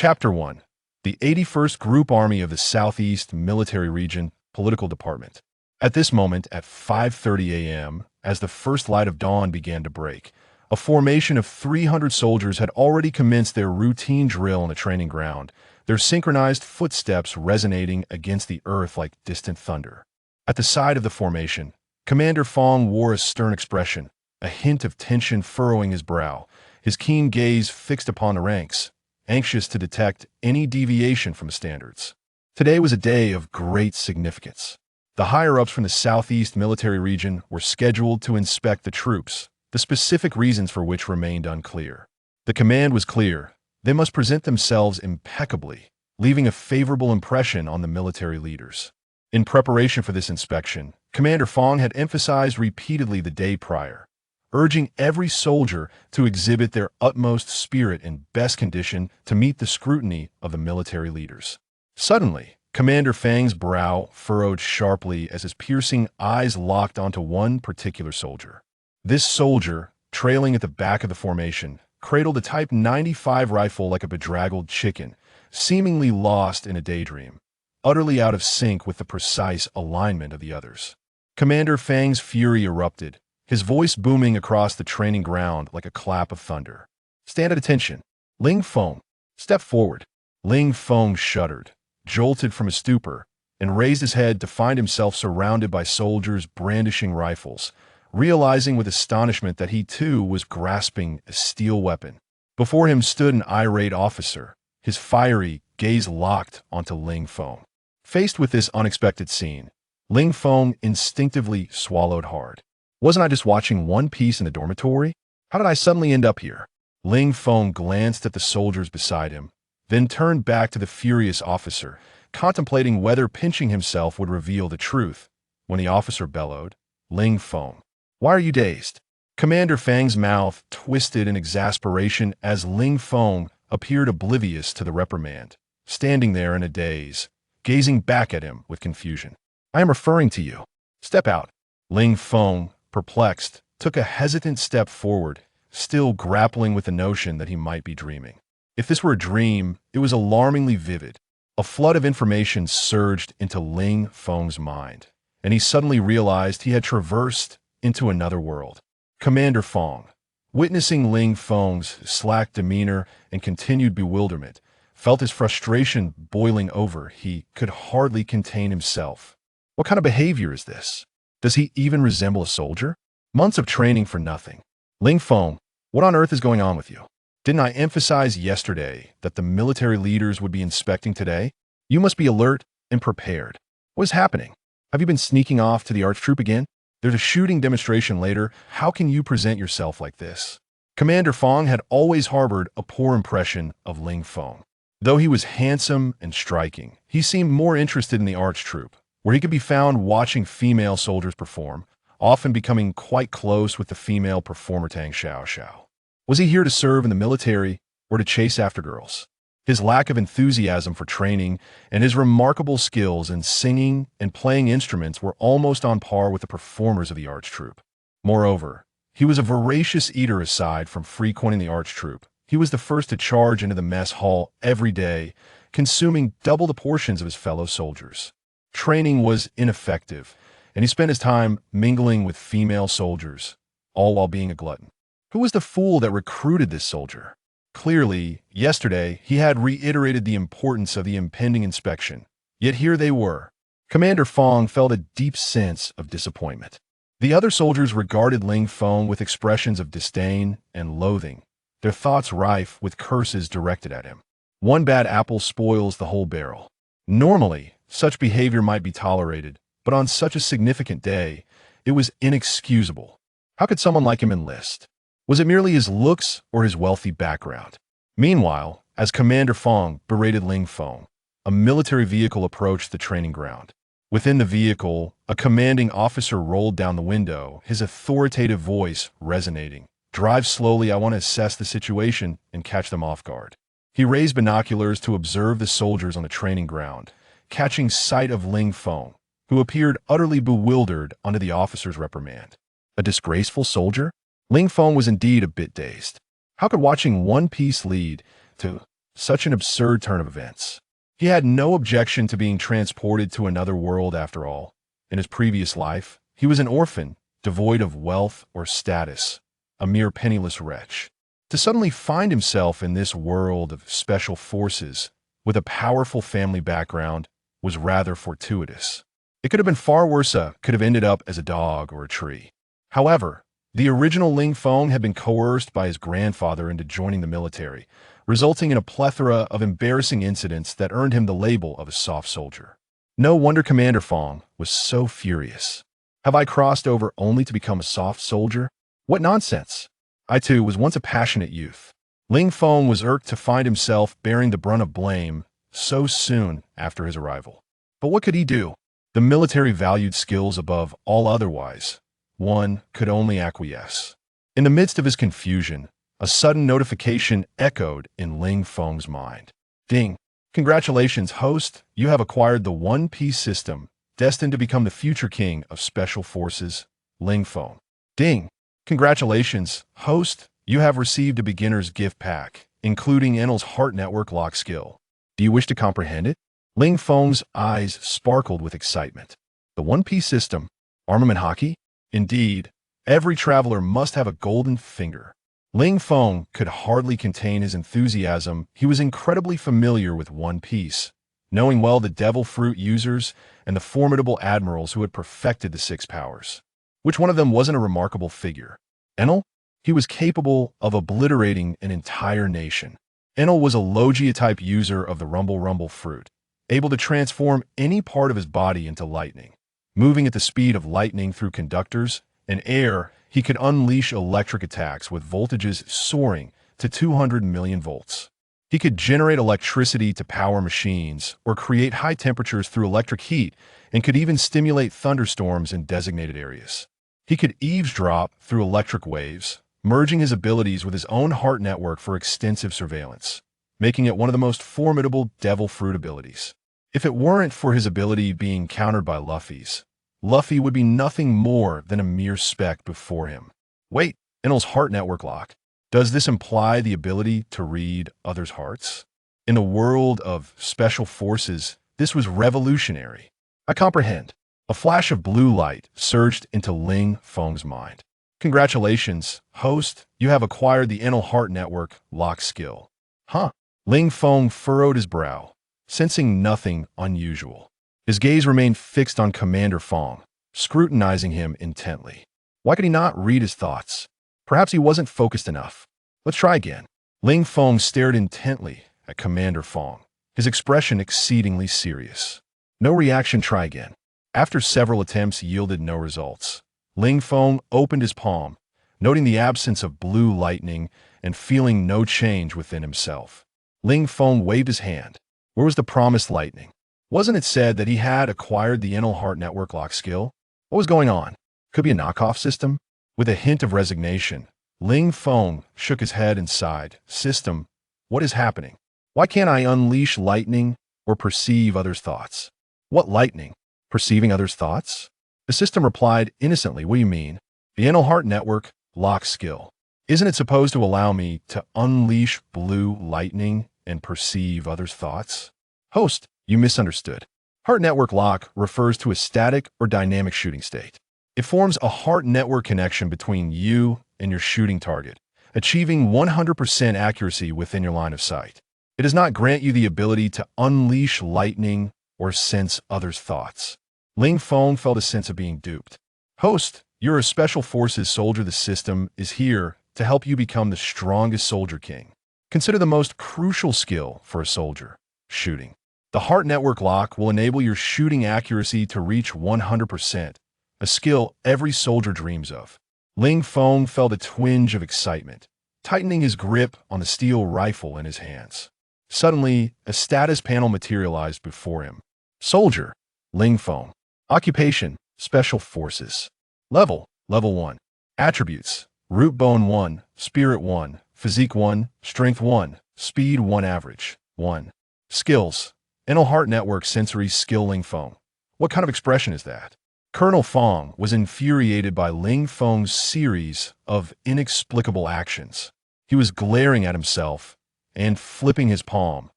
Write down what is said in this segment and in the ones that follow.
Chapter 1. The 81st Group Army of the Southeast Military Region Political Department. At this moment, at 5:30 a.m., as the first light of dawn began to break, a formation of 300 soldiers had already commenced their routine drill on the training ground, their synchronized footsteps resonating against the earth like distant thunder. At the side of the formation, Commander Feng wore a stern expression, a hint of tension furrowing his brow, his keen gaze fixed upon the ranks, anxious to detect any deviation from the standards. Today was a day of great significance. The higher-ups from the Southeast Military Region were scheduled to inspect the troops, the specific reasons for which remained unclear. The command was clear. They must present themselves impeccably, leaving a favorable impression on the military leaders. In preparation for this inspection, Commander Feng had emphasized repeatedly the day prior, urging every soldier to exhibit their utmost spirit and best condition to meet the scrutiny of the military leaders. Suddenly, Commander Feng's brow furrowed sharply as his piercing eyes locked onto one particular soldier. This soldier, trailing at the back of the formation, cradled a Type 95 rifle like a bedraggled chicken, seemingly lost in a daydream, utterly out of sync with the precise alignment of the others. Commander Feng's fury erupted, his voice booming across the training ground like a clap of thunder. "Stand at attention. Ling Feng, step forward." Ling Feng shuddered, jolted from his stupor, and raised his head to find himself surrounded by soldiers brandishing rifles, realizing with astonishment that he too was grasping a steel weapon. Before him stood an irate officer, his fiery gaze locked onto Ling Feng. Faced with this unexpected scene, Ling Feng instinctively swallowed hard. Wasn't I just watching One Piece in the dormitory? How did I suddenly end up here? Ling Feng glanced at the soldiers beside him, then turned back to the furious officer, contemplating whether pinching himself would reveal the truth, when the officer bellowed, "Ling Feng, why are you dazed?" Commander Feng's mouth twisted in exasperation as Ling Feng appeared oblivious to the reprimand, standing there in a daze, gazing back at him with confusion. "I am referring to you. Step out." Ling Feng, perplexed, took a hesitant step forward, still grappling with the notion that he might be dreaming. If this were a dream, it was alarmingly vivid. A flood of information surged into Ling Feng's mind, and he suddenly realized he had traversed into another world. Commander Feng, witnessing Ling Feng's slack demeanor and continued bewilderment, felt his frustration boiling over. He could hardly contain himself. What kind of behavior is this? Does he even resemble a soldier? Months of training for nothing. Ling Feng, what on earth is going on with you? Didn't I emphasize yesterday that the military leaders would be inspecting today? You must be alert and prepared. What is happening? Have you been sneaking off to the arch troop again? There's a shooting demonstration later. How can you present yourself like this? Commander Feng had always harbored a poor impression of Ling Feng. Though he was handsome and striking, he seemed more interested in the arch troop, where he could be found watching female soldiers perform, often becoming quite close with the female performer Tang Xiaoxiao. Was he here to serve in the military or to chase after girls? His lack of enthusiasm for training and his remarkable skills in singing and playing instruments were almost on par with the performers of the arch troop. Moreover, he was a voracious eater. Aside from frequenting the arch troop, he was the first to charge into the mess hall every day, consuming double the portions of his fellow soldiers. Training was ineffective, and he spent his time mingling with female soldiers, all while being a glutton. Who was the fool that recruited this soldier? Clearly, yesterday, he had reiterated the importance of the impending inspection, yet here they were. Commander Feng felt a deep sense of disappointment. The other soldiers regarded Ling Feng with expressions of disdain and loathing, their thoughts rife with curses directed at him. One bad apple spoils the whole barrel. Normally, such behavior might be tolerated, but on such a significant day, it was inexcusable. How could someone like him enlist? Was it merely his looks or his wealthy background? Meanwhile, as Commander Feng berated Ling Feng, a military vehicle approached the training ground. Within the vehicle, a commanding officer rolled down the window, his authoritative voice resonating. "Drive slowly. I want to assess the situation and catch them off guard." He raised binoculars to observe the soldiers on the training ground, catching sight of Ling Feng, who appeared utterly bewildered under the officer's reprimand. A disgraceful soldier? Ling Feng was indeed a bit dazed. How could watching One Piece lead to Such an absurd turn of events. He had no objection to being transported to another world after all. In his previous life, he was an orphan, devoid of wealth or status, a mere penniless wretch. To suddenly find himself in this world of special forces, with a powerful family background, was rather fortuitous. It could have been far worse, could have ended up as a dog or a tree. However, the original Ling Feng had been coerced by his grandfather into joining the military, resulting in a plethora of embarrassing incidents that earned him the label of a soft soldier. No wonder Commander Feng was so furious. Have I crossed over only to become a soft soldier? What nonsense! I too was once a passionate youth. Ling Feng was irked to find himself bearing the brunt of blame so soon after his arrival. But what could he do? The military valued skills above all otherwise. One could only acquiesce. In the midst of his confusion, a sudden notification echoed in Ling Feng's mind. Ding! Congratulations, host! You have acquired the one-piece system, destined to become the future king of Special Forces, Ling Feng. Ding! Congratulations, host! You have received a beginner's gift pack, including Enel's Heart Network lock skill. Do you wish to comprehend it? Ling Feng's eyes sparkled with excitement. The one-piece system? Armament hockey? Indeed, every traveler must have a golden finger. Ling Feng could hardly contain his enthusiasm. He was incredibly familiar with One Piece, knowing well the devil fruit users and the formidable admirals who had perfected the six powers. Which one of them wasn't a remarkable figure? Enel? He was capable of obliterating an entire nation. Enel was a Logia-type user of the Rumble fruit, able to transform any part of his body into lightning. Moving at the speed of lightning through conductors and air, he could unleash electric attacks with voltages soaring to 200 million volts. He could generate electricity to power machines or create high temperatures through electric heat and could even stimulate thunderstorms in designated areas. He could eavesdrop through electric waves, merging his abilities with his own heart network for extensive surveillance, making it one of the most formidable devil fruit abilities. If it weren't for his ability being countered by Luffy's, Luffy would be nothing more than a mere speck before him. Wait, Enel's heart network lock. Does this imply the ability to read others' hearts? In the world of special forces, this was revolutionary. I comprehend. A flash of blue light surged into Ling Feng's mind. Congratulations, host. You have acquired the Enel Heart Network lock skill. Huh? Ling Feng furrowed his brow, sensing nothing unusual. His gaze remained fixed on Commander Feng, scrutinizing him intently. Why could he not read his thoughts? Perhaps he wasn't focused enough. Let's try again. Ling Feng stared intently at Commander Feng, his expression exceedingly serious. No reaction, try again. After several attempts yielded no results, Ling Feng opened his palm, noting the absence of blue lightning and feeling no change within himself. Ling Feng waved his hand. Where was the promised lightning? Wasn't it said that he had acquired the Enel Heart Network lock skill? What was going on? Could be a knockoff system? With a hint of resignation, Ling Feng shook his head and sighed. System, what is happening? Why can't I unleash lightning or perceive others' thoughts? What lightning? Perceiving others' thoughts? The system replied innocently, what do you mean? The Enel Heart Network lock skill. Isn't it supposed to allow me to unleash blue lightning and perceive others' thoughts? Host, you misunderstood. Heart Network lock refers to a static or dynamic shooting state. It forms a heart network connection between you and your shooting target, achieving 100% accuracy within your line of sight. It does not grant you the ability to unleash lightning or sense others' thoughts. Ling Feng felt a sense of being duped. Host, you're a special forces soldier. The system is here to help you become the strongest soldier king. Consider the most crucial skill for a soldier, shooting. The Heart Network lock will enable your shooting accuracy to reach 100%, a skill every soldier dreams of. Ling Feng felt a twinge of excitement, tightening his grip on the steel rifle in his hands. Suddenly, a status panel materialized before him. Soldier, Ling Feng. Occupation, Special Forces. Level 1. Attributes, Root Bone 1, Spirit 1, Physique 1, Strength 1, Speed 1 Average 1. Skills, Enel Heart Network Sensory Skill. Ling Feng. What kind of expression is that? Colonel Feng was infuriated by Ling Feng's series of inexplicable actions. He was glaring at himself, and flipping his palm,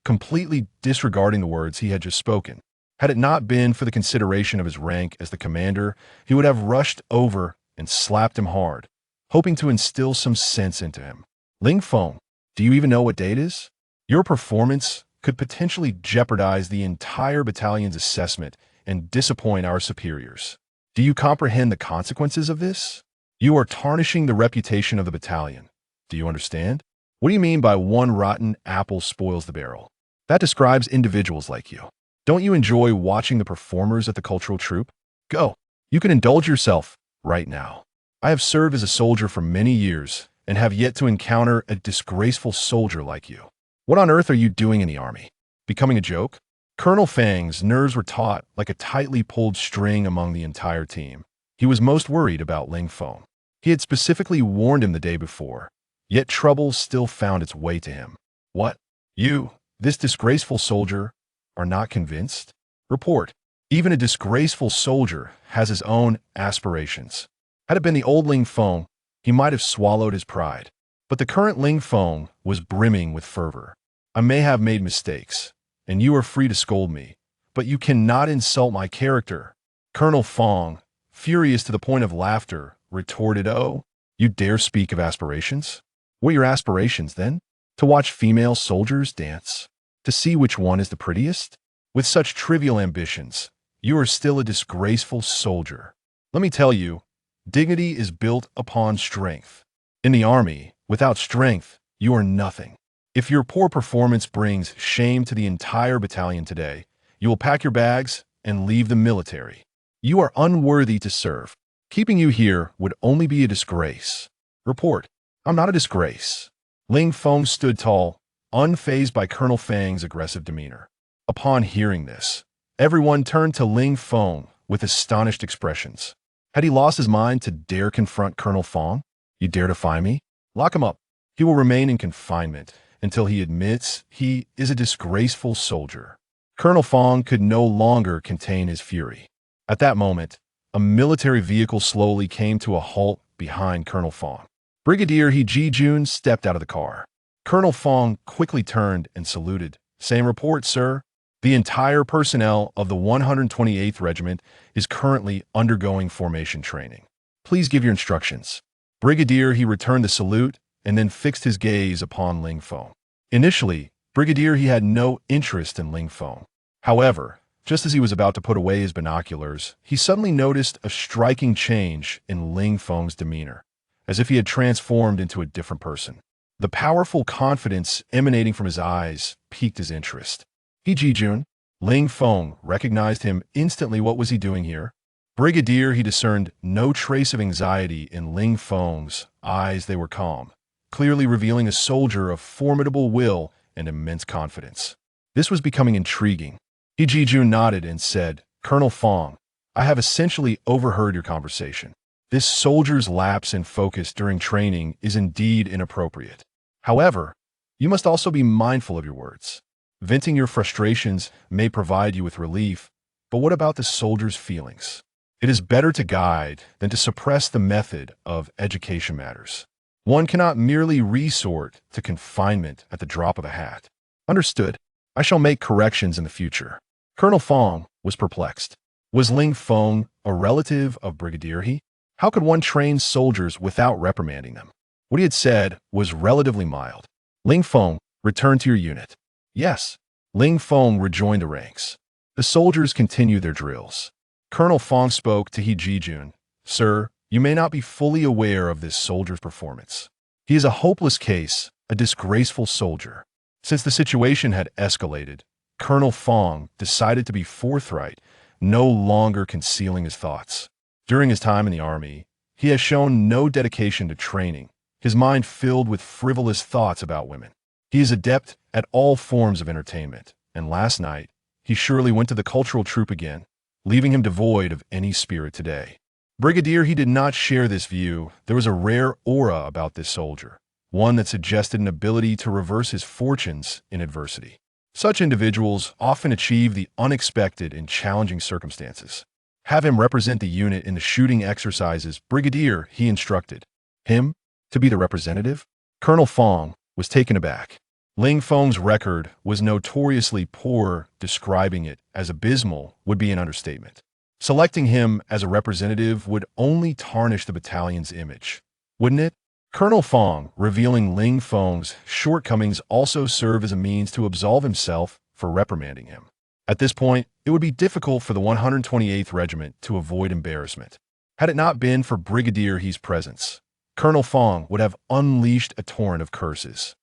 completely disregarding the words he had just spoken. Had it not been for the consideration of his rank as the commander, he would have rushed over and slapped him hard, hoping to instill some sense into him. Ling Feng, do you even know what day it is? Your performance could potentially jeopardize the entire battalion's assessment and disappoint our superiors. Do you comprehend the consequences of this? You are tarnishing the reputation of the battalion. Do you understand? What do you mean by one rotten apple spoils the barrel? That describes individuals like you. Don't you enjoy watching the performers at the cultural troupe? Go. You can indulge yourself right now. I have served as a soldier for many years and have yet to encounter a disgraceful soldier like you. What on earth are you doing in the army? Becoming a joke? Colonel Fang's nerves were taut like a tightly pulled string among the entire team. He was most worried about Ling Feng. He had specifically warned him the day before, yet trouble still found its way to him. What? You, this disgraceful soldier, are not convinced? Report. Even a disgraceful soldier has his own aspirations. Had it been the old Ling Feng, he might have swallowed his pride. But the current Ling Feng was brimming with fervor. I may have made mistakes, and you are free to scold me, but you cannot insult my character. Colonel Feng, furious to the point of laughter, retorted, "Oh, you dare speak of aspirations? What are your aspirations, then? To watch female soldiers dance? To see which one is the prettiest? With such trivial ambitions, you are still a disgraceful soldier. Let me tell you, dignity is built upon strength. In the army, without strength, you are nothing. If your poor performance brings shame to the entire battalion today, you will pack your bags and leave the military. You are unworthy to serve. Keeping you here would only be a disgrace." Report. I'm not a disgrace. Ling Feng stood tall, unfazed by Colonel Fang's aggressive demeanor. Upon hearing this, everyone turned to Ling Feng with astonished expressions. Had he lost his mind to dare confront Colonel Feng? You dare defy me? Lock him up. He will remain in confinement until he admits he is a disgraceful soldier. Colonel Feng could no longer contain his fury. At that moment, a military vehicle slowly came to a halt behind Colonel Feng. Brigadier He stepped out of the car. Colonel Feng quickly turned and saluted. "Same report, sir. The entire personnel of the 128th Regiment is currently undergoing formation training. Please give your instructions." Brigadier He returned the salute and then fixed his gaze upon Ling Feng. Initially, Brigadier He had no interest in Ling Feng. However, just as he was about to put away his binoculars, he suddenly noticed a striking change in Ling Feng's demeanor, as if he had transformed into a different person. The powerful confidence emanating from his eyes piqued his interest. Ling Feng recognized him instantly. What was he doing here? Brigadier He discerned no trace of anxiety in Ling Feng's eyes. They were calm, clearly revealing a soldier of formidable will and immense confidence. This was becoming intriguing. He nodded and said, "Colonel Feng, I have essentially overheard your conversation. This soldier's lapse in focus during training is indeed inappropriate. However, you must also be mindful of your words. Venting your frustrations may provide you with relief, but what about the soldier's feelings? It is better to guide than to suppress. The method of education matters. One cannot merely resort to confinement at the drop of a hat." "Understood. I shall make corrections in the future." Colonel Feng was perplexed. Was Ling Feng a relative of Brigadier He? How could one train soldiers without reprimanding them? What he had said was relatively mild. "Ling Feng, return to your unit." "Yes." Ling Feng rejoined the ranks. The soldiers continued their drills. Colonel Feng spoke to He "Sir, you may not be fully aware of this soldier's performance. He is a hopeless case, a disgraceful soldier." Since the situation had escalated, Colonel Feng decided to be forthright, no longer concealing his thoughts. During his time in the army, he has shown no dedication to training, his mind filled with frivolous thoughts about women. He is adept at all forms of entertainment, and last night, he surely went to the cultural troupe again, leaving him devoid of any spirit today. Brigadier He did not share this view. There was a rare aura about this soldier, one that suggested an ability to reverse his fortunes in adversity. Such individuals often achieve the unexpected in challenging circumstances. Have him represent the unit in the shooting exercises. Brigadier He instructed. Him? To be the representative? Colonel Feng was taken aback. Ling Feng's record was notoriously poor. Describing it as abysmal would be an understatement. Selecting him as a representative would only tarnish the battalion's image, wouldn't it? Colonel Feng revealing Ling Feng's shortcomings also served as a means to absolve himself for reprimanding him. At this point, it would be difficult for the 128th Regiment to avoid embarrassment. Had it not been for Brigadier He's presence, Colonel Feng would have unleashed a torrent of curses.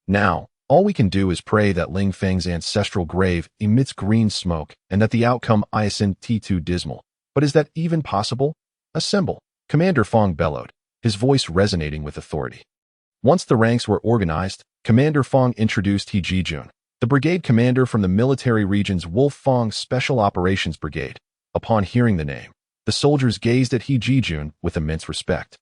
Now, all we can do is pray that Ling Feng's ancestral grave emits green smoke and that the outcome isn't too dismal. But is that even possible? Assemble, Commander Feng bellowed, his voice resonating with authority. Once the ranks were organized, Commander Feng introduced He Jijun, the brigade commander from the military region's Wolf Fang Special Operations Brigade. Upon hearing the name, the soldiers gazed at He Jijun with immense respect.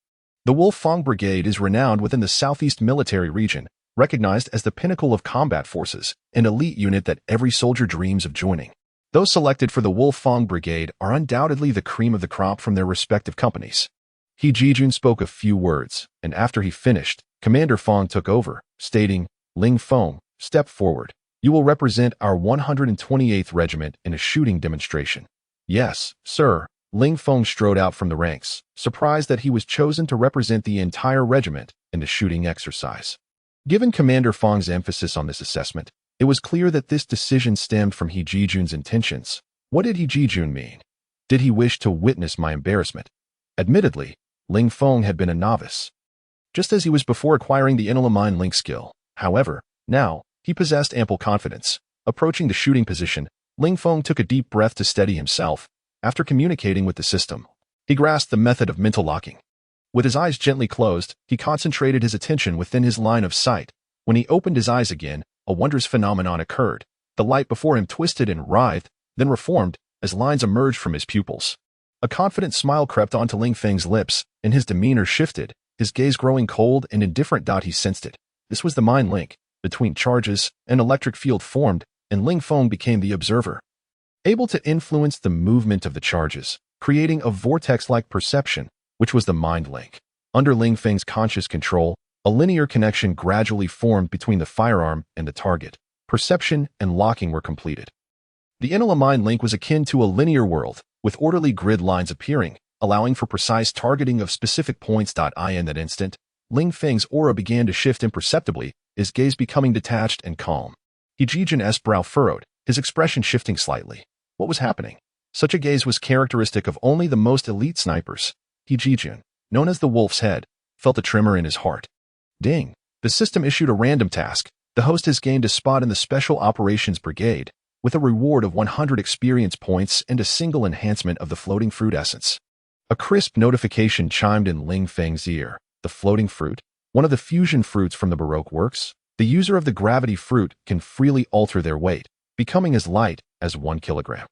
The Wolf Fang Brigade is renowned within the Southeast military region, recognized as the pinnacle of combat forces, an elite unit that every soldier dreams of joining. Those selected for the Wolf Fang Brigade are undoubtedly the cream of the crop from their respective companies. He Jijun spoke a few words, and after he finished, Commander Feng took over, stating, Ling Feng, step forward. You will represent our 128th Regiment in a shooting demonstration. Yes, sir. Ling Feng strode out from the ranks, surprised that he was chosen to represent the entire regiment in the shooting exercise. Given Commander Feng's emphasis on this assessment, it was clear that this decision stemmed from He Jijun's intentions. What did He Jijun mean? Did he wish to witness my embarrassment? Admittedly, Ling Feng had been a novice, just as he was before acquiring the Inlamine Link skill. However, now, he possessed ample confidence. Approaching the shooting position, Ling Feng took a deep breath to steady himself. After communicating with the system, he grasped the method of mental locking. With his eyes gently closed, he concentrated his attention within his line of sight. When he opened his eyes again, a wondrous phenomenon occurred. The light before him twisted and writhed, then reformed as lines emerged from his pupils. A confident smile crept onto Ling Feng's lips, and his demeanor shifted, his gaze growing cold and indifferent. He sensed it. This was the mind link. Between charges, an electric field formed, and Ling Feng became the observer, able to influence the movement of the charges, creating a vortex-like perception, which was the mind link. Under Ling Feng's conscious control, a linear connection gradually formed between the firearm and the target. Perception and locking were completed. The inner mind link was akin to a linear world, with orderly grid lines appearing, allowing for precise targeting of specific points. In that instant, Ling Feng's aura began to shift imperceptibly, his gaze becoming detached and calm. He Jijun's brow furrowed, his expression shifting slightly. What was happening? Such a gaze was characteristic of only the most elite snipers. He Jijun, known as the Wolf's Head, felt a tremor in his heart. Ding! The system issued a random task. The host has gained a spot in the Special Operations Brigade, with a reward of 100 experience points and a single enhancement of the floating fruit essence. A crisp notification chimed in Ling Feng's ear. The floating fruit, one of the fusion fruits from the Baroque works, the user of the gravity fruit can freely alter their weight, becoming as light as 1 kilogram.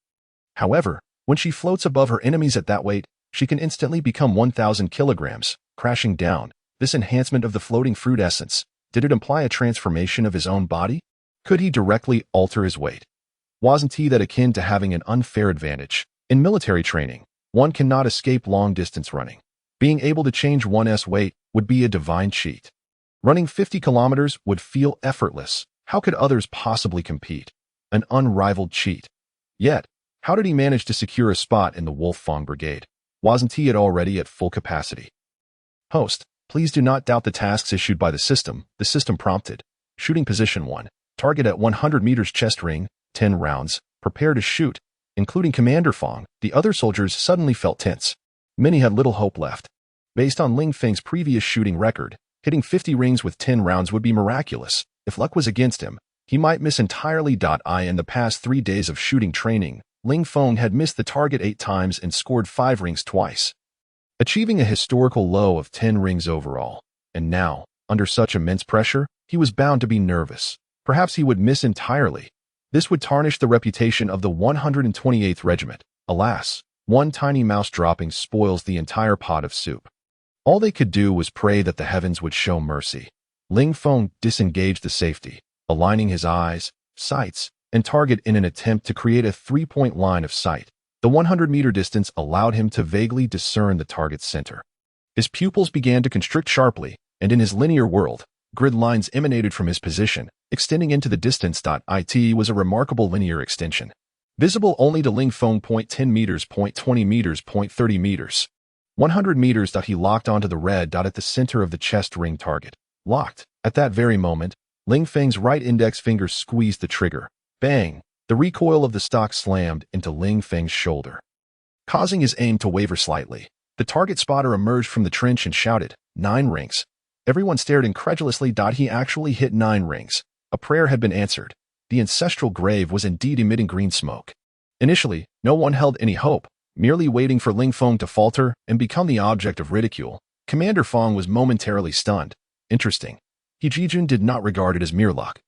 However, when she floats above her enemies at that weight, she can instantly become 1,000 kilograms, crashing down. This enhancement of the floating fruit essence, did it imply a transformation of his own body? Could he directly alter his weight? Wasn't he that akin to having an unfair advantage? In military training, one cannot escape long-distance running. Being able to change one's weight would be a divine cheat. Running 50 kilometers would feel effortless. How could others possibly compete? An unrivaled cheat. Yet, how did he manage to secure a spot in the Wolf Fang Brigade? Wasn't he already at full capacity? Host, please do not doubt the tasks issued by the system prompted. Shooting position 1. Target at 100 meters chest ring, 10 rounds. Prepare to shoot. Including Commander Feng, the other soldiers suddenly felt tense. Many had little hope left. Based on Ling Feng's previous shooting record, hitting 50 rings with 10 rounds would be miraculous. If luck was against him, he might miss entirely. In the past 3 days of shooting training, Ling Feng had missed the target 8 times and scored 5 rings twice, achieving a historical low of 10 rings overall. And now, under such immense pressure, he was bound to be nervous. Perhaps he would miss entirely. This would tarnish the reputation of the 128th Regiment. Alas, one tiny mouse dropping spoils the entire pot of soup. All they could do was pray that the heavens would show mercy. Ling Feng disengaged the safety, aligning his eyes, sights, and target in an attempt to create a 3-point line of sight. The 100-meter distance allowed him to vaguely discern the target's center. His pupils began to constrict sharply, and in his linear world, Grid lines emanated from his position, extending into the distance. It was a remarkable linear extension. Visible only to Ling Feng. 10 meters, 20 meters, 30 meters. 100 meters. He locked onto the red dot at the center of the chest ring target. Locked. At that very moment, Ling Feng's right index finger squeezed the trigger. Bang! The recoil of the stock slammed into Ling Feng's shoulder, causing his aim to waver slightly. The target spotter emerged from the trench and shouted, 9 rings. Everyone stared incredulously. He actually hit 9 rings. A prayer had been answered. The ancestral grave was indeed emitting green smoke. Initially, no one held any hope, merely waiting for Ling Feng to falter and become the object of ridicule. Commander Feng was momentarily stunned. Interesting. He Jijun did not regard it as mere luck.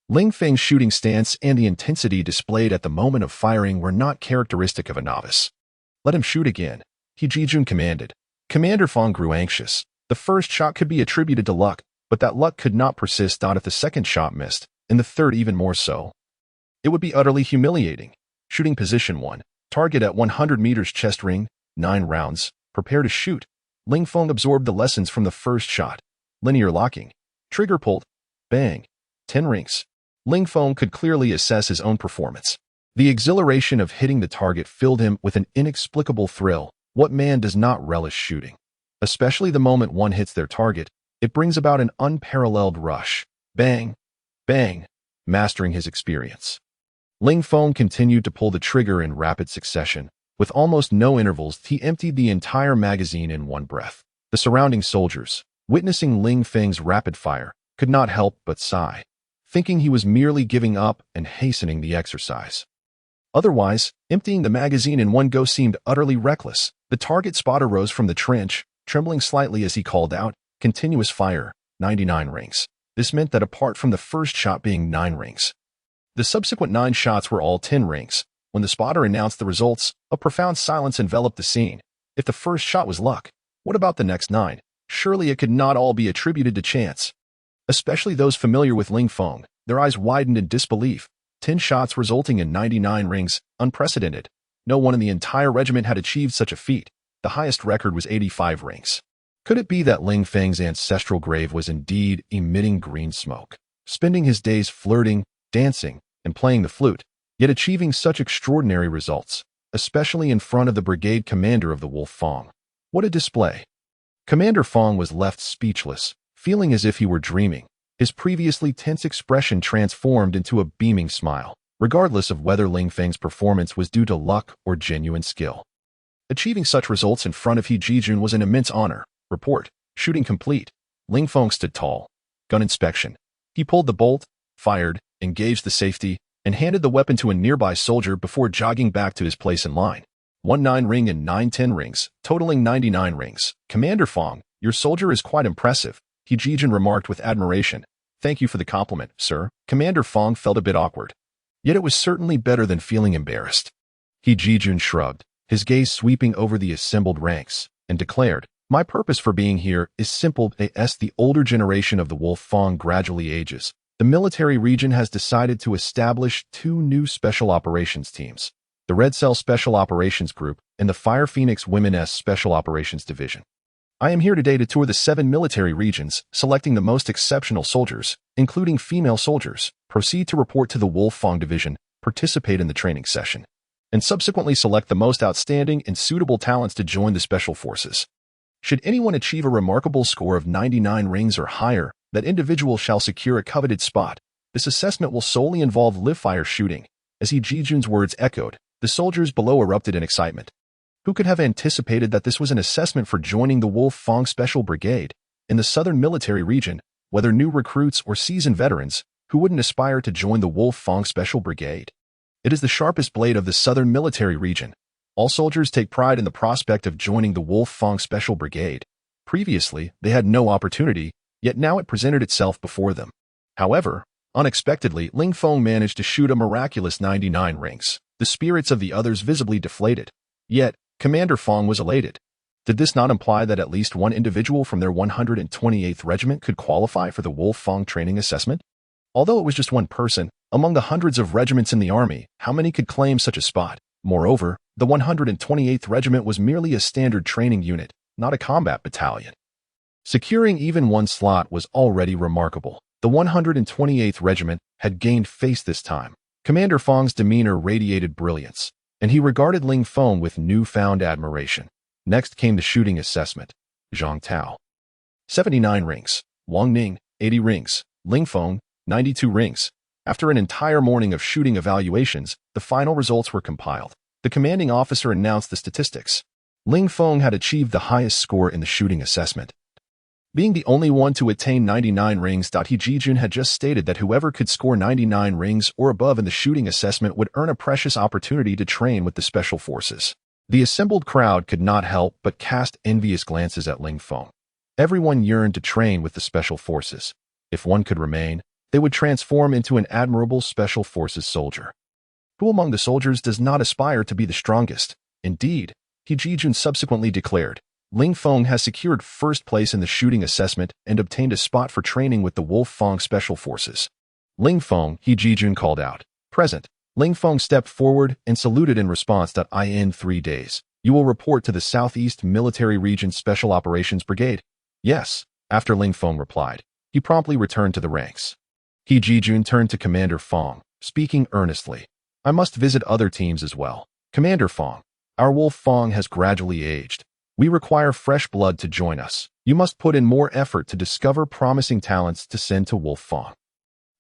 Ling Feng's shooting stance and the intensity displayed at the moment of firing were not characteristic of a novice. Let him shoot again, He Jijun commanded. Commander Feng grew anxious. The first shot could be attributed to luck, but that luck could not persist. If the second shot missed, and the third even more so, it would be utterly humiliating. Shooting position 1. Target at 100 meters chest ring, 9 rounds. Prepare to shoot. Ling Feng absorbed the lessons from the first shot. Linear locking. Trigger pulled. Bang. 10 rings. Ling Feng could clearly assess his own performance. The exhilaration of hitting the target filled him with an inexplicable thrill. What man does not relish shooting? Especially the moment one hits their target, it brings about an unparalleled rush. Bang. Bang. Mastering his experience, Ling Feng continued to pull the trigger in rapid succession. With almost no intervals, he emptied the entire magazine in one breath. The surrounding soldiers, witnessing Ling Feng's rapid fire, could not help but sigh, thinking he was merely giving up and hastening the exercise. Otherwise, emptying the magazine in one go seemed utterly reckless. The target spotter rose from the trench, trembling slightly as he called out, "Continuous fire, 99 rings." This meant that apart from the first shot being 9 rings, the subsequent 9 shots were all 10 rings. When the spotter announced the results, a profound silence enveloped the scene. If the first shot was luck, what about the next 9? Surely it could not all be attributed to chance. Especially those familiar with Ling Feng, their eyes widened in disbelief. 10 shots resulting in 99 rings, unprecedented. No one in the entire regiment had achieved such a feat. The highest record was 85 rings. Could it be that Ling Feng's ancestral grave was indeed emitting green smoke, spending his days flirting, dancing, and playing the flute, yet achieving such extraordinary results, especially in front of the brigade commander of the Wolf Fang? What a display! Commander Fang was left speechless, feeling as if he were dreaming. His previously tense expression transformed into a beaming smile, regardless of whether Ling Feng's performance was due to luck or genuine skill. Achieving such results in front of He Jijun was an immense honor. Report. Shooting complete. Ling Feng stood tall. Gun inspection. He pulled the bolt, fired, engaged the safety, and handed the weapon to a nearby soldier before jogging back to his place in line. 1 9 ring and 9 10 rings, totaling 99 rings. Commander Feng, your soldier is quite impressive, He Jijun remarked with admiration. Thank you for the compliment, sir. Commander Feng felt a bit awkward. Yet it was certainly better than feeling embarrassed. He Jijun shrugged, his gaze sweeping over the assembled ranks, and declared, "My purpose for being here is simple. As the older generation of the Wolf Fang gradually ages, the military region has decided to establish 2 new special operations teams, the Red Cell Special Operations Group and the Fire Phoenix Women's Special Operations Division. I am here today to tour the 7 military regions, selecting the most exceptional soldiers, including female soldiers, proceed to report to the Wolf Fang Division, participate in the training session, and subsequently select the most outstanding and suitable talents to join the special forces. Should anyone achieve a remarkable score of 99 rings or higher, that individual shall secure a coveted spot. This assessment will solely involve live-fire shooting." As He Jijun's words echoed, the soldiers below erupted in excitement. Who could have anticipated that this was an assessment for joining the Wolf Fang Special Brigade? In the southern military region, whether new recruits or seasoned veterans, who wouldn't aspire to join the Wolf Fang Special Brigade? It is the sharpest blade of the southern military region. All soldiers take pride in the prospect of joining the Wolf Fang Special Brigade. Previously, they had no opportunity, yet now it presented itself before them. However, unexpectedly, Ling Feng managed to shoot a miraculous 99 rings. The spirits of the others visibly deflated. Yet, Commander Feng was elated. Did this not imply that at least one individual from their 128th Regiment could qualify for the Wolf Fang training assessment? Although it was just one person, among the hundreds of regiments in the army, how many could claim such a spot? Moreover, the 128th Regiment was merely a standard training unit, not a combat battalion. Securing even one slot was already remarkable. The 128th Regiment had gained face this time. Commander Feng's demeanor radiated brilliance, and he regarded Ling Feng with newfound admiration. Next came the shooting assessment. Zhang Tao, 79 rings. Wang Ning, 80 rings. Ling Feng, 92 rings. After an entire morning of shooting evaluations, the final results were compiled. The commanding officer announced the statistics. Ling Feng had achieved the highest score in the shooting assessment, being the only one to attain 99 rings. He Jijun had just stated that whoever could score 99 rings or above in the shooting assessment would earn a precious opportunity to train with the special forces. The assembled crowd could not help but cast envious glances at Ling Feng. Everyone yearned to train with the special forces. If one could remain, they would transform into an admirable special forces soldier. Who among the soldiers does not aspire to be the strongest? Indeed, He Jijun subsequently declared, Ling Feng has secured first place in the shooting assessment and obtained a spot for training with the Wolf Fang Special Forces. Ling Feng, He Jijun called out. Present. Ling Feng stepped forward and saluted in response. In 3 days, you will report to the Southeast Military Region Special Operations Brigade. Yes, after Ling Feng replied. He promptly returned to the ranks. He Jijun turned to Commander Feng, speaking earnestly. I must visit other teams as well. Commander Feng, our Wolf Fang has gradually aged. We require fresh blood to join us. You must put in more effort to discover promising talents to send to Wolf Fang.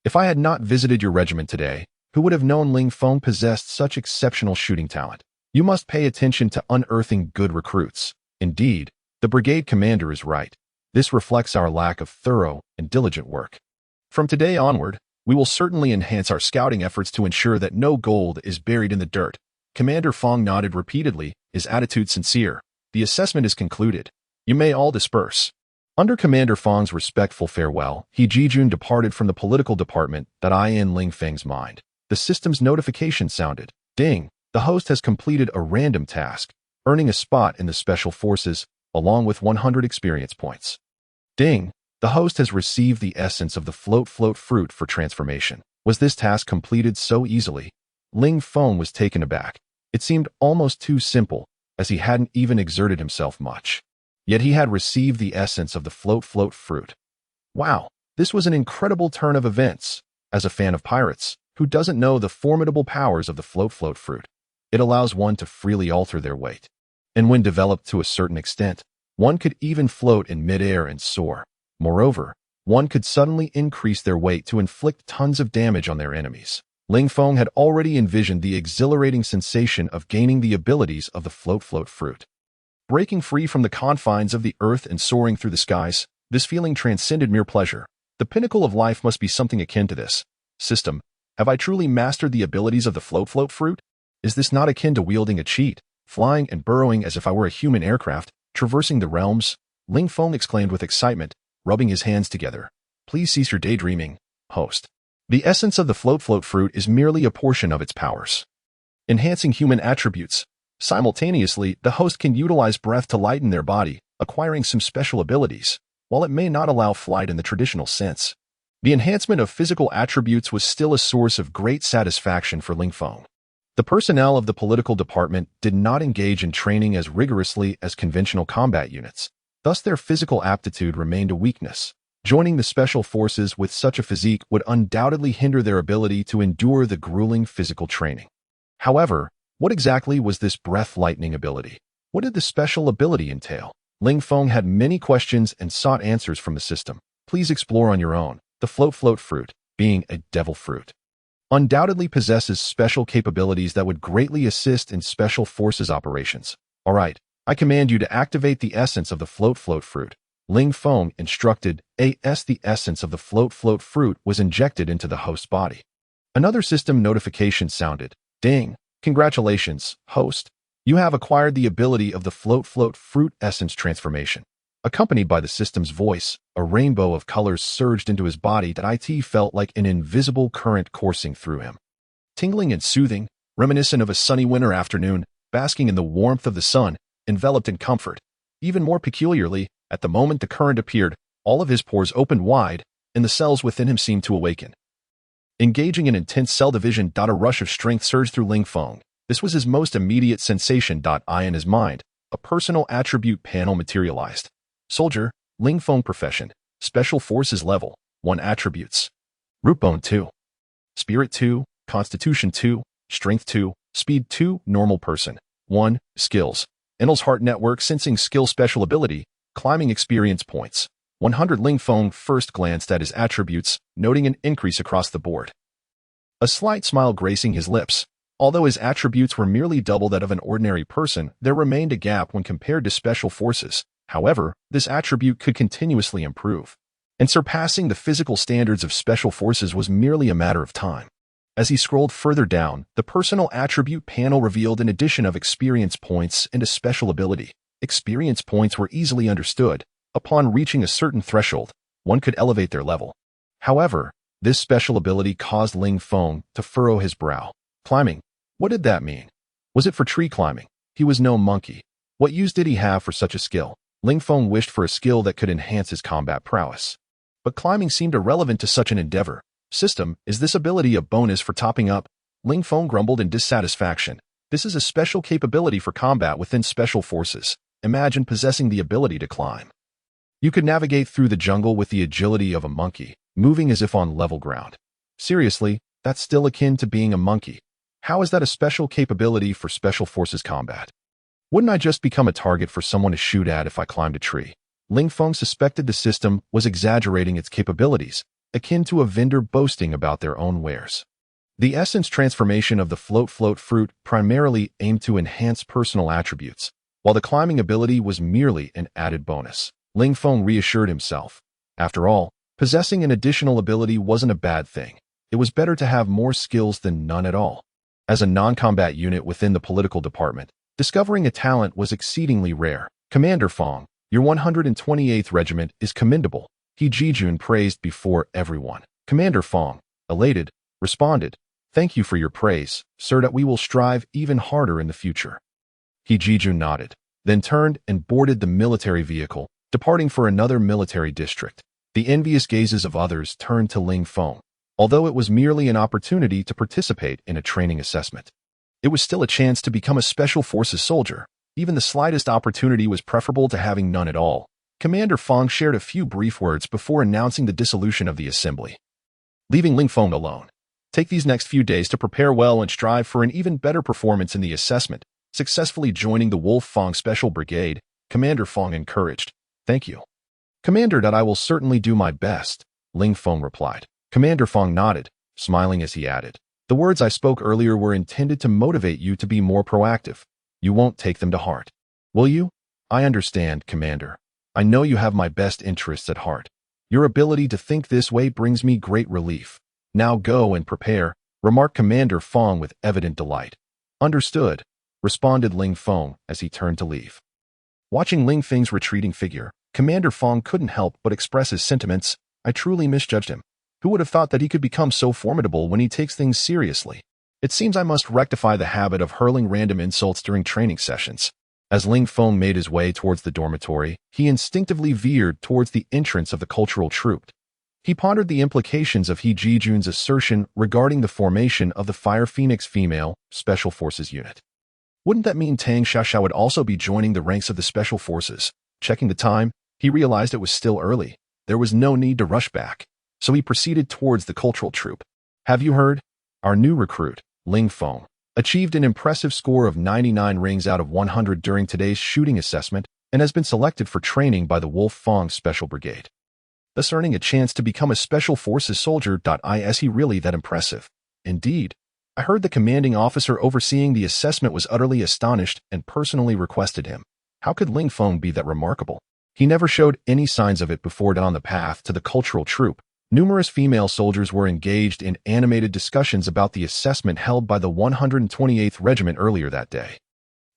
If I had not visited your regiment today, who would have known Ling Feng possessed such exceptional shooting talent? You must pay attention to unearthing good recruits. Indeed, the brigade commander is right. This reflects our lack of thorough and diligent work. From today onward, we will certainly enhance our scouting efforts to ensure that no gold is buried in the dirt. Commander Feng nodded repeatedly, his attitude sincere. The assessment is concluded. You may all disperse. Under Commander Feng's respectful farewell, He Jijun departed from the political department. In Ling Feng's mind, the system's notification sounded. Ding! The host has completed a random task, earning a spot in the Special Forces, along with 100 experience points. Ding! The host has received the essence of the float fruit for transformation. Was this task completed so easily? Ling Feng was taken aback. It seemed almost too simple, as he hadn't even exerted himself much. Yet he had received the essence of the float fruit. Wow, this was an incredible turn of events. As a fan of pirates, who doesn't know the formidable powers of the float fruit? It allows one to freely alter their weight. And when developed to a certain extent, one could even float in midair and soar. Moreover, one could suddenly increase their weight to inflict tons of damage on their enemies. Ling Feng had already envisioned the exhilarating sensation of gaining the abilities of the float fruit. Breaking free from the confines of the earth and soaring through the skies, this feeling transcended mere pleasure. The pinnacle of life must be something akin to this. System, have I truly mastered the abilities of the float fruit? Is this not akin to wielding a cheat, flying and burrowing as if I were a human aircraft, traversing the realms? Ling Feng exclaimed with excitement, rubbing his hands together. Please cease your daydreaming, host. The essence of the float fruit is merely a portion of its powers, enhancing human attributes. Simultaneously, the host can utilize breath to lighten their body, acquiring some special abilities. While it may not allow flight in the traditional sense, the enhancement of physical attributes was still a source of great satisfaction for Ling Feng. The personnel of the political department did not engage in training as rigorously as conventional combat units. Thus, their physical aptitude remained a weakness. Joining the special forces with such a physique would undoubtedly hinder their ability to endure the grueling physical training. However, what exactly was this breath-lightening ability? What did the special ability entail? Ling Feng had many questions and sought answers from the system. Please explore on your own. The float fruit, being a devil fruit, undoubtedly possesses special capabilities that would greatly assist in special forces operations. All right, I command you to activate the essence of the float fruit. Ling Feng instructed. The essence of the float fruit was injected into the host's body. Another system notification sounded. Ding! Congratulations, host. You have acquired the ability of the float fruit essence transformation. Accompanied by the system's voice, a rainbow of colors surged into his body that it felt like an invisible current coursing through him. Tingling and soothing, reminiscent of a sunny winter afternoon, basking in the warmth of the sun, enveloped in comfort. Even more peculiarly, at the moment the current appeared, all of his pores opened wide, and the cells within him seemed to awaken. Engaging in intense cell division. A rush of strength surged through Ling Feng. This was his most immediate sensation. In his mind, a personal attribute panel materialized. Soldier, Ling Feng profession, Special Forces level, 1 attributes. Root bone 2. Spirit 2, Constitution 2, Strength 2, Speed 2, Normal person, 1, skills. Enel's Heart Network Sensing Skill Special Ability, Climbing Experience Points, 100. Ling Feng first glanced at his attributes, noting an increase across the board. A slight smile gracing his lips. Although his attributes were merely double that of an ordinary person, there remained a gap when compared to Special Forces. However, this attribute could continuously improve, and surpassing the physical standards of Special Forces was merely a matter of time. As he scrolled further down, the personal attribute panel revealed an addition of experience points and a special ability. Experience points were easily understood. Upon reaching a certain threshold, one could elevate their level. However, this special ability caused Ling Feng to furrow his brow. Climbing. What did that mean? Was it for tree climbing? He was no monkey. What use did he have for such a skill? Ling Feng wished for a skill that could enhance his combat prowess. But climbing seemed irrelevant to such an endeavor. System, is this ability a bonus for topping up? Ling Feng grumbled in dissatisfaction. This is a special capability for combat within Special Forces. Imagine possessing the ability to climb. You could navigate through the jungle with the agility of a monkey, moving as if on level ground. Seriously, that's still akin to being a monkey. How is that a special capability for Special Forces combat? Wouldn't I just become a target for someone to shoot at if I climbed a tree? Ling Feng suspected the system was exaggerating its capabilities, akin to a vendor boasting about their own wares. The essence transformation of the float fruit primarily aimed to enhance personal attributes, while the climbing ability was merely an added bonus. Ling Feng reassured himself. After all, possessing an additional ability wasn't a bad thing. It was better to have more skills than none at all. As a non-combat unit within the political department, discovering a talent was exceedingly rare. Commander Feng, your 128th Regiment is commendable, He Jijun praised before everyone. Commander Feng, elated, responded, "Thank you for your praise, sir, that we will strive even harder in the future." He Jijun nodded, then turned and boarded the military vehicle, departing for another military district. The envious gazes of others turned to Ling Feng. Although it was merely an opportunity to participate in a training assessment, it was still a chance to become a Special Forces soldier. Even the slightest opportunity was preferable to having none at all. Commander Feng shared a few brief words before announcing the dissolution of the assembly, leaving Ling Feng alone. Take these next few days to prepare well and strive for an even better performance in the assessment. Successfully joining the Wolf Fang Special Brigade, Commander Feng encouraged. Thank you, Commander. I will certainly do my best, Ling Feng replied. Commander Feng nodded, smiling as he added, "The words I spoke earlier were intended to motivate you to be more proactive. You won't take them to heart, will you?" "I understand, Commander. I know you have my best interests at heart. Your ability to think this way brings me great relief. Now go and prepare," remarked Commander Feng with evident delight. "Understood," responded Ling Feng as he turned to leave. Watching Ling Feng's retreating figure, Commander Feng couldn't help but express his sentiments. "I truly misjudged him. Who would have thought that he could become so formidable when he takes things seriously? It seems I must rectify the habit of hurling random insults during training sessions." As Ling Feng made his way towards the dormitory, he instinctively veered towards the entrance of the cultural troupe. He pondered the implications of He Jijun's assertion regarding the formation of the Fire Phoenix female Special Forces unit. Wouldn't that mean Tang Xiaoxiao would also be joining the ranks of the Special Forces? Checking the time, he realized it was still early. There was no need to rush back, so he proceeded towards the cultural troupe. "Have you heard? Our new recruit, Ling Feng, achieved an impressive score of 99 rings out of 100 during today's shooting assessment and has been selected for training by the Wolf Fang Special Brigade, thus earning a chance to become a Special Forces soldier. Is he really that impressive?" "Indeed. I heard the commanding officer overseeing the assessment was utterly astonished and personally requested him." How could Ling Feng be that remarkable? He never showed any signs of it before. On the path to the cultural troupe, numerous female soldiers were engaged in animated discussions about the assessment held by the 128th Regiment earlier that day.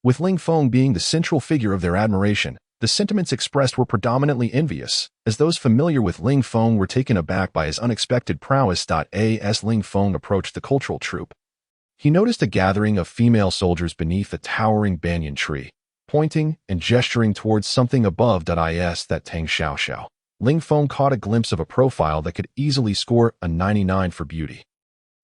With Ling Feng being the central figure of their admiration, the sentiments expressed were predominantly envious, as those familiar with Ling Feng were taken aback by his unexpected prowess. As Ling Feng approached the cultural troupe, he noticed a gathering of female soldiers beneath a towering banyan tree, pointing and gesturing towards something above. That Tang Xiaoxiao. Ling Feng caught a glimpse of a profile that could easily score a 99 for beauty.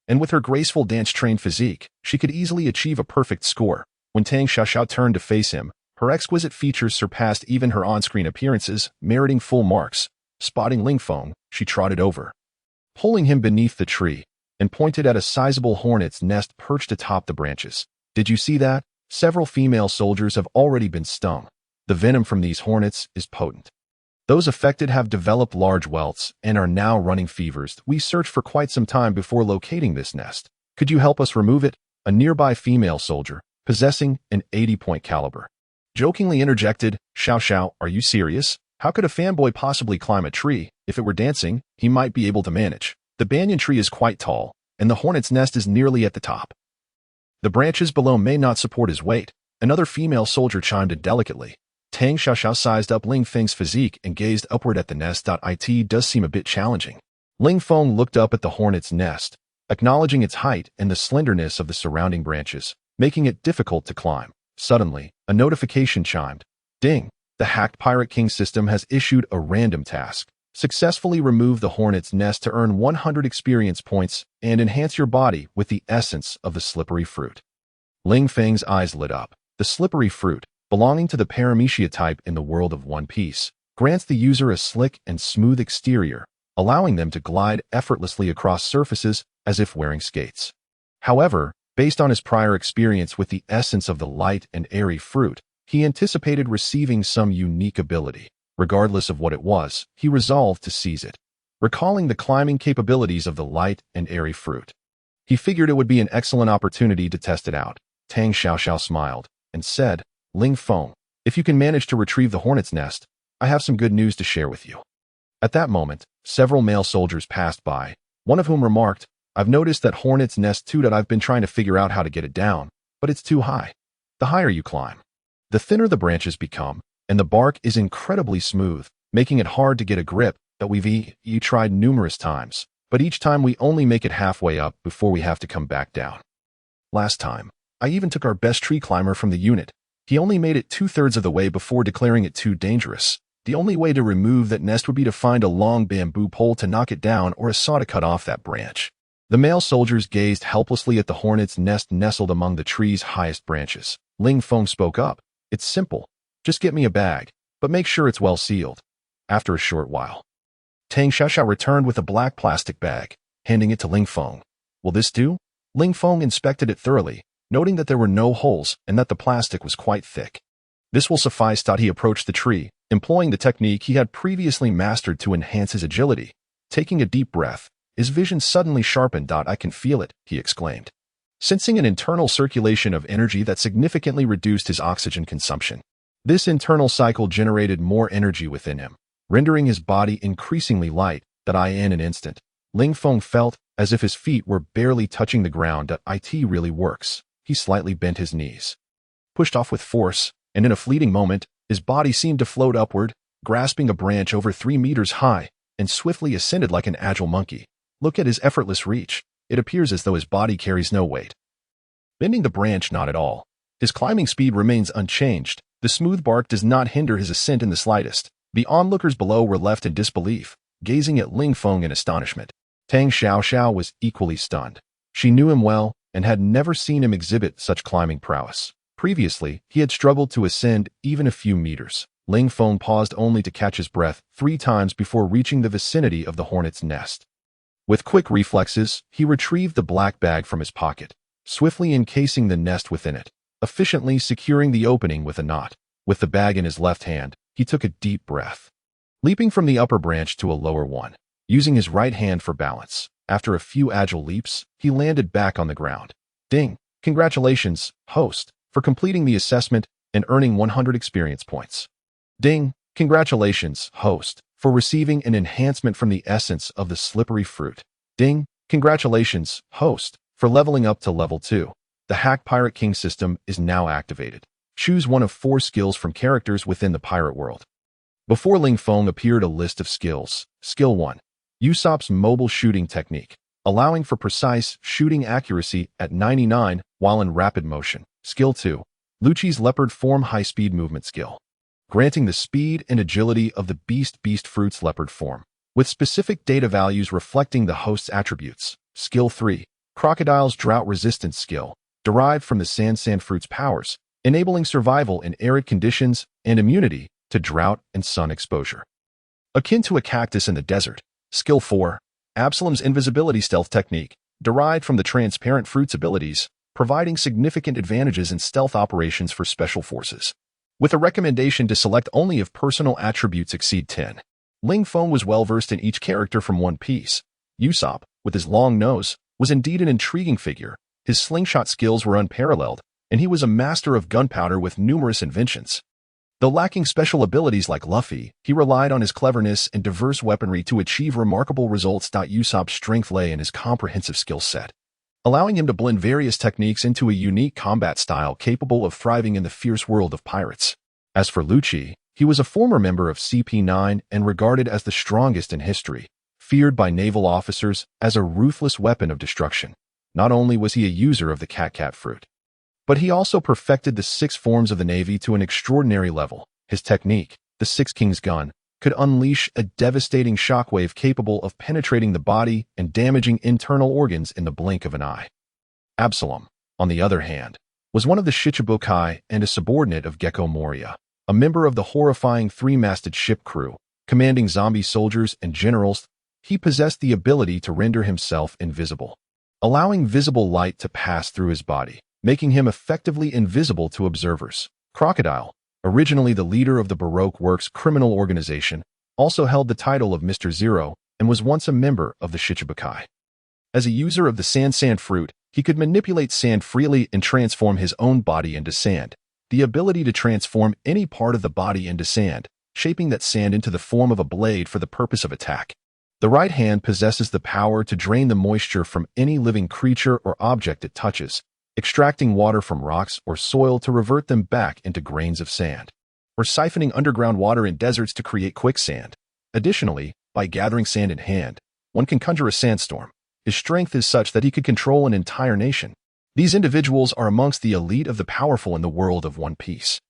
And with her graceful dance-trained physique, she could easily achieve a perfect score. When Tang Xiaoxiao turned to face him, Her exquisite features surpassed even her on-screen appearances, meriting full marks. Spotting Ling Feng, she trotted over, pulling him beneath the tree, and pointed at a sizable hornet's nest perched atop the branches. Did you see that? Several female soldiers have already been stung. The venom from these hornets is potent. Those affected have developed large welts and are now running fevers. We searched for quite some time before locating this nest. Could you help us remove it? A nearby female soldier, possessing an 80-point caliber, jokingly interjected, Xiaoxiao, are you serious? How could a fanboy possibly climb a tree? If it were dancing, he might be able to manage. The banyan tree is quite tall, and the hornet's nest is nearly at the top. The branches below may not support his weight. Another female soldier chimed in delicately. Tang Xiaoxiao sized up Ling Feng's physique and gazed upward at the nest. It does seem a bit challenging. Ling Feng looked up at the hornet's nest, acknowledging its height and the slenderness of the surrounding branches, making it difficult to climb. Suddenly, a notification chimed. Ding! The hacked Pirate King system has issued a random task. Successfully remove the hornet's nest to earn 100 experience points and enhance your body with the essence of the slippery fruit. Ling Feng's eyes lit up. The slippery fruit, belonging to the Paramecia type in the world of One Piece, grants the user a slick and smooth exterior, allowing them to glide effortlessly across surfaces as if wearing skates. However, based on his prior experience with the essence of the light and airy fruit, he anticipated receiving some unique ability. Regardless of what it was, he resolved to seize it, recalling the climbing capabilities of the light and airy fruit. He figured it would be an excellent opportunity to test it out. Tang Xiaoxiao smiled and said, Ling Feng, if you can manage to retrieve the hornet's nest, I have some good news to share with you. At that moment, several male soldiers passed by, one of whom remarked, I've noticed that hornet's nest too. I've been trying to figure out how to get it down, but it's too high. The higher you climb, the thinner the branches become, and the bark is incredibly smooth, making it hard to get a grip. That we've tried numerous times, but each time we only make it halfway up before we have to come back down. Last time, I even took our best tree climber from the unit. He only made it 2/3 of the way before declaring it too dangerous. The only way to remove that nest would be to find a long bamboo pole to knock it down or a saw to cut off that branch. The male soldiers gazed helplessly at the hornet's nest nestled among the tree's highest branches. Ling Feng spoke up. It's simple. Just get me a bag, but make sure it's well sealed. After a short while, Tang Xiaoxiao returned with a black plastic bag, handing it to Ling Feng. Will this do? Ling Feng inspected it thoroughly, noting that there were no holes and that the plastic was quite thick. This will suffice. He approached the tree, employing the technique he had previously mastered to enhance his agility. Taking a deep breath, his vision suddenly sharpened. I can feel it, he exclaimed, sensing an internal circulation of energy that significantly reduced his oxygen consumption. This internal cycle generated more energy within him, rendering his body increasingly light. In an instant, Ling Feng felt as if his feet were barely touching the ground. It really works. He slightly bent his knees, pushed off with force, and in a fleeting moment, his body seemed to float upward, grasping a branch over 3 meters high, and swiftly ascended like an agile monkey. Look at his effortless reach. It appears as though his body carries no weight. Bending the branch, not at all. His climbing speed remains unchanged. The smooth bark does not hinder his ascent in the slightest. The onlookers below were left in disbelief, gazing at Ling Feng in astonishment. Tang Xiaoxiao was equally stunned. She knew him well and had never seen him exhibit such climbing prowess. Previously, he had struggled to ascend even a few meters. Ling Feng paused only to catch his breath 3 times before reaching the vicinity of the hornet's nest. With quick reflexes, he retrieved the black bag from his pocket, swiftly encasing the nest within it, efficiently securing the opening with a knot. With the bag in his left hand, he took a deep breath, leaping from the upper branch to a lower one, using his right hand for balance. After a few agile leaps, he landed back on the ground. Ding! Congratulations, host, for completing the assessment and earning 100 experience points. Ding! Congratulations, host, for receiving an enhancement from the essence of the slippery fruit. Ding! Congratulations, host, for leveling up to level 2. The Hack Pirate King system is now activated. Choose one of 4 skills from characters within the pirate world. Before Ling Feng appeared a list of skills. Skill 1. Usopp's mobile shooting technique, allowing for precise shooting accuracy at 99 while in rapid motion. Skill 2. Lucci's leopard form high-speed movement skill, granting the speed and agility of the beast fruit's leopard form, with specific data values reflecting the host's attributes. Skill 3. Crocodile's drought resistance skill, derived from the sand fruit's powers, enabling survival in arid conditions and immunity to drought and sun exposure. Akin to a cactus in the desert, Skill 4, Absalom's invisibility stealth technique, derived from the transparent fruit's abilities, providing significant advantages in stealth operations for special forces. With a recommendation to select only if personal attributes exceed 10. Ling Feng was well-versed in each character from One Piece. Usopp, with his long nose, was indeed an intriguing figure. His slingshot skills were unparalleled, and he was a master of gunpowder with numerous inventions. Though lacking special abilities like Luffy, he relied on his cleverness and diverse weaponry to achieve remarkable results. Usopp's strength lay in his comprehensive skill set, allowing him to blend various techniques into a unique combat style capable of thriving in the fierce world of pirates. As for Lucci, he was a former member of CP9 and regarded as the strongest in history, feared by naval officers as a ruthless weapon of destruction. Not only was he a user of the cat fruit, but he also perfected the 6 forms of the Navy to an extraordinary level. His technique, the Six Kings gun, could unleash a devastating shockwave capable of penetrating the body and damaging internal organs in the blink of an eye. Absalom, on the other hand, was one of the Shichibukai and a subordinate of Gecko Moria, a member of the horrifying 3-masted ship crew, commanding zombie soldiers and generals. He possessed the ability to render himself invisible, allowing visible light to pass through his body, making him effectively invisible to observers. Crocodile, originally the leader of the Baroque Works criminal organization, also held the title of Mr. Zero and was once a member of the Shichibukai. As a user of the sand fruit, he could manipulate sand freely and transform his own body into sand. The ability to transform any part of the body into sand, shaping that sand into the form of a blade for the purpose of attack. The right hand possesses the power to drain the moisture from any living creature or object it touches, extracting water from rocks or soil to revert them back into grains of sand, or siphoning underground water in deserts to create quicksand. Additionally, by gathering sand in hand, one can conjure a sandstorm. His strength is such that he could control an entire nation. These individuals are amongst the elite of the powerful in the world of One Piece.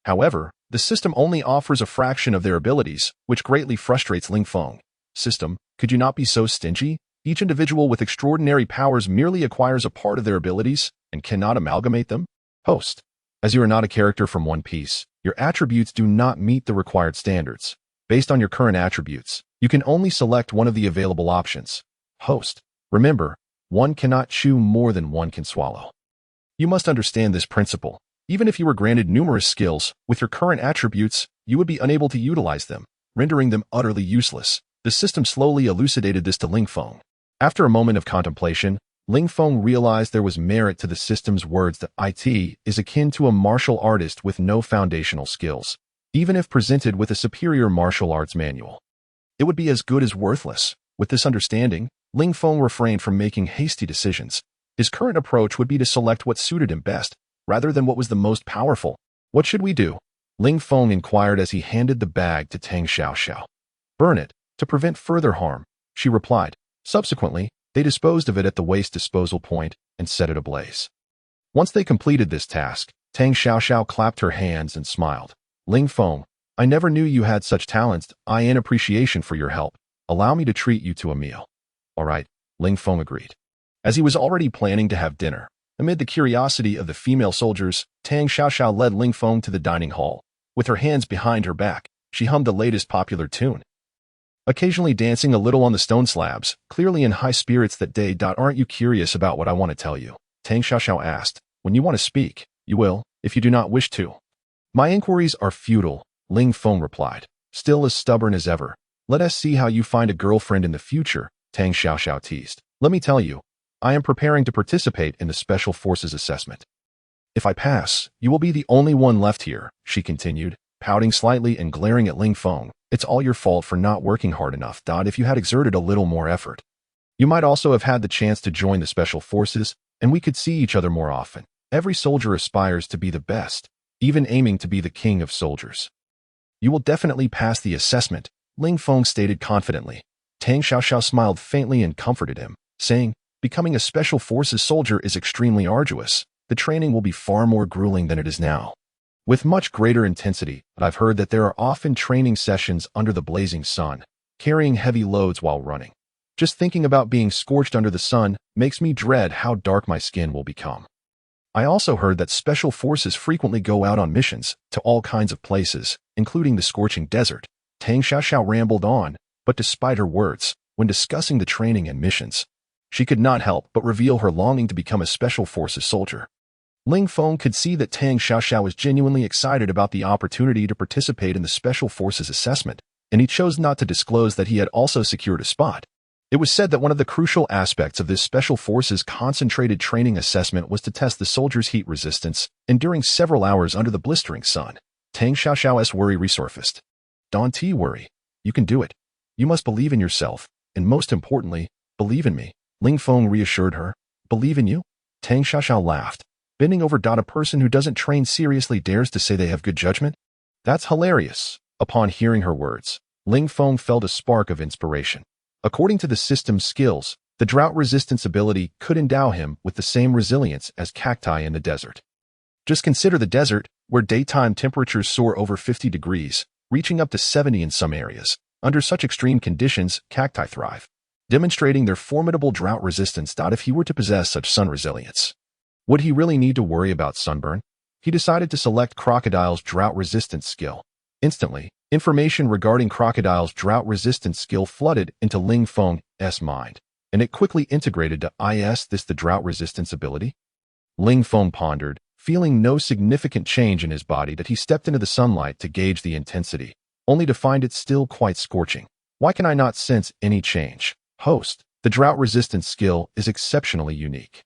However, the system only offers a fraction of their abilities, which greatly frustrates Ling Feng. System, could you not be so stingy? Each individual with extraordinary powers merely acquires a part of their abilities and cannot amalgamate them? Host, as you are not a character from One Piece, your attributes do not meet the required standards. Based on your current attributes, you can only select one of the available options. Host, remember, one cannot chew more than one can swallow. You must understand this principle. Even if you were granted numerous skills, with your current attributes, you would be unable to utilize them, rendering them utterly useless. The system slowly elucidated this to Ling Feng. After a moment of contemplation, Ling Feng realized there was merit to the system's words that IT is akin to a martial artist with no foundational skills. Even if presented with a superior martial arts manual, it would be as good as worthless. With this understanding, Ling Feng refrained from making hasty decisions. His current approach would be to select what suited him best, rather than what was the most powerful. What should we do? Ling Feng inquired as he handed the bag to Tang Xiaoxiao. Burn it, to prevent further harm, she replied. Subsequently, they disposed of it at the waste disposal point and set it ablaze. Once they completed this task, Tang Xiaoxiao clapped her hands and smiled. Ling Feng, I never knew you had such talents. In appreciation for your help, allow me to treat you to a meal. All right, Ling Feng agreed. As he was already planning to have dinner, amid the curiosity of the female soldiers, Tang Xiaoxiao led Ling Feng to the dining hall. With her hands behind her back, she hummed the latest popular tune, occasionally dancing a little on the stone slabs, clearly in high spirits that day. Aren't you curious about what I want to tell you? Tang Xiaoxiao asked. When you want to speak, you will, if you do not wish to. My inquiries are futile, Ling Feng replied, still as stubborn as ever. Let us see how you find a girlfriend in the future, Tang Xiaoxiao teased. Let me tell you, I am preparing to participate in the Special Forces assessment. If I pass, you will be the only one left here, she continued, pouting slightly and glaring at Ling Feng. It's all your fault for not working hard enough. If you had exerted a little more effort, you might also have had the chance to join the Special Forces, and we could see each other more often. Every soldier aspires to be the best, even aiming to be the king of soldiers. You will definitely pass the assessment, Ling Feng stated confidently. Tang Xiaoxiao smiled faintly and comforted him, saying, becoming a Special Forces soldier is extremely arduous. The training will be far more grueling than it is now, with much greater intensity. But I've heard that there are often training sessions under the blazing sun, carrying heavy loads while running. Just thinking about being scorched under the sun makes me dread how dark my skin will become. I also heard that special forces frequently go out on missions to all kinds of places, including the scorching desert. Tang Xiaoxiao rambled on, but despite her words, when discussing the training and missions, she could not help but reveal her longing to become a special forces soldier. Ling Feng could see that Tang Xiaoxiao was genuinely excited about the opportunity to participate in the special forces assessment, and he chose not to disclose that he had also secured a spot. It was said that one of the crucial aspects of this special forces concentrated training assessment was to test the soldiers' heat resistance, enduring several hours under the blistering sun. Tang Xiaoxiao's worry resurfaced. Don't worry. You can do it. You must believe in yourself, and most importantly, believe in me. Ling Feng reassured her. Believe in you? Tang Xiaoxiao laughed, bending over. A person who doesn't train seriously dares to say they have good judgment? That's hilarious. Upon hearing her words, Ling Feng felt a spark of inspiration. According to the system's skills, the drought resistance ability could endow him with the same resilience as cacti in the desert. Just consider the desert, where daytime temperatures soar over 50 degrees, reaching up to 70 in some areas. Under such extreme conditions, cacti thrive, demonstrating their formidable drought resistance. If he were to possess such sun resilience, would he really need to worry about sunburn? He decided to select Crocodile's drought resistance skill. Instantly, information regarding Crocodile's drought resistance skill flooded into Ling Feng's mind, and it quickly integrated to the drought resistance ability. Ling Feng pondered, feeling no significant change in his body, that he stepped into the sunlight to gauge the intensity, only to find it still quite scorching. Why can I not sense any change? Host, the drought resistance skill is exceptionally unique.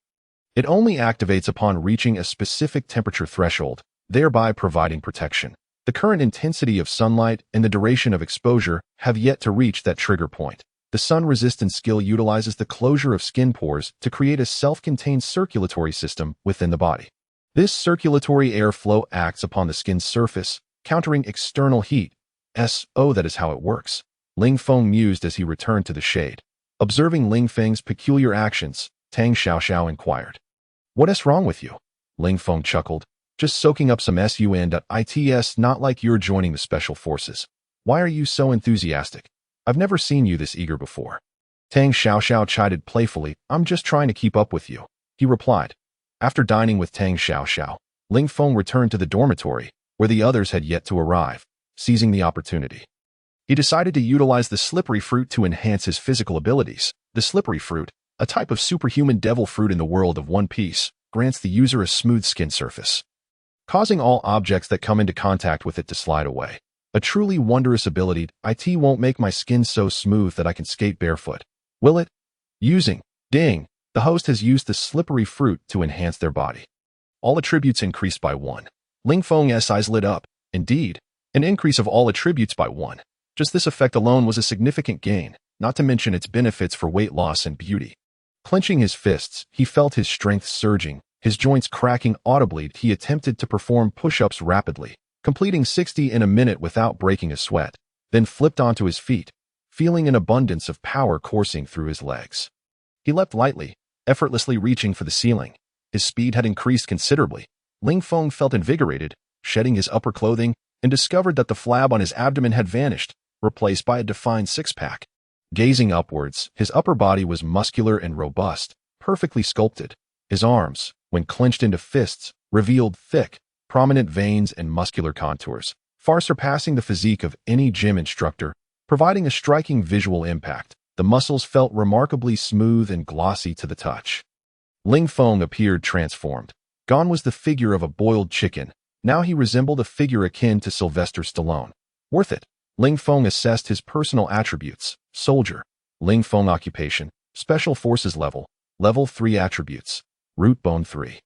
It only activates upon reaching a specific temperature threshold, thereby providing protection. The current intensity of sunlight and the duration of exposure have yet to reach that trigger point. The sun resistance skill utilizes the closure of skin pores to create a self-contained circulatory system within the body. This circulatory airflow acts upon the skin's surface, countering external heat. That is how it works. Ling Feng mused as he returned to the shade. Observing Ling Feng's peculiar actions, Tang Xiaoxiao inquired. What's wrong with you? Ling Feng chuckled. Just soaking up some sun. Not like you're joining the special forces. Why are you so enthusiastic? I've never seen you this eager before. Tang Xiaoxiao chided playfully. I'm just trying to keep up with you, he replied. After dining with Tang Xiaoxiao, Ling Feng returned to the dormitory, where the others had yet to arrive. Seizing the opportunity, he decided to utilize the slippery fruit to enhance his physical abilities. The slippery fruit, a type of superhuman devil fruit in the world of One Piece, grants the user a smooth skin surface, causing all objects that come into contact with it to slide away. A truly wondrous ability. It won't make my skin so smooth that I can skate barefoot, will it? The host has used the slippery fruit to enhance their body. All attributes increased by 1. Ling Feng's eyes lit up. Indeed, an increase of all attributes by 1. Just this effect alone was a significant gain, not to mention its benefits for weight loss and beauty. Clenching his fists, he felt his strength surging, his joints cracking audibly. He attempted to perform push-ups rapidly, completing 60 in a minute without breaking a sweat, then flipped onto his feet, feeling an abundance of power coursing through his legs. He leapt lightly, effortlessly reaching for the ceiling. His speed had increased considerably. Ling Feng felt invigorated, shedding his upper clothing, and discovered that the flab on his abdomen had vanished, replaced by a defined six-pack. Gazing upwards, his upper body was muscular and robust, perfectly sculpted. His arms, when clenched into fists, revealed thick, prominent veins and muscular contours, far surpassing the physique of any gym instructor, providing a striking visual impact. The muscles felt remarkably smooth and glossy to the touch. Ling Feng appeared transformed. Gone was the figure of a boiled chicken. Now he resembled a figure akin to Sylvester Stallone. Worth it. Ling Feng assessed his personal attributes. Soldier. Ling Feng occupation. Special Forces level. Level 3 attributes. Root bone 3.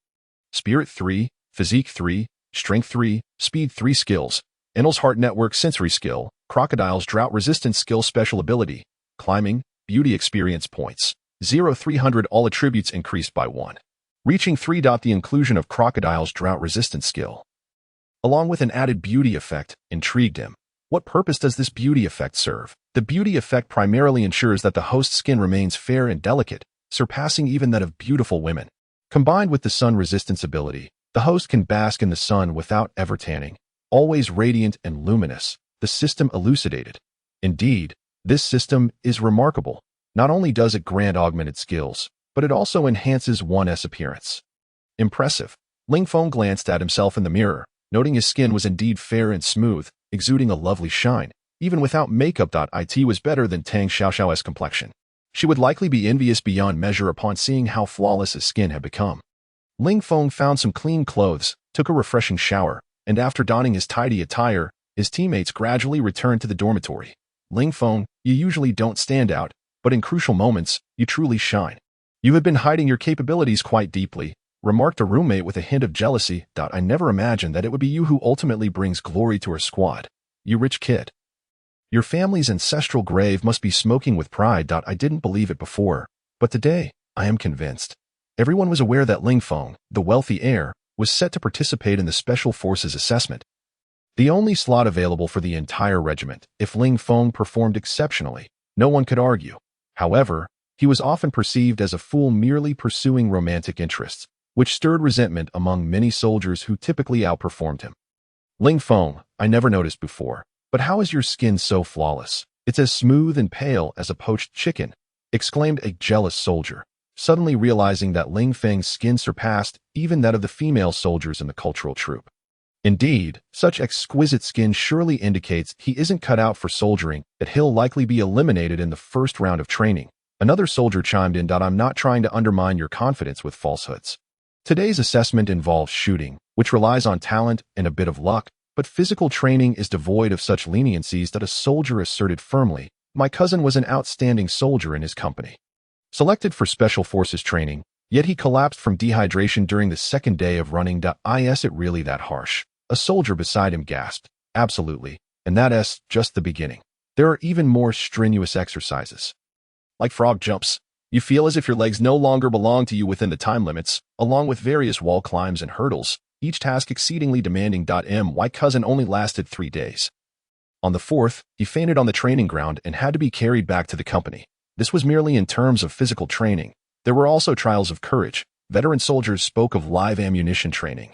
Spirit 3. Physique 3. Strength 3. Speed 3 skills. Enel's Heart Network sensory skill. Crocodile's drought resistance skill special ability. Climbing. Beauty experience points. 0-300 all attributes increased by 1. Reaching 3. The inclusion of Crocodile's drought resistance skill, along with an added beauty effect, intrigued him. What purpose does this beauty effect serve? The beauty effect primarily ensures that the host's skin remains fair and delicate, surpassing even that of beautiful women. Combined with the sun resistance ability, the host can bask in the sun without ever tanning, always radiant and luminous. The system elucidated. Indeed, this system is remarkable. Not only does it grant augmented skills, but it also enhances one's appearance. Impressive. Ling Feng glanced at himself in the mirror, noting his skin was indeed fair and smooth, exuding a lovely shine. Even without makeup. It was better than Tang Xiaoxiao's complexion. She would likely be envious beyond measure upon seeing how flawless his skin had become. Ling Feng found some clean clothes, took a refreshing shower, and after donning his tidy attire, his teammates gradually returned to the dormitory. Ling Feng, you usually don't stand out, but in crucial moments, you truly shine. You have been hiding your capabilities quite deeply, remarked a roommate with a hint of jealousy. I never imagined that it would be you who ultimately brings glory to our squad. You rich kid. Your family's ancestral grave must be smoking with pride. I didn't believe it before, but today, I am convinced. Everyone was aware that Ling Feng, the wealthy heir, was set to participate in the Special Forces assessment. The only slot available for the entire regiment. If Ling Feng performed exceptionally, no one could argue. However, he was often perceived as a fool merely pursuing romantic interests, which stirred resentment among many soldiers who typically outperformed him. Ling Feng, I never noticed before, but how is your skin so flawless? It's as smooth and pale as a poached chicken, exclaimed a jealous soldier, suddenly realizing that Ling Feng's skin surpassed even that of the female soldiers in the cultural troupe. Indeed, such exquisite skin surely indicates he isn't cut out for soldiering, that he'll likely be eliminated in the first round of training. Another soldier chimed in. I'm not trying to undermine your confidence with falsehoods. Today's assessment involves shooting, which relies on talent and a bit of luck, but physical training is devoid of such leniencies. A soldier asserted firmly. My cousin was an outstanding soldier in his company. Selected for Special Forces training, yet he collapsed from dehydration during the second day of running. Is it really that harsh? A soldier beside him gasped. Absolutely, and that's just the beginning. There are even more strenuous exercises. Like frog jumps, you feel as if your legs no longer belong to you within the time limits, along with various wall climbs and hurdles, each task exceedingly demanding. My cousin only lasted 3 days. On the 4th, he fainted on the training ground and had to be carried back to the company. This was merely in terms of physical training. There were also trials of courage. Veteran soldiers spoke of live ammunition training,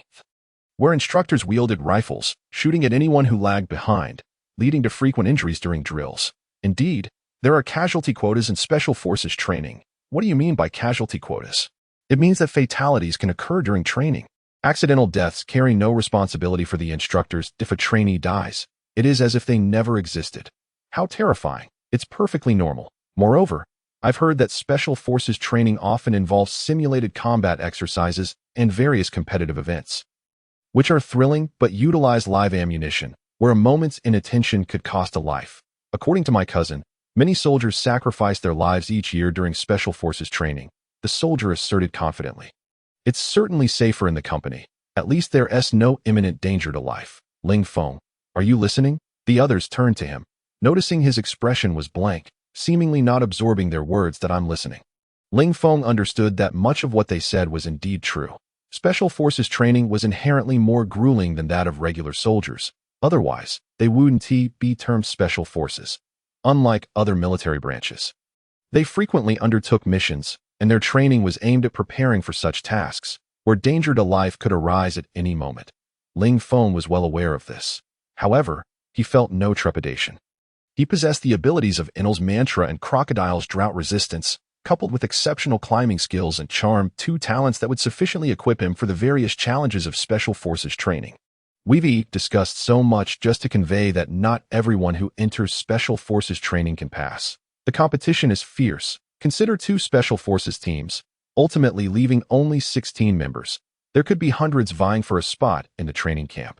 where instructors wielded rifles, shooting at anyone who lagged behind, leading to frequent injuries during drills. Indeed, there are casualty quotas in Special Forces training. What do you mean by casualty quotas? It means that fatalities can occur during training. Accidental deaths carry no responsibility for the instructors. If a trainee dies, it is as if they never existed. How terrifying. It's perfectly normal. Moreover, I've heard that Special Forces training often involves simulated combat exercises and various competitive events, which are thrilling but utilize live ammunition, where a moment's inattention could cost a life. According to my cousin, many soldiers sacrifice their lives each year during Special Forces training, the soldier asserted confidently. It's certainly safer in the company. At least there's no imminent danger to life. Ling Feng, are you listening? The others turned to him, noticing his expression was blank, seemingly not absorbing their words. I'm listening. Ling Feng understood that much of what they said was indeed true. Special Forces training was inherently more grueling than that of regular soldiers. Otherwise, they wouldn't be termed Special Forces. Unlike other military branches, they frequently undertook missions, and their training was aimed at preparing for such tasks, where danger to life could arise at any moment. Ling Feng was well aware of this. However, he felt no trepidation. He possessed the abilities of Enel's mantra and Crocodile's drought resistance, coupled with exceptional climbing skills and charm, 2 talents that would sufficiently equip him for the various challenges of Special Forces training. We've discussed so much just to convey that not everyone who enters Special Forces training can pass. The competition is fierce. Consider 2 Special Forces teams, ultimately leaving only 16 members. There could be hundreds vying for a spot in the training camp.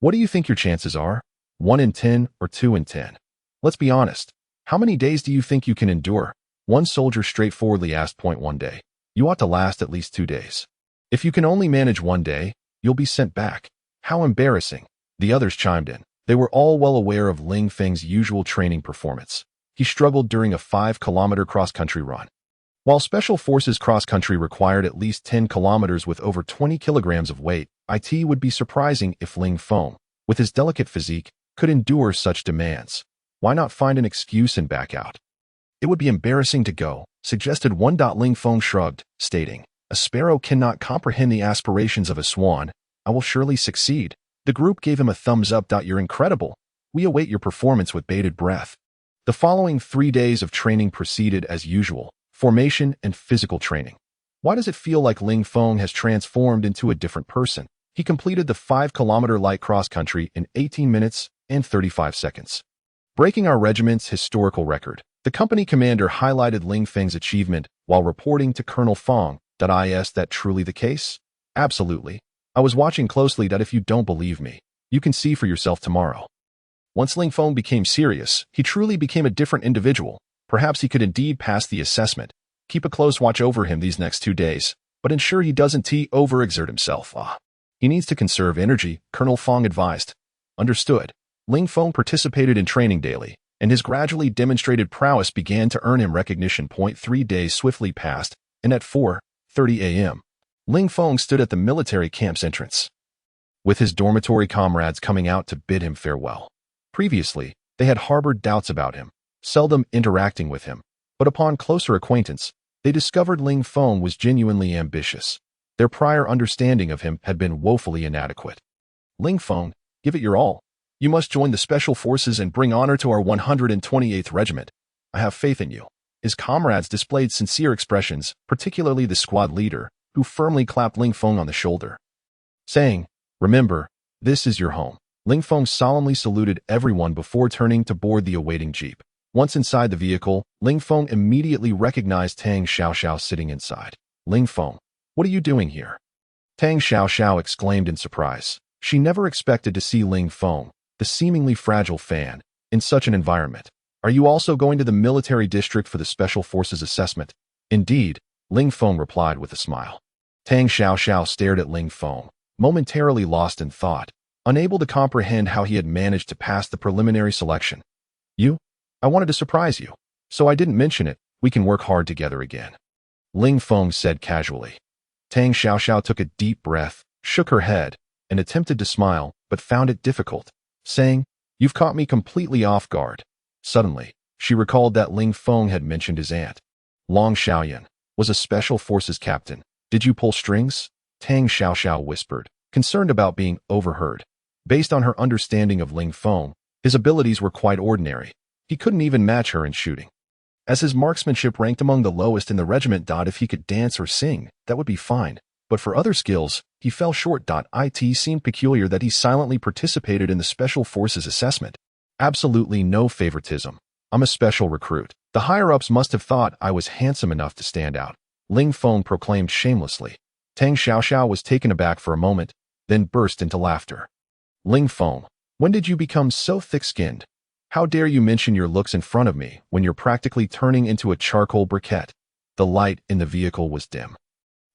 What do you think your chances are? 1 in 10 or 2 in 10? Let's be honest. How many days do you think you can endure? One soldier straightforwardly asked. 1 day. You ought to last at least 2 days. If you can only manage 1 day, you'll be sent back. How embarrassing. The others chimed in. They were all well aware of Ling Feng's usual training performance. He struggled during a 5-kilometer cross-country run. While Special Forces cross-country required at least 10 kilometers with over 20 kilograms of weight, it would be surprising if Ling Feng, with his delicate physique, could endure such demands. Why not find an excuse and back out? It would be embarrassing to go, suggested one. Ling Feng shrugged, stating, a sparrow cannot comprehend the aspirations of a swan. I will surely succeed. The group gave him a thumbs up. You're incredible. We await your performance with bated breath. The following 3 days of training proceeded as usual, formation and physical training. Why does it feel like Ling Feng has transformed into a different person? He completed the 5-kilometer light cross-country in 18 minutes and 35 seconds. Breaking our regiment's historical record, the company commander highlighted Ling Feng's achievement while reporting to Colonel Feng. Is that truly the case? Absolutely. I was watching closely. If you don't believe me, you can see for yourself tomorrow. Once Ling Feng became serious, he truly became a different individual. Perhaps he could indeed pass the assessment. Keep a close watch over him these next 2 days, but ensure he doesn't overexert himself. He needs to conserve energy, Colonel Feng advised. Understood. Ling Feng participated in training daily, and his gradually demonstrated prowess began to earn him recognition. 3 days swiftly passed, and at 4:30 a.m., Ling Feng stood at the military camp's entrance, with his dormitory comrades coming out to bid him farewell. Previously, they had harbored doubts about him, seldom interacting with him, but upon closer acquaintance, they discovered Ling Feng was genuinely ambitious. Their prior understanding of him had been woefully inadequate. Ling Feng, give it your all. You must join the Special Forces and bring honor to our 128th Regiment. I have faith in you. His comrades displayed sincere expressions, particularly the squad leader, who firmly clapped Ling Feng on the shoulder, saying, "Remember, this is your home." Ling Feng solemnly saluted everyone before turning to board the awaiting jeep. Once inside the vehicle, Ling Feng immediately recognized Tang Xiaoxiao sitting inside. "Ling Feng, what are you doing here?" Tang Xiaoxiao exclaimed in surprise. She never expected to see Ling Feng, the seemingly fragile fan, in such an environment. "Are you also going to the military district for the Special Forces assessment?" "Indeed," Ling Feng replied with a smile. Tang Xiaoxiao stared at Ling Feng, momentarily lost in thought, unable to comprehend how he had managed to pass the preliminary selection. "You? I wanted to surprise you, so I didn't mention it. We can work hard together again," Ling Feng said casually. Tang Xiaoxiao took a deep breath, shook her head, and attempted to smile, but found it difficult, saying, "You've caught me completely off guard." Suddenly, she recalled that Ling Feng had mentioned his aunt, Long Xiaoyan, was a Special Forces captain. "Did you pull strings?" Tang Xiaoxiao whispered, concerned about being overheard. Based on her understanding of Ling Feng, his abilities were quite ordinary. He couldn't even match her in shooting, as his marksmanship ranked among the lowest in the regiment. If he could dance or sing, that would be fine, but for other skills, he fell short. It seemed peculiar that he silently participated in the Special Forces assessment. Absolutely no favoritism. I'm a special recruit. The higher-ups must have thought I was handsome enough to stand out, Ling Feng proclaimed shamelessly. Tang Xiaoxiao was taken aback for a moment, then burst into laughter. "Ling Feng, when did you become so thick-skinned? How dare you mention your looks in front of me when you're practically turning into a charcoal briquette?" The light in the vehicle was dim,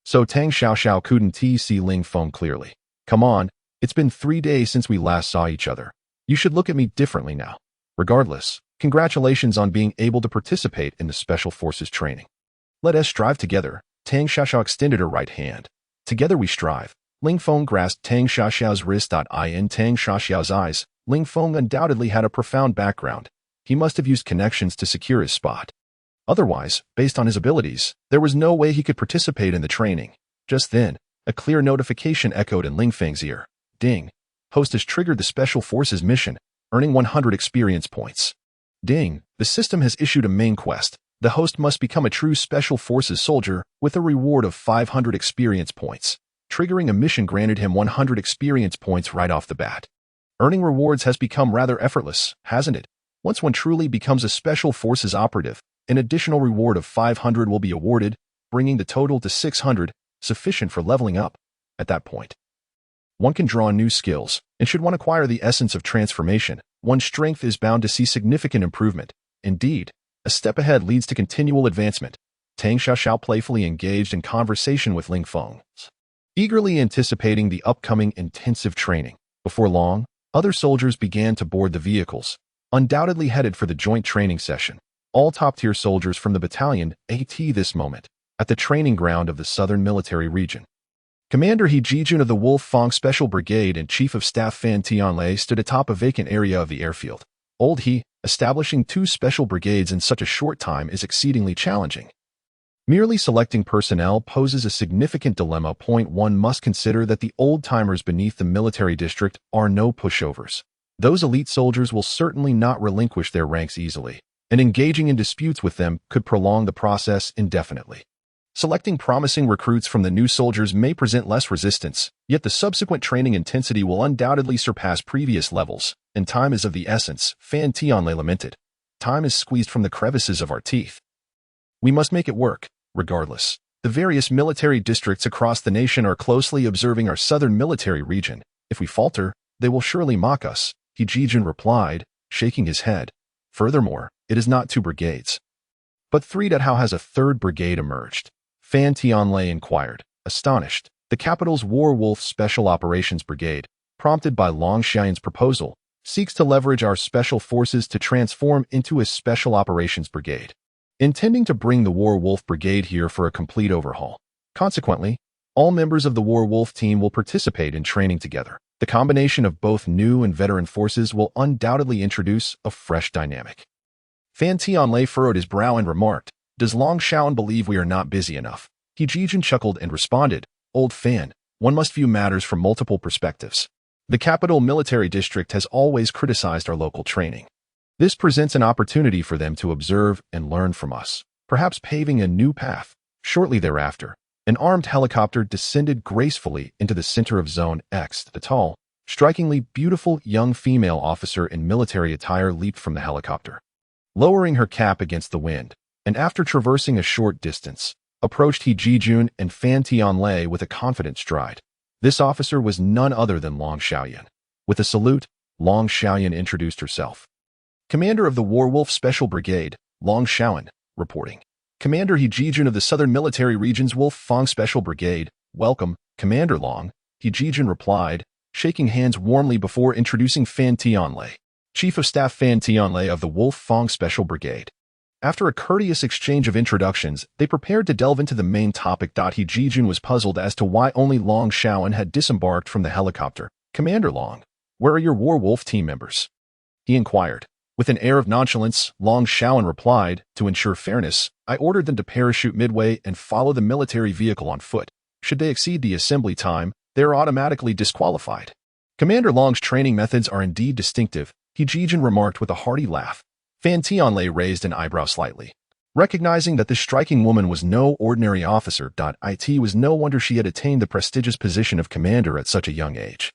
so Tang Xiaoxiao couldn't see Ling Feng clearly. "Come on, it's been 3 days since we last saw each other. You should look at me differently now. Regardless, congratulations on being able to participate in the Special Forces training. Let us strive together." Tang Xiaoxiao extended her right hand. "Together we strive." Ling Feng grasped Tang Xiaoxiao's wrist. In Tang Xiaoxiao's eyes, Ling Feng undoubtedly had a profound background. He must have used connections to secure his spot. Otherwise, based on his abilities, there was no way he could participate in the training. Just then, a clear notification echoed in Ling Feng's ear. "Ding. Host has triggered the Special Forces mission, earning 100 experience points." "Ding. The system has issued a main quest. The host must become a true Special Forces soldier with a reward of 500 experience points. Triggering a mission granted him 100 experience points right off the bat. Earning rewards has become rather effortless, hasn't it? Once one truly becomes a Special Forces operative, an additional reward of 500 will be awarded, bringing the total to 600, sufficient for leveling up. At that point, one can draw new skills, and should one acquire the essence of transformation, one's strength is bound to see significant improvement. Indeed, a step ahead leads to continual advancement." Tang Xiaoxiao playfully engaged in conversation with Ling Feng, eagerly anticipating the upcoming intensive training. Before long, other soldiers began to board the vehicles, undoubtedly headed for the joint training session. All top-tier soldiers from the battalion this moment, at the training ground of the Southern Military Region. Commander He Jijun of the Wolf Fang Special Brigade and Chief of Staff Fan Tianlei stood atop a vacant area of the airfield. Old He, establishing 2 special brigades in such a short time is exceedingly challenging. Merely selecting personnel poses a significant dilemma. One must consider that the old-timers beneath the military district are no pushovers. Those elite soldiers will certainly not relinquish their ranks easily, and engaging in disputes with them could prolong the process indefinitely. Selecting promising recruits from the new soldiers may present less resistance, yet the subsequent training intensity will undoubtedly surpass previous levels, and time is of the essence, Fan Tianlei lamented. Time is squeezed from the crevices of our teeth. We must make it work, regardless. The various military districts across the nation are closely observing our southern military region. If we falter, they will surely mock us, He Jijun replied, shaking his head. Furthermore, it is not 2 brigades, but 3. How has a 3rd brigade emerged? Fan Tianlei inquired, astonished. The capital's War Wolf Special Operations Brigade, prompted by Long Xiaoyan's proposal, seeks to leverage our special forces to transform into a Special Operations Brigade, intending to bring the War Wolf Brigade here for a complete overhaul. Consequently, all members of the War Wolf team will participate in training together. The combination of both new and veteran forces will undoubtedly introduce a fresh dynamic. Fan Tianlei furrowed his brow and remarked, "Does Long Xiaoyan believe we are not busy enough?" He Jijun chuckled and responded, "Old Fan, one must view matters from multiple perspectives. The capital military district has always criticized our local training. This presents an opportunity for them to observe and learn from us, perhaps paving a new path." Shortly thereafter, an armed helicopter descended gracefully into the center of Zone X. The tall, strikingly beautiful young female officer in military attire leaped from the helicopter, lowering her cap against the wind, and after traversing a short distance, approached He Jijun and Fan Tianlei with a confident stride. This officer was none other than Long Xiaoyan. With a salute, Long Xiaoyan introduced herself. "Commander of the War Wolf Special Brigade, Long Xiaoyan," reporting. "Commander He Jijun of the Southern Military Region's Wolf Fang Special Brigade, welcome, Commander Long," He Jijun replied, shaking hands warmly before introducing Fan Tianlei, Chief of Staff Fan Tianlei of the Wolf Fang Special Brigade. After a courteous exchange of introductions, they prepared to delve into the main topic. He Jijun was puzzled as to why only Long Xiaoyan had disembarked from the helicopter. "Commander Long, where are your War Wolf team members?" he inquired. With an air of nonchalance, Long Xiaoyan replied, "To ensure fairness, I ordered them to parachute midway and follow the military vehicle on foot. Should they exceed the assembly time, they are automatically disqualified." Commander Long's training methods are indeed distinctive, He Jijun remarked with a hearty laugh. Fan Tianlei raised an eyebrow slightly. Recognizing that this striking woman was no ordinary officer, it was no wonder she had attained the prestigious position of commander at such a young age.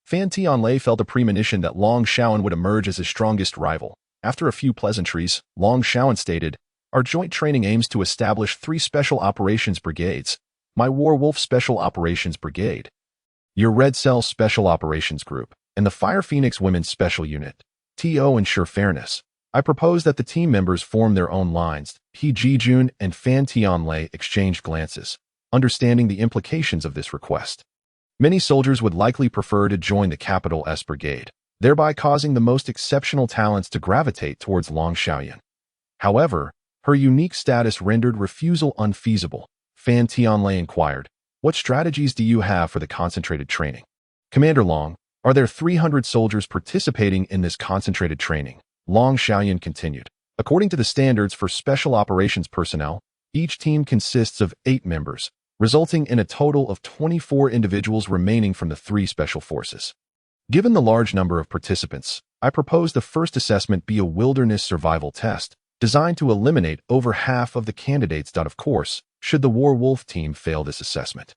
Fan Tianlei felt a premonition that Long Xiaoyan would emerge as his strongest rival. After a few pleasantries, Long Xiaoyan stated, "Our joint training aims to establish 3 special operations brigades. My War Wolf Special Operations Brigade, your Red Cell Special Operations Group, and the Fire Phoenix Women's Special Unit. To ensure fairness, I propose that the team members form their own lines." He Jijun and Fan Tianlei exchanged glances, understanding the implications of this request. Many soldiers would likely prefer to join the Capital S Brigade, thereby causing the most exceptional talents to gravitate towards Long Xiaoyan. However, her unique status rendered refusal unfeasible. Fan Tianlei inquired, "What strategies do you have for the concentrated training?" "Commander Long, are there 300 soldiers participating in this concentrated training?" Long Xiaoyan continued. "According to the standards for special operations personnel, each team consists of 8 members, resulting in a total of 24 individuals remaining from the 3 special forces. Given the large number of participants, I propose the first assessment be a wilderness survival test, designed to eliminate over half of the candidates. Of course, should the War Wolf team fail this assessment,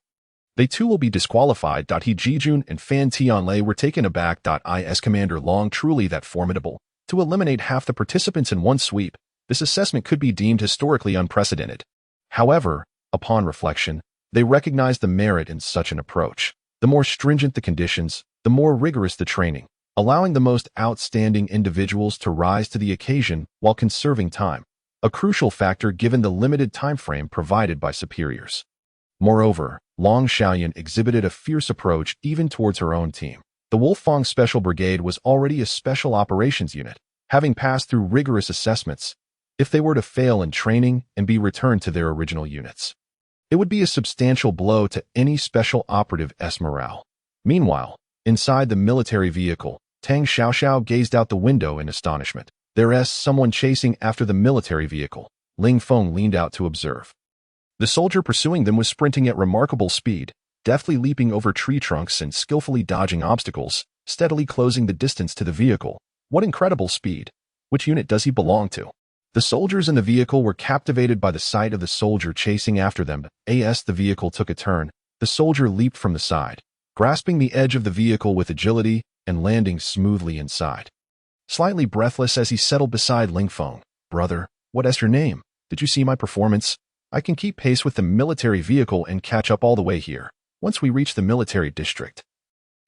they too will be disqualified. He Jijun and Fan Tianlei were taken aback. Is Commander Long truly that formidable? To eliminate half the participants in one sweep, this assessment could be deemed historically unprecedented. However, upon reflection, they recognized the merit in such an approach. The more stringent the conditions, the more rigorous the training, allowing the most outstanding individuals to rise to the occasion while conserving time, a crucial factor given the limited time frame provided by superiors. Moreover, Long Xiaoyan exhibited a fierce approach even towards her own team. The Wolf Fang Special Brigade was already a special operations unit, having passed through rigorous assessments. If they were to fail in training and be returned to their original units, it would be a substantial blow to any special operative's morale. Meanwhile, inside the military vehicle, Tang Xiaoxiao gazed out the window in astonishment. There's someone chasing after the military vehicle. Ling Feng leaned out to observe. The soldier pursuing them was sprinting at remarkable speed, deftly leaping over tree trunks and skillfully dodging obstacles, steadily closing the distance to the vehicle. What incredible speed! Which unit does he belong to? The soldiers in the vehicle were captivated by the sight of the soldier chasing after them. As the vehicle took a turn, the soldier leaped from the side, grasping the edge of the vehicle with agility and landing smoothly inside. Slightly breathless as he settled beside Ling Feng, "Brother, what is your name? Did you see my performance? I can keep pace with the military vehicle and catch up all the way here, once we reach the military district.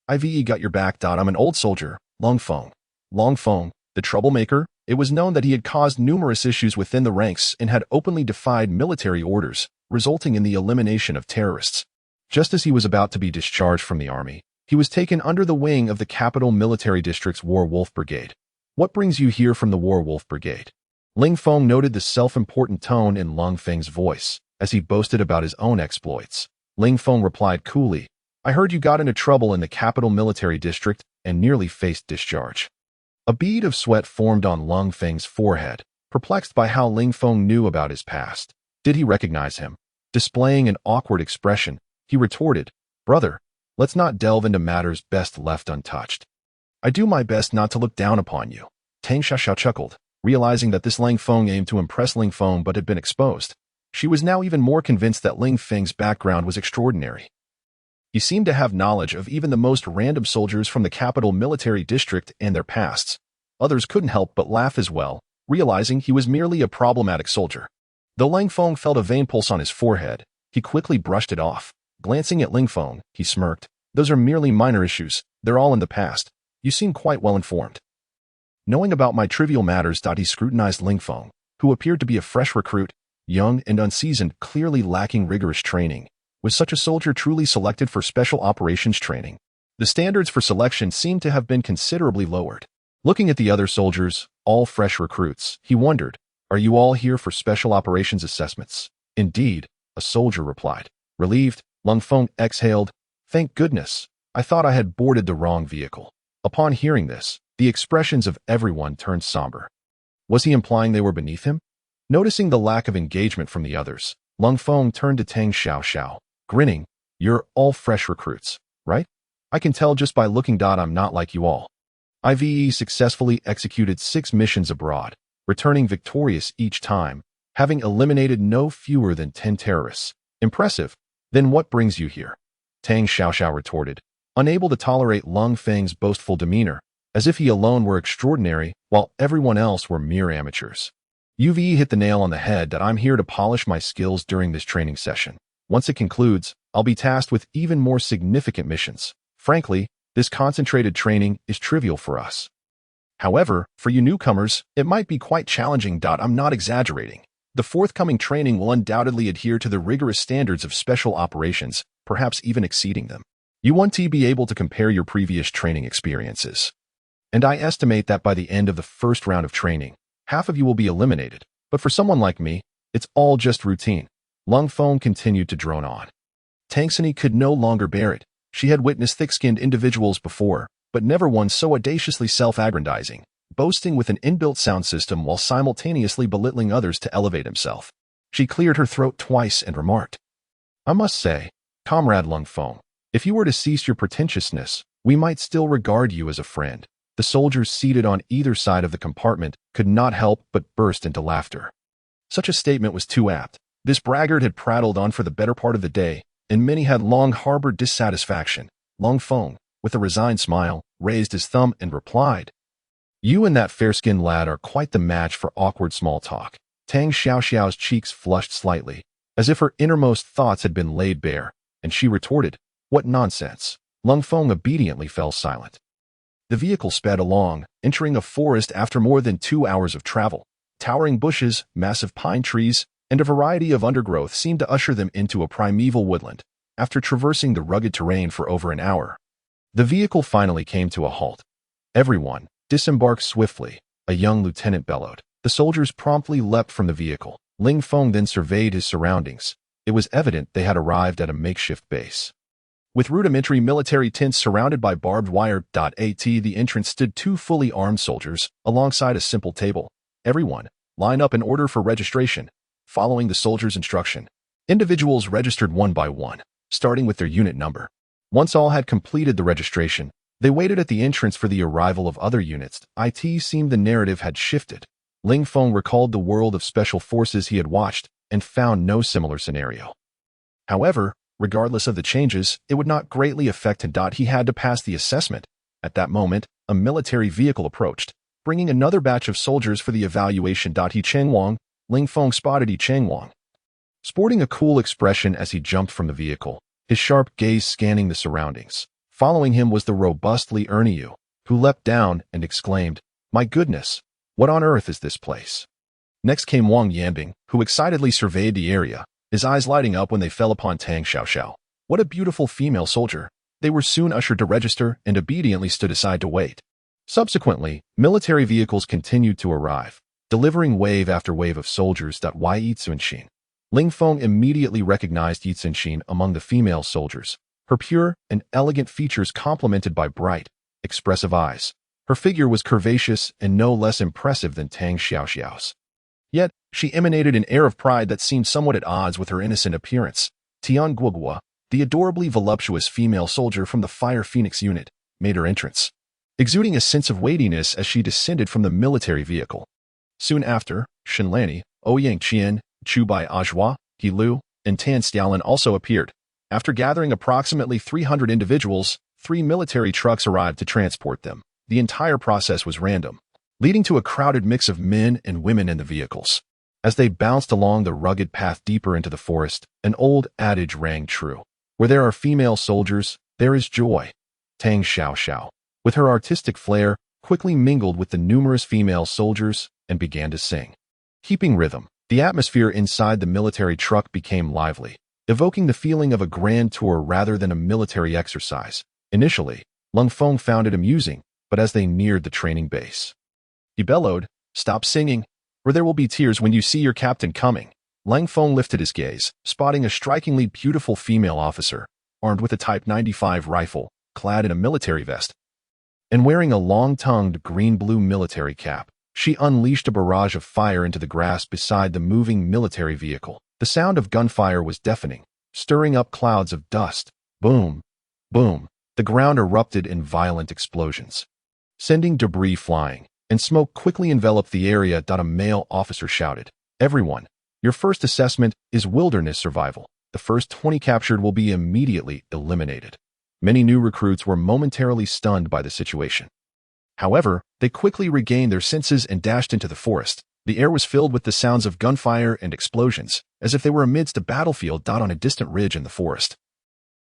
I've got your back. I'm an old soldier, Ling Feng." Ling Feng, the troublemaker, it was known that he had caused numerous issues within the ranks and had openly defied military orders, resulting in the elimination of terrorists. Just as he was about to be discharged from the army, he was taken under the wing of the capital military district's War Wolf Brigade. "What brings you here from the War Wolf Brigade?" Ling Feng noted the self-important tone in Ling Feng's voice as he boasted about his own exploits. Ling Feng replied coolly, "I heard you got into trouble in the capital military district and nearly faced discharge." A bead of sweat formed on Ling Feng's forehead, perplexed by how Ling Feng knew about his past. Did he recognize him? Displaying an awkward expression, he retorted, "Brother, let's not delve into matters best left untouched. I do my best not to look down upon you." Tang Xiaoxiao chuckled, realizing that this Ling Feng aimed to impress Ling Feng but had been exposed. She was now even more convinced that Ling Feng's background was extraordinary. He seemed to have knowledge of even the most random soldiers from the capital military district and their pasts. Others couldn't help but laugh as well, realizing he was merely a problematic soldier. Though Ling Feng felt a vein pulse on his forehead, he quickly brushed it off. Glancing at Ling Feng, he smirked, "Those are merely minor issues. They're all in the past. You seem quite well informed." Knowing about my trivial matters, he scrutinized Ling Feng, who appeared to be a fresh recruit, young and unseasoned, clearly lacking rigorous training. Was such a soldier truly selected for special operations training? The standards for selection seemed to have been considerably lowered. Looking at the other soldiers, all fresh recruits, he wondered, "Are you all here for special operations assessments?" "Indeed," a soldier replied. Relieved, Ling Feng exhaled, "Thank goodness. I thought I had boarded the wrong vehicle." Upon hearing this, the expressions of everyone turned somber. Was he implying they were beneath him? Noticing the lack of engagement from the others, Ling Feng turned to Tang Xiaoxiao, grinning, "You're all fresh recruits, right? I can tell just by looking. I'm not like you all. I've successfully executed 6 missions abroad, returning victorious each time, having eliminated no fewer than 10 terrorists. Impressive. Then what brings you here?" Tang Xiaoxiao retorted, unable to tolerate Ling Feng's boastful demeanor, as if he alone were extraordinary while everyone else were mere amateurs. "You've hit the nail on the head. I'm here to polish my skills during this training session. Once it concludes, I'll be tasked with even more significant missions. Frankly, this concentrated training is trivial for us. However, for you newcomers, it might be quite challenging. I'm not exaggerating. The forthcoming training will undoubtedly adhere to the rigorous standards of special operations, perhaps even exceeding them. You want to be able to compare your previous training experiences. And I estimate that by the end of the first round of training, half of you will be eliminated. But for someone like me, it's all just routine." Ling Feng continued to drone on. Tang Xiaoxiao could no longer bear it. She had witnessed thick-skinned individuals before, but never one so audaciously self-aggrandizing, boasting with an inbuilt sound system while simultaneously belittling others to elevate himself. She cleared her throat twice and remarked, "I must say, Comrade Ling Feng, if you were to cease your pretentiousness, we might still regard you as a friend." The soldiers seated on either side of the compartment could not help but burst into laughter. Such a statement was too apt. This braggart had prattled on for the better part of the day, and many had long harbored dissatisfaction. Ling Feng, with a resigned smile, raised his thumb and replied, "You and that fair-skinned lad are quite the match for awkward small talk." Tang Xiaoxiao's cheeks flushed slightly, as if her innermost thoughts had been laid bare, and she retorted, "What nonsense." Ling Feng obediently fell silent. The vehicle sped along, entering a forest after more than 2 hours of travel. Towering bushes, massive pine trees, and a variety of undergrowth seemed to usher them into a primeval woodland. After traversing the rugged terrain for over an hour, the vehicle finally came to a halt. "Everyone, disembark swiftly," a young lieutenant bellowed. The soldiers promptly leapt from the vehicle. Ling Feng then surveyed his surroundings. It was evident they had arrived at a makeshift base. With rudimentary military tents surrounded by barbed wire. At the entrance stood 2 fully armed soldiers, alongside a simple table. "Everyone, line up in order for registration." Following the soldiers' instruction, individuals registered one by one, starting with their unit number. Once all had completed the registration, they waited at the entrance for the arrival of other units. It seemed the narrative had shifted. Ling Feng recalled the world of special forces he had watched and found no similar scenario. However, regardless of the changes, it would not greatly affect him. He had to pass the assessment. At that moment, a military vehicle approached, bringing another batch of soldiers for the evaluation. He Chengwang, Ling Feng spotted He Chengwang, sporting a cool expression as he jumped from the vehicle, his sharp gaze scanning the surroundings. Following him was the robust Li Erniu, who leapt down and exclaimed, "My goodness, what on earth is this place?" Next came Wang Yanbing, who excitedly surveyed the area, his eyes lighting up when they fell upon Tang Xiaoxiao. What a beautiful female soldier. They were soon ushered to register and obediently stood aside to wait. Subsequently, military vehicles continued to arrive, delivering wave after wave of soldiers. Yi Zunshin. Ling Feng immediately recognized Yi Zunshin among the female soldiers, her pure and elegant features complemented by bright, expressive eyes. Her figure was curvaceous and no less impressive than Tang Xiaoxiao's. Yet, she emanated an air of pride that seemed somewhat at odds with her innocent appearance. Tian Guogua, the adorably voluptuous female soldier from the Fire Phoenix unit, made her entrance, exuding a sense of weightiness as she descended from the military vehicle. Soon after, Shenlani, Ouyang Qian, Chubai Ajua, He Lu, and Tan Xiaolin also appeared. After gathering approximately 300 individuals, 3 military trucks arrived to transport them. The entire process was random, leading to a crowded mix of men and women in the vehicles. As they bounced along the rugged path deeper into the forest, an old adage rang true. Where there are female soldiers, there is joy. Tang Xiaoxiao, with her artistic flair, quickly mingled with the numerous female soldiers and began to sing. Keeping rhythm, the atmosphere inside the military truck became lively, evoking the feeling of a grand tour rather than a military exercise. Initially, Ling Feng found it amusing, but as they neared the training base, he bellowed, "Stop singing, or there will be tears when you see your captain coming." Ling Feng lifted his gaze, spotting a strikingly beautiful female officer, armed with a Type 95 rifle, clad in a military vest, and wearing a long-tongued green-blue military cap. She unleashed a barrage of fire into the grass beside the moving military vehicle. The sound of gunfire was deafening, stirring up clouds of dust. Boom, boom. The ground erupted in violent explosions, sending debris flying, and smoke quickly enveloped the area. A male officer shouted, "Everyone, your first assessment is wilderness survival. The first 20 captured will be immediately eliminated." Many new recruits were momentarily stunned by the situation. However, they quickly regained their senses and dashed into the forest. The air was filled with the sounds of gunfire and explosions, as if they were amidst a battlefield. On a distant ridge in the forest,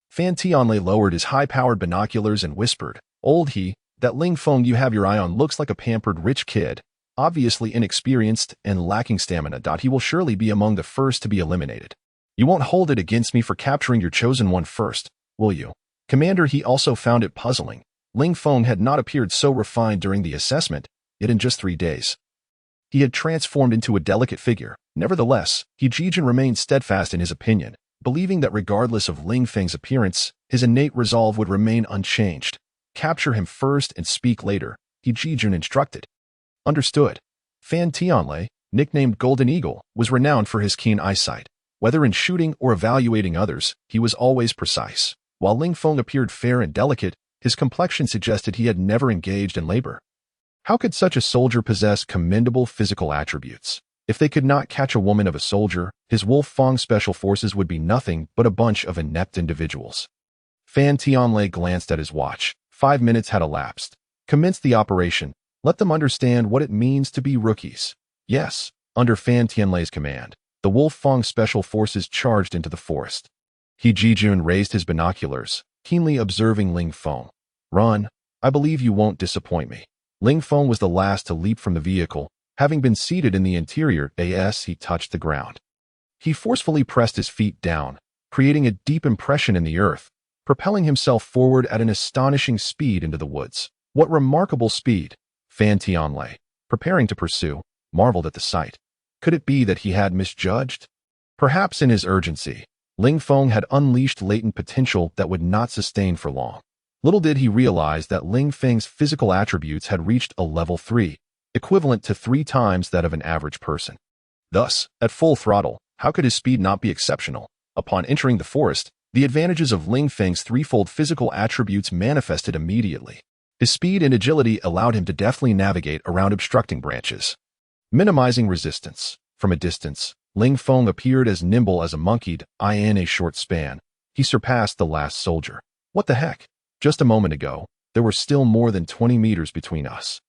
Fan Tianlei lowered his high-powered binoculars and whispered, "Old He, that Ling Feng you have your eye on looks like a pampered rich kid, obviously inexperienced and lacking stamina. He will surely be among the first to be eliminated. You won't hold it against me for capturing your chosen one first, will you?" Commander He also found it puzzling. Ling Feng had not appeared so refined during the assessment, yet in just 3 days, he had transformed into a delicate figure. Nevertheless, He Jijun remained steadfast in his opinion, believing that regardless of Ling Feng's appearance, his innate resolve would remain unchanged. "Capture him first and speak later," He Jijun instructed. "Understood." Fan Tianlei, nicknamed Golden Eagle, was renowned for his keen eyesight. Whether in shooting or evaluating others, he was always precise. While Ling Feng appeared fair and delicate, his complexion suggested he had never engaged in labor. How could such a soldier possess commendable physical attributes? If they could not catch a woman of a soldier, his Wolf Fang special forces would be nothing but a bunch of inept individuals. Fan Tianlei glanced at his watch. 5 minutes had elapsed. "Commence the operation. Let them understand what it means to be rookies." Yes, under Fan Tianlei's command, the Wolf Fang special forces charged into the forest. He Jijun raised his binoculars, keenly observing Ling Feng. "Run. I believe you won't disappoint me." Ling Feng was the last to leap from the vehicle, having been seated in the interior as he touched the ground. He forcefully pressed his feet down, creating a deep impression in the earth, propelling himself forward at an astonishing speed into the woods. What remarkable speed! Fan Tianlei, preparing to pursue, marveled at the sight. Could it be that he had misjudged? Perhaps in his urgency, Ling Feng had unleashed latent potential that would not sustain for long. Little did he realize that Ling Feng's physical attributes had reached a level 3, equivalent to 3 times that of an average person. Thus, at full throttle, how could his speed not be exceptional? Upon entering the forest, the advantages of Ling Feng's threefold physical attributes manifested immediately. His speed and agility allowed him to deftly navigate around obstructing branches, Minimizing resistance. From a distance, Ling Feng appeared as nimble as a monkey. In a short span, he surpassed the last soldier. What the heck? Just a moment ago, there were still more than 20 meters between us.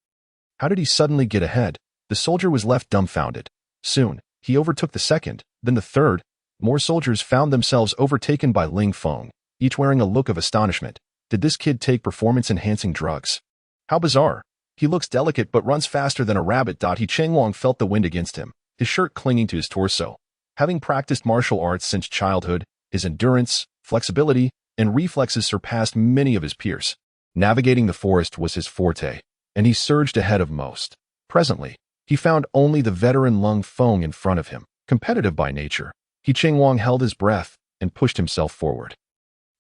How did he suddenly get ahead? The soldier was left dumbfounded. Soon, he overtook the second, then the third. More soldiers found themselves overtaken by Ling Feng, each wearing a look of astonishment. Did this kid take performance-enhancing drugs? How bizarre. He looks delicate but runs faster than a rabbit. He Chengwang felt the wind against him, his shirt clinging to his torso. Having practiced martial arts since childhood, his endurance, flexibility, and reflexes surpassed many of his peers. Navigating the forest was his forte, and he surged ahead of most. Presently, he found only the veteran Ling Feng in front of him. Competitive by nature, He Chengwang held his breath and pushed himself forward.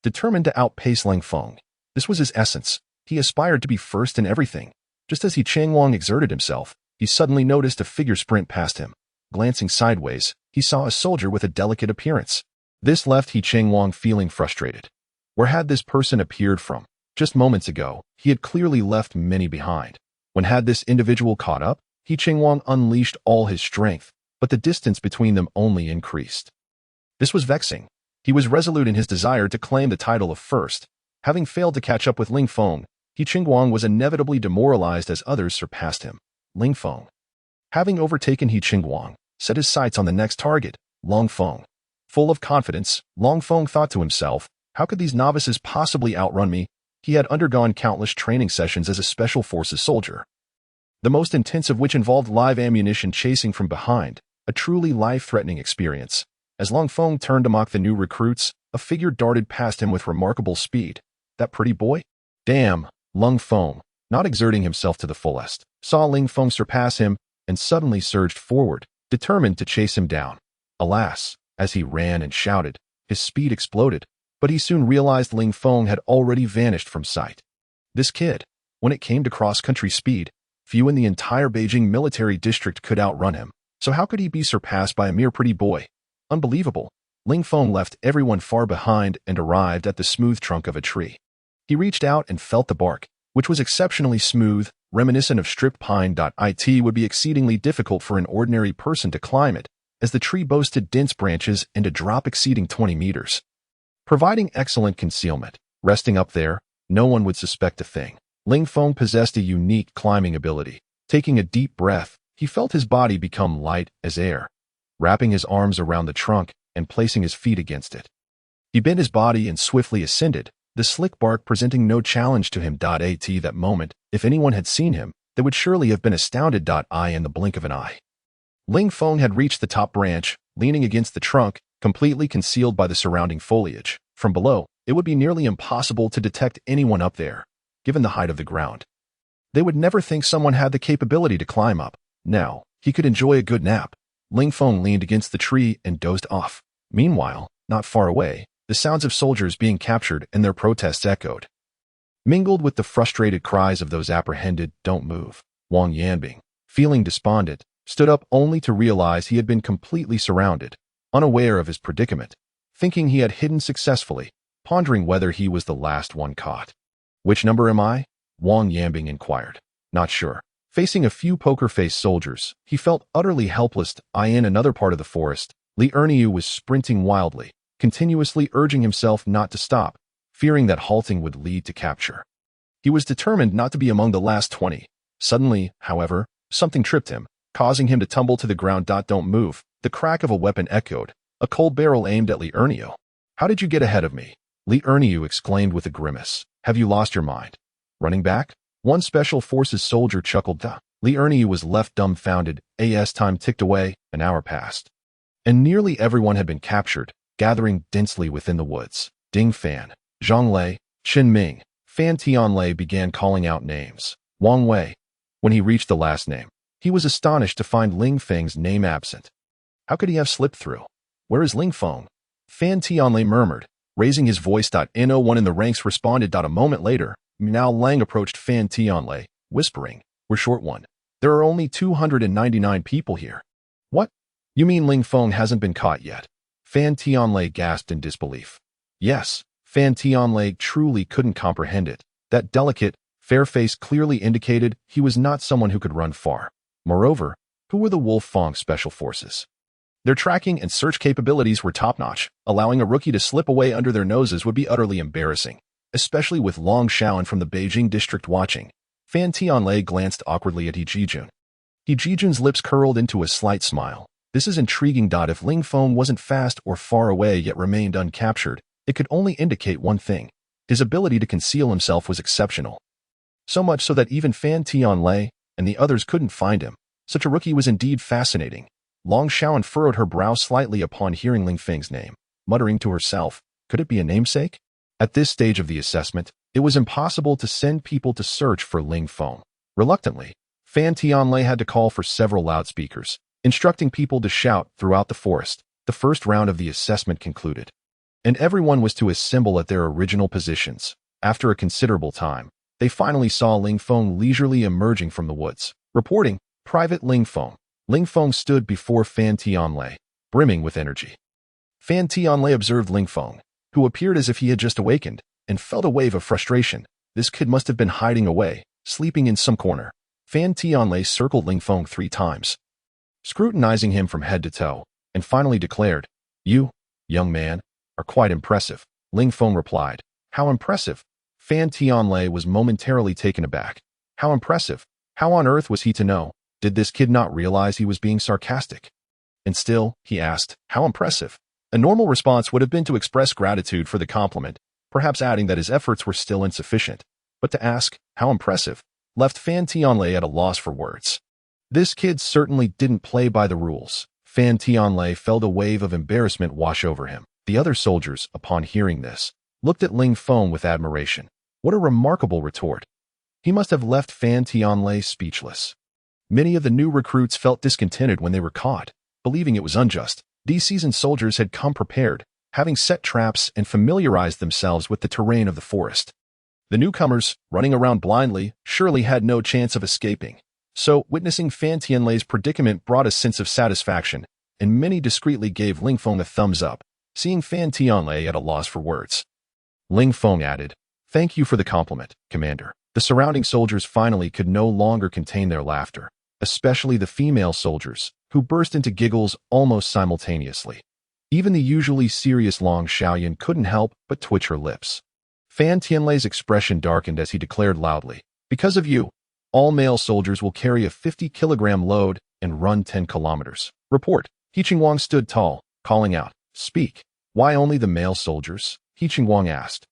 Determined to outpace Ling Feng, this was his essence. He aspired to be first in everything. Just as He Chengwang exerted himself, he suddenly noticed a figure sprint past him. Glancing sideways, he saw a soldier with a delicate appearance. This left He Chengwang feeling frustrated. Where had this person appeared from? Just moments ago, he had clearly left many behind. When had this individual caught up, He Chengwang unleashed all his strength, but the distance between them only increased. This was vexing. He was resolute in his desire to claim the title of first. Having failed to catch up with Ling Feng, He Chengwang was inevitably demoralized as others surpassed him. Ling Feng, having overtaken He Chengwang, set his sights on the next target, Ling Feng. Full of confidence, Ling Feng thought to himself, how could these novices possibly outrun me? He had undergone countless training sessions as a special forces soldier, the most intense of which involved live ammunition chasing from behind, a truly life-threatening experience. As Ling Feng turned to mock the new recruits, a figure darted past him with remarkable speed. That pretty boy? Damn, Ling Feng, not exerting himself to the fullest, saw Ling Feng surpass him and suddenly surged forward, determined to chase him down. Alas, as he ran and shouted, his speed exploded, but he soon realized Ling Feng had already vanished from sight. This kid, when it came to cross-country speed, few in the entire Beijing military district could outrun him, so how could he be surpassed by a mere pretty boy? Unbelievable. Ling Feng left everyone far behind and arrived at the smooth trunk of a tree. He reached out and felt the bark, which was exceptionally smooth, reminiscent of stripped pine. It would be exceedingly difficult for an ordinary person to climb it, as the tree boasted dense branches and a drop exceeding 20 meters. Providing excellent concealment, resting up there, no one would suspect a thing. Ling Feng possessed a unique climbing ability. Taking a deep breath, he felt his body become light as air. Wrapping his arms around the trunk and placing his feet against it, he bent his body and swiftly ascended, the slick bark presenting no challenge to him. At that moment, if anyone had seen him, they would surely have been astounded. In the blink of an eye, Ling Feng had reached the top branch, leaning against the trunk, completely concealed by the surrounding foliage. From below, it would be nearly impossible to detect anyone up there, given the height of the ground. They would never think someone had the capability to climb up. Now, he could enjoy a good nap. Ling Feng leaned against the tree and dozed off. Meanwhile, not far away, the sounds of soldiers being captured and their protests echoed, mingled with the frustrated cries of those apprehended. Don't move. Wang Yanbing, feeling despondent, stood up only to realize he had been completely surrounded, unaware of his predicament, thinking he had hidden successfully, pondering whether he was the last one caught. Which number am I? Wang Yanbing inquired. Not sure. Facing a few poker-faced soldiers, he felt utterly helpless. In another part of the forest, Li Erniu was sprinting wildly, continuously urging himself not to stop, fearing that halting would lead to capture. He was determined not to be among the last 20. Suddenly, however, something tripped him, causing him to tumble to the ground. Don't move. The crack of a weapon echoed, a cold barrel aimed at Li Erniu. How did you get ahead of me? Li Erniu exclaimed with a grimace. Have you lost your mind? Running back? One special forces soldier chuckled. Li Erniu was left dumbfounded. As time ticked away, an hour passed, and nearly everyone had been captured, gathering densely within the woods. Ding Fan, Zhang Lei, Chen Ming, Fan Tianlei began calling out names. Wang Wei. When he reached the last name, he was astonished to find Ling Feng's name absent. How could he have slipped through? Where is Ling Feng? Fan Tianlei murmured, raising his voice. No one in the ranks responded. A moment later, Miao Lang approached Fan Tianlei, whispering, we're short one. There are only 299 people here. What? You mean Ling Feng hasn't been caught yet? Fan Tianlei gasped in disbelief. Yes, Fan Tianlei truly couldn't comprehend it. That delicate, fair face clearly indicated he was not someone who could run far. Moreover, who were the Wolf Fang Special Forces. Their tracking and search capabilities were top-notch. Allowing a rookie to slip away under their noses would be utterly embarrassing, especially with Ling Feng from the Beijing district watching. Fan Tianlei glanced awkwardly at He Jijun. He Jijun's lips curled into a slight smile. This is intriguing. If Ling Feng wasn't fast or far away yet remained uncaptured, it could only indicate one thing. His ability to conceal himself was exceptional. So much so that even Fan Tianlei and the others couldn't find him. Such a rookie was indeed fascinating. Ling Feng furrowed her brow slightly upon hearing Ling Feng's name, muttering to herself, could it be a namesake? At this stage of the assessment, it was impossible to send people to search for Ling Feng. Reluctantly, Fan Tianlei had to call for several loudspeakers, instructing people to shout throughout the forest. The first round of the assessment concluded, and everyone was to assemble at their original positions. After a considerable time, they finally saw Ling Feng leisurely emerging from the woods. Reporting, Private Ling Feng. Ling Feng stood before Fan Tianlei, brimming with energy. Fan Tianlei observed Ling Feng, who appeared as if he had just awakened, and felt a wave of frustration. This kid must have been hiding away, sleeping in some corner. Fan Tianlei circled Ling Feng 3 times, scrutinizing him from head to toe, and finally declared, "You, young man, are quite impressive." Ling Feng replied, "How impressive?" Fan Tianlei was momentarily taken aback. How impressive? How on earth was he to know? Did this kid not realize he was being sarcastic? And still, he asked, "How impressive?" A normal response would have been to express gratitude for the compliment, perhaps adding that his efforts were still insufficient. But to ask, "How impressive?" left Fan Tianlei at a loss for words. This kid certainly didn't play by the rules. Fan Tianlei felt a wave of embarrassment wash over him. The other soldiers, upon hearing this, looked at Ling Feng with admiration. What a remarkable retort. He must have left Fan Tianlei speechless. Many of the new recruits felt discontented when they were caught, believing it was unjust. These seasoned soldiers had come prepared, having set traps and familiarized themselves with the terrain of the forest. The newcomers, running around blindly, surely had no chance of escaping. So, witnessing Fan Tianlei's predicament brought a sense of satisfaction, and many discreetly gave Ling Feng a thumbs up, seeing Fan Tianlei at a loss for words. Ling Feng added, "Thank you for the compliment, Commander." The surrounding soldiers finally could no longer contain their laughter, especially the female soldiers, who burst into giggles almost simultaneously. Even the usually serious Ling Xiaoyan couldn't help but twitch her lips. Fan Tianlei's expression darkened as he declared loudly, "Because of you, all male soldiers will carry a 50-kilogram load and run 10 kilometers. Report." He Qingwang stood tall, calling out, "Speak." "Why only the male soldiers?" He Qingwang asked.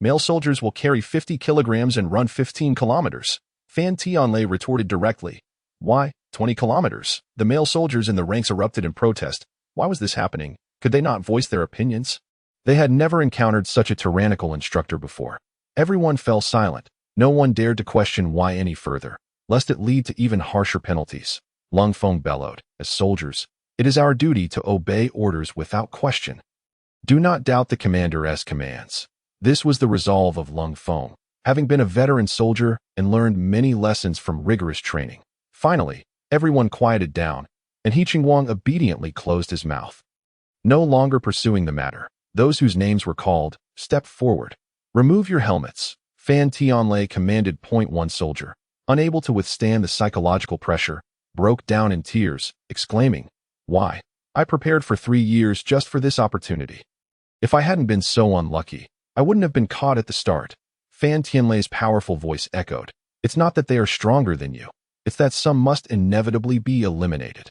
"Male soldiers will carry 50 kilograms and run 15 kilometers. Fan Tianlei retorted directly. "Why, 20 kilometers?" The male soldiers in the ranks erupted in protest. Why was this happening? Could they not voice their opinions? They had never encountered such a tyrannical instructor before. Everyone fell silent. No one dared to question why any further, lest it lead to even harsher penalties. Ling Feng bellowed, "As soldiers, it is our duty to obey orders without question. Do not doubt the commander's commands." This was the resolve of Ling Feng, having been a veteran soldier and learned many lessons from rigorous training. Finally, everyone quieted down, and He Qingwang obediently closed his mouth. No longer pursuing the matter, those whose names were called stepped forward. "Remove your helmets," Fan Tianlei commanded. One soldier, unable to withstand the psychological pressure, broke down in tears, exclaiming, "Why, I prepared for 3 years just for this opportunity. If I hadn't been so unlucky, I wouldn't have been caught at the start." Fan Tianlei's powerful voice echoed, "It's not that they are stronger than you. It's that some must inevitably be eliminated."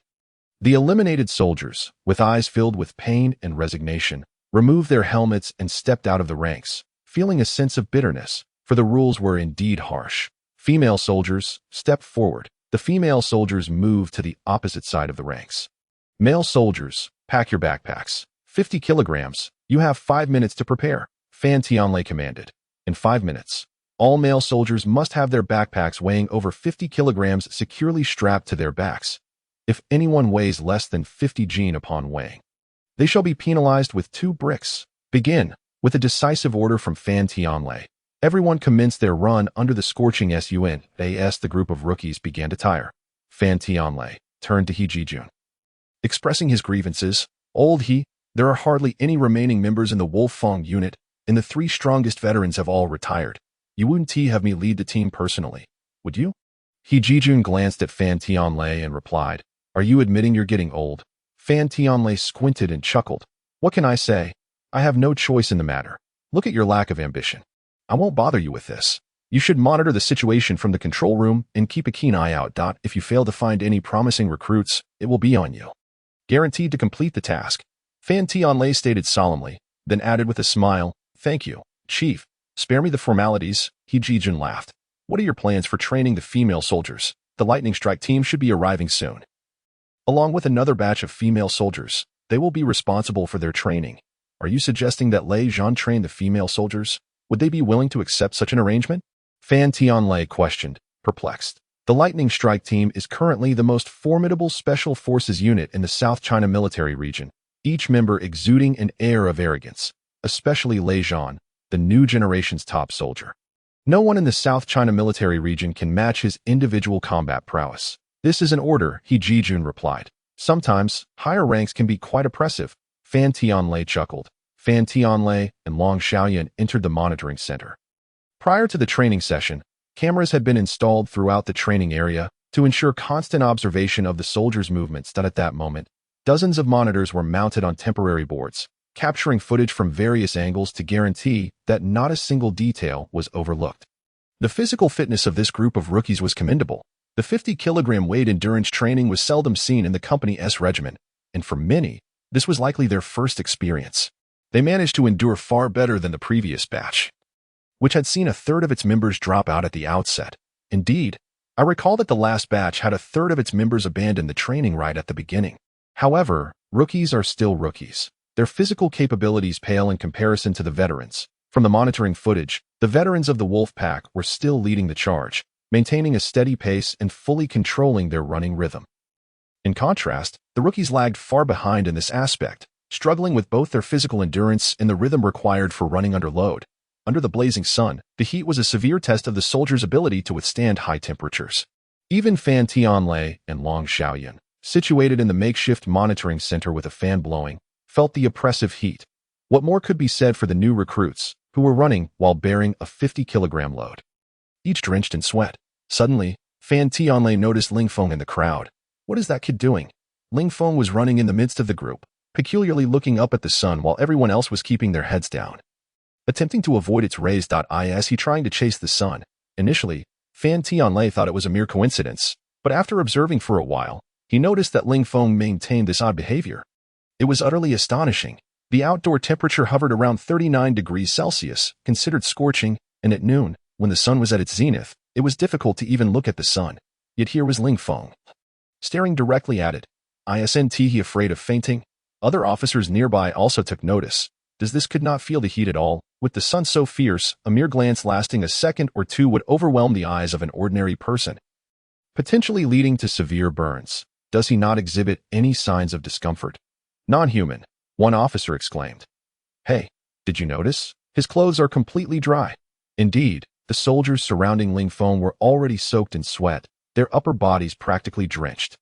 The eliminated soldiers, with eyes filled with pain and resignation, removed their helmets and stepped out of the ranks, feeling a sense of bitterness, for the rules were indeed harsh. Female soldiers stepped forward. The female soldiers moved to the opposite side of the ranks. "Male soldiers, pack your backpacks. 50 kilograms. You have 5 minutes to prepare," Fan Tianlei commanded. In 5 minutes, all male soldiers must have their backpacks weighing over 50 kilograms securely strapped to their backs. If anyone weighs less than 50 jin upon weighing, they shall be penalized with 2 bricks. "Begin." With a decisive order from Fan Tianlei, everyone commenced their run under the scorching sun. The group of rookies began to tire. Fan Tianlei turned to He Jijun. Expressing his grievances, "Old He, there are hardly any remaining members in the Wolf Fang unit, and the 3 strongest veterans have all retired. You wouldn't have me lead the team personally, would you?" He Jijun glanced at Fan Tianlei and replied, Are you admitting you're getting old? Fan Tianlei squinted and chuckled. What can I say? I have no choice in the matter. Look at your lack of ambition. I won't bother you with this. You should monitor the situation from the control room and keep a keen eye out. If you fail to find any promising recruits, it will be on you. Guaranteed to complete the task. Fan Tianlei stated solemnly, then added with a smile, Thank you, Chief. Spare me the formalities. He Jijun laughed. What are your plans for training the female soldiers? The lightning strike team should be arriving soon. Along with another batch of female soldiers, they will be responsible for their training. Are you suggesting that Lei Zhan train the female soldiers? Would they be willing to accept such an arrangement? Fan Tianlei questioned, perplexed. The lightning strike team is currently the most formidable special forces unit in the South China military region, each member exuding an air of arrogance, especially Lei Zhan, the new generation's top soldier. No one in the South China military region can match his individual combat prowess. This is an order, He Jijun replied. Sometimes, higher ranks can be quite oppressive. Fan Tianlei chuckled. Fan Tianlei and Long Xiaoyan entered the monitoring center. Prior to the training session, cameras had been installed throughout the training area to ensure constant observation of the soldiers' movements. At that moment, dozens of monitors were mounted on temporary boards, capturing footage from various angles to guarantee that not a single detail was overlooked. The physical fitness of this group of rookies was commendable. The 50-kilogram weight endurance training was seldom seen in the company's regiment, and for many, this was likely their first experience. They managed to endure far better than the previous batch, which had seen a third of its members drop out at the outset. Indeed, I recall that the last batch had a third of its members abandon the training right at the beginning. However, rookies are still rookies. Their physical capabilities pale in comparison to the veterans. From the monitoring footage, the veterans of the Wolf Pack were still leading the charge, maintaining a steady pace and fully controlling their running rhythm. In contrast, the rookies lagged far behind in this aspect, struggling with both their physical endurance and the rhythm required for running under load. Under the blazing sun, the heat was a severe test of the soldiers' ability to withstand high temperatures. Even Fan Tianlei and Long Xiaoyan, situated in the makeshift monitoring center with a fan blowing, felt the oppressive heat. What more could be said for the new recruits, who were running while bearing a 50-kilogram load? Each drenched in sweat. Suddenly, Fan Tianlei noticed Ling Feng in the crowd. What is that kid doing? Ling Feng was running in the midst of the group, peculiarly looking up at the sun while everyone else was keeping their heads down. Attempting to avoid its rays. He trying to chase the sun. Initially, Fan Tianlei thought it was a mere coincidence, but after observing for a while, he noticed that Ling Feng maintained this odd behavior. It was utterly astonishing. The outdoor temperature hovered around 39 degrees Celsius, considered scorching, and at noon, when the sun was at its zenith, it was difficult to even look at the sun. Yet here was Ling Feng, staring directly at it. Isn't he afraid of fainting? Other officers nearby also took notice. This could not feel the heat at all. With the sun so fierce, a mere glance lasting a second or two would overwhelm the eyes of an ordinary person, potentially leading to severe burns. Does he not exhibit any signs of discomfort? Non-human, one officer exclaimed. Hey, did you notice? His clothes are completely dry. Indeed, the soldiers surrounding Ling Feng were already soaked in sweat, their upper bodies practically drenched,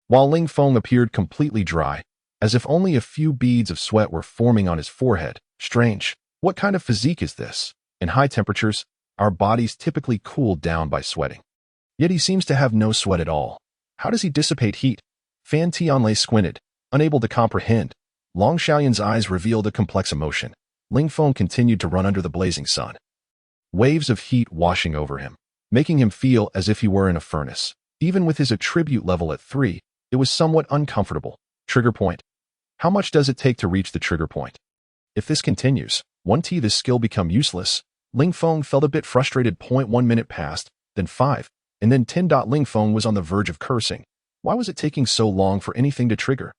while Ling Feng appeared completely dry, as if only a few beads of sweat were forming on his forehead. Strange. What kind of physique is this? In high temperatures, our bodies typically cool down by sweating. Yet he seems to have no sweat at all. How does he dissipate heat? Fan Tianlei squinted, unable to comprehend. Long Xiaoyan's eyes revealed a complex emotion. Ling Feng continued to run under the blazing sun, waves of heat washing over him, making him feel as if he were in a furnace. Even with his attribute level at 3, it was somewhat uncomfortable. Trigger point. How much does it take to reach the trigger point? If this continues, this skill become useless. Ling Feng felt a bit frustrated. 1 minute passed, then 5, and then 10. Ling Feng was on the verge of cursing. Why was it taking so long for anything to trigger?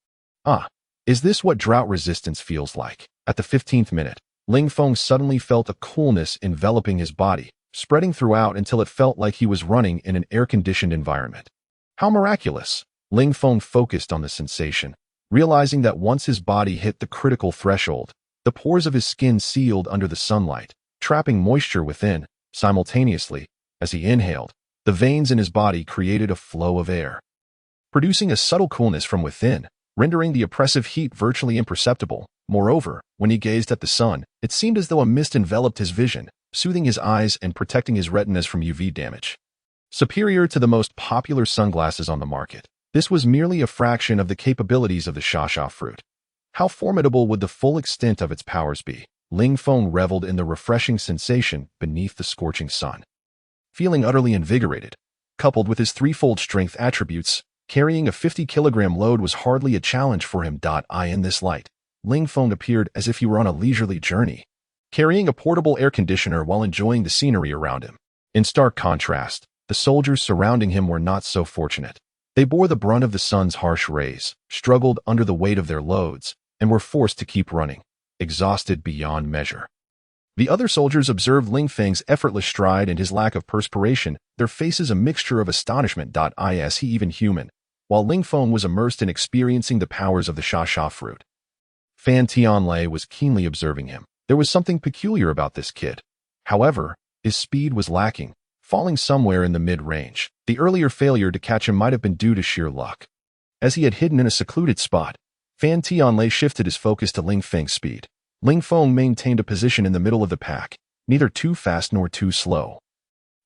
Is this what drought resistance feels like? At the 15th minute, Ling Feng suddenly felt a coolness enveloping his body, spreading throughout until it felt like he was running in an air-conditioned environment. How miraculous! Ling Feng focused on the sensation, realizing that once his body hit the critical threshold, the pores of his skin sealed under the sunlight, trapping moisture within. Simultaneously, as he inhaled, the veins in his body created a flow of air, producing a subtle coolness from within, rendering the oppressive heat virtually imperceptible. Moreover, when he gazed at the sun, it seemed as though a mist enveloped his vision, soothing his eyes and protecting his retinas from UV damage. Superior to the most popular sunglasses on the market, This was merely a fraction of the capabilities of the Xiaoxiao fruit. How formidable would the full extent of its powers be? Ling Feng reveled in the refreshing sensation beneath the scorching sun. Feeling utterly invigorated, coupled with his threefold strength attributes, carrying a 50-kilogram load was hardly a challenge for him. In this light, Ling Feng appeared as if he were on a leisurely journey, carrying a portable air conditioner while enjoying the scenery around him. In stark contrast, the soldiers surrounding him were not so fortunate. They bore the brunt of the sun's harsh rays, struggled under the weight of their loads, and were forced to keep running, exhausted beyond measure. The other soldiers observed Ling Feng's effortless stride and his lack of perspiration, their faces a mixture of astonishment. Is he even human? While Ling Feng was immersed in experiencing the powers of the Xiaoxiao fruit. Fan Tianlei was keenly observing him. There was something peculiar about this kid. However, his speed was lacking, falling somewhere in the mid-range. The earlier failure to catch him might have been due to sheer luck. As he had hidden in a secluded spot, Fan Tianlei shifted his focus to Ling Feng's speed. Ling Feng maintained a position in the middle of the pack, neither too fast nor too slow,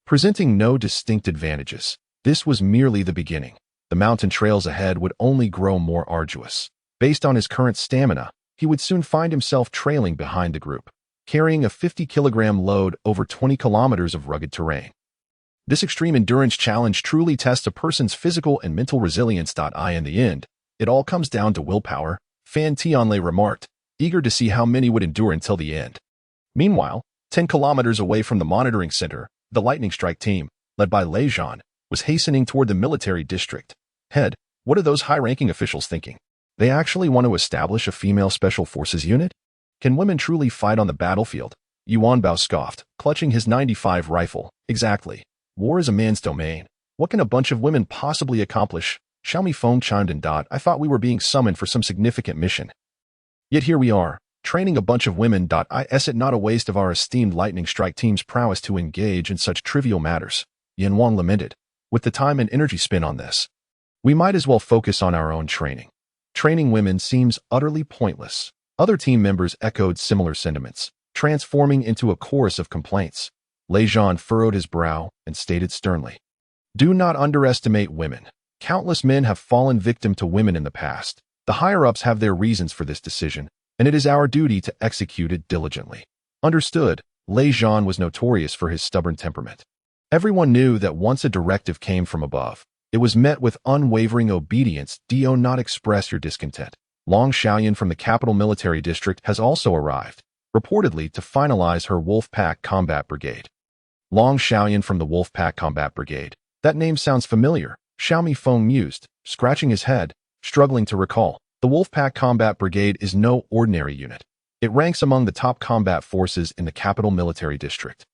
presenting no distinct advantages. This was merely the beginning. The mountain trails ahead would only grow more arduous. Based on his current stamina, he would soon find himself trailing behind the group, carrying a 50-kilogram load over 20 kilometers of rugged terrain. This extreme endurance challenge truly tests a person's physical and mental resilience. In the end, it all comes down to willpower, Fan Tianlei remarked, eager to see how many would endure until the end. Meanwhile, 10 kilometers away from the monitoring center, the lightning strike team, led by Lei Zhan, was hastening toward the military district. Head, what are those high-ranking officials thinking? They actually want to establish a female special forces unit? Can women truly fight on the battlefield? Yuan Bao scoffed, clutching his 95 rifle. Exactly. War is a man's domain. What can a bunch of women possibly accomplish? Xiaomi Feng chimed in. I thought we were being summoned for some significant mission. Yet here we are, training a bunch of women. Is it not a waste of our esteemed lightning strike team's prowess to engage in such trivial matters? Yan Wang lamented. With the time and energy spent on this, we might as well focus on our own training. Training women seems utterly pointless. Other team members echoed similar sentiments, transforming into a chorus of complaints. Lei Zhan furrowed his brow and stated sternly, do not underestimate women. Countless men have fallen victim to women in the past. The higher-ups have their reasons for this decision, and it is our duty to execute it diligently. Understood. Lei Zhan was notorious for his stubborn temperament. Everyone knew that once a directive came from above, it was met with unwavering obedience. Do not express your discontent. Long Xiaoyan from the capital military district has also arrived, reportedly to finalize her Wolf Pack Combat Brigade. Long Xiaoyan from the Wolf Pack Combat Brigade. That name sounds familiar, Xiaomi Feng mused, scratching his head, struggling to recall. The Wolf Pack Combat Brigade is no ordinary unit. It ranks among the top combat forces in the capital military district,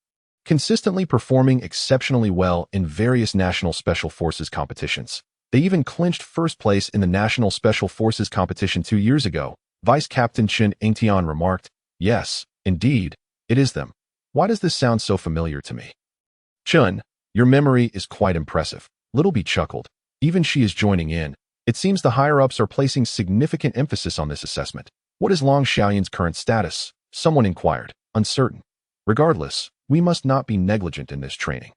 consistently performing exceptionally well in various national special forces competitions. They even clinched first place in the National Special Forces competition 2 years ago. Vice Captain Chen Engtian remarked, yes, indeed, it is them. Why does this sound so familiar to me? Chen, your memory is quite impressive. Littleby chuckled. Even she is joining in. It seems the higher-ups are placing significant emphasis on this assessment. What is Long Xiaoyan's current status? Someone inquired, uncertain. Regardless, we must not be negligent in this training.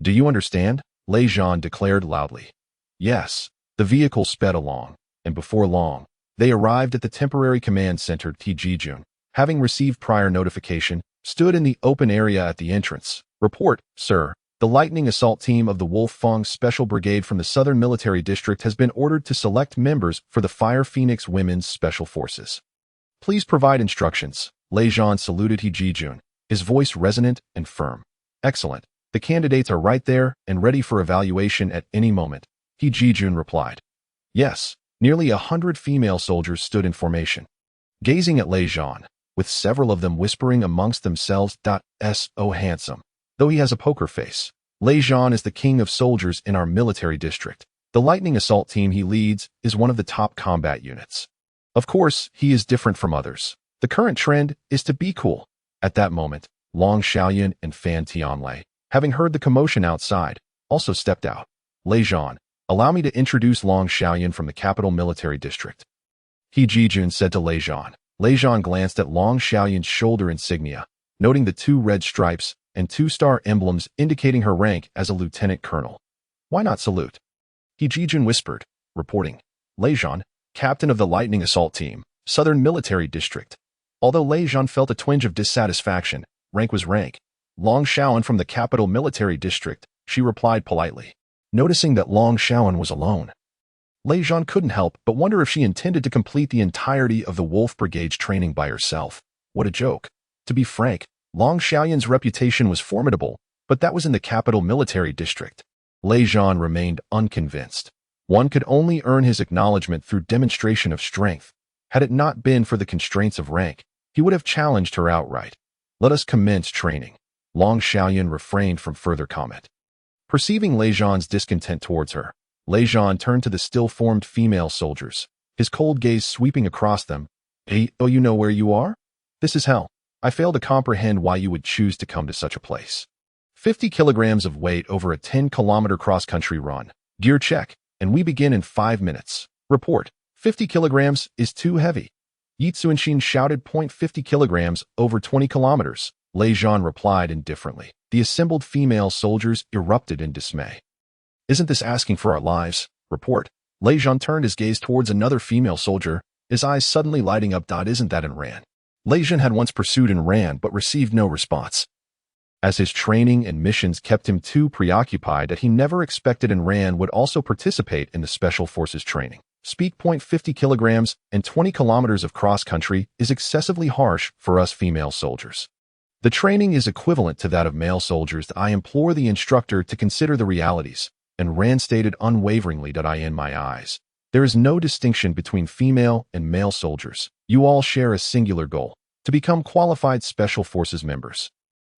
Do you understand? Lei Zhan declared loudly. Yes. The vehicle sped along, and before long, they arrived at the temporary command center. Tijijun, having received prior notification, stood in the open area at the entrance. Report, sir. The lightning assault team of the Wolf Fang Special Brigade from the Southern Military District has been ordered to select members for the Fire Phoenix Women's Special Forces. Please provide instructions. Lei Zhan saluted Tijijun, his voice resonant and firm. Excellent. The candidates are right there and ready for evaluation at any moment. Tijijun replied. Yes. Nearly 100 female soldiers stood in formation, gazing at Lei Zhan, with several of them whispering amongst themselves. So handsome. Though he has a poker face, Lei Zhan is the king of soldiers in our military district. The lightning assault team he leads is one of the top combat units. Of course, he is different from others. The current trend is to be cool. At that moment, Long Xiaoyan and Fan Tianlei, having heard the commotion outside, also stepped out. Lei Zhan, allow me to introduce Long Xiaoyan from the capital military district. Tijijun said to Lei Zhan. Lei Zhan glanced at Long Xiaoyan's shoulder insignia, noting the 2 red stripes and 2-star emblems indicating her rank as a lieutenant colonel. Why not salute? Tijijun whispered, reporting. Lejean, captain of the Lightning Assault Team, Southern Military District. Although Lejean felt a twinge of dissatisfaction, rank was rank. Long Xiaoan from the Capital Military District, she replied politely. Noticing that Long Xiaoan was alone, Lejean couldn't help but wonder if she intended to complete the entirety of the Wolf Brigade's training by herself. What a joke. To be frank, Long Xiaoyan's reputation was formidable, but that was in the Capital Military District. Lejean remained unconvinced. One could only earn his acknowledgement through demonstration of strength. Had it not been for the constraints of rank, he would have challenged her outright. Let us commence training. Long Xiaoyan refrained from further comment. Perceiving Lejean's discontent towards her, Lejean turned to the still-formed female soldiers, his cold gaze sweeping across them. Hey, oh, you know where you are? This is hell. I fail to comprehend why you would choose to come to such a place. 50 kilograms of weight over a 10-kilometer cross-country run. Gear check, and we begin in 5 minutes. Report. 50 kilograms is too heavy. Yi Zuanshin shouted. 50 kilograms over 20 kilometers. Lejean replied indifferently. The assembled female soldiers erupted in dismay. Isn't this asking for our lives? Report. Lejean turned his gaze towards another female soldier, his eyes suddenly lighting up. Isn't that Enran? Lejean had once pursued Enran but received no response, as his training and missions kept him too preoccupied that he never expected Enran would also participate in the Special Forces training. Speak. 50 kilograms and 20 kilometers of cross-country is excessively harsh for us female soldiers. The training is equivalent to that of male soldiers. I implore the instructor to consider the realities. And Rand stated unwaveringly that in my eyes, there is no distinction between female and male soldiers. You all share a singular goal, to become qualified Special Forces members.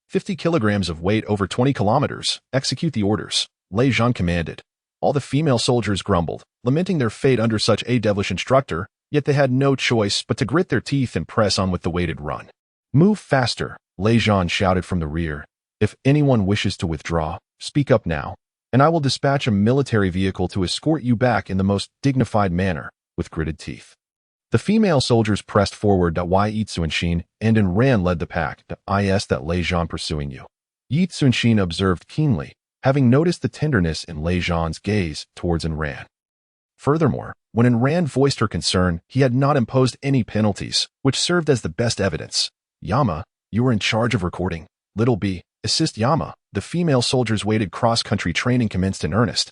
50 kilograms of weight over 20 kilometers. Execute the orders. Lejean commanded. All the female soldiers grumbled, lamenting their fate under such a devilish instructor, yet they had no choice but to grit their teeth and press on with the weighted run. Move faster, Lejean shouted from the rear. If anyone wishes to withdraw, speak up now, and I will dispatch a military vehicle to escort you back in the most dignified manner, with gritted teeth. The female soldiers pressed forward. Yi Zuanshin and Enran led the pack. Is that Lejean pursuing you? Yi Zuanshin observed keenly, having noticed the tenderness in Lejean's gaze towards Enran. Furthermore, when Enran voiced her concern, he had not imposed any penalties, which served as the best evidence. Yama, you were in charge of recording. Little B, assist Yama. The female soldiers' weighted cross-country training commenced in earnest,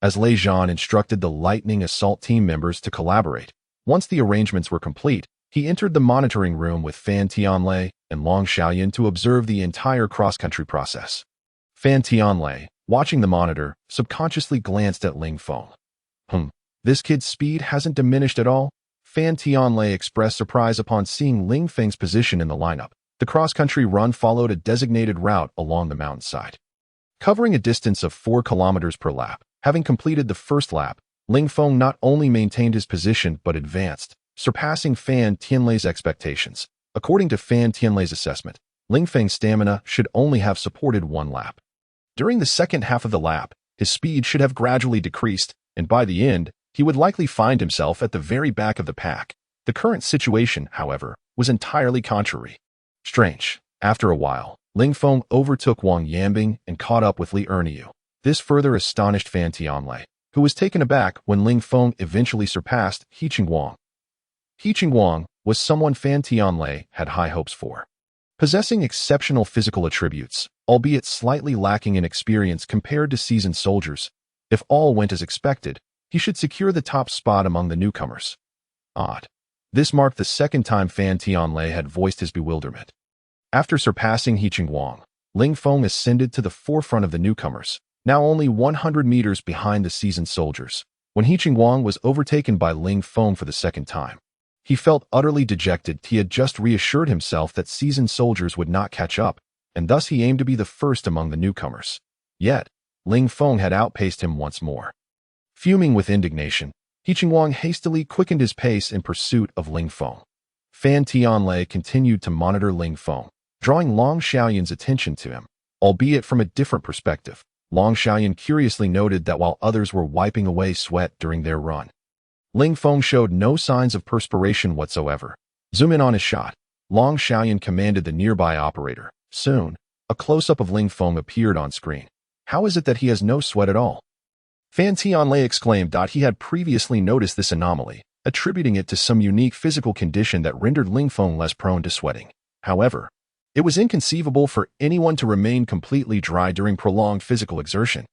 as Lejean instructed the Lightning Assault Team members to collaborate. Once the arrangements were complete, he entered the monitoring room with Fan Tianlei and Long Xiaoyan to observe the entire cross-country process. Fan Tianlei, watching the monitor, subconsciously glanced at Ling Feng. This kid's speed hasn't diminished at all? Fan Tianlei expressed surprise upon seeing Ling Feng's position in the lineup. The cross-country run followed a designated route along the mountainside, covering a distance of 4 kilometers per lap. Having completed the first lap, Ling Feng not only maintained his position but advanced, surpassing Fan Tianlei's expectations. According to Fan Tianlei's assessment, Ling Feng's stamina should only have supported 1 lap. During the second half of the lap, his speed should have gradually decreased, and by the end, he would likely find himself at the very back of the pack. The current situation, however, was entirely contrary. Strange. After a while, Ling Feng overtook Wang Yambing and caught up with Li Erniu. This further astonished Fan Tianlei, who was taken aback when Ling Feng eventually surpassed He Qingguang. He Qingguang was someone Fan Tianlei had high hopes for. Possessing exceptional physical attributes, albeit slightly lacking in experience compared to seasoned soldiers, if all went as expected, he should secure the top spot among the newcomers. Odd. This marked the second time Fan Tianlei had voiced his bewilderment. After surpassing He Qingguang, Ling Feng ascended to the forefront of the newcomers, now only 100 meters behind the seasoned soldiers, when He Qingguang was overtaken by Ling Feng for the second time. He felt utterly dejected. He had just reassured himself that seasoned soldiers would not catch up, and thus he aimed to be the first among the newcomers. Yet, Ling Feng had outpaced him once more. Fuming with indignation, He Qingguang hastily quickened his pace in pursuit of Ling Feng. Fan Tianlei continued to monitor Ling Feng, drawing Long Xiaoyan's attention to him, albeit from a different perspective. Long Xiaoyan curiously noted that while others were wiping away sweat during their run, Ling Feng showed no signs of perspiration whatsoever. Zoom in on his shot. Long Xiaoyan commanded the nearby operator. Soon, a close-up of Ling Feng appeared on screen. How is it that he has no sweat at all? Fan Tianlei exclaimed. He had previously noticed this anomaly, attributing it to some unique physical condition that rendered Ling Feng less prone to sweating. However, it was inconceivable for anyone to remain completely dry during prolonged physical exertion.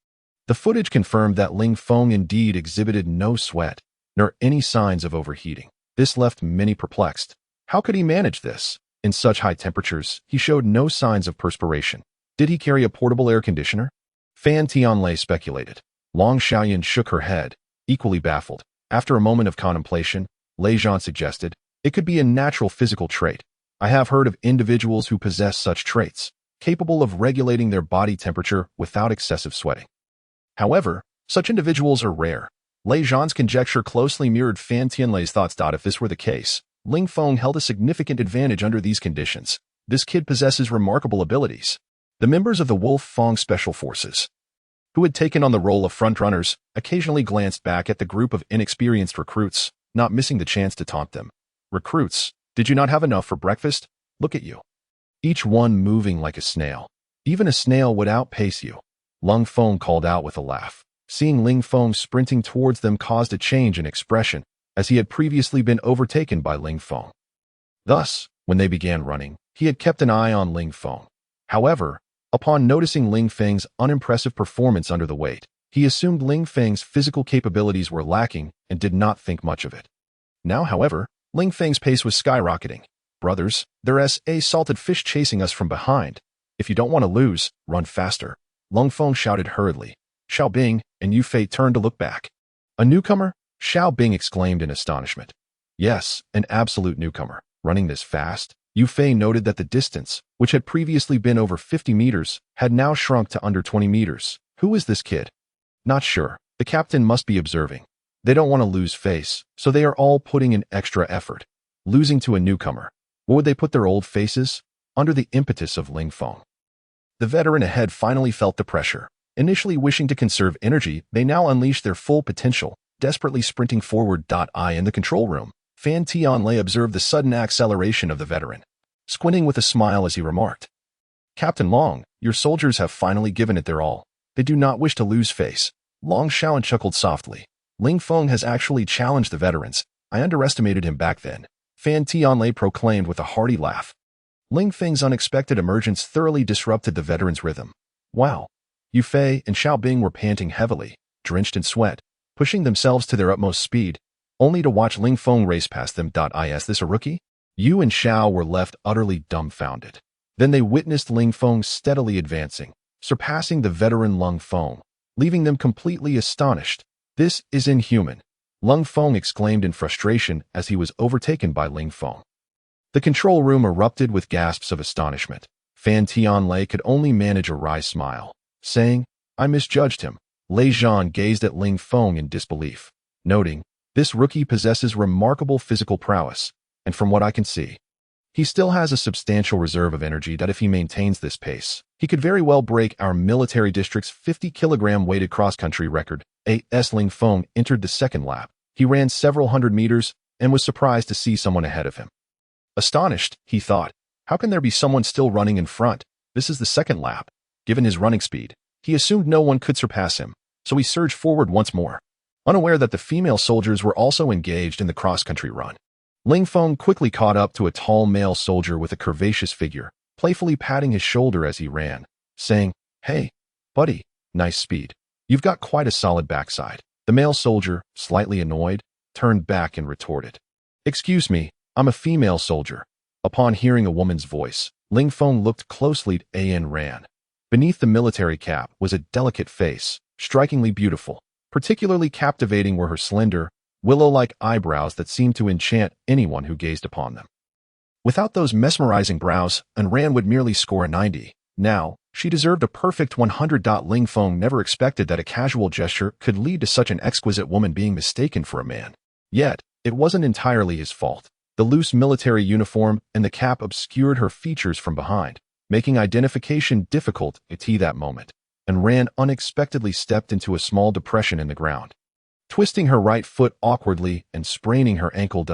The footage confirmed that Ling Feng indeed exhibited no sweat, nor any signs of overheating. This left many perplexed. How could he manage this? In such high temperatures, he showed no signs of perspiration. Did he carry a portable air conditioner? Fan Tianlei speculated. Long Xiaoyan shook her head, equally baffled. After a moment of contemplation, Lei Zhan suggested, it could be a natural physical trait. I have heard of individuals who possess such traits, capable of regulating their body temperature without excessive sweating. However, such individuals are rare. Lei Zhan's conjecture closely mirrored Fan Tianlei's thoughts. If this were the case, Ling Feng held a significant advantage under these conditions. This kid possesses remarkable abilities. The members of the Wolf Fang Special Forces, who had taken on the role of frontrunners, occasionally glanced back at the group of inexperienced recruits, not missing the chance to taunt them. Recruits, did you not have enough for breakfast? Look at you. Each one moving like a snail. Even a snail would outpace you. Ling Feng called out with a laugh. Seeing Ling Feng sprinting towards them caused a change in expression, as he had previously been overtaken by Ling Feng. Thus, when they began running, he had kept an eye on Ling Feng. However, upon noticing Ling Feng's unimpressive performance under the weight, he assumed Ling Feng's physical capabilities were lacking and did not think much of it. Now, however, Ling Feng's pace was skyrocketing. Brothers, there's a salted fish chasing us from behind. If you don't want to lose, run faster. Ling Feng shouted hurriedly. Xiao Bing and Yu Fei turned to look back. A newcomer? Xiao Bing exclaimed in astonishment. Yes, an absolute newcomer. Running this fast? Yu Fei noted that the distance, which had previously been over 50 meters, had now shrunk to under 20 meters. Who is this kid? Not sure. The captain must be observing. They don't want to lose face, so they are all putting in extra effort. Losing to a newcomer. What would they put their old faces? Under the impetus of Ling Feng. The veteran ahead finally felt the pressure. Initially wishing to conserve energy, they now unleashed their full potential, desperately sprinting forward. In the control room, Fan Tianlei observed the sudden acceleration of the veteran, squinting with a smile as he remarked, Captain Long, your soldiers have finally given it their all. They do not wish to lose face. Long Xiaoyan chuckled softly. Ling Feng has actually challenged the veterans. I underestimated him back then. Fan Tianlei proclaimed with a hearty laugh. Ling Feng's unexpected emergence thoroughly disrupted the veterans' rhythm. Wow. Yu Fei and Xiao Bing were panting heavily, drenched in sweat, pushing themselves to their utmost speed, only to watch Ling Feng race past them. Is this a rookie? Yu and Xiao were left utterly dumbfounded. Then they witnessed Ling Feng steadily advancing, surpassing the veteran Ling Feng, leaving them completely astonished. This is inhuman, Ling Feng exclaimed in frustration as he was overtaken by Ling Feng. The control room erupted with gasps of astonishment. Fan Tianlei could only manage a wry smile, saying, I misjudged him. Lei Zhan gazed at Ling Feng in disbelief, noting, this rookie possesses remarkable physical prowess, and from what I can see, he still has a substantial reserve of energy that if he maintains this pace, he could very well break our military district's 50-kilogram weighted cross-country record. Ling Feng entered the second lap. He ran several hundred meters and was surprised to see someone ahead of him. Astonished, he thought, how can there be someone still running in front? This is the second lap. Given his running speed, he assumed no one could surpass him, so he surged forward once more, unaware that the female soldiers were also engaged in the cross-country run. Ling Feng quickly caught up to a tall male soldier with a curvaceous figure, playfully patting his shoulder as he ran, saying, Hey, buddy, nice speed. You've got quite a solid backside. The male soldier, slightly annoyed, turned back and retorted, Excuse me, I'm a female soldier. Upon hearing a woman's voice, Ling Feng looked closely and ran. Beneath the military cap was a delicate face, strikingly beautiful. Particularly captivating were her slender, willow-like eyebrows that seemed to enchant anyone who gazed upon them. Without those mesmerizing brows, Ran would merely score a 90. Now, she deserved a perfect 100. Ling Feng never expected that a casual gesture could lead to such an exquisite woman being mistaken for a man. Yet, it wasn't entirely his fault. The loose military uniform and the cap obscured her features from behind, making identification difficult at that moment. Ran unexpectedly stepped into a small depression in the ground. Twisting her right foot awkwardly and spraining her ankle,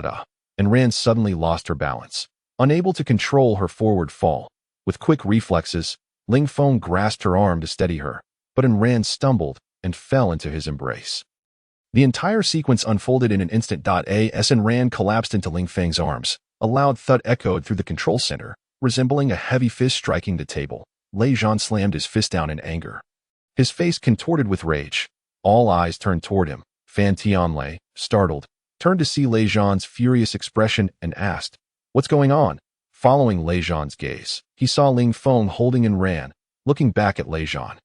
Ran suddenly lost her balance. Unable to control her forward fall, with quick reflexes, Ling Feng grasped her arm to steady her, but Ran stumbled, and fell into his embrace. The entire sequence unfolded in an instant. As and Ran collapsed into Ling Feng's arms. A loud thud echoed through the control center, resembling a heavy fist striking the table. Lei Zhan slammed his fist down in anger. His face contorted with rage. All eyes turned toward him. Fan Tianlei, startled, turned to see Lei Zhan's furious expression and asked, "What's going on?" Following Lei Zhan's gaze, he saw Ling Feng holding and Ran, looking back at Lei Zhan,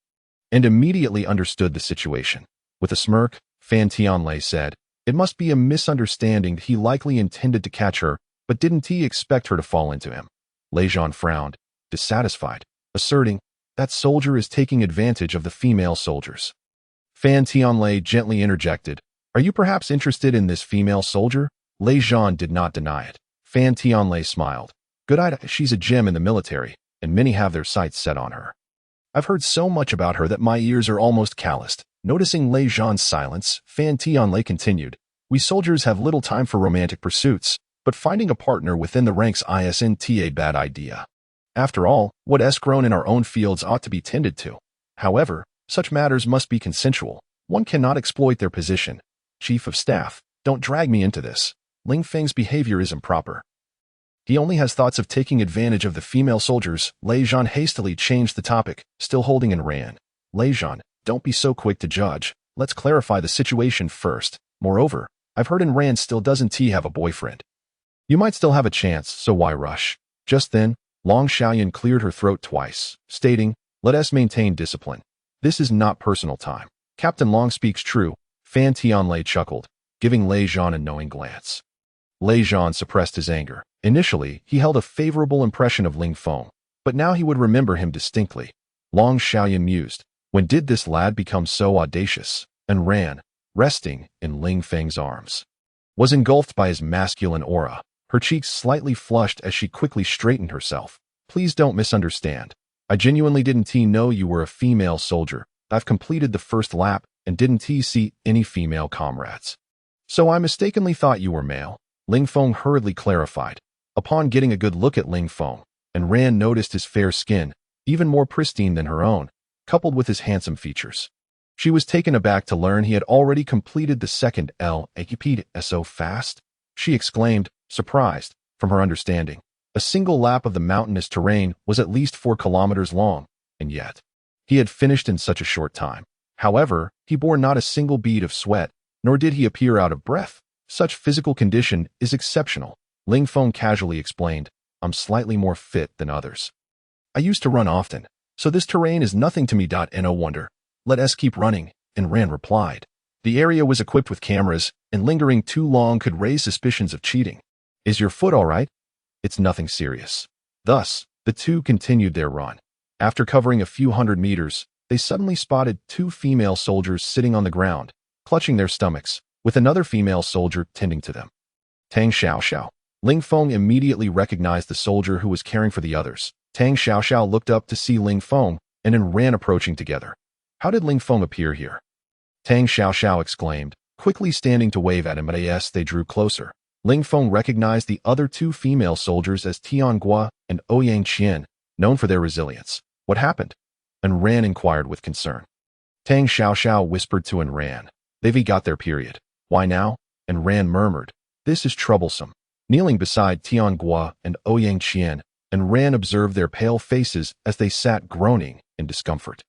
and immediately understood the situation. With a smirk, Fan Tianlei said, "It must be a misunderstanding. He likely intended to catch her, but didn't he expect her to fall into him?" Lei Zhan frowned, dissatisfied, asserting, "That soldier is taking advantage of the female soldiers." Fan Tianlei gently interjected, "Are you perhaps interested in this female soldier?" Lei Zhan did not deny it. Fan Tianlei smiled. "Good idea. She's a gem in the military, and many have their sights set on her. I've heard so much about her that my ears are almost calloused." Noticing Lei Zhan's silence, Fan Tianlei continued, "We soldiers have little time for romantic pursuits, but finding a partner within the ranks isn't a bad idea. After all, what's grown in our own fields ought to be tended to. However, such matters must be consensual. One cannot exploit their position. Chief of Staff, don't drag me into this. Ling Feng's behavior is improper. He only has thoughts of taking advantage of the female soldiers." Lei Zhan hastily changed the topic, still holding and Ran. "Lei Zhan, don't be so quick to judge. Let's clarify the situation first. Moreover, I've heard Ran still doesn't have a boyfriend. You might still have a chance, so why rush?" Just then, Long Xiaoyan cleared her throat twice, stating, "Let us maintain discipline. This is not personal time. Captain Long speaks true." Fan Tianlei chuckled, giving Lei Zhan a knowing glance. Lei Zhan suppressed his anger. Initially, he held a favorable impression of Ling Feng, but now he would remember him distinctly. Long Xiaoyan mused, when did this lad become so audacious? And Ran, resting in Ling Feng's arms, was engulfed by his masculine aura. Her cheeks slightly flushed as she quickly straightened herself. "Please don't misunderstand. I genuinely didn't know you were a female soldier. I've completed the first lap and didn't see any female comrades. So I mistakenly thought you were male," Ling Feng hurriedly clarified. Upon getting a good look at Ling Feng, and Ran noticed his fair skin, even more pristine than her own, coupled with his handsome features. She was taken aback to learn he had already completed the second LAP so fast. She exclaimed, surprised, from her understanding. A single lap of the mountainous terrain was at least 4 kilometers long, and yet he had finished in such a short time. However, he bore not a single bead of sweat, nor did he appear out of breath. Such physical condition is exceptional. Ling Feng casually explained, "I'm slightly more fit than others. I used to run often, so this terrain is nothing to me. No wonder. Let us keep running," and Ran replied. The area was equipped with cameras, and lingering too long could raise suspicions of cheating. "Is your foot all right?" "It's nothing serious." Thus, the two continued their run. After covering a few hundred meters, they suddenly spotted 2 female soldiers sitting on the ground, clutching their stomachs, with another female soldier tending to them. Tang Xiaoxiao. Ling Feng immediately recognized the soldier who was caring for the others. Tang Xiaoxiao looked up to see Ling Feng, and then ran approaching together. "How did Ling Feng appear here?" Tang Xiaoxiao exclaimed, quickly standing to wave at him. As they drew closer, Ling Feng recognized the other 2 female soldiers as Tiangua and Ouyang Qian, known for their resilience. "What happened?" And Ran inquired with concern. Tang Xiaoxiao whispered to and Ran, "They've got their period." "Why now?" And Ran murmured, "This is troublesome." Kneeling beside Tiangua and Ouyang Qian, and Ran observed their pale faces as they sat groaning in discomfort.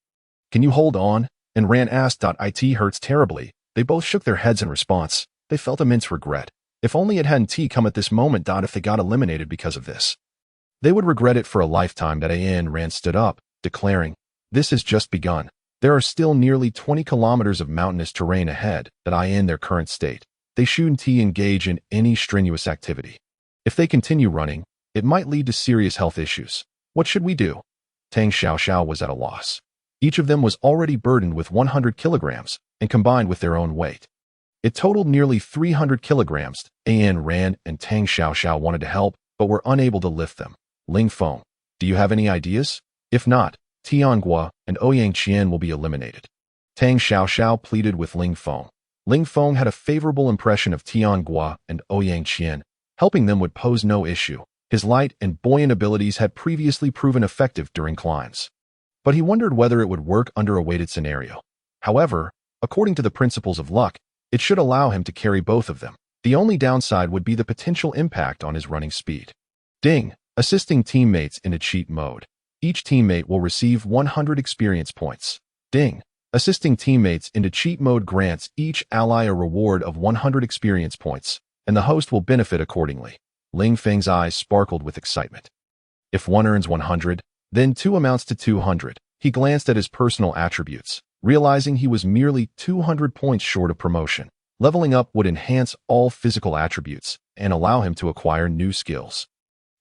"Can you hold on?" And Ran asked. "It hurts terribly." They both shook their heads in response. They felt immense regret. If only it hadn't come at this moment. If they got eliminated because of this, they would regret it for a lifetime. Ran stood up, declaring, "This has just begun. There are still nearly 20 kilometers of mountainous terrain ahead. In their current state, they shouldn't engage in any strenuous activity. If they continue running, it might lead to serious health issues. What should we do?" Tang Xiaoxiao was at a loss. Each of them was already burdened with 100 kilograms, and combined with their own weight, it totaled nearly 300 kilograms. Ran and Tang Xiaoxiao wanted to help, but were unable to lift them. "Ling Feng, do you have any ideas? If not, Tiangua and Ouyang Qian will be eliminated." Tang Xiaoxiao pleaded with Ling Feng. Ling Feng had a favorable impression of Tiangua and Ouyang Qian. Helping them would pose no issue. His light and buoyant abilities had previously proven effective during climbs. But he wondered whether it would work under a weighted scenario. However, according to the principles of luck, it should allow him to carry both of them. The only downside would be the potential impact on his running speed. Ding! Assisting teammates in a cheat mode. Each teammate will receive 100 experience points. Ding! Assisting teammates into cheat mode grants each ally a reward of 100 experience points, and the host will benefit accordingly. Ling Feng's eyes sparkled with excitement. If one earns 100, then 2 amounts to 200. He glanced at his personal attributes, realizing he was merely 200 points short of promotion. Leveling up would enhance all physical attributes and allow him to acquire new skills.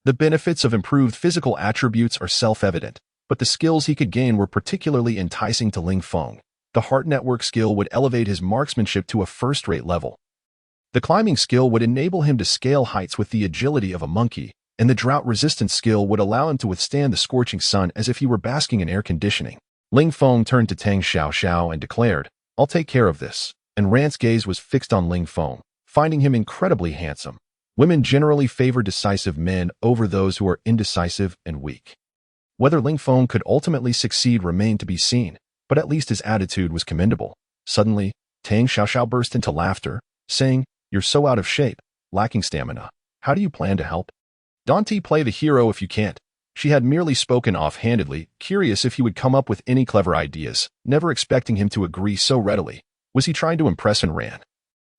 The benefits of improved physical attributes are self-evident, but the skills he could gain were particularly enticing to Ling Feng. The heart network skill would elevate his marksmanship to a first-rate level. The climbing skill would enable him to scale heights with the agility of a monkey, and the drought resistance skill would allow him to withstand the scorching sun as if he were basking in air conditioning. Ling Feng turned to Tang Xiaoxiao and declared, "I'll take care of this." And Rand's gaze was fixed on Ling Feng, finding him incredibly handsome. Women generally favor decisive men over those who are indecisive and weak. Whether Ling Feng could ultimately succeed remained to be seen, but at least his attitude was commendable. Suddenly, Tang Xiaoxiao burst into laughter, saying, "You're so out of shape, lacking stamina. How do you plan to help? Don't play the hero if you can't." She had merely spoken offhandedly, curious if he would come up with any clever ideas, never expecting him to agree so readily. Was he trying to impress Rand,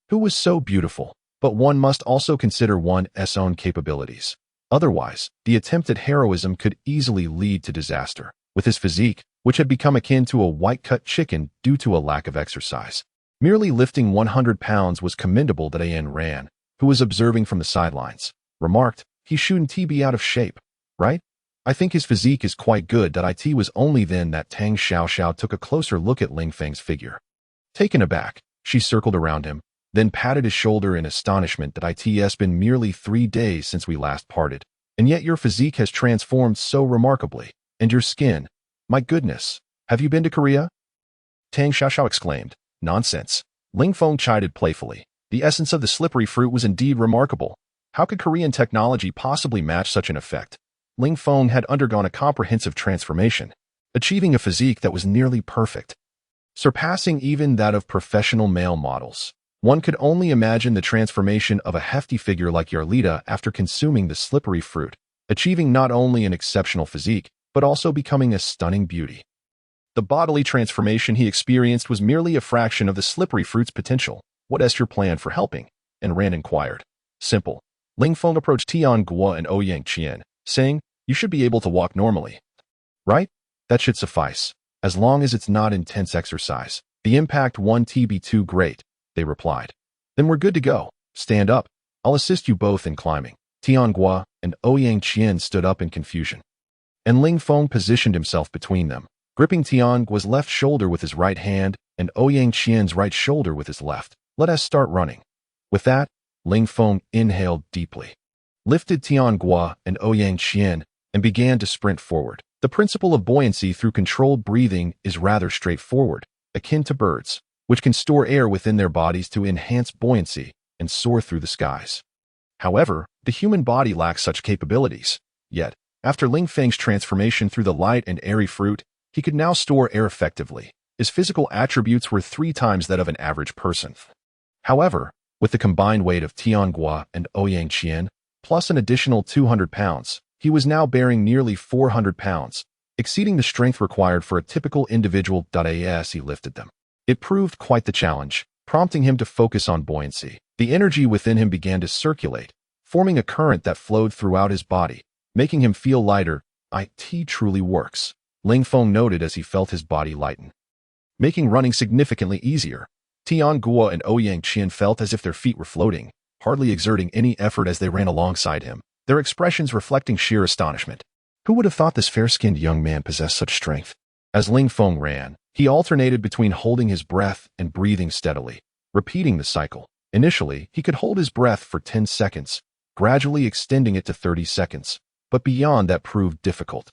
who was so beautiful? But one must also consider one's own capabilities. Otherwise, the attempt at heroism could easily lead to disaster. With his physique, which had become akin to a white-cut chicken due to a lack of exercise, merely lifting 100 pounds was commendable. That Rand, who was observing from the sidelines, remarked, "He shouldn't be out of shape, right? I think his physique is quite good." That it was only then that Tang Xiaoxiao took a closer look at Ling Feng's figure. Taken aback, she circled around him, then patted his shoulder in astonishment. That it's been merely 3 days since we last parted, and yet your physique has transformed so remarkably. And your skin, my goodness, have you been to Korea? Tang Xiaoxiao exclaimed. Nonsense. Ling Feng chided playfully. The essence of the slippery fruit was indeed remarkable. How could Korean technology possibly match such an effect? Ling Feng had undergone a comprehensive transformation, achieving a physique that was nearly perfect, surpassing even that of professional male models. One could only imagine the transformation of a hefty figure like Yarlita after consuming the slippery fruit, achieving not only an exceptional physique, but also becoming a stunning beauty. The bodily transformation he experienced was merely a fraction of the slippery fruit's potential. "What's your plan for helping?" and Rand inquired. "Simple." Ling Feng approached Tian Guo and Ouyang Qian, saying, "You should be able to walk normally, right? That should suffice, as long as it's not intense exercise. The impact won't be too great," they replied. "Then we're good to go. Stand up. I'll assist you both in climbing." Tian Guo and Ouyang Qian stood up in confusion, and Ling Feng positioned himself between them, gripping Tian Guo's left shoulder with his right hand and Ouyang Qian's right shoulder with his left. "Let us start running." With that, Ling Feng inhaled deeply, lifted Tian Guo and Ouyang Qian, and began to sprint forward. The principle of buoyancy through controlled breathing is rather straightforward, akin to birds, which can store air within their bodies to enhance buoyancy and soar through the skies. However, the human body lacks such capabilities. Yet, after Ling Feng's transformation through the light and airy fruit, he could now store air effectively. His physical attributes were 3 times that of an average person. However, with the combined weight of Tian Guo and Ouyang Qian, plus an additional 200 pounds, he was now bearing nearly 400 pounds, exceeding the strength required for a typical individual. As he lifted them, it proved quite the challenge, prompting him to focus on buoyancy. The energy within him began to circulate, forming a current that flowed throughout his body, making him feel lighter. "It truly works," Ling Feng noted as he felt his body lighten, making running significantly easier. Tian Guo and Ouyang Qian felt as if their feet were floating, hardly exerting any effort as they ran alongside him, their expressions reflecting sheer astonishment. Who would have thought this fair-skinned young man possessed such strength? As Ling Feng ran, he alternated between holding his breath and breathing steadily, repeating the cycle. Initially, he could hold his breath for 10 seconds, gradually extending it to 30 seconds, but beyond that proved difficult,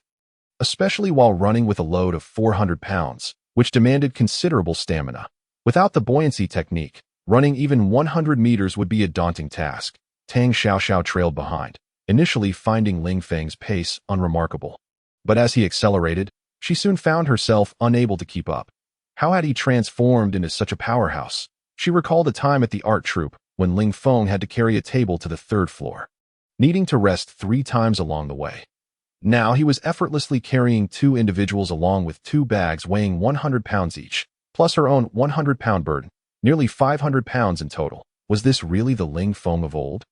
especially while running with a load of 400 pounds, which demanded considerable stamina. Without the buoyancy technique, running even 100 meters would be a daunting task. Tang Xiaoxiao trailed behind, initially finding Ling Feng's pace unremarkable. But as he accelerated, she soon found herself unable to keep up. How had he transformed into such a powerhouse? She recalled a time at the art troupe when Ling Feng had to carry a table to the 3rd floor, needing to rest 3 times along the way. Now he was effortlessly carrying 2 individuals along with 2 bags weighing 100 pounds each, plus her own 100-pound burden, nearly 500 pounds in total. Was this really the Ling Feng of old?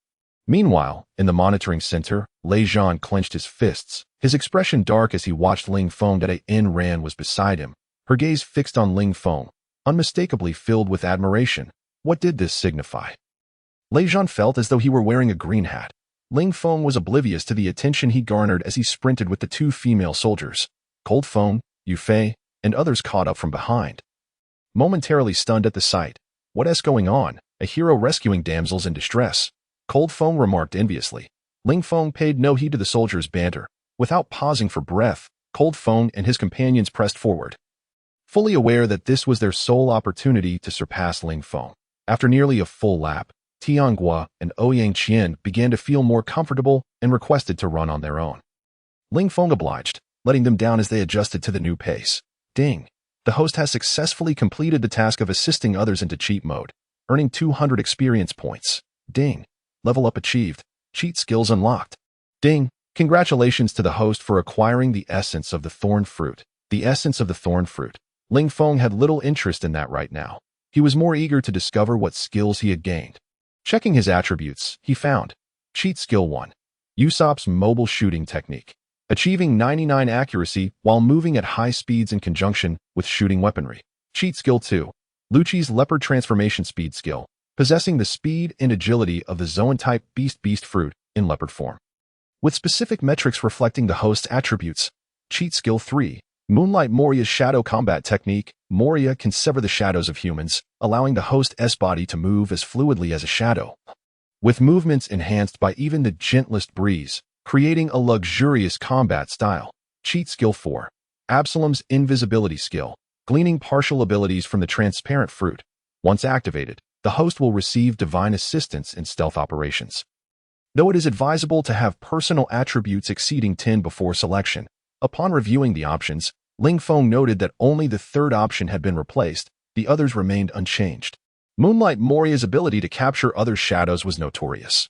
Meanwhile, in the monitoring center, Lei Zhan clenched his fists, his expression dark as he watched Ling Feng. That Ain Ran was beside him, her gaze fixed on Ling Feng, unmistakably filled with admiration. What did this signify? Lei Zhan felt as though he were wearing a green hat. Ling Feng was oblivious to the attention he garnered as he sprinted with the 2 female soldiers. Cold Feng, Yu Fei, and others caught up from behind. Momentarily stunned at the sight. What's going on? A hero rescuing damsels in distress. Cold Feng remarked enviously. Ling Feng paid no heed to the soldiers' banter. Without pausing for breath, Cold Feng and his companions pressed forward, fully aware that this was their sole opportunity to surpass Ling Feng. After nearly a full lap, Tianghua and Ouyang Qian began to feel more comfortable and requested to run on their own. Ling Feng obliged, letting them down as they adjusted to the new pace. Ding! The host has successfully completed the task of assisting others into cheat mode, earning 200 experience points. Ding! Level up achieved. Cheat skills unlocked. Ding! Congratulations to the host for acquiring the essence of the thorn fruit. The essence of the thorn fruit. Ling Feng had little interest in that right now. He was more eager to discover what skills he had gained. Checking his attributes, he found Cheat Skill 1. Usopp's mobile shooting technique. Achieving 99 accuracy while moving at high speeds in conjunction with shooting weaponry. Cheat Skill 2. Lucci's leopard transformation speed skill. Possessing the speed and agility of the Zoan-type beast fruit in leopard form. With specific metrics reflecting the host's attributes. Cheat Skill 3. Moonlight Moria's shadow combat technique. Moria can sever the shadows of humans, allowing the host's body to move as fluidly as a shadow, with movements enhanced by even the gentlest breeze, creating a luxurious combat style. Cheat Skill 4. Absalom's invisibility skill. Gleaning partial abilities from the transparent fruit. Once activated, the host will receive divine assistance in stealth operations. Though it is advisable to have personal attributes exceeding 10 before selection, upon reviewing the options, Ling Feng noted that only the 3rd option had been replaced, the others remained unchanged. Moonlight Moria's ability to capture other shadows was notorious.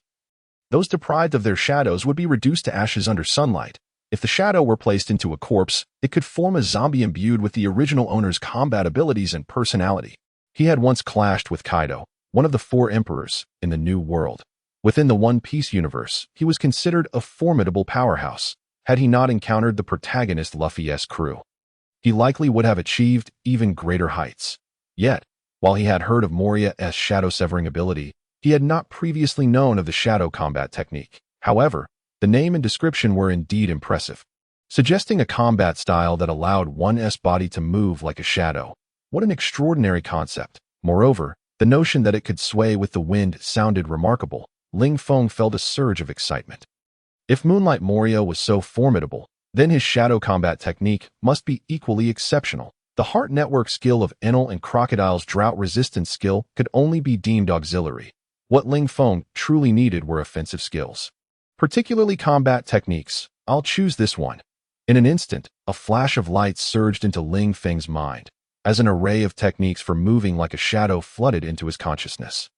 Those deprived of their shadows would be reduced to ashes under sunlight. If the shadow were placed into a corpse, it could form a zombie imbued with the original owner's combat abilities and personality. He had once clashed with Kaido, one of the 4 emperors, in the New World. Within the One Piece universe, he was considered a formidable powerhouse. Had he not encountered the protagonist Luffy's crew, he likely would have achieved even greater heights. Yet, while he had heard of Moria's shadow-severing ability, he had not previously known of the shadow combat technique. However, the name and description were indeed impressive, suggesting a combat style that allowed one's body to move like a shadow. What an extraordinary concept. Moreover, the notion that it could sway with the wind sounded remarkable. Ling Feng felt a surge of excitement. If Moonlight Moria was so formidable, then his shadow combat technique must be equally exceptional. The Heart Network skill of Enel and Crocodile's drought resistance skill could only be deemed auxiliary. What Ling Feng truly needed were offensive skills, particularly combat techniques. I'll choose this one. In an instant, a flash of light surged into Ling Feng's mind, as an array of techniques for moving like a shadow flooded into his consciousness.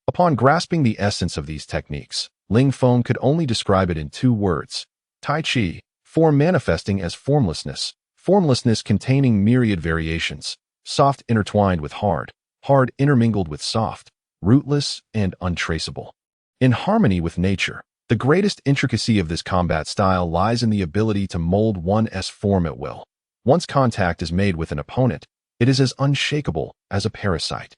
Upon grasping the essence of these techniques, Ling Feng could only describe it in 2 words. Tai Chi, form manifesting as formlessness, formlessness containing myriad variations, soft intertwined with hard, hard intermingled with soft, rootless and untraceable. In harmony with nature, the greatest intricacy of this combat style lies in the ability to mold one's form at will. Once contact is made with an opponent, it is as unshakable as a parasite.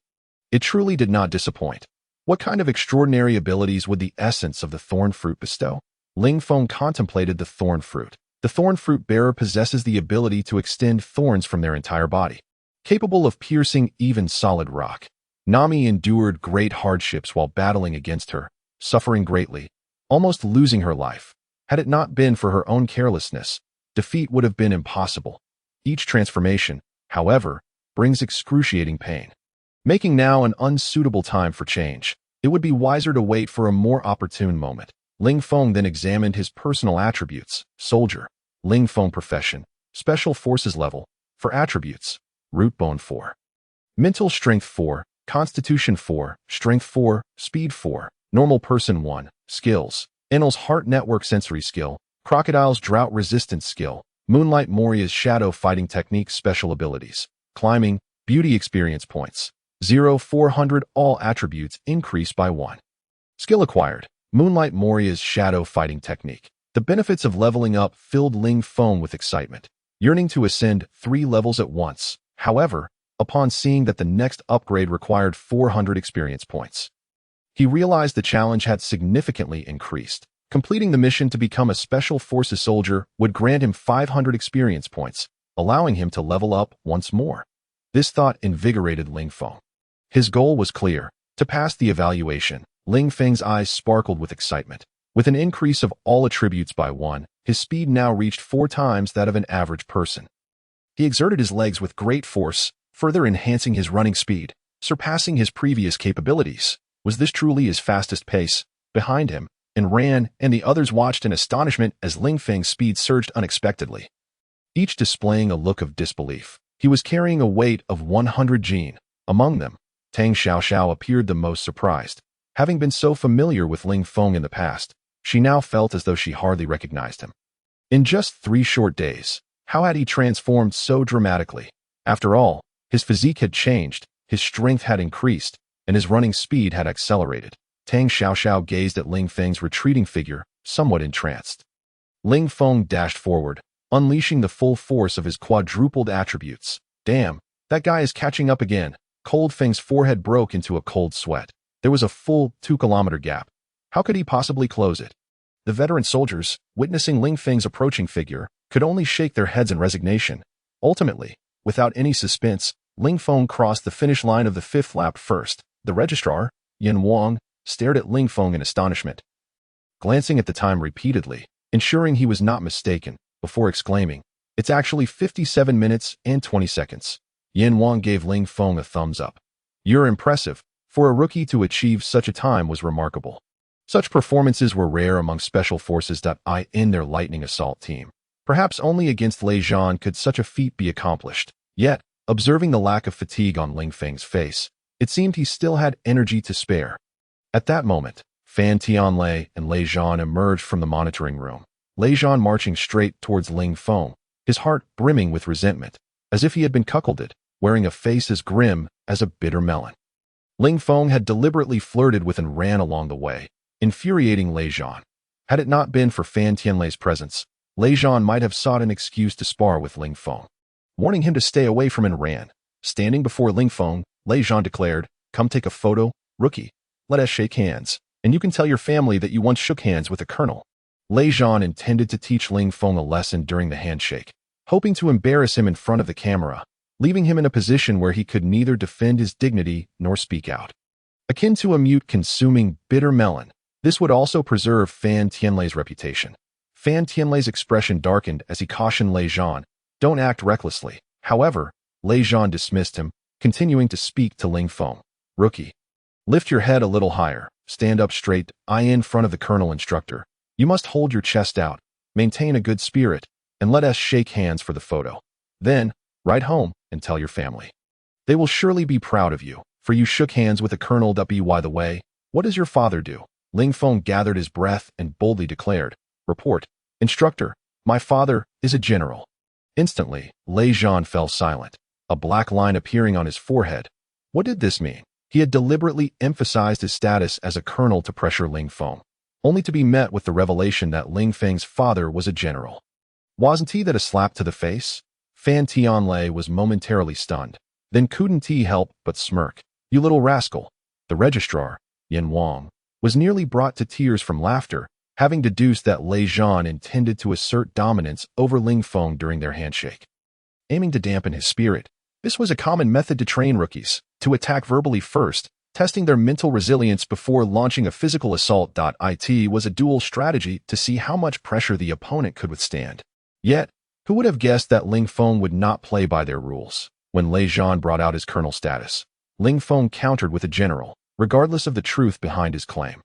It truly did not disappoint. What kind of extraordinary abilities would the essence of the thorn fruit bestow? Ling Feng contemplated the thorn fruit. The thorn fruit bearer possesses the ability to extend thorns from their entire body, capable of piercing even solid rock. Nami endured great hardships while battling against her, suffering greatly, almost losing her life. Had it not been for her own carelessness, defeat would have been impossible. Each transformation, however, brings excruciating pain, making now an unsuitable time for change. It would be wiser to wait for a more opportune moment. Ling Feng then examined his personal attributes. Soldier. Ling Feng profession. Special forces level. For attributes. root bone 4. Mental strength 4, constitution 4, strength 4, speed 4, normal person 1, skills, Enel's heart network sensory skill, crocodile's drought resistance skill, Moonlight Moria's shadow fighting technique special abilities, climbing, beauty experience points, 0-400 all attributes increased by 1. Skill acquired, Moonlight Moria's shadow fighting technique. The benefits of leveling up filled Ling Feng with excitement, yearning to ascend 3 levels at once. However, upon seeing that the next upgrade required 400 experience points, he realized the challenge had significantly increased. Completing the mission to become a Special Forces soldier would grant him 500 experience points, allowing him to level up once more. This thought invigorated Ling Feng. His goal was clear: to pass the evaluation. Ling Feng's eyes sparkled with excitement. With an increase of all attributes by 1, his speed now reached 4 times that of an average person. He exerted his legs with great force, further enhancing his running speed, surpassing his previous capabilities. Was this truly his fastest pace? Behind him, and ran, and the others watched in astonishment as Ling Feng's speed surged unexpectedly, each displaying a look of disbelief. He was carrying a weight of 100 jin. Among them, Tang Xiaoxiao appeared the most surprised. Having been so familiar with Ling Feng in the past, she now felt as though she hardly recognized him. In just 3 short days, how had he transformed so dramatically? After all, his physique had changed, his strength had increased, and his running speed had accelerated. Tang Xiaoxiao gazed at Ling Feng's retreating figure, somewhat entranced. Ling Feng dashed forward, unleashing the full force of his quadrupled attributes. Damn, that guy is catching up again. Cold Feng's forehead broke into a cold sweat. There was a full 2-kilometer gap. How could he possibly close it? The veteran soldiers, witnessing Ling Feng's approaching figure, could only shake their heads in resignation. Ultimately, without any suspense, Ling Feng crossed the finish line of the 5th lap first. The registrar, Yin Wang, stared at Ling Feng in astonishment, glancing at the time repeatedly, ensuring he was not mistaken, before exclaiming, "It's actually 57 minutes and 20 seconds. Yin Wang gave Ling Feng a thumbs up. "You're impressive. For a rookie to achieve such a time was remarkable." Such performances were rare among Special Forces in their lightning assault team. Perhaps only against Lei Zhan could such a feat be accomplished. Yet, observing the lack of fatigue on Ling Feng's face, it seemed he still had energy to spare. At that moment, Fan Tianlei and Lei Zhan emerged from the monitoring room. Lei Zhan marching straight towards Ling Feng, his heart brimming with resentment, as if he had been cuckolded, wearing a face as grim as a bitter melon. Ling Feng had deliberately flirted with and ran along the way, infuriating Lei Zhan. Had it not been for Fan Tianlei's presence, Lei Zhan might have sought an excuse to spar with Ling Feng, warning him to stay away from and ran. Standing before Ling Feng, Lei Zhan declared, "Come take a photo, rookie. Let us shake hands, and you can tell your family that you once shook hands with a colonel." Lei Zhan intended to teach Ling Feng a lesson during the handshake, hoping to embarrass him in front of the camera, leaving him in a position where he could neither defend his dignity nor speak out. Akin to a mute consuming bitter melon, this would also preserve Fan Tianlei's reputation. Fan Tianlei's expression darkened as he cautioned Lei Zhan, "Don't act recklessly." However, Lei Zhan dismissed him, continuing to speak to Ling Feng. "Rookie, lift your head a little higher, stand up straight, eye in front of the colonel instructor. You must hold your chest out, maintain a good spirit, and let us shake hands for the photo. Then, write home and tell your family. They will surely be proud of you, for you shook hands with a colonel. By the way, what does your father do?" Ling Feng gathered his breath and boldly declared, "Report, instructor, my father is a general." Instantly, Lei Zhan fell silent, a black line appearing on his forehead. What did this mean? He had deliberately emphasized his status as a colonel to pressure Ling Feng, only to be met with the revelation that Ling Feng's father was a general. Wasn't he that a slap to the face? Fan Tianlei was momentarily stunned. Then couldn't he help but smirk. "You little rascal." The registrar, Yin Wang, was nearly brought to tears from laughter, having deduced that Lei Zhan intended to assert dominance over Ling Feng during their handshake. Aiming to dampen his spirit, this was a common method to train rookies, to attack verbally first, testing their mental resilience before launching a physical assault. It was a dual strategy to see how much pressure the opponent could withstand. Yet, who would have guessed that Ling Feng would not play by their rules? When Lei Zhan brought out his colonel status, Ling Feng countered with a general, regardless of the truth behind his claim.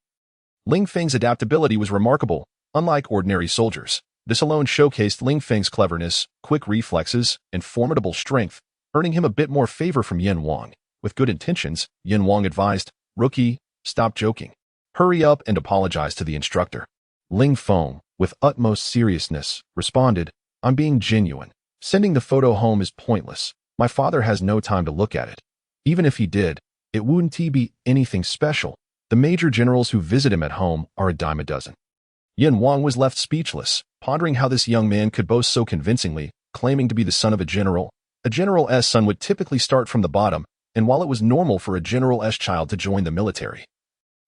Ling Feng's adaptability was remarkable. Unlike ordinary soldiers, this alone showcased Ling Feng's cleverness, quick reflexes, and formidable strength, earning him a bit more favor from Yin Wang. With good intentions, Yin Wang advised, "Rookie, stop joking. Hurry up and apologize to the instructor." Ling Feng, with utmost seriousness, responded, "I'm being genuine. Sending the photo home is pointless. My father has no time to look at it. Even if he did, it wouldn't be anything special. The major generals who visit him at home are a dime a dozen." Yin Wang was left speechless, pondering how this young man could boast so convincingly, claiming to be the son of a general's son would typically start from the bottom, and while it was normal for a general's child to join the military,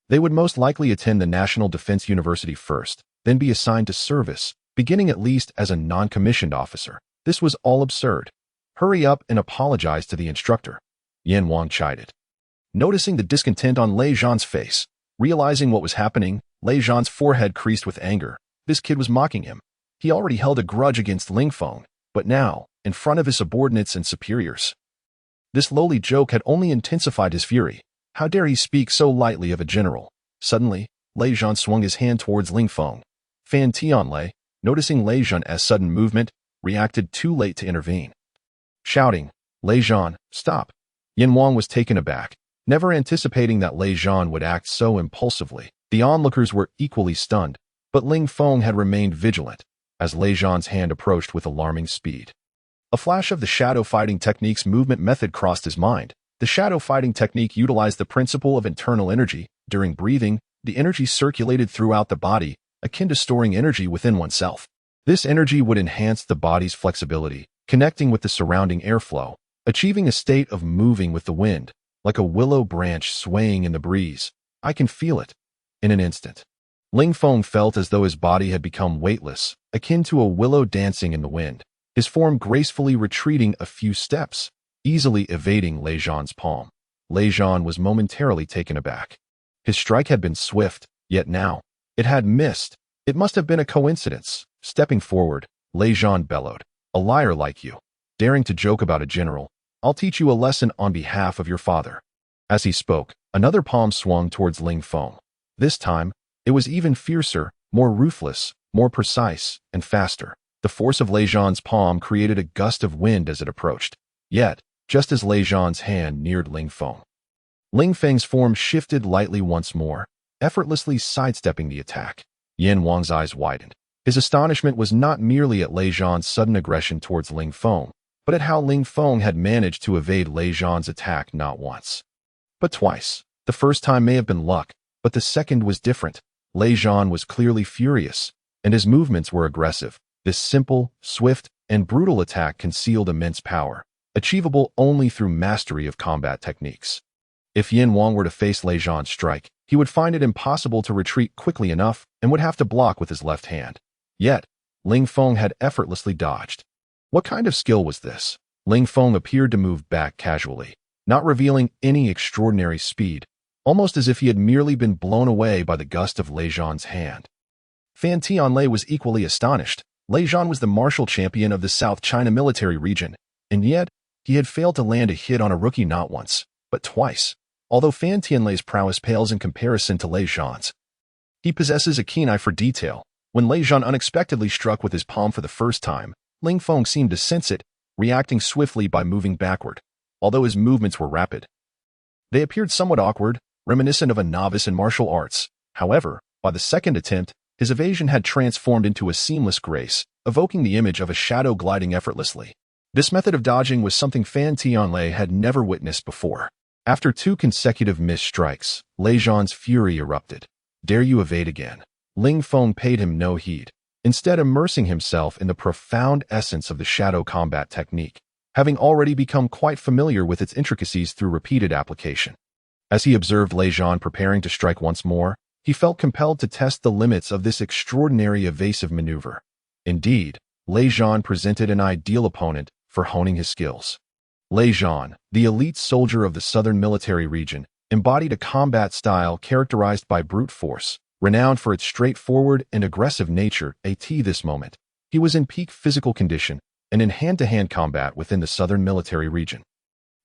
they would most likely attend the National Defense University first, then be assigned to service, beginning at least as a non-commissioned officer. This was all absurd. "Hurry up and apologize to the instructor," Yin Wang chided. Noticing the discontent on Lei Zhan's face, realizing what was happening, Lei Zhan's forehead creased with anger. This kid was mocking him. He already held a grudge against Ling Feng, but now, in front of his subordinates and superiors, this lowly joke had only intensified his fury. How dare he speak so lightly of a general? Suddenly, Lei Zhan swung his hand towards Ling Feng. Fan Tianlei, noticing Lei Zhan's sudden movement, reacted too late to intervene. Shouting, "Lei Zhan, stop!" Yin Wang was taken aback, never anticipating that Lei Zhan would act so impulsively. The onlookers were equally stunned, but Ling Feng had remained vigilant, as Lei Zhan's hand approached with alarming speed. A flash of the shadow fighting technique's movement method crossed his mind. The shadow fighting technique utilized the principle of internal energy. During breathing, the energy circulated throughout the body, akin to storing energy within oneself. This energy would enhance the body's flexibility, connecting with the surrounding airflow, achieving a state of moving with the wind, like a willow branch swaying in the breeze. "I can feel it." In an instant, Ling Feng felt as though his body had become weightless, akin to a willow dancing in the wind, his form gracefully retreating a few steps, easily evading Lei Zhan's palm. Lei Zhan was momentarily taken aback. His strike had been swift, yet now, it had missed. It must have been a coincidence. Stepping forward, Lei Zhan bellowed, "A liar like you, daring to joke about a general. I'll teach you a lesson on behalf of your father." As he spoke, another palm swung towards Ling Feng. This time, it was even fiercer, more ruthless, more precise, and faster. The force of Lei Zhan's palm created a gust of wind as it approached. Yet, just as Lei Zhan's hand neared Ling Feng, Ling Feng's form shifted lightly once more, effortlessly sidestepping the attack. Yin Wang's eyes widened. His astonishment was not merely at Lei Zhan's sudden aggression towards Ling Feng, but at how Ling Feng had managed to evade Lei Zhan's attack not once, but twice. The first time may have been luck, but the second was different. Lei Zhan was clearly furious, and his movements were aggressive. This simple, swift, and brutal attack concealed immense power, achievable only through mastery of combat techniques. If Yin Wang were to face Lei Zhan's strike, he would find it impossible to retreat quickly enough and would have to block with his left hand. Yet, Ling Feng had effortlessly dodged. What kind of skill was this? Ling Feng appeared to move back casually, not revealing any extraordinary speed, almost as if he had merely been blown away by the gust of Lei Zhan's hand. Fan Tianlei was equally astonished. Lei Zhan was the martial champion of the South China military region, and yet, he had failed to land a hit on a rookie not once, but twice. Although Fan Tianlei's prowess pales in comparison to Lei Zhan's, he possesses a keen eye for detail. When Lei Zhan unexpectedly struck with his palm for the first time, Ling Feng seemed to sense it, reacting swiftly by moving backward. Although his movements were rapid, they appeared somewhat awkward, reminiscent of a novice in martial arts. However, by the second attempt, his evasion had transformed into a seamless grace, evoking the image of a shadow gliding effortlessly. This method of dodging was something Fan Tianlei had never witnessed before. After 2 consecutive missed strikes, Lei Zhan's fury erupted. "Dare you evade again?" Ling Feng paid him no heed, instead immersing himself in the profound essence of the shadow combat technique, having already become quite familiar with its intricacies through repeated application. As he observed Lei Zhan preparing to strike once more, he felt compelled to test the limits of this extraordinary evasive maneuver. Indeed, Lei Zhan presented an ideal opponent for honing his skills. Lei Zhan, the elite soldier of the southern military region, embodied a combat style characterized by brute force, renowned for its straightforward and aggressive nature. At this moment, he was in peak physical condition and in hand-to-hand combat within the southern military region.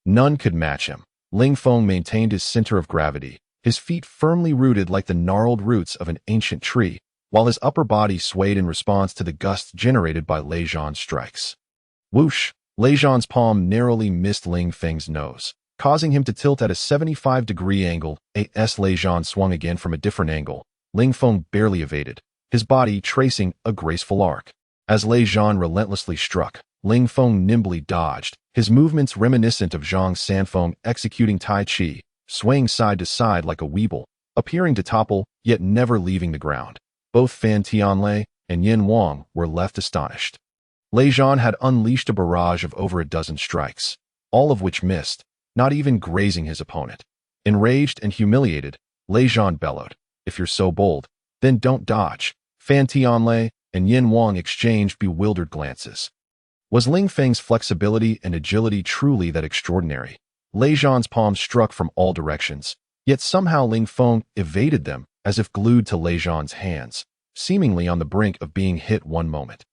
None could match him. Ling Feng maintained his center of gravity, his feet firmly rooted like the gnarled roots of an ancient tree, while his upper body swayed in response to the gusts generated by Lei Zhan's strikes. Whoosh! Lei Zhan's palm narrowly missed Ling Feng's nose, causing him to tilt at a 75-degree angle. As Lei Zhan swung again from a different angle, Ling Feng barely evaded, his body tracing a graceful arc. As Lei Zhan relentlessly struck, Ling Feng nimbly dodged, his movements reminiscent of Zhang Sanfeng executing Tai Chi, swaying side to side like a weeble, appearing to topple, yet never leaving the ground. Both Fan Tianlei and Yin Wang were left astonished. Lei Zhan had unleashed a barrage of over a dozen strikes, all of which missed, not even grazing his opponent. Enraged and humiliated, Lei Zhan bellowed, "If you're so bold, then don't dodge." Fan Tianlei and Yin Wang exchanged bewildered glances. Was Ling Feng's flexibility and agility truly that extraordinary? Lei Zhan's palms struck from all directions, yet somehow Ling Feng evaded them as if glued to Lei Zhan's hands, seemingly on the brink of being hit one moment,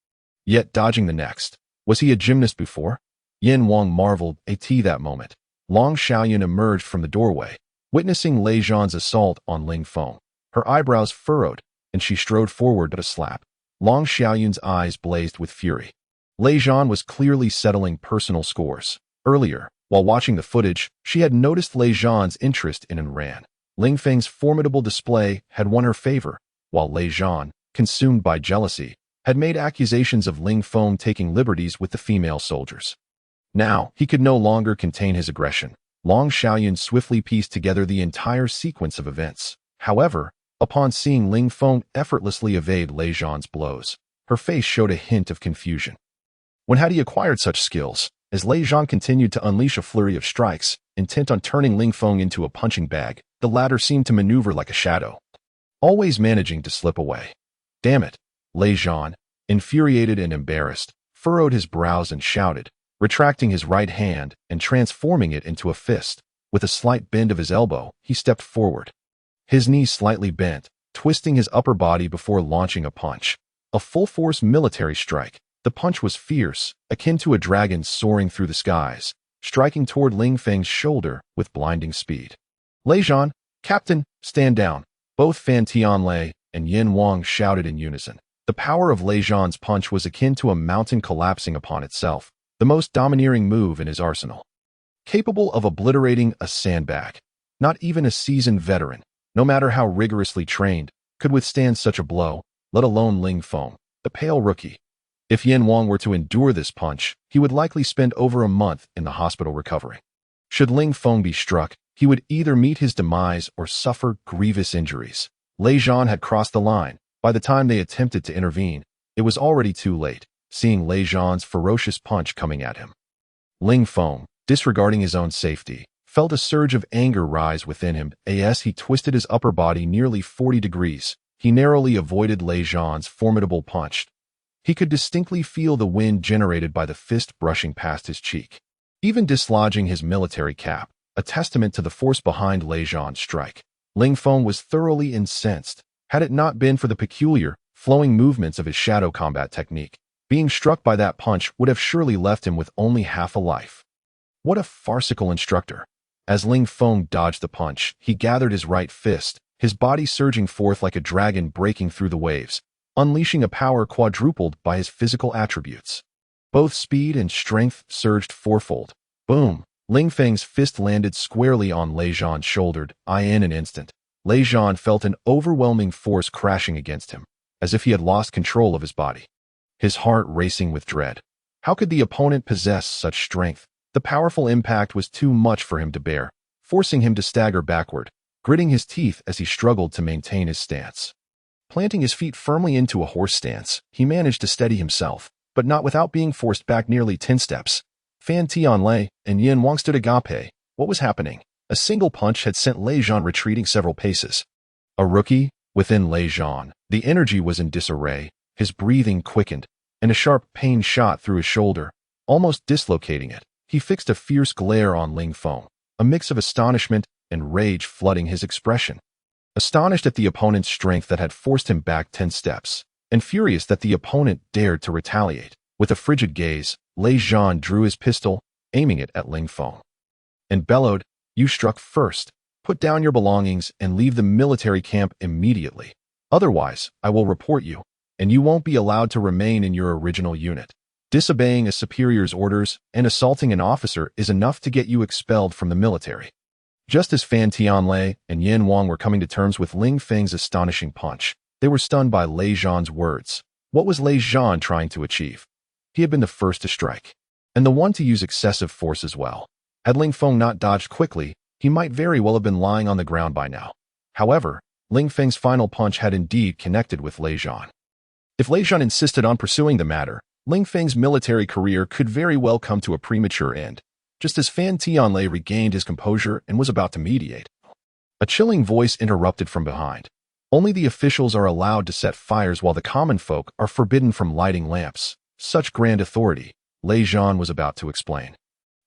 yet dodging the next. Was he a gymnast before? Yin Wang marveled at that moment. Long Xiaoyan emerged from the doorway, witnessing Lei Zhan's assault on Ling Feng. Her eyebrows furrowed, and she strode forward to a slap. Long Xiaoyan's eyes blazed with fury. Lei Zhan was clearly settling personal scores. Earlier, while watching the footage, she had noticed Lei Zhan's interest in and ran. Ling Feng's formidable display had won her favor, while Lei Zhan, consumed by jealousy, had made accusations of Ling Feng taking liberties with the female soldiers. Now, he could no longer contain his aggression. Long Xiaoyan swiftly pieced together the entire sequence of events. However, upon seeing Ling Feng effortlessly evade Lei Zhan's blows, her face showed a hint of confusion. When had he acquired such skills? As Lei Zhan continued to unleash a flurry of strikes, intent on turning Ling Feng into a punching bag, the latter seemed to maneuver like a shadow, always managing to slip away. Damn it! Lei Zhan, infuriated and embarrassed, furrowed his brows and shouted, retracting his right hand and transforming it into a fist. With a slight bend of his elbow, he stepped forward. His knees slightly bent, twisting his upper body before launching a punch. A full-force military strike. The punch was fierce, akin to a dragon soaring through the skies, striking toward Ling Feng's shoulder with blinding speed. Lei Zhan, Captain, stand down. Both Fan Tianlei and Yin Wang shouted in unison. The power of Lei Zhan's punch was akin to a mountain collapsing upon itself, the most domineering move in his arsenal. Capable of obliterating a sandbag. Not even a seasoned veteran, no matter how rigorously trained, could withstand such a blow, let alone Ling Feng, the pale rookie. If Yin Wang were to endure this punch, he would likely spend over a month in the hospital recovering. Should Ling Feng be struck, he would either meet his demise or suffer grievous injuries. Lei Zhan had crossed the line. By the time they attempted to intervene, it was already too late, seeing Lei Zhan's ferocious punch coming at him. Ling Feng, disregarding his own safety, felt a surge of anger rise within him as he twisted his upper body nearly 40 degrees. He narrowly avoided Lei Zhan's formidable punch. He could distinctly feel the wind generated by the fist brushing past his cheek, even dislodging his military cap, a testament to the force behind Lei Zhan's strike. Ling Feng was thoroughly incensed. Had it not been for the peculiar, flowing movements of his shadow combat technique, being struck by that punch would have surely left him with only half a life. What a farcical instructor. As Ling Feng dodged the punch, he gathered his right fist, his body surging forth like a dragon breaking through the waves, unleashing a power quadrupled by his physical attributes. Both speed and strength surged fourfold. Boom! Ling Feng's fist landed squarely on Lei Zhan's shoulder. In an instant, Lei Zhan felt an overwhelming force crashing against him, as if he had lost control of his body. His heart racing with dread. How could the opponent possess such strength? The powerful impact was too much for him to bear, forcing him to stagger backward, gritting his teeth as he struggled to maintain his stance. Planting his feet firmly into a horse stance, he managed to steady himself, but not without being forced back nearly 10 steps. Fan Tianlei and Yin Wang stood agape. What was happening? A single punch had sent Lei Zhan retreating several paces. A rookie? Within Lei Zhan, the energy was in disarray, his breathing quickened, and a sharp pain shot through his shoulder, almost dislocating it. He fixed a fierce glare on Ling Feng, a mix of astonishment and rage flooding his expression. Astonished at the opponent's strength that had forced him back 10 steps, and furious that the opponent dared to retaliate, with a frigid gaze, Lei Zhan drew his pistol, aiming it at Ling Feng, and bellowed, "You struck first. Put down your belongings and leave the military camp immediately. Otherwise, I will report you, and you won't be allowed to remain in your original unit." Disobeying a superior's orders and assaulting an officer is enough to get you expelled from the military. Just as Fan Tianlei and Yin Wang were coming to terms with Ling Feng's astonishing punch, they were stunned by Lei Zhan's words. What was Lei Zhan trying to achieve? He had been the first to strike, and the one to use excessive force as well. Had Ling Feng not dodged quickly, he might very well have been lying on the ground by now. However, Ling Feng's final punch had indeed connected with Lei Zhan. If Lei Zhan insisted on pursuing the matter, Ling Feng's military career could very well come to a premature end. Just as Fan Tianlei regained his composure and was about to mediate, a chilling voice interrupted from behind. Only the officials are allowed to set fires while the common folk are forbidden from lighting lamps. Such grand authority, Lei Zhan was about to explain.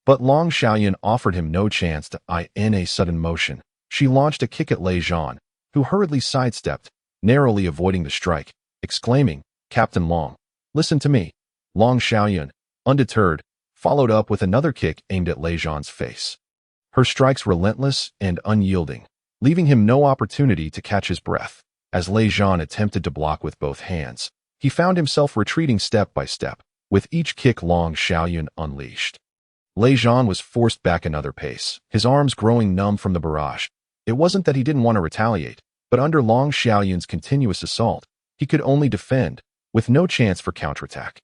But Long Xiaoyan offered him no chance to. In a sudden motion, she launched a kick at Lei Zhan, who hurriedly sidestepped, narrowly avoiding the strike, exclaiming, "Captain Long, listen to me." Long Xiaoyan, undeterred, followed up with another kick aimed at Lei Zhan's face. Her strikes relentless and unyielding, leaving him no opportunity to catch his breath. As Lei Zhan attempted to block with both hands, he found himself retreating step by step, with each kick Long Xiaoyan unleashed. Lei Zhan was forced back another pace, his arms growing numb from the barrage. It wasn't that he didn't want to retaliate, but under Long Xiaoyan's continuous assault, he could only defend, with no chance for counterattack.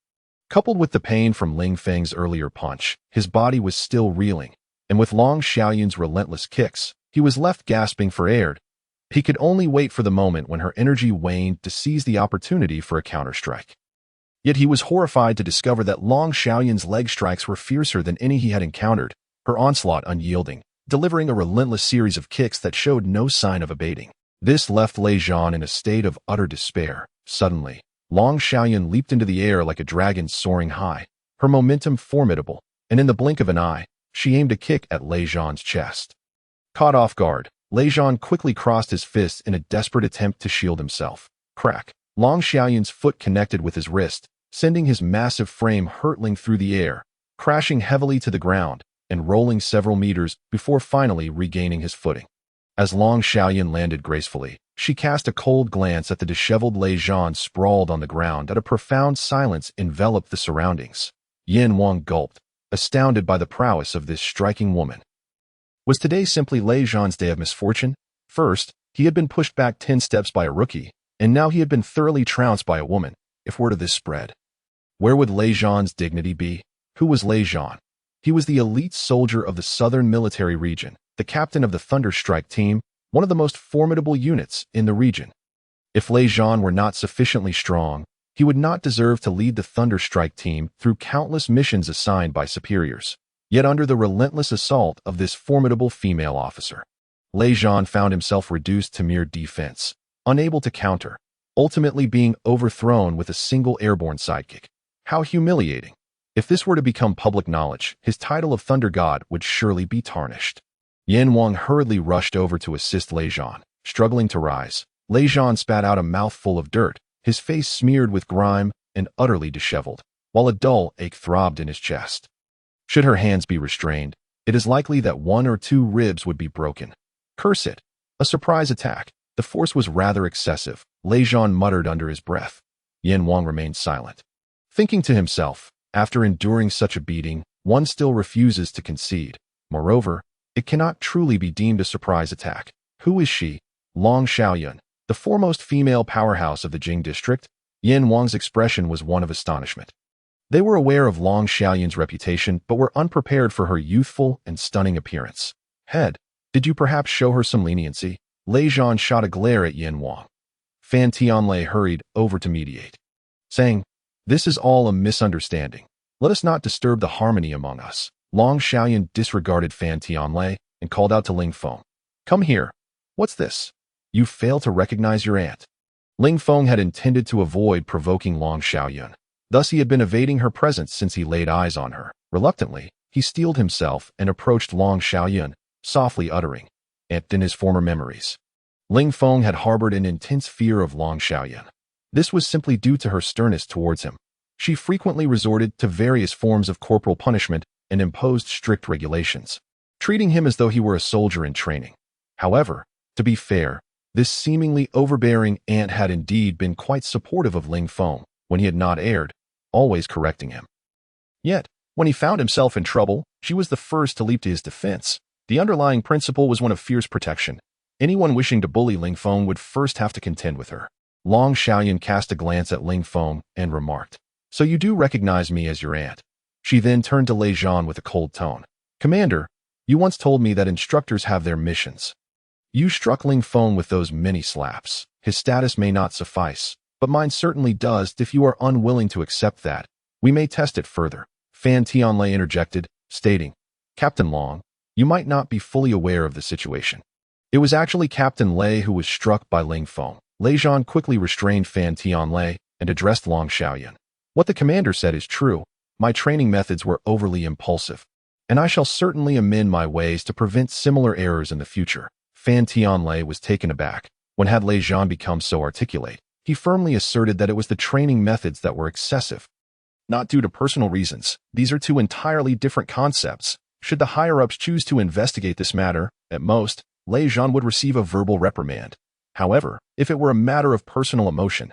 Coupled with the pain from Ling Feng's earlier punch, his body was still reeling, and with Long Xiaoyan's relentless kicks, he was left gasping for air. He could only wait for the moment when her energy waned to seize the opportunity for a counterstrike. Yet he was horrified to discover that Long Xiaoyan's leg strikes were fiercer than any he had encountered, her onslaught unyielding, delivering a relentless series of kicks that showed no sign of abating. This left Lei Zhan in a state of utter despair. Suddenly, Long Xiaoyan leaped into the air like a dragon soaring high, her momentum formidable, and in the blink of an eye, she aimed a kick at Lei Zhan's chest. Caught off guard, Lei Zhan quickly crossed his fists in a desperate attempt to shield himself. Crack! Long Xiaoyan's foot connected with his wrist, sending his massive frame hurtling through the air, crashing heavily to the ground, and rolling several meters before finally regaining his footing. As Long Xiaoyan landed gracefully, she cast a cold glance at the disheveled Lei Zhan sprawled on the ground, and a profound silence enveloped the surroundings. Yin Wang gulped, astounded by the prowess of this striking woman. Was today simply Lei Zhan's day of misfortune? First, he had been pushed back 10 steps by a rookie, and now he had been thoroughly trounced by a woman. If word of this spread, where would Lei Zhan's dignity be? Who was Lei Zhan? He was the elite soldier of the Southern Military Region, the captain of the Thunderstrike team, one of the most formidable units in the region. If Lei Zhan were not sufficiently strong, he would not deserve to lead the Thunderstrike team through countless missions assigned by superiors. Yet under the relentless assault of this formidable female officer, Lei Zhan found himself reduced to mere defense, unable to counter, ultimately being overthrown with a single airborne sidekick. How humiliating! If this were to become public knowledge, his title of Thunder God would surely be tarnished. Yin Wang hurriedly rushed over to assist Lei Zhan. Struggling to rise, Lei Zhan spat out a mouthful of dirt, his face smeared with grime and utterly disheveled, while a dull ache throbbed in his chest. Should her hands be restrained, it is likely that 1 or 2 ribs would be broken. Curse it! A surprise attack. The force was rather excessive, Lei Zhan muttered under his breath. Yin Wang remained silent, thinking to himself, after enduring such a beating, one still refuses to concede. Moreover, it cannot truly be deemed a surprise attack. Who is she? Long Xiaoyan, the foremost female powerhouse of the Jing district? Yin Wang's expression was one of astonishment. They were aware of Long Xiaoyan's reputation, but were unprepared for her youthful and stunning appearance. Head, did you perhaps show her some leniency? Lei Zhan shot a glare at Yin Wang. Fan Tianlei hurried over to mediate, saying, "This is all a misunderstanding. Let us not disturb the harmony among us." Long Xiaoyan disregarded Fan Tianlei and called out to Ling Feng, "Come here. What's this? You fail to recognize your aunt." Ling Feng had intended to avoid provoking Long Xiaoyan. Thus he had been evading her presence since he laid eyes on her. Reluctantly, he steeled himself and approached Long Xiaoyan, softly uttering, "Aunt," in his former memories. Ling Feng had harbored an intense fear of Long Xiaoyan. This was simply due to her sternness towards him. She frequently resorted to various forms of corporal punishment and imposed strict regulations, treating him as though he were a soldier in training. However, to be fair, this seemingly overbearing aunt had indeed been quite supportive of Ling Feng when he had not erred, always correcting him. Yet, when he found himself in trouble, she was the first to leap to his defense. The underlying principle was one of fierce protection. Anyone wishing to bully Ling Feng would first have to contend with her. Long Xiaoyan cast a glance at Ling Feng and remarked, "So you do recognize me as your aunt." She then turned to Lei Zhan with a cold tone. "Commander, you once told me that instructors have their missions. You struck Ling Feng with those many slaps. His status may not suffice, but mine certainly does. If you are unwilling to accept that, we may test it further." Fan Tianlei interjected, stating, "Captain Long, you might not be fully aware of the situation. It was actually Captain Lei who was struck by Ling Feng." Lei Zhan quickly restrained Fan Tianlei and addressed Long Xiaoyan. "What the commander said is true. My training methods were overly impulsive, and I shall certainly amend my ways to prevent similar errors in the future." Fan Tianlei was taken aback. When had Lei Zhan become so articulate? He firmly asserted that it was the training methods that were excessive, not due to personal reasons. These are two entirely different concepts. Should the higher-ups choose to investigate this matter, at most, Lei Zhan would receive a verbal reprimand. However, if it were a matter of personal emotion,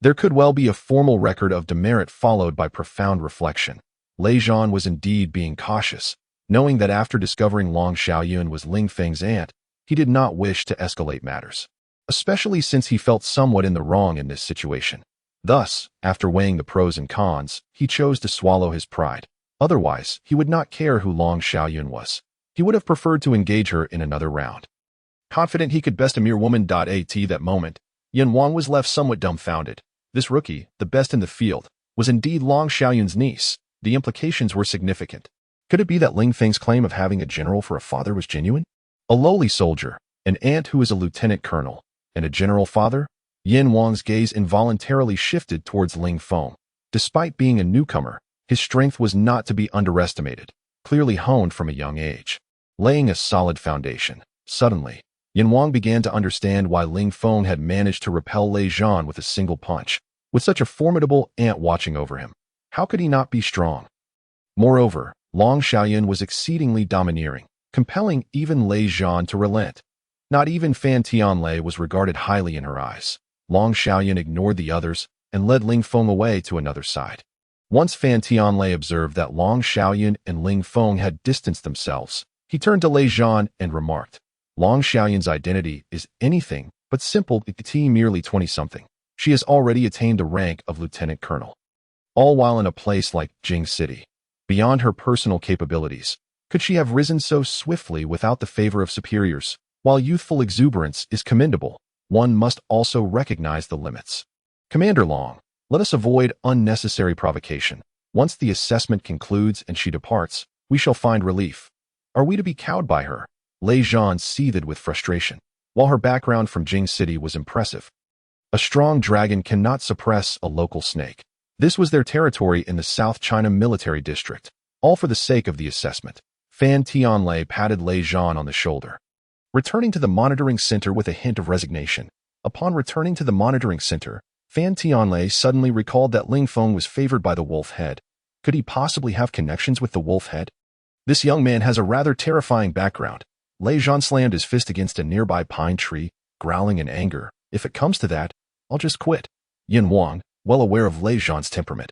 there could well be a formal record of demerit followed by profound reflection. Lei Zhan was indeed being cautious, knowing that after discovering Long Xiaoyun was Ling Feng's aunt, he did not wish to escalate matters, especially since he felt somewhat in the wrong in this situation. Thus, after weighing the pros and cons, he chose to swallow his pride. Otherwise, he would not care who Long Xiaoyun was. He would have preferred to engage her in another round. Confident he could best a mere woman. At that moment, Yin Wang was left somewhat dumbfounded. This rookie, the best in the field, was indeed Long Xiaoyun's niece. The implications were significant. Could it be that Ling Feng's claim of having a general for a father was genuine? A lowly soldier, an aunt who is a lieutenant colonel, and a general father? Yin Wang's gaze involuntarily shifted towards Ling Feng. Despite being a newcomer, his strength was not to be underestimated, clearly honed from a young age, laying a solid foundation. Suddenly, Yin Wang began to understand why Ling Feng had managed to repel Lei Zhan with a single punch. With such a formidable aunt watching over him, how could he not be strong? Moreover, Long Xiaoyan was exceedingly domineering, compelling even Lei Zhan to relent. Not even Fan Tianlei was regarded highly in her eyes. Long Xiaoyan ignored the others and led Ling Feng away to another side. Once Fan Tianlei observed that Long Xiaoyan and Ling Feng had distanced themselves, he turned to Lei Zhan and remarked, "Long Xiaoyan's identity is anything but simple. T merely 20-something. She has already attained the rank of lieutenant colonel. All while in a place like Jing City. Beyond her personal capabilities, could she have risen so swiftly without the favor of superiors? While youthful exuberance is commendable, one must also recognize the limits. Commander Long, let us avoid unnecessary provocation. Once the assessment concludes and she departs, we shall find relief. Are we to be cowed by her?" Lei Zhan seethed with frustration. While her background from Jing City was impressive, a strong dragon cannot suppress a local snake. This was their territory in the South China Military District, all for the sake of the assessment. Fan Tianlei patted Lei Zhan on the shoulder, returning to the monitoring center with a hint of resignation. Upon returning to the monitoring center, Fan Tianlei suddenly recalled that Ling Feng was favored by the Wolf Head. Could he possibly have connections with the Wolf Head? This young man has a rather terrifying background. Lei Zhan slammed his fist against a nearby pine tree, growling in anger. "If it comes to that, I'll just quit." Yin Wang, well aware of Lei Zhan's temperament,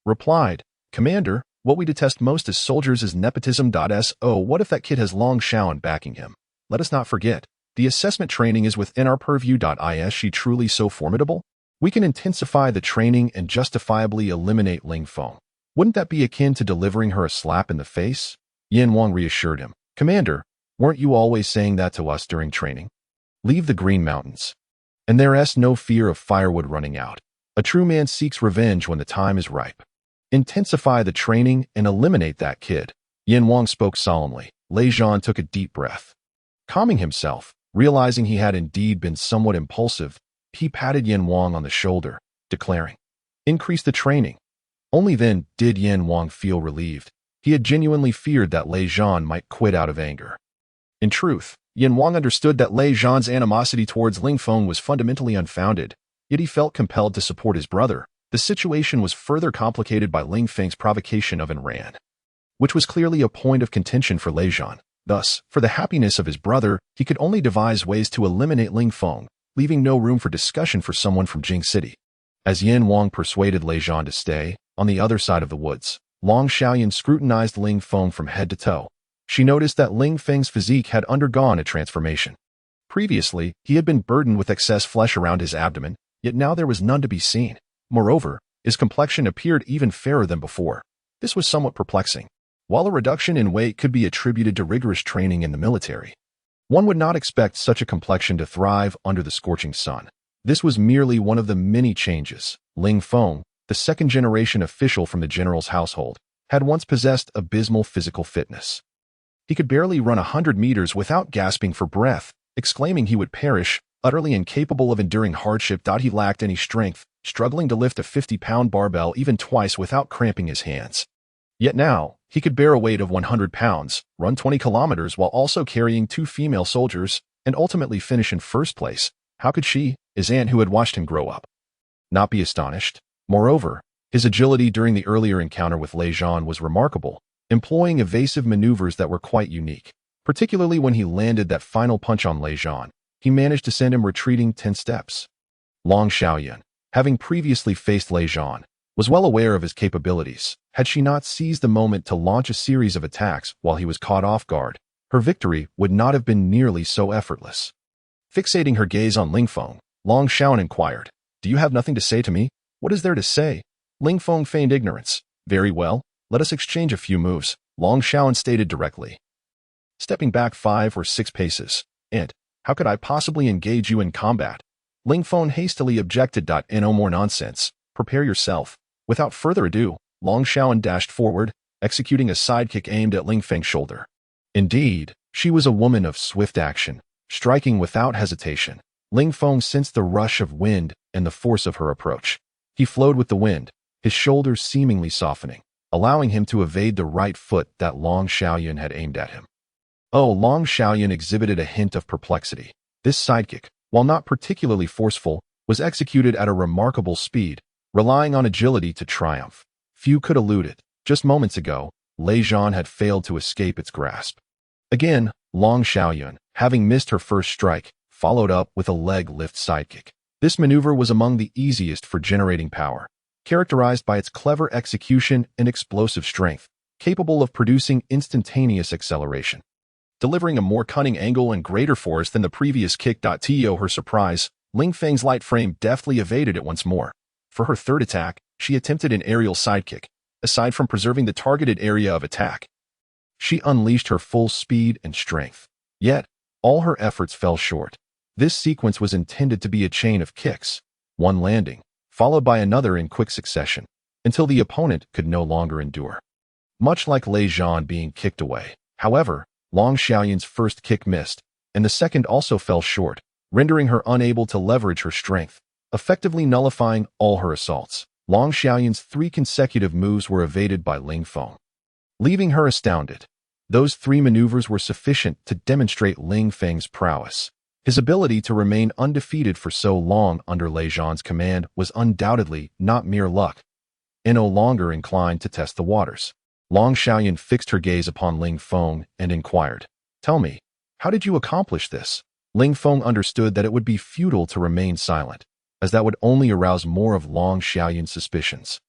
replied, "Commander, what we detest most as soldiers is nepotism. So what if that kid has Long Xiaoyan backing him? Let us not forget, the assessment training is within our purview. Is she truly so formidable? We can intensify the training and justifiably eliminate Ling Feng. Wouldn't that be akin to delivering her a slap in the face?" Yin Wang reassured him. "Commander, weren't you always saying that to us during training? Leave the Green Mountains, and there's no fear of firewood running out. A true man seeks revenge when the time is ripe. Intensify the training and eliminate that kid." Yin Wang spoke solemnly. Lei Zhan took a deep breath. Calming himself, realizing he had indeed been somewhat impulsive, he patted Yin Wang on the shoulder, declaring, "Increase the training." Only then did Yin Wang feel relieved. He had genuinely feared that Lei Zhan might quit out of anger. In truth, Yin Wang understood that Lei Zhan's animosity towards Ling Feng was fundamentally unfounded, yet he felt compelled to support his brother. The situation was further complicated by Ling Feng's provocation of Ran, which was clearly a point of contention for Lei Zhan. Thus, for the happiness of his brother, he could only devise ways to eliminate Ling Feng, leaving no room for discussion for someone from Jing City. As Yin Wang persuaded Lei Zhan to stay, on the other side of the woods, Long Xiaoyan scrutinized Ling Feng from head to toe. She noticed that Ling Feng's physique had undergone a transformation. Previously, he had been burdened with excess flesh around his abdomen, yet now there was none to be seen. Moreover, his complexion appeared even fairer than before. This was somewhat perplexing. While a reduction in weight could be attributed to rigorous training in the military, one would not expect such a complexion to thrive under the scorching sun. This was merely one of the many changes. Ling Feng, the second-generation official from the general's household, had once possessed abysmal physical fitness. He could barely run 100 meters without gasping for breath, exclaiming he would perish, utterly incapable of enduring hardship. He lacked any strength, struggling to lift a 50-pound barbell even twice without cramping his hands. Yet now, he could bear a weight of 100 pounds, run 20 kilometers while also carrying 2 female soldiers, and ultimately finish in first place. How could she, his aunt who had watched him grow up, not be astonished? Moreover, his agility during the earlier encounter with Lei Zhan was remarkable, employing evasive maneuvers that were quite unique. Particularly when he landed that final punch on Lei Zhan, he managed to send him retreating 10 steps. Long Xiaoyan, having previously faced Lei Zhan, was well aware of his capabilities. Had she not seized the moment to launch a series of attacks while he was caught off guard, her victory would not have been nearly so effortless. Fixating her gaze on Ling Feng, Long Xiaoyan inquired, "Do you have nothing to say to me?" "What is there to say?" Ling Feng feigned ignorance. "Very well, let us exchange a few moves," Long Xiaoyan stated directly. Stepping back 5 or 6 paces, "And how could I possibly engage you in combat?" Ling Feng hastily objected. "No more nonsense. Prepare yourself." Without further ado, Long Xiaoyan dashed forward, executing a sidekick aimed at Ling Feng's shoulder. Indeed, she was a woman of swift action, striking without hesitation. Ling Feng sensed the rush of wind and the force of her approach. He flowed with the wind, his shoulders seemingly softening, allowing him to evade the right foot that Long Xiaoyan had aimed at him. Long Xiaoyan exhibited a hint of perplexity. This sidekick, while not particularly forceful, was executed at a remarkable speed, relying on agility to triumph. Few could elude it. Just moments ago, Lei Zhan had failed to escape its grasp. Again, Long Xiaoyan, having missed her first strike, followed up with a leg lift sidekick. This maneuver was among the easiest for generating power, characterized by its clever execution and explosive strength, capable of producing instantaneous acceleration. Delivering a more cunning angle and greater force than the previous kick. To her surprise, Ling Feng's light frame deftly evaded it once more. For her third attack, she attempted an aerial sidekick. Aside from preserving the targeted area of attack, she unleashed her full speed and strength. Yet, all her efforts fell short. This sequence was intended to be a chain of kicks, one landing, followed by another in quick succession, until the opponent could no longer endure. Much like Lei Zhan being kicked away. However, Long Xiaoyan's first kick missed, and the second also fell short, rendering her unable to leverage her strength, effectively nullifying all her assaults. Long Xiaoyan's 3 consecutive moves were evaded by Ling Feng, leaving her astounded. Those 3 maneuvers were sufficient to demonstrate Ling Feng's prowess. His ability to remain undefeated for so long under Lei Zhan's command was undoubtedly not mere luck, and no longer inclined to test the waters. Long Xiaoyan fixed her gaze upon Ling Feng and inquired, "Tell me, how did you accomplish this?" Ling Feng understood that it would be futile to remain silent, as that would only arouse more of Long Xiaoyan's suspicions.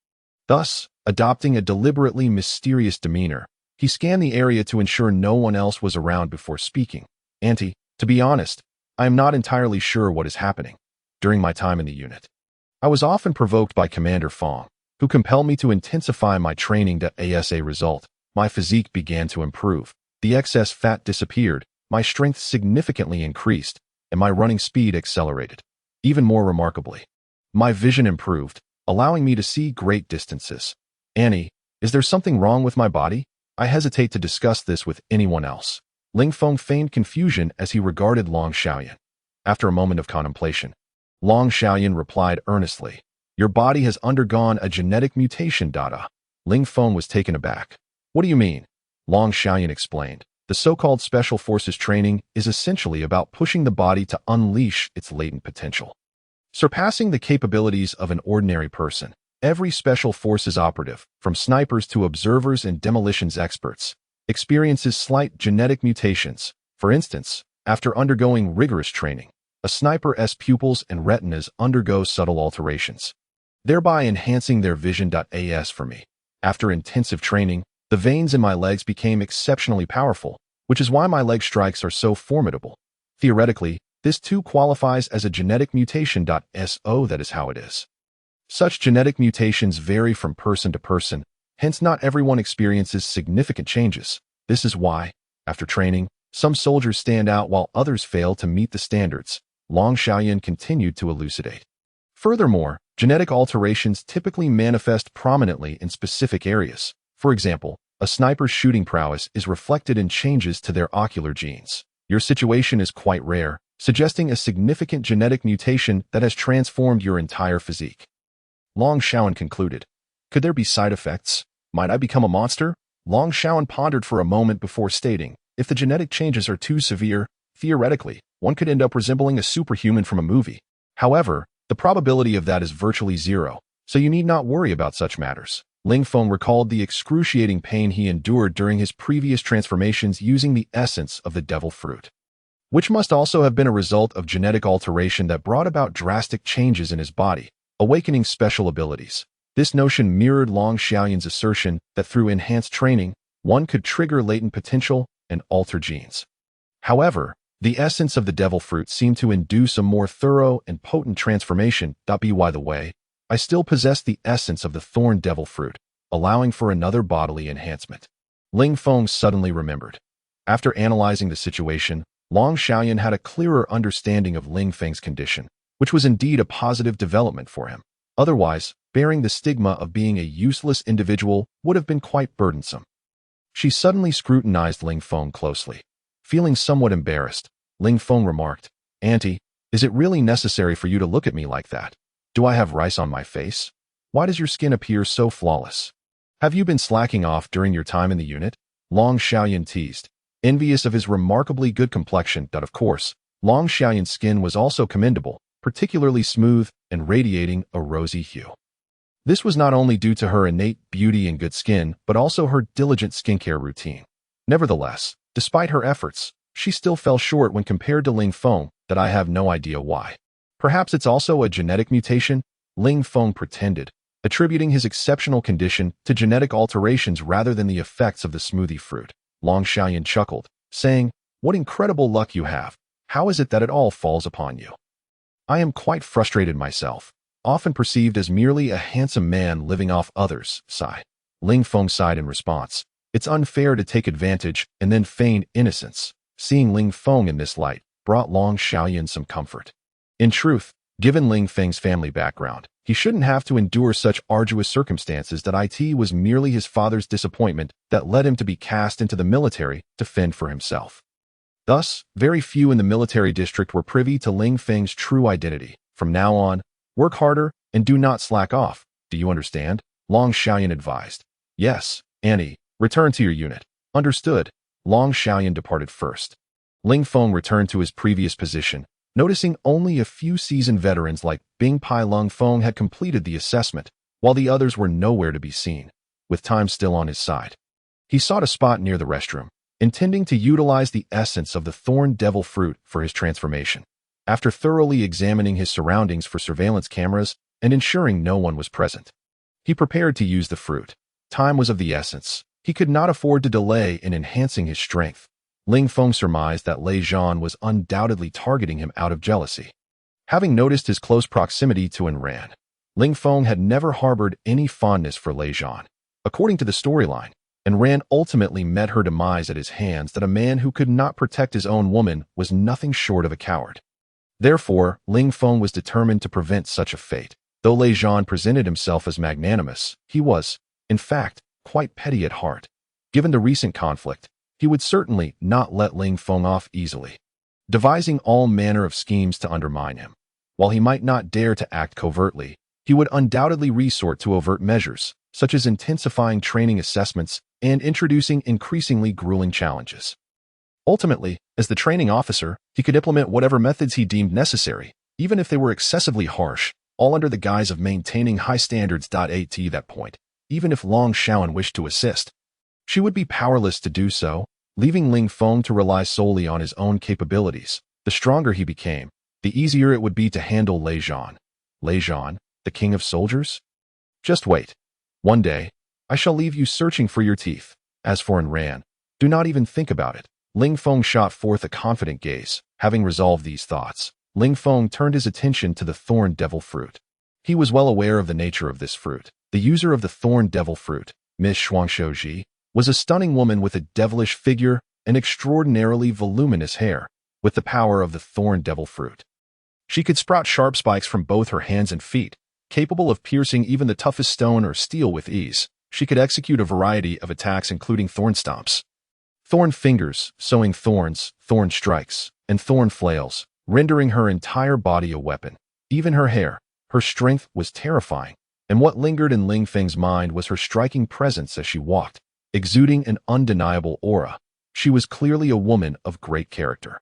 Thus, adopting a deliberately mysterious demeanor, he scanned the area to ensure no one else was around before speaking. "Auntie, to be honest, I am not entirely sure what is happening. During my time in the unit, I was often provoked by Commander Feng, who compelled me to intensify my training. As a result, my physique began to improve. The excess fat disappeared, my strength significantly increased, and my running speed accelerated. Even more remarkably, my vision improved, allowing me to see great distances. Annie, is there something wrong with my body? I hesitate to discuss this with anyone else." Ling Feng feigned confusion as he regarded Long Xiaoyan. After a moment of contemplation, Long Xiaoyan replied earnestly, "Your body has undergone a genetic mutation." Ling Feng was taken aback. "What do you mean?" Long Xiaoyan explained. "The so-called Special Forces training is essentially about pushing the body to unleash its latent potential, surpassing the capabilities of an ordinary person. Every Special Forces operative, from snipers to observers and demolitions experts, experiences slight genetic mutations. For instance, after undergoing rigorous training, a sniper's pupils and retinas undergo subtle alterations, thereby enhancing their vision. As for me, After intensive training, the veins in my legs became exceptionally powerful, which is why my leg strikes are so formidable. Theoretically, this too qualifies as a genetic mutation. So that is how it is. Such genetic mutations vary from person to person, hence not everyone experiences significant changes. This is why, after training, some soldiers stand out while others fail to meet the standards, Long Xiaoyan continued to elucidate. Furthermore, genetic alterations typically manifest prominently in specific areas. For example, a sniper's shooting prowess is reflected in changes to their ocular genes. Your situation is quite rare, suggesting a significant genetic mutation that has transformed your entire physique. Long Xiaoyan concluded. Could there be side effects? Might I become a monster? Long Xiaoyan pondered for a moment before stating, if the genetic changes are too severe, theoretically, one could end up resembling a superhuman from a movie. However, the probability of that is virtually zero, so you need not worry about such matters. Ling Feng recalled the excruciating pain he endured during his previous transformations using the essence of the devil fruit, which must also have been a result of genetic alteration that brought about drastic changes in his body, awakening special abilities. This notion mirrored Long Xiaoyan's assertion that through enhanced training, one could trigger latent potential and alter genes. However, the essence of the devil fruit seemed to induce a more thorough and potent transformation. By the way, I still possess the essence of the thorn devil fruit, allowing for another bodily enhancement. Ling Feng suddenly remembered. After analyzing the situation, Long Xiaoyan had a clearer understanding of Ling Feng's condition, which was indeed a positive development for him. Otherwise, bearing the stigma of being a useless individual would have been quite burdensome. She suddenly scrutinized Ling Feng closely. Feeling somewhat embarrassed, Ling Feng remarked, "Auntie, is it really necessary for you to look at me like that? Do I have rice on my face? Why does your skin appear so flawless? Have you been slacking off during your time in the unit?" Long Xiaoyan teased, envious of his remarkably good complexion. Of course, Long Xiaoyan's skin was also commendable, particularly smooth and radiating a rosy hue. This was not only due to her innate beauty and good skin, but also her diligent skincare routine. Nevertheless, despite her efforts, she still fell short when compared to Ling Feng. I have no idea why. Perhaps it's also a genetic mutation, Ling Feng pretended, attributing his exceptional condition to genetic alterations rather than the effects of the smoothie fruit. Long Xiaoyan chuckled, saying, "What incredible luck you have. How is it that it all falls upon you? I am quite frustrated myself, often perceived as merely a handsome man living off others." Sigh. Ling Feng sighed in response. It's unfair to take advantage and then feign innocence. Seeing Ling Feng in this light brought Long Xiaoyan some comfort. In truth, given Ling Feng's family background, he shouldn't have to endure such arduous circumstances. It was merely his father's disappointment that led him to be cast into the military to fend for himself. Thus, very few in the military district were privy to Ling Feng's true identity. From now on, work harder and do not slack off. Do you understand? Long Xiaoyan advised. Yes, Annie, return to your unit. Understood. Long Xiaoyan departed first. Ling Feng returned to his previous position, noticing only a few seasoned veterans like Bing Pai Lung Feng had completed the assessment, while the others were nowhere to be seen, with time still on his side. He sought a spot near the restroom, intending to utilize the essence of the thorn devil fruit for his transformation. After thoroughly examining his surroundings for surveillance cameras and ensuring no one was present, he prepared to use the fruit. Time was of the essence. He could not afford to delay in enhancing his strength. Ling Feng surmised that Lei Zhan was undoubtedly targeting him out of jealousy. Having noticed his close proximity to Enran, Ling Feng had never harbored any fondness for Lei Zhan. According to the storyline, Enran ultimately met her demise at his hands. That a man who could not protect his own woman was nothing short of a coward. Therefore, Ling Feng was determined to prevent such a fate. Though Lei Zhan presented himself as magnanimous, he was, in fact, quite petty at heart. Given the recent conflict, he would certainly not let Ling Feng off easily, devising all manner of schemes to undermine him. While he might not dare to act covertly, he would undoubtedly resort to overt measures, such as intensifying training assessments and introducing increasingly grueling challenges. Ultimately, as the training officer, he could implement whatever methods he deemed necessary, even if they were excessively harsh, all under the guise of maintaining high standards. At that point, even if Long Xiaoyan wished to assist, she would be powerless to do so, leaving Ling Feng to rely solely on his own capabilities. The stronger he became, the easier it would be to handle Lei Zhan. Lei Zhan, the king of soldiers? Just wait. One day, I shall leave you searching for your teeth. As for and ran, do not even think about it. Ling Feng shot forth a confident gaze. Having resolved these thoughts, Ling Feng turned his attention to the thorn devil fruit. He was well aware of the nature of this fruit. The user of the thorn devil fruit, Miss Shuangxiaoji, was a stunning woman with a devilish figure and extraordinarily voluminous hair. With the power of the thorn devil fruit, she could sprout sharp spikes from both her hands and feet, capable of piercing even the toughest stone or steel with ease. She could execute a variety of attacks including thorn stomps, thorn fingers, sowing thorns, thorn strikes, and thorn flails, rendering her entire body a weapon. Even her hair, her strength was terrifying, and what lingered in Ling Feng's mind was her striking presence as she walked, exuding an undeniable aura. She was clearly a woman of great character.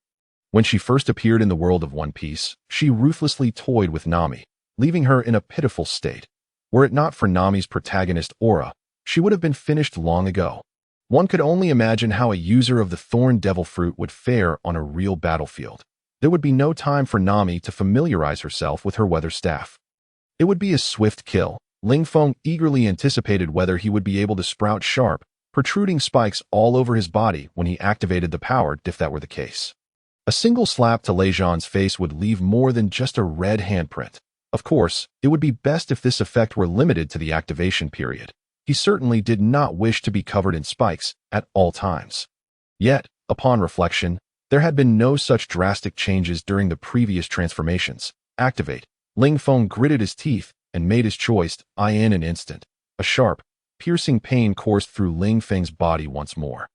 When she first appeared in the world of One Piece, she ruthlessly toyed with Nami, leaving her in a pitiful state. Were it not for Nami's protagonist aura, she would have been finished long ago. One could only imagine how a user of the thorn devil fruit would fare on a real battlefield. There would be no time for Nami to familiarize herself with her weather staff. It would be a swift kill. Ling Feng eagerly anticipated whether he would be able to sprout sharp, protruding spikes all over his body when he activated the power if that were the case. A single slap to Lei Zhan's face would leave more than just a red handprint. Of course, it would be best if this effect were limited to the activation period. He certainly did not wish to be covered in spikes at all times. Yet, upon reflection, there had been no such drastic changes during the previous transformations. Activate. Ling Feng gritted his teeth and made his choice. In an instant, a sharp, piercing pain coursed through Ling Feng's body once more.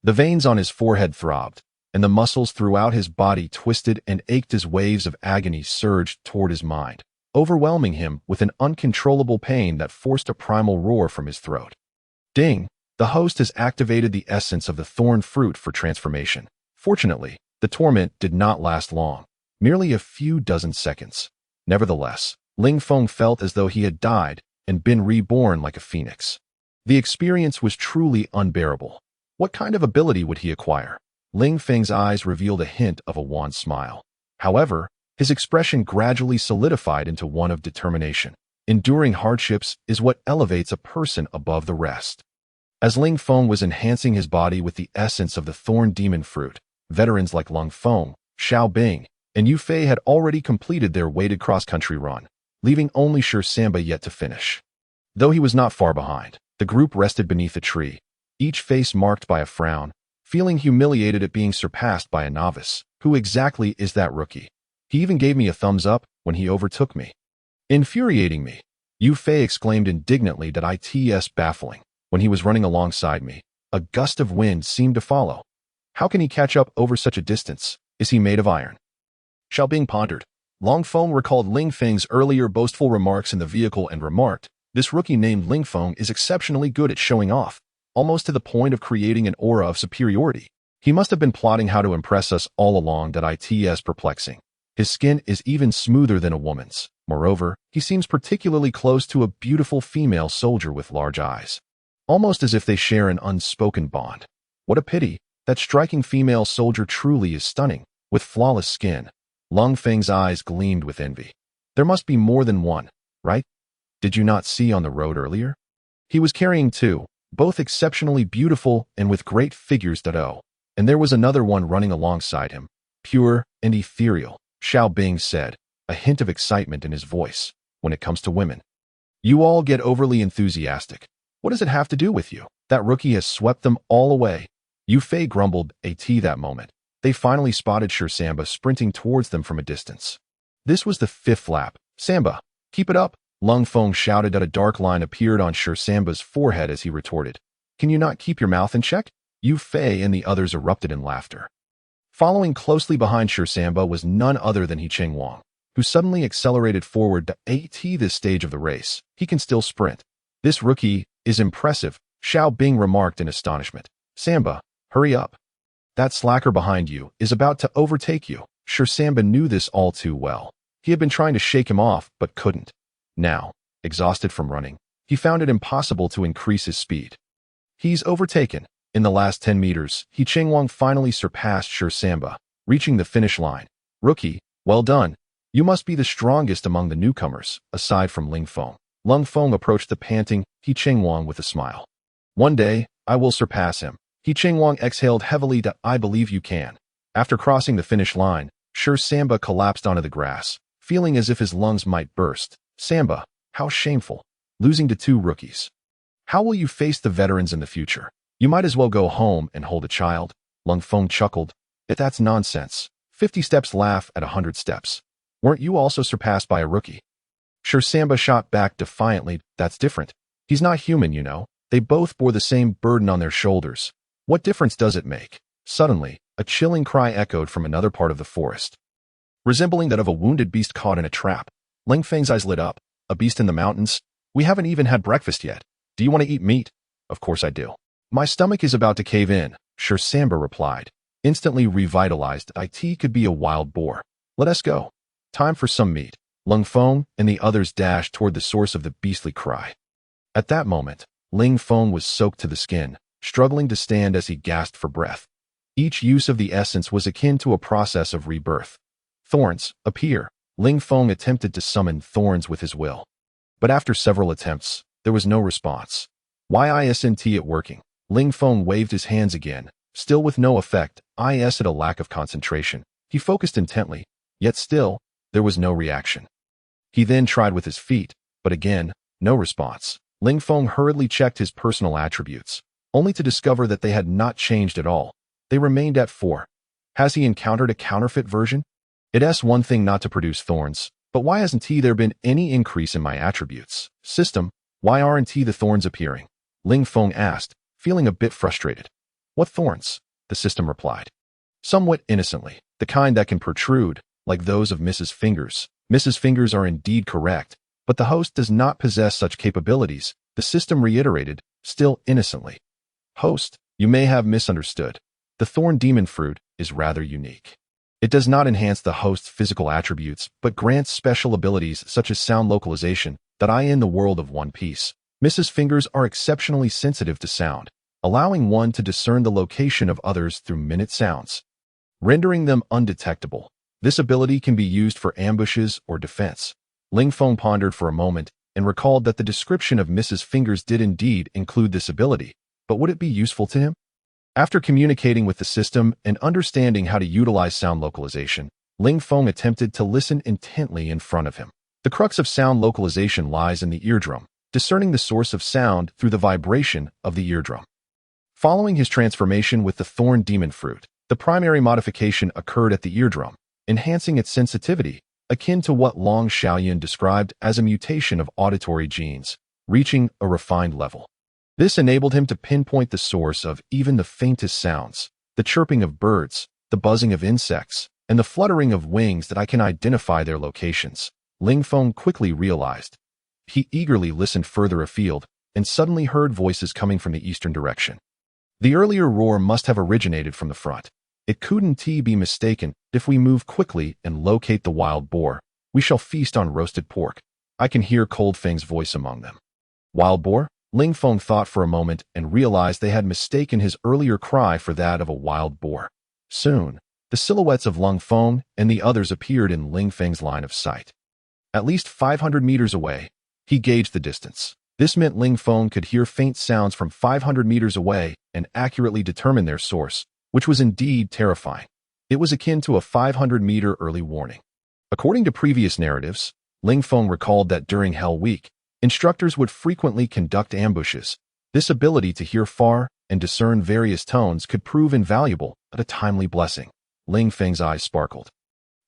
The veins on his forehead throbbed, and the muscles throughout his body twisted and ached as waves of agony surged toward his mind, overwhelming him with an uncontrollable pain that forced a primal roar from his throat. Ding! The host has activated the essence of the thorn fruit for transformation. Fortunately, the torment did not last long, merely a few dozen seconds. Nevertheless, Ling Feng felt as though he had died and been reborn like a phoenix. The experience was truly unbearable. What kind of ability would he acquire? Ling Feng's eyes revealed a hint of a wan smile. However, his expression gradually solidified into one of determination. Enduring hardships is what elevates a person above the rest. As Ling Feng was enhancing his body with the essence of the thorn demon fruit, veterans like Ling Feng, Xiao Bing, and Yu Fei had already completed their weighted cross-country run, leaving only Shi Samba yet to finish. Though he was not far behind, the group rested beneath a tree, each face marked by a frown, feeling humiliated at being surpassed by a novice. Who exactly is that rookie? He even gave me a thumbs up when he overtook me. Infuriating me. Yu Fei exclaimed indignantly that it's baffling. When he was running alongside me, a gust of wind seemed to follow. How can he catch up over such a distance? Is he made of iron? Xiao Bing pondered. Ling Feng recalled Ling Feng's earlier boastful remarks in the vehicle and remarked, this rookie named Ling Feng is exceptionally good at showing off, almost to the point of creating an aura of superiority. He must have been plotting how to impress us all along. It's perplexing. His skin is even smoother than a woman's. Moreover, he seems particularly close to a beautiful female soldier with large eyes, almost as if they share an unspoken bond. What a pity. That striking female soldier truly is stunning, with flawless skin. Ling Feng's eyes gleamed with envy. There must be more than one, right? Did you not see on the road earlier? He was carrying two, both exceptionally beautiful and with great figures. And there was another one running alongside him, pure and ethereal, Xiao Bing said, a hint of excitement in his voice. When it comes to women, you all get overly enthusiastic. What does it have to do with you? That rookie has swept them all away. Yu Fei grumbled that moment. They finally spotted Shi Samba sprinting towards them from a distance. This was the fifth lap. Samba, keep it up, Ling Feng shouted. A dark line appeared on Shi Samba's forehead as he retorted. Can you not keep your mouth in check? Yu Fei and the others erupted in laughter. Following closely behind Shi Samba was none other than He Cheng Wang, who suddenly accelerated forward to this stage of the race. He can still sprint. This rookie is impressive, Xiao Bing remarked in astonishment. Samba, hurry up. That slacker behind you is about to overtake you. Shi Samba knew this all too well. He had been trying to shake him off, but couldn't. Now, exhausted from running, he found it impossible to increase his speed. He's overtaken. In the last 10 meters, He Cheng Wang finally surpassed Shi Samba, reaching the finish line. Rookie, well done. You must be the strongest among the newcomers, aside from Ling Feng. Ling Feng approached the panting He Qingwang with a smile. One day, I will surpass him. He Qingwang exhaled heavily. I believe you can. After crossing the finish line, Samba collapsed onto the grass, feeling as if his lungs might burst. Samba, how shameful. Losing to 2 rookies. How will you face the veterans in the future? You might as well go home and hold a child. Ling Feng chuckled. That's nonsense. 50 steps laugh at 100 steps. Weren't you also surpassed by a rookie? Samba shot back defiantly. That's different. He's not human, you know. They both bore the same burden on their shoulders. What difference does it make? Suddenly, a chilling cry echoed from another part of the forest. Resembling that of a wounded beast caught in a trap, Ling Feng's eyes lit up. A beast in the mountains? We haven't even had breakfast yet. Do you want to eat meat? Of course I do. My stomach is about to cave in, Samba replied. Instantly revitalized, it could be a wild boar. Let us go. Time for some meat. Ling Feng and the others dashed toward the source of the beastly cry. At that moment, Ling Feng was soaked to the skin, struggling to stand as he gasped for breath. Each use of the essence was akin to a process of rebirth. Thorns, appear. Ling Feng attempted to summon thorns with his will. But after several attempts, there was no response. Why isn't it working? Ling Feng waved his hands again, still with no effect. At a lack of concentration. He focused intently, yet still, there was no reaction. He then tried with his feet, but again, no response. Ling Feng hurriedly checked his personal attributes, only to discover that they had not changed at all. They remained at 4. Has he encountered a counterfeit version? It's one thing not to produce thorns, but why hasn't there been any increase in my attributes? System, why aren't the thorns appearing? Ling Feng asked, feeling a bit frustrated. What thorns? The system replied. Somewhat innocently, the kind that can protrude, like those of Mrs. Fingers. Mrs. Fingers are indeed correct, but the host does not possess such capabilities, the system reiterated, still innocently. Host, you may have misunderstood. The thorn demon fruit is rather unique. It does not enhance the host's physical attributes, but grants special abilities such as sound localization that in the world of One Piece. Mrs. Fingers are exceptionally sensitive to sound, allowing one to discern the location of others through minute sounds, rendering them undetectable. This ability can be used for ambushes or defense. Ling Feng pondered for a moment and recalled that the description of Mrs. Fingers did indeed include this ability, but would it be useful to him? After communicating with the system and understanding how to utilize sound localization, Ling Feng attempted to listen intently in front of him. The crux of sound localization lies in the eardrum, discerning the source of sound through the vibration of the eardrum. Following his transformation with the thorn demon fruit, the primary modification occurred at the eardrum, enhancing its sensitivity, akin to what Long Xiaoyan described as a mutation of auditory genes, reaching a refined level. This enabled him to pinpoint the source of even the faintest sounds, the chirping of birds, the buzzing of insects, and the fluttering of wings that I can identify their locations. Ling Feng quickly realized. He eagerly listened further afield and suddenly heard voices coming from the eastern direction. The earlier roar must have originated from the front. It couldn't be mistaken. If we move quickly and locate the wild boar, we shall feast on roasted pork. I can hear Cold Fang's voice among them. Wild boar? Ling Feng thought for a moment and realized they had mistaken his earlier cry for that of a wild boar. Soon, the silhouettes of Ling Feng and the others appeared in Ling Feng's line of sight. At least 500 meters away, he gauged the distance. This meant Ling Feng could hear faint sounds from 500 meters away and accurately determine their source, which was indeed terrifying. It was akin to a 500-meter early warning. According to previous narratives, Ling Feng recalled that during Hell Week, instructors would frequently conduct ambushes. This ability to hear far and discern various tones could prove invaluable, but a timely blessing. Ling Feng's eyes sparkled.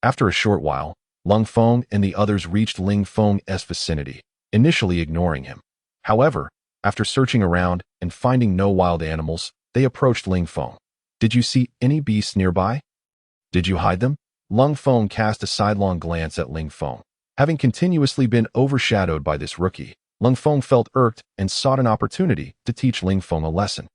After a short while, Ling Feng and the others reached Ling Feng's vicinity, initially ignoring him. However, after searching around and finding no wild animals, they approached Ling Feng. Did you see any beasts nearby? Did you hide them? Ling Feng cast a sidelong glance at Ling Feng. Having continuously been overshadowed by this rookie, Ling Feng felt irked and sought an opportunity to teach Ling Feng a lesson.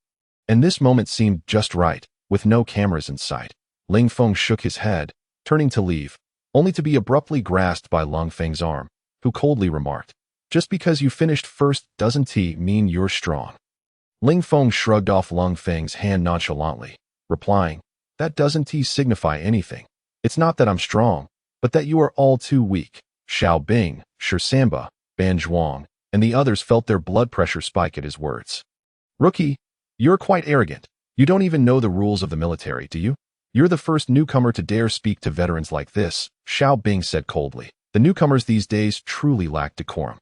And this moment seemed just right, with no cameras in sight. Ling Feng shook his head, turning to leave, only to be abruptly grasped by Ling Feng's arm, who coldly remarked, "Just because you finished first doesn't mean you're strong." Ling Feng shrugged off Ling Feng's hand nonchalantly, replying, "That doesn't signify anything. It's not that I'm strong, but that you are all too weak." Xiao Bing, Samba, Ban Zhuang, and the others felt their blood pressure spike at his words. Rookie, you're quite arrogant. You don't even know the rules of the military, do you? You're the first newcomer to dare speak to veterans like this, Xiao Bing said coldly. The newcomers these days truly lack decorum.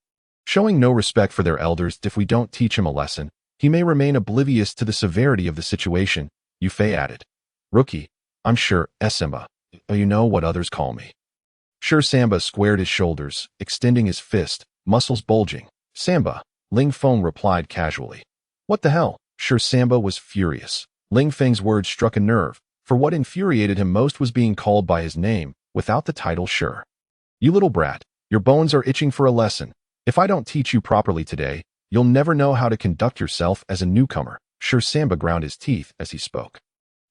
Showing no respect for their elders, if we don't teach him a lesson, he may remain oblivious to the severity of the situation, Yu Fei added. Rookie, I'm sure, Samba. You know what others call me. Sure Samba squared his shoulders, extending his fist, muscles bulging. Samba, Ling Feng replied casually. What the hell? Sure Samba was furious. Ling Feng's words struck a nerve, for what infuriated him most was being called by his name, without the title Sure. You little brat, your bones are itching for a lesson. If I don't teach you properly today, you'll never know how to conduct yourself as a newcomer. Sure Samba ground his teeth as he spoke.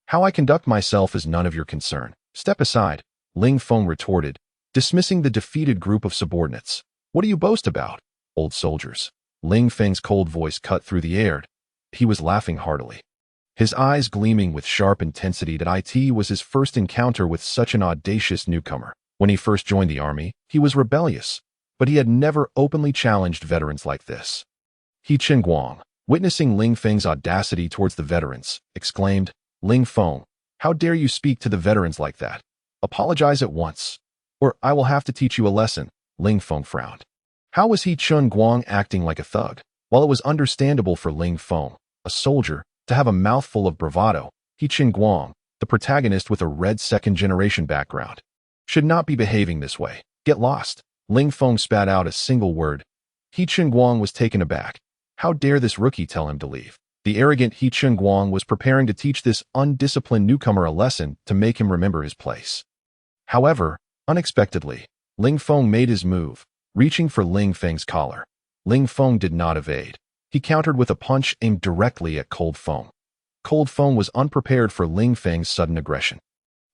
How I conduct myself is none of your concern. Step aside, Ling Feng retorted, dismissing the defeated group of subordinates. What do you boast about, old soldiers? Ling Feng's cold voice cut through the air. He was laughing heartily, his eyes gleaming with sharp intensity. That it was his first encounter with such an audacious newcomer. When he first joined the army, he was rebellious, but he had never openly challenged veterans like this. He Qingguang, witnessing Ling Feng's audacity towards the veterans, exclaimed, Ling Feng, how dare you speak to the veterans like that? Apologize at once, or I will have to teach you a lesson. Ling Feng frowned. How was He Qingguang acting like a thug? While it was understandable for Ling Feng, a soldier, to have a mouthful of bravado, He Qingguang, the protagonist with a red second-generation background, should not be behaving this way. Get lost. Ling Feng spat out a single word. He Qingguang was taken aback. How dare this rookie tell him to leave? The arrogant He Qingguang was preparing to teach this undisciplined newcomer a lesson to make him remember his place. However, unexpectedly, Ling Feng made his move, reaching for Ling Feng's collar. Ling Feng did not evade. He countered with a punch aimed directly at Cold Feng. Cold Feng was unprepared for Ling Feng's sudden aggression.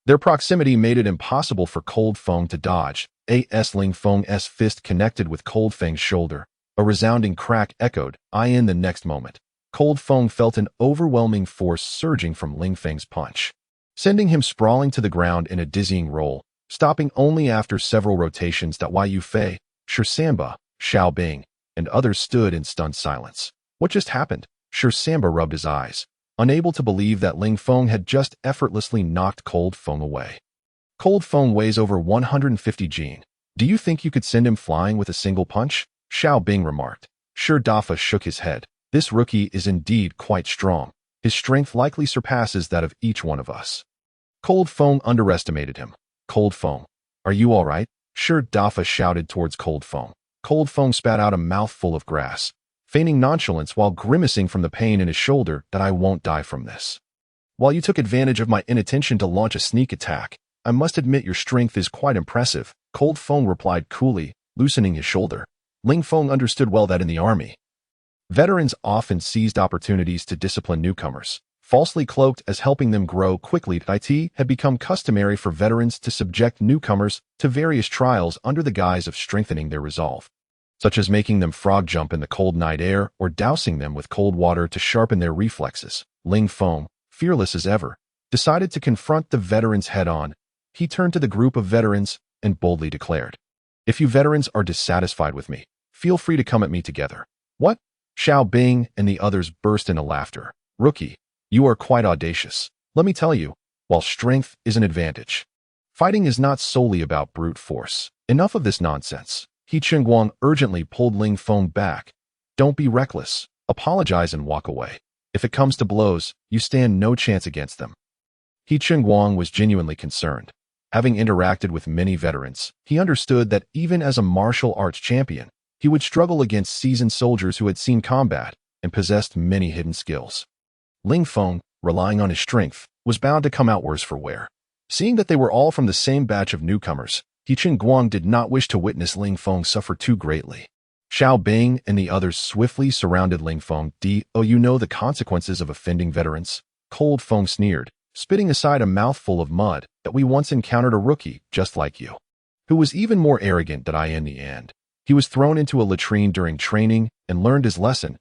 Their proximity made it impossible for Cold Feng to dodge. Ling Feng's fist connected with Cold Feng's shoulder. A resounding crack echoed. In the next moment, Cold Feng felt an overwhelming force surging from Ling Feng's punch, sending him sprawling to the ground in a dizzying roll, stopping only after several rotations. Yu Fei, Sure Samba, Xiao Bing, and others stood in stunned silence. What just happened? Sure Samba rubbed his eyes, unable to believe that Ling Feng had just effortlessly knocked Cold Feng away. Cold Feng weighs over 150 Jin. Do you think you could send him flying with a single punch? Xiao Bing remarked. Sure Dafa shook his head. This rookie is indeed quite strong. His strength likely surpasses that of each one of us. Cold Feng underestimated him. Cold Feng, are you all right? Sure Dafa shouted towards Cold Feng. Cold Feng spat out a mouthful of grass, feigning nonchalance while grimacing from the pain in his shoulder. I won't die from this. While you took advantage of my inattention to launch a sneak attack, I must admit your strength is quite impressive, Cold Feng replied coolly, loosening his shoulder. Ling Feng understood well that in the army, veterans often seized opportunities to discipline newcomers, falsely cloaked as helping them grow quickly. It had become customary for veterans to subject newcomers to various trials under the guise of strengthening their resolve, such as making them frog jump in the cold night air or dousing them with cold water to sharpen their reflexes. Ling Feng, fearless as ever, decided to confront the veterans head-on. He turned to the group of veterans and boldly declared, if you veterans are dissatisfied with me, feel free to come at me together. What? Xiao Bing and the others burst into laughter. Rookie, you are quite audacious. Let me tell you, while strength is an advantage, fighting is not solely about brute force. Enough of this nonsense. He Qingguang urgently pulled Ling Feng back. Don't be reckless. Apologize and walk away. If it comes to blows, you stand no chance against them. He Qingguang was genuinely concerned. Having interacted with many veterans, he understood that even as a martial arts champion, he would struggle against seasoned soldiers who had seen combat and possessed many hidden skills. Ling Feng, relying on his strength, was bound to come out worse for wear. Seeing that they were all from the same batch of newcomers, He Qingguang did not wish to witness Ling Feng suffer too greatly. Xiao Bing and the others swiftly surrounded Ling Feng. You know the consequences of offending veterans? Cold Feng sneered, spitting aside a mouthful of mud, that we once encountered a rookie just like you, who was even more arrogant than I in the end. He was thrown into a latrine during training and learned his lesson.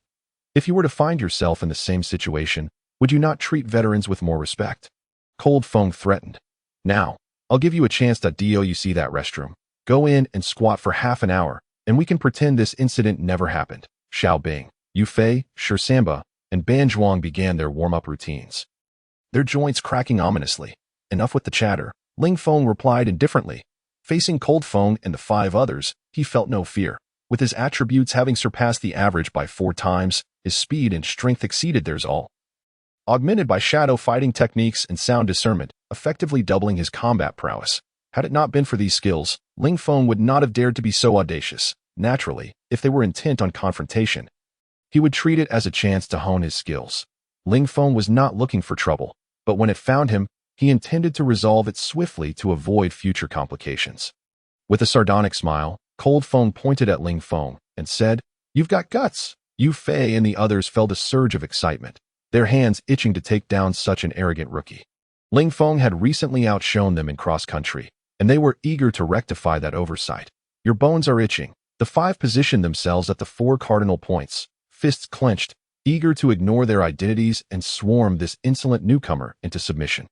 If you were to find yourself in the same situation, would you not treat veterans with more respect? Cold Feng threatened. Now, I'll give you a chance. You see that restroom? Go in and squat for half an hour. and we can pretend this incident never happened. Xiao Bing, Yu Fei, Shi Samba, and Ban Zhuang began their warm-up routines, their joints cracking ominously. Enough with the chatter, Ling Feng replied indifferently. Facing Cold Feng and the 5 others, he felt no fear. With his attributes having surpassed the average by 4 times, his speed and strength exceeded theirs all. Augmented by shadow fighting techniques and sound discernment, effectively doubling his combat prowess. Had it not been for these skills, Ling Feng would not have dared to be so audacious. Naturally, if they were intent on confrontation, he would treat it as a chance to hone his skills. Ling Feng was not looking for trouble, but when it found him, he intended to resolve it swiftly to avoid future complications. With a sardonic smile, Cold Feng pointed at Ling Feng and said, "You've got guts." Yu Fei and the others felt a surge of excitement, their hands itching to take down such an arrogant rookie. Ling Feng had recently outshone them in cross-country, and they were eager to rectify that oversight. "Your bones are itching." The 5 positioned themselves at the 4 cardinal points, fists clenched, eager to ignore their identities and swarm this insolent newcomer into submission.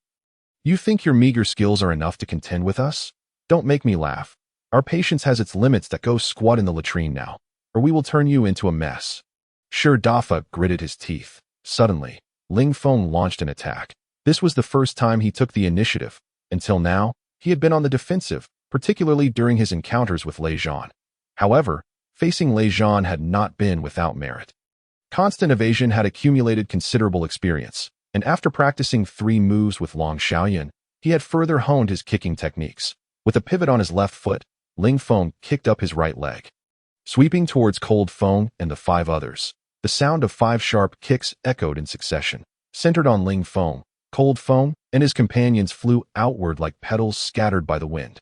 "You think your meager skills are enough to contend with us? Don't make me laugh. Our patience has its limits. That go squat in the latrine now, or we will turn you into a mess." Shi Dafa gritted his teeth. Suddenly, Ling Feng launched an attack. This was the first time he took the initiative. Until now, he had been on the defensive, particularly during his encounters with Lei Zhan. However, facing Lei Zhan had not been without merit. Constant evasion had accumulated considerable experience, and after practicing 3 moves with Long Xiaoyan, he had further honed his kicking techniques. With a pivot on his left foot, Ling Feng kicked up his right leg. Sweeping towards Cold Feng and the 5 others, the sound of 5 sharp kicks echoed in succession. Centered on Ling Feng, Cold Feng and his companions flew outward like petals scattered by the wind.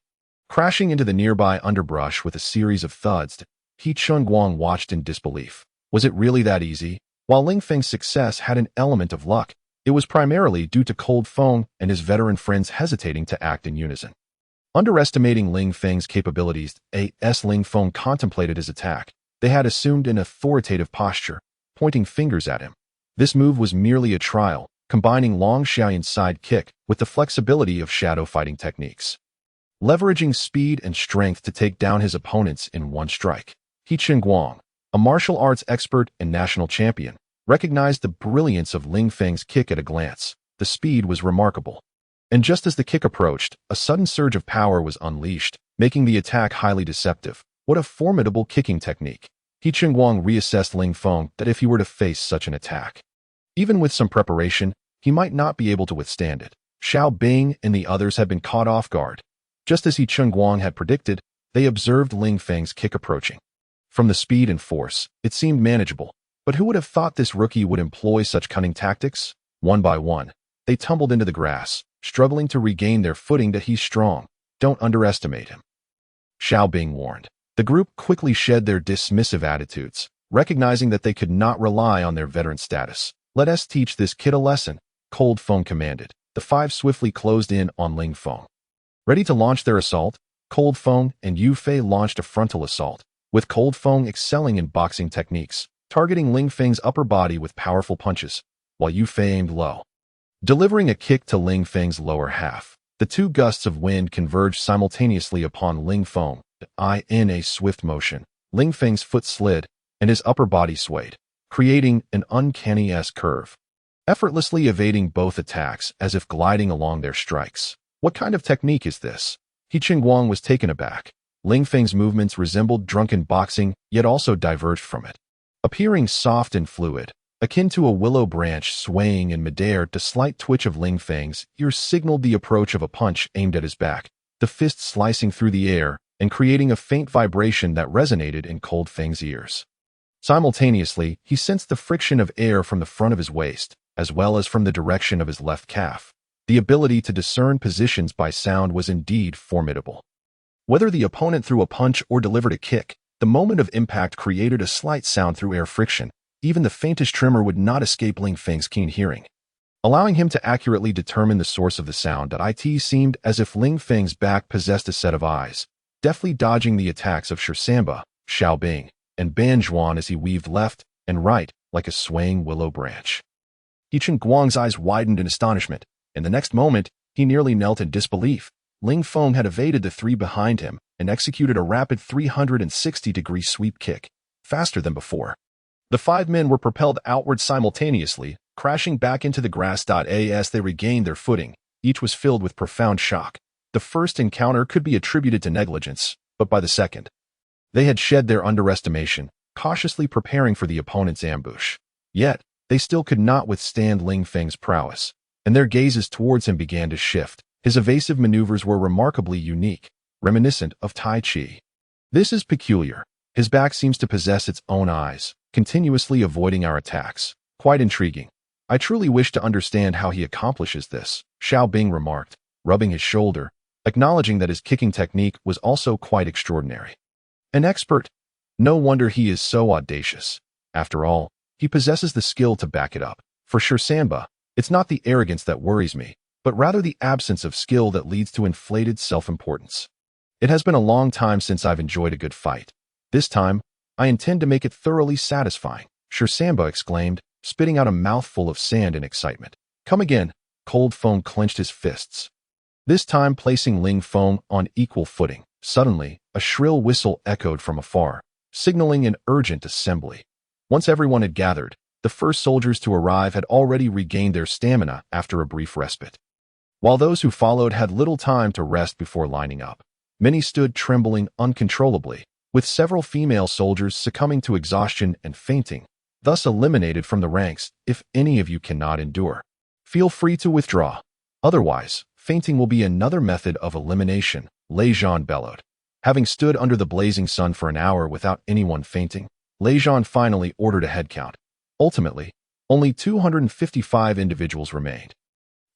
Crashing into the nearby underbrush with a series of thuds, He Chunguang watched in disbelief. Was it really that easy? While Ling Feng's success had an element of luck, it was primarily due to Cold Feng and his veteran friends hesitating to act in unison. Underestimating Ling Feng's capabilities, Ling Feng contemplated his attack. They had assumed an authoritative posture, pointing fingers at him. This move was merely a trial, combining Long Xiaoyan's side kick with the flexibility of shadow fighting techniques, leveraging speed and strength to take down his opponents in one strike. He Chunguang, a martial arts expert and national champion, recognized the brilliance of Ling Feng's kick at a glance. The speed was remarkable. And just as the kick approached, a sudden surge of power was unleashed, making the attack highly deceptive. What a formidable kicking technique. He Chunguang reassessed Ling Feng that if he were to face such an attack, even with some preparation, he might not be able to withstand it. Xiao Bing and the others had been caught off guard. Just as He Chunguang had predicted, they observed Ling Feng's kick approaching. From the speed and force, it seemed manageable, but who would have thought this rookie would employ such cunning tactics? One by one, they tumbled into the grass, struggling to regain their footing. That he's strong. Don't underestimate him, Xiao Bing warned. The group quickly shed their dismissive attitudes, recognizing that they could not rely on their veteran status. "Let us teach this kid a lesson," Cold Feng commanded. The 5 swiftly closed in on Ling Feng. Ready to launch their assault, Cold Feng and Yu Fei launched a frontal assault, with Cold Feng excelling in boxing techniques, targeting Ling Feng's upper body with powerful punches, while Yu Fei aimed low, delivering a kick to Ling Feng's lower half. The 2 gusts of wind converged simultaneously upon Ling Feng. In a swift motion, Ling Feng's foot slid, and his upper body swayed, creating an uncanny S-curve, effortlessly evading both attacks as if gliding along their strikes. What kind of technique is this? He Chunguang was taken aback. Ling Feng's movements resembled drunken boxing, yet also diverged from it, appearing soft and fluid, akin to a willow branch swaying in midair. The slight twitch of Ling Feng's ears signaled the approach of a punch aimed at his back, the fist slicing through the air and creating a faint vibration that resonated in Cold Feng's ears. Simultaneously, he sensed the friction of air from the front of his waist, as well as from the direction of his left calf. The ability to discern positions by sound was indeed formidable. Whether the opponent threw a punch or delivered a kick, the moment of impact created a slight sound through air friction. Even the faintest tremor would not escape Ling Feng's keen hearing, allowing him to accurately determine the source of the sound. It seemed as if Ling Feng's back possessed a set of eyes, deftly dodging the attacks of Shi Samba, Xiao Bing, and Ban Zhuang as he weaved left and right like a swaying willow branch. He Chunguang's eyes widened in astonishment, and the next moment, he nearly knelt in disbelief. Ling Feng had evaded the 3 behind him, and executed a rapid 360-degree sweep kick, faster than before. The 5 men were propelled outward simultaneously, crashing back into the grass. As they regained their footing, each was filled with profound shock. The first encounter could be attributed to negligence, but by the second, they had shed their underestimation, cautiously preparing for the opponent's ambush. Yet, they still could not withstand Ling Feng's prowess, and their gazes towards him began to shift. His evasive maneuvers were remarkably unique, reminiscent of Tai Chi. This is peculiar. His back seems to possess its own eyes, continuously avoiding our attacks. Quite intriguing. I truly wish to understand how he accomplishes this, Xiao Bing remarked, rubbing his shoulder, acknowledging that his kicking technique was also quite extraordinary. An expert? No wonder he is so audacious. After all, he possesses the skill to back it up. For sure, Samba, it's not the arrogance that worries me, but rather the absence of skill that leads to inflated self-importance. It has been a long time since I've enjoyed a good fight. This time, I intend to make it thoroughly satisfying, Sure Samba exclaimed, spitting out a mouthful of sand in excitement. Come again. Cold Feng clenched his fists, this time placing Ling Feng on equal footing. Suddenly, a shrill whistle echoed from afar, signaling an urgent assembly. Once everyone had gathered, the first soldiers to arrive had already regained their stamina after a brief respite. While those who followed had little time to rest before lining up, many stood trembling uncontrollably, with several female soldiers succumbing to exhaustion and fainting, thus eliminated from the ranks. If any of you cannot endure, feel free to withdraw. Otherwise, fainting will be another method of elimination, Lei Zhan bellowed. Having stood under the blazing sun for an hour without anyone fainting, Lei Zhan finally ordered a head count. Ultimately, only 255 individuals remained,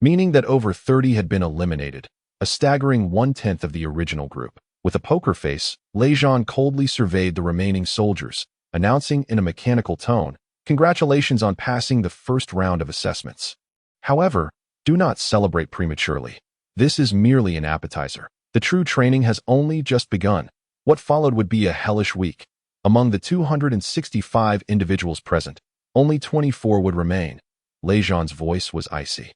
meaning that over 30 had been eliminated, a staggering 1/10 of the original group. With a poker face, Lei Zhan coldly surveyed the remaining soldiers, announcing in a mechanical tone, "Congratulations on passing the first round of assessments. However, do not celebrate prematurely. This is merely an appetizer. The true training has only just begun." What followed would be a hellish week. Among the 265 individuals present, only 24 would remain. Lei Zhan's voice was icy.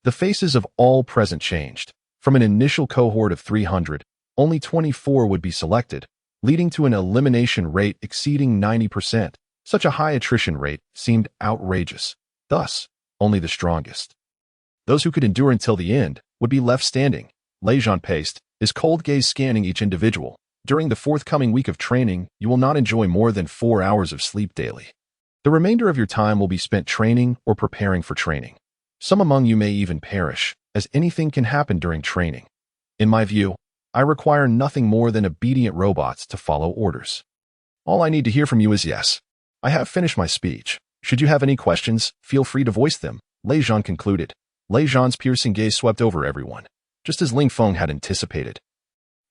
The faces of all present changed. From an initial cohort of 300, only 24 would be selected, leading to an elimination rate exceeding 90%. Such a high attrition rate seemed outrageous. Thus, only the strongest, those who could endure until the end, would be left standing. Lei Zhan paced, his cold gaze scanning each individual. During the forthcoming week of training, you will not enjoy more than 4 hours of sleep daily. The remainder of your time will be spent training or preparing for training. Some among you may even perish, as anything can happen during training. In my view, I require nothing more than obedient robots to follow orders. All I need to hear from you is yes. I have finished my speech. Should you have any questions, feel free to voice them, Lei Zhan concluded. Lei Zhan's piercing gaze swept over everyone, just as Ling Feng had anticipated.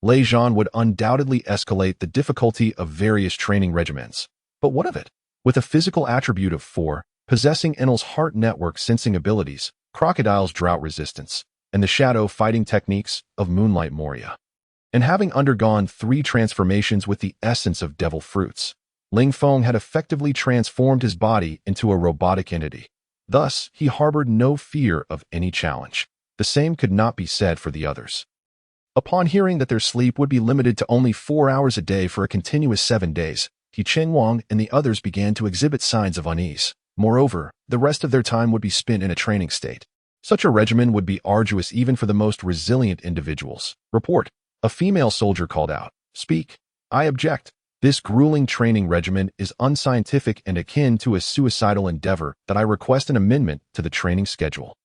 Lei Zhan would undoubtedly escalate the difficulty of various training regimens. But what of it? With a physical attribute of 4, possessing Enel's heart network sensing abilities, Crocodile's drought resistance, and the shadow fighting techniques of Moonlight Moria, and having undergone 3 transformations with the essence of devil fruits, Ling Feng had effectively transformed his body into a robotic entity. Thus, he harbored no fear of any challenge. The same could not be said for the others. Upon hearing that their sleep would be limited to only 4 hours a day for a continuous 7 days, He Chengwang and the others began to exhibit signs of unease. Moreover, the rest of their time would be spent in a training state. Such a regimen would be arduous even for the most resilient individuals. Report. A female soldier called out. Speak. I object. This grueling training regimen is unscientific and akin to a suicidal endeavor that I request an amendment to the training schedule,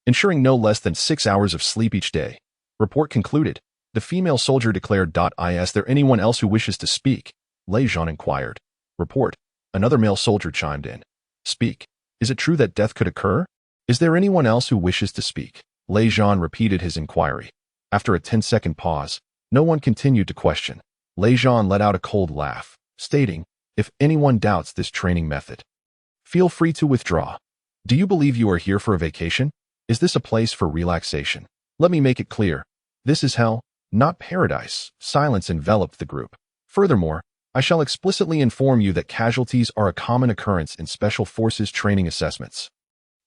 ensuring no less than 6 hours of sleep each day. Report concluded. The female soldier declared. Is there anyone else who wishes to speak? Lei Zhan inquired. Report. Another male soldier chimed in. Speak. Is it true that death could occur? Is there anyone else who wishes to speak? Lei Zhan repeated his inquiry. After a 10-second pause, no one continued to question. Lei Zhan let out a cold laugh, stating, if anyone doubts this training method, feel free to withdraw. Do you believe you are here for a vacation? Is this a place for relaxation? Let me make it clear. This is hell, not paradise. Silence enveloped the group. Furthermore, I shall explicitly inform you that casualties are a common occurrence in Special Forces training assessments.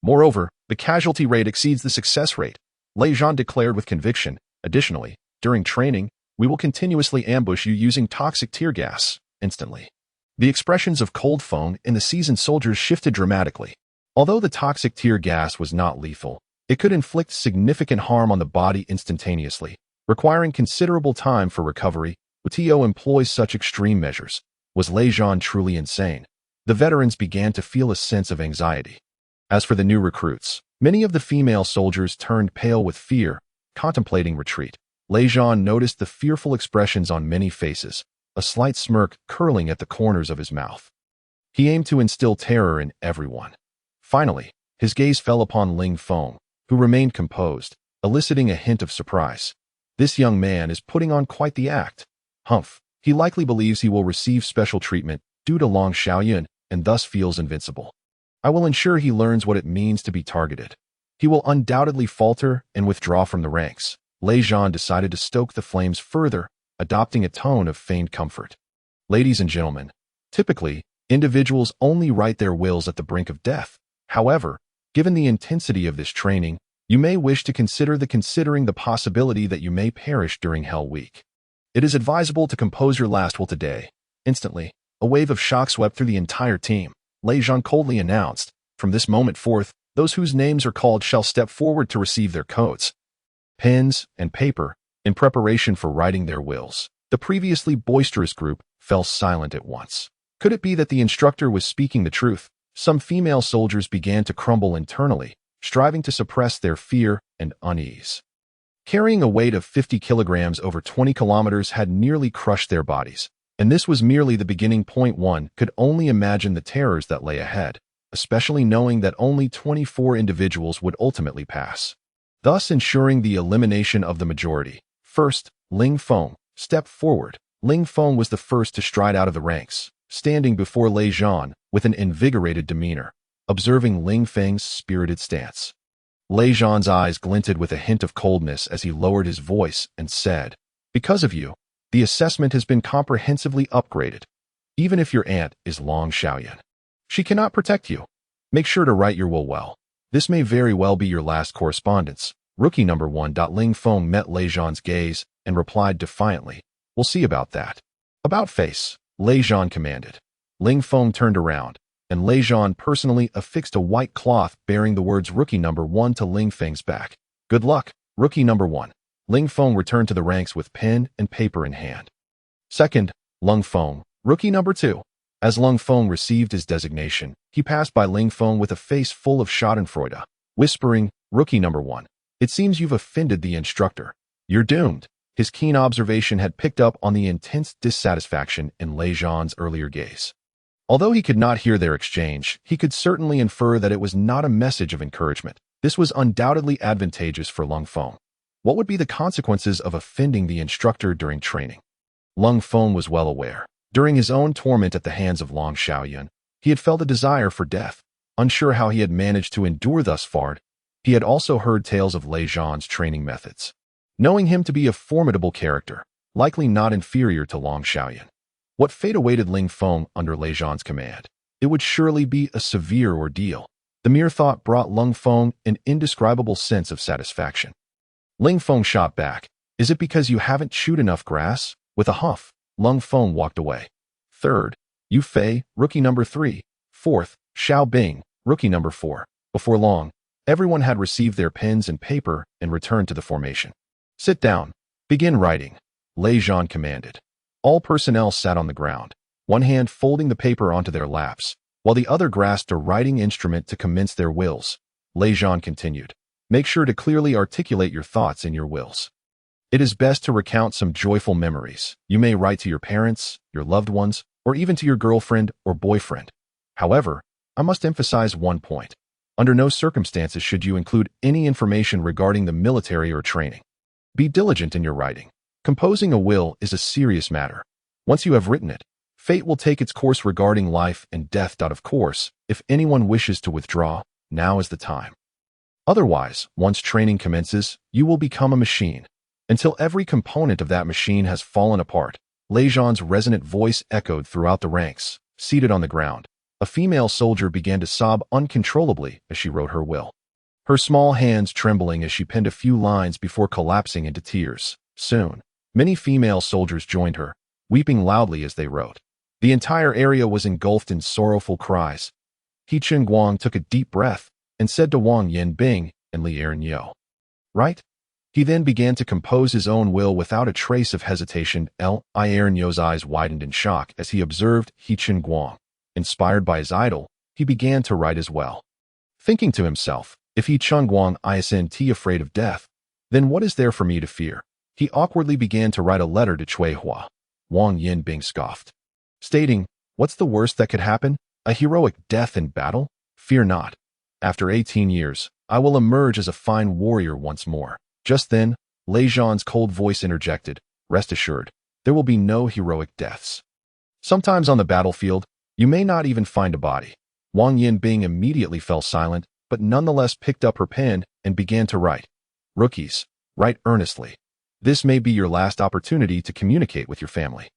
Moreover, the casualty rate exceeds the success rate, Lei Zhan declared with conviction. Additionally, during training, We will continuously ambush you using toxic tear gas, instantly. The expressions of Cold Feng and the seasoned soldiers shifted dramatically. Although the toxic tear gas was not lethal, it could inflict significant harm on the body instantaneously, requiring considerable time for recovery. Tio employs such extreme measures. Was Lei Zhan truly insane? The veterans began to feel a sense of anxiety. As for the new recruits, many of the female soldiers turned pale with fear, contemplating retreat. Lei Zhan noticed the fearful expressions on many faces, a slight smirk curling at the corners of his mouth. He aimed to instill terror in everyone. Finally, his gaze fell upon Ling Feng, who remained composed, eliciting a hint of surprise. This young man is putting on quite the act. Humph, he likely believes he will receive special treatment due to Long Xiaoyun and thus feels invincible. I will ensure he learns what it means to be targeted. He will undoubtedly falter and withdraw from the ranks. Lei Zhan decided to stoke the flames further, adopting a tone of feigned comfort. Ladies and gentlemen, typically, individuals only write their wills at the brink of death. However, given the intensity of this training, you may wish to consider the possibility that you may perish during Hell Week. It is advisable to compose your last will today. Instantly, a wave of shock swept through the entire team. Lei Zhan coldly announced, "From this moment forth, those whose names are called shall step forward to receive their codes, pens, and paper, in preparation for writing their wills." The previously boisterous group fell silent at once. Could it be that the instructor was speaking the truth? Some female soldiers began to crumble internally, striving to suppress their fear and unease. Carrying a weight of 50 kilograms over 20 kilometers had nearly crushed their bodies, and this was merely the beginning. One could only imagine the terrors that lay ahead, especially knowing that only 24 individuals would ultimately pass, thus ensuring the elimination of the majority. First, Ling Feng stepped forward. Ling Feng was the first to stride out of the ranks, standing before Lei Zhan with an invigorated demeanor, observing Ling Feng's spirited stance. Lei Zhan's eyes glinted with a hint of coldness as he lowered his voice and said, "Because of you, the assessment has been comprehensively upgraded. Even if your aunt is Long Xiaoyun, she cannot protect you. Make sure to write your will well. This may very well be your last correspondence." Rookie number 1. Ling Feng met Lei Zhan's gaze and replied defiantly, "We'll see about that." "About face," Lei Zhan commanded. Ling Feng turned around, and Lei Zhan personally affixed a white cloth bearing the words Rookie number 1 to Ling Feng's back. "Good luck, Rookie number 1. Ling Feng returned to the ranks with pen and paper in hand. Second, Ling Feng, Rookie number 2. As Ling Feng received his designation, he passed by Ling Feng with a face full of schadenfreude, whispering, "Rookie number 1. It seems you've offended the instructor. You're doomed." His keen observation had picked up on the intense dissatisfaction in Lei Zhan's earlier gaze. Although he could not hear their exchange, he could certainly infer that it was not a message of encouragement. This was undoubtedly advantageous for Ling Feng. What would be the consequences of offending the instructor during training? Ling Feng was well aware. During his own torment at the hands of Long Xiaoyun, he had felt a desire for death. Unsure how he had managed to endure thus far, he had also heard tales of Lei Zhan's training methods. Knowing him to be a formidable character, likely not inferior to Long Xiaoyun, what fate awaited Ling Feng under Lei Zhan's command? It would surely be a severe ordeal. The mere thought brought Ling Feng an indescribable sense of satisfaction. Ling Feng shot back, "Is it because you haven't chewed enough grass?" With a huff, Ling Feng walked away. Third, Yu Fei, Rookie number 3. Fourth, Xiao Bing, Rookie number 4. Before long, everyone had received their pens and paper and returned to the formation. "Sit down. Begin writing," Lei Zhan commanded. All personnel sat on the ground, one hand folding the paper onto their laps, while the other grasped a writing instrument to commence their wills. Lei Zhan continued, "Make sure to clearly articulate your thoughts in your wills. It is best to recount some joyful memories. You may write to your parents, your loved ones, or even to your girlfriend or boyfriend. However, I must emphasize one point. Under no circumstances should you include any information regarding the military or training. Be diligent in your writing. Composing a will is a serious matter. Once you have written it, fate will take its course regarding life and death. Of course, if anyone wishes to withdraw, now is the time. Otherwise, once training commences, you will become a machine, until every component of that machine has fallen apart." Lei Zhan's resonant voice echoed throughout the ranks. Seated on the ground, a female soldier began to sob uncontrollably as she wrote her will, her small hands trembling as she penned a few lines before collapsing into tears. Soon, Many female soldiers joined her, weeping loudly as they wrote. The entire area was engulfed in sorrowful cries. He Guang took a deep breath and said to Wang Yanbing and Li Erniu, "Right?" He then began to compose his own will without a trace of hesitation. Li Erniu's eyes widened in shock as he observed He Guang. Inspired by his idol, he began to write as well. Thinking to himself, if He Guang isn't afraid of death, then what is there for me to fear? He awkwardly began to write a letter to Cui Hua. Wang Yanbing scoffed, stating, "What's the worst that could happen? A heroic death in battle? Fear not. After 18 years, I will emerge as a fine warrior once more." Just then, Lei Zhan's cold voice interjected, "Rest assured, there will be no heroic deaths. Sometimes on the battlefield, you may not even find a body." Wang Yanbing immediately fell silent, but nonetheless picked up her pen and began to write. "Rookies, write earnestly. This may be your last opportunity to communicate with your family.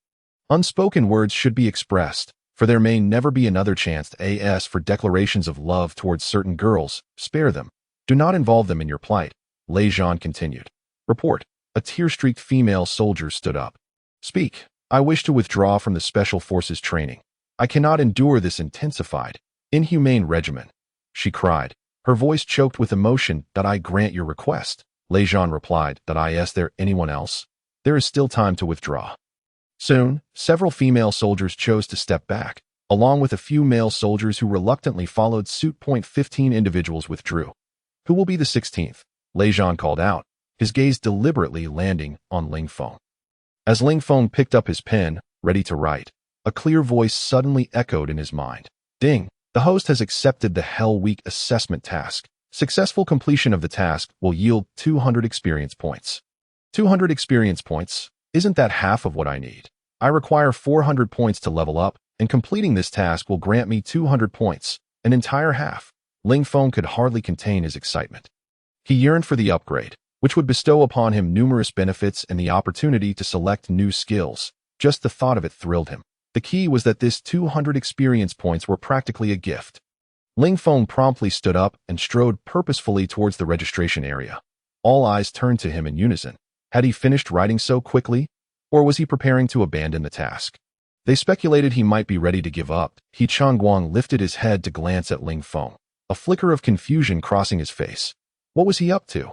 Unspoken words should be expressed, for there may never be another chance. As for declarations of love towards certain girls, spare them. Do not involve them in your plight." Lei Zhan continued. "Report." A tear-streaked female soldier stood up. "Speak. I wish to withdraw from the Special Forces training. I cannot endure this intensified, inhumane regimen," she cried, her voice choked with emotion. "I grant your request." Lei Zhan replied, "Is there anyone else? There is still time to withdraw." Soon, several female soldiers chose to step back, along with a few male soldiers who reluctantly followed suit. 15 individuals withdrew. "Who will be the 16th? Lei Zhan called out, his gaze deliberately landing on Ling Feng. As Ling Feng picked up his pen, ready to write, a clear voice suddenly echoed in his mind. "Ding! The host has accepted the Hell Week assessment task. Successful completion of the task will yield 200 experience points." 200 experience points? Isn't that half of what I need? I require 400 points to level up, and completing this task will grant me 200 points, an entire half. Ling Feng could hardly contain his excitement. He yearned for the upgrade, which would bestow upon him numerous benefits and the opportunity to select new skills. Just the thought of it thrilled him. The key was that this 200 experience points were practically a gift. Ling Feng promptly stood up and strode purposefully towards the registration area. All eyes turned to him in unison. Had he finished writing so quickly, or was he preparing to abandon the task? They speculated he might be ready to give up. He Guang lifted his head to glance at Ling Feng, a flicker of confusion crossing his face. What was he up to?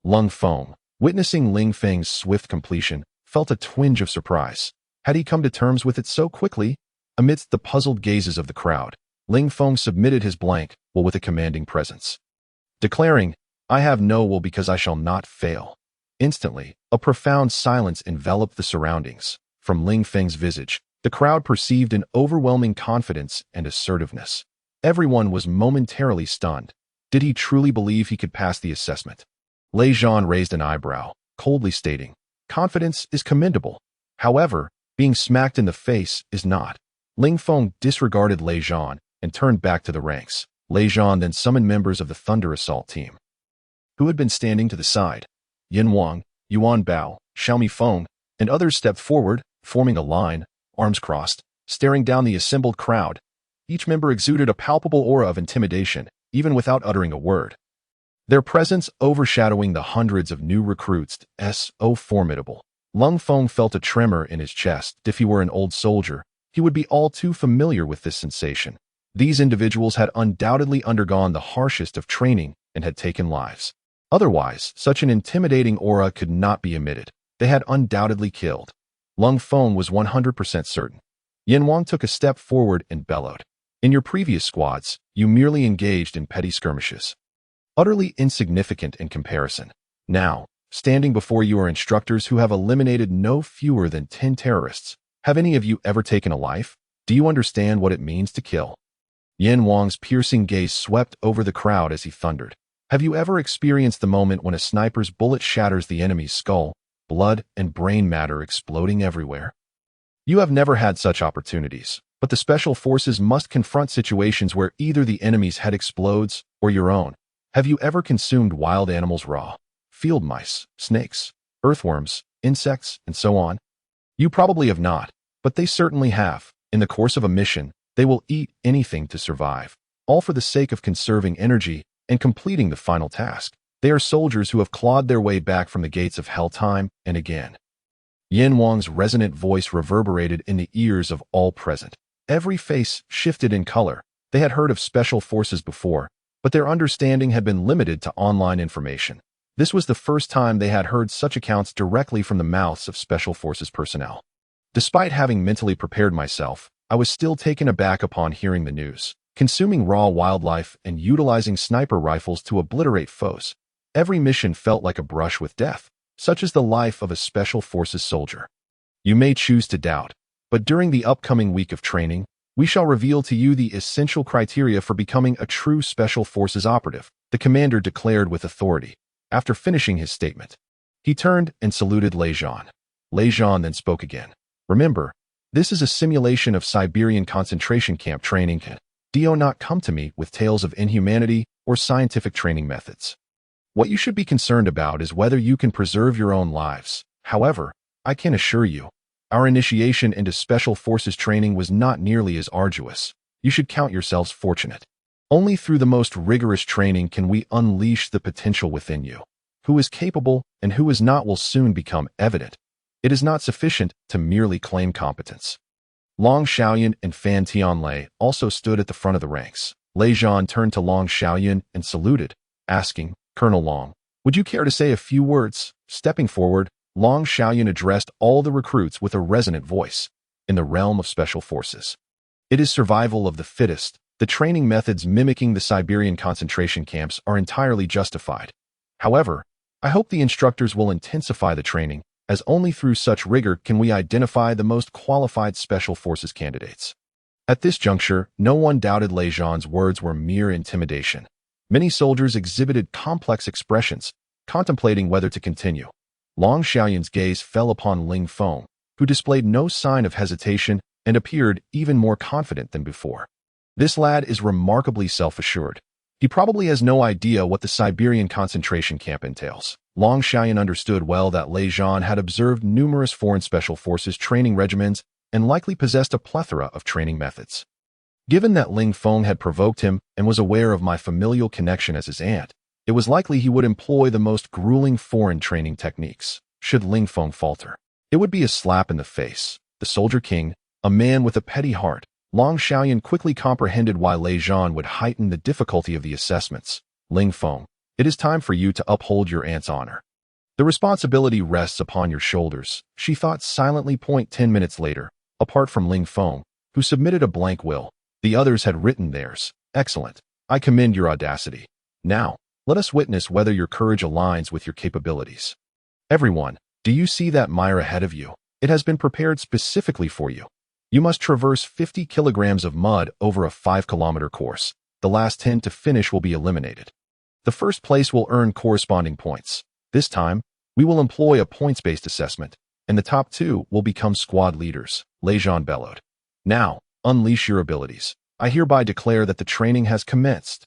Ling Feng, witnessing Ling Feng's swift completion, felt a twinge of surprise. Had he come to terms with it so quickly? Amidst the puzzled gazes of the crowd, Ling Feng submitted his blank will with a commanding presence, declaring, "I have no will because I shall not fail." Instantly, a profound silence enveloped the surroundings. From Ling Feng's visage, the crowd perceived an overwhelming confidence and assertiveness. Everyone was momentarily stunned. Did he truly believe he could pass the assessment? Lei Zhan raised an eyebrow, coldly stating, "Confidence is commendable. However, being smacked in the face is not." Ling Feng disregarded Lei Zhan and turned back to the ranks. Lei Zhan then summoned members of the Thunder Assault team, who had been standing to the side. Yin Wang, Yuan Bao, Xiaomi Feng, and others stepped forward, forming a line, arms crossed, staring down the assembled crowd. Each member exuded a palpable aura of intimidation, even without uttering a word. Their presence overshadowing the hundreds of new recruits. So formidable. Ling Feng felt a tremor in his chest. If he were an old soldier, he would be all too familiar with this sensation. These individuals had undoubtedly undergone the harshest of training and had taken lives. Otherwise, such an intimidating aura could not be emitted. They had undoubtedly killed. Ling Feng was 100% certain. Yin Wang took a step forward and bellowed. "In your previous squads, you merely engaged in petty skirmishes, utterly insignificant in comparison. Now, standing before you are instructors who have eliminated no fewer than 10 terrorists. Have any of you ever taken a life? Do you understand what it means to kill?" Yin Wang's piercing gaze swept over the crowd as he thundered. Have you ever experienced the moment when a sniper's bullet shatters the enemy's skull, blood and brain matter exploding everywhere? You have never had such opportunities, but the Special Forces must confront situations where either the enemy's head explodes or your own. Have you ever consumed wild animals raw? Field mice, snakes, earthworms, insects, and so on? You probably have not, but they certainly have. In the course of a mission, they will eat anything to survive, all for the sake of conserving energy and completing the final task. They are soldiers who have clawed their way back from the gates of hell time and again. Yin Wang's resonant voice reverberated in the ears of all present. Every face shifted in color. They had heard of special forces before, but their understanding had been limited to online information. This was the first time they had heard such accounts directly from the mouths of special forces personnel. Despite having mentally prepared myself, I was still taken aback upon hearing the news. Consuming raw wildlife and utilizing sniper rifles to obliterate foes. Every mission felt like a brush with death. Such is the life of a special forces soldier. You may choose to doubt, but during the upcoming week of training, we shall reveal to you the essential criteria for becoming a true special forces operative, the commander declared with authority. After finishing his statement, he turned and saluted Lei Zhan. Lei Zhan then spoke again. Remember, this is a simulation of Siberian concentration camp training. Do not come to me with tales of inhumanity or scientific training methods. What you should be concerned about is whether you can preserve your own lives. However, I can assure you, our initiation into special forces training was not nearly as arduous. You should count yourselves fortunate. Only through the most rigorous training can we unleash the potential within you. Who is capable and who is not will soon become evident. It is not sufficient to merely claim competence. Long Xiaoyan and Fan Tianlei also stood at the front of the ranks. Lei Zhan turned to Long Xiaoyan and saluted, asking, Colonel Long, would you care to say a few words? Stepping forward, Long Xiaoyan addressed all the recruits with a resonant voice. In the realm of special forces, it is survival of the fittest. The training methods mimicking the Siberian concentration camps are entirely justified. However, I hope the instructors will intensify the training, as only through such rigor can we identify the most qualified special forces candidates. At this juncture, no one doubted Lei Zhan's words were mere intimidation. Many soldiers exhibited complex expressions, contemplating whether to continue. Long Xiaoyan's gaze fell upon Ling Feng, who displayed no sign of hesitation and appeared even more confident than before. This lad is remarkably self-assured. He probably has no idea what the Siberian concentration camp entails. Long Xiaoyan understood well that Lei Zhan had observed numerous foreign special forces training regimens and likely possessed a plethora of training methods. Given that Ling Feng had provoked him and was aware of my familial connection as his aunt, it was likely he would employ the most grueling foreign training techniques. Should Ling Feng falter, it would be a slap in the face. The soldier king, a man with a petty heart, Long Xiaoyan quickly comprehended why Lei Zhan would heighten the difficulty of the assessments. Ling Feng, it is time for you to uphold your aunt's honor. The responsibility rests upon your shoulders, she thought silently. 10 minutes later, apart from Ling Feng, who submitted a blank will, the others had written theirs. Excellent. I commend your audacity. Now, let us witness whether your courage aligns with your capabilities. Everyone, do you see that mire ahead of you? It has been prepared specifically for you. You must traverse 50 kilograms of mud over a 5-kilometer course. The last 10 to finish will be eliminated. The first place will earn corresponding points. This time, we will employ a points-based assessment, and the top 2 will become squad leaders, Lei Zhan bellowed. Now, unleash your abilities. I hereby declare that the training has commenced.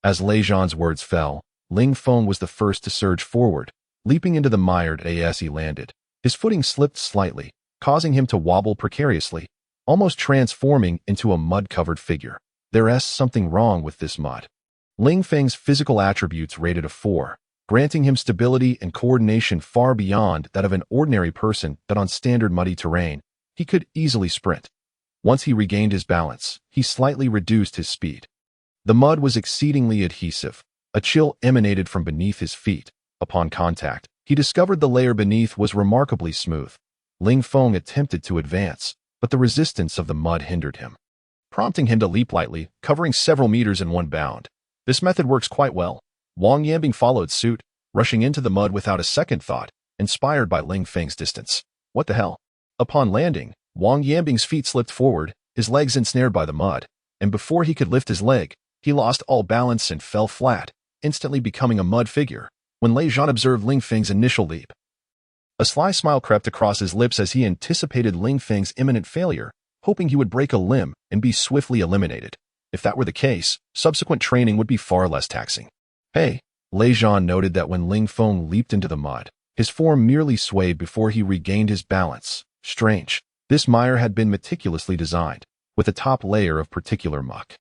As Lei Zhan's words fell, Ling Feng was the first to surge forward, leaping into the mire as he landed. His footing slipped slightly, causing him to wobble precariously, almost transforming into a mud-covered figure. There's something wrong with this mud. Ling Feng's physical attributes rated a 4, granting him stability and coordination far beyond that of an ordinary person, but on standard muddy terrain, he could easily sprint. Once he regained his balance, he slightly reduced his speed. The mud was exceedingly adhesive. A chill emanated from beneath his feet. Upon contact, he discovered the layer beneath was remarkably smooth. Ling Feng attempted to advance, but the resistance of the mud hindered him, prompting him to leap lightly, covering several meters in one bound. This method works quite well. Wang Yanbing followed suit, rushing into the mud without a second thought, inspired by Ling Feng's distance. What the hell? Upon landing, Wang Yanbing's feet slipped forward, his legs ensnared by the mud, and before he could lift his leg, he lost all balance and fell flat, instantly becoming a mud figure. When Lei Zhan observed Ling Feng's initial leap, a sly smile crept across his lips as he anticipated Ling Feng's imminent failure, hoping he would break a limb and be swiftly eliminated. If that were the case, subsequent training would be far less taxing. Hey, Lei Zhan noted that when Ling Feng leaped into the mud, his form merely swayed before he regained his balance. Strange. This mire had been meticulously designed, with a top layer of particular muck.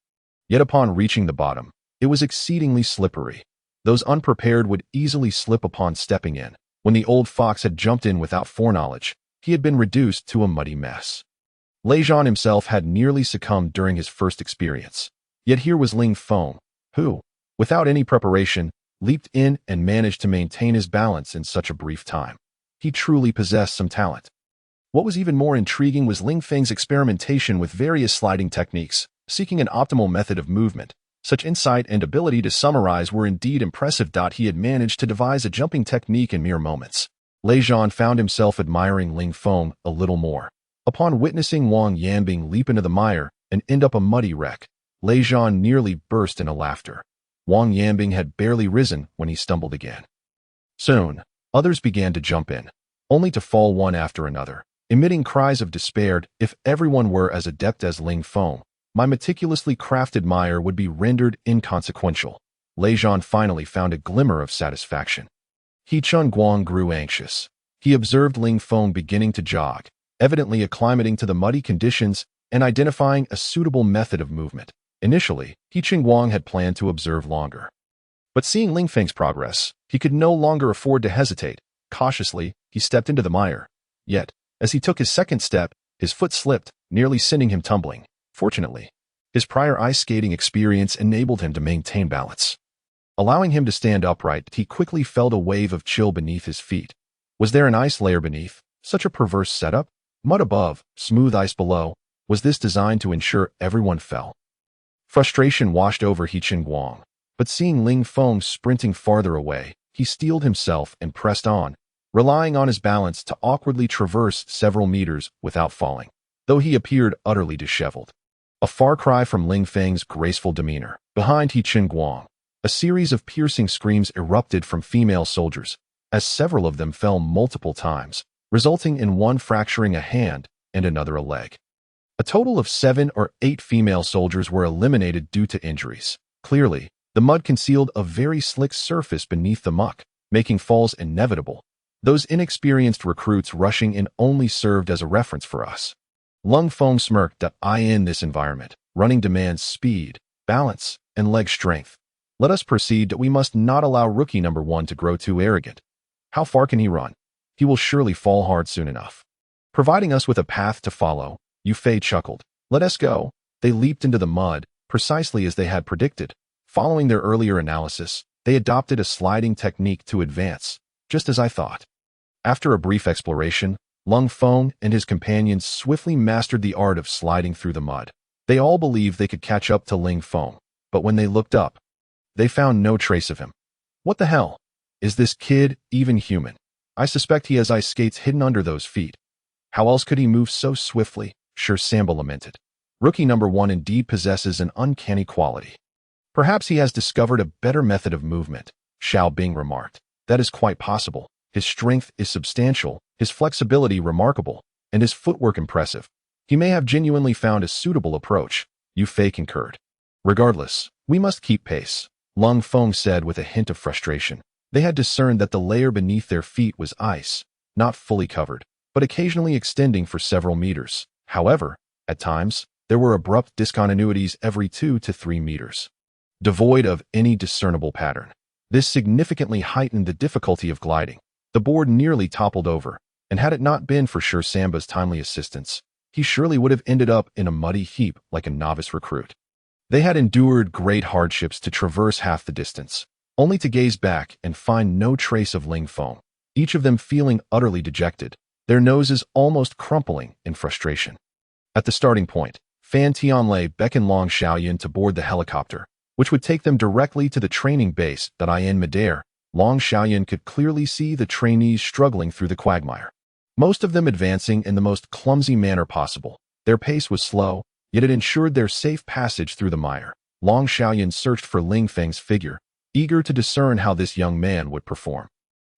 Yet upon reaching the bottom, it was exceedingly slippery. Those unprepared would easily slip upon stepping in. When the old fox had jumped in without foreknowledge, he had been reduced to a muddy mess. Lei Zhan himself had nearly succumbed during his first experience. Yet here was Ling Feng, who, without any preparation, leaped in and managed to maintain his balance in such a brief time. He truly possessed some talent. What was even more intriguing was Ling Feng's experimentation with various sliding techniques, seeking an optimal method of movement. Such insight and ability to summarize were indeed impressive. He had managed to devise a jumping technique in mere moments. Lei Zhan found himself admiring Ling Feng a little more. Upon witnessing Wang Yanbing leap into the mire and end up a muddy wreck, Lei Zhan nearly burst into laughter. Wang Yanbing had barely risen when he stumbled again. Soon, others began to jump in, only to fall one after another, emitting cries of despair. If everyone were as adept as Ling Feng, my meticulously crafted mire would be rendered inconsequential. Lei Zhan finally found a glimmer of satisfaction. He Chun Guang grew anxious. He observed Ling Feng beginning to jog, evidently acclimating to the muddy conditions and identifying a suitable method of movement. Initially, He Guang had planned to observe longer. But seeing Ling Feng's progress, he could no longer afford to hesitate. Cautiously, he stepped into the mire. Yet, as he took his second step, his foot slipped, nearly sending him tumbling. Fortunately, his prior ice skating experience enabled him to maintain balance. Allowing him to stand upright, he quickly felt a wave of chill beneath his feet. Was there an ice layer beneath? Such a perverse setup? Mud above, smooth ice below. Was this designed to ensure everyone fell? Frustration washed over He Guang, but seeing Ling Feng sprinting farther away, he steeled himself and pressed on, relying on his balance to awkwardly traverse several meters without falling, though he appeared utterly disheveled. A far cry from Ling Feng's graceful demeanor. Behind He Guang, a series of piercing screams erupted from female soldiers, as several of them fell multiple times, resulting in one fracturing a hand and another a leg. A total of 7 or 8 female soldiers were eliminated due to injuries. Clearly, the mud concealed a very slick surface beneath the muck, making falls inevitable. Those inexperienced recruits rushing in only served as a reference for us. Ling Feng smirked. In this environment, running demands speed, balance, and leg strength. Let us proceed. We must not allow rookie number 1 to grow too arrogant. How far can he run? He will surely fall hard soon enough. Providing us with a path to follow, Yu Fei chuckled. Let us go. They leaped into the mud, precisely as they had predicted. Following their earlier analysis, they adopted a sliding technique to advance, just as I thought. After a brief exploration, Ling Feng and his companions swiftly mastered the art of sliding through the mud. They all believed they could catch up to Ling Feng, but when they looked up, they found no trace of him. What the hell? Is this kid even human? I suspect he has ice skates hidden under those feet. How else could he move so swiftly? Sure, Samba lamented. Rookie number 1 indeed possesses an uncanny quality. Perhaps he has discovered a better method of movement, Xiao Bing remarked. That is quite possible. His strength is substantial, his flexibility remarkable, and his footwork impressive. He may have genuinely found a suitable approach, Yu Fei concurred. Regardless, we must keep pace, Ling Feng said with a hint of frustration. They had discerned that the layer beneath their feet was ice, not fully covered, but occasionally extending for several meters. However, at times, there were abrupt discontinuities every 2 to 3 meters, devoid of any discernible pattern. This significantly heightened the difficulty of gliding. The board nearly toppled over, and had it not been for Sure Samba's timely assistance, he surely would have ended up in a muddy heap like a novice recruit. They had endured great hardships to traverse half the distance, only to gaze back and find no trace of Ling Feng, each of them feeling utterly dejected, their noses almost crumpling in frustration. At the starting point, Fan Tianlei beckoned Long Xiaoyan to board the helicopter, which would take them directly to the training base. In midair, Long Xiaoyan could clearly see the trainees struggling through the quagmire, most of them advancing in the most clumsy manner possible. Their pace was slow, yet it ensured their safe passage through the mire. Long Xiaoyan searched for Ling Feng's figure, eager to discern how this young man would perform.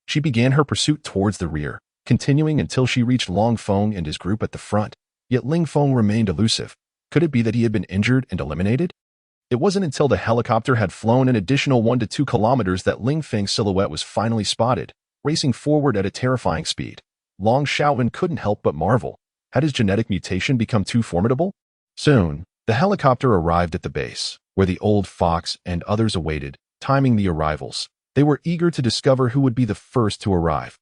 She began her pursuit towards the rear, continuing until she reached Ling Feng and his group at the front, yet Ling Feng remained elusive. Could it be that he had been injured and eliminated? It wasn't until the helicopter had flown an additional 1 to 2 kilometers that Ling Feng's silhouette was finally spotted, racing forward at a terrifying speed. Long Xiaoyan couldn't help but marvel. Had his genetic mutation become too formidable? Soon, the helicopter arrived at the base, where the old fox and others awaited, timing the arrivals. They were eager to discover who would be the first to arrive.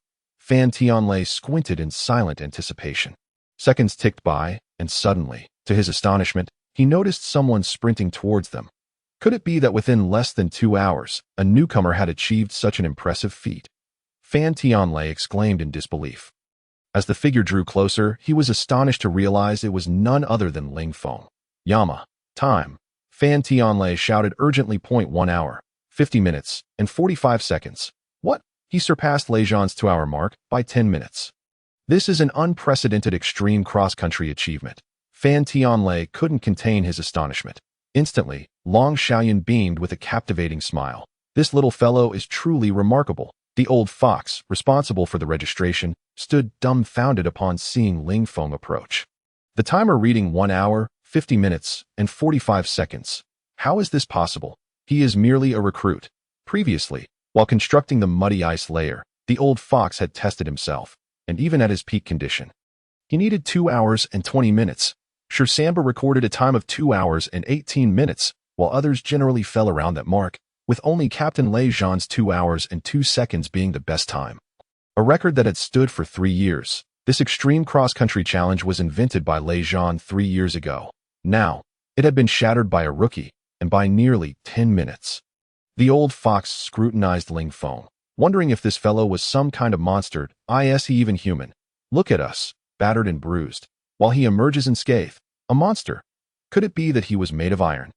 Fan Tianlei squinted in silent anticipation. Seconds ticked by, and suddenly, to his astonishment, he noticed someone sprinting towards them. Could it be that within less than 2 hours, a newcomer had achieved such an impressive feat? Fan Tianlei exclaimed in disbelief. As the figure drew closer, he was astonished to realize it was none other than Ling Feng. Yama. Time. Fan Tianlei shouted urgently. 1 hour, 50 minutes, and 45 seconds. What? He surpassed Lei Zhan's 2-hour mark by 10 minutes. This is an unprecedented extreme cross-country achievement. Fan Tianlei couldn't contain his astonishment. Instantly, Long Xiaoyan beamed with a captivating smile. This little fellow is truly remarkable. The old fox, responsible for the registration, stood dumbfounded upon seeing Ling Feng approach. The timer reading 1 hour, 50 minutes, and 45 seconds. How is this possible? He is merely a recruit. Previously, while constructing the muddy ice layer, the old fox had tested himself, and even at his peak condition, he needed 2 hours and 20 minutes. Sure, Samba recorded a time of 2 hours and 18 minutes, while others generally fell around that mark, with only Captain Lei Zhan's 2 hours and 2 seconds being the best time. A record that had stood for 3 years. This extreme cross-country challenge was invented by Lei Zhan 3 years ago. Now, it had been shattered by a rookie, and by nearly 10 minutes. The old fox scrutinized Ling Feng, wondering if this fellow was some kind of monster, is he even human? Look at us, battered and bruised, while he emerges unscathed. A monster. Could it be that he was made of iron?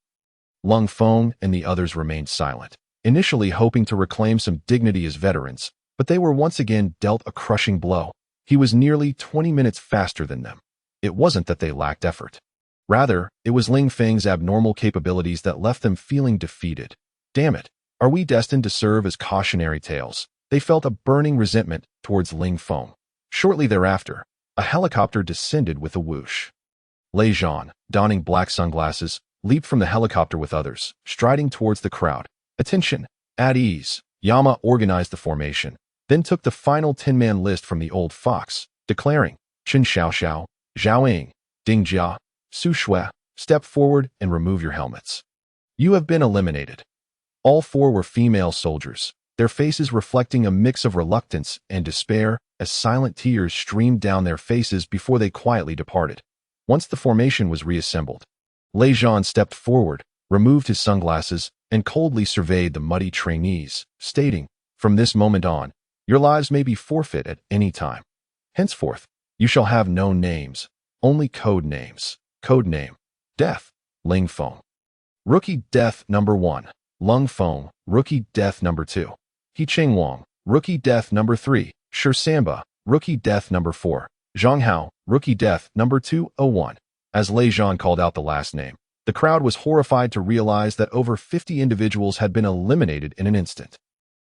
Ling Feng and the others remained silent, initially hoping to reclaim some dignity as veterans, but they were once again dealt a crushing blow. He was nearly 20 minutes faster than them. It wasn't that they lacked effort. Rather, it was Ling Feng's abnormal capabilities that left them feeling defeated. Damn it, are we destined to serve as cautionary tales? They felt a burning resentment towards Ling Feng. Shortly thereafter, a helicopter descended with a whoosh. Lei Zhan, donning black sunglasses, leaped from the helicopter with others, striding towards the crowd. Attention, at ease. Yama organized the formation, then took the final 10-man list from the old fox, declaring, Chen Xiaoxiao, Zhao Ying, Ding Jia, Su Shui, step forward and remove your helmets. You have been eliminated. All 4 were female soldiers, their faces reflecting a mix of reluctance and despair as silent tears streamed down their faces before they quietly departed. Once the formation was reassembled, Lei Zhan stepped forward, removed his sunglasses, and coldly surveyed the muddy trainees, stating, From this moment on, your lives may be forfeit at any time. Henceforth, you shall have no names, only code names. Code name, Death, Ling Feng. Rookie Death Number 1, Ling Feng. Rookie Death Number 2, He Cheng Wang. Rookie Death Number 3, Shi Samba. Rookie Death Number 4, Zhang Hao. Rookie Death Number 201. As Lei Zhan called out the last name, the crowd was horrified to realize that over 50 individuals had been eliminated in an instant.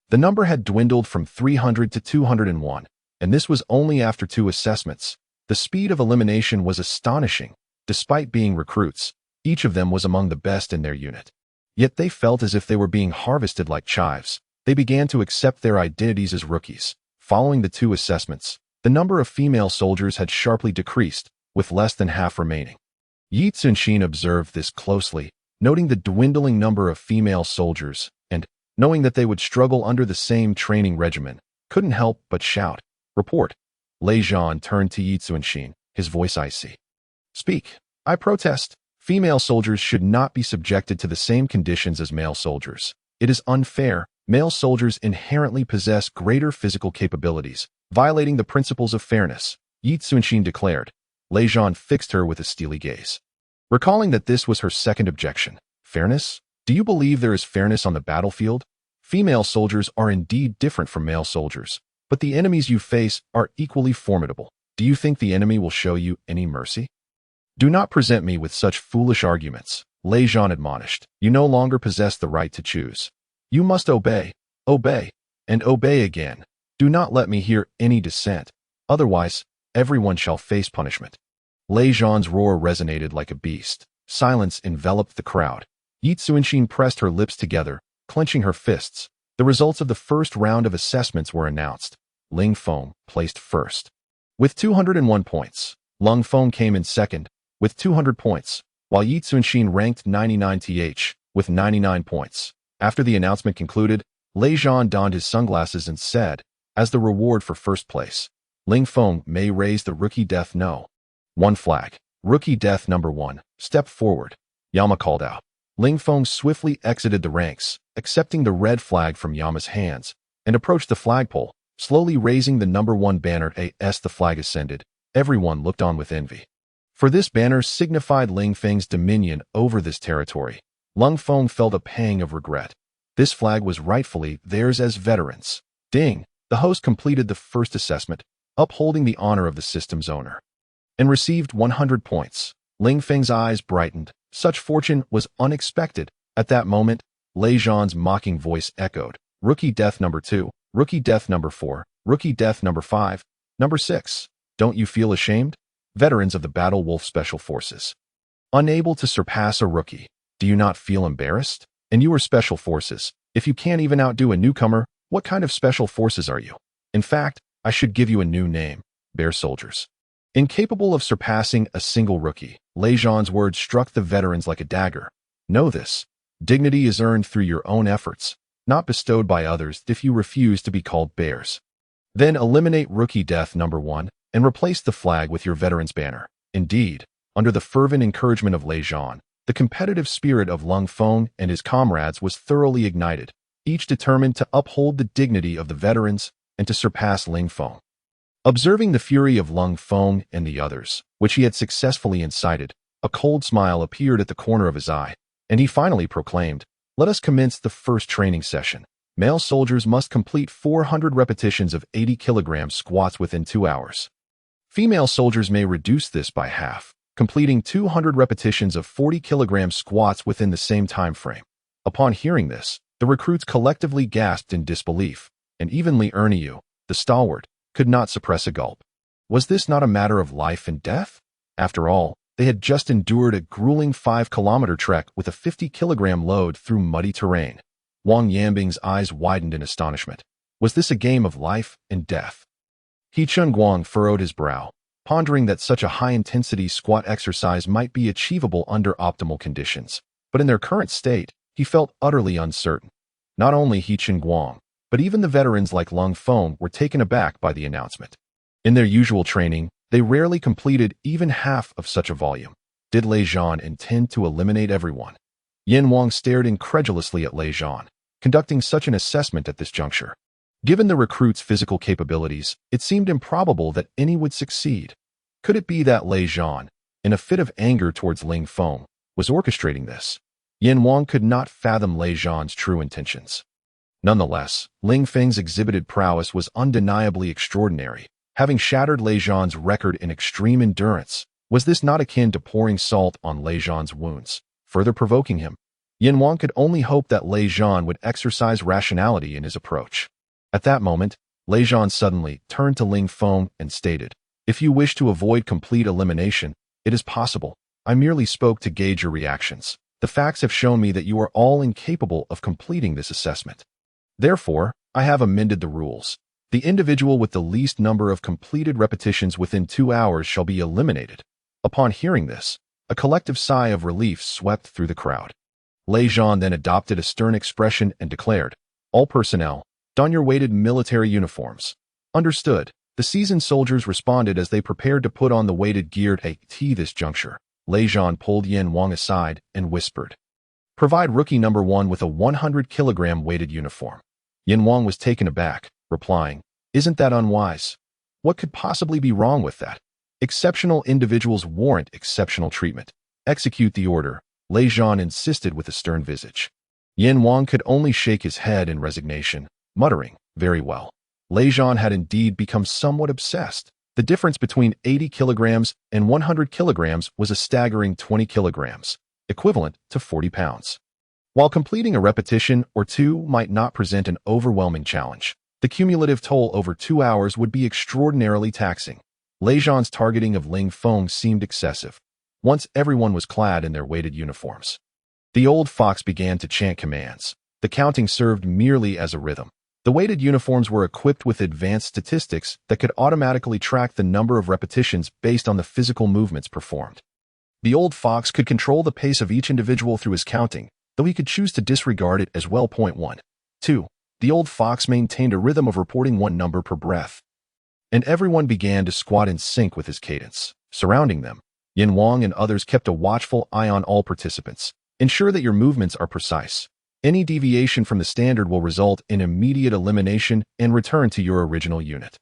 The number had dwindled from 300 to 201, and this was only after 2 assessments. The speed of elimination was astonishing. Despite being recruits, each of them was among the best in their unit. Yet they felt as if they were being harvested like chives. They began to accept their identities as rookies. Following the 2 assessments, the number of female soldiers had sharply decreased, with less than half remaining. Yi Tsunxin observed this closely, noting the dwindling number of female soldiers, and, knowing that they would struggle under the same training regimen, couldn't help but shout, Report. Lei Zhan turned to Yi Tsunxin, his voice icy. Speak. I protest. Female soldiers should not be subjected to the same conditions as male soldiers. It is unfair. Male soldiers inherently possess greater physical capabilities, violating the principles of fairness, Yi Tsunxin declared. Lei Zhan fixed her with a steely gaze. Recalling that this was her second objection. Fairness? Do you believe there is fairness on the battlefield? Female soldiers are indeed different from male soldiers, but the enemies you face are equally formidable. Do you think the enemy will show you any mercy? Do not present me with such foolish arguments, Lei Zhan admonished. You no longer possess the right to choose. You must obey, and obey again. Do not let me hear any dissent. Otherwise, everyone shall face punishment. Lei Zhan's roar resonated like a beast. Silence enveloped the crowd. Yi Tsunxin pressed her lips together, clenching her fists. The results of the first round of assessments were announced. Ling Feng placed first, with 201 points. Ling Feng came in second, with 200 points, while Yi Tsunxin ranked 99th, with 99 points. After the announcement concluded, Lei Zhan donned his sunglasses and said, As the reward for first place, Ling Feng may raise the rookie death no. 1 flag. Rookie death number 1. Step forward. Yama called out. Ling Feng swiftly exited the ranks, accepting the red flag from Yama's hands, and approached the flagpole, slowly raising the number 1 banner as the flag ascended. Everyone looked on with envy. For this banner signified Ling Feng's dominion over this territory. Ling Feng felt a pang of regret. This flag was rightfully theirs as veterans. Ding! The host completed the first assessment, upholding the honor of the system's owner, and received 100 points. Ling Feng's eyes brightened. Such fortune was unexpected. At that moment, Lei Zhan's mocking voice echoed. Rookie death number 2, rookie death number 4, rookie death number 5, number 6. Don't you feel ashamed? Veterans of the Battle Wolf Special Forces. Unable to surpass a rookie. Do you not feel embarrassed? And you are Special Forces. If you can't even outdo a newcomer, what kind of Special Forces are you? In fact, I should give you a new name. Bear Soldiers. Incapable of surpassing a single rookie, Lei Zhan's words struck the veterans like a dagger. Know this. Dignity is earned through your own efforts, not bestowed by others if you refuse to be called bears. Then eliminate rookie death number 1 and replace the flag with your veteran's banner. Indeed, under the fervent encouragement of Lei Zhan, the competitive spirit of Ling Feng and his comrades was thoroughly ignited, each determined to uphold the dignity of the veterans and to surpass Ling Feng. Observing the fury of Ling Feng and the others, which he had successfully incited, a cold smile appeared at the corner of his eye, and he finally proclaimed, "Let us commence the first training session. Male soldiers must complete 400 repetitions of 80 kilogram squats within 2 hours. Female soldiers may reduce this by half, completing 200 repetitions of 40 kilogram squats within the same time frame." Upon hearing this, the recruits collectively gasped in disbelief, and even Li Erniu, the stalwart, could not suppress a gulp. Was this not a matter of life and death? After all, they had just endured a grueling 5-kilometer trek with a 50-kilogram load through muddy terrain. Wang Yanbing's eyes widened in astonishment. Was this a game of life and death? He Chunguang furrowed his brow, pondering that such a high-intensity squat exercise might be achievable under optimal conditions. But in their current state, he felt utterly uncertain. Not only He Chunguang, but even the veterans like Ling Feng were taken aback by the announcement. In their usual training, they rarely completed even half of such a volume. Did Lei Zhan intend to eliminate everyone? Yin Wang stared incredulously at Lei Zhan, conducting such an assessment at this juncture. Given the recruits' physical capabilities, it seemed improbable that any would succeed. Could it be that Lei Zhan, in a fit of anger towards Ling Feng, was orchestrating this? Yin Wang could not fathom Lei Zhan's true intentions. Nonetheless, Ling Feng's exhibited prowess was undeniably extraordinary. Having shattered Lei Zhan's record in extreme endurance, was this not akin to pouring salt on Lei Zhan's wounds, further provoking him? Yin Wang could only hope that Lei Zhan would exercise rationality in his approach. At that moment, Lei Zhan suddenly turned to Ling Feng and stated, "If you wish to avoid complete elimination, it is possible. I merely spoke to gauge your reactions. The facts have shown me that you are all incapable of completing this assessment. Therefore, I have amended the rules. The individual with the least number of completed repetitions within 2 hours shall be eliminated." Upon hearing this, a collective sigh of relief swept through the crowd. Lei Zhan then adopted a stern expression and declared, "All personnel, don your weighted military uniforms." Understood. The seasoned soldiers responded as they prepared to put on the weighted gear at this juncture. Lei Zhan pulled Yin Wang aside and whispered, "Provide rookie number 1 with a 100-kilogram weighted uniform." Yin Wang was taken aback, replying, "Isn't that unwise? What could possibly be wrong with that? Exceptional individuals warrant exceptional treatment. Execute the order," Lei Zhan insisted with a stern visage. Yin Wang could only shake his head in resignation, muttering, "Very well." Lei Zhan had indeed become somewhat obsessed. The difference between 80 kilograms and 100 kilograms was a staggering 20 kilograms, equivalent to 40 pounds. While completing a repetition or two might not present an overwhelming challenge, the cumulative toll over 2 hours would be extraordinarily taxing. Lei Zhan's targeting of Ling Feng seemed excessive. Once everyone was clad in their weighted uniforms, the old fox began to chant commands. The counting served merely as a rhythm. The weighted uniforms were equipped with advanced statistics that could automatically track the number of repetitions based on the physical movements performed. The old fox could control the pace of each individual through his counting, though he could choose to disregard it as well. 1, 2, the old fox maintained a rhythm of reporting one number per breath, and everyone began to squat in sync with his cadence. Surrounding them, Yin Wang and others kept a watchful eye on all participants. Ensure that your movements are precise. Any deviation from the standard will result in immediate elimination and return to your original unit.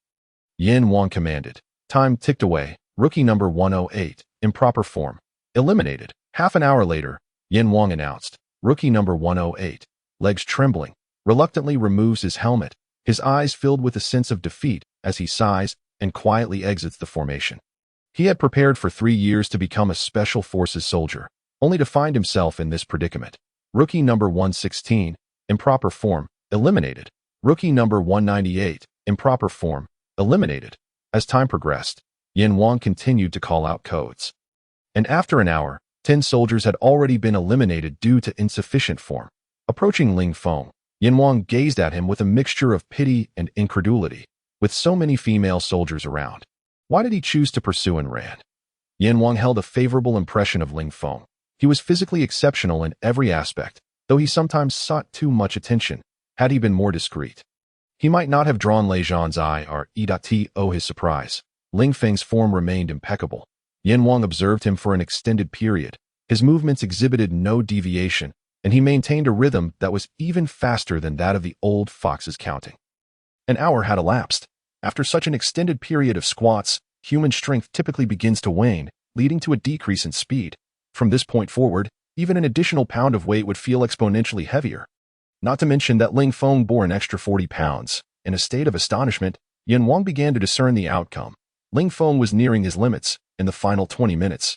Yin Wang commanded. Time ticked away. Rookie number 108, improper form, eliminated. Half an hour later, Yin Wang announced. Rookie number 108, legs trembling, reluctantly removes his helmet, his eyes filled with a sense of defeat as he sighs and quietly exits the formation. He had prepared for 3 years to become a special forces soldier, only to find himself in this predicament. Rookie number 116, improper form, eliminated. Rookie number 198, improper form, eliminated. As time progressed, Yin Wang continued to call out codes. And after an hour, 10 soldiers had already been eliminated due to insufficient form. Approaching Ling Feng, Yin Wang gazed at him with a mixture of pity and incredulity. With so many female soldiers around, why did he choose to pursue and ran? Yin Wang held a favorable impression of Ling Feng. He was physically exceptional in every aspect, though he sometimes sought too much attention. Had he been more discreet, he might not have drawn Lei Zhan's eye or to his surprise. Ling Feng's form remained impeccable. Yin Wang observed him for an extended period. His movements exhibited no deviation, and he maintained a rhythm that was even faster than that of the old fox's counting. An hour had elapsed. After such an extended period of squats, human strength typically begins to wane, leading to a decrease in speed. From this point forward, even an additional pound of weight would feel exponentially heavier. Not to mention that Ling Feng bore an extra 40 pounds. In a state of astonishment, Yin Wang began to discern the outcome. Ling Feng was nearing his limits in the final 20 minutes.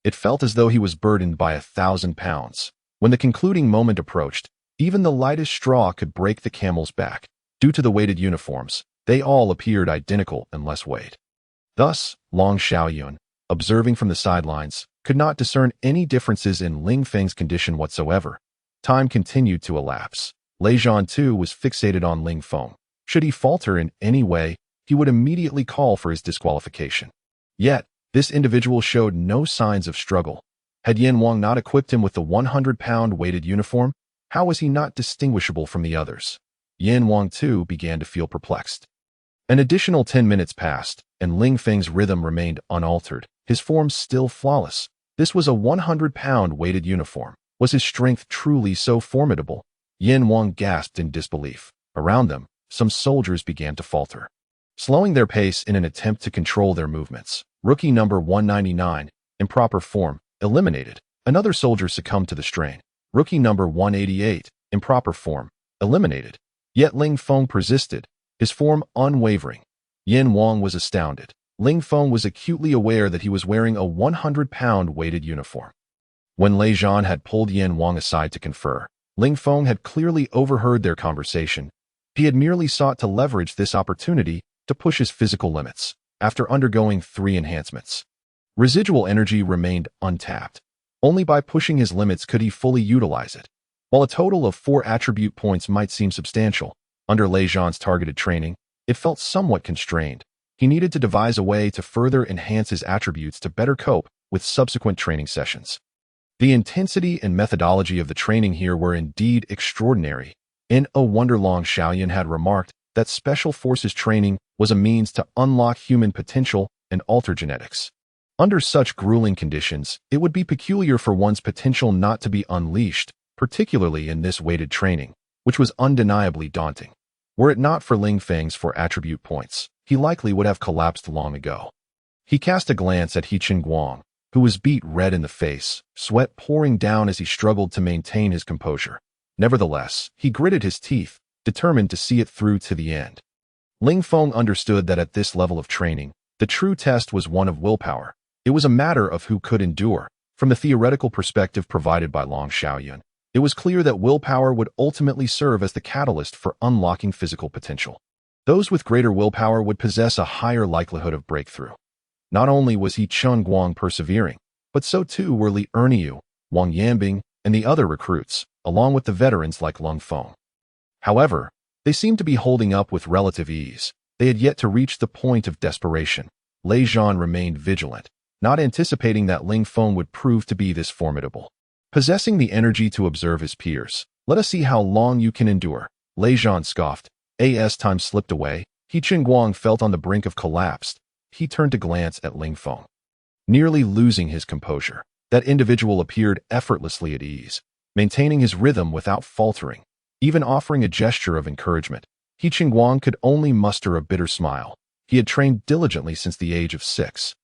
It felt as though he was burdened by 1,000 pounds. When the concluding moment approached, even the lightest straw could break the camel's back. Due to the weighted uniforms, they all appeared identical in less weight. Thus, Long Xiaoyun, observing from the sidelines, could not discern any differences in Ling Feng's condition whatsoever. Time continued to elapse. Lei Zhan too was fixated on Ling Feng. Should he falter in any way, he would immediately call for his disqualification. Yet, this individual showed no signs of struggle. Had Yin Wang not equipped him with the 100-pound weighted uniform, how was he not distinguishable from the others? Yin Wang too began to feel perplexed. An additional 10 minutes passed, and Ling Feng's rhythm remained unaltered, his form still flawless. This was a 100-pound weighted uniform. Was his strength truly so formidable? Yin Wang gasped in disbelief. Around them, some soldiers began to falter, slowing their pace in an attempt to control their movements. Rookie number 199, improper form, eliminated. Another soldier succumbed to the strain. Rookie number 188, improper form, eliminated. Yet Ling Feng persisted, his form unwavering. Yin Wang was astounded. Ling Feng was acutely aware that he was wearing a 100-pound weighted uniform. When Lei Zhan had pulled Yin Wang aside to confer, Ling Feng had clearly overheard their conversation. He had merely sought to leverage this opportunity to push his physical limits. After undergoing 3 enhancements, residual energy remained untapped. Only by pushing his limits could he fully utilize it. While a total of 4 attribute points might seem substantial, under Lei Zhan's targeted training, it felt somewhat constrained. He needed to devise a way to further enhance his attributes to better cope with subsequent training sessions. The intensity and methodology of the training here were indeed extraordinary. In A Wonder, Long Xiaoyun had remarked that special forces training was a means to unlock human potential and alter genetics. Under such grueling conditions, it would be peculiar for one's potential not to be unleashed, particularly in this weighted training, which was undeniably daunting. Were it not for Ling Feng's 4 attribute points, he likely would have collapsed long ago. He cast a glance at He Guang, who was beat red in the face, sweat pouring down as he struggled to maintain his composure. Nevertheless, he gritted his teeth, determined to see it through to the end. Ling Feng understood that at this level of training, the true test was one of willpower. It was a matter of who could endure. From the theoretical perspective provided by Long Xiaoyun, it was clear that willpower would ultimately serve as the catalyst for unlocking physical potential. Those with greater willpower would possess a higher likelihood of breakthrough. Not only was He Guang persevering, but so too were Li Erniu, Wang Yanbing, and the other recruits, along with the veterans like Ling Feng. However, they seemed to be holding up with relative ease. They had yet to reach the point of desperation. Lei Zhan remained vigilant, not anticipating that Ling Feng would prove to be this formidable. Possessing the energy to observe his peers, let us see how long you can endure. Lei Zhan scoffed. As time slipped away, He Qingguang felt on the brink of collapse. He turned to glance at Ling Feng. Nearly losing his composure, that individual appeared effortlessly at ease, maintaining his rhythm without faltering, even offering a gesture of encouragement. He Qingguang could only muster a bitter smile. He had trained diligently since the age of 6.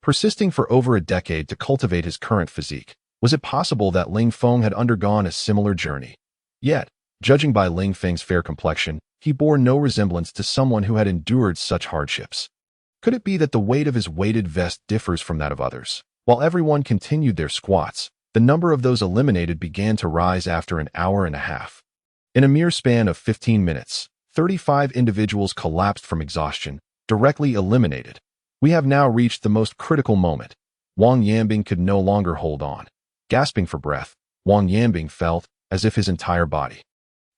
Persisting for over a decade to cultivate his current physique, was it possible that Ling Feng had undergone a similar journey? Yet, judging by Ling Feng's fair complexion, he bore no resemblance to someone who had endured such hardships. Could it be that the weight of his weighted vest differs from that of others? While everyone continued their squats, the number of those eliminated began to rise after an hour and a half. In a mere span of 15 minutes, 35 individuals collapsed from exhaustion, directly eliminated. We have now reached the most critical moment. Wang Yanbing could no longer hold on. Gasping for breath, Wang Yanbing felt as if his entire body,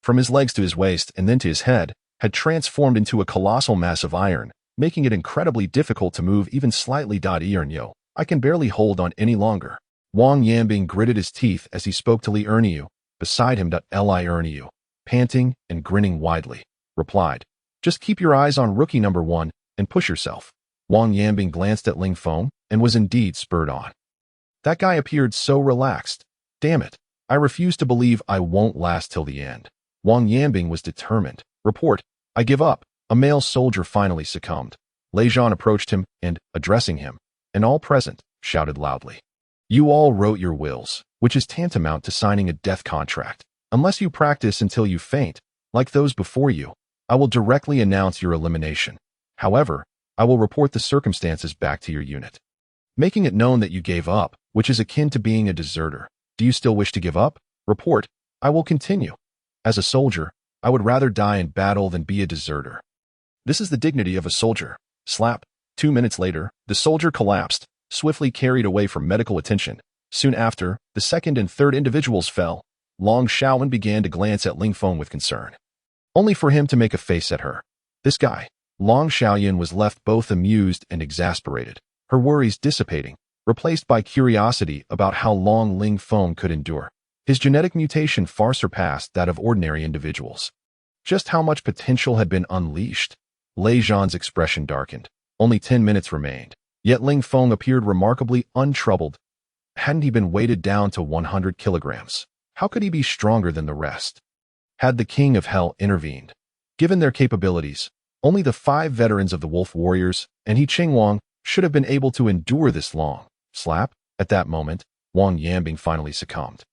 from his legs to his waist and then to his head, had transformed into a colossal mass of iron, making it incredibly difficult to move even slightly. Yo, I can barely hold on any longer. Wang Yanbing gritted his teeth as he spoke to Li Erniu, beside him. Li Erniu, panting and grinning widely, replied, "Just keep your eyes on rookie number 1 and push yourself." Wang Yanbing glanced at Ling Feng and was indeed spurred on. That guy appeared so relaxed. Damn it, I refuse to believe I won't last till the end. Wang Yanbing was determined. Report, I give up. A male soldier finally succumbed. Lei Zhan approached him and, addressing him, and all present, shouted loudly, "You all wrote your wills, which is tantamount to signing a death contract. Unless you practice until you faint, like those before you, I will directly announce your elimination. However, I will report the circumstances back to your unit, making it known that you gave up, which is akin to being a deserter. Do you still wish to give up? Report, I will continue. As a soldier, I would rather die in battle than be a deserter. This is the dignity of a soldier." Slap. 2 minutes later, the soldier collapsed, swiftly carried away for medical attention. Soon after, the second and third individuals fell. Long Xiaowen began to glance at Ling Feng with concern, only for him to make a face at her. This guy. Long Xiaoyan was left both amused and exasperated, her worries dissipating, replaced by curiosity about how long Ling Feng could endure. His genetic mutation far surpassed that of ordinary individuals. Just how much potential had been unleashed? Lei Zhan's expression darkened. Only 10 minutes remained, yet Ling Feng appeared remarkably untroubled. Hadn't he been weighted down to 100 kilograms? How could he be stronger than the rest? Had the King of Hell intervened? Given their capabilities, only the 5 veterans of the Wolf Warriors and He Qingguang should have been able to endure this long. Slap. At that moment, Wang Yanbing finally succumbed,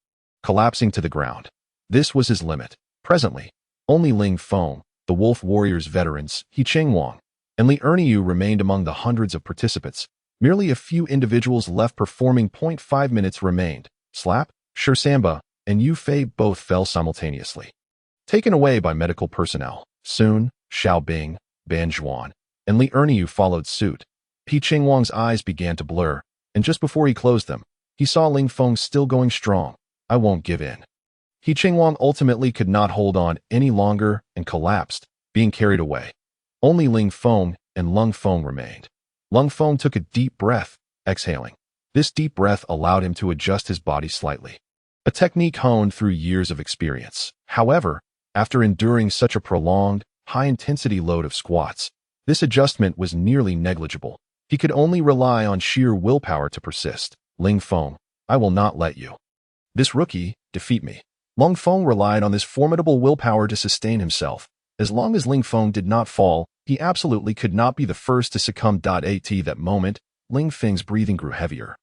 collapsing to the ground. This was his limit. Presently, only Ling Feng, the Wolf Warriors veterans, He Qingguang, and Li Erniu remained among the hundreds of participants. Merely a few individuals left performing. 0.5 minutes remained. Slap, Shi Samba, and Yu Fei both fell simultaneously, taken away by medical personnel. Soon, Xiao Bing, Ban Zhuan, and Li Erniu followed suit. He Qingguang's eyes began to blur, and just before he closed them, he saw Ling Feng still going strong. I won't give in. He Qingguang ultimately could not hold on any longer and collapsed, being carried away. Only Ling Feng and Lung Feng remained. Lung Feng took a deep breath, exhaling. This deep breath allowed him to adjust his body slightly, a technique honed through years of experience. However, after enduring such a prolonged, high-intensity load of squats, this adjustment was nearly negligible. He could only rely on sheer willpower to persist. Ling Feng, I will not let you. This rookie, defeat me. Lung Feng relied on this formidable willpower to sustain himself. As long as Ling Feng did not fall, he absolutely could not be the first to succumb. At that moment, Ling Feng's breathing grew heavier,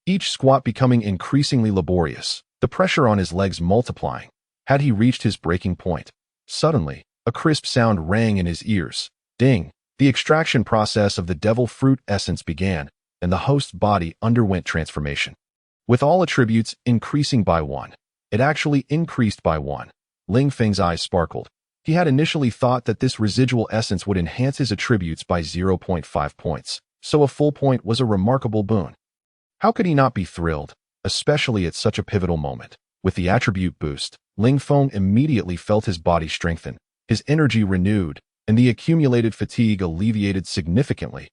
each squat becoming increasingly laborious, the pressure on his legs multiplying. Had he reached his breaking point? Suddenly, a crisp sound rang in his ears. Ding! The extraction process of the devil fruit essence began, and the host's body underwent transformation, with all attributes increasing by 1. It actually increased by 1. Ling Feng's eyes sparkled. He had initially thought that this residual essence would enhance his attributes by 0.5 points, so a full point was a remarkable boon. How could he not be thrilled, especially at such a pivotal moment? With the attribute boost, Ling Feng immediately felt his body strengthen, his energy renewed, and the accumulated fatigue alleviated significantly.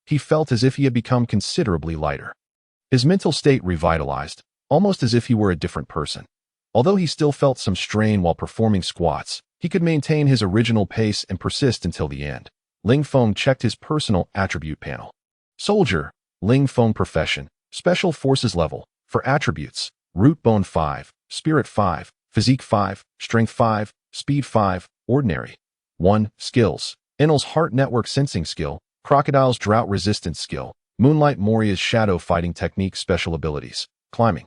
He felt as if he had become considerably lighter. His mental state revitalized, almost as if he were a different person. Although he still felt some strain while performing squats, He could maintain his original pace and persist until the end. Ling Feng checked his personal attribute panel. Soldier, Ling Feng profession, Special Forces level, for attributes, Root Bone 5, Spirit 5, Physique 5, Strength 5, Speed 5, Ordinary. 1. Skills. Enel's Heart Network Sensing Skill, Crocodile's Drought Resistance Skill, Moonlight Moria's Shadow Fighting Technique Special Abilities, Climbing.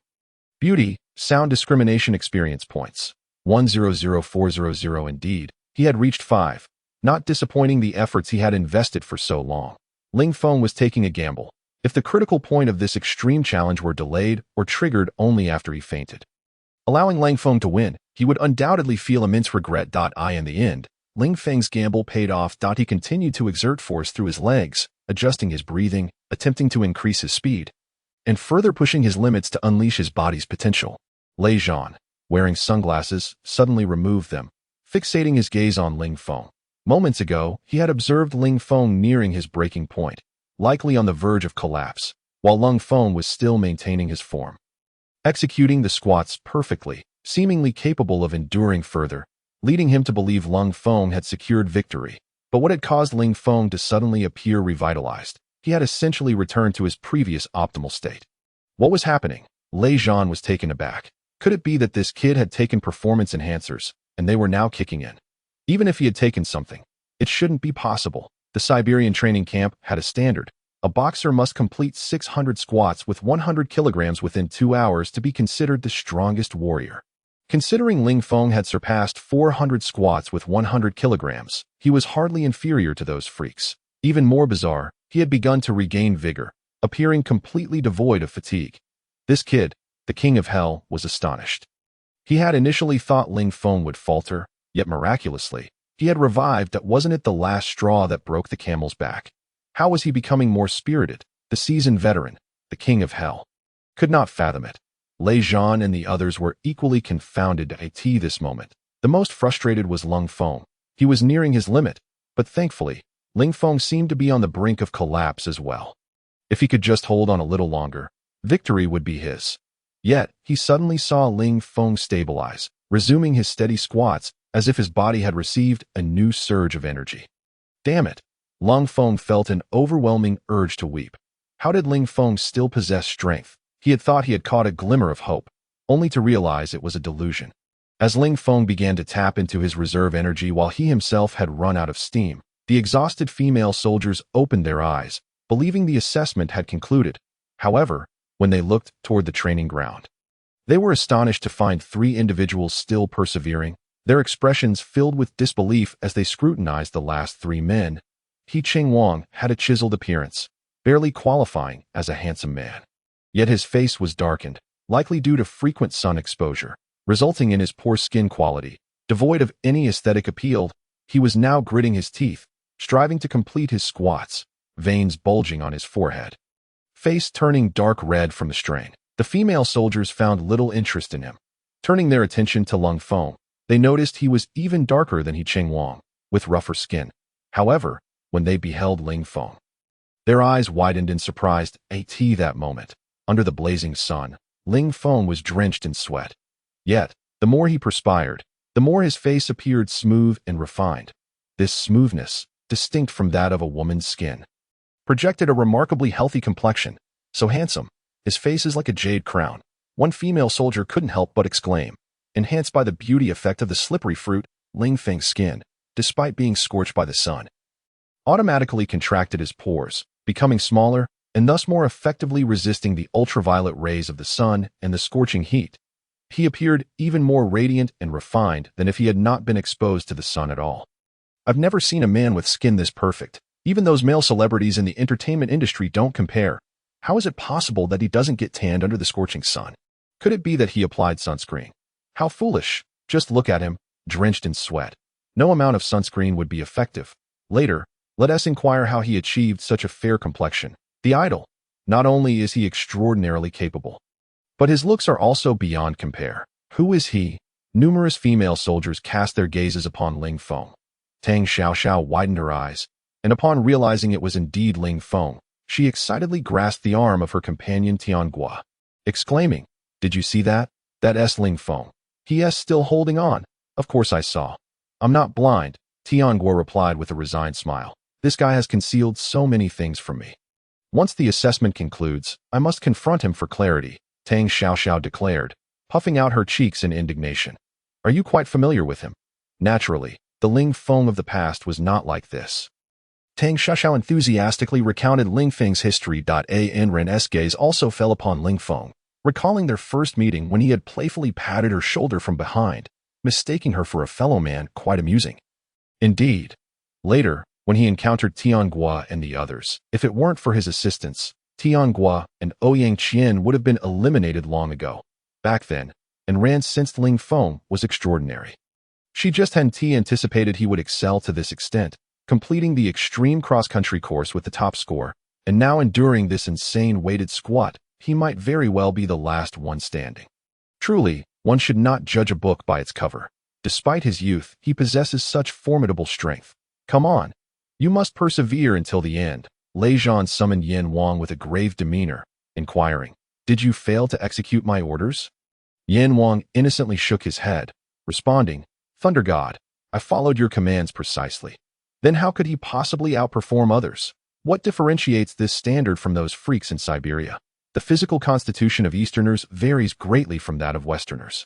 Beauty, Sound Discrimination Experience Points, 100400. Indeed, he had reached 5, not disappointing the efforts he had invested for so long. Ling Feng was taking a gamble. If the critical point of this extreme challenge were delayed or triggered only after he fainted, allowing Ling Feng to win, he would undoubtedly feel immense regret. In the end, Ling Feng's gamble paid off. He continued to exert force through his legs, adjusting his breathing, attempting to increase his speed, and further pushing his limits to unleash his body's potential. Lei Zhan, wearing sunglasses, suddenly removed them, fixating his gaze on Ling Feng. Moments ago, he had observed Ling Feng nearing his breaking point, likely on the verge of collapse, while Ling Feng was still maintaining his form, executing the squats perfectly, seemingly capable of enduring further, leading him to believe Ling Feng had secured victory. But what had caused Ling Feng to suddenly appear revitalized? He had essentially returned to his previous optimal state. What was happening? Lei Zhan was taken aback. Could it be that this kid had taken performance enhancers, and they were now kicking in? Even if he had taken something, it shouldn't be possible. The Siberian training camp had a standard. A boxer must complete 600 squats with 100 kilograms within 2 hours to be considered the strongest warrior. Considering Ling Feng had surpassed 400 squats with 100 kilograms, he was hardly inferior to those freaks. Even more bizarre, he had begun to regain vigor, appearing completely devoid of fatigue. This kid, the King of Hell, was astonished. He had initially thought Ling Feng would falter, yet miraculously, he had revived. That wasn't it the last straw that broke the camel's back? How was he becoming more spirited? The seasoned veteran, the King of Hell, could not fathom it. Lei Zhan and the others were equally confounded at this moment. The most frustrated was Ling Feng. He was nearing his limit, but thankfully, Ling Feng seemed to be on the brink of collapse as well. If he could just hold on a little longer, victory would be his. Yet, he suddenly saw Ling Feng stabilize, resuming his steady squats, as if his body had received a new surge of energy. Damn it! Ling Feng felt an overwhelming urge to weep. How did Ling Feng still possess strength? He had thought he had caught a glimmer of hope, only to realize it was a delusion. As Ling Feng began to tap into his reserve energy while he himself had run out of steam, the exhausted female soldiers opened their eyes, believing the assessment had concluded. However, when they looked toward the training ground, they were astonished to find 3 individuals still persevering, their expressions filled with disbelief as they scrutinized the last 3 men. He Chengwang had a chiseled appearance, barely qualifying as a handsome man. Yet his face was darkened, likely due to frequent sun exposure, resulting in his poor skin quality. Devoid of any aesthetic appeal, he was now gritting his teeth, striving to complete his squats, veins bulging on his forehead, face turning dark red from the strain. The female soldiers found little interest in him. Turning their attention to Ling Feng, they noticed he was even darker than He Chengwang, with rougher skin. However, when they beheld Ling Feng, their eyes widened in surprise. That moment, under the blazing sun, Ling Feng was drenched in sweat. Yet, the more he perspired, the more his face appeared smooth and refined. This smoothness, distinct from that of a woman's skin, projected a remarkably healthy complexion. So handsome, his face is like a jade crown. One female soldier couldn't help but exclaim, enhanced by the beauty effect of the slippery fruit. Ling Feng's skin, despite being scorched by the sun, automatically contracted his pores, becoming smaller, and thus more effectively resisting the ultraviolet rays of the sun and the scorching heat. He appeared even more radiant and refined than if he had not been exposed to the sun at all. I've never seen a man with skin this perfect. Even those male celebrities in the entertainment industry don't compare. How is it possible that he doesn't get tanned under the scorching sun? Could it be that he applied sunscreen? How foolish. Just look at him, drenched in sweat. No amount of sunscreen would be effective. Later, let us inquire how he achieved such a fair complexion. The idol. Not only is he extraordinarily capable, but his looks are also beyond compare. Who is he? Numerous female soldiers cast their gazes upon Ling Feng. Tang Xiaoxiao widened her eyes, and upon realizing it was indeed Ling Feng, she excitedly grasped the arm of her companion Tianguo, exclaiming, "Did you see that? That's Ling Feng. He is still holding on." "Of course I saw. I'm not blind, Tianguo replied with a resigned smile. This guy has concealed so many things from me. Once the assessment concludes, I must confront him for clarity, Tang Xiaoxiao declared, puffing out her cheeks in indignation. Are you quite familiar with him? Naturally, the Ling Feng of the past was not like this. Tang Xiaoxiao enthusiastically recounted Ling Feng's history. Ren's gaze also fell upon Ling Feng, recalling their first meeting when he had playfully patted her shoulder from behind, mistaking her for a fellow man. Quite amusing. Indeed. Later, when he encountered Tianguo and the others, if it weren't for his assistance, Tianguo and Ouyang Qian would have been eliminated long ago. Back then, and Ran sensed Ling Feng was extraordinary. She just hadn't anticipated he would excel to this extent, completing the extreme cross-country course with the top score, and now enduring this insane weighted squat. He might very well be the last one standing. Truly, one should not judge a book by its cover. Despite his youth, he possesses such formidable strength. Come on. You must persevere until the end. Lei Zhan summoned Yin Wang with a grave demeanor, inquiring, Did you fail to execute my orders? Yin Wang innocently shook his head, responding, Thunder God, I followed your commands precisely. Then how could he possibly outperform others? What differentiates this standard from those freaks in Siberia? The physical constitution of Easterners varies greatly from that of Westerners.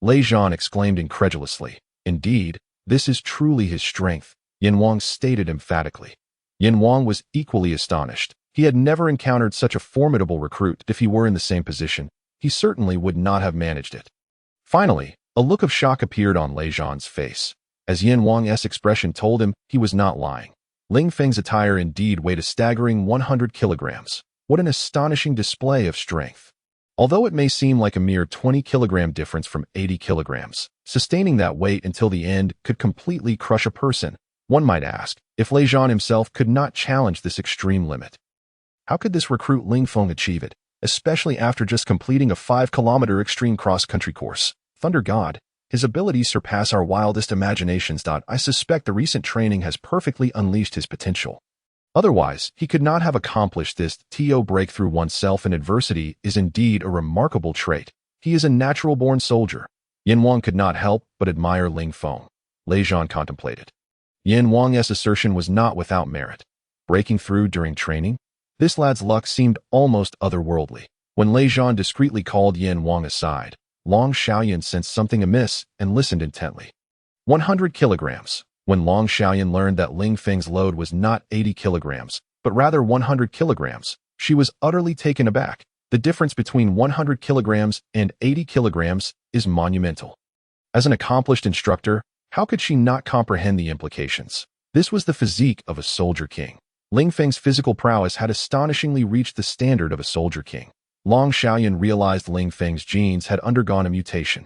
Lei Zhan exclaimed incredulously. Indeed, this is truly his strength, Yin Wang stated emphatically. Yin Wang was equally astonished. He had never encountered such a formidable recruit. If he were in the same position, he certainly would not have managed it. Finally, a look of shock appeared on Lei Zhan's face, as Yin Wang's expression told him he was not lying. Ling Feng's attire indeed weighed a staggering 100 kilograms. What an astonishing display of strength. Although it may seem like a mere 20-kilogram difference from 80 kilograms, sustaining that weight until the end could completely crush a person. One might ask if Lei Zhan himself could not challenge this extreme limit. How could this recruit Ling Feng achieve it, especially after just completing a 5-kilometer extreme cross-country course? Thunder God, his abilities surpass our wildest imaginations. I suspect the recent training has perfectly unleashed his potential. Otherwise, he could not have accomplished this. To break through oneself in adversity is indeed a remarkable trait. He is a natural-born soldier. Yin Wang could not help but admire Ling Feng. Lei Zhan contemplated. Yin Wang's assertion was not without merit. Breaking through during training? This lad's luck seemed almost otherworldly. When Lei Zhan discreetly called Yin Wang aside, Long Xiaoyan sensed something amiss and listened intently. 100 kilograms. When Long Xiaoyan learned that Ling Feng's load was not 80 kilograms, but rather 100 kilograms, she was utterly taken aback. The difference between 100 kilograms and 80 kilograms is monumental. As an accomplished instructor, how could she not comprehend the implications? This was the physique of a soldier king. Ling Feng's physical prowess had astonishingly reached the standard of a soldier king. Long Xiaoyan realized Ling Feng's genes had undergone a mutation,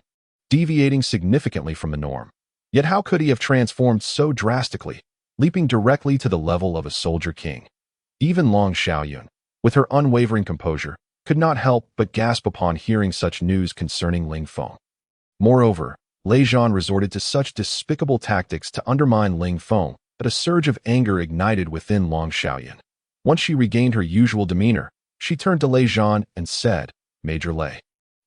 deviating significantly from the norm. Yet how could he have transformed so drastically, leaping directly to the level of a soldier king? Even Long Xiaoyan, with her unwavering composure, could not help but gasp upon hearing such news concerning Ling Feng. Moreover, Lei Zhan resorted to such despicable tactics to undermine Ling Feng that a surge of anger ignited within Long Xiaoyan. Once she regained her usual demeanor, she turned to Lei Zhan and said, Major Lei.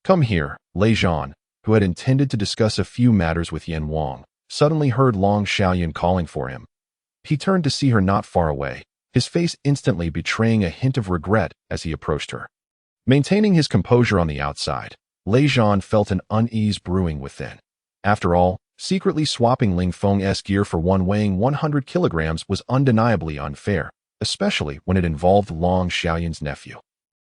Come here. Lei Zhan, who had intended to discuss a few matters with Yin Wang, suddenly heard Long Xiaoyan calling for him. He turned to see her not far away, his face instantly betraying a hint of regret as he approached her. Maintaining his composure on the outside, Lei Zhan felt an unease brewing within. After all, secretly swapping Ling Feng's gear for one weighing 100 kilograms was undeniably unfair, especially when it involved Long Xiaoyan's nephew.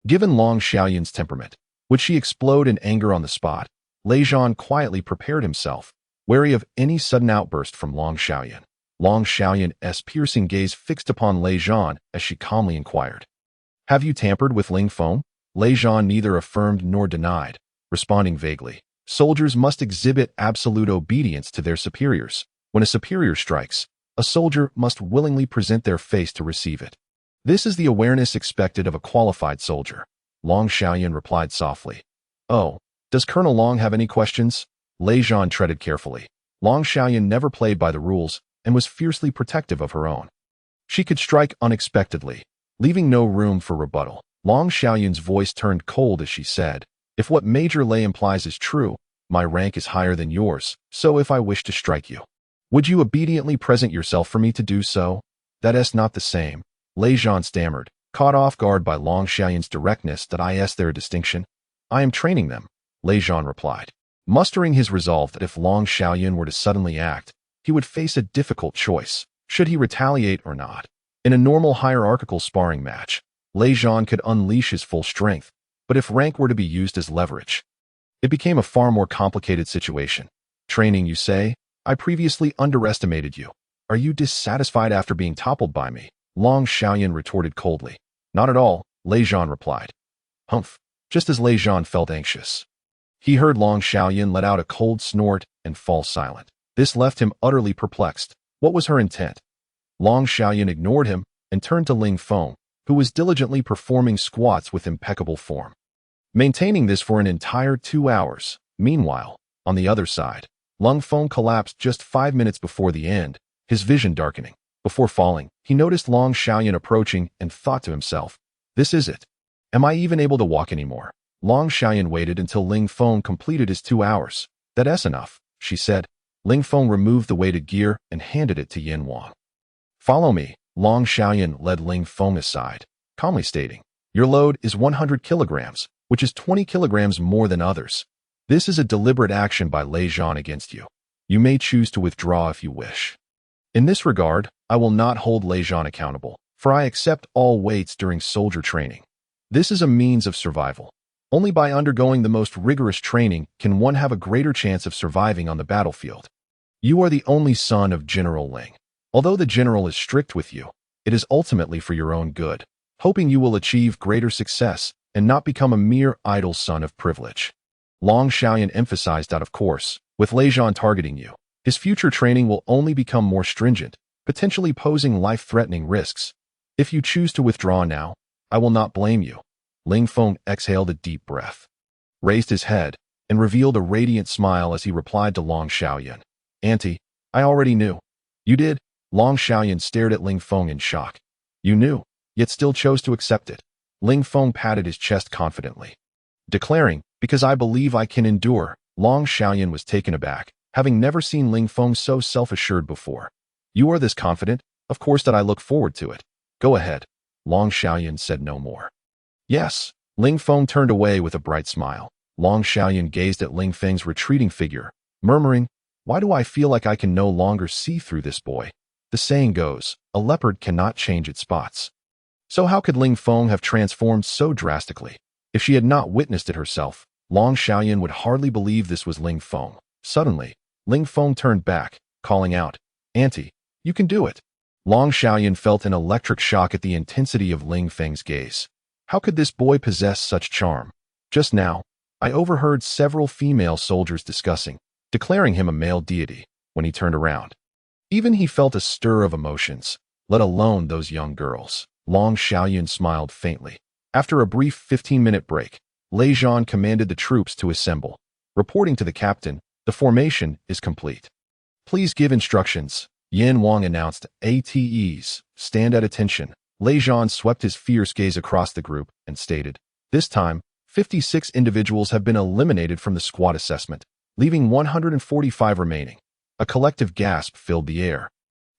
Given Long Xiaoyan's temperament, would she explode in anger on the spot? Lei Zhan quietly prepared himself, wary of any sudden outburst from Long Xiaoyan. Long Xiaoyan's piercing gaze fixed upon Lei Zhan as she calmly inquired, Have you tampered with Ling Feng? Lei Zhan neither affirmed nor denied, responding vaguely. Soldiers must exhibit absolute obedience to their superiors. When a superior strikes, a soldier must willingly present their face to receive it. This is the awareness expected of a qualified soldier. Long Xiaoyan replied softly. Oh, does Colonel Long have any questions? Lei Zhan treaded carefully. Long Xiaoyan never played by the rules and was fiercely protective of her own. She could strike unexpectedly, leaving no room for rebuttal. Long Xiaoyan's voice turned cold as she said, If what Major Lei implies is true, my rank is higher than yours, so if I wish to strike you, Would you obediently present yourself for me to do so? That's not the same, Lei Zhan stammered, caught off guard by Long Xiaoyan's directness. That is their distinction. I am training them, Lei Zhan replied, mustering his resolve that if Long Xiaoyan were to suddenly act, he would face a difficult choice. Should he retaliate or not? In a normal hierarchical sparring match, Lei Zhan could unleash his full strength, but if rank were to be used as leverage, it became a far more complicated situation. Training, you say? I previously underestimated you. Are you dissatisfied after being toppled by me? Long Xiaoyan retorted coldly. Not at all, Lei Zhan replied. Humph. Just as Lei Zhan felt anxious, he heard Long Xiaoyan let out a cold snort and fall silent. This left him utterly perplexed. What was her intent? Long Xiaoyan ignored him and turned to Ling Feng, who was diligently performing squats with impeccable form, maintaining this for an entire 2 hours. Meanwhile, on the other side, Ling Feng collapsed just 5 minutes before the end, his vision darkening. Before falling, he noticed Long Xiaoyan approaching and thought to himself, this is it. Am I even able to walk anymore? Long Xiaoyan waited until Ling Feng completed his 2 hours. That's enough, she said. Ling Feng removed the weighted gear and handed it to Yin Wang. Follow me. Long Xiaoyan led Ling Feng aside, calmly stating, your load is 100 kilograms, which is 20 kilograms more than others. This is a deliberate action by Lei Zhan against you. You may choose to withdraw if you wish. In this regard, I will not hold Lei Zhan accountable, for I accept all weights during soldier training. This is a means of survival. Only by undergoing the most rigorous training can one have a greater chance of surviving on the battlefield. You are the only son of General Ling. Although the general is strict with you, it is ultimately for your own good, hoping you will achieve greater success and not become a mere idle son of privilege. Long Xiaoyan emphasized that, of course, with Lei Zhan targeting you, his future training will only become more stringent, potentially posing life-threatening risks. If you choose to withdraw now, I will not blame you. Ling Feng exhaled a deep breath, raised his head, and revealed a radiant smile as he replied to Long Xiaoyan. Auntie, I already knew. You did? Long Xiaoyan stared at Ling Feng in shock. You knew, yet still chose to accept it. Ling Feng patted his chest confidently, declaring, because I believe I can endure. Long Xiaoyan was taken aback, having never seen Ling Feng so self-assured before. You are this confident? Of course that I look forward to it. Go ahead. Long Xiaoyan said no more. Yes. Ling Feng turned away with a bright smile. Long Xiaoyan gazed at Ling Feng's retreating figure, murmuring, why do I feel like I can no longer see through this boy? The saying goes, a leopard cannot change its spots. So how could Ling Feng have transformed so drastically? If she had not witnessed it herself, Long Xiaoyan would hardly believe this was Ling Feng. Suddenly, Ling Feng turned back, calling out, Auntie, you can do it. Long Xiaoyan felt an electric shock at the intensity of Ling Feng's gaze. How could this boy possess such charm? Just now, I overheard several female soldiers discussing, declaring him a male deity, when he turned around. Even he felt a stir of emotions, let alone those young girls. Long Xiaoyan smiled faintly. After a brief 15-minute break, Lei Zhan commanded the troops to assemble. Reporting to the captain, the formation is complete. Please give instructions, Yin Wang announced. ATEs, stand at attention. Lei Zhan swept his fierce gaze across the group and stated, this time, 56 individuals have been eliminated from the squad assessment, leaving 145 remaining. A collective gasp filled the air.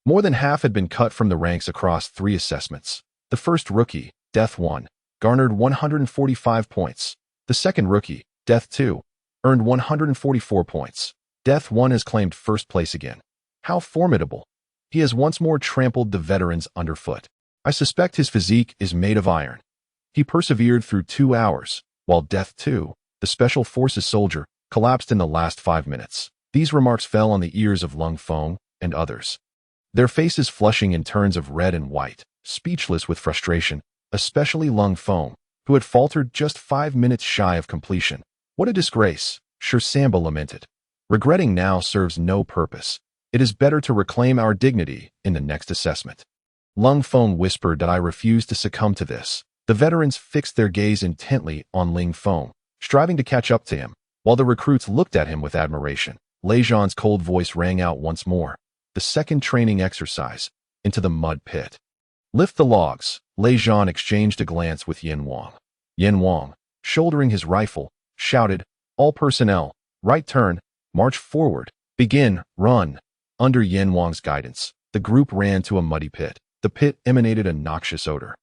More than half had been cut from the ranks across 3 assessments. The first rookie, Death 1, garnered 145 points. The second rookie, Death 2, earned 144 points. Death 1 has claimed first place again. How formidable. He has once more trampled the veterans underfoot. I suspect his physique is made of iron. He persevered through 2 hours, while Death 2, the Special Forces soldier, collapsed in the last 5 minutes. These remarks fell on the ears of Ling Feng and others, their faces flushing in turns of red and white, speechless with frustration, especially Ling Feng, who had faltered just 5 minutes shy of completion. What a disgrace, Sher Samba lamented. Regretting now serves no purpose. It is better to reclaim our dignity in the next assessment. Ling Feng whispered that I refuse to succumb to this. The veterans fixed their gaze intently on Ling Feng, striving to catch up to him, while the recruits looked at him with admiration. Lei Zhan's cold voice rang out once more. The second training exercise, into the mud pit. Lift the logs. Lei Zhan exchanged a glance with Yin Wang. Yin Wang, shouldering his rifle, shouted, all personnel, right turn, march forward, begin, run. Under Yan Wang's guidance, the group ran to a muddy pit. The pit emanated a noxious odor.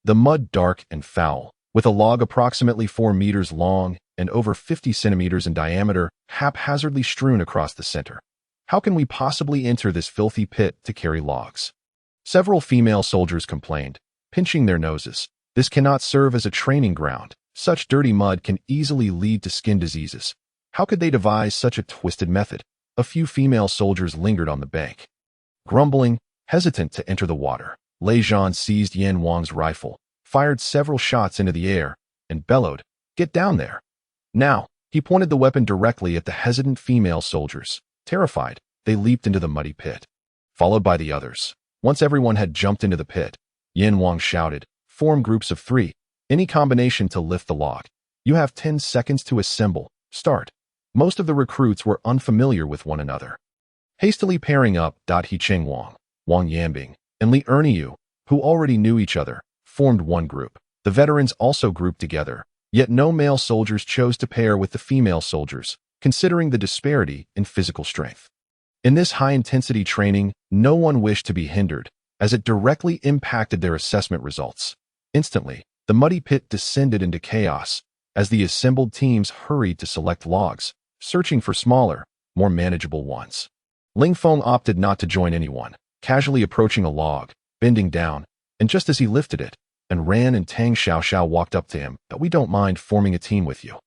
The mud dark and foul, with a log approximately 4 meters long and over 50 centimeters in diameter, haphazardly strewn across the center. How can we possibly enter this filthy pit to carry logs? Several female soldiers complained, pinching their noses. This cannot serve as a training ground. Such dirty mud can easily lead to skin diseases. How could they devise such a twisted method? A few female soldiers lingered on the bank. Grumbling, hesitant to enter the water, Lei Zhan seized Yan Wang's rifle, fired several shots into the air, and bellowed, "Get down there!" Now, he pointed the weapon directly at the hesitant female soldiers. Terrified, they leaped into the muddy pit, followed by the others. Once everyone had jumped into the pit, Yan Wang shouted, "Form groups of 3. Any combination to lift the log. You have 10 seconds to assemble. Start." Most of the recruits were unfamiliar with one another. Hastily pairing up, He Cheng Wang, Wang Yanbing, and Li Erniu, who already knew each other, formed one group. The veterans also grouped together, yet no male soldiers chose to pair with the female soldiers, considering the disparity in physical strength. In this high-intensity training, no one wished to be hindered, as it directly impacted their assessment results. Instantly, the muddy pit descended into chaos, as the assembled teams hurried to select logs, searching for smaller, more manageable ones. Ling Feng opted not to join anyone, casually approaching a log, bending down, and just as he lifted it, and Ran and Tang Xiaoxiao walked up to him. "But we don't mind forming a team with you,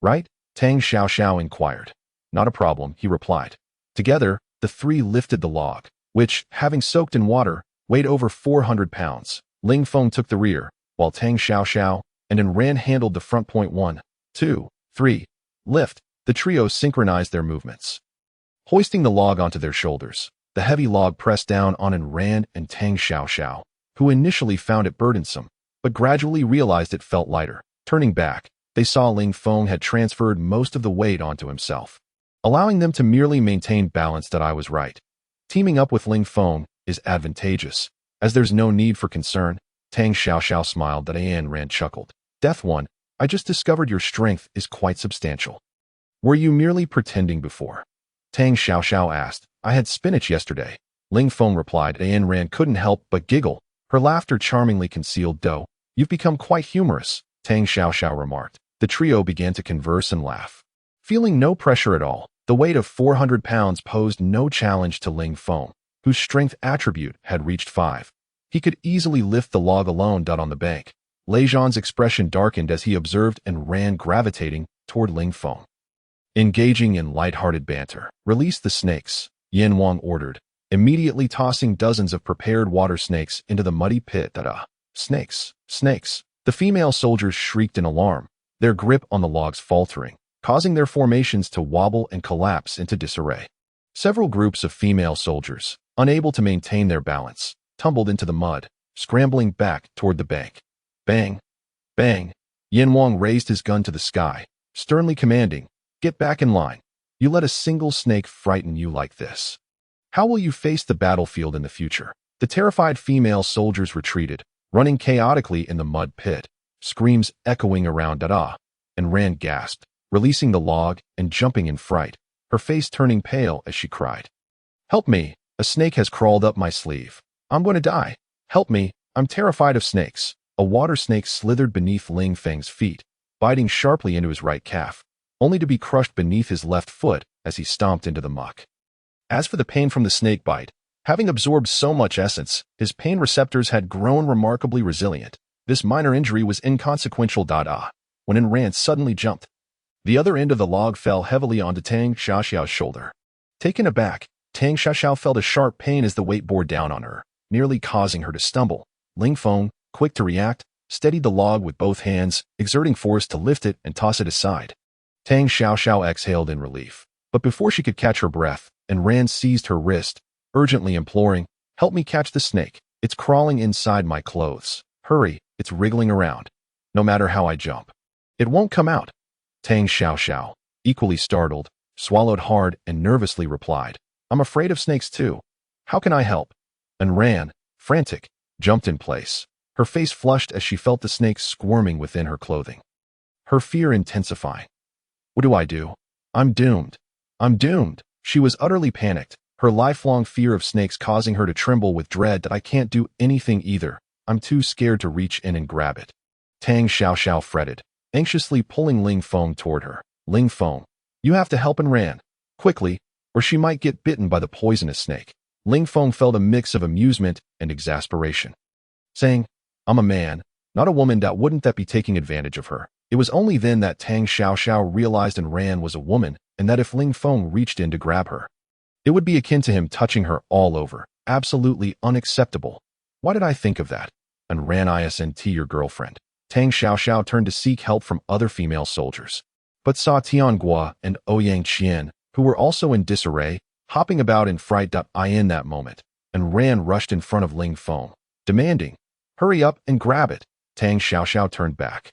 right?" Tang Xiaoxiao inquired. "Not a problem," he replied. Together, the 3 lifted the log, which, having soaked in water, weighed over 400 pounds. Ling Feng took the rear, while Tang Xiaoxiao and Ran handled the front. 1, 2, 3, lift. The trio synchronized their movements, hoisting the log onto their shoulders. The heavy log pressed down on Ran and Tang Xiaoxiao, who initially found it burdensome, but gradually realized it felt lighter. Turning back, they saw Ling Feng had transferred most of the weight onto himself, allowing them to merely maintain balance. That I was right. Teaming up with Ling Feng is advantageous, as there's no need for concern. Tang Xiaoxiao smiled. That Ran chuckled. "Death One, I just discovered your strength is quite substantial. Were you merely pretending before?" Tang Xiaoxiao asked. "I had spinach yesterday." Ling Feng replied. Ran couldn't help but giggle, her laughter charmingly concealed. "Dough, you've become quite humorous," Tang Xiaoxiao remarked. The trio began to converse and laugh. Feeling no pressure at all, the weight of 400 pounds posed no challenge to Ling Feng, whose strength attribute had reached 5. He could easily lift the log alone. On the bank, Lei Zhan's expression darkened as he observed Ran gravitating toward Ling Feng. Engaging in light-hearted banter. "Release the snakes," Yan Wang ordered, immediately tossing dozens of prepared water snakes into the muddy pit. Snakes! Snakes! The female soldiers shrieked in alarm, their grip on the logs faltering, causing their formations to wobble and collapse into disarray. Several groups of female soldiers, unable to maintain their balance, tumbled into the mud, scrambling back toward the bank. Bang! Bang! Yan Wang raised his gun to the sky, sternly commanding, "Get back in line. You let a single snake frighten you like this. How will you face the battlefield in the future?" The terrified female soldiers retreated, running chaotically in the mud pit, screams echoing around. And Ran gasped, releasing the log and jumping in fright, her face turning pale as she cried, "Help me! A snake has crawled up my sleeve. I'm going to die. Help me! I'm terrified of snakes." A water snake slithered beneath Ling Feng's feet, biting sharply into his right calf, only to be crushed beneath his left foot as he stomped into the muck. As for the pain from the snake bite, having absorbed so much essence, his pain receptors had grown remarkably resilient. This minor injury was inconsequential. When Ran suddenly jumped, the other end of the log fell heavily onto Tang Xiaoxiao's shoulder. Taken aback, Tang Xiaoxiao felt a sharp pain as the weight bore down on her, nearly causing her to stumble. Ling Feng, quick to react, steadied the log with both hands, exerting force to lift it and toss it aside. Tang Xiaoxiao exhaled in relief, but before she could catch her breath, Ran seized her wrist, urgently imploring, "Help me catch the snake. It's crawling inside my clothes. Hurry, it's wriggling around. No matter how I jump, it won't come out." Tang Xiaoxiao, equally startled, swallowed hard and nervously replied, "I'm afraid of snakes too. How can I help?" Ran, frantic, jumped in place, her face flushed as she felt the snake squirming within her clothing, her fear intensifying. "What do I do? I'm doomed. I'm doomed." She was utterly panicked, her lifelong fear of snakes causing her to tremble with dread that I can't do anything either. I'm too scared to reach in and grab it. Tang Xiaoxiao fretted, anxiously pulling Ling Feng toward her. Ling Feng, you have to help, and ran quickly, or she might get bitten by the poisonous snake. Ling Feng felt a mix of amusement and exasperation, saying, I'm a man, not a woman. That wouldn't that be taking advantage of her? It was only then that Tang Xiaoxiao realized and ran was a woman, and that if Ling Feng reached in to grab her, it would be akin to him touching her all over. Absolutely unacceptable. Why did I think of that? And ran isn't your girlfriend. Tang Xiaoxiao turned to seek help from other female soldiers, but saw Tianguo and Ouyang Qian, who were also in disarray, hopping about in fright. In that moment, and ran rushed in front of Ling Feng, demanding, hurry up and grab it. Tang Xiaoxiao turned back,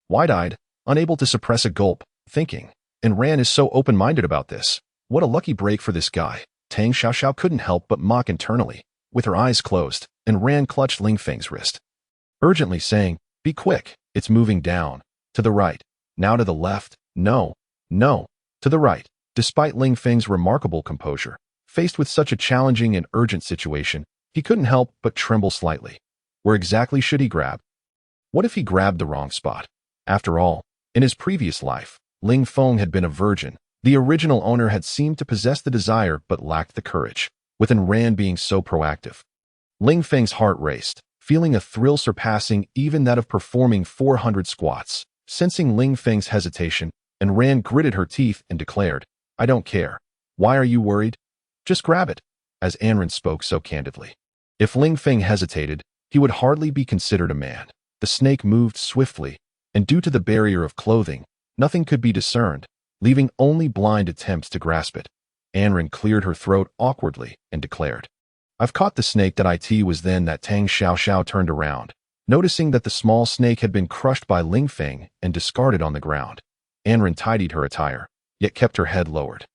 wide-eyed, unable to suppress a gulp, thinking, and Ran is so open-minded about this. What a lucky break for this guy. Tang Xiaoxiao couldn't help but mock internally. With her eyes closed, and Ran clutched Ling Feng's wrist, urgently saying, be quick, it's moving down. To the right. Now to the left. No. No. To the right. Despite Ling Feng's remarkable composure, faced with such a challenging and urgent situation, he couldn't help but tremble slightly. Where exactly should he grab? What if he grabbed the wrong spot? After all, in his previous life, Ling Feng had been a virgin. The original owner had seemed to possess the desire but lacked the courage, with Ran being so proactive. Ling Feng's heart raced, feeling a thrill surpassing even that of performing 400 squats. Sensing Ling Feng's hesitation, Ran gritted her teeth and declared, I don't care. Why are you worried? Just grab it. As Anren spoke so candidly. If Ling Feng hesitated, he would hardly be considered a man. The snake moved swiftly, and due to the barrier of clothing, nothing could be discerned, leaving only blind attempts to grasp it. Anren cleared her throat awkwardly and declared, I've caught the snake. It was then that Tang Xiaoxiao turned around, noticing that the small snake had been crushed by Ling Feng and discarded on the ground. Anren tidied her attire, yet kept her head lowered,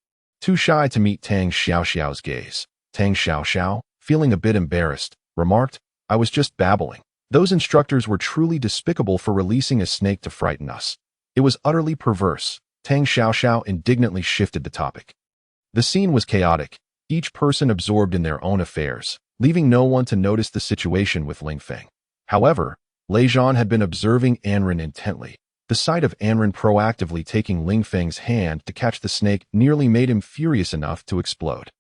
too shy to meet Tang Xiaoxiao's gaze. Tang Xiaoxiao, feeling a bit embarrassed, remarked, I was just babbling. Those instructors were truly despicable for releasing a snake to frighten us. It was utterly perverse. Tang Xiaoxiao indignantly shifted the topic. The scene was chaotic, each person absorbed in their own affairs, leaving no one to notice the situation with Ling Feng. However, Lei Zhan had been observing Anren intently. The sight of Anren proactively taking Ling Feng's hand to catch the snake nearly made him furious enough to explode.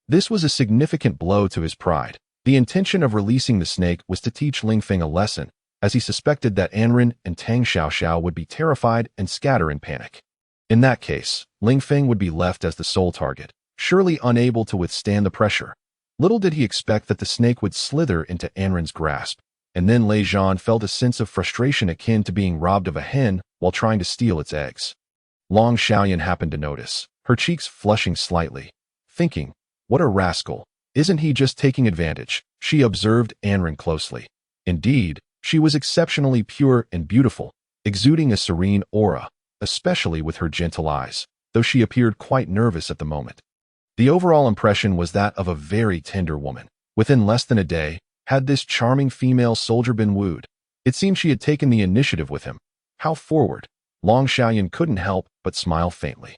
This was a significant blow to his pride. The intention of releasing the snake was to teach Ling Feng a lesson, as he suspected that Anren and Tang Xiaoxiao would be terrified and scatter in panic. In that case, Ling Feng would be left as the sole target, surely unable to withstand the pressure. Little did he expect that the snake would slither into Anren's grasp, and then Lei Zhan felt a sense of frustration akin to being robbed of a hen while trying to steal its eggs. Long Xiaoyan happened to notice, her cheeks flushing slightly, thinking, what a rascal. Isn't he just taking advantage? She observed Anren closely. Indeed, she was exceptionally pure and beautiful, exuding a serene aura, especially with her gentle eyes, though she appeared quite nervous at the moment. The overall impression was that of a very tender woman. Within less than a day, had this charming female soldier been wooed, it seemed she had taken the initiative with him. How forward! Long Xiaoyan couldn't help but smile faintly.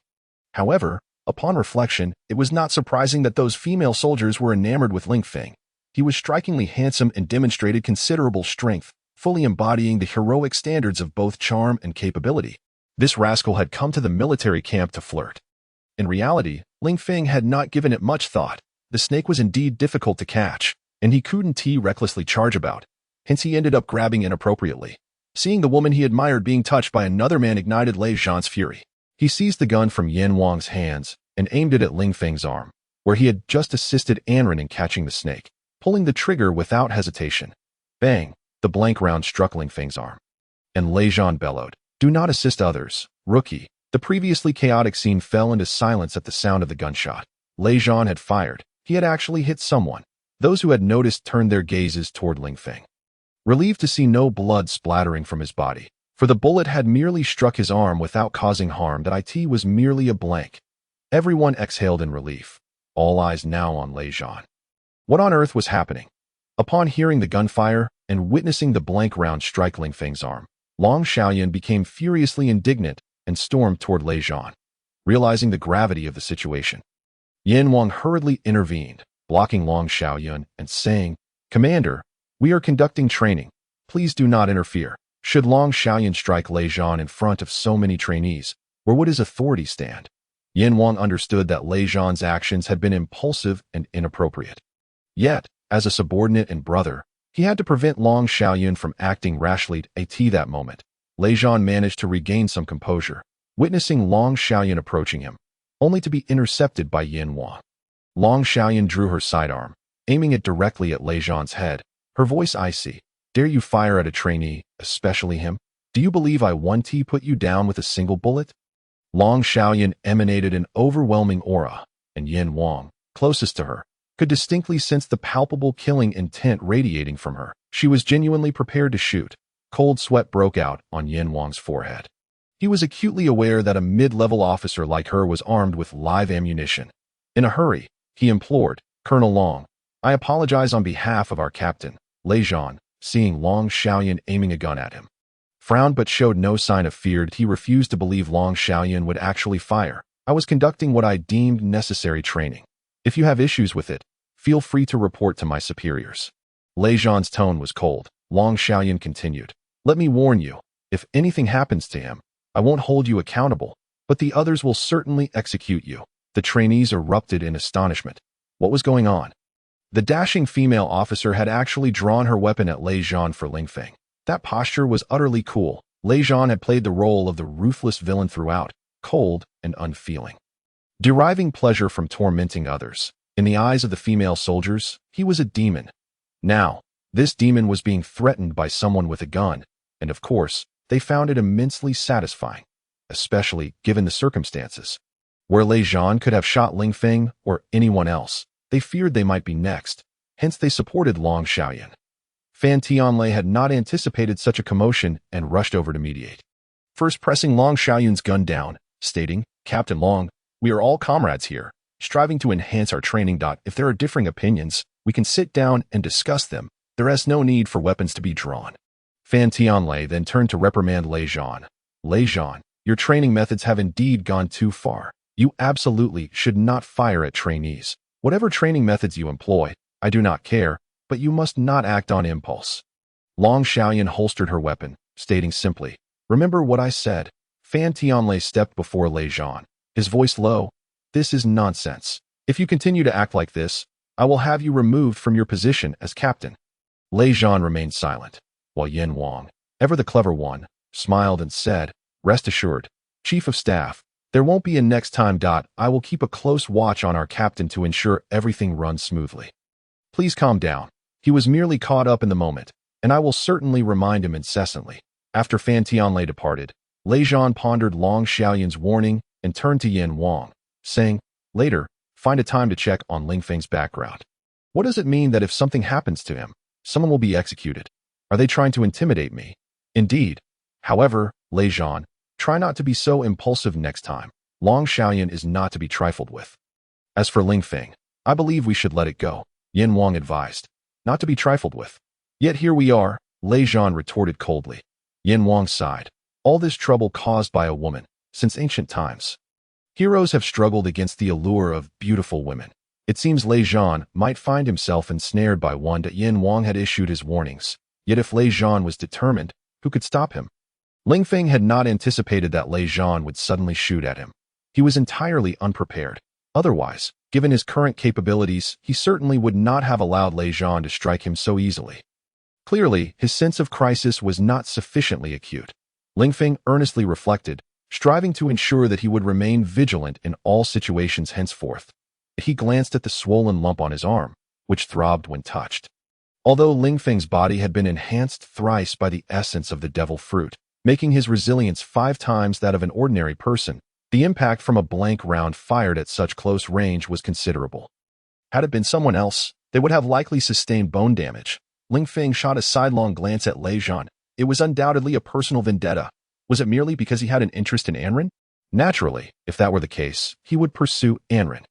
However, upon reflection, it was not surprising that those female soldiers were enamored with Ling Feng. He was strikingly handsome and demonstrated considerable strength, fully embodying the heroic standards of both charm and capability. This rascal had come to the military camp to flirt. In reality, Ling Feng had not given it much thought. The snake was indeed difficult to catch, and he couldn't recklessly charge about. Hence he ended up grabbing inappropriately. Seeing the woman he admired being touched by another man ignited Lei Zhan's fury. He seized the gun from Yan Wang's hands and aimed it at Ling Feng's arm, where he had just assisted Anren in catching the snake, pulling the trigger without hesitation. Bang! The blank round struck Ling Feng's arm. And Lei Zhan bellowed, do not assist others, rookie. The previously chaotic scene fell into silence at the sound of the gunshot. Lei Zhan had fired. He had actually hit someone. Those who had noticed turned their gazes toward Ling Feng, relieved to see no blood splattering from his body, for the bullet had merely struck his arm without causing harm. That it was merely a blank. Everyone exhaled in relief, all eyes now on Lei Zhan. What on earth was happening? Upon hearing the gunfire and witnessing the blank round strike Ling Feng's arm, Long Xiaoyan became furiously indignant and stormed toward Lei Zhan, realizing the gravity of the situation. Yin Wang hurriedly intervened, blocking Long Xiaoyun and saying, "Commander, we are conducting training. Please do not interfere." Should Long Xiaoyun strike Lei Zhan in front of so many trainees, where would his authority stand? Yin Wang understood that Lei Zhan's actions had been impulsive and inappropriate. Yet, as a subordinate and brother, he had to prevent Long Xiaoyun from acting rashly at that moment. Lei Zhan managed to regain some composure, witnessing Long Xiaoyun approaching him, only to be intercepted by Yin Wang. Long Xiaoyun drew her sidearm, aiming it directly at Lei Zhan's head, her voice icy. "Dare you fire at a trainee, especially him? Do you believe I want to put you down with a single bullet?" Long Xiaoyun emanated an overwhelming aura, and Yin Wang, closest to her, could distinctly sense the palpable killing intent radiating from her. She was genuinely prepared to shoot. Cold sweat broke out on Yin Wang's forehead. He was acutely aware that a mid-level officer like her was armed with live ammunition. In a hurry, he implored, "Colonel Long, I apologize on behalf of our captain." Lei Zhan, seeing Long Xiaoyun aiming a gun at him, frowned but showed no sign of fear. He refused to believe Long Xiaoyun would actually fire. "I was conducting what I deemed necessary training. If you have issues with it, feel free to report to my superiors." Lei Zhan's tone was cold. Long Xiaoyun continued, "Let me warn you, if anything happens to him, I won't hold you accountable, but the others will certainly execute you." The trainees erupted in astonishment. What was going on? The dashing female officer had actually drawn her weapon at Lei Zhan for Ling Feng. That posture was utterly cool. Lei Zhan had played the role of the ruthless villain throughout, cold and unfeeling, deriving pleasure from tormenting others. In the eyes of the female soldiers, he was a demon. Now, this demon was being threatened by someone with a gun, and of course, they found it immensely satisfying, especially given the circumstances. Where Lei Zhan could have shot Ling Feng or anyone else, they feared they might be next, hence they supported Long Xiaoyun. Fan Tianlei had not anticipated such a commotion and rushed over to mediate, first pressing Long Xiaoyun's gun down, stating, "Captain Long, we are all comrades here, striving to enhance our training. If there are differing opinions, we can sit down and discuss them. There is no need for weapons to be drawn." Fan Tianlei then turned to reprimand Lei Zhan. "Lei Zhan, your training methods have indeed gone too far. You absolutely should not fire at trainees. Whatever training methods you employ, I do not care, but you must not act on impulse." Long Xiaoyun holstered her weapon, stating simply, "Remember what I said." Fan Tianlei stepped before Lei Zhan, his voice low. "This is nonsense. If you continue to act like this, I will have you removed from your position as captain." Lei Zhan remained silent, while Yin Wang, ever the clever one, smiled and said, "Rest assured, Chief of Staff, there won't be a next time. I will keep a close watch on our captain to ensure everything runs smoothly. Please calm down. He was merely caught up in the moment, and I will certainly remind him incessantly." After Fan Tianlei departed, Lei Zhan pondered Long Xiaoyun's warning and turned to Yin Wang, saying, "Later, find a time to check on Ling Feng's background. What does it mean that if something happens to him, someone will be executed? Are they trying to intimidate me?" "Indeed. However, Lei Zhan, try not to be so impulsive next time. Long Xiaoyun is not to be trifled with. As for Ling Feng, I believe we should let it go," Yin Wang advised. "Not to be trifled with. Yet here we are," Lei Zhan retorted coldly. Yin Wang sighed. "All this trouble caused by a woman, since ancient times. Heroes have struggled against the allure of beautiful women. It seems Lei Zhan might find himself ensnared by one." That Yin Wang had issued his warnings. Yet if Lei Zhan was determined, who could stop him? Ling Feng had not anticipated that Lei Zhan would suddenly shoot at him. He was entirely unprepared. Otherwise, given his current capabilities, he certainly would not have allowed Lei Zhan to strike him so easily. Clearly, his sense of crisis was not sufficiently acute. Ling Feng earnestly reflected, striving to ensure that he would remain vigilant in all situations henceforth. He glanced at the swollen lump on his arm, which throbbed when touched. Although Ling Feng's body had been enhanced thrice by the essence of the devil fruit, making his resilience 5 times that of an ordinary person, the impact from a blank round fired at such close range was considerable. Had it been someone else, they would have likely sustained bone damage. Ling Feng shot a sidelong glance at Lei Zhan. It was undoubtedly a personal vendetta. Was it merely because he had an interest in Anren? Naturally, if that were the case, he would pursue Anren.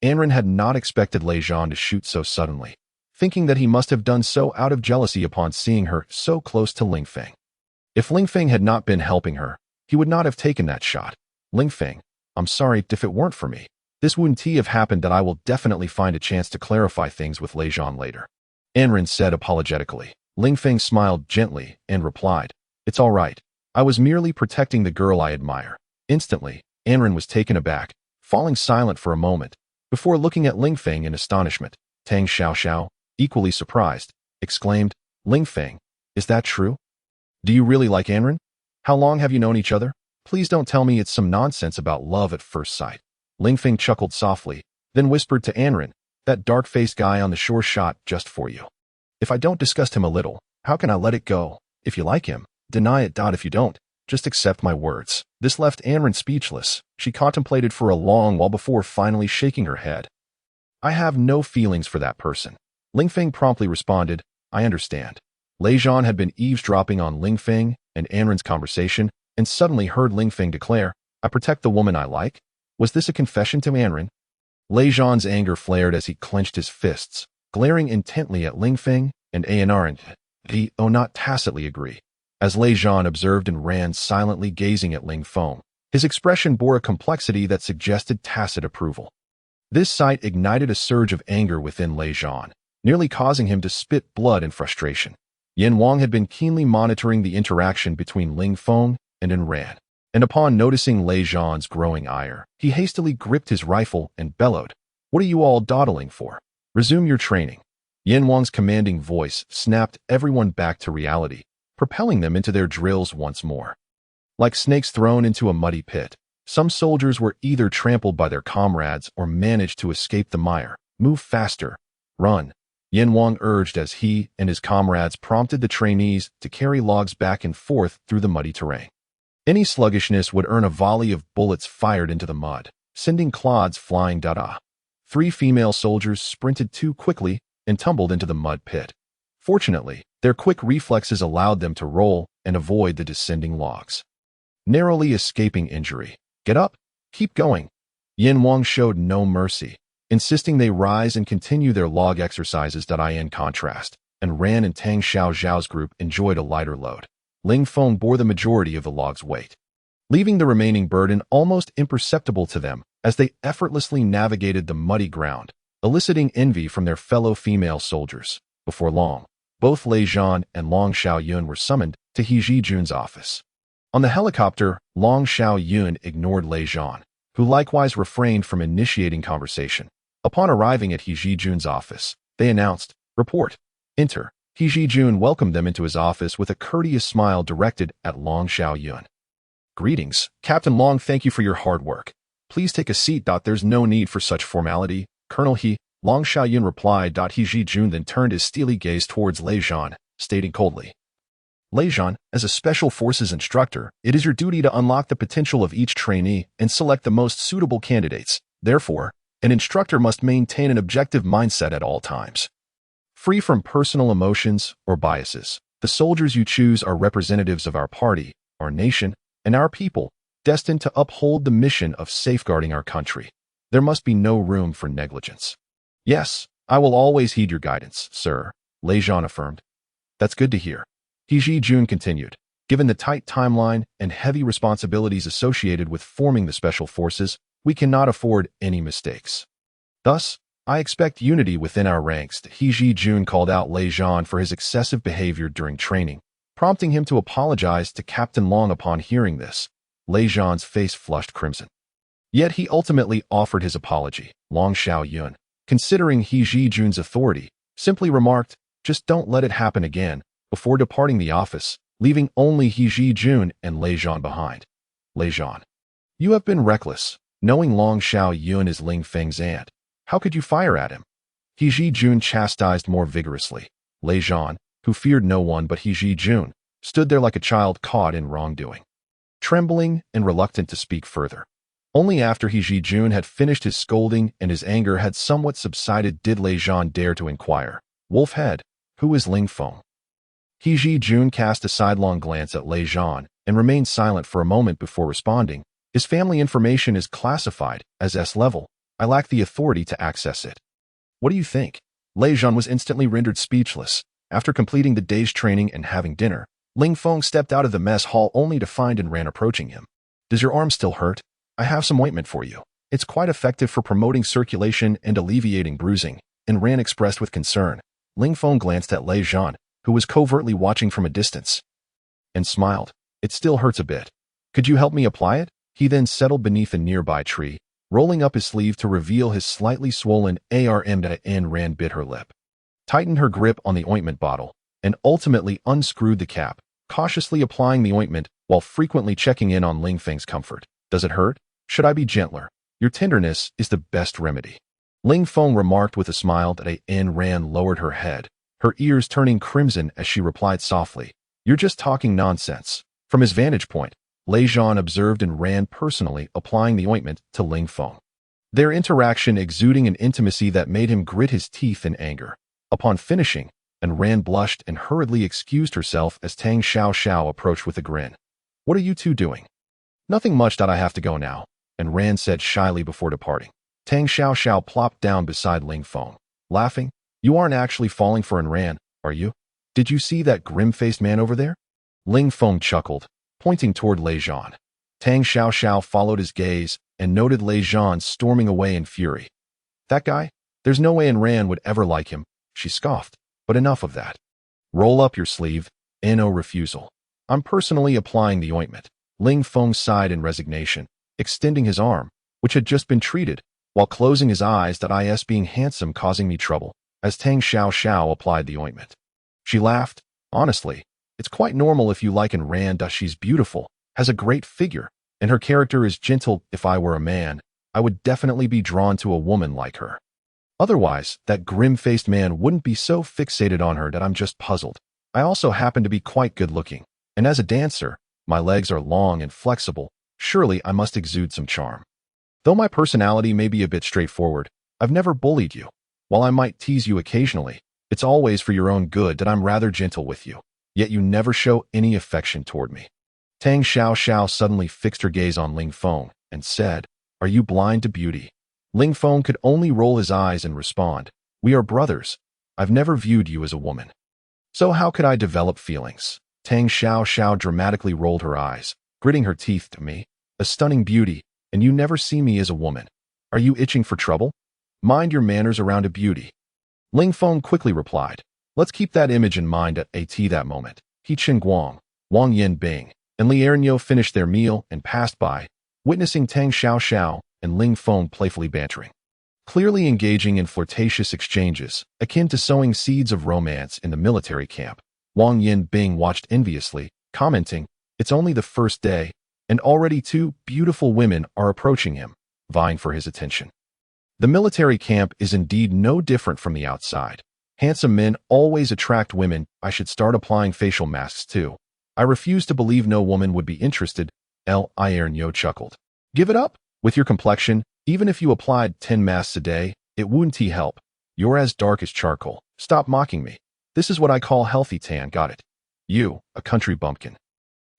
Anren had not expected Lei Zhan to shoot so suddenly, thinking that he must have done so out of jealousy upon seeing her so close to Ling Feng. If Ling Feng had not been helping her, he would not have taken that shot. "Ling Feng, I'm sorry if it weren't for me. This wouldn't have happened that I will definitely find a chance to clarify things with Lei Zhan later. Anren said apologetically. Ling Feng smiled gently and replied, "It's all right. I was merely protecting the girl I admire." Instantly, Anren was taken aback, falling silent for a moment, before looking at Ling Feng in astonishment. Tang Xiaoxiao, equally surprised, exclaimed, "Ling Feng, is that true? Do you really like Anren? How long have you known each other? Please don't tell me it's some nonsense about love at first sight." Ling Feng chuckled softly, then whispered to Anren, "That dark-faced guy on the shore shot just for you. If I don't disgust him a little, how can I let it go? If you like him, deny it. If you don't, just accept my words." This left Anren speechless. She contemplated for a long while before finally shaking her head. "I have no feelings for that person." Ling Feng promptly responded, "I understand." Lei Zhan had been eavesdropping on Ling Feng and Anren's conversation and suddenly heard Ling Feng declare, "I protect the woman I like." Was this a confession to Anren? Lei Zhan's anger flared as he clenched his fists, glaring intently at Ling Feng and Anren. He, not tacitly agree. As Lei Zhan observed and ran silently gazing at Ling Feng, his expression bore a complexity that suggested tacit approval. This sight ignited a surge of anger within Lei Zhan, nearly causing him to spit blood in frustration. Yin Wang had been keenly monitoring the interaction between Ling Feng and Anren, and upon noticing Lei Zhan's growing ire, he hastily gripped his rifle and bellowed, "What are you all dawdling for? Resume your training." Yin Wang's commanding voice snapped everyone back to reality, propelling them into their drills once more. Like snakes thrown into a muddy pit, some soldiers were either trampled by their comrades or managed to escape the mire. "Move faster. Run," Yin Wang urged as he and his comrades prompted the trainees to carry logs back and forth through the muddy terrain. Any sluggishness would earn a volley of bullets fired into the mud, sending clods flying. 3 female soldiers sprinted too quickly and tumbled into the mud pit. Fortunately, their quick reflexes allowed them to roll and avoid the descending logs, narrowly escaping injury. "Get up! Keep going!" Yin Wang showed no mercy, insisting they rise and continue their log exercises. In contrast, Anren and Tang Xiaoxiao's group enjoyed a lighter load. Ling Feng bore the majority of the log's weight, leaving the remaining burden almost imperceptible to them as they effortlessly navigated the muddy ground, eliciting envy from their fellow female soldiers. Before long, both Lei Zhan and Long Xiaoyun were summoned to He Zhijun's office. On the helicopter, Long Xiaoyun ignored Lei Zhan, who likewise refrained from initiating conversation. Upon arriving at He Zhijun's office, they announced, "Report. Enter." He Zhijun welcomed them into his office with a courteous smile directed at Long Xiaoyun. "Greetings, Captain Long. Thank you for your hard work. Please take a seat. There's no need for such formality, Colonel He," Long Xiaoyun replied. He Zhijun then turned his steely gaze towards Lei Zhan, stating coldly, "Lei Zhan, as a Special Forces instructor, it is your duty to unlock the potential of each trainee and select the most suitable candidates. Therefore, an instructor must maintain an objective mindset at all times, free from personal emotions or biases. The soldiers you choose are representatives of our party, our nation, and our people, destined to uphold the mission of safeguarding our country. There must be no room for negligence." "Yes, I will always heed your guidance, sir," Lei Zhan affirmed. "That's good to hear." He Zhijun continued, "Given the tight timeline and heavy responsibilities associated with forming the Special Forces, we cannot afford any mistakes. Thus, I expect unity within our ranks." He Zhijun called out Lei Zhan for his excessive behavior during training, prompting him to apologize to Captain Long. Upon hearing this, Lei Zhan's face flushed crimson. Yet he ultimately offered his apology. Long Xiaoyun, considering He Zhijun's authority, simply remarked, "Just don't let it happen again," before departing the office, leaving only He Zhijun and Lei Zhan behind. "Lei Zhan, you have been reckless. Knowing Long Xiaoyun is Ling Feng's aunt, how could you fire at him?" He Zhijun chastised more vigorously. Lei Zhan, who feared no one but He Zhijun, stood there like a child caught in wrongdoing, trembling and reluctant to speak further. Only after He Zhijun had finished his scolding and his anger had somewhat subsided did Lei Zhan dare to inquire, "Wolf Head, who is Ling Feng?" He Zhijun cast a sidelong glance at Lei Zhan and remained silent for a moment before responding, "His family information is classified as S-level. I lack the authority to access it." "What do you think?" Lei Zhan was instantly rendered speechless. After completing the day's training and having dinner, Ling Feng stepped out of the mess hall only to find Anren approaching him. "Does your arm still hurt? I have some ointment for you." It's quite effective for promoting circulation and alleviating bruising, and Ran expressed with concern. Ling Feng glanced at Lei Zhan, who was covertly watching from a distance, and smiled. It still hurts a bit. Could you help me apply it? He then settled beneath a nearby tree, rolling up his sleeve to reveal his slightly swollen arm. Ran bit her lip, tightened her grip on the ointment bottle, and ultimately unscrewed the cap, cautiously applying the ointment while frequently checking in on Ling Feng's comfort. Does it hurt? Should I be gentler? Your tenderness is the best remedy. Ling Feng remarked with a smile. Ran lowered her head, her ears turning crimson as she replied softly, "You're just talking nonsense." From his vantage point, Lei Zhan observed and Ran personally applying the ointment to Ling Feng, their interaction exuding an intimacy that made him grit his teeth in anger. Upon finishing, Ran blushed and hurriedly excused herself as Tang Xiaoxiao approached with a grin. "What are you two doing?" "Nothing much. I have to go now," Ran said shyly before departing. Tang Xiaoxiao plopped down beside Ling Feng, laughing. "You aren't actually falling for Ran, are you? Did you see that grim-faced man over there?" Ling Feng chuckled, pointing toward Lei Zhan. Tang Xiaoxiao followed his gaze and noted Lei Zhan storming away in fury. "That guy? There's no way Ran would ever like him," she scoffed. "But enough of that. Roll up your sleeve." No refusal. "I'm personally applying the ointment." Ling Feng sighed in resignation, extending his arm, which had just been treated, while closing his eyes. "Is being handsome causing me trouble?" as Tang Xiaoxiao applied the ointment. She laughed. "Honestly, it's quite normal if you like Ran. She's beautiful, has a great figure, and her character is gentle. If I were a man, I would definitely be drawn to a woman like her. Otherwise, that grim-faced man wouldn't be so fixated on her. I'm just puzzled. I also happen to be quite good-looking, and as a dancer, my legs are long and flexible. Surely I must exude some charm. Though my personality may be a bit straightforward, I've never bullied you. While I might tease you occasionally, it's always for your own good. I'm rather gentle with you, yet you never show any affection toward me." Tang Xiaoxiao suddenly fixed her gaze on Ling Feng and said, "Are you blind to beauty?" Ling Feng could only roll his eyes and respond, "We are brothers. I've never viewed you as a woman. So how could I develop feelings?" Tang Xiaoxiao dramatically rolled her eyes, gritting her teeth. "To me, a stunning beauty, and you never see me as a woman. Are you itching for trouble? Mind your manners around a beauty." Ling Feng quickly replied, "Let's keep that image in mind." At that moment, He Guang, Wang Yanbing, and Li Erniu finished their meal and passed by, witnessing Tang Xiaoxiao and Ling Feng playfully bantering, clearly engaging in flirtatious exchanges, akin to sowing seeds of romance in the military camp. Wang Yanbing watched enviously, commenting, "It's only the first day, and already two beautiful women are approaching him, vying for his attention." The military camp is indeed no different from the outside. Handsome men always attract women. I should start applying facial masks too. I refuse to believe no woman would be interested. Erniu chuckled. "Give it up. With your complexion, even if you applied 10 masks a day, it wouldn't help. You're as dark as charcoal. Stop mocking me. This is what I call healthy tan. Got it? You, a country bumpkin.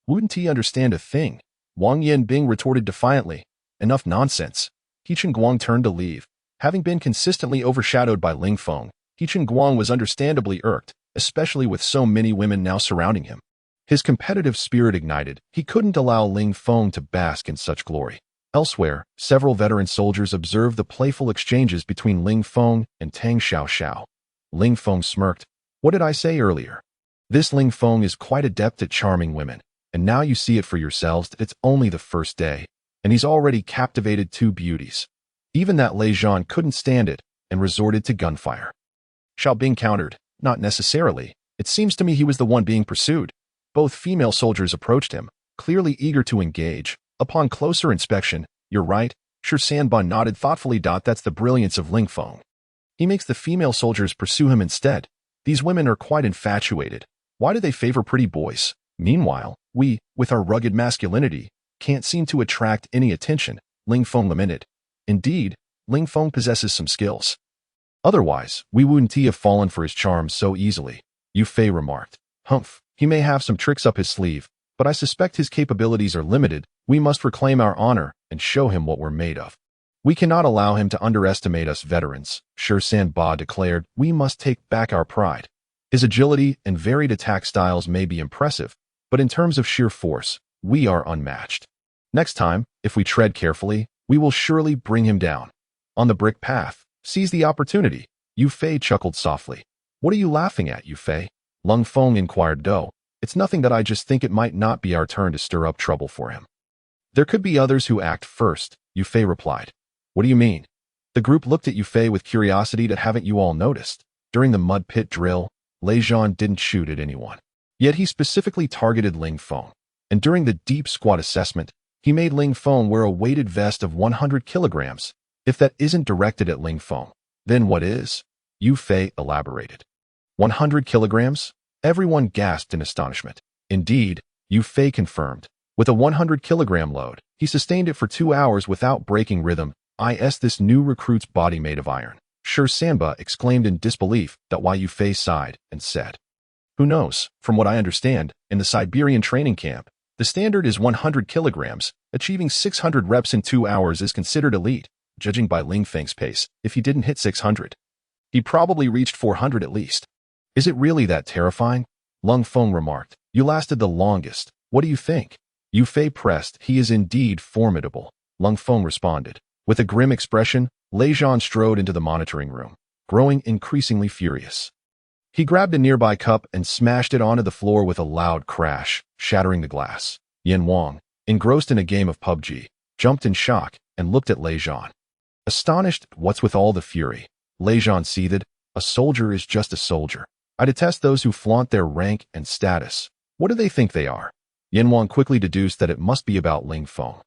Wouldn't understand a thing?" Wang Yanbing retorted defiantly. "Enough nonsense." He Guang turned to leave. Having been consistently overshadowed by Ling Feng, He Guang was understandably irked, especially with so many women now surrounding him. His competitive spirit ignited. He couldn't allow Ling Feng to bask in such glory. Elsewhere, several veteran soldiers observed the playful exchanges between Ling Feng and Tang Xiaoxiao. Ling Feng smirked. "What did I say earlier? This Ling Feng is quite adept at charming women, and now you see it for yourselves. It's only the first day, and he's already captivated two beauties." Even that Lei Zhan couldn't stand it and resorted to gunfire. Xiaobing countered, "Not necessarily. It seems to me he was the one being pursued." Both female soldiers approached him, clearly eager to engage. Upon closer inspection, "You're right." Shi Sanban nodded thoughtfully. "That's the brilliance of Ling Feng. He makes the female soldiers pursue him instead. These women are quite infatuated. Why do they favor pretty boys? Meanwhile, we, with our rugged masculinity, can't seem to attract any attention." Ling Feng lamented. "Indeed, Ling Feng possesses some skills. Otherwise, we wouldn't have fallen for his charms so easily." Yu Fei remarked. "Humph, he may have some tricks up his sleeve, but I suspect his capabilities are limited. We must reclaim our honor and show him what we're made of. We cannot allow him to underestimate us veterans," Shi Sanba declared. "We must take back our pride. His agility and varied attack styles may be impressive, but in terms of sheer force, we are unmatched. Next time, if we tread carefully, We will surely bring him down. On the brick path, seize the opportunity. Yu Fei chuckled softly. What are you laughing at, Yu Fei? Ling Feng inquired. Do. It's nothing, that I just think it might not be our turn to stir up trouble for him. There could be others who act first, Yu Fei replied. What do you mean? The group looked at Yu Fei with curiosity. That haven't you all noticed? During the mud pit drill, Lei Zhan didn't shoot at anyone. Yet he specifically targeted Ling Feng. And during the deep squat assessment, he made Ling Feng wear a weighted vest of 100 kilograms. If that isn't directed at Ling Feng, then what is? Yu Fei elaborated. 100 kilograms? Everyone gasped in astonishment. Indeed, Yu Fei confirmed. With a 100-kilogram load, he sustained it for 2 hours without breaking rhythm. This new recruit's body made of iron. Sure, Sanba exclaimed in disbelief. Why Yu Fei sighed and said, who knows? From what I understand, in the Siberian training camp, the standard is 100 kilograms. Achieving 600 reps in 2 hours is considered elite. Judging by Ling Feng's pace, if he didn't hit 600, he probably reached 400 at least. Is it really that terrifying? Ling Feng remarked. You lasted the longest. What do you think? Yu Fei pressed. He is indeed formidable, Ling Feng responded. With a grim expression, Lei Zhan strode into the monitoring room, growing increasingly furious. He grabbed a nearby cup and smashed it onto the floor with a loud crash, shattering the glass. Yan Wang, engrossed in a game of PUBG, jumped in shock and looked at Lei Zhan. Astonished, what's with all the fury? Lei Zhan seethed. A soldier is just a soldier. I detest those who flaunt their rank and status. What do they think they are? Yan Wang quickly deduced that it must be about Ling Feng.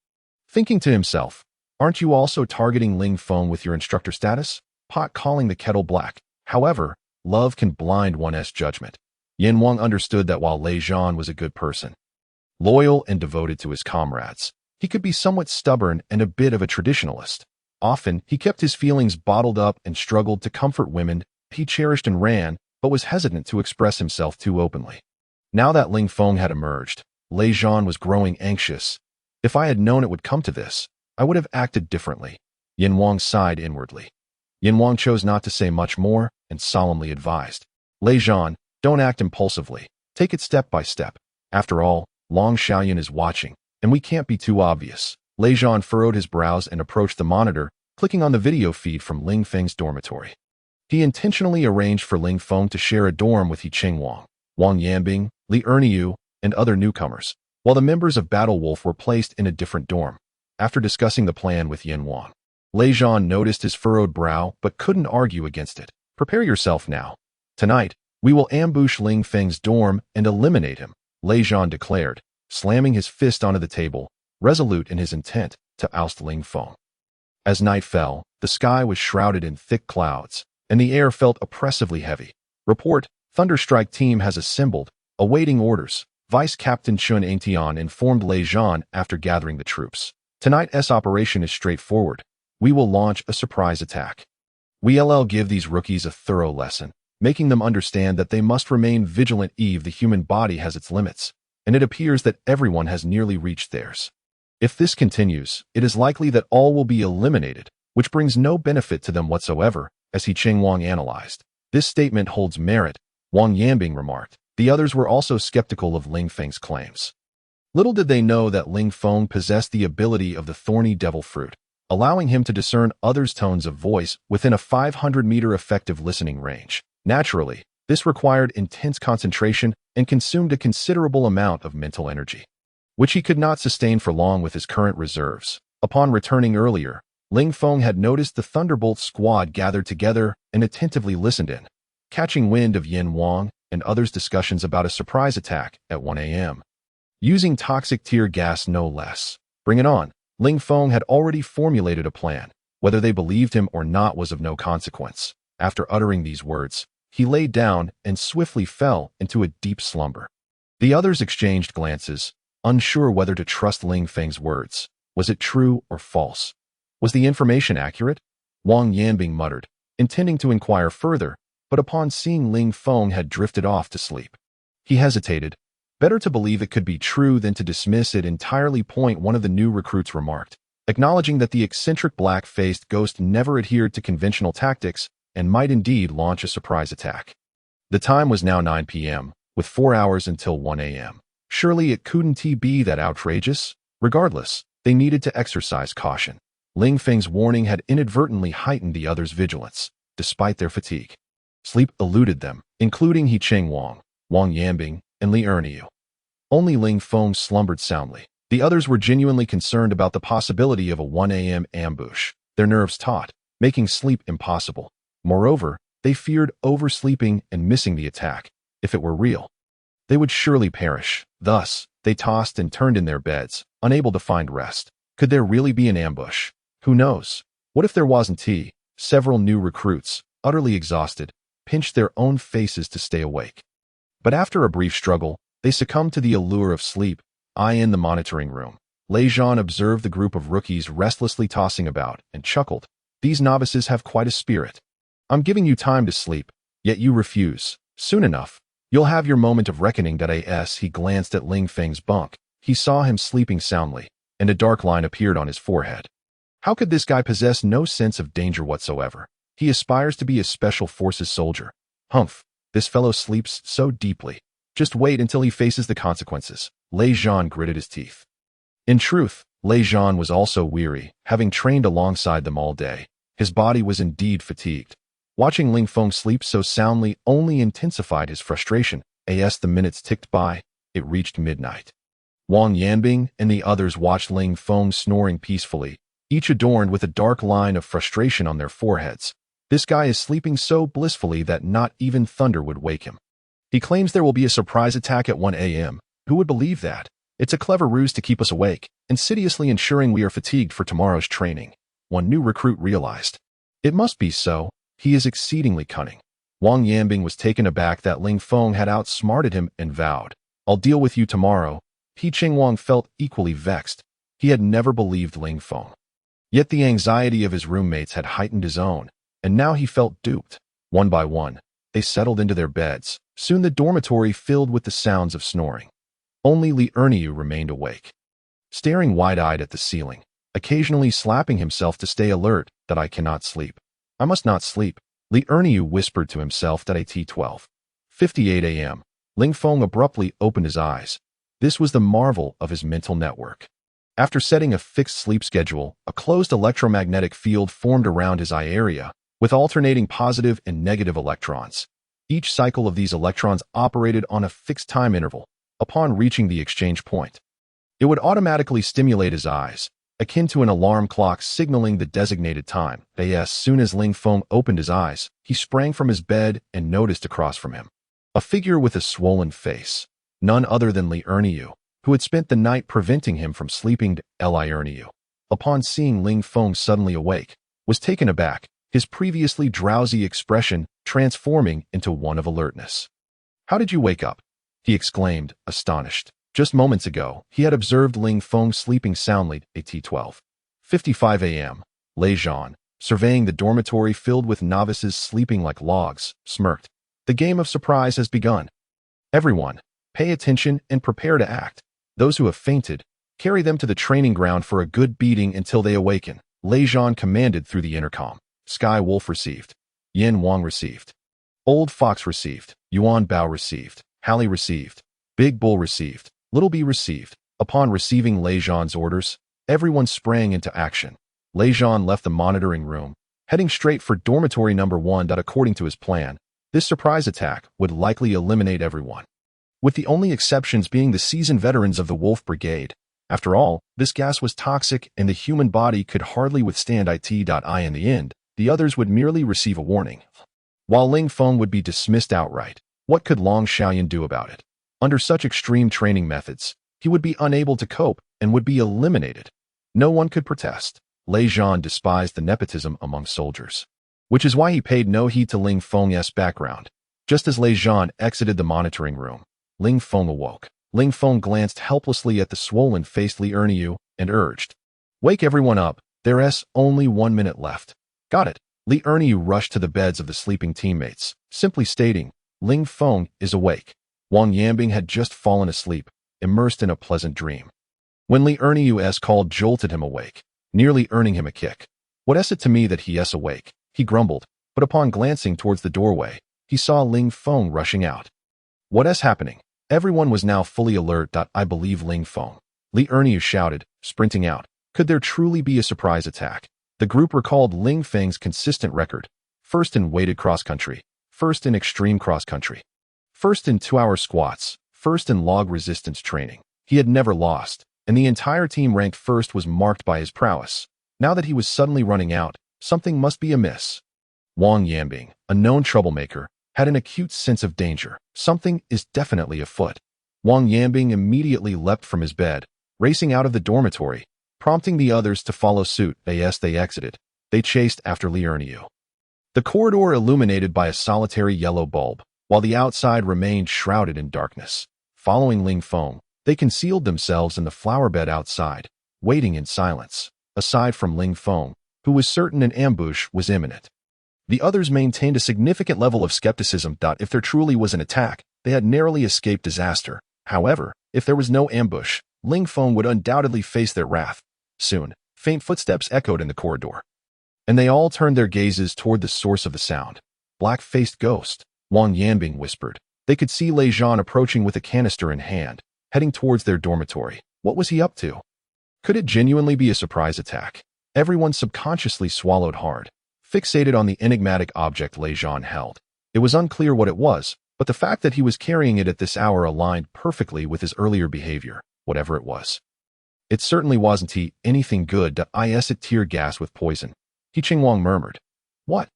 Thinking to himself, aren't you also targeting Ling Feng with your instructor status? Pot calling the kettle black. However, love can blind one's judgment. Yan Wang understood that while Lei Zhan was a good person, loyal and devoted to his comrades, he could be somewhat stubborn and a bit of a traditionalist. Often, he kept his feelings bottled up and struggled to comfort women he cherished and ran, but was hesitant to express himself too openly. Now that Ling Feng had emerged, Lei Zhan was growing anxious. If I had known it would come to this, I would have acted differently. Yan Wang sighed inwardly. Yan Wang chose not to say much more and solemnly advised. Lei Zhan, don't act impulsively. Take it step by step. After all, Long Xiaoyan is watching, and we can't be too obvious. Lei Zhan furrowed his brows and approached the monitor, clicking on the video feed from Ling Feng's dormitory. He intentionally arranged for Ling Feng to share a dorm with He Qingwang, Wang Yanbing, Li Erniu, and other newcomers, while the members of Battle Wolf were placed in a different dorm. After discussing the plan with Yan Wang, Lei Zhan noticed his furrowed brow but couldn't argue against it. Prepare yourself now. Tonight, we will ambush Ling Feng's dorm and eliminate him, Lei Zhan declared, slamming his fist onto the table, resolute in his intent to oust Ling Feng. As night fell, the sky was shrouded in thick clouds, and the air felt oppressively heavy. Report, Thunderstrike team has assembled, awaiting orders, Vice Captain Chun Angtian informed Lei Zhan after gathering the troops. Tonight's operation is straightforward. We will launch a surprise attack. We'll give these rookies a thorough lesson, making them understand that they must remain vigilant. The human body has its limits, and it appears that everyone has nearly reached theirs. If this continues, it is likely that all will be eliminated, which brings no benefit to them whatsoever, as He Qingwang analyzed. This statement holds merit, Wang Yanbing remarked. The others were also skeptical of Ling Feng's claims. Little did they know that Ling Feng possessed the ability of the thorny devil fruit, allowing him to discern others' tones of voice within a 500-meter effective listening range. Naturally, this required intense concentration and consumed a considerable amount of mental energy, which he could not sustain for long with his current reserves. Upon returning earlier, Ling Feng had noticed the Thunderbolt squad gathered together and attentively listened in, catching wind of Yan Wang and others' discussions about a surprise attack at 1 a.m. Using toxic tear gas no less. Bring it on. Ling Feng had already formulated a plan. Whether they believed him or not was of no consequence. After uttering these words, he lay down and swiftly fell into a deep slumber. The others exchanged glances, unsure whether to trust Ling Feng's words. Was it true or false? Was the information accurate? Wang Yanbing muttered, intending to inquire further, but upon seeing Ling Feng had drifted off to sleep, he hesitated. Better to believe it could be true than to dismiss it entirely. One of the new recruits remarked, acknowledging that the eccentric black-faced ghost never adhered to conventional tactics and might indeed launch a surprise attack. The time was now 9 p.m., with 4 hours until 1 a.m. Surely it couldn't be that outrageous? Regardless, they needed to exercise caution. Ling Feng's warning had inadvertently heightened the others' vigilance, despite their fatigue. Sleep eluded them, including He Chengwang, Wang Yanbing, and Li Erniu. Only Ling Feng slumbered soundly. The others were genuinely concerned about the possibility of a 1 a.m. ambush, their nerves taut, making sleep impossible. Moreover, they feared oversleeping and missing the attack. If it were real, they would surely perish. Thus, they tossed and turned in their beds, unable to find rest. Could there really be an ambush? Who knows? What if there wasn't? Several new recruits, utterly exhausted, pinched their own faces to stay awake. But after a brief struggle, they succumbed to the allure of sleep. In the monitoring room, Lei Zhan observed the group of rookies restlessly tossing about and chuckled. These novices have quite a spirit. I'm giving you time to sleep, yet you refuse. Soon enough, you'll have your moment of reckoning. He glanced at Ling Feng's bunk. He saw him sleeping soundly, and a dark line appeared on his forehead. How could this guy possess no sense of danger whatsoever? He aspires to be a special forces soldier. Humph, this fellow sleeps so deeply. Just wait until he faces the consequences. Lei Zhan gritted his teeth. In truth, Lei Zhan was also weary, having trained alongside them all day. His body was indeed fatigued. Watching Ling Feng sleep so soundly only intensified his frustration. As the minutes ticked by, it reached midnight. Wang Yanbing and the others watched Ling Feng snoring peacefully, each adorned with a dark line of frustration on their foreheads. This guy is sleeping so blissfully that not even thunder would wake him. He claims there will be a surprise attack at 1 a.m. Who would believe that? It's a clever ruse to keep us awake, insidiously ensuring we are fatigued for tomorrow's training. One new recruit realized. It must be so. He is exceedingly cunning. Wang Yanbing was taken aback that Ling Feng had outsmarted him and vowed, I'll deal with you tomorrow. He Chengwang felt equally vexed. He had never believed Ling Feng. Yet the anxiety of his roommates had heightened his own, and now he felt duped. One by one, they settled into their beds. Soon the dormitory filled with the sounds of snoring. Only Li Erniu remained awake, staring wide-eyed at the ceiling, occasionally slapping himself to stay alert. I cannot sleep. I must not sleep. Li Erniu whispered to himself. At 12:58 a.m., Ling Feng abruptly opened his eyes. This was the marvel of his mental network. After setting a fixed sleep schedule, a closed electromagnetic field formed around his eye area, with alternating positive and negative electrons. Each cycle of these electrons operated on a fixed time interval. Upon reaching the exchange point, it would automatically stimulate his eyes, akin to an alarm clock signaling the designated time. As soon as Ling Feng opened his eyes, he sprang from his bed and noticed across from him a figure with a swollen face, none other than Li Erniu, who had spent the night preventing him from sleeping. Li Erniu, upon seeing Ling Feng suddenly awake, was taken aback, his previously drowsy expression transforming into one of alertness. How did you wake up? He exclaimed, astonished. Just moments ago, he had observed Ling Feng sleeping soundly. At 12:55 a.m., Lei Zhan, surveying the dormitory filled with novices sleeping like logs, smirked. The game of surprise has begun. Everyone, pay attention and prepare to act. Those who have fainted, carry them to the training ground for a good beating until they awaken. Lei Zhan commanded through the intercom. Sky Wolf received. Yin Wang received. Old Fox received. Yuan Bao received. Hallie received. Big Bull received. Little B received. Upon receiving Lei Zhan's orders, everyone sprang into action. Lei Zhan left the monitoring room, heading straight for dormitory number 1. According to his plan, this surprise attack would likely eliminate everyone, with the only exceptions being the seasoned veterans of the Wolf Brigade. After all, this gas was toxic and the human body could hardly withstand it. In the end, the others would merely receive a warning, while Ling Feng would be dismissed outright. What could Long Xiaoyan do about it? Under such extreme training methods, he would be unable to cope and would be eliminated. No one could protest. Lei Zhan despised the nepotism among soldiers, which is why he paid no heed to Ling Feng's background. Just as Lei Zhan exited the monitoring room, Ling Feng awoke. Ling Feng glanced helplessly at the swollen-faced Li Erniu and urged, "Wake everyone up, there's only 1 minute left." Got it. Li Erniu rushed to the beds of the sleeping teammates, simply stating, Ling Feng is awake. Wang Yanbing had just fallen asleep, immersed in a pleasant dream, when Li Erniu's call jolted him awake, nearly earning him a kick. What is it to me that he's awake? He grumbled, but upon glancing towards the doorway, he saw Ling Feng rushing out. What is happening? Everyone was now fully alert. I believe Ling Feng, Li Erniu shouted, sprinting out. Could there truly be a surprise attack? The group recalled Ling Feng's consistent record. First in weighted cross-country, first in extreme cross-country, first in 2-hour squats, first in log resistance training. He had never lost, and the entire team ranked first was marked by his prowess. Now that he was suddenly running out, something must be amiss. Wang Yanbing, a known troublemaker, had an acute sense of danger. Something is definitely afoot. Wang Yanbing immediately leapt from his bed, racing out of the dormitory, prompting the others to follow suit. As they exited, they chased after Liurniu. The corridor illuminated by a solitary yellow bulb, while the outside remained shrouded in darkness. Following Ling Feng, they concealed themselves in the flower bed outside, waiting in silence. Aside from Ling Feng, who was certain an ambush was imminent, the others maintained a significant level of skepticism. If there truly was an attack, they had narrowly escaped disaster. However, if there was no ambush, Ling Feng would undoubtedly face their wrath. Soon, faint footsteps echoed in the corridor, and they all turned their gazes toward the source of the sound. Black-faced ghost, Wang Yanbing whispered. They could see Lei Zhan approaching with a canister in hand, heading towards their dormitory. What was he up to? Could it genuinely be a surprise attack? Everyone subconsciously swallowed hard, fixated on the enigmatic object Lei Zhan held. It was unclear what it was, but the fact that he was carrying it at this hour aligned perfectly with his earlier behavior, whatever it was. It certainly wasn't anything good. Is it tear gas with poison? He Qingwang murmured. What?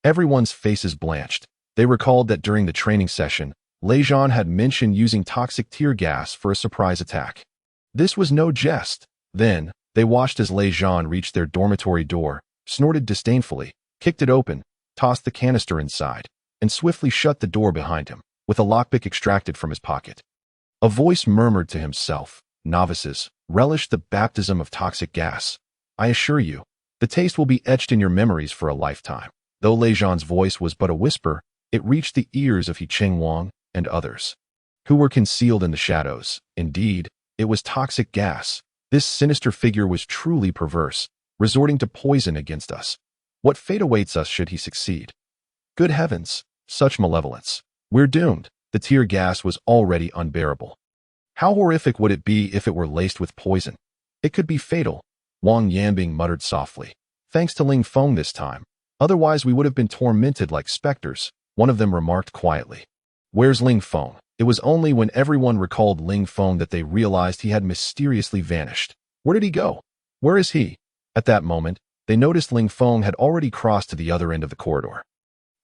Everyone's faces blanched. They recalled that during the training session, Lei Zhan had mentioned using toxic tear gas for a surprise attack. This was no jest. Then, they watched as Lei Zhan reached their dormitory door, snorted disdainfully, kicked it open, tossed the canister inside, and swiftly shut the door behind him, with a lockpick extracted from his pocket. A voice murmured to himself, "Novices, relish the baptism of toxic gas. I assure you, the taste will be etched in your memories for a lifetime." Though Lei Zhan's voice was but a whisper, it reached the ears of He Qingwang and others, who were concealed in the shadows. Indeed, it was toxic gas. This sinister figure was truly perverse, resorting to poison against us. What fate awaits us should he succeed? Good heavens, such malevolence. We're doomed. The tear gas was already unbearable. How horrific would it be if it were laced with poison? It could be fatal, Wang Yanbing muttered softly. Thanks to Ling Feng this time. Otherwise we would have been tormented like specters, one of them remarked quietly. Where's Ling Feng? It was only when everyone recalled Ling Feng that they realized he had mysteriously vanished. Where did he go? Where is he? At that moment, they noticed Ling Feng had already crossed to the other end of the corridor,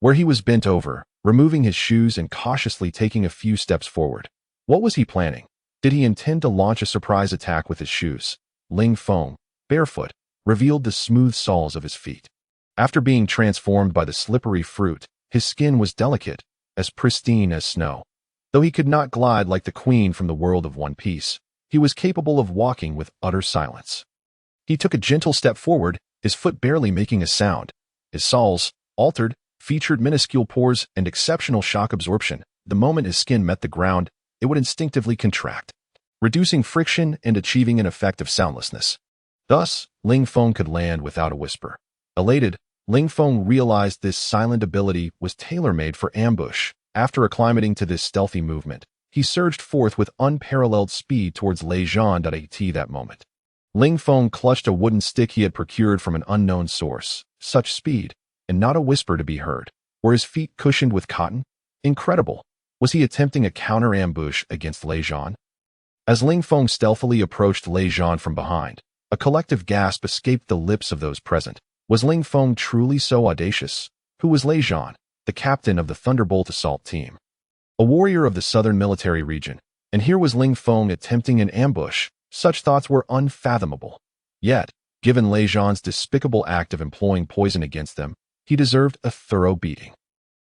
where he was bent over, removing his shoes and cautiously taking a few steps forward. What was he planning? Did he intend to launch a surprise attack with his shoes? Ling Feng, barefoot, revealed the smooth soles of his feet. After being transformed by the slippery fruit, his skin was delicate, as pristine as snow. Though he could not glide like the queen from the world of One Piece, he was capable of walking with utter silence. He took a gentle step forward, his foot barely making a sound. His soles, altered, featured minuscule pores and exceptional shock absorption. The moment his skin met the ground, it would instinctively contract, reducing friction and achieving an effect of soundlessness. Thus, Ling Feng could land without a whisper. Elated, Ling Feng realized this silent ability was tailor-made for ambush. After acclimating to this stealthy movement, he surged forth with unparalleled speed towards Lei Zhan. At that moment, Ling Feng clutched a wooden stick he had procured from an unknown source. Such speed, and not a whisper to be heard. Were his feet cushioned with cotton? Incredible. Was he attempting a counter-ambush against Lei Zhan? As Ling Feng stealthily approached Lei Zhan from behind, a collective gasp escaped the lips of those present. Was Ling Feng truly so audacious? Who was Lei Zhan, the captain of the Thunderbolt Assault Team? A warrior of the southern military region, and here was Ling Feng attempting an ambush. Such thoughts were unfathomable. Yet, given Lei Zhan's despicable act of employing poison against them, he deserved a thorough beating.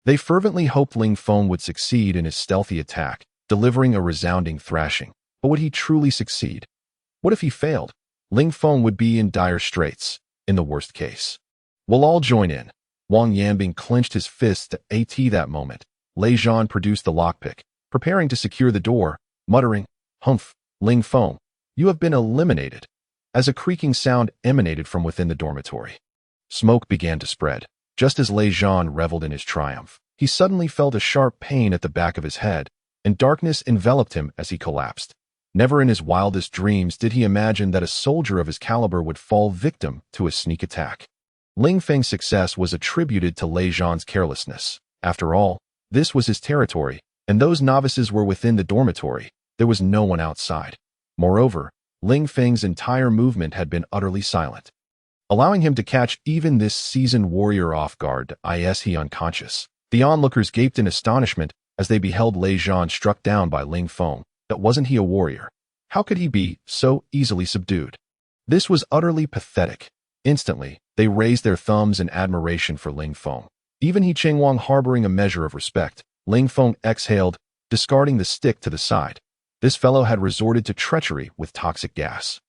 They fervently hoped Ling Feng would succeed in his stealthy attack, delivering a resounding thrashing. But would he truly succeed? What if he failed? Ling Feng would be in dire straits, in the worst case. We'll all join in. Wang Yanbing clenched his fists at that moment. Lei Zhan produced the lockpick, preparing to secure the door, muttering, "Humph, Ling Feng, you have been eliminated." As a creaking sound emanated from within the dormitory, smoke began to spread. Just as Lei Zhan reveled in his triumph, he suddenly felt a sharp pain at the back of his head, and darkness enveloped him as he collapsed. Never in his wildest dreams did he imagine that a soldier of his caliber would fall victim to a sneak attack. Ling Feng's success was attributed to Lei Zhan's carelessness. After all, this was his territory, and those novices were within the dormitory. There was no one outside. Moreover, Ling Feng's entire movement had been utterly silent, allowing him to catch even this seasoned warrior off guard. He unconscious. The onlookers gaped in astonishment as they beheld Lei Zhan struck down by Ling Feng. That wasn't he a warrior? How could he be so easily subdued? This was utterly pathetic. Instantly, they raised their thumbs in admiration for Ling Feng. Even He Qingwang harboring a measure of respect. Ling Feng exhaled, discarding the stick to the side. This fellow had resorted to treachery with toxic gas.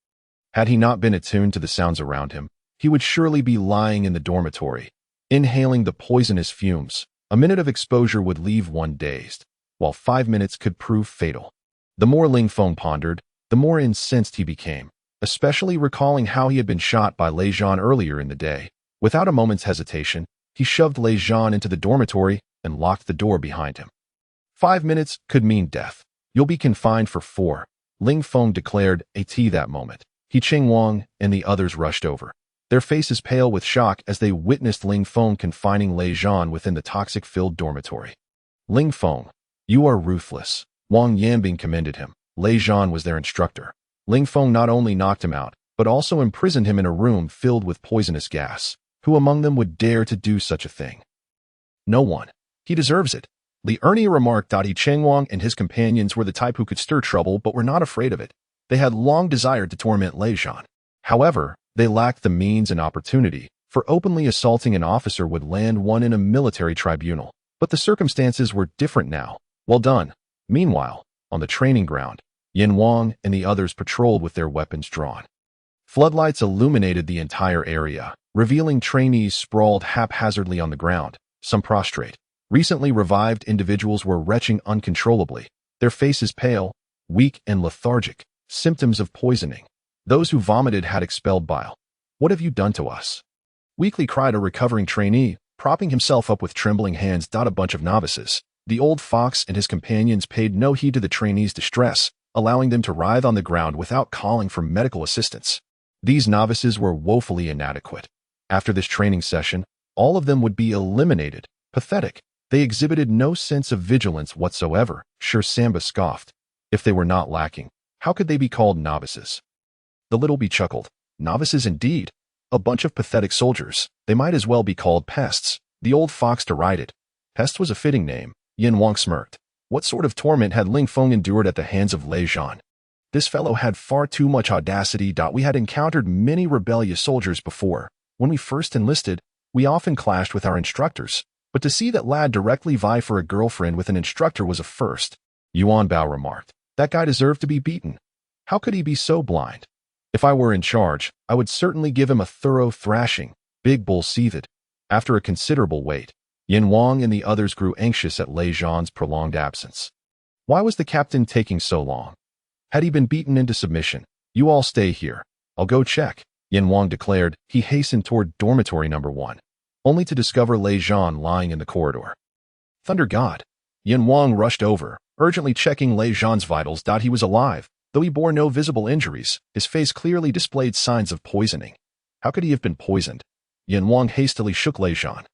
Had he not been attuned to the sounds around him, he would surely be lying in the dormitory, inhaling the poisonous fumes. A minute of exposure would leave one dazed, while 5 minutes could prove fatal. The more Ling Feng pondered, the more incensed he became, especially recalling how he had been shot by Lei Zhan earlier in the day. Without a moment's hesitation, he shoved Lei Zhan into the dormitory and locked the door behind him. 5 minutes could mean death. You'll be confined for 4, Ling Feng declared that moment. He Qingwang and the others rushed over, their faces pale with shock as they witnessed Ling Feng confining Lei Zhan within the toxic-filled dormitory. Ling Feng, you are ruthless. Wang Yanbing commended him. Lei Zhan was their instructor. Ling Feng not only knocked him out, but also imprisoned him in a room filled with poisonous gas. Who among them would dare to do such a thing? No one. He deserves it. Li Ernie remarked. He Qingwang and his companions were the type who could stir trouble but were not afraid of it. They had long desired to torment Lei Zhan. However, they lacked the means and opportunity, for openly assaulting an officer would land one in a military tribunal. But the circumstances were different now. Well done. Meanwhile, on the training ground, Yin Wang and the others patrolled with their weapons drawn. Floodlights illuminated the entire area, revealing trainees sprawled haphazardly on the ground, some prostrate. Recently revived individuals were retching uncontrollably, their faces pale, weak and lethargic, symptoms of poisoning. Those who vomited had expelled bile. What have you done to us? Weakly cried a recovering trainee, propping himself up with trembling hands. A bunch of novices. The old fox and his companions paid no heed to the trainees' distress, allowing them to writhe on the ground without calling for medical assistance. These novices were woefully inadequate. After this training session, all of them would be eliminated. Pathetic. They exhibited no sense of vigilance whatsoever. Sure, Samba scoffed. If they were not lacking, how could they be called novices? The little bee chuckled. Novices indeed. A bunch of pathetic soldiers. They might as well be called pests. The old fox derided. Pest was a fitting name. Yin Wang smirked. What sort of torment had Ling Feng endured at the hands of Lei Zhan? This fellow had far too much audacity. We had encountered many rebellious soldiers before. When we first enlisted, we often clashed with our instructors. But to see that lad directly vie for a girlfriend with an instructor was a first. Yuan Bao remarked. That guy deserved to be beaten. How could he be so blind? If I were in charge, I would certainly give him a thorough thrashing. Big Bull seethed. After a considerable wait, Yin Wang and the others grew anxious at Lei Zhan's prolonged absence. Why was the captain taking so long? Had he been beaten into submission? You all stay here. I'll go check, Yin Wang declared. He hastened toward dormitory number 1, only to discover Lei Zhan lying in the corridor. Thunder God! Yin Wang rushed over, urgently checking Lei Zhan's vitals. He was alive, though he bore no visible injuries. His face clearly displayed signs of poisoning. How could he have been poisoned? Yin Wang hastily shook Lei Zhan,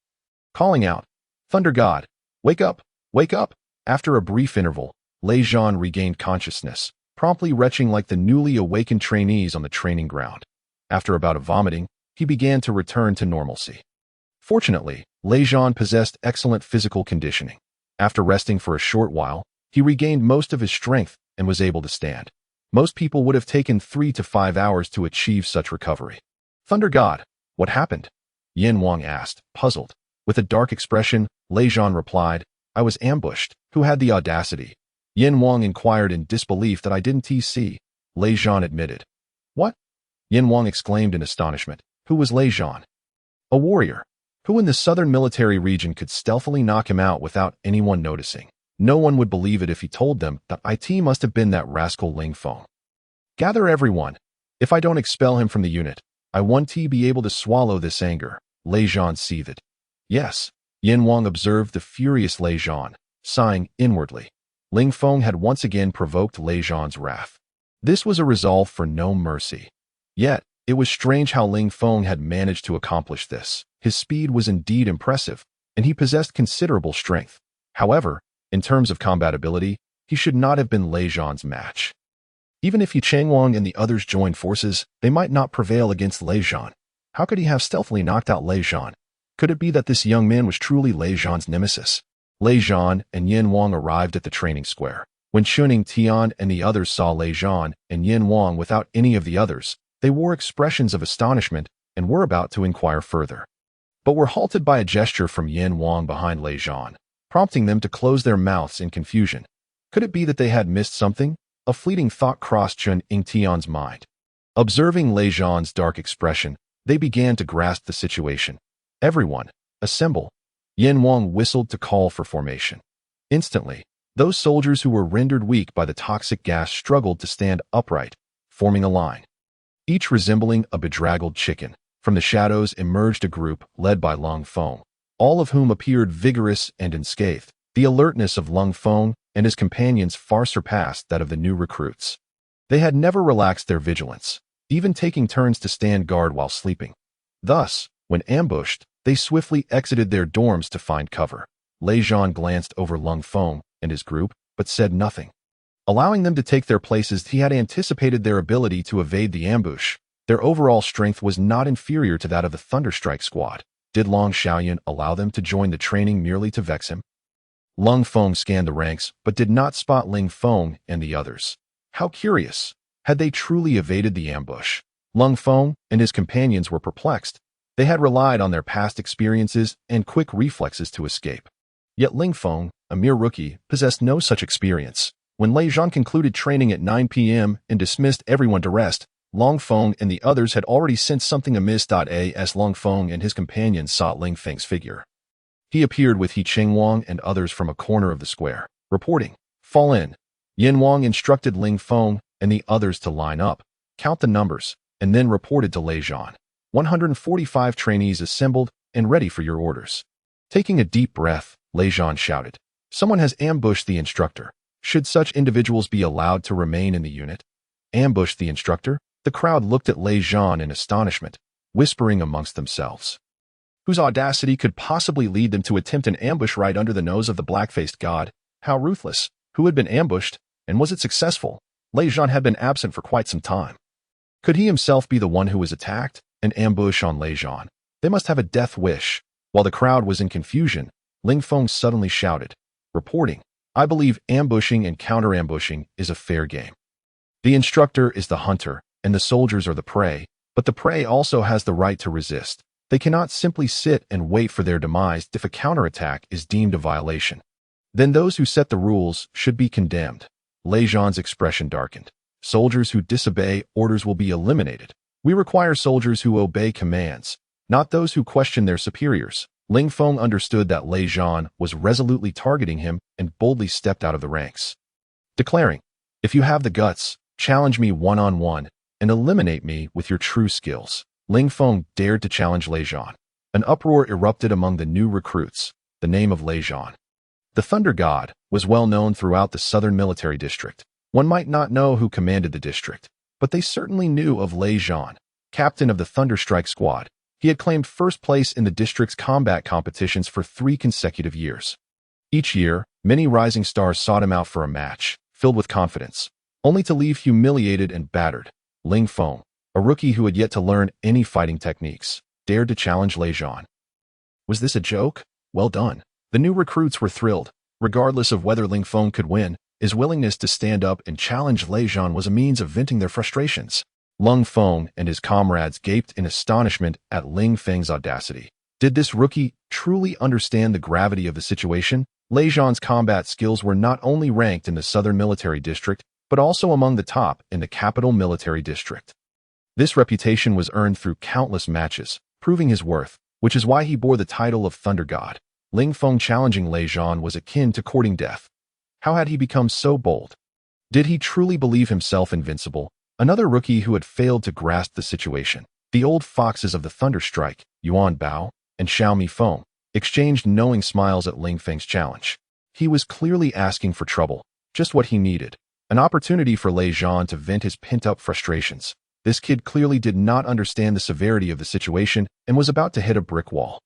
calling out, Thunder God, wake up, wake up! After a brief interval, Lei Zhan regained consciousness, promptly retching like the newly awakened trainees on the training ground. After a bout of vomiting, he began to return to normalcy. Fortunately, Lei Zhan possessed excellent physical conditioning. After resting for a short while, he regained most of his strength and was able to stand. Most people would have taken 3 to 5 hours to achieve such recovery. Thunder God, what happened? Yin Wang asked, puzzled. With a dark expression, Lei Zhan replied, I was ambushed. Who had the audacity? Yin Wang inquired in disbelief. I didn't see. Lei Zhan admitted. What? Yin Wang exclaimed in astonishment. Who was Lei Zhan? A warrior. Who in the southern military region could stealthily knock him out without anyone noticing? No one would believe it if he told them that it must have been that rascal Ling Feng. Gather everyone. If I don't expel him from the unit, I want to be able to swallow this anger. Lei Zhan seethed. Yes, Yin Wang observed the furious Lei Zhan, sighing inwardly. Ling Feng had once again provoked Lei Zhan's wrath. This was a resolve for no mercy. Yet, it was strange how Ling Feng had managed to accomplish this. His speed was indeed impressive, and he possessed considerable strength. However, in terms of combatability, he should not have been Lei Zhan's match. Even if He Changwang and the others joined forces, they might not prevail against Lei Zhan. How could he have stealthily knocked out Lei Zhan? Could it be that this young man was truly Lei Zhan's nemesis? Lei Zhan and Yin Wang arrived at the training square. When Chuning Tian and the others saw Lei Zhan and Yin Wang without any of the others, they wore expressions of astonishment and were about to inquire further, but were halted by a gesture from Yin Wang behind Lei Zhan, prompting them to close their mouths in confusion. Could it be that they had missed something? A fleeting thought crossed Chuning Tian's mind. Observing Lei Zhan's dark expression, they began to grasp the situation. Everyone, assemble. Yin Wang whistled to call for formation. Instantly, those soldiers who were rendered weak by the toxic gas struggled to stand upright, forming a line. Each resembling a bedraggled chicken. From the shadows emerged a group led by Ling Feng, all of whom appeared vigorous and unscathed. The alertness of Ling Feng and his companions far surpassed that of the new recruits. They had never relaxed their vigilance, even taking turns to stand guard while sleeping. Thus, when ambushed, they swiftly exited their dorms to find cover. Lei Zhan glanced over Ling Feng and his group, but said nothing. Allowing them to take their places, he had anticipated their ability to evade the ambush. Their overall strength was not inferior to that of the Thunderstrike squad. Did Long Xiaoyan allow them to join the training merely to vex him? Ling Feng scanned the ranks, but did not spot Ling Feng and the others. How curious! Had they truly evaded the ambush? Ling Feng and his companions were perplexed. They had relied on their past experiences and quick reflexes to escape. Yet Ling Feng, a mere rookie, possessed no such experience. When Lei Zhan concluded training at 9 p.m. and dismissed everyone to rest, Ling Feng and the others had already sensed something amiss. As Ling Feng and his companions sought Ling Feng's figure, he appeared with He Changwang and others from a corner of the square, reporting, "Fall in." Yin Wang instructed Ling Feng and the others to line up, count the numbers, and then reported to Lei Zhan. 145 trainees assembled and ready for your orders. Taking a deep breath, Lei Zhan shouted, "Someone has ambushed the instructor. Should such individuals be allowed to remain in the unit?" Ambushed the instructor? The crowd looked at Lei Zhan in astonishment, whispering amongst themselves. Whose audacity could possibly lead them to attempt an ambush right under the nose of the black-faced god? How ruthless! Who had been ambushed, and was it successful? Lei Zhan had been absent for quite some time. Could he himself be the one who was attacked? An ambush on Lei Zhan. They must have a death wish. While the crowd was in confusion, Ling Feng suddenly shouted, reporting, "I believe ambushing and counter-ambushing is a fair game. The instructor is the hunter, and the soldiers are the prey, but the prey also has the right to resist. They cannot simply sit and wait for their demise if a counterattack is deemed a violation. Then those who set the rules should be condemned." Lei Zhan's expression darkened. "Soldiers who disobey orders will be eliminated. We require soldiers who obey commands, not those who question their superiors." Ling Feng understood that Lei Zhan was resolutely targeting him and boldly stepped out of the ranks, declaring, "If you have the guts, challenge me one-on-one and eliminate me with your true skills." Ling Feng dared to challenge Lei Zhan. An uproar erupted among the new recruits. The name of Lei Zhan, the Thunder God, was well known throughout the Southern Military District. One might not know who commanded the district, but they certainly knew of Lei Zhan, captain of the Thunderstrike squad. He had claimed first place in the district's combat competitions for 3 consecutive years. Each year, many rising stars sought him out for a match, filled with confidence, only to leave humiliated and battered. Ling Feng, a rookie who had yet to learn any fighting techniques, dared to challenge Lei Zhan. Was this a joke? Well done. The new recruits were thrilled. Regardless of whether Ling Feng could win, his willingness to stand up and challenge Lei Zhan was a means of venting their frustrations. Ling Feng and his comrades gaped in astonishment at Ling Feng's audacity. Did this rookie truly understand the gravity of the situation? Lei Zhan's combat skills were not only ranked in the Southern Military District, but also among the top in the Capital Military District. This reputation was earned through countless matches, proving his worth, which is why he bore the title of Thunder God. Ling Feng challenging Lei Zhan was akin to courting death. How had he become so bold? Did he truly believe himself invincible? Another rookie who had failed to grasp the situation. The old foxes of the Thunderstrike, Yuan Bao and Xiaomi Feng, exchanged knowing smiles at Ling Feng's challenge. He was clearly asking for trouble, just what he needed. An opportunity for Lei Zhan to vent his pent-up frustrations. This kid clearly did not understand the severity of the situation and was about to hit a brick wall.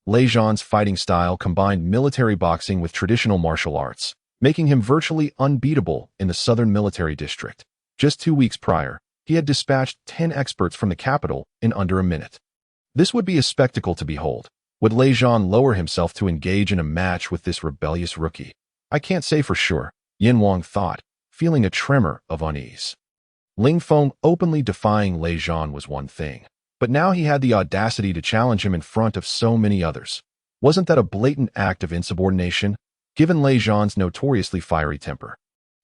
Lei Zhan's fighting style combined military boxing with traditional martial arts, making him virtually unbeatable in the Southern Military District. Just 2 weeks prior, he had dispatched 10 experts from the capital in under a minute. This would be a spectacle to behold. Would Lei Zhan lower himself to engage in a match with this rebellious rookie? I can't say for sure, Yin Wang thought, feeling a tremor of unease. Ling Feng openly defying Lei Zhan was one thing, but now he had the audacity to challenge him in front of so many others. Wasn't that a blatant act of insubordination, given Lei Zhan's notoriously fiery temper?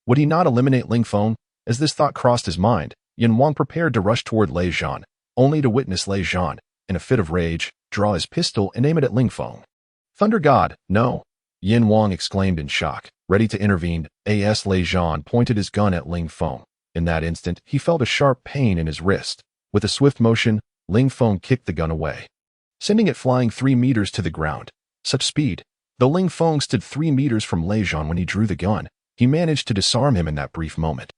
Would he not eliminate Ling Feng? As this thought crossed his mind, Yin Wang prepared to rush toward Lei Zhan, only to witness Lei Zhan, in a fit of rage, draw his pistol and aim it at Ling Feng. Thunder God, no! Yin Wang exclaimed in shock, ready to intervene. As Lei Zhan pointed his gun at Ling Feng. In that instant, he felt a sharp pain in his wrist. With a swift motion, Ling Feng kicked the gun away, sending it flying 3 meters to the ground. Such speed! Though Ling Feng stood 3 meters from Lei Zhan when he drew the gun, he managed to disarm him in that brief moment.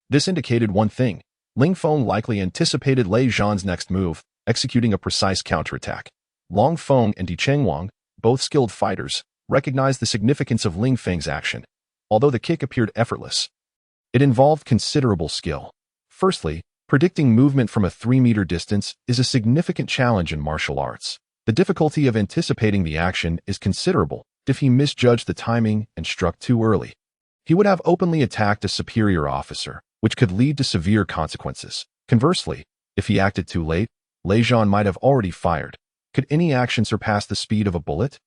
This indicated one thing. Ling Feng likely anticipated Lei Zhan's next move, executing a precise counterattack. Long Feng and Di Chengwang, both skilled fighters, recognized the significance of Ling Feng's action, although the kick appeared effortless. It involved considerable skill. Firstly, predicting movement from a 3-meter distance is a significant challenge in martial arts. The difficulty of anticipating the action is considerable if he misjudged the timing and struck too early. He would have openly attacked a superior officer, which could lead to severe consequences. Conversely, if he acted too late, Lei Zhan might have already fired. Could any action surpass the speed of a bullet?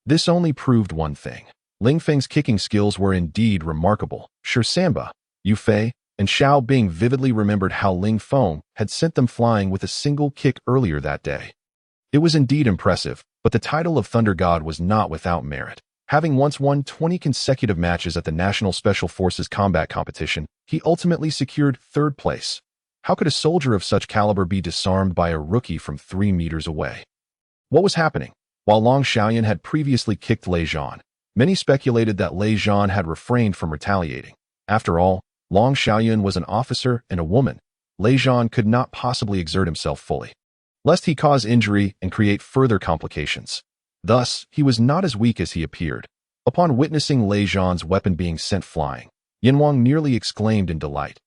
This only proved one thing. Ling Feng's kicking skills were indeed remarkable. Sure, Samba, Yu Fei, and Xiao Bing vividly remembered how Ling Feng had sent them flying with a single kick earlier that day. It was indeed impressive, but the title of Thunder God was not without merit. Having once won 20 consecutive matches at the National Special Forces Combat Competition, he ultimately secured 3rd place. How could a soldier of such caliber be disarmed by a rookie from 3 meters away? What was happening? While Long Xiaoyan had previously kicked Lei Zhan, many speculated that Lei Zhan had refrained from retaliating. After all, Long Xiaoyan was an officer and a woman. Lei Zhan could not possibly exert himself fully, lest he cause injury and create further complications. Thus, he was not as weak as he appeared. Upon witnessing Lei Zhan's weapon being sent flying, Yin Wang nearly exclaimed in delight.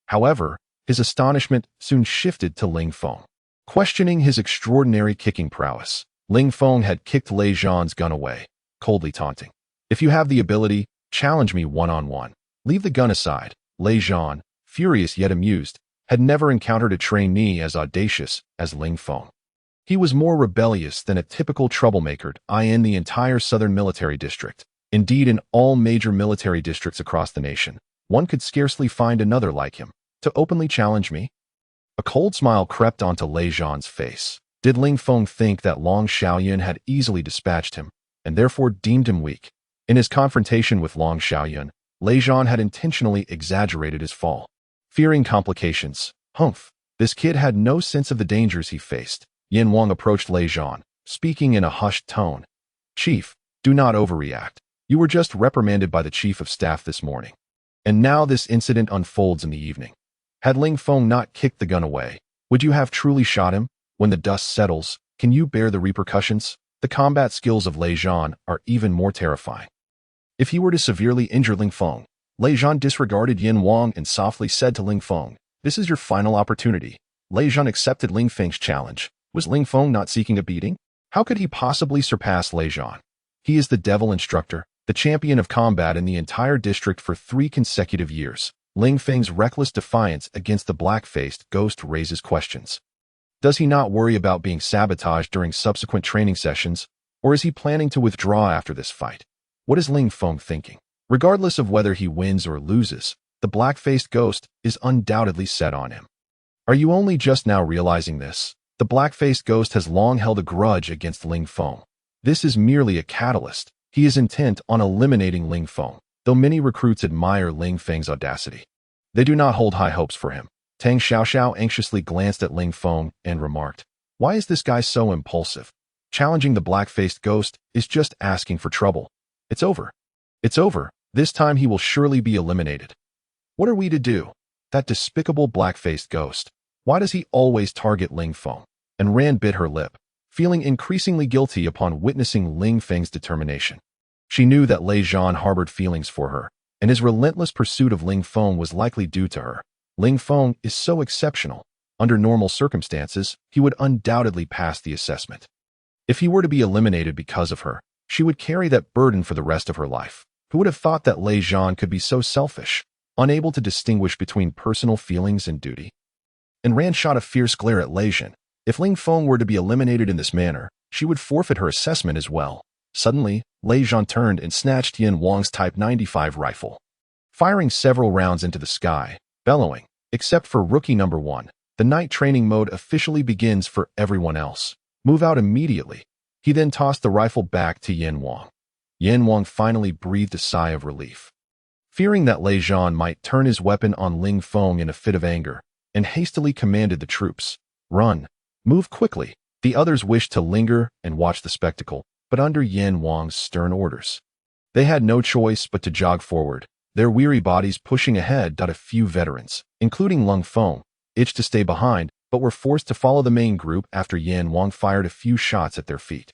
However, his astonishment soon shifted to Ling Feng. Questioning his extraordinary kicking prowess, Ling Feng had kicked Lei Zhan's gun away, coldly taunting. If you have the ability, challenge me one-on-one. Leave the gun aside. Lei Zhan, furious yet amused, had never encountered a trainee as audacious as Ling Feng. He was more rebellious than a typical troublemaker in the entire Southern Military District. Indeed, in all major military districts across the nation, one could scarcely find another like him. To openly challenge me? A cold smile crept onto Lei Zhan's face. Did Ling Feng think that Long Xiaoyan had easily dispatched him, and therefore deemed him weak? In his confrontation with Long Xiaoyan, Lei Zhan had intentionally exaggerated his fall. Fearing complications, this kid had no sense of the dangers he faced. Yin Wang approached Lei Zhan, speaking in a hushed tone. Chief, do not overreact. You were just reprimanded by the Chief of Staff this morning. And now this incident unfolds in the evening. Had Ling Feng not kicked the gun away, would you have truly shot him? When the dust settles, can you bear the repercussions? The combat skills of Lei Zhan are even more terrifying. If he were to severely injure Ling Feng, Lei Zhan disregarded Yin Wang and softly said to Ling Feng, "This is your final opportunity." Lei Zhan accepted Ling Feng's challenge. Was Ling Feng not seeking a beating? How could he possibly surpass Lei Zhan? He is the devil instructor, the champion of combat in the entire district for 3 consecutive years. Ling Feng's reckless defiance against the black-faced ghost raises questions. Does he not worry about being sabotaged during subsequent training sessions, or is he planning to withdraw after this fight? What is Ling Feng thinking? Regardless of whether he wins or loses, the black-faced ghost is undoubtedly set on him. Are you only just now realizing this? The black-faced ghost has long held a grudge against Ling Feng. This is merely a catalyst. He is intent on eliminating Ling Feng, though many recruits admire Ling Feng's audacity. They do not hold high hopes for him. Tang Xiaoxiao anxiously glanced at Ling Feng and remarked, "Why is this guy so impulsive? Challenging the black-faced ghost is just asking for trouble. It's over. It's over. This time he will surely be eliminated." What are we to do? That despicable black-faced ghost. Why does he always target Ling Feng? And Ran bit her lip, feeling increasingly guilty upon witnessing Ling Feng's determination. She knew that Lei Zhan harbored feelings for her, and his relentless pursuit of Ling Feng was likely due to her. Ling Feng is so exceptional. Under normal circumstances, he would undoubtedly pass the assessment. If he were to be eliminated because of her, she would carry that burden for the rest of her life. Who would have thought that Lei Zhan could be so selfish, unable to distinguish between personal feelings and duty? And Ran shot a fierce glare at Lei Zhan. If Ling Feng were to be eliminated in this manner, she would forfeit her assessment as well. Suddenly, Lei Zhan turned and snatched Yin Wang's Type 95 rifle, firing several rounds into the sky, bellowing, "Except for rookie number 1, the night training mode officially begins for everyone else. Move out immediately." He then tossed the rifle back to Yin Wang. Yin Wang finally breathed a sigh of relief. Fearing that Lei Zhan might turn his weapon on Ling Feng in a fit of anger, and hastily commanded the troops, "Run. Move quickly." The others wished to linger and watch the spectacle, but under Yin Wang's stern orders, they had no choice but to jog forward, their weary bodies pushing ahead. A few veterans, including Ling Feng, itched to stay behind, but were forced to follow the main group after Yin Wang fired a few shots at their feet.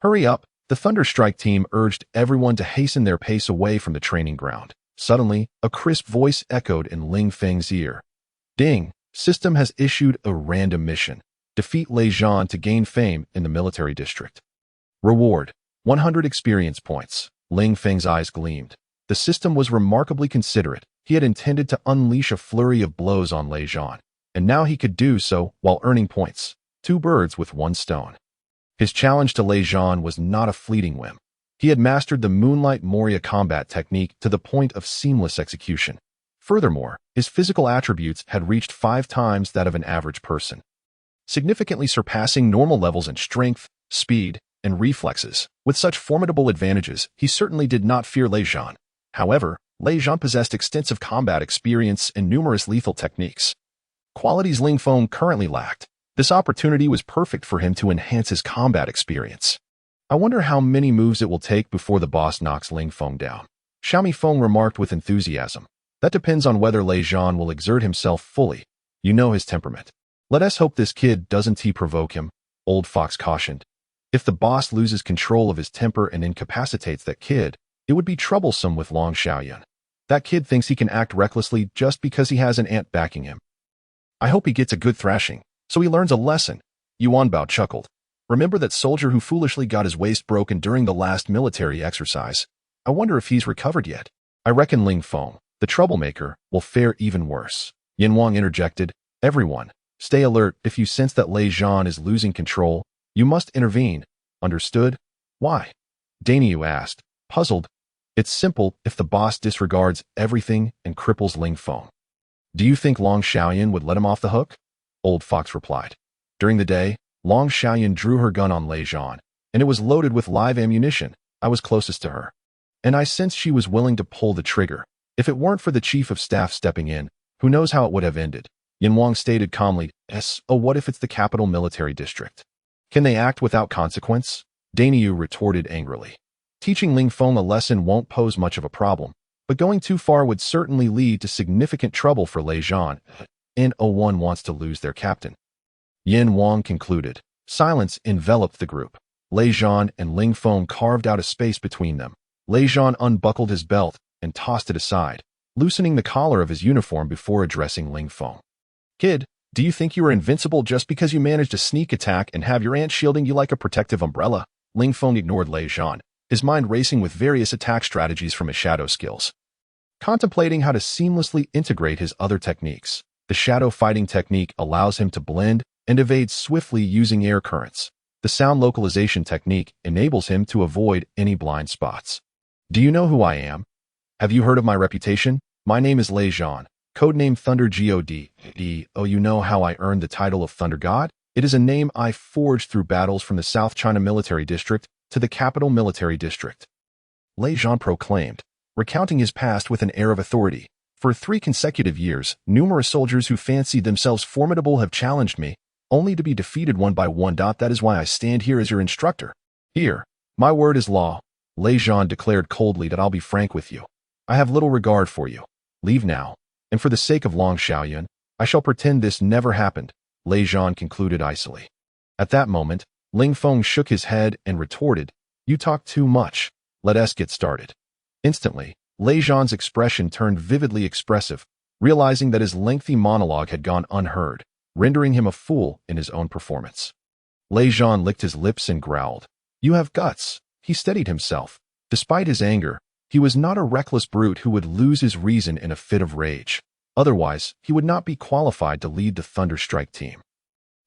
"Hurry up!" The Thunderstrike team urged everyone to hasten their pace away from the training ground. Suddenly, a crisp voice echoed in Ling Feng's ear. "Ding! System has issued a random mission. Defeat Lei Zhan to gain fame in the military district. Reward: 100 experience points." Ling Feng's eyes gleamed. The system was remarkably considerate. He had intended to unleash a flurry of blows on Lei Zhan, and now he could do so while earning points. 2 birds with 1 stone. His challenge to Lei Zhan was not a fleeting whim. He had mastered the Moonlight Moria combat technique to the point of seamless execution. Furthermore, his physical attributes had reached 5 times that of an average person, significantly surpassing normal levels in strength, speed, and reflexes. With such formidable advantages, he certainly did not fear Lei Zhan. However, Lei Zhan possessed extensive combat experience and numerous lethal techniques, qualities Ling Feng currently lacked. This opportunity was perfect for him to enhance his combat experience. "I wonder how many moves it will take before the boss knocks Ling Feng down," Xiaomi Feng remarked with enthusiasm. "That depends on whether Lei Zhan will exert himself fully. You know his temperament." "Let us hope this kid doesn't provoke him," Old Fox cautioned. "If the boss loses control of his temper and incapacitates that kid, it would be troublesome with Long Xiaoyan. That kid thinks he can act recklessly just because he has an aunt backing him. I hope he gets a good thrashing, so he learns a lesson." Yuan Bao chuckled. "Remember that soldier who foolishly got his waist broken during the last military exercise? I wonder if he's recovered yet." "I reckon Ling Feng, the troublemaker, will fare even worse." Yin Wang interjected. "Everyone, stay alert. If you sense that Lei Zhan is losing control, you must intervene. Understood?" "Why?" Daniu asked, puzzled. "It's simple. If the boss disregards everything and cripples Ling Feng, do you think Long Xiaoyan would let him off the hook?" Old Fox replied. "During the day, Long Xiaoyan drew her gun on Lei Zhan, and it was loaded with live ammunition. I was closest to her, and I sensed she was willing to pull the trigger. If it weren't for the chief of staff stepping in, who knows how it would have ended." Yin Wang stated calmly, "Oh, what if it's the capital military district? Can they act without consequence?" Daniu retorted angrily. "Teaching Ling Feng a lesson won't pose much of a problem, but going too far would certainly lead to significant trouble for Lei Zhan, and one wants to lose their captain." Yin Wang concluded. Silence enveloped the group. Lei Zhan and Ling Feng carved out a space between them. Lei Zhan unbuckled his belt and tossed it aside, loosening the collar of his uniform before addressing Ling Feng. "Kid, do you think you are invincible just because you managed a sneak attack and have your aunt shielding you like a protective umbrella?" Ling Feng ignored Lei Zhan, his mind racing with various attack strategies from his shadow skills, contemplating how to seamlessly integrate his other techniques. The shadow fighting technique allows him to blend and evade swiftly using air currents. The sound localization technique enables him to avoid any blind spots. "Do you know who I am? Have you heard of my reputation? My name is Lei Zhan, codename Thunder God. Oh, you know how I earned the title of Thunder God? It is a name I forged through battles from the South China Military District to the Capital Military District," Lei Zhan proclaimed, recounting his past with an air of authority. "For 3 consecutive years, numerous soldiers who fancied themselves formidable have challenged me, only to be defeated one by one. That is why I stand here as your instructor. Here, my word is law." Lei Zhan declared coldly. "That I'll be frank with you. I have little regard for you. Leave now." And for the sake of Long Xiaoyan, I shall pretend this never happened, Lei Zhan concluded icily. At that moment, Ling Feng shook his head and retorted, "You talk too much. Let us get started." Instantly, Lei Zhan's expression turned vividly expressive, realizing that his lengthy monologue had gone unheard, rendering him a fool in his own performance. Lei Zhan licked his lips and growled, "You have guts." He steadied himself. Despite his anger, he was not a reckless brute who would lose his reason in a fit of rage. Otherwise, he would not be qualified to lead the Thunderstrike team.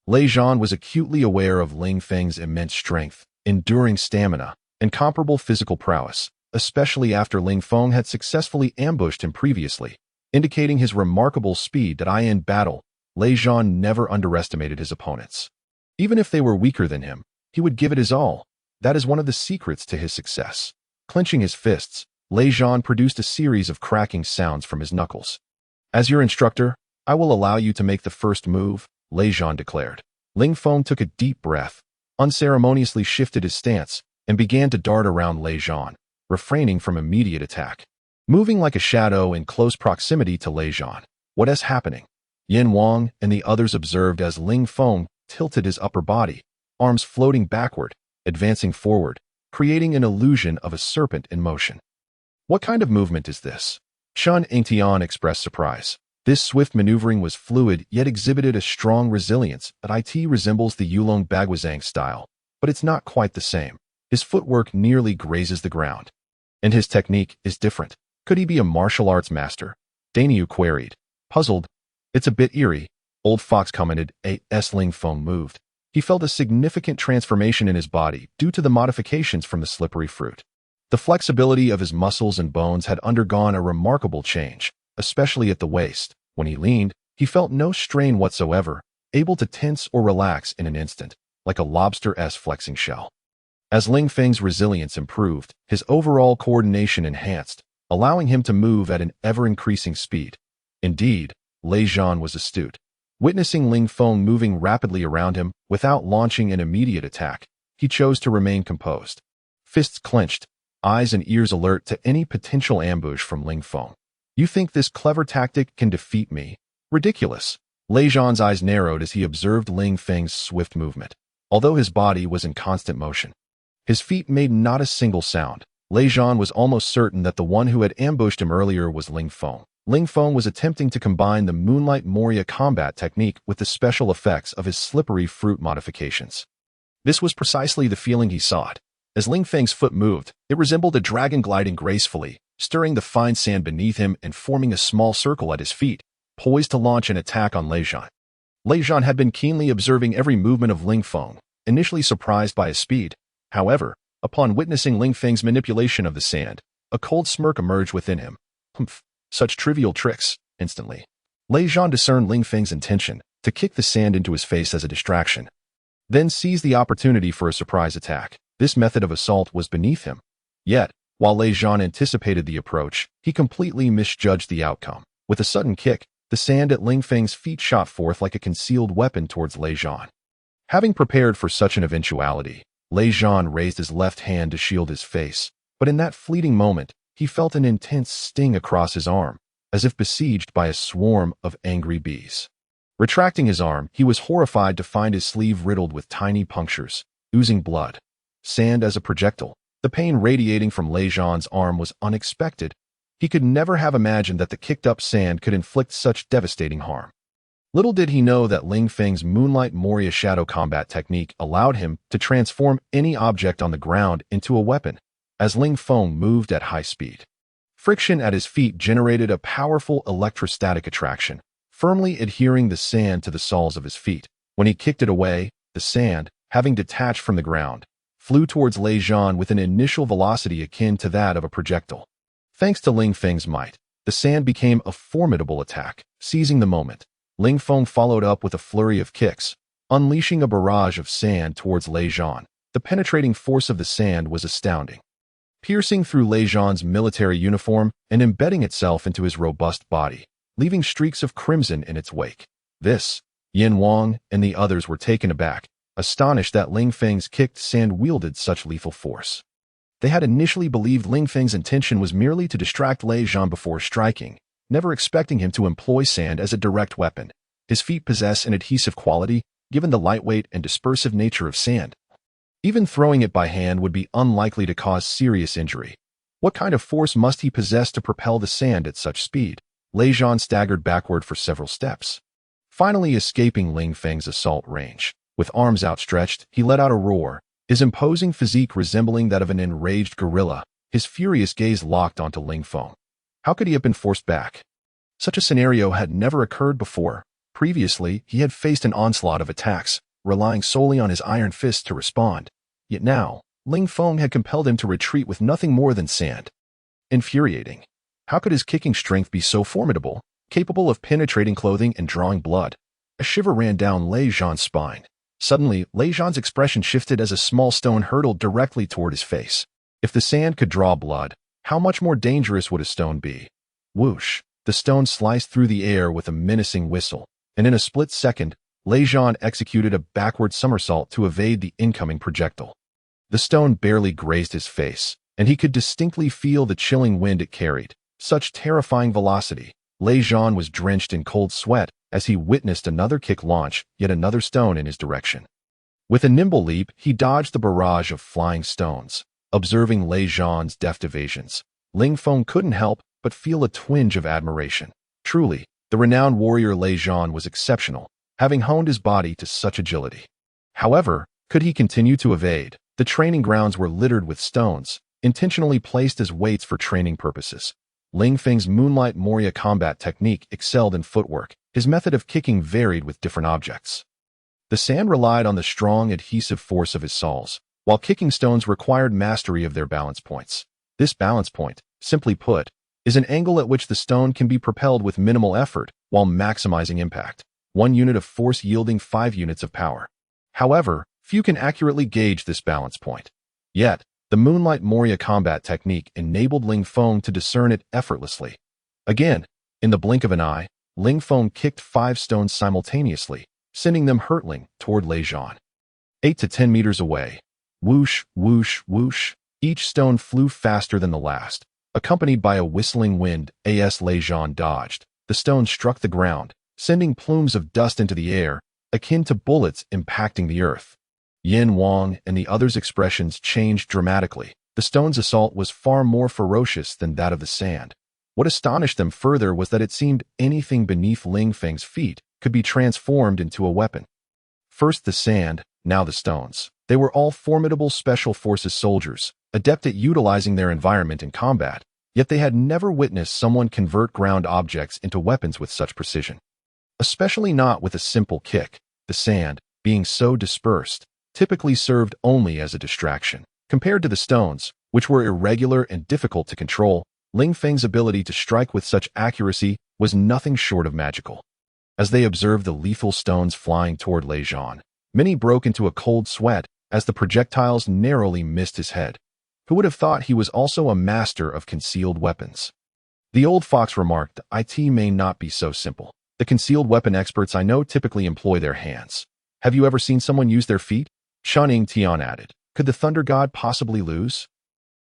Lei Zhan was acutely aware of Ling Feng's immense strength, enduring stamina, and comparable physical prowess, especially after Ling Feng had successfully ambushed him previously, indicating his remarkable speed that in battle, Lei Zhan never underestimated his opponents. Even if they were weaker than him, he would give it his all. That is one of the secrets to his success. Clenching his fists, Lei Zhan produced a series of cracking sounds from his knuckles. "As your instructor, I will allow you to make the first move," Lei Zhan declared. Ling Feng took a deep breath, unceremoniously shifted his stance, and began to dart around Lei Zhan, refraining from immediate attack. Moving like a shadow in close proximity to Lei Zhan. "What is happening?" Yin Wang and the others observed as Ling Feng tilted his upper body, arms floating backward, advancing forward, creating an illusion of a serpent in motion. "What kind of movement is this?" Chun Yingtian expressed surprise. This swift maneuvering was fluid yet exhibited a strong resilience that resembles the Yulong Bagwazang style, but it's not quite the same. His footwork nearly grazes the ground. And his technique is different. Could he be a martial arts master? Dainyu queried. Puzzled. "It's a bit eerie," Old Fox commented. As Ling Feng moved, he felt a significant transformation in his body due to the modifications from the slippery fruit. The flexibility of his muscles and bones had undergone a remarkable change, especially at the waist. When he leaned, he felt no strain whatsoever, able to tense or relax in an instant, like a lobster's flexing shell. As Ling Feng's resilience improved, his overall coordination enhanced, allowing him to move at an ever-increasing speed. Indeed, Lei Zhan was astute. Witnessing Ling Feng moving rapidly around him without launching an immediate attack, he chose to remain composed. Fists clenched, eyes and ears alert to any potential ambush from Ling Feng. "You think this clever tactic can defeat me? Ridiculous." Lei Zhan's eyes narrowed as he observed Ling Feng's swift movement, although his body was in constant motion. His feet made not a single sound. Lei Zhan was almost certain that the one who had ambushed him earlier was Ling Feng. Ling Feng was attempting to combine the Moonlight Moria combat technique with the special effects of his slippery fruit modifications. This was precisely the feeling he sought. As Ling Feng's foot moved, it resembled a dragon gliding gracefully, stirring the fine sand beneath him and forming a small circle at his feet, poised to launch an attack on Lei Zhan. Lei Zhan had been keenly observing every movement of Ling Feng, initially surprised by his speed. However, upon witnessing Ling Feng's manipulation of the sand, a cold smirk emerged within him. Humph, such trivial tricks, instantly. Lei Zhan discerned Ling Feng's intention to kick the sand into his face as a distraction, then seized the opportunity for a surprise attack. This method of assault was beneath him. Yet, while Lei Zhan anticipated the approach, he completely misjudged the outcome. With a sudden kick, the sand at Ling Feng's feet shot forth like a concealed weapon towards Lei Zhan. Having prepared for such an eventuality, Lei Zhan raised his left hand to shield his face, but in that fleeting moment, he felt an intense sting across his arm, as if besieged by a swarm of angry bees. Retracting his arm, he was horrified to find his sleeve riddled with tiny punctures, oozing blood. Sand as a projectile. The pain radiating from Lei Zhan's arm was unexpected. He could never have imagined that the kicked-up sand could inflict such devastating harm. Little did he know that Ling Feng's Moonlight Moria shadow combat technique allowed him to transform any object on the ground into a weapon, as Ling Feng moved at high speed. Friction at his feet generated a powerful electrostatic attraction, firmly adhering the sand to the soles of his feet. When he kicked it away, the sand, having detached from the ground, flew towards Lei Zhan with an initial velocity akin to that of a projectile. Thanks to Ling Feng's might, the sand became a formidable attack. Seizing the moment, Ling Feng followed up with a flurry of kicks, unleashing a barrage of sand towards Lei Zhan. The penetrating force of the sand was astounding, piercing through Lei Zhan's military uniform and embedding itself into his robust body, leaving streaks of crimson in its wake. Yin Wang and the others were taken aback, astonished that Ling Feng's kicked sand wielded such lethal force. They had initially believed Ling Feng's intention was merely to distract Lei Zhan before striking. never expecting him to employ sand as a direct weapon. His feet possess an adhesive quality, given the lightweight and dispersive nature of sand. Even throwing it by hand would be unlikely to cause serious injury. What kind of force must he possess to propel the sand at such speed? Lei Zhan staggered backward for several steps, finally escaping Ling Feng's assault range. With arms outstretched, he let out a roar, his imposing physique resembling that of an enraged gorilla, his furious gaze locked onto Ling Feng. How could he have been forced back? Such a scenario had never occurred before. Previously, he had faced an onslaught of attacks, relying solely on his iron fist to respond. Yet now, Ling Feng had compelled him to retreat with nothing more than sand. Infuriating. How could his kicking strength be so formidable, capable of penetrating clothing and drawing blood? A shiver ran down Lei Zhan's spine. Suddenly, Lei Zhan's expression shifted as a small stone hurtled directly toward his face. If the sand could draw blood, how much more dangerous would a stone be? Whoosh! The stone sliced through the air with a menacing whistle, and in a split second, Lei Zhan executed a backward somersault to evade the incoming projectile. The stone barely grazed his face, and he could distinctly feel the chilling wind it carried. Such terrifying velocity. Lei Zhan was drenched in cold sweat as he witnessed another kick launch yet another stone in his direction. With a nimble leap, he dodged the barrage of flying stones. Observing Lei Zhan's deft evasions, Ling Feng couldn't help but feel a twinge of admiration. Truly, the renowned warrior Lei Zhan was exceptional, having honed his body to such agility. However, could he continue to evade? The training grounds were littered with stones, intentionally placed as weights for training purposes. Ling Feng's Moonlight Moria combat technique excelled in footwork. His method of kicking varied with different objects. The sand relied on the strong adhesive force of his soles, while kicking stones required mastery of their balance points. This balance point, simply put, is an angle at which the stone can be propelled with minimal effort while maximizing impact. 1 unit of force yielding 5 units of power. However, few can accurately gauge this balance point. Yet, the Moonlight Moria combat technique enabled Ling Feng to discern it effortlessly. Again, in the blink of an eye, Ling Feng kicked 5 stones simultaneously, sending them hurtling toward Lei Zhan. 8 to 10 meters away. Whoosh, whoosh, whoosh. Each stone flew faster than the last. Accompanied by a whistling wind, as Lei Zhan dodged, the stones struck the ground, sending plumes of dust into the air, akin to bullets impacting the earth. Yin Wang and the others' expressions changed dramatically. The stone's assault was far more ferocious than that of the sand. What astonished them further was that it seemed anything beneath Ling Feng's feet could be transformed into a weapon. First the sand, now the stones. They were all formidable special forces soldiers, adept at utilizing their environment in combat, yet they had never witnessed someone convert ground objects into weapons with such precision. Especially not with a simple kick. The sand, being so dispersed, typically served only as a distraction. Compared to the stones, which were irregular and difficult to control, Ling Feng's ability to strike with such accuracy was nothing short of magical. As they observed the lethal stones flying toward Lei Zhan, many broke into a cold sweat as the projectiles narrowly missed his head. Who would have thought he was also a master of concealed weapons? The old fox remarked, "It may not be so simple. The concealed weapon experts I know typically employ their hands. Have you ever seen someone use their feet?" Chuning Tian added, "Could the thunder god possibly lose?"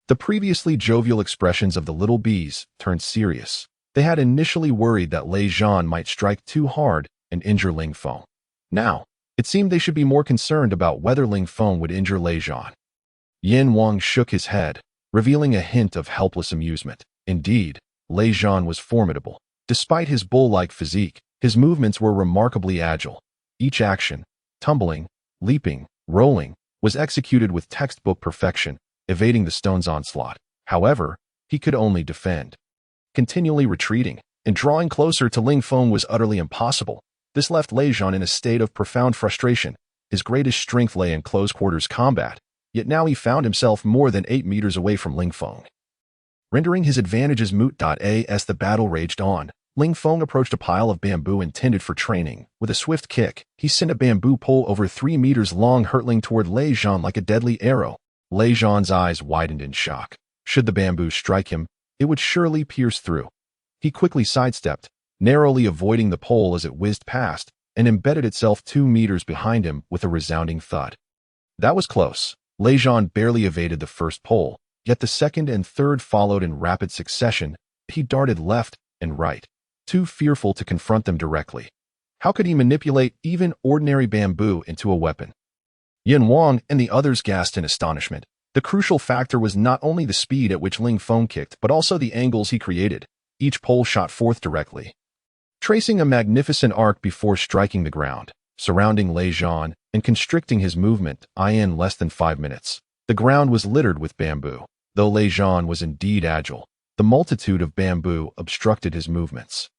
The previously jovial expressions of the little bees turned serious. They had initially worried that Lei Zhan might strike too hard and injure Ling Feng. Now, it seemed they should be more concerned about whether Ling Feng would injure Lei Zhan. Yin Wang shook his head, revealing a hint of helpless amusement. Indeed, Lei Zhan was formidable. Despite his bull-like physique, his movements were remarkably agile. Each action, tumbling, leaping, rolling, was executed with textbook perfection, evading the stone's onslaught. However, he could only defend. Continually retreating and drawing closer to Ling Feng was utterly impossible. This left Lei Zhan in a state of profound frustration. His greatest strength lay in close-quarters combat, yet now he found himself more than 8 meters away from Ling Feng. Rendering his advantages moot. As the battle raged on, Ling Feng approached a pile of bamboo intended for training. With a swift kick, he sent a bamboo pole over 3 meters long hurtling toward Lei Zhan like a deadly arrow. Lei Zhan's eyes widened in shock. Should the bamboo strike him, it would surely pierce through. He quickly sidestepped, narrowly avoiding the pole as it whizzed past, and embedded itself 2 meters behind him with a resounding thud. That was close. Lei Zhan barely evaded the first pole, yet the second and third followed in rapid succession. He darted left and right, too fearful to confront them directly. How could he manipulate even ordinary bamboo into a weapon? Yin Wang and the others gasped in astonishment. The crucial factor was not only the speed at which Ling Feng kicked, but also the angles he created. Each pole shot forth directly, tracing a magnificent arc before striking the ground, surrounding Lei Zhan and constricting his movement in less than 5 minutes. The ground was littered with bamboo. Though Lei Zhan was indeed agile, the multitude of bamboo obstructed his movements,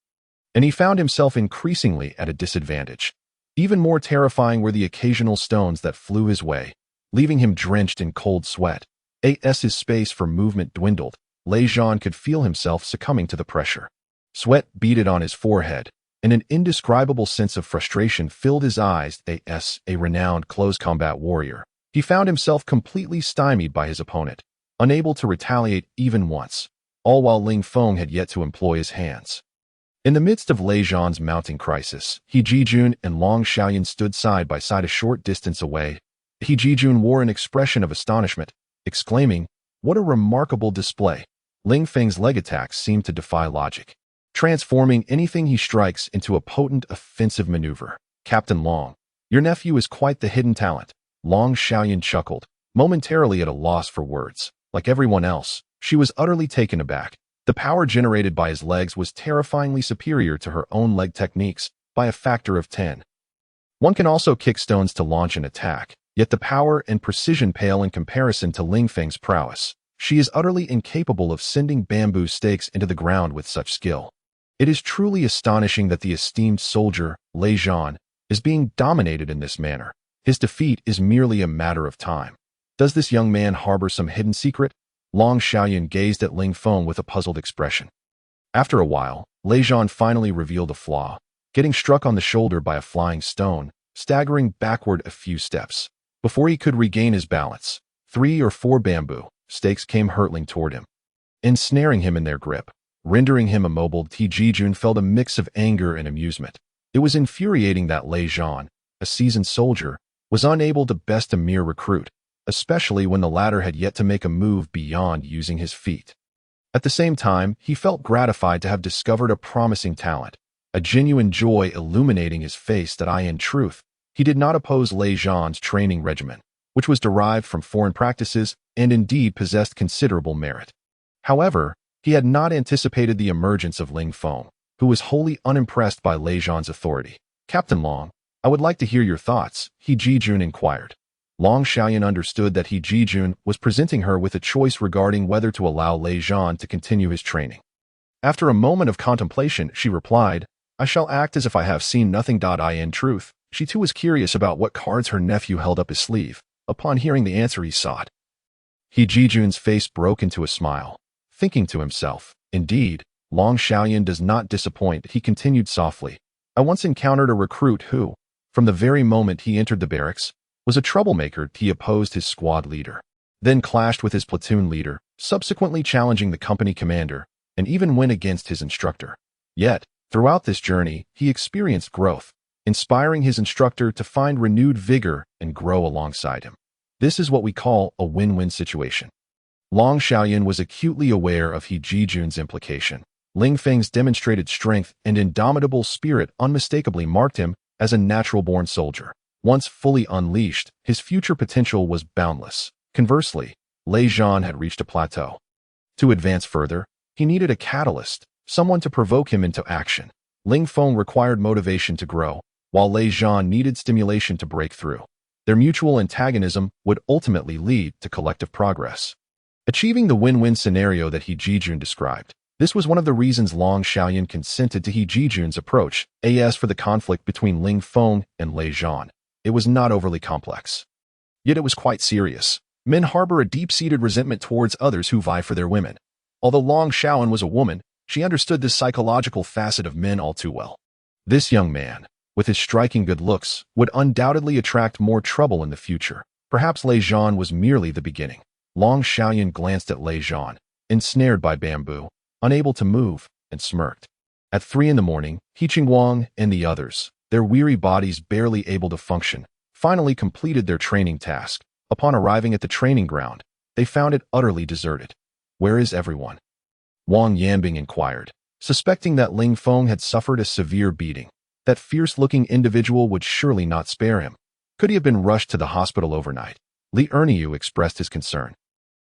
and he found himself increasingly at a disadvantage. Even more terrifying were the occasional stones that flew his way, leaving him drenched in cold sweat. As his space for movement dwindled, Lei Zhan could feel himself succumbing to the pressure. Sweat beaded on his forehead, and an indescribable sense of frustration filled his eyes. As a renowned close-combat warrior, he found himself completely stymied by his opponent, unable to retaliate even once, all while Ling Feng had yet to employ his hands. In the midst of Lei Zhan's mounting crisis, He Jijun and Long Xiaoyan stood side by side a short distance away. He Jijun wore an expression of astonishment, exclaiming, "What a remarkable display!" Ling Feng's leg attacks seemed to defy logic, transforming anything he strikes into a potent offensive maneuver. "Captain Long, your nephew is quite the hidden talent." Long Xiaoyan chuckled, momentarily at a loss for words. Like everyone else, she was utterly taken aback. The power generated by his legs was terrifyingly superior to her own leg techniques by a factor of 10. One can also kick stones to launch an attack, yet the power and precision pale in comparison to Ling Feng's prowess. She is utterly incapable of sending bamboo stakes into the ground with such skill. It is truly astonishing that the esteemed soldier, Lei Zhan, is being dominated in this manner. His defeat is merely a matter of time. Does this young man harbor some hidden secret? Long Xiaoyan gazed at Ling Feng with a puzzled expression. After a while, Lei Zhan finally revealed a flaw, getting struck on the shoulder by a flying stone, staggering backward a few steps. Before he could regain his balance, 3 or 4 bamboo stakes came hurtling toward him, ensnaring him in their grip, rendering him immobile. He Jijun felt a mix of anger and amusement. It was infuriating that Lei Zhan, a seasoned soldier, was unable to best a mere recruit, especially when the latter had yet to make a move beyond using his feet. At the same time, he felt gratified to have discovered a promising talent, a genuine joy illuminating his face that in truth, he did not oppose Lei Zhan's training regimen, which was derived from foreign practices and indeed possessed considerable merit. However, he had not anticipated the emergence of Ling Feng, who was wholly unimpressed by Lei Zhan's authority. "Captain Long, I would like to hear your thoughts," He Jijun inquired. Long Xiaoyan understood that He Jijun was presenting her with a choice regarding whether to allow Lei Zhan to continue his training. After a moment of contemplation, she replied, "I shall act as if I have seen nothing. In truth, she too was curious about what cards her nephew held up his sleeve." Upon hearing the answer he sought, He Jijun's face broke into a smile, thinking to himself, "Indeed, Long Xiaoyan does not disappoint." He continued softly, "I once encountered a recruit who, from the very moment he entered the barracks, was a troublemaker. He opposed his squad leader, then clashed with his platoon leader, subsequently challenging the company commander, and even went against his instructor. Yet, throughout this journey, he experienced growth, inspiring his instructor to find renewed vigor and grow alongside him. This is what we call a win-win situation." Long Xiaoyan was acutely aware of He Jijun's implication. Ling Feng's demonstrated strength and indomitable spirit unmistakably marked him as a natural-born soldier. Once fully unleashed, his future potential was boundless. Conversely, Lei Zhan had reached a plateau. To advance further, he needed a catalyst, someone to provoke him into action. Ling Feng required motivation to grow, while Lei Zhan needed stimulation to break through. Their mutual antagonism would ultimately lead to collective progress, achieving the win-win scenario that He Jijun described. This was one of the reasons Long Xiaoyan consented to He Jijun's approach. As for the conflict between Ling Feng and Lei Zhan, it was not overly complex. Yet it was quite serious. Men harbor a deep-seated resentment towards others who vie for their women. Although Long Xiaoyan was a woman, she understood this psychological facet of men all too well. This young man, with his striking good looks, would undoubtedly attract more trouble in the future. Perhaps Lei Zhan was merely the beginning. Long Xiaoyan glanced at Lei Zhan, ensnared by bamboo, unable to move, and smirked. At 3 in the morning, He Qingguang and the others, their weary bodies barely able to function, finally completed their training task. Upon arriving at the training ground, they found it utterly deserted. "Where is everyone?" Wang Yanbing inquired. Suspecting that Ling Feng had suffered a severe beating, that fierce-looking individual would surely not spare him. Could he have been rushed to the hospital overnight? Li Erniu expressed his concern,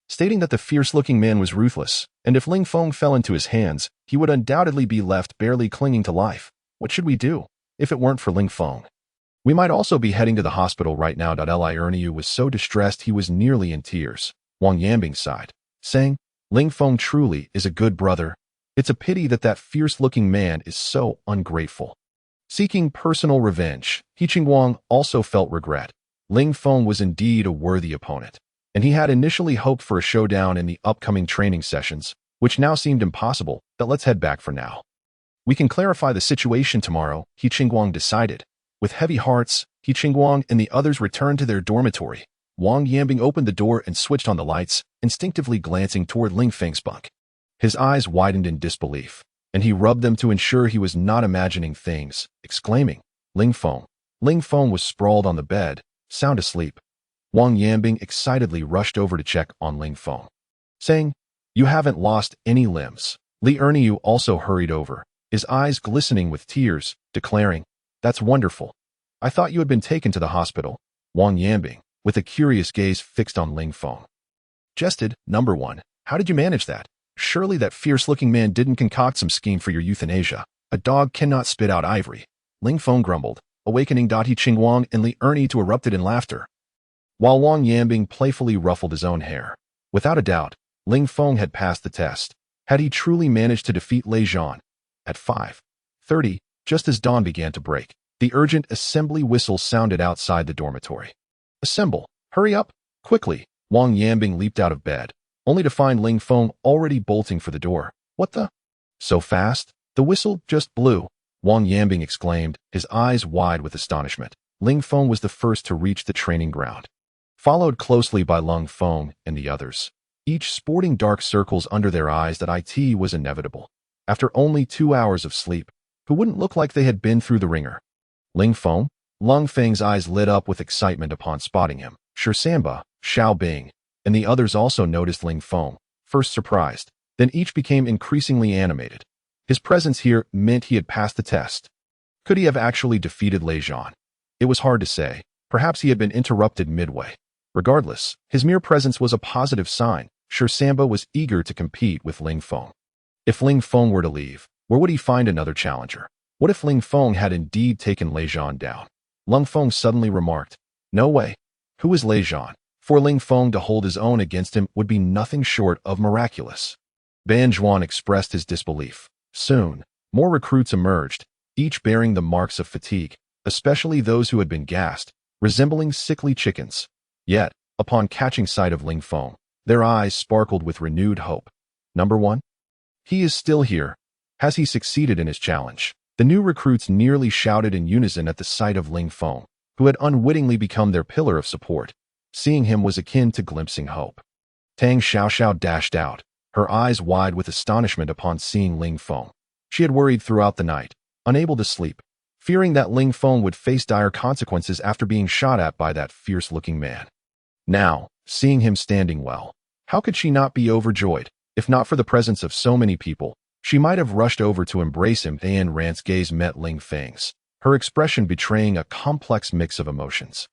stating that the fierce-looking man was ruthless, and if Ling Feng fell into his hands, he would undoubtedly be left barely clinging to life. What should we do, if it weren't for Ling Feng? We might also be heading to the hospital right now. Li Erniu was so distressed he was nearly in tears. Wang Yanbing sighed, saying, Ling Feng truly is a good brother. It's a pity that that fierce-looking man is so ungrateful. Seeking personal revenge, He Qingguang also felt regret. Ling Feng was indeed a worthy opponent, and he had initially hoped for a showdown in the upcoming training sessions, which now seemed impossible. But let's head back for now. We can clarify the situation tomorrow, He Qingguang decided. With heavy hearts, He Qingguang and the others returned to their dormitory. Wang Yanbing opened the door and switched on the lights, instinctively glancing toward Ling Feng's bunk. His eyes widened in disbelief, and he rubbed them to ensure he was not imagining things, exclaiming, Ling Feng. Ling Feng was sprawled on the bed, sound asleep. Wang Yanbing excitedly rushed over to check on Ling Feng, saying, You haven't lost any limbs. Li Erniu also hurried over, his eyes glistening with tears, declaring, That's wonderful. I thought you had been taken to the hospital. Wang Yanbing, with a curious gaze fixed on Ling Feng, jested, Number 1, how did you manage that? Surely that fierce-looking man didn't concoct some scheme for your euthanasia. A dog cannot spit out ivory. Ling Feng grumbled, awakening He Qingguang and Li Erniu erupted in laughter, while Wang Yanbing playfully ruffled his own hair. Without a doubt, Ling Feng had passed the test. Had he truly managed to defeat Lei Zhan? At 5:30, just as dawn began to break, the urgent assembly whistle sounded outside the dormitory. Assemble! Hurry up! Quickly! Wang Yanbing leaped out of bed, only to find Ling Feng already bolting for the door. What the? So fast? The whistle just blew, Wang Yanbing exclaimed, his eyes wide with astonishment. Ling Feng was the first to reach the training ground, followed closely by Ling Feng and the others, each sporting dark circles under their eyes. That it was inevitable. After only 2 hours of sleep, who wouldn't look like they had been through the ringer? Ling Feng? Ling Feng's eyes lit up with excitement upon spotting him. Shi Sanba, Xiao Bing, and the others also noticed Ling Feng, first surprised, then each became increasingly animated. His presence here meant he had passed the test. Could he have actually defeated Lei Zhan? It was hard to say. Perhaps he had been interrupted midway. Regardless, his mere presence was a positive sign. Shi Sanba was eager to compete with Ling Feng. If Ling Feng were to leave, where would he find another challenger? What if Ling Feng had indeed taken Lei Zhan down? Ling Feng suddenly remarked, No way. Who is Lei Zhan? For Ling Feng to hold his own against him would be nothing short of miraculous. Ban Zhuan expressed his disbelief. Soon, more recruits emerged, each bearing the marks of fatigue, especially those who had been gassed, resembling sickly chickens. Yet, upon catching sight of Ling Feng, their eyes sparkled with renewed hope. Number 1? He is still here. Has he succeeded in his challenge? The new recruits nearly shouted in unison at the sight of Ling Feng, who had unwittingly become their pillar of support. Seeing him was akin to glimpsing hope. Tang Xiaoxiao dashed out, her eyes wide with astonishment upon seeing Ling Feng. She had worried throughout the night, unable to sleep, fearing that Ling Feng would face dire consequences after being shot at by that fierce-looking man. Now, seeing him standing well, how could she not be overjoyed? If not for the presence of so many people, she might have rushed over to embrace him. Ayn Rand's gaze met Ling Feng's, her expression betraying a complex mix of emotions.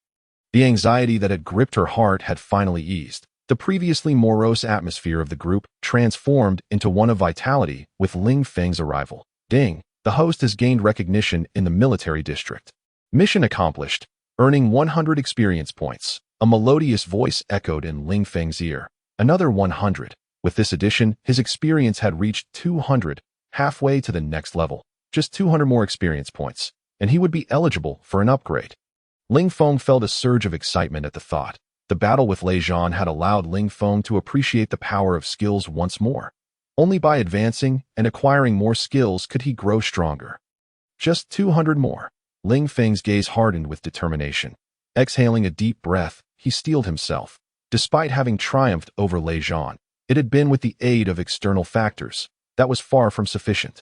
The anxiety that had gripped her heart had finally eased. The previously morose atmosphere of the group transformed into one of vitality with Ling Feng's arrival. Ding! The host has gained recognition in the military district. Mission accomplished, earning 100 experience points. A melodious voice echoed in Ling Feng's ear. Another 100. With this addition, his experience had reached 200, halfway to the next level. Just 200 more experience points, and he would be eligible for an upgrade. Ling Feng felt a surge of excitement at the thought. The battle with Lei Zhan had allowed Ling Feng to appreciate the power of skills once more. Only by advancing and acquiring more skills could he grow stronger. Just 200 more. Ling Feng's gaze hardened with determination. Exhaling a deep breath, he steeled himself. Despite having triumphed over Lei Zhan, it had been with the aid of external factors. That was far from sufficient.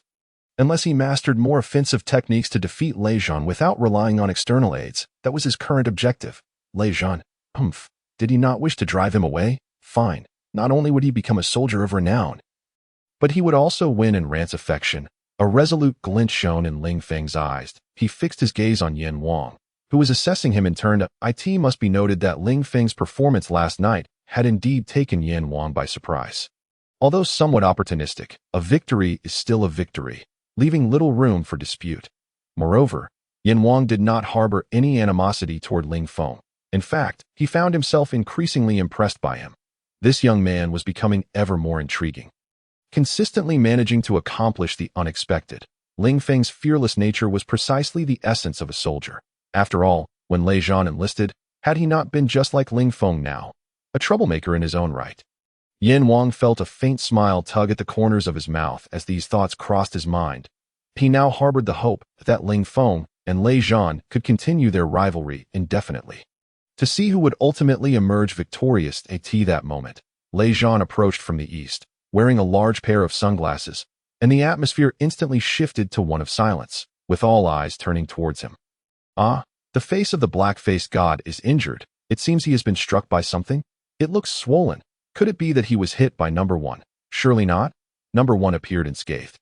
Unless he mastered more offensive techniques to defeat Lei Zhan without relying on external aids, that was his current objective. Lei Zhan, did he not wish to drive him away? Fine. Not only would he become a soldier of renown, But he would also win in Rant's affection. A resolute glint shone in Ling Feng's eyes. He fixed his gaze on Yin Wang, who was assessing him in turn. It must be noted that Ling Feng's performance last night had indeed taken Yin Wang by surprise. Although somewhat opportunistic, a victory is still a victory, leaving little room for dispute. Moreover, Yin Wang did not harbor any animosity toward Ling Feng. In fact, he found himself increasingly impressed by him. This young man was becoming ever more intriguing. Consistently managing to accomplish the unexpected, Ling Feng's fearless nature was precisely the essence of a soldier. After all, when Lei Zhan enlisted, had he not been just like Ling Feng now, a troublemaker in his own right? Yin Wang felt a faint smile tug at the corners of his mouth as these thoughts crossed his mind. He now harbored the hope that Ling Feng and Lei Zhan could continue their rivalry indefinitely. To see who would ultimately emerge victorious at that moment, Lei Zhan approached from the east, wearing a large pair of sunglasses, and the atmosphere instantly shifted to one of silence, with all eyes turning towards him. Ah, the face of the black-faced god is injured. It seems he has been struck by something. It looks swollen. Could it be that he was hit by number one? Surely not. Number one appeared unscathed.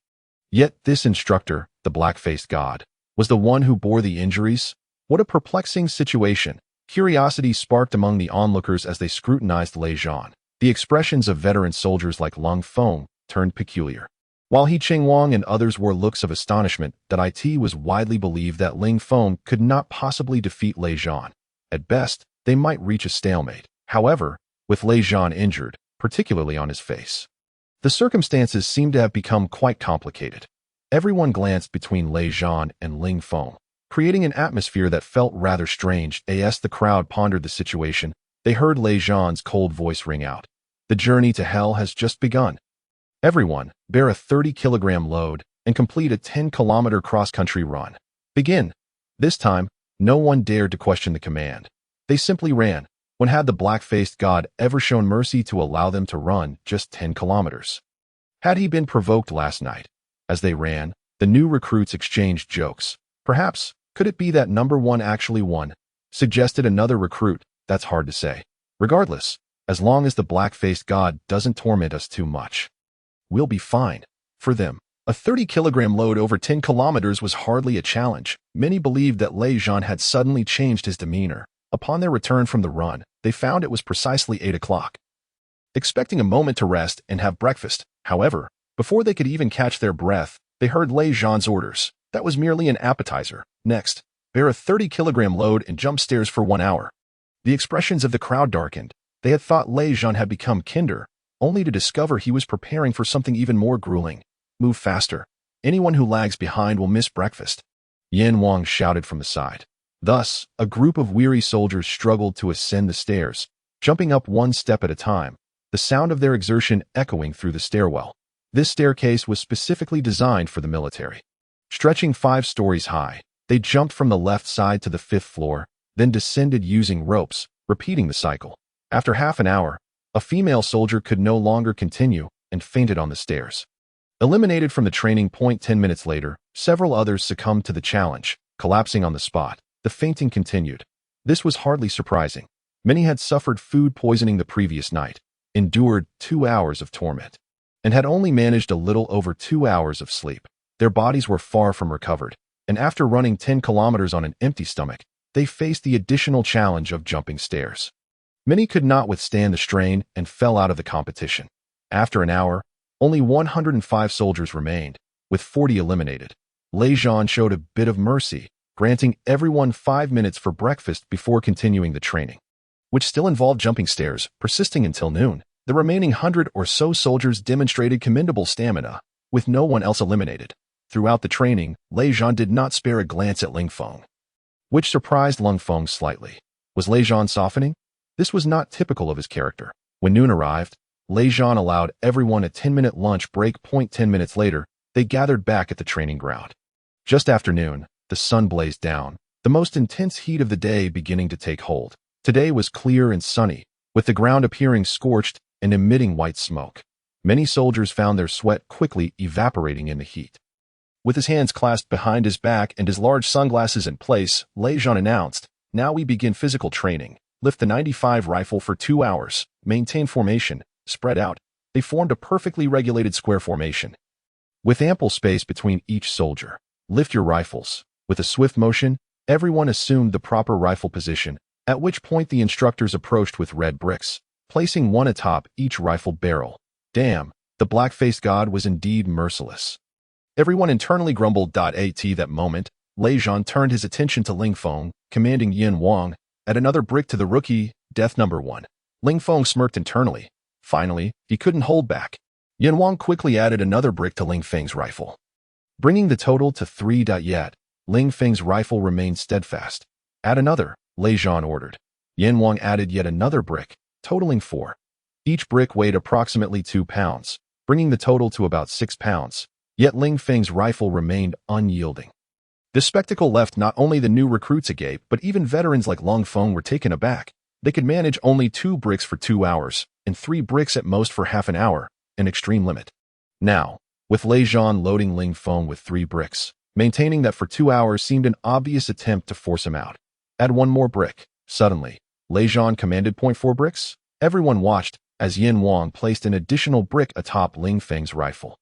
Yet this instructor, the black-faced god, was the one who bore the injuries? What a perplexing situation. Curiosity sparked among the onlookers as they scrutinized Lei Zhan. The expressions of veteran soldiers like Ling Feng turned peculiar, while He Chengwang and others wore looks of astonishment. That it was widely believed that Ling Feng could not possibly defeat Lei Zhan. At best, they might reach a stalemate. However, with Lei Zhan injured, particularly on his face, the circumstances seemed to have become quite complicated. Everyone glanced between Lei Zhan and Ling Feng, creating an atmosphere that felt rather strange. As the crowd pondered the situation, they heard Lei Zhan's cold voice ring out. The journey to hell has just begun. Everyone, bear a 30-kilogram load and complete a 10-kilometer cross-country run. Begin. This time, no one dared to question the command. They simply ran. When had the black-faced god ever shown mercy to allow them to run just 10 kilometers? Had he been provoked last night? As they ran, the new recruits exchanged jokes. Perhaps, could it be that number one actually won? Suggested another recruit. That's hard to say. Regardless, as long as the black-faced god doesn't torment us too much, we'll be fine. For them, a 30-kilogram load over 10 kilometers was hardly a challenge. Many believed that Lei Zhan had suddenly changed his demeanor. Upon their return from the run, they found it was precisely 8 o'clock. Expecting a moment to rest and have breakfast, however, before they could even catch their breath, they heard Lei Zhan's orders. That was merely an appetizer. Next, bear a 30-kilogram load and jump stairs for 1 hour. The expressions of the crowd darkened. They had thought Lei Zhan had become kinder, only to discover he was preparing for something even more grueling. Move faster. Anyone who lags behind will miss breakfast. Yin Wang shouted from the side. Thus, a group of weary soldiers struggled to ascend the stairs, jumping up one step at a time, the sound of their exertion echoing through the stairwell. This staircase was specifically designed for the military. Stretching 5 stories high, they jumped from the left side to the 5th floor, then descended using ropes, repeating the cycle. After half an hour, a female soldier could no longer continue and fainted on the stairs. Eliminated from the training point 10 minutes later, several others succumbed to the challenge, collapsing on the spot. The fainting continued. This was hardly surprising. Many had suffered food poisoning the previous night, endured 2 hours of torment, and had only managed a little over 2 hours of sleep. Their bodies were far from recovered, and after running 10 kilometers on an empty stomach, they faced the additional challenge of jumping stairs. Many could not withstand the strain and fell out of the competition. After an hour, only 105 soldiers remained, with 40 eliminated. Lei Zhan showed a bit of mercy, granting everyone 5 minutes for breakfast before continuing the training, which still involved jumping stairs, persisting until noon. The remaining 100 or so soldiers demonstrated commendable stamina, with no one else eliminated. Throughout the training, Lei Zhan did not spare a glance at Ling Feng, which surprised Ling Feng slightly. Was Lei Zhan softening? This was not typical of his character. When noon arrived, Lei Zhan allowed everyone a 10-minute lunch break. 10 minutes later, they gathered back at the training ground. Just after noon, the sun blazed down, the most intense heat of the day beginning to take hold. Today was clear and sunny, with the ground appearing scorched and emitting white smoke. Many soldiers found their sweat quickly evaporating in the heat. With his hands clasped behind his back and his large sunglasses in place, Lei Zhan announced, "Now we begin physical training. Lift the 95 rifle for 2 hours. Maintain formation. Spread out. They formed a perfectly regulated square formation, with ample space between each soldier. Lift your rifles. With a swift motion, everyone assumed the proper rifle position, at which point the instructors approached with red bricks, placing one atop each rifle barrel. Damn, the black-faced god was indeed merciless. Everyone internally grumbled. At that moment, Lei Zhan turned his attention to Ling Feng, commanding Yin Wang, add another brick to the rookie, death number 1. Ling Feng smirked internally. Finally, he couldn't hold back. Yin Wang quickly added another brick to Ling Feng's rifle, bringing the total to 3. Yet, Ling Feng's rifle remained steadfast. Add another, Lei Zhan ordered. Yin Wang added yet another brick, totaling 4. Each brick weighed approximately 2 pounds, bringing the total to about 6 pounds. Yet Ling Feng's rifle remained unyielding. This spectacle left not only the new recruits agape, but even veterans like Ling Feng were taken aback. They could manage only 2 bricks for 2 hours, and 3 bricks at most for half an hour, an extreme limit. Now, with Lei Zhan loading Ling Feng with 3 bricks, maintaining that for 2 hours seemed an obvious attempt to force him out. Add 1 more brick. Suddenly, Lei Zhan commanded 0.4 bricks. Everyone watched as Yin Wang placed an additional brick atop Ling Feng's rifle,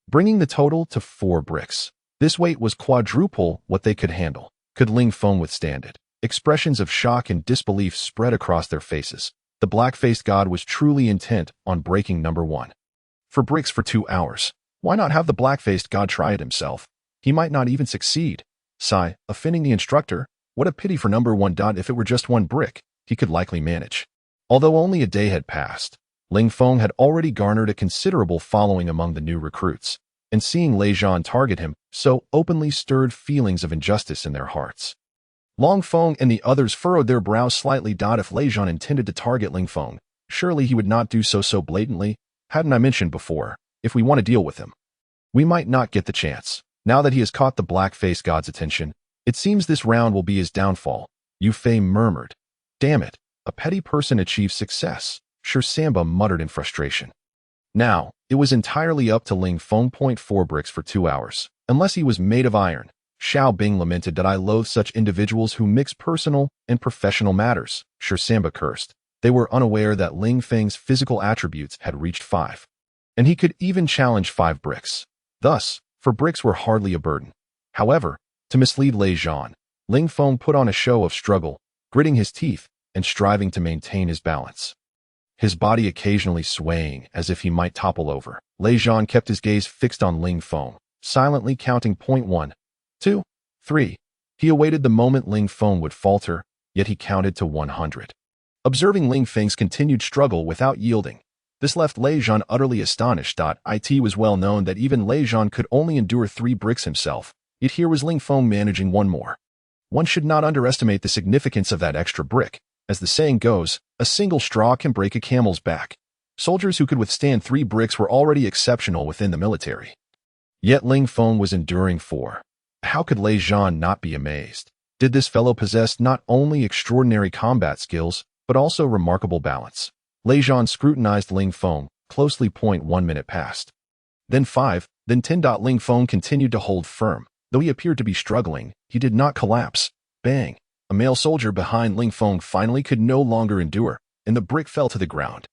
bringing the total to 4 bricks. This weight was quadruple what they could handle. Could Ling Feng withstand it? Expressions of shock and disbelief spread across their faces. The black-faced god was truly intent on breaking number 1. 4 bricks for 2 hours. Why not have the black-faced god try it himself? He might not even succeed. Sigh, offending the instructor. What a pity for number 1. If it were just 1 brick, he could likely manage. Although only a day had passed, Ling Feng had already garnered a considerable following among the new recruits, and seeing Lei Zhan target him so openly stirred feelings of injustice in their hearts. Ling Feng and the others furrowed their brows slightly. If Lei Zhan intended to target Ling Feng, surely he would not do so blatantly. Hadn't I mentioned before, if we want to deal with him, we might not get the chance. Now that he has caught the black-faced god's attention, it seems this round will be his downfall. Yu Fei murmured. Damn it, a petty person achieves success, Sure Samba muttered in frustration. Now, it was entirely up to Ling Feng. 4 bricks for 2 hours, unless he was made of iron. Xiao Bing lamented that I loathe such individuals who mix personal and professional matters. Sure Samba cursed. They were unaware that Ling Feng's physical attributes had reached 5. And he could even challenge 5 bricks. Thus, 4 bricks were hardly a burden. However, to mislead Lei Zhan, Ling Feng put on a show of struggle, gritting his teeth and striving to maintain his balance, his body occasionally swaying as if he might topple over. Lei Zhan kept his gaze fixed on Ling Feng, silently counting 1, 2, 3. He awaited the moment Ling Feng would falter, yet he counted to 100. Observing Ling Feng's continued struggle without yielding, this left Lei Zhan utterly astonished. It was well known that even Lei Zhan could only endure 3 bricks himself, yet here was Ling Feng managing 1 more. One should not underestimate the significance of that extra brick. As the saying goes, a single straw can break a camel's back. Soldiers who could withstand 3 bricks were already exceptional within the military. Yet Ling Feng was enduring 4. How could Lei Zhan not be amazed? Did this fellow possess not only extraordinary combat skills, but also remarkable balance? Lei Zhan scrutinized Ling Feng closely. 1 minute passed. Then 5, then 10. Ling Feng continued to hold firm. Though he appeared to be struggling, he did not collapse. Bang! A male soldier behind Ling Feng finally could no longer endure, and the brick fell to the ground.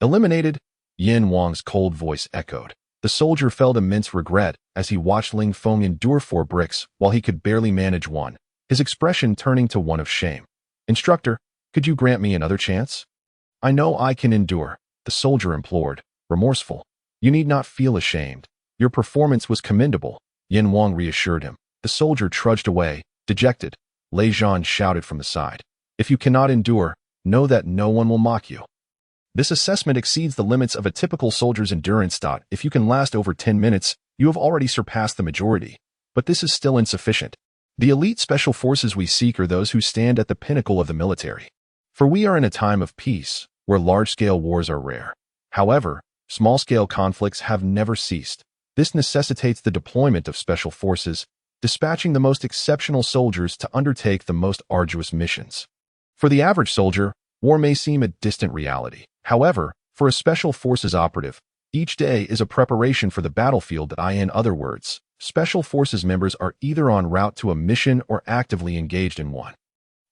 Eliminated, Yin Wang's cold voice echoed. The soldier felt immense regret as he watched Ling Feng endure 4 bricks while he could barely manage 1, his expression turning to one of shame. Instructor, could you grant me another chance? I know I can endure, the soldier implored, remorseful. You need not feel ashamed. Your performance was commendable, Yin Wang reassured him. The soldier trudged away, dejected. Lei Zhan shouted from the side. If you cannot endure, know that no one will mock you. This assessment exceeds the limits of a typical soldier's endurance. If you can last over 10 minutes, you have already surpassed the majority. But this is still insufficient. The elite special forces we seek are those who stand at the pinnacle of the military. For we are in a time of peace, where large-scale wars are rare. However, small-scale conflicts have never ceased. This necessitates the deployment of special forces, dispatching the most exceptional soldiers to undertake the most arduous missions. For the average soldier, war may seem a distant reality. However, for a special forces operative, each day is a preparation for the battlefield. In other words, special forces members are either en route to a mission or actively engaged in one.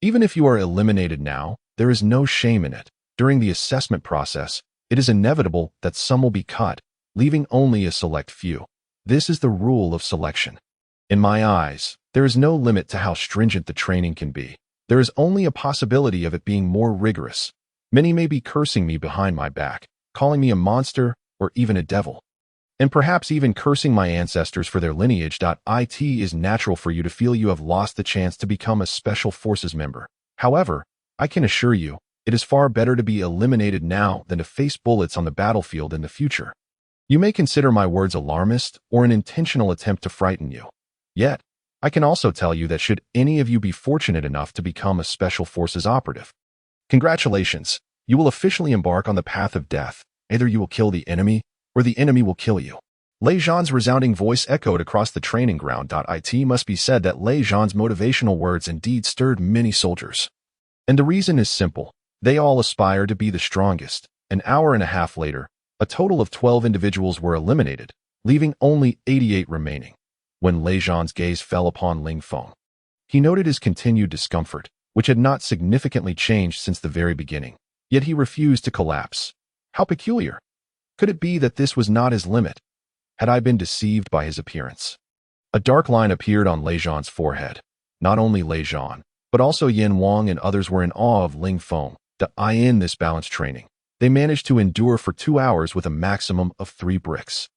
Even if you are eliminated now, there is no shame in it. During the assessment process, it is inevitable that some will be cut, leaving only a select few. This is the rule of selection. In my eyes, there is no limit to how stringent the training can be. There is only a possibility of it being more rigorous. Many may be cursing me behind my back, calling me a monster or even a devil, and perhaps even cursing my ancestors for their lineage. It is natural for you to feel you have lost the chance to become a Special Forces member. However, I can assure you, it is far better to be eliminated now than to face bullets on the battlefield in the future. You may consider my words alarmist or an intentional attempt to frighten you. Yet, I can also tell you that should any of you be fortunate enough to become a Special Forces operative, congratulations, you will officially embark on the path of death. Either you will kill the enemy, or the enemy will kill you. Lei Zhan's resounding voice echoed across the training ground. It must be said that Lei Zhan's motivational words indeed stirred many soldiers. And the reason is simple. They all aspire to be the strongest. An hour and a half later, a total of 12 individuals were eliminated, leaving only 88 remaining. When Lei Zhan's gaze fell upon Ling Feng, he noted his continued discomfort, which had not significantly changed since the very beginning. Yet he refused to collapse. How peculiar. Could it be that this was not his limit? Had I been deceived by his appearance? A dark line appeared on Lei Zhan's forehead. Not only Lei Zhan, but also Yin Wang and others were in awe of Ling Feng. In this balanced training, they managed to endure for 2 hours with a maximum of 3 bricks.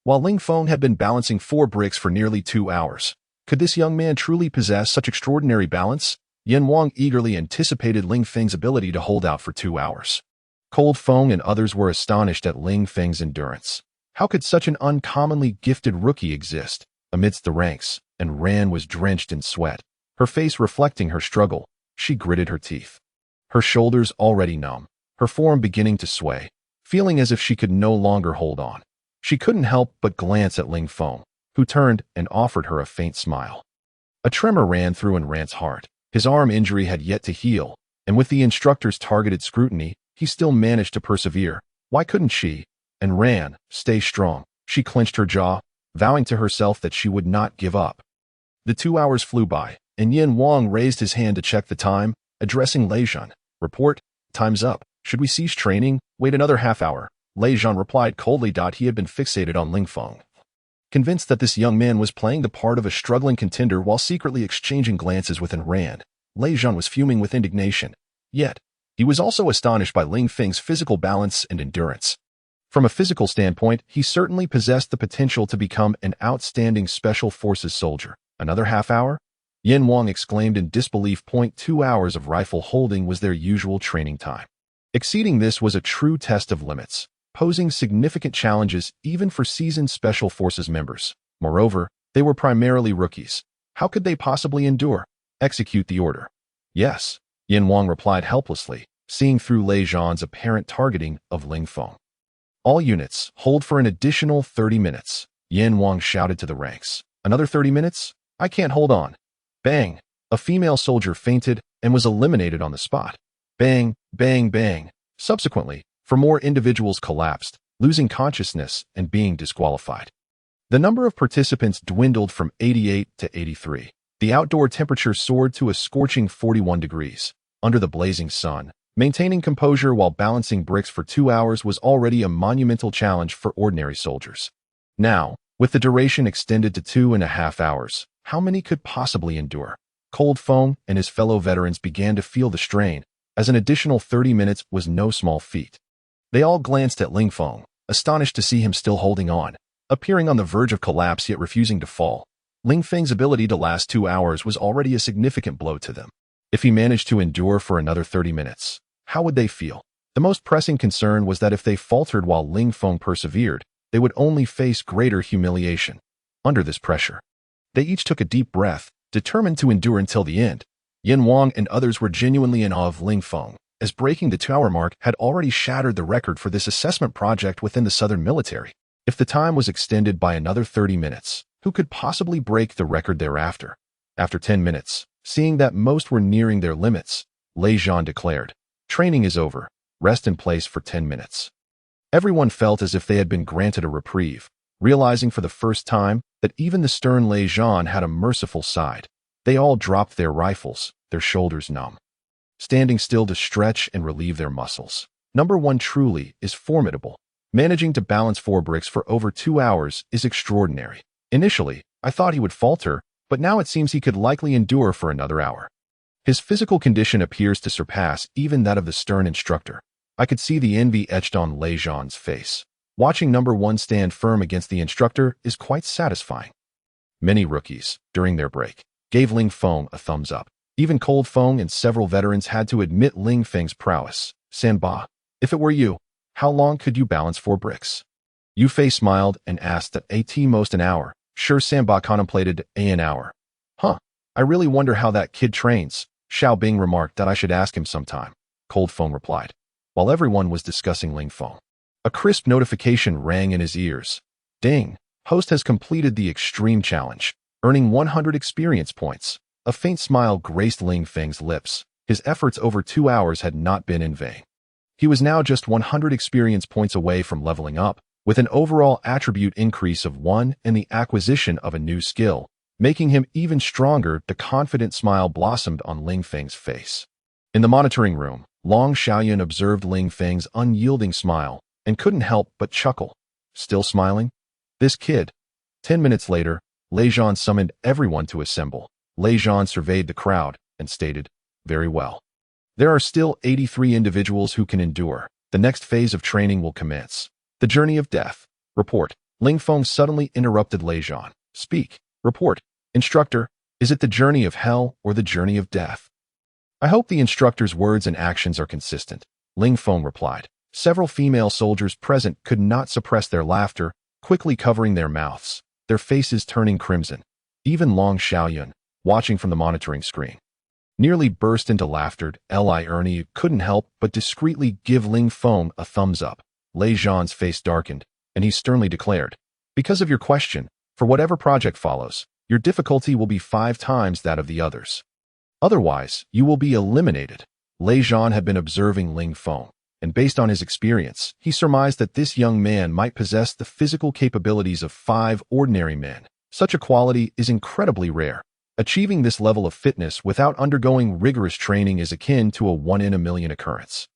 While Ling Feng had been balancing 4 bricks for nearly 2 hours, could this young man truly possess such extraordinary balance? Yin Wang eagerly anticipated Ling Feng's ability to hold out for 2 hours. Cold Feng and others were astonished at Ling Feng's endurance. How could such an uncommonly gifted rookie exist amidst the ranks? And Ran was drenched in sweat, her face reflecting her struggle. She gritted her teeth. Her shoulders already numb, her form beginning to sway, feeling as if she could no longer hold on. She couldn't help but glance at Ling Feng, who turned and offered her a faint smile. A tremor ran through Ran's heart. His arm injury had yet to heal, and with the instructor's targeted scrutiny, he still managed to persevere. Why couldn't she? And Ran, stay strong. She clenched her jaw, vowing to herself that she would not give up. The 2 hours flew by, and Yin Wang raised his hand to check the time, addressing Lei Zhan. Report, time's up. Should we cease training? Wait another half hour. Lei Zhan replied coldly. He had been fixated on Ling Feng, convinced that this young man was playing the part of a struggling contender while secretly exchanging glances with Ran. Lei Zhan was fuming with indignation. Yet, he was also astonished by Ling Feng's physical balance and endurance. From a physical standpoint, he certainly possessed the potential to become an outstanding Special Forces soldier. Another half hour? Yin Wang exclaimed in disbelief. 2 hours of rifle holding was their usual training time. Exceeding this was a true test of limits, posing significant challenges even for seasoned Special Forces members. Moreover, they were primarily rookies. How could they possibly endure? Execute the order. Yes, Yin Wang replied helplessly, seeing through Lei Zhan's apparent targeting of Ling Feng. All units, hold for an additional 30 minutes. Yin Wang shouted to the ranks. Another 30 minutes? I can't hold on. Bang! A female soldier fainted and was eliminated on the spot. Bang, bang, bang. Subsequently, 4 more individuals collapsed, losing consciousness and being disqualified. The number of participants dwindled from 88 to 83. The outdoor temperature soared to a scorching 41 degrees. Under the blazing sun, maintaining composure while balancing bricks for 2 hours was already a monumental challenge for ordinary soldiers. Now, with the duration extended to 2.5 hours, how many could possibly endure? Cold Feng and his fellow veterans began to feel the strain, as an additional 30 minutes was no small feat. They all glanced at Ling Feng, astonished to see him still holding on, appearing on the verge of collapse yet refusing to fall. Ling Feng's ability to last 2 hours was already a significant blow to them. If he managed to endure for another 30 minutes, how would they feel? The most pressing concern was that if they faltered while Ling Feng persevered, they would only face greater humiliation. Under this pressure, they each took a deep breath, determined to endure until the end. Yin Wang and others were genuinely in awe of Ling Feng, as breaking the 2-hour mark had already shattered the record for this assessment project within the Southern military. If the time was extended by another 30 minutes, who could possibly break the record thereafter? After 10 minutes, seeing that most were nearing their limits, Lei Zhan declared, "Training is over. Rest in place for 10 minutes." Everyone felt as if they had been granted a reprieve, realizing for the first time that even the stern Lei Zhan had a merciful side. They all dropped their rifles, their shoulders numb, standing still to stretch and relieve their muscles. Number 1 truly is formidable. Managing to balance 4 bricks for over 2 hours is extraordinary. Initially, I thought he would falter, but now it seems he could likely endure for another hour. His physical condition appears to surpass even that of the stern instructor. I could see the envy etched on Lei Zhan's face. Watching number 1 stand firm against the instructor is quite satisfying. Many rookies, during their break, gave Ling Feng a thumbs up. Even Cold Feng and several veterans had to admit Ling Feng's prowess. Sanba, if it were you, how long could you balance 4 bricks? Yu Fei smiled and asked at most an hour. Sure, Sanba contemplated an hour. Huh, I really wonder how that kid trains. Xiao Bing remarked that I should ask him sometime. Cold Feng replied. While everyone was discussing Ling Feng, a crisp notification rang in his ears. Ding! Host has completed the extreme challenge, earning 100 experience points. A faint smile graced Ling Feng's lips. His efforts over 2 hours had not been in vain. He was now just 100 experience points away from leveling up, with an overall attribute increase of 1 and the acquisition of a new skill, making him even stronger. The confident smile blossomed on Ling Feng's face. In the monitoring room, Long Xiaoyan observed Ling Feng's unyielding smile and couldn't help but chuckle. Still smiling? This kid. 10 minutes later, Lei Zhan summoned everyone to assemble. Lei Zhan surveyed the crowd and stated, "Very well. There are still 83 individuals who can endure. The next phase of training will commence. The journey of death. Report." Ling Feng suddenly interrupted Lei Zhan. "Speak. Report. Instructor, is it the journey of hell or the journey of death?" "I hope the instructor's words and actions are consistent," Ling Feng replied. Several female soldiers present could not suppress their laughter, quickly covering their mouths, their faces turning crimson. Even Long Xiaoyan, watching from the monitoring screen, nearly burst into laughter. Li Ernie couldn't help but discreetly give Ling Feng a thumbs up. Lei Zhan's face darkened, and he sternly declared, "Because of your question, for whatever project follows, your difficulty will be 5 times that of the others. Otherwise, you will be eliminated." Lei Zhan had been observing Ling Feng, and based on his experience, he surmised that this young man might possess the physical capabilities of 5 ordinary men. Such a quality is incredibly rare. Achieving this level of fitness without undergoing rigorous training is akin to a 1 in a million occurrence,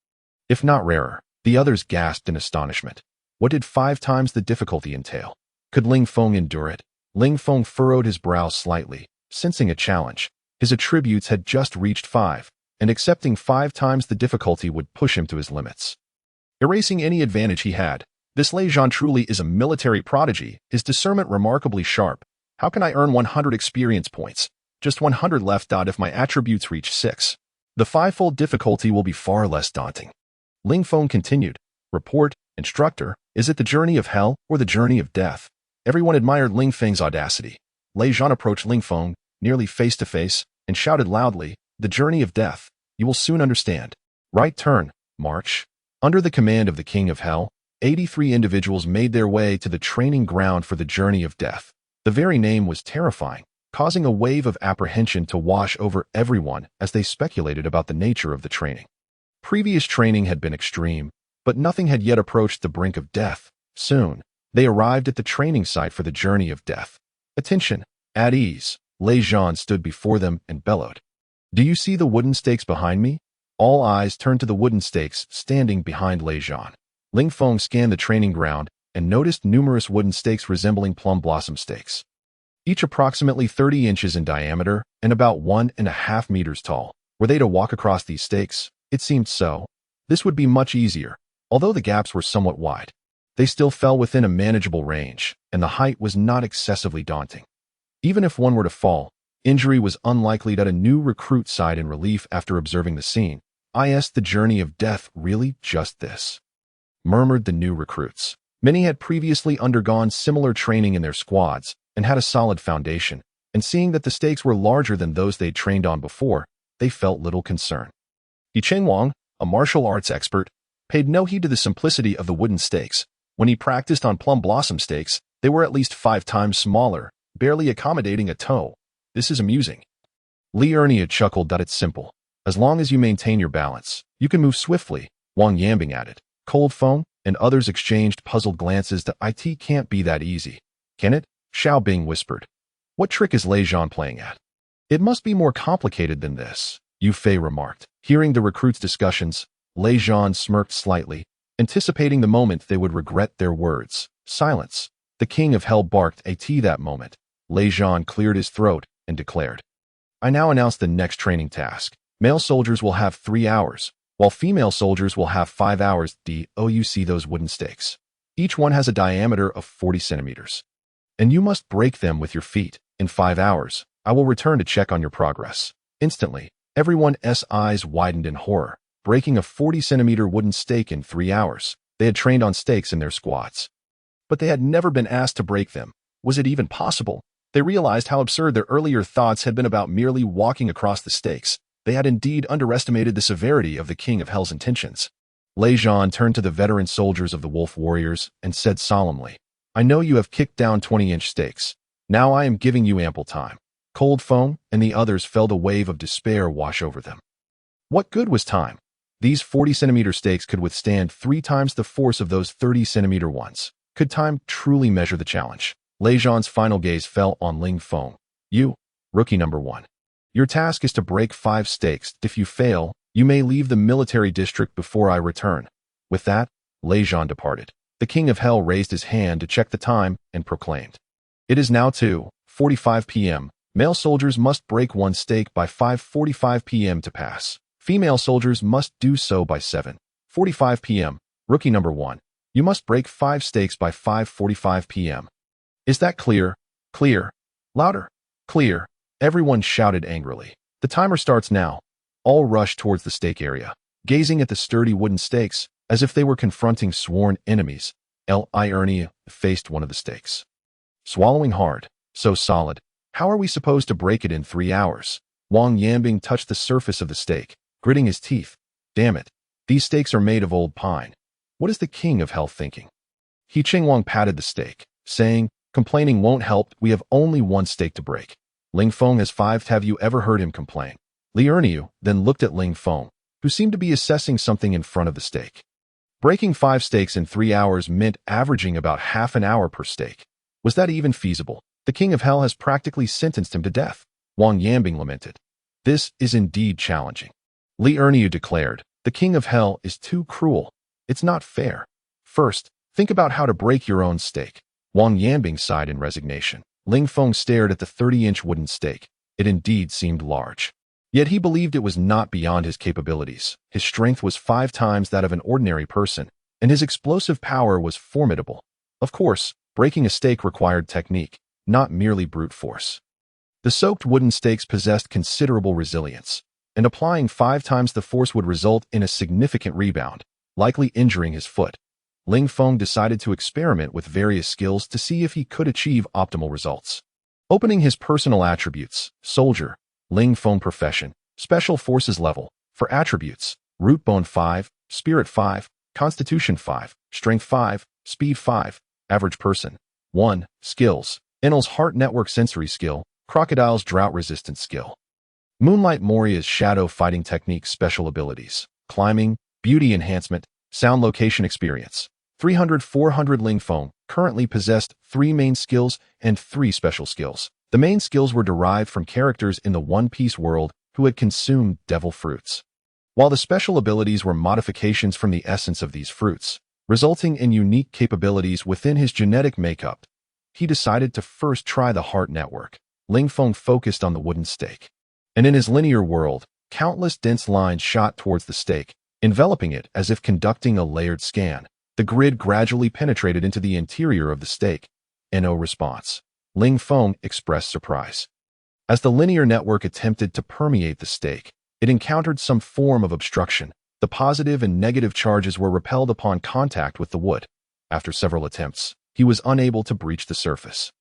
if not rarer. The others gasped in astonishment. What did 5 times the difficulty entail? Could Ling Feng endure it? Ling Feng furrowed his brow slightly, sensing a challenge. His attributes had just reached 5, and accepting 5 times the difficulty would push him to his limits, erasing any advantage he had. This Lei Zhan truly is a military prodigy, his discernment remarkably sharp. How can I earn 100 experience points? Just 100 left. If my attributes reach 6, the 5-fold difficulty will be far less daunting. Ling Feng continued, "Report, instructor, is it the journey of hell or the journey of death?" Everyone admired Ling Feng's audacity. Lei Zhan approached Ling Feng, nearly face to face, and shouted loudly, "The journey of death. You will soon understand. Right turn, march." Under the command of the King of Hell, 83 individuals made their way to the training ground for the journey of death. The very name was terrifying, causing a wave of apprehension to wash over everyone as they speculated about the nature of the training. Previous training had been extreme, but nothing had yet approached the brink of death. Soon, they arrived at the training site for the journey of death. "Attention, at ease." Lei Zhan stood before them and bellowed. "Do you see the wooden stakes behind me?" All eyes turned to the wooden stakes standing behind Lei Zhan. Ling Feng scanned the training ground and noticed numerous wooden stakes resembling plum blossom stakes, each approximately 30 inches in diameter and about 1.5 meters tall. Were they to walk across these stakes? It seemed so. This would be much easier. Although the gaps were somewhat wide, they still fell within a manageable range, and the height was not excessively daunting. Even if one were to fall, injury was unlikely. A new recruit sighed in relief after observing the scene. The journey of death really just this?" murmured the new recruits. Many had previously undergone similar training in their squads and had a solid foundation, and seeing that the stakes were larger than those they'd trained on before, they felt little concern. Yi Chengwang, a martial arts expert, paid no heed to the simplicity of the wooden stakes. When he practiced on plum blossom stakes, they were at least 5 times smaller, barely accommodating a toe. "This is amusing." Li Ernie chuckled. "It's simple. As long as you maintain your balance, you can move swiftly," Wang Yambing added. Cold Feng and others exchanged puzzled glances. "It can't be that easy, can it?" Xiao Bing whispered. "What trick is Lei Zhan playing at?" "It must be more complicated than this," Yu Fei remarked. Hearing the recruits' discussions, Lei Zhan smirked slightly, anticipating the moment they would regret their words. Silence. The king of hell barked at that moment. Lei Zhan cleared his throat and declared, I now announce the next training task. Male soldiers will have 3 hours, while female soldiers will have 5 hours. You see those wooden stakes? Each one has a diameter of 40 centimeters. And you must break them with your feet. In 5 hours, I will return to check on your progress. Instantly, everyone's eyes widened in horror. Breaking a 40-centimeter wooden stake in 3 hours. They had trained on stakes in their squads, but they had never been asked to break them. Was it even possible? They realized how absurd their earlier thoughts had been about merely walking across the stakes. They had indeed underestimated the severity of the King of Hell's intentions. Lei Zhan turned to the veteran soldiers of the Wolf Warriors and said solemnly, I know you have kicked down 20-inch stakes. Now I am giving you ample time. Cold Feng and the others felt a wave of despair wash over them. What good was time? These 40-centimeter stakes could withstand 3 times the force of those 30-centimeter ones. Could time truly measure the challenge? Lei Zhan's final gaze fell on Ling Feng. You, rookie number 1. Your task is to break 5 stakes. If you fail, you may leave the military district before I return. With that, Lei Zhan departed. The King of Hell raised his hand to check the time and proclaimed, It is now 2:45 p.m. Male soldiers must break 1 stake by 5:45 p.m. to pass. Female soldiers must do so by 7:45 p.m. Rookie number 1. You must break 5 stakes by 5:45 p.m. Is that clear? Clear. Louder. Clear. Everyone shouted angrily. The timer starts now. All rushed towards the stake area, gazing at the sturdy wooden stakes as if they were confronting sworn enemies. Ernie faced one of the stakes. Swallowing hard. So solid. How are we supposed to break it in 3 hours? Wang Yanbing touched the surface of the stake, gritting his teeth. Damn it. These stakes are made of old pine. What is the King of Hell thinking? He Qingwang patted the stake, saying, Complaining won't help. We have only 1 stake to break. Ling Feng has 5. Have you ever heard him complain? Li Erniu then looked at Ling Feng, who seemed to be assessing something in front of the stake. Breaking 5 stakes in 3 hours meant averaging about half an hour per stake. Was that even feasible? The King of Hell has practically sentenced him to death. Wang Yanbing lamented. This is indeed challenging. Li Erniu declared, The King of Hell is too cruel. It's not fair. First, think about how to break your own stake. Wang Yanbing sighed in resignation. Ling Feng stared at the 30-inch wooden stake. It indeed seemed large. Yet he believed it was not beyond his capabilities. His strength was 5 times that of an ordinary person, and his explosive power was formidable. Of course, breaking a stake required technique, not merely brute force. The soaked wooden stakes possessed considerable resilience, and applying 5 times the force would result in a significant rebound, likely injuring his foot. Ling Feng decided to experiment with various skills to see if he could achieve optimal results. Opening his personal attributes, Soldier, Ling Feng Profession, Special Forces Level, for attributes, Root Bone 5, Spirit 5, Constitution 5, Strength 5, Speed 5, Average Person. 1. Skills, Enel's Heart Network Sensory Skill, Crocodile's Drought Resistance Skill. Moonlight Moria's Shadow Fighting Technique Special Abilities, Climbing, Beauty Enhancement, Sound Location Experience. 300-400 Ling Feng currently possessed 3 main skills and 3 special skills. The main skills were derived from characters in the One Piece world who had consumed devil fruits, while the special abilities were modifications from the essence of these fruits, resulting in unique capabilities within his genetic makeup. He decided to first try the heart network. Ling Feng focused on the wooden stake, and in his linear world, countless dense lines shot towards the stake, enveloping it as if conducting a layered scan. The grid gradually penetrated into the interior of the stake. No response. Ling Feng expressed surprise. As the linear network attempted to permeate the stake, it encountered some form of obstruction. The positive and negative charges were repelled upon contact with the wood. After several attempts, he was unable to breach the surface.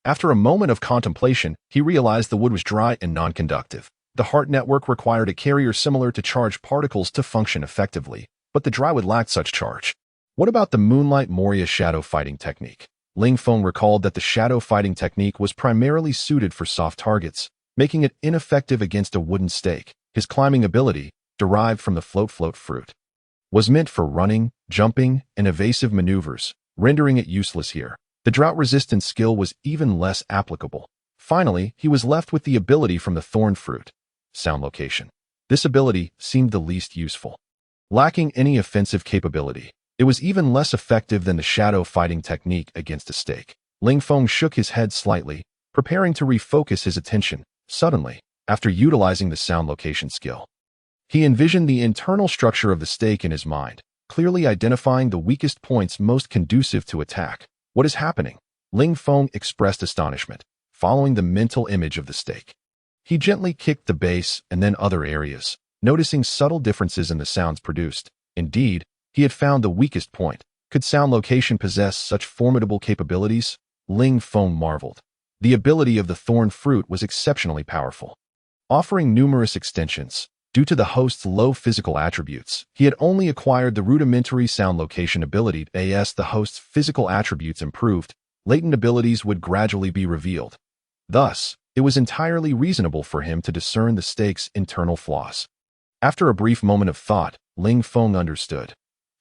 After a moment of contemplation, he realized the wood was dry and non-conductive. The heart network required a carrier similar to charged particles to function effectively, but the dry wood lacked such charge. What about the Moonlight Moria shadow fighting technique? Ling Feng recalled that the shadow fighting technique was primarily suited for soft targets, making it ineffective against a wooden stake. His climbing ability, derived from the float fruit, was meant for running, jumping, and evasive maneuvers, rendering it useless here. The drought resistance skill was even less applicable. Finally, he was left with the ability from the thorn fruit, sound location. This ability seemed the least useful. Lacking any offensive capability, it was even less effective than the shadow fighting technique against a stake. Ling Feng shook his head slightly, preparing to refocus his attention. Suddenly, after utilizing the sound location skill, he envisioned the internal structure of the stake in his mind, clearly identifying the weakest points most conducive to attack. What is happening? Ling Feng expressed astonishment, following the mental image of the stake. He gently kicked the base and then other areas, noticing subtle differences in the sounds produced. Indeed, he had found the weakest point. Could sound location possess such formidable capabilities? Ling Feng marveled. The ability of the thorn fruit was exceptionally powerful, offering numerous extensions. Due to the host's low physical attributes, he had only acquired the rudimentary sound location ability. As the host's physical attributes improved, latent abilities would gradually be revealed. Thus, it was entirely reasonable for him to discern the stake's internal flaws. After a brief moment of thought, Ling Feng understood.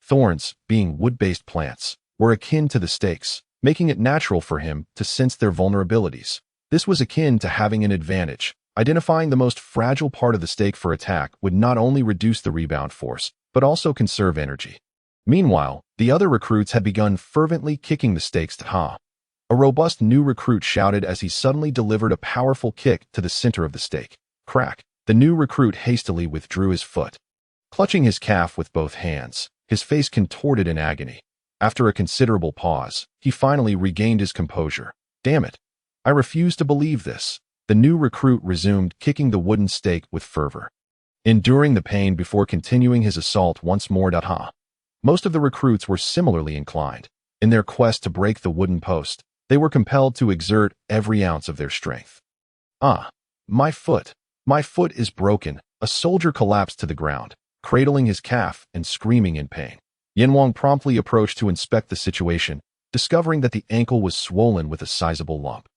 Thorns, being wood-based plants, were akin to the stakes, making it natural for him to sense their vulnerabilities. This was akin to having an advantage. Identifying the most fragile part of the stake for attack would not only reduce the rebound force, but also conserve energy. Meanwhile, the other recruits had begun fervently kicking the stakes to Ha. A robust new recruit shouted as he suddenly delivered a powerful kick to the center of the stake. Crack! The new recruit hastily withdrew his foot. Clutching his calf with both hands, his face contorted in agony. After a considerable pause, he finally regained his composure. Damn it! I refuse to believe this. The new recruit resumed kicking the wooden stake with fervor, enduring the pain before continuing his assault once more. Ha! Most of the recruits were similarly inclined. In their quest to break the wooden post, they were compelled to exert every ounce of their strength. Ah! My foot! My foot is broken! A soldier collapsed to the ground, cradling his calf and screaming in pain. Yin Wang promptly approached to inspect the situation, discovering that the ankle was swollen with a sizable lump.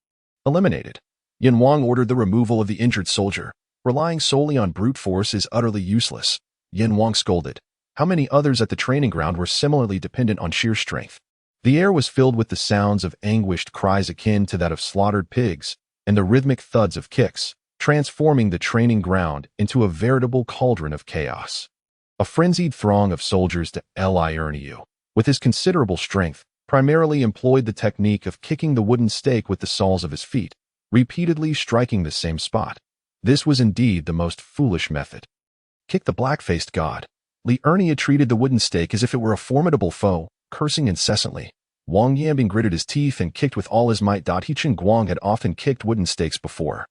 Eliminated. Yin Wang ordered the removal of the injured soldier. Relying solely on brute force is utterly useless. Yin Wang scolded. How many others at the training ground were similarly dependent on sheer strength? The air was filled with the sounds of anguished cries akin to that of slaughtered pigs, and the rhythmic thuds of kicks, transforming the training ground into a veritable cauldron of chaos. A frenzied throng of soldiers to Liu, with his considerable strength, primarily employed the technique of kicking the wooden stake with the soles of his feet, repeatedly striking the same spot. This was indeed the most foolish method. Kick the black-faced god. Liu treated the wooden stake as if it were a formidable foe, cursing incessantly. Wang Yanbing gritted his teeth and kicked with all his might. He Chen Guang had often kicked wooden stakes before,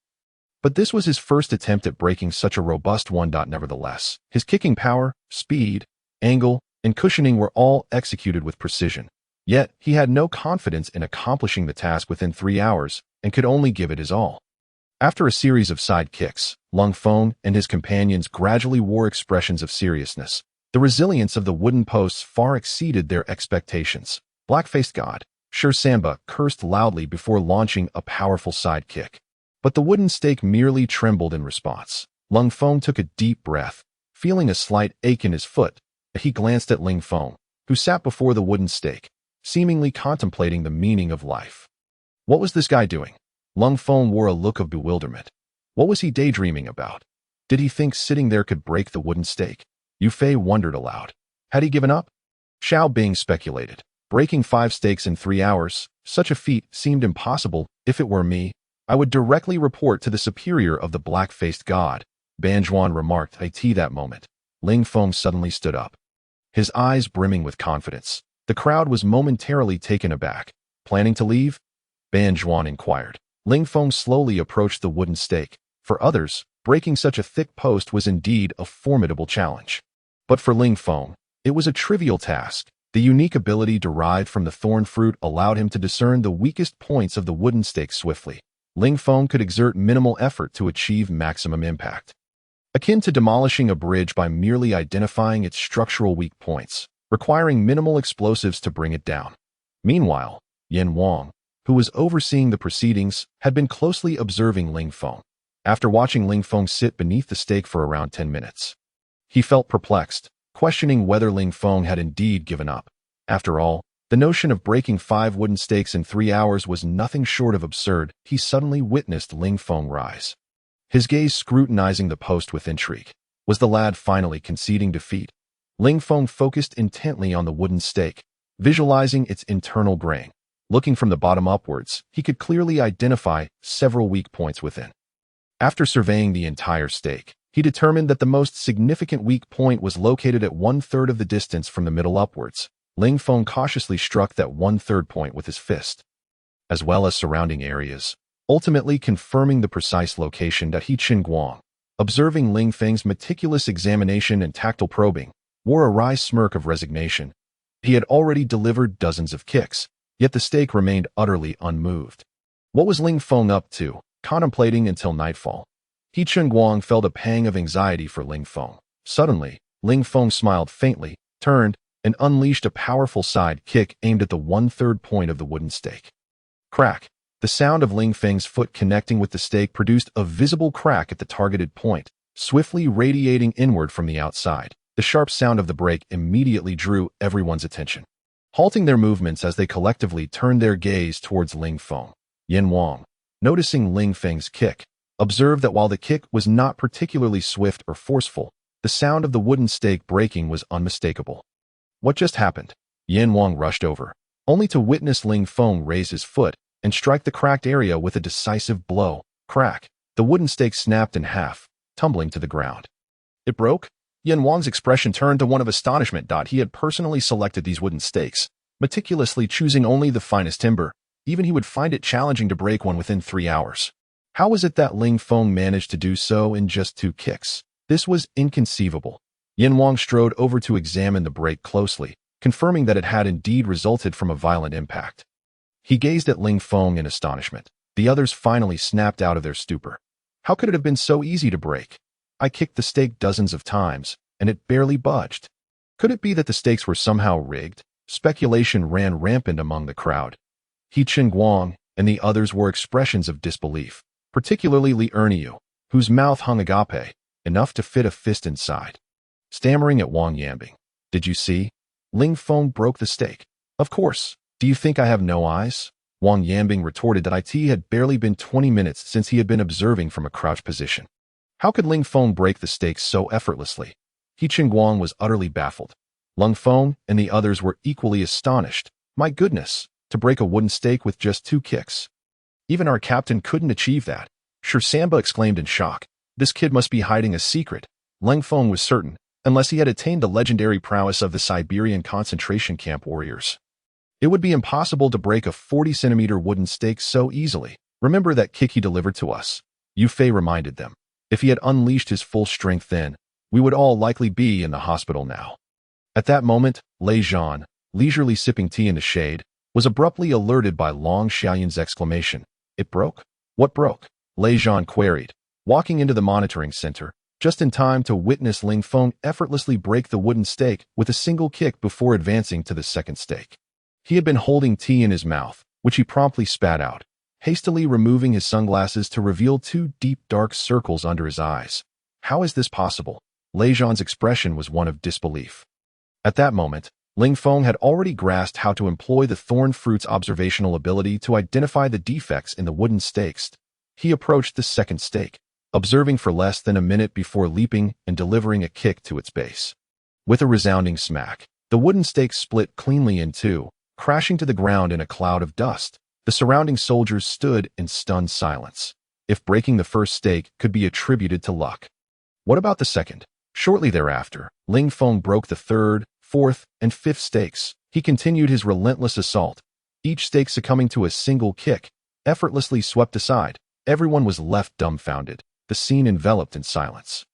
but this was his first attempt at breaking such a robust one. Nevertheless, his kicking power, speed, angle, and cushioning were all executed with precision. Yet, he had no confidence in accomplishing the task within 3 hours and could only give it his all. After a series of side kicks, Ling Feng and his companions gradually wore expressions of seriousness. The resilience of the wooden posts far exceeded their expectations. Black-faced god, Shi Sanba cursed loudly before launching a powerful side kick. But the wooden stake merely trembled in response. Ling Feng took a deep breath, feeling a slight ache in his foot. He glanced at Ling Feng, who sat before the wooden stake, seemingly contemplating the meaning of life. What was this guy doing? Ling Feng wore a look of bewilderment. What was he daydreaming about? Did he think sitting there could break the wooden stake? Yu Fei wondered aloud. Had he given up? Xiao Bing speculated. Breaking 5 stakes in 3 hours, such a feat seemed impossible. If it were me, I would directly report to the superior of the black-faced god, Ban Zhuan remarked. At that moment, Ling Feng suddenly stood up, his eyes brimming with confidence. The crowd was momentarily taken aback. Planning to leave? Ban Zhuan inquired. Ling Feng slowly approached the wooden stake. For others, breaking such a thick post was indeed a formidable challenge. But for Ling Feng, it was a trivial task. The unique ability derived from the thorn fruit allowed him to discern the weakest points of the wooden stake swiftly. Ling Feng could exert minimal effort to achieve maximum impact, akin to demolishing a bridge by merely identifying its structural weak points, requiring minimal explosives to bring it down. Meanwhile, Yin Wang, who was overseeing the proceedings, had been closely observing Ling Feng. After watching Ling Feng sit beneath the stake for around 10 minutes, he felt perplexed, questioning whether Ling Feng had indeed given up. After all, the notion of breaking 5 wooden stakes in 3 hours was nothing short of absurd. He suddenly witnessed Ling Feng rise, his gaze scrutinizing the post with intrigue. Was the lad finally conceding defeat? Ling Feng focused intently on the wooden stake, visualizing its internal grain. Looking from the bottom upwards, he could clearly identify several weak points within. After surveying the entire stake, he determined that the most significant weak point was located at 1/3 of the distance from the middle upwards. Ling Feng cautiously struck that 1/3 point with his fist, as well as surrounding areas, ultimately confirming the precise location that He Guang, observing Ling Feng's meticulous examination and tactile probing, wore a wry smirk of resignation. He had already delivered dozens of kicks, yet the stake remained utterly unmoved. What was Ling Feng up to, contemplating until nightfall? He Guang felt a pang of anxiety for Ling Feng. Suddenly, Ling Feng smiled faintly, turned, and unleashed a powerful side kick aimed at the 1/3 point of the wooden stake. Crack! The sound of Ling Feng's foot connecting with the stake produced a visible crack at the targeted point, swiftly radiating inward from the outside. The sharp sound of the break immediately drew everyone's attention, halting their movements as they collectively turned their gaze towards Ling Feng. Yin Wang, noticing Ling Feng's kick, observed that while the kick was not particularly swift or forceful, the sound of the wooden stake breaking was unmistakable. What just happened? Yin Wang rushed over, only to witness Ling Feng raise his foot and strike the cracked area with a decisive blow. Crack! The wooden stake snapped in half, tumbling to the ground. It broke? Yin Wang's expression turned to one of astonishment. He had personally selected these wooden stakes, meticulously choosing only the finest timber. Even he would find it challenging to break one within 3 hours. How was it that Ling Feng managed to do so in just 2 kicks? This was inconceivable. Yin Wang strode over to examine the break closely, confirming that it had indeed resulted from a violent impact. He gazed at Ling Feng in astonishment. The others finally snapped out of their stupor. How could it have been so easy to break? I kicked the stake dozens of times, and it barely budged. Could it be that the stakes were somehow rigged? Speculation ran rampant among the crowd. He Guang and the others wore expressions of disbelief, particularly Li Erniu, whose mouth hung agape, enough to fit a fist inside. Stammering at Wang Yanbing, "Did you see? Ling Feng broke the stake." "Of course. Do you think I have no eyes?" Wang Yanbing retorted that it had barely been 20 minutes since he had been observing from a crouched position. How could Ling Feng break the stake so effortlessly? He Guang was utterly baffled. Ling Feng and the others were equally astonished. My goodness, to break a wooden stake with just 2 kicks. Even our captain couldn't achieve that. Sure, Samba exclaimed in shock. This kid must be hiding a secret. Ling Feng was certain, unless he had attained the legendary prowess of the Siberian concentration camp warriors. It would be impossible to break a 40-centimeter wooden stake so easily. Remember that kick he delivered to us? Yu Fei reminded them. If he had unleashed his full strength then, we would all likely be in the hospital now. At that moment, Lei Zhan, leisurely sipping tea in the shade, was abruptly alerted by Long Xiaoyan's exclamation. It broke? What broke? Lei Zhan queried, walking into the monitoring center, just in time to witness Ling Feng effortlessly break the wooden stake with a single kick before advancing to the second stake. He had been holding tea in his mouth, which he promptly spat out, hastily removing his sunglasses to reveal 2 deep dark circles under his eyes. How is this possible? Lei Zhan's expression was one of disbelief. At that moment, Ling Feng had already grasped how to employ the thorn fruit's observational ability to identify the defects in the wooden stakes. He approached the second stake, observing for less than a minute before leaping and delivering a kick to its base. With a resounding smack, the wooden stake split cleanly in 2, crashing to the ground in a cloud of dust. The surrounding soldiers stood in stunned silence. If breaking the first stake could be attributed to luck, what about the second? Shortly thereafter, Ling Feng broke the 3rd, 4th, and 5th stakes. He continued his relentless assault, each stake succumbing to a single kick, effortlessly swept aside. Everyone was left dumbfounded, the scene enveloped in silence.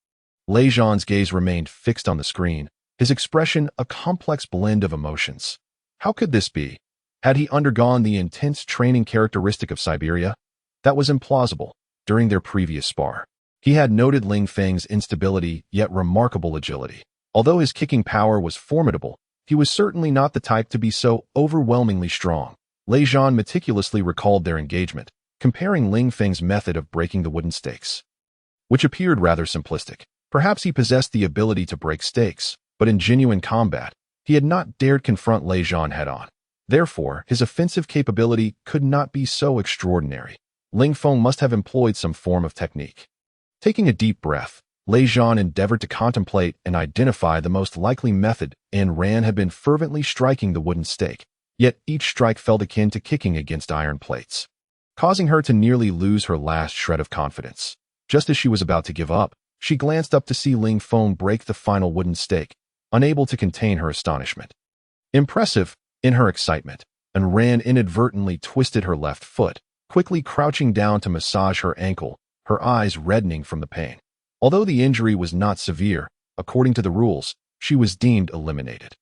Lei Zhan's gaze remained fixed on the screen, his expression a complex blend of emotions. How could this be? Had he undergone the intense training characteristic of Siberia? That was implausible. During their previous spar, he had noted Ling Feng's instability yet remarkable agility. Although his kicking power was formidable, he was certainly not the type to be so overwhelmingly strong. Lei Zhan meticulously recalled their engagement, comparing Ling Feng's method of breaking the wooden stakes, which appeared rather simplistic. Perhaps he possessed the ability to break stakes, but in genuine combat, he had not dared confront Lei Zhan head-on. Therefore, his offensive capability could not be so extraordinary. Ling Feng must have employed some form of technique. Taking a deep breath, Lei Zhan endeavored to contemplate and identify the most likely method, and Ran had been fervently striking the wooden stake. Yet each strike felt akin to kicking against iron plates, causing her to nearly lose her last shred of confidence. Just as she was about to give up, she glanced up to see Ling Feng break the final wooden stake, unable to contain her astonishment. Impressive, in her excitement, and Ran inadvertently twisted her left foot, quickly crouching down to massage her ankle, her eyes reddening from the pain. Although the injury was not severe, according to the rules, she was deemed eliminated.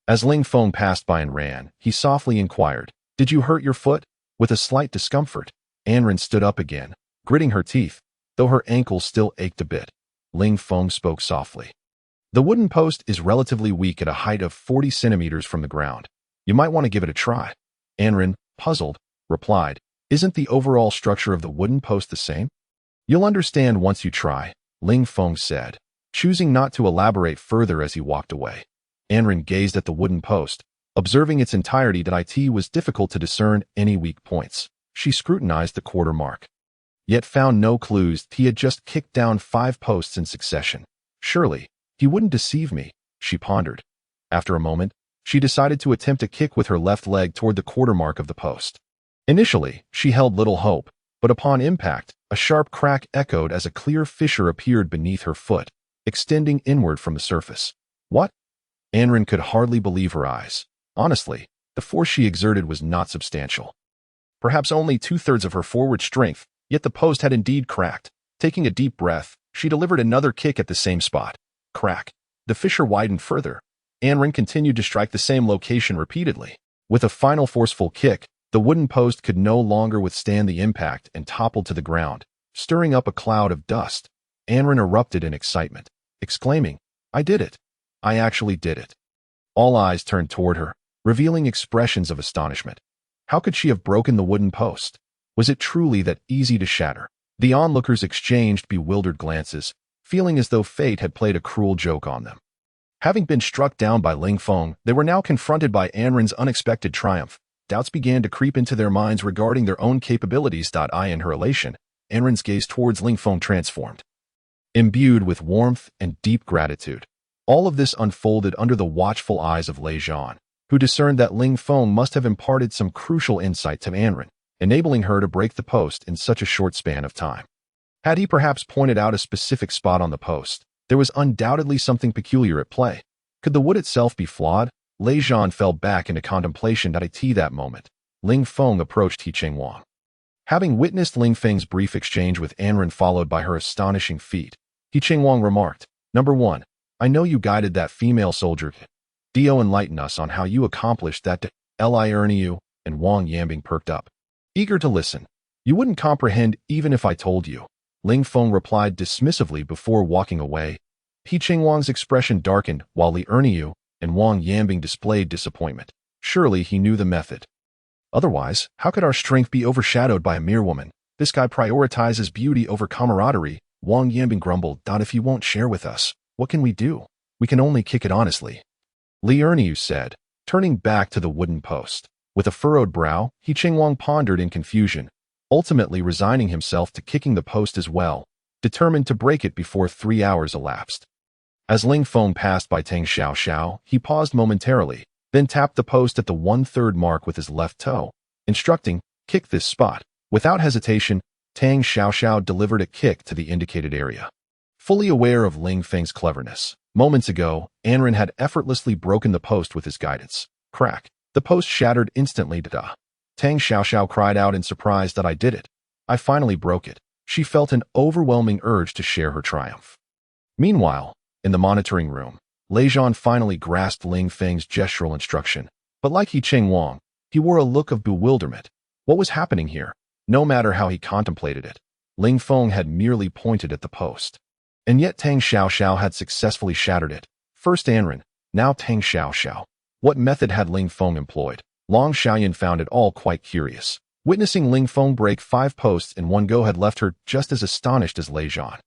As Ling Feng passed by and ran, he softly inquired, "Did you hurt your foot?" With a slight discomfort, Anren stood up again, gritting her teeth, though her ankle still ached a bit. Ling Feng spoke softly. "The wooden post is relatively weak at a height of 40 centimeters from the ground. You might want to give it a try." Anren, puzzled, replied, "Isn't the overall structure of the wooden post the same?" "You'll understand once you try," Ling Feng said, choosing not to elaborate further as he walked away. Anren gazed at the wooden post, observing its entirety that it was difficult to discern any weak points. She scrutinized the quarter mark, yet found no clues. He had just kicked down 5 posts in succession. Surely, he wouldn't deceive me, she pondered. After a moment, she decided to attempt a kick with her left leg toward the quarter mark of the post. Initially, she held little hope, but upon impact, a sharp crack echoed as a clear fissure appeared beneath her foot, extending inward from the surface. What? Anren could hardly believe her eyes. Honestly, the force she exerted was not substantial. Perhaps only 2/3 of her forward strength, yet the post had indeed cracked. Taking a deep breath, she delivered another kick at the same spot. Crack. The fissure widened further. Anren continued to strike the same location repeatedly. With a final forceful kick, the wooden post could no longer withstand the impact and toppled to the ground, stirring up a cloud of dust. Anren erupted in excitement, exclaiming, "I did it! I actually did it!" All eyes turned toward her, revealing expressions of astonishment. How could she have broken the wooden post? Was it truly that easy to shatter? The onlookers exchanged bewildered glances, feeling as though fate had played a cruel joke on them. Having been struck down by Ling Feng, they were now confronted by Anren's unexpected triumph. Doubts began to creep into their minds regarding their own capabilities. In her elation, Anren's gaze towards Ling Feng transformed, imbued with warmth and deep gratitude. All of this unfolded under the watchful eyes of Lei Zhan, who discerned that Ling Feng must have imparted some crucial insight to Anren, enabling her to break the post in such a short span of time. Had he perhaps pointed out a specific spot on the post, there was undoubtedly something peculiar at play. Could the wood itself be flawed? Lei Zhan fell back into contemplation. At that moment, Ling Feng approached He Chengwang. Having witnessed Ling Feng's brief exchange with Anren followed by her astonishing feat, He Chengwang remarked, "Number 1, I know you guided that female soldier. Do enlighten us on how you accomplished that." Li Erniu and Wang Yambing perked up, eager to listen. "You wouldn't comprehend even if I told you," Ling Feng replied dismissively before walking away. He Chengwang's expression darkened while Li Erniu and Wang Yambing displayed disappointment. Surely he knew the method. Otherwise, how could our strength be overshadowed by a mere woman? This guy prioritizes beauty over camaraderie. Wang Yambing grumbled, "If you won't share with us, what can we do? We can only kick it honestly." Li Erniu said, turning back to the wooden post. With a furrowed brow, He Chengwang pondered in confusion, ultimately resigning himself to kicking the post as well, determined to break it before 3 hours elapsed. As Ling Feng passed by Tang Xiaoxiao, he paused momentarily, then tapped the post at the 1/3 mark with his left toe, instructing, "Kick this spot." Without hesitation, Tang Xiaoxiao delivered a kick to the indicated area. Fully aware of Ling Feng's cleverness, moments ago, Anren had effortlessly broken the post with his guidance. Crack. The post shattered instantly. Tang Xiaoxiao cried out in surprise, "I did it. I finally broke it." She felt an overwhelming urge to share her triumph. Meanwhile, in the monitoring room, Lei Zhan finally grasped Ling Feng's gestural instruction, but like He Chengwang, he wore a look of bewilderment. What was happening here? No matter how he contemplated it, Ling Feng had merely pointed at the post. And yet Tang Xiaoxiao had successfully shattered it. First Anren, now Tang Xiaoxiao. What method had Ling Feng employed? Long Xiaoyan found it all quite curious. Witnessing Ling Feng break 5 posts in one go had left her just as astonished as Lei Zhan.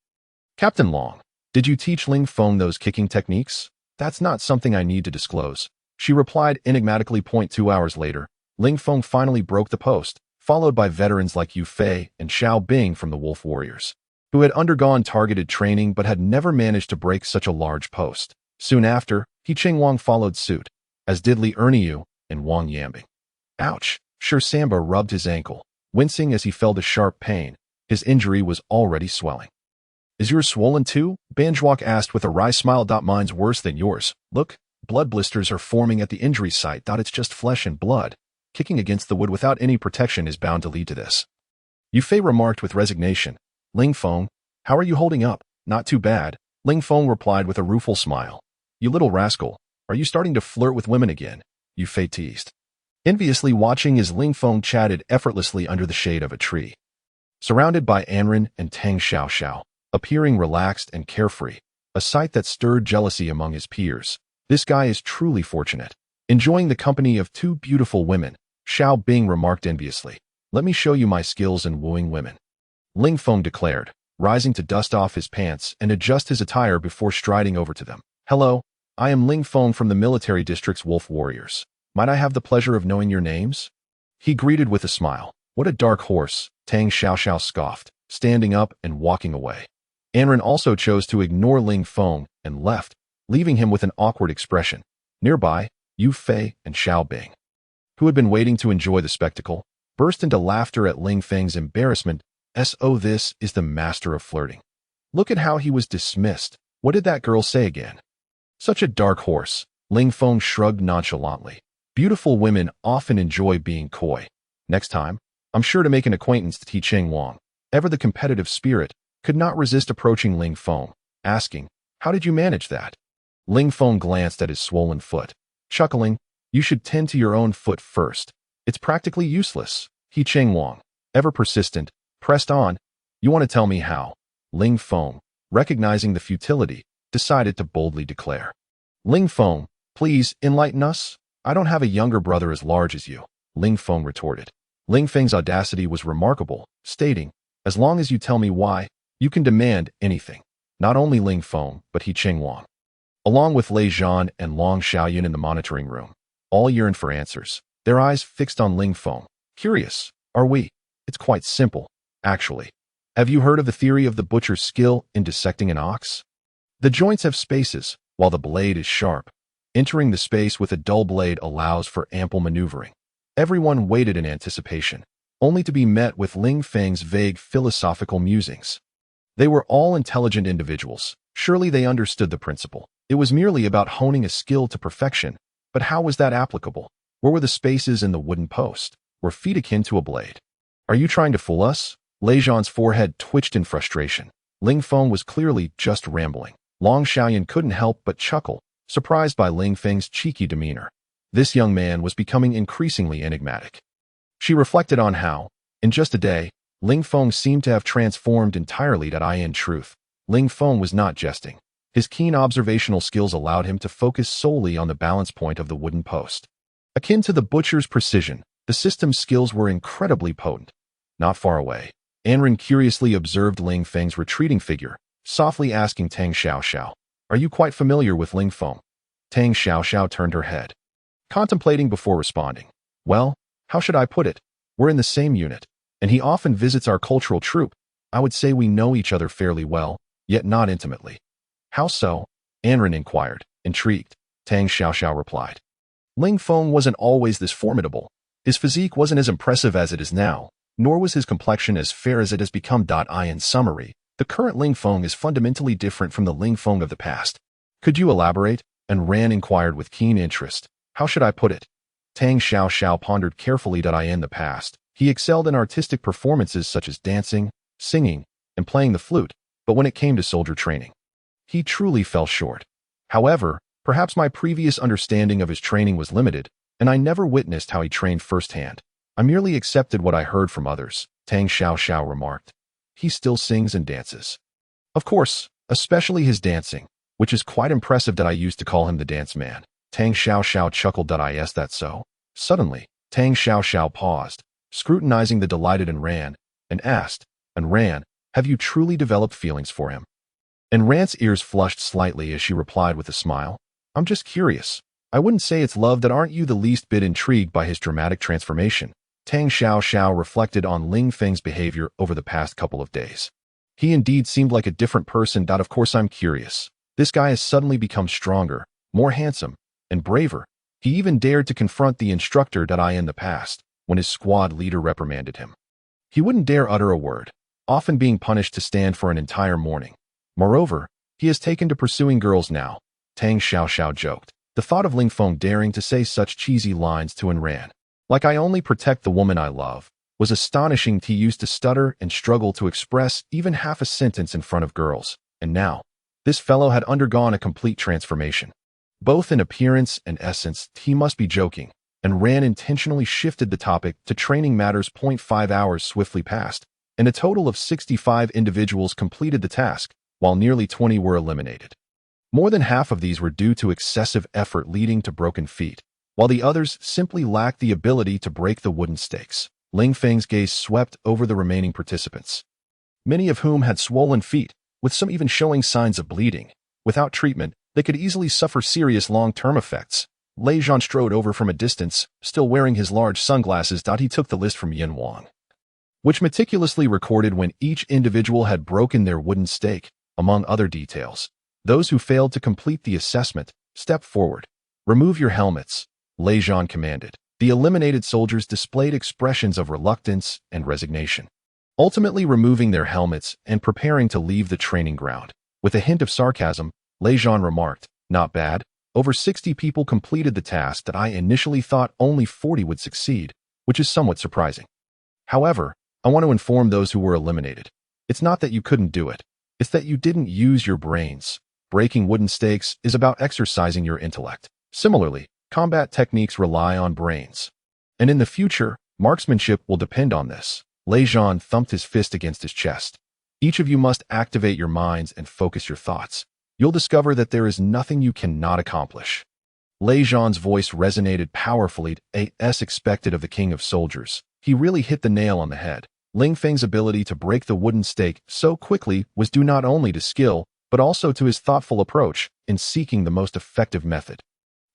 "Captain Long, did you teach Ling Feng those kicking techniques?" "That's not something I need to disclose," she replied enigmatically. 2 hours later, Ling Feng finally broke the post, followed by veterans like Yu Fei and Xiao Bing from the Wolf Warriors. who had undergone targeted training but had never managed to break such a large post. Soon after, He Wang followed suit, as did Li Erniu and Wang Yambing. Ouch! Sure Samba rubbed his ankle, wincing as he felt a sharp pain. His injury was already swelling. Is yours swollen too? Banjuak asked with a wry smile. Mine's worse than yours. Look, blood blisters are forming at the injury site. It's just flesh and blood. Kicking against the wood without any protection is bound to lead to this. Yufei remarked with resignation. Ling Feng, how are you holding up? Not too bad. Ling Feng replied with a rueful smile. You little rascal, are you starting to flirt with women again? Yufei teased. Enviously watching as Ling Feng chatted effortlessly under the shade of a tree. Surrounded by Anren and Tang Xiaoxiao, appearing relaxed and carefree, a sight that stirred jealousy among his peers. This guy is truly fortunate. Enjoying the company of two beautiful women, Xiao Bing remarked enviously. Let me show you my skills in wooing women. Ling Feng declared, rising to dust off his pants and adjust his attire before striding over to them. Hello, I am Ling Feng from the military district's Wolf Warriors. Might I have the pleasure of knowing your names? He greeted with a smile. What a dark horse, Tang Xiaoxiao scoffed, standing up and walking away. Anren also chose to ignore Ling Feng and left, leaving him with an awkward expression. Nearby, Yu Fei and Xiao Bing, who had been waiting to enjoy the spectacle, burst into laughter at Ling Feng's embarrassment. This is the master of flirting. Look at how he was dismissed. What did that girl say again? Such a dark horse. Ling Feng shrugged nonchalantly. Beautiful women often enjoy being coy. Next time, I'm sure to make an acquaintance with He Wang. Ever the competitive spirit, could not resist approaching Ling Feng, asking, how did you manage that? Ling Feng glanced at his swollen foot, chuckling, you should tend to your own foot first. It's practically useless. He Wang, ever persistent, pressed on. You want to tell me how? Ling Feng, recognizing the futility, decided to boldly declare. Ling Feng, please enlighten us. I don't have a younger brother as large as you, Ling Feng retorted. Ling Feng's audacity was remarkable, stating, as long as you tell me why, you can demand anything. Not only Ling Feng, but He Wang, along with Lei Zhan and Long Xiaoyun in the monitoring room, all yearned for answers, their eyes fixed on Ling Feng. Curious, are we? It's quite simple, actually. Have you heard of the theory of the butcher's skill in dissecting an ox? The joints have spaces, while the blade is sharp. Entering the space with a dull blade allows for ample maneuvering. Everyone waited in anticipation, only to be met with Ling Feng's vague philosophical musings. They were all intelligent individuals. Surely they understood the principle. It was merely about honing a skill to perfection. But how was that applicable? Where were the spaces in the wooden post? Were feet akin to a blade? Are you trying to fool us? Lei Zhan's forehead twitched in frustration. Ling Feng was clearly just rambling. Long Xiaoyun couldn't help but chuckle, surprised by Ling Feng's cheeky demeanor. This young man was becoming increasingly enigmatic. She reflected on how, in just a day, Ling Feng seemed to have transformed entirely. In truth, Ling Feng was not jesting. His keen observational skills allowed him to focus solely on the balance point of the wooden post. Akin to the butcher's precision, the system's skills were incredibly potent. Not far away, Anren curiously observed Ling Feng's retreating figure, softly asking Tang Xiaoxiao, are you quite familiar with Ling Feng? Tang Xiaoxiao turned her head, contemplating before responding. Well, how should I put it? We're in the same unit, and he often visits our cultural troupe. I would say we know each other fairly well, yet not intimately. How so? Anren inquired, intrigued. Tang Xiaoxiao replied. Ling Feng wasn't always this formidable. His physique wasn't as impressive as it is now, nor was his complexion as fair as it has become. In summary, the current Ling Feng is fundamentally different from the Ling Feng of the past. Could you elaborate? And Ran inquired with keen interest. How should I put it? Tang Xiaoxiao pondered carefully. In the past, he excelled in artistic performances such as dancing, singing, and playing the flute, but when it came to soldier training, he truly fell short. However, perhaps my previous understanding of his training was limited, and I never witnessed how he trained firsthand. I merely accepted what I heard from others, Tang Xiaoxiao remarked. He still sings and dances. Of course, especially his dancing, which is quite impressive. I used to call him the dance man. Tang Xiaoxiao chuckled. Is that so? Suddenly, Tang Xiaoxiao paused, scrutinizing the delighted Anran, and asked, Anran, have you truly developed feelings for him? Anran's ears flushed slightly as she replied with a smile. I'm just curious. I wouldn't say it's love. Aren't you the least bit intrigued by his dramatic transformation? Tang Xiaoxiao reflected on Ling Feng's behavior over the past couple of days. He indeed seemed like a different person. Of course I'm curious. This guy has suddenly become stronger, more handsome, and braver. He even dared to confront the instructor that I in the past, when his squad leader reprimanded him. He wouldn't dare utter a word, often being punished to stand for an entire morning. Moreover, he has taken to pursuing girls now, Tang Xiaoxiao joked. The thought of Ling Feng daring to say such cheesy lines to Ran, like I only protect the woman I love, was astonishing. He used to stutter and struggle to express even half a sentence in front of girls, and now, this fellow had undergone a complete transformation. Both in appearance and essence, he must be joking, and Ran intentionally shifted the topic to training matters. 5 hours swiftly passed, and a total of 65 individuals completed the task, while nearly 20 were eliminated. More than half of these were due to excessive effort leading to broken feet, while the others simply lacked the ability to break the wooden stakes. Ling Feng's gaze swept over the remaining participants, many of whom had swollen feet, with some even showing signs of bleeding. Without treatment, they could easily suffer serious long-term effects. Lei Zhan strode over from a distance, still wearing his large sunglasses. He took the list from Yin Wang, which meticulously recorded when each individual had broken their wooden stake, among other details. Those who failed to complete the assessment, step forward. Remove your helmets, Lei Zhan commanded. The eliminated soldiers displayed expressions of reluctance and resignation, ultimately removing their helmets and preparing to leave the training ground. With a hint of sarcasm, Lei Zhan remarked, "Not bad. Over 60 people completed the task that I initially thought only 40 would succeed, which is somewhat surprising. However, I want to inform those who were eliminated. It's not that you couldn't do it. It's that you didn't use your brains. Breaking wooden stakes is about exercising your intellect. Similarly, combat techniques rely on brains. And in the future, marksmanship will depend on this." Lei Zhan thumped his fist against his chest. "Each of you must activate your minds and focus your thoughts. You'll discover that there is nothing you cannot accomplish." Lei Zhan's voice resonated powerfully, as expected of the king of soldiers. He really hit the nail on the head. Ling Feng's ability to break the wooden stake so quickly was due not only to skill, but also to his thoughtful approach in seeking the most effective method.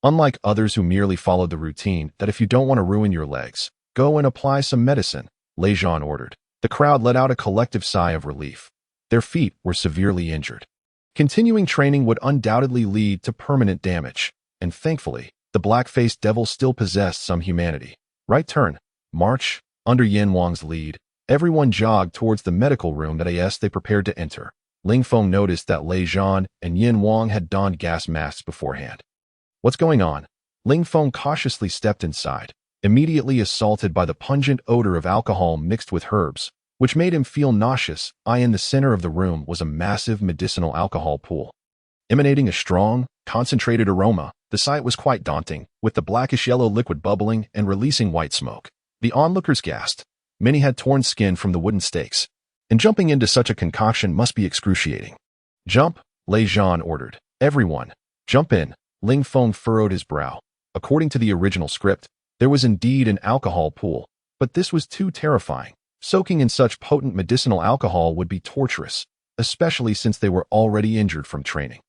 Unlike others who merely followed the routine that if you don't want to ruin your legs, go and apply some medicine, Lei Zhan ordered. The crowd let out a collective sigh of relief. Their feet were severely injured. Continuing training would undoubtedly lead to permanent damage, and thankfully, the black-faced devil still possessed some humanity. Right turn, march. Under Yin Wang's lead, everyone jogged towards the medical room that they prepared to enter. Ling Feng noticed that Lei Zhan and Yin Wang had donned gas masks beforehand. "What's going on?" Ling Feng cautiously stepped inside, immediately assaulted by the pungent odor of alcohol mixed with herbs, which made him feel nauseous. In the center of the room was a massive medicinal alcohol pool, emanating a strong, concentrated aroma. The sight was quite daunting, with the blackish-yellow liquid bubbling and releasing white smoke. The onlookers gasped. Many had torn skin from the wooden stakes, and jumping into such a concoction must be excruciating. "Jump," Lei Zhan ordered. "Everyone, jump in." Ling Feng furrowed his brow. According to the original script, there was indeed an alcohol pool, but this was too terrifying. Soaking in such potent medicinal alcohol would be torturous, especially since they were already injured from training.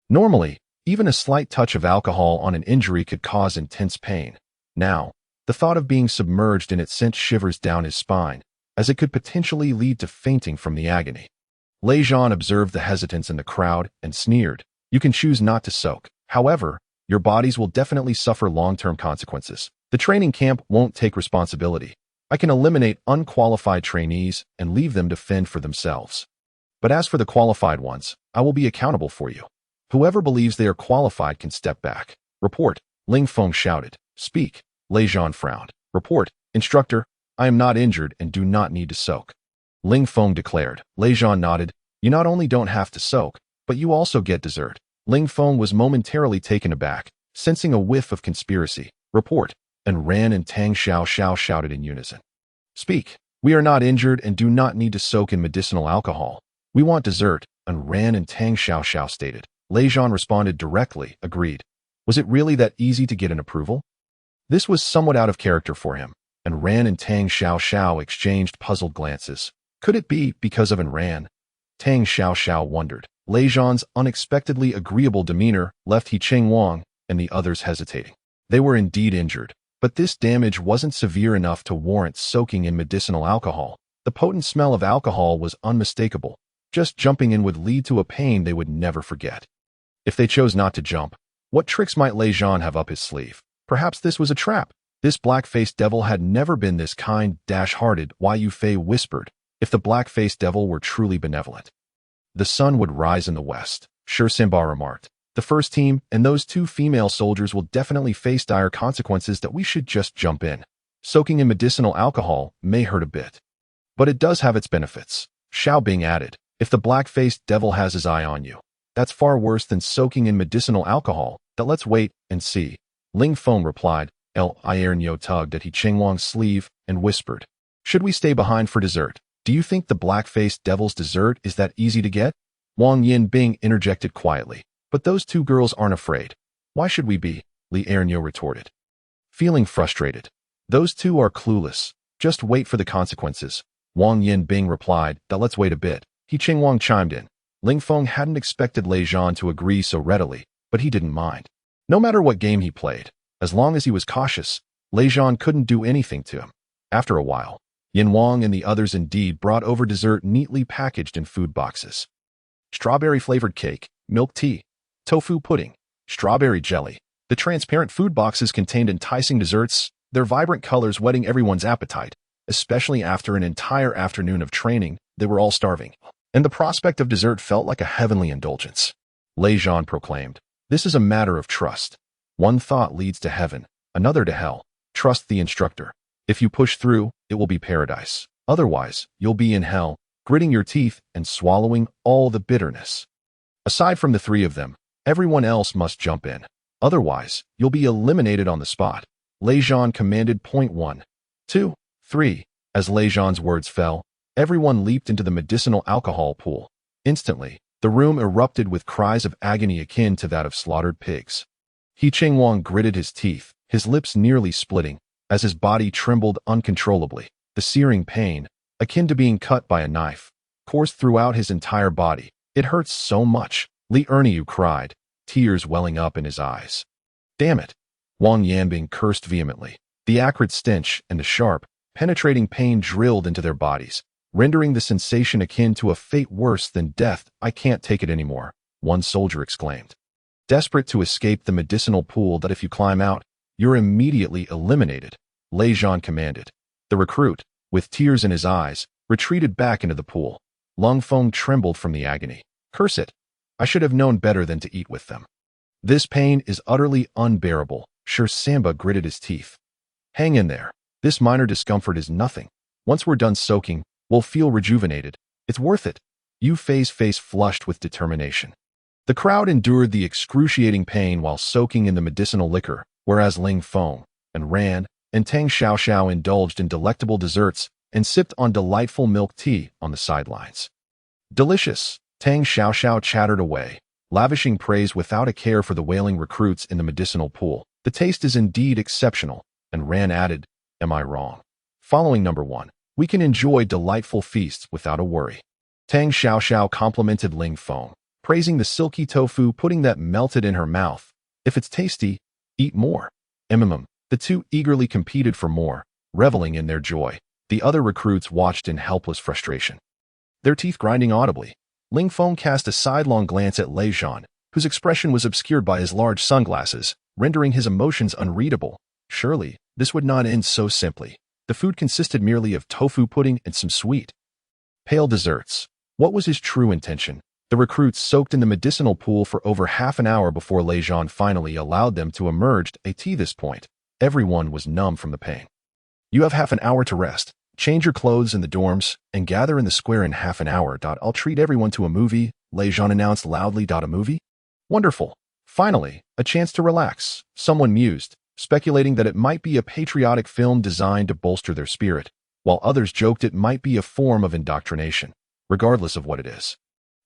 Normally, even a slight touch of alcohol on an injury could cause intense pain. Now, the thought of being submerged in it sent shivers down his spine, as it could potentially lead to fainting from the agony. Lei Zhan observed the hesitance in the crowd and sneered. "You can choose not to soak. However, your bodies will definitely suffer long-term consequences. The training camp won't take responsibility. I can eliminate unqualified trainees and leave them to fend for themselves. But as for the qualified ones, I will be accountable for you. Whoever believes they are qualified can step back." "Report," Ling Feng shouted. "Speak," Lei Zhan frowned. "Report, instructor. I am not injured and do not need to soak," Ling Feng declared. Lei Zhan nodded. "You not only don't have to soak, but you also get dessert." Ling Feng was momentarily taken aback, sensing a whiff of conspiracy. "Report," and Ran and Tang Xiaoxiao shouted in unison. "Speak. We are not injured and do not need to soak in medicinal alcohol. We want dessert," and Ran and Tang Xiaoxiao stated. Lei Zhan responded directly, agreed. Was it really that easy to get an approval? This was somewhat out of character for him, and Ran and Tang Xiaoxiao exchanged puzzled glances. Could it be because of Ran? Tang Xiaoxiao wondered. Lei Zhan's unexpectedly agreeable demeanor left He Cheng Wang and the others hesitating. They were indeed injured, but this damage wasn't severe enough to warrant soaking in medicinal alcohol. The potent smell of alcohol was unmistakable, Just jumping in would lead to a pain they would never forget. If they chose not to jump, what tricks might Lei Zhan have up his sleeve? Perhaps this was a trap. This black-faced devil had never been this kind, dash-hearted, Yu Fei whispered. If the black-faced devil were truly benevolent, the sun would rise in the west, Shi Simba remarked. The first team and those 2 female soldiers will definitely face dire consequences that we should just jump in. Soaking in medicinal alcohol may hurt a bit, but it does have its benefits. Xiao Bing added, if the black-faced devil has his eye on you, that's far worse than soaking in medicinal alcohol. That let's wait and see. Ling Feng replied. Iernyo tugged at He Qingwang's sleeve and whispered, should we stay behind for dessert? Do you think the black-faced devil's dessert is that easy to get? Wang Yinbing interjected quietly. But those 2 girls aren't afraid. Why should we be? Li Ernyo retorted, feeling frustrated. Those 2 are clueless. Just wait for the consequences. Wang Yinbing replied that let's wait a bit. He Qingwang chimed in. Ling Feng hadn't expected Lei Zhan to agree so readily, but he didn't mind. No matter what game he played, as long as he was cautious, Lei Zhan couldn't do anything to him. After a while, Yin Wang and the others indeed brought over dessert neatly packaged in food boxes. Strawberry-flavored cake, milk tea, tofu pudding, strawberry jelly. The transparent food boxes contained enticing desserts, their vibrant colors whetting everyone's appetite, especially after an entire afternoon of training. They were all starving, and the prospect of dessert felt like a heavenly indulgence. Lei Zhan proclaimed, this is a matter of trust. One thought leads to heaven, another to hell. Trust the instructor. If you push through, it will be paradise. Otherwise, you'll be in hell, gritting your teeth and swallowing all the bitterness. Aside from the 3 of them, everyone else must jump in. Otherwise, you'll be eliminated on the spot. Lei Zhan commanded. Point 1, 2, 3. As Lei Zhan's words fell, everyone leaped into the medicinal alcohol pool. Instantly, the room erupted with cries of agony akin to that of slaughtered pigs. He Qingwang gritted his teeth, his lips nearly splitting, as his body trembled uncontrollably. The searing pain, akin to being cut by a knife, coursed throughout his entire body. It hurts so much, Li Ernyu cried, tears welling up in his eyes. Damn it! Wang Yanbing cursed vehemently. The acrid stench and the sharp, penetrating pain drilled into their bodies, rendering the sensation akin to a fate worse than death. I can't take it anymore, one soldier exclaimed. Desperate to escape the medicinal pool that if you climb out, you're immediately eliminated, Lei Zhan commanded. The recruit, with tears in his eyes, retreated back into the pool. Ling Feng trembled from the agony. Curse it! I should have known better than to eat with them. This pain is utterly unbearable, Shi Samba gritted his teeth. Hang in there. This minor discomfort is nothing. Once we're done soaking, we'll feel rejuvenated. It's worth it. Yu Fei's face flushed with determination. The crowd endured the excruciating pain while soaking in the medicinal liquor, whereas Ling Feng and Ran and Tang Xiaoxiao indulged in delectable desserts and sipped on delightful milk tea on the sidelines. Delicious, Tang Xiaoxiao chattered away, lavishing praise without a care for the wailing recruits in the medicinal pool. The taste is indeed exceptional, and Ran added, am I wrong? Following number 1, we can enjoy delightful feasts without a worry. Tang Xiaoxiao complimented Ling Feng, praising the silky tofu pudding that melted in her mouth. If it's tasty, eat more. The 2 eagerly competed for more, reveling in their joy. The other recruits watched in helpless frustration, their teeth grinding audibly. Ling Feng cast a sidelong glance at Lei Zhan, whose expression was obscured by his large sunglasses, rendering his emotions unreadable. Surely, this would not end so simply. The food consisted merely of tofu pudding and some sweet, pale desserts. What was his true intention? The recruits soaked in the medicinal pool for over half an hour before Lei Zhan finally allowed them to emerge. At this point, everyone was numb from the pain. You have half an hour to rest. Change your clothes in the dorms and gather in the square in half an hour. I'll treat everyone to a movie, Lei Zhan announced loudly. A movie? Wonderful. Finally, a chance to relax, someone mused, speculating that it might be a patriotic film designed to bolster their spirit, while others joked it might be a form of indoctrination. Regardless of what it is,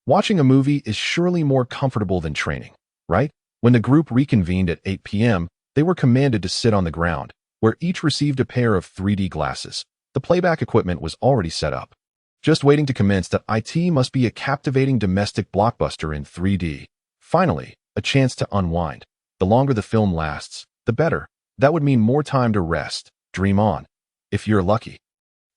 watching a movie is surely more comfortable than training, right? When the group reconvened at 8 p.m., they were commanded to sit on the ground, where each received a pair of 3D glasses. The playback equipment was already set up, just waiting to commence. That it must be a captivating domestic blockbuster in 3D. Finally, a chance to unwind. The longer the film lasts, the better. That would mean more time to rest, dream on. If you're lucky,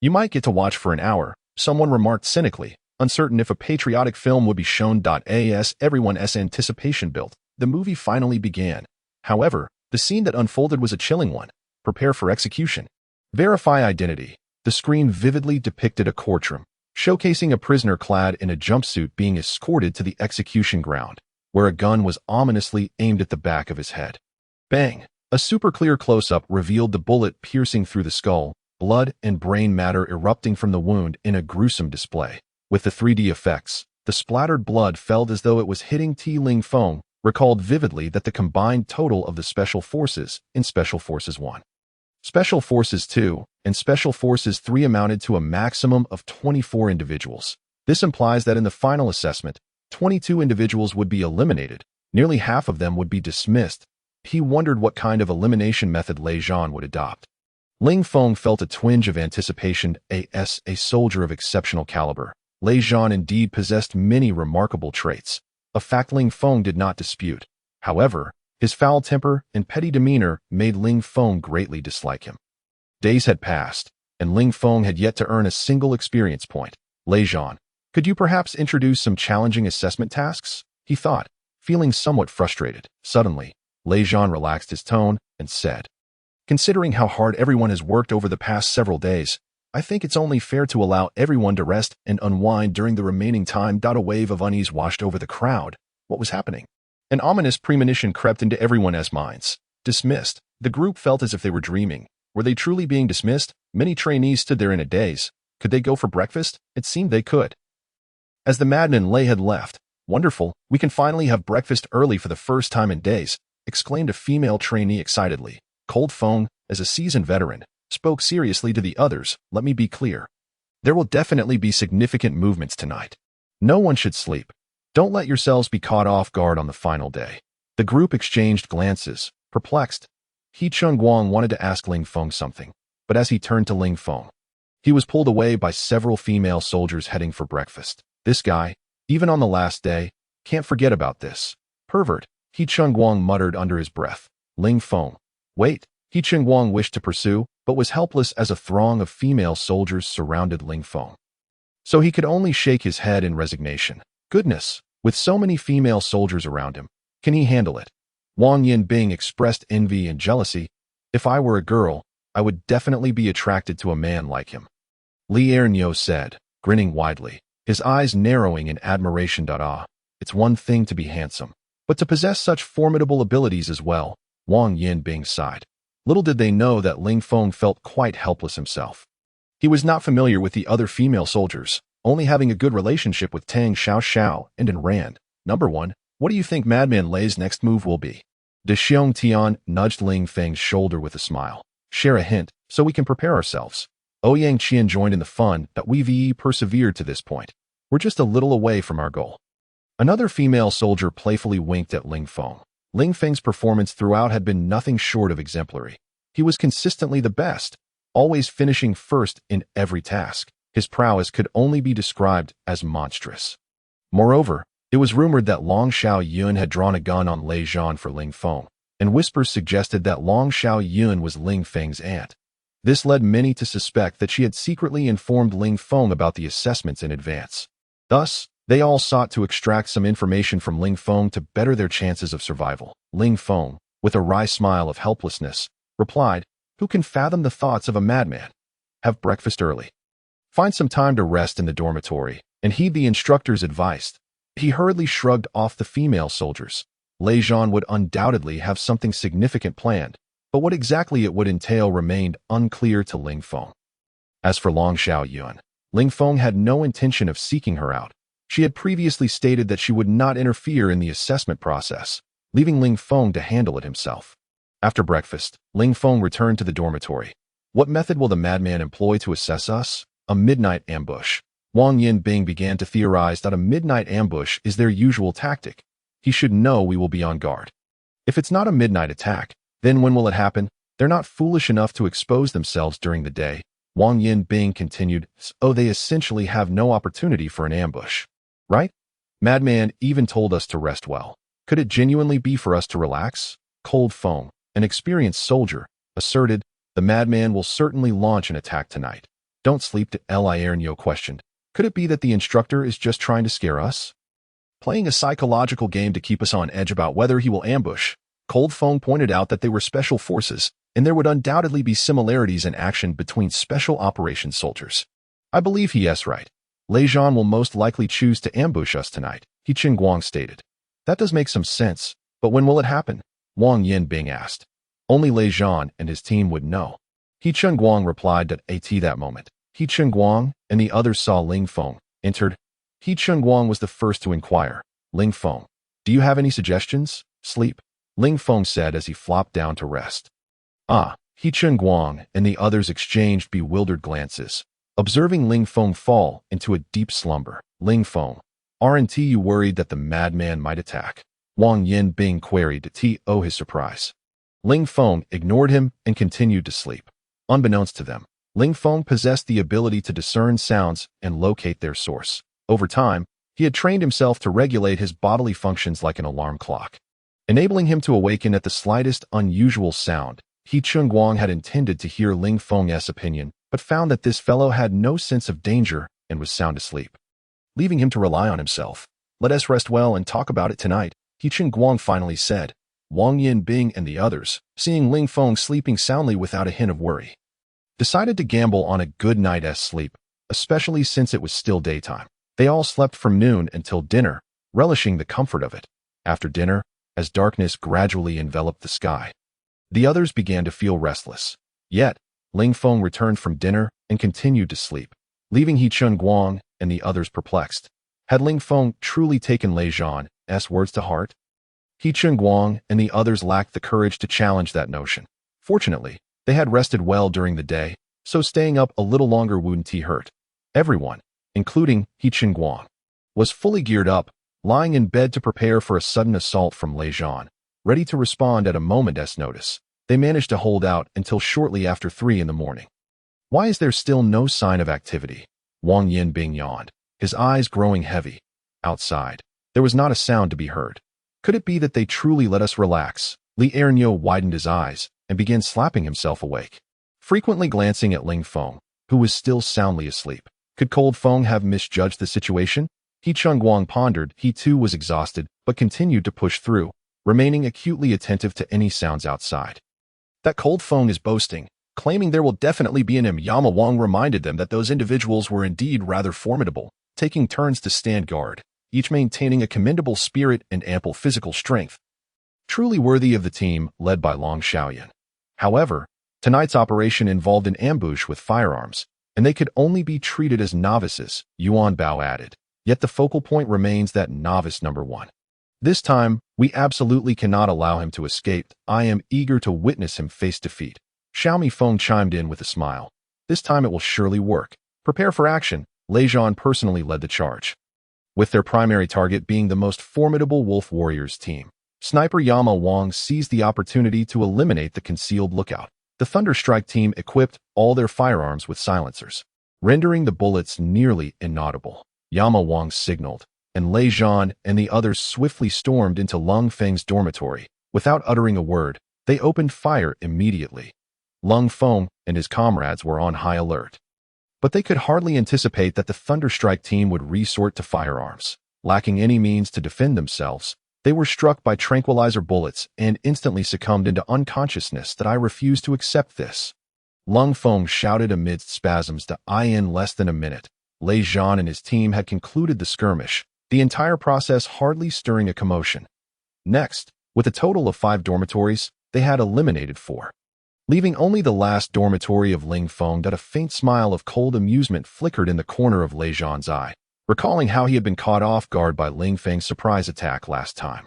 you might get to watch for an hour, someone remarked cynically. Uncertain if a patriotic film would be shown. As everyone's anticipation built, the movie finally began. However, the scene that unfolded was a chilling one. Prepare for execution. Verify identity. The screen vividly depicted a courtroom, showcasing a prisoner clad in a jumpsuit being escorted to the execution ground, where a gun was ominously aimed at the back of his head. Bang! A super clear close-up revealed the bullet piercing through the skull, blood and brain matter erupting from the wound in a gruesome display. With the 3D effects, the splattered blood felt as though it was hitting Ling Feng, recalled vividly that the combined total of the Special Forces in Special Forces 1, Special Forces 2, and Special Forces 3 amounted to a maximum of 24 individuals. This implies that in the final assessment, 22 individuals would be eliminated, nearly half of them would be dismissed. He wondered what kind of elimination method Lei Zhan would adopt. Ling Feng felt a twinge of anticipation. As a soldier of exceptional caliber, Lei Zhan indeed possessed many remarkable traits, a fact Ling Feng did not dispute. However, his foul temper and petty demeanor made Ling Feng greatly dislike him. Days had passed, and Ling Feng had yet to earn a single experience point. Lei Zhan, could you perhaps introduce some challenging assessment tasks? He thought, feeling somewhat frustrated. Suddenly, Lei Zhan relaxed his tone and said, considering how hard everyone has worked over the past several days, I think it's only fair to allow everyone to rest and unwind during the remaining time. A wave of unease washed over the crowd. What was happening? An ominous premonition crept into everyone's minds. Dismissed. The group felt as if they were dreaming. Were they truly being dismissed? Many trainees stood there in a daze. Could they go for breakfast? It seemed they could. As the madman Lei had left, wonderful, we can finally have breakfast early for the first time in days, exclaimed a female trainee excitedly. Cold Feng, as a seasoned veteran, spoke seriously to the others. Let me be clear. There will definitely be significant movements tonight. No one should sleep. Don't let yourselves be caught off guard on the final day. The group exchanged glances, perplexed. He Chungguang wanted to ask Ling Feng something, but as he turned to Ling Feng, he was pulled away by several female soldiers heading for breakfast. This guy, even on the last day, can't forget about this. Pervert, He Chungguang muttered under his breath. Ling Feng. Wait, He Chungguang wished to pursue, but was helpless as a throng of female soldiers surrounded Ling Feng. So he could only shake his head in resignation. Goodness, with so many female soldiers around him, can he handle it? Wang Yinbing expressed envy and jealousy. If I were a girl, I would definitely be attracted to a man like him. Li Ernyo said, grinning widely, his eyes narrowing in admiration. It's one thing to be handsome, but to possess such formidable abilities as well. Wang Yinbing sighed. Little did they know that Ling Feng felt quite helpless himself. He was not familiar with the other female soldiers, only having a good relationship with Tang Xiaoxiao and Rand. Number 1, what do you think Madman Lei's next move will be? De Xiong Tian nudged Ling Feng's shoulder with a smile. Share a hint, so we can prepare ourselves. Ouyang Qian joined in the fun that we've persevered to this point. We're just a little away from our goal. Another female soldier playfully winked at Ling Feng. Ling Feng's performance throughout had been nothing short of exemplary. He was consistently the best, always finishing first in every task. His prowess could only be described as monstrous. Moreover, it was rumored that Long Xiao Yun had drawn a gun on Lei Zhan for Ling Feng, and whispers suggested that Long Xiao Yun was Ling Feng's aunt. This led many to suspect that she had secretly informed Ling Feng about the assessments in advance. Thus, they all sought to extract some information from Ling Feng to better their chances of survival. Ling Feng, with a wry smile of helplessness, replied, "Who can fathom the thoughts of a madman? Have breakfast early. Find some time to rest in the dormitory, and heed the instructor's advice." He hurriedly shrugged off the female soldiers. Lei Zhan would undoubtedly have something significant planned, but what exactly it would entail remained unclear to Ling Feng. As for Long Xiao Yun, Ling Feng had no intention of seeking her out. She had previously stated that she would not interfere in the assessment process, leaving Ling Feng to handle it himself. After breakfast, Ling Feng returned to the dormitory. What method will the madman employ to assess us? A midnight ambush. Wang Yinbing began to theorize that a midnight ambush is their usual tactic. He should know we will be on guard. If it's not a midnight attack, then when will it happen? They're not foolish enough to expose themselves during the day. Wang Yinbing continued, so they essentially have no opportunity for an ambush. Right? Madman even told us to rest well. Could it genuinely be for us to relax? Cold Feng, an experienced soldier, asserted, the madman will certainly launch an attack tonight. Don't sleep, Li Ernyo questioned. Could it be that the instructor is just trying to scare us? Playing a psychological game to keep us on edge about whether he will ambush, Cold Feng pointed out that they were special forces, and there would undoubtedly be similarities in action between special operations soldiers. I believe he is right. Lei Zhan will most likely choose to ambush us tonight, He Qingguang stated. That does make some sense, but when will it happen? Wang Yinbing asked. Only Lei Zhan and his team would know. He Qingguang replied at that moment. He Qingguang and the others saw Ling Feng entered. He Qingguang was the first to inquire. Ling Feng, do you have any suggestions? Sleep, Ling Feng said as he flopped down to rest. He Qingguang and the others exchanged bewildered glances, observing Ling Feng fall into a deep slumber. Ling Feng, aren't you worried that the madman might attack? Wang Yinbing queried to his surprise. Ling Feng ignored him and continued to sleep. Unbeknownst to them, Ling Feng possessed the ability to discern sounds and locate their source. Over time, he had trained himself to regulate his bodily functions like an alarm clock, enabling him to awaken at the slightest unusual sound. He Qingguang had intended to hear Ling Feng's opinion, but found that this fellow had no sense of danger and was sound asleep. Leaving him to rely on himself. Let us rest well and talk about it tonight, He Qingguang finally said. Wang Yinbing and the others, seeing Ling Feng sleeping soundly without a hint of worry, decided to gamble on a good night's sleep, especially since it was still daytime. They all slept from noon until dinner, relishing the comfort of it. After dinner, as darkness gradually enveloped the sky, the others began to feel restless. Yet, Ling Feng returned from dinner and continued to sleep, leaving He Qingguang and the others perplexed. Had Ling Feng truly taken Lei Zhan's words to heart? He Qingguang and the others lacked the courage to challenge that notion. Fortunately, they had rested well during the day, so staying up a little longer wouldn't hurt. Everyone, including He Qingguang, was fully geared up, lying in bed to prepare for a sudden assault from Lei Zhan, ready to respond at a moment's notice. They managed to hold out until shortly after 3 in the morning. Why is there still no sign of activity? Wang Yinbing yawned, his eyes growing heavy. Outside, there was not a sound to be heard. Could it be that they truly let us relax? Li Erniu widened his eyes and began slapping himself awake, frequently glancing at Ling Feng, who was still soundly asleep. Could Cold Feng have misjudged the situation? He Qingguang pondered. He too was exhausted, but continued to push through, remaining acutely attentive to any sounds outside. That Cold Feng is boasting, claiming there will definitely be an Yama Wang reminded them that those individuals were indeed rather formidable, taking turns to stand guard, each maintaining a commendable spirit and ample physical strength, truly worthy of the team led by Long Xiaoyan. However, tonight's operation involved an ambush with firearms, and they could only be treated as novices, Yuan Bao added. Yet the focal point remains that novice number 1. This time, we absolutely cannot allow him to escape. I am eager to witness him face defeat. Xiaomi Feng chimed in with a smile. This time it will surely work. Prepare for action. Lei Zhan personally led the charge, with their primary target being the most formidable Wolf Warriors team. Sniper Yama Wang seized the opportunity to eliminate the concealed lookout. The Thunderstrike team equipped all their firearms with silencers, rendering the bullets nearly inaudible. Yama Wang signaled, and Lei Zhan and the others swiftly stormed into Ling Feng's dormitory. Without uttering a word, they opened fire immediately. Ling Feng and his comrades were on high alert, but they could hardly anticipate that the Thunderstrike team would resort to firearms. Lacking any means to defend themselves, they were struck by tranquilizer bullets and instantly succumbed into unconsciousness. That I refuse to accept this, Ling Feng shouted amidst spasms. In less than a minute, Lei Zhan and his team had concluded the skirmish, the entire process hardly stirring a commotion. Next, with a total of 5 dormitories, they had eliminated 4, leaving only the last dormitory of Ling Feng. A faint smile of cold amusement flickered in the corner of Lei Zhan's eye, recalling how he had been caught off guard by Ling Feng's surprise attack last time.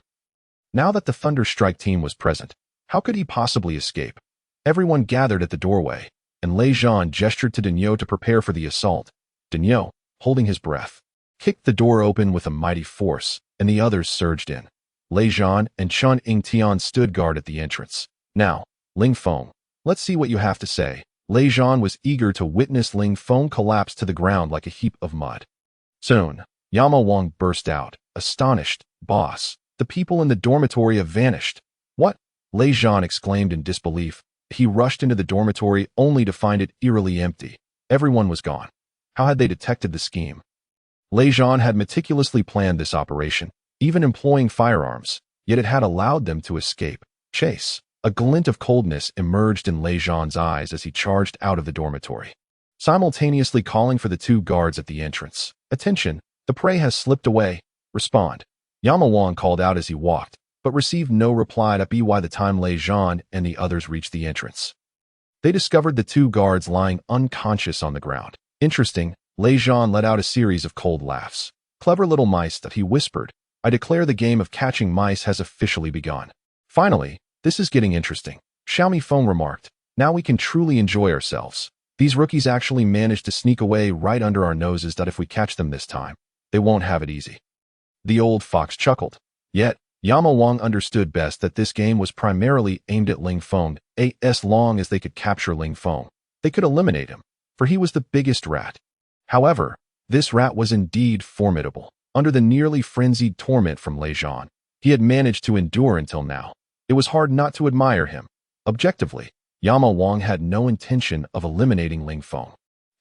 Now that the Thunderstrike team was present, how could he possibly escape? Everyone gathered at the doorway, and Lei Zhan gestured to Daniel to prepare for the assault. Daniel, holding his breath, kicked the door open with a mighty force, and the others surged in. Lei Zhan and Chun Yingtian stood guard at the entrance. Now, Ling Feng, let's see what you have to say. Lei Zhan was eager to witness Ling Feng collapse to the ground like a heap of mud. Soon, Yama Wang burst out, astonished. Boss, the people in the dormitory have vanished. What? Lei Zhan exclaimed in disbelief. He rushed into the dormitory only to find it eerily empty. Everyone was gone. How had they detected the scheme? Lei Zhan had meticulously planned this operation, even employing firearms, yet it had allowed them to escape. Chase. A glint of coldness emerged in Lei Zhan's eyes as he charged out of the dormitory, simultaneously calling for the two guards at the entrance. Attention, the prey has slipped away. Respond. Yama Wang called out as he walked, but received no reply by the time Lei Zhan and the others reached the entrance. They discovered the two guards lying unconscious on the ground. Interesting, Lei Zhan let out a series of cold laughs. Clever little mice, that he whispered. I declare the game of catching mice has officially begun. Finally, this is getting interesting, Xiaomi Feng remarked. Now we can truly enjoy ourselves. These rookies actually managed to sneak away right under our noses. If we catch them this time, they won't have it easy. The old fox chuckled. Yet, Yama Wang understood best that this game was primarily aimed at Ling Feng. As long as they could capture Ling Feng, they could eliminate him, for he was the biggest rat. However, this rat was indeed formidable. Under the nearly frenzied torment from Lei Zhan, he had managed to endure until now. It was hard not to admire him. Objectively, Yama Wang had no intention of eliminating Ling Feng.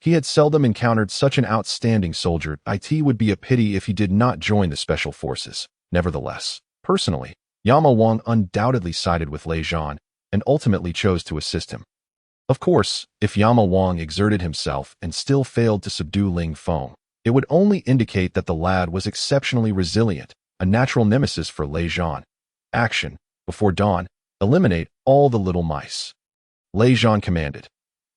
He had seldom encountered such an outstanding soldier. It would be a pity if he did not join the special forces. Nevertheless, personally, Yama Wang undoubtedly sided with Lei Zhan and ultimately chose to assist him. Of course, if Yama Wang exerted himself and still failed to subdue Ling Feng, it would only indicate that the lad was exceptionally resilient, a natural nemesis for Lei Zhan. Action. Before dawn, eliminate all the little mice. Lei Zhan commanded.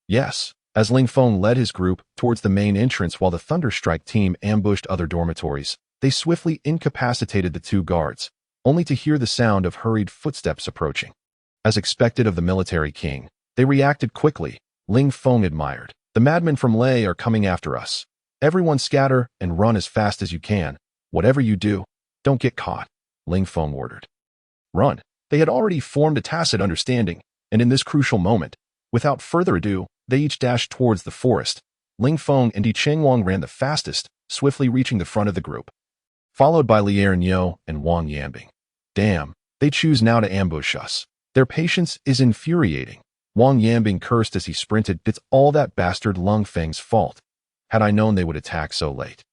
Yes, as Ling Feng led his group towards the main entrance while the Thunderstrike team ambushed other dormitories, they swiftly incapacitated the two guards, only to hear the sound of hurried footsteps approaching. As expected of the military king, they reacted quickly. Ling Feng admired. The madmen from Lei are coming after us. Everyone scatter and run as fast as you can. Whatever you do, don't get caught, Ling Feng ordered. Run. They had already formed a tacit understanding, and in this crucial moment, without further ado, they each dashed towards the forest. Ling Feng and Di Chengwang ran the fastest, swiftly reaching the front of the group, followed by Lier Niu and Wang Yanbing. Damn, they choose now to ambush us. Their patience is infuriating. Wang Yanbing cursed as he sprinted. It's all that bastard Ling Feng's fault. Had I known they would attack so late,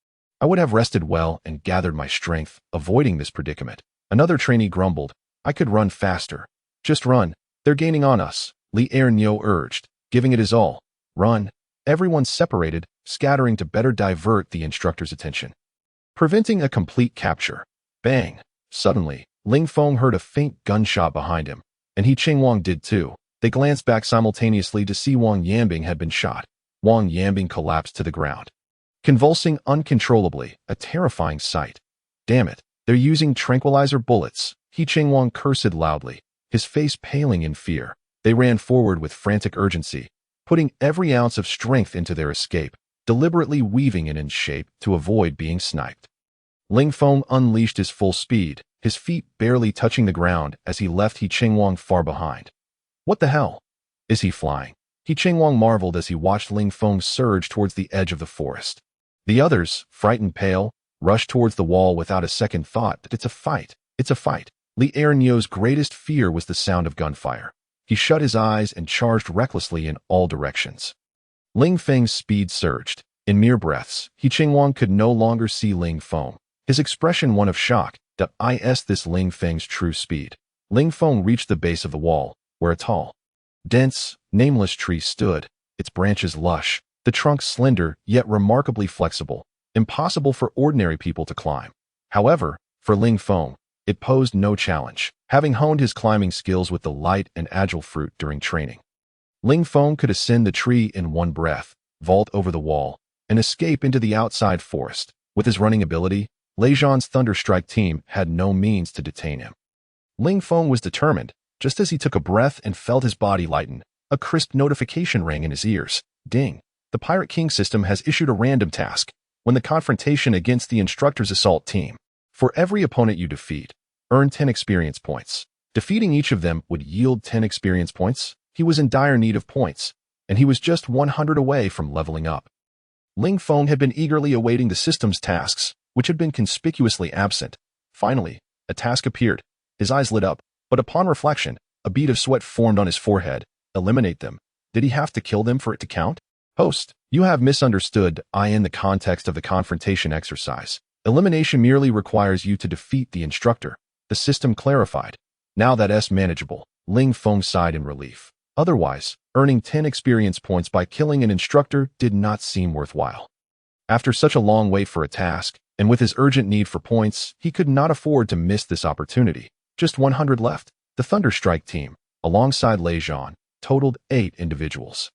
I would have rested well and gathered my strength, avoiding this predicament. Another trainee grumbled. I could run faster. Just run. They're gaining on us, Lier Niu urged, giving it his all. Run. Everyone separated, scattering to better divert the instructor's attention, preventing a complete capture. Bang. Suddenly, Ling Feng heard a faint gunshot behind him, and He Chengwang did too. They glanced back simultaneously to see Wang Yanbing had been shot. Wang Yanbing collapsed to the ground, convulsing uncontrollably, a terrifying sight. Damn it, they're using tranquilizer bullets, He Chengwang cursed loudly, his face paling in fear. They ran forward with frantic urgency, putting every ounce of strength into their escape, deliberately weaving it in shape to avoid being sniped. Ling Feng unleashed his full speed, his feet barely touching the ground as he left He Chengwang far behind. What the hell? Is he flying? He Chengwang marveled as he watched Ling Feng surge towards the edge of the forest. The others, frightened pale, rushed towards the wall without a second thought. It's a fight. It's a fight. Lier Niu's greatest fear was the sound of gunfire. He shut his eyes and charged recklessly in all directions. Ling Feng's speed surged. In mere breaths, He Chengwang could no longer see Ling Feng, his expression one of shock. This Ling Feng's true speed. Ling Feng reached the base of the wall, where a tall, dense, nameless tree stood, its branches lush, the trunk slender yet remarkably flexible, impossible for ordinary people to climb. However, for Ling Feng, it posed no challenge, having honed his climbing skills with the light and agile fruit during training. Ling Feng could ascend the tree in one breath, vault over the wall, and escape into the outside forest. With his running ability, Lei Zhan's Thunderstrike team had no means to detain him. Ling Feng was determined. Just as he took a breath and felt his body lighten, a crisp notification rang in his ears. Ding! The Pirate King system has issued a random task. When the confrontation against the instructor's assault team. For every opponent you defeat, earn 10 experience points. Defeating each of them would yield 10 experience points. He was in dire need of points, and he was just 100 away from leveling up. Ling Feng had been eagerly awaiting the system's tasks, which had been conspicuously absent. Finally, a task appeared. His eyes lit up, but upon reflection, a bead of sweat formed on his forehead. Eliminate them. Did he have to kill them for it to count? Host, you have misunderstood I in the context of the confrontation exercise. Elimination merely requires you to defeat the instructor. The system clarified. Now that's manageable. Ling Feng sighed in relief. Otherwise, earning 10 experience points by killing an instructor did not seem worthwhile. After such a long wait for a task, and with his urgent need for points, he could not afford to miss this opportunity. Just 100 left. The Thunderstrike team, alongside Lei Zhan, totaled 8 individuals.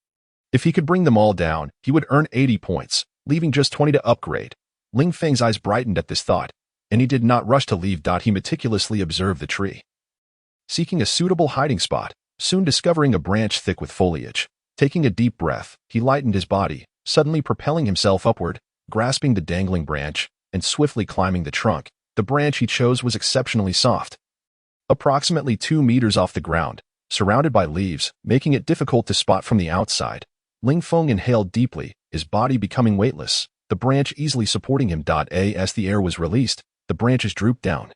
If he could bring them all down, he would earn 80 points, leaving just 20 to upgrade. Ling Feng's eyes brightened at this thought, and he did not rush to leave. He meticulously observed the tree, seeking a suitable hiding spot, soon discovering a branch thick with foliage. Taking a deep breath, he lightened his body, suddenly propelling himself upward, grasping the dangling branch, and swiftly climbing the trunk. The branch he chose was exceptionally soft, approximately 2 meters off the ground, surrounded by leaves, making it difficult to spot from the outside. Ling Feng inhaled deeply, his body becoming weightless, the branch easily supporting him. As the air was released, the branches drooped down.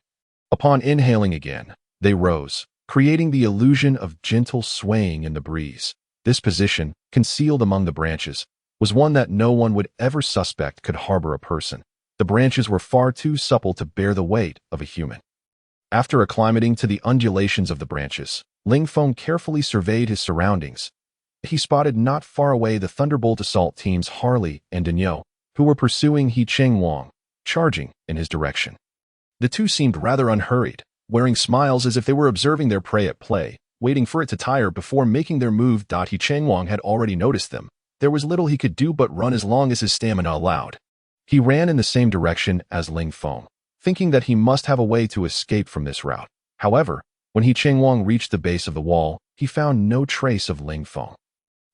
Upon inhaling again, they rose, creating the illusion of gentle swaying in the breeze. This position, concealed among the branches, was one that no one would ever suspect could harbor a person. The branches were far too supple to bear the weight of a human. After acclimating to the undulations of the branches, Ling Feng carefully surveyed his surroundings. He spotted not far away the Thunderbolt Assault team's Harley and Daniel, who were pursuing He Chengwang, charging in his direction. The two seemed rather unhurried, wearing smiles as if they were observing their prey at play, waiting for it to tire before making their move. He Chengwang had already noticed them. There was little he could do but run as long as his stamina allowed. He ran in the same direction as Ling Feng, thinking that he must have a way to escape from this route. However, when He Chengwang reached the base of the wall, he found no trace of Ling Feng.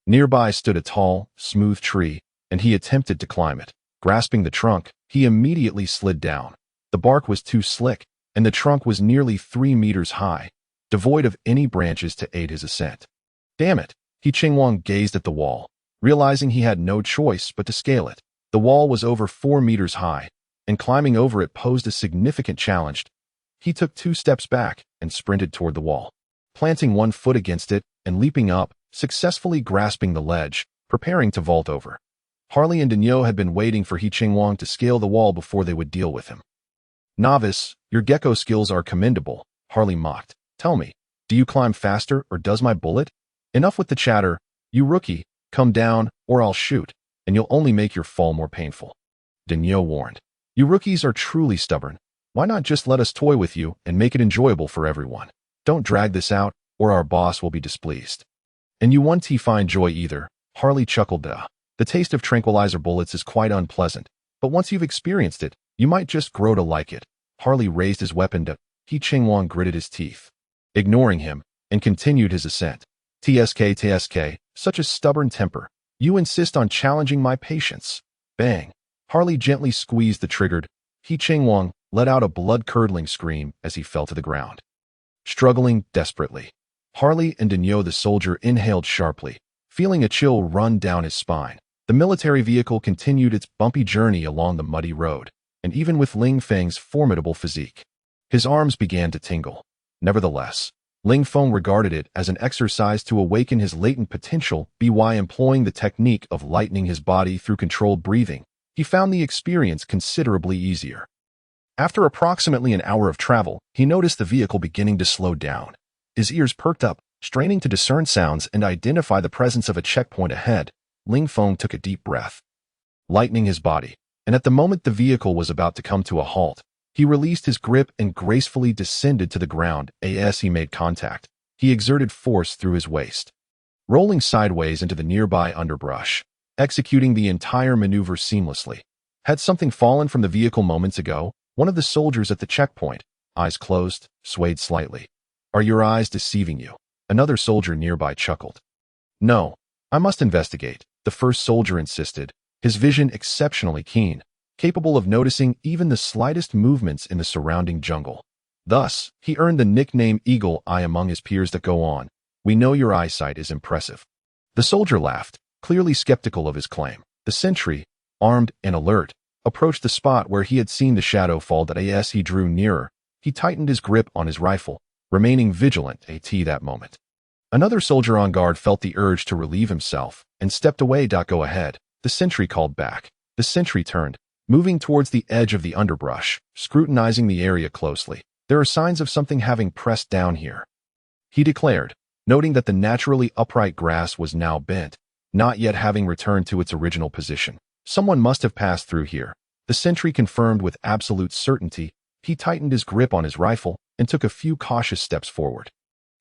Nearby stood a tall, smooth tree, and he attempted to climb it. Grasping the trunk, he immediately slid down. The bark was too slick, and the trunk was nearly 3 meters high, devoid of any branches to aid his ascent. Damn it! He Chengwang gazed at the wall, realizing he had no choice but to scale it. The wall was over 4 meters high, and climbing over it posed a significant challenge. He took 2 steps back and sprinted toward the wall, planting one foot against it and leaping up, successfully grasping the ledge, preparing to vault over. Harley and Daniel had been waiting for He Chengwang to scale the wall before they would deal with him. Novice, your gecko skills are commendable, Harley mocked. Tell me, do you climb faster or does my bullet? Enough with the chatter. You rookie, come down or I'll shoot, and you'll only make your fall more painful. Daniel warned. You rookies are truly stubborn. Why not just let us toy with you and make it enjoyable for everyone? Don't drag this out, or our boss will be displeased. And you won't find joy either, Harley chuckled. The taste of tranquilizer bullets is quite unpleasant, but once you've experienced it, you might just grow to like it. Harley raised his weapon. He Chengwang gritted his teeth, ignoring him, and continued his ascent. TSK, such a stubborn temper. You insist on challenging my patience. Bang. Harley gently squeezed the trigger. He Chengwang let out a blood-curdling scream as he fell to the ground. Struggling desperately, Harley and Daniel the soldier inhaled sharply, feeling a chill run down his spine. The military vehicle continued its bumpy journey along the muddy road, and even with Ling Feng's formidable physique, his arms began to tingle. Nevertheless, Ling Feng regarded it as an exercise to awaken his latent potential by employing the technique of lightening his body through controlled breathing. He found the experience considerably easier. After approximately an hour of travel, he noticed the vehicle beginning to slow down. His ears perked up, straining to discern sounds and identify the presence of a checkpoint ahead. Ling Feng took a deep breath, lightening his body, and at the moment the vehicle was about to come to a halt, he released his grip and gracefully descended to the ground. As he made contact, he exerted force through his waist, rolling sideways into the nearby underbrush, executing the entire maneuver seamlessly. Had something fallen from the vehicle moments ago? One of the soldiers at the checkpoint, eyes closed, swayed slightly. Are your eyes deceiving you? Another soldier nearby chuckled. No, I must investigate, the first soldier insisted, his vision exceptionally keen, capable of noticing even the slightest movements in the surrounding jungle. Thus, he earned the nickname Eagle Eye among his peers. Go on. We know your eyesight is impressive. The soldier laughed, clearly skeptical of his claim. The sentry, armed and alert, approached the spot where he had seen the shadow fall. As he drew nearer, he tightened his grip on his rifle, remaining vigilant at that moment. Another soldier on guard felt the urge to relieve himself and stepped away. Go ahead, the sentry called back. The sentry turned, moving towards the edge of the underbrush, scrutinizing the area closely. There are signs of something having pressed down here, he declared, noting that the naturally upright grass was now bent, not yet having returned to its original position. Someone must have passed through here. The sentry confirmed with absolute certainty. He tightened his grip on his rifle and took a few cautious steps forward,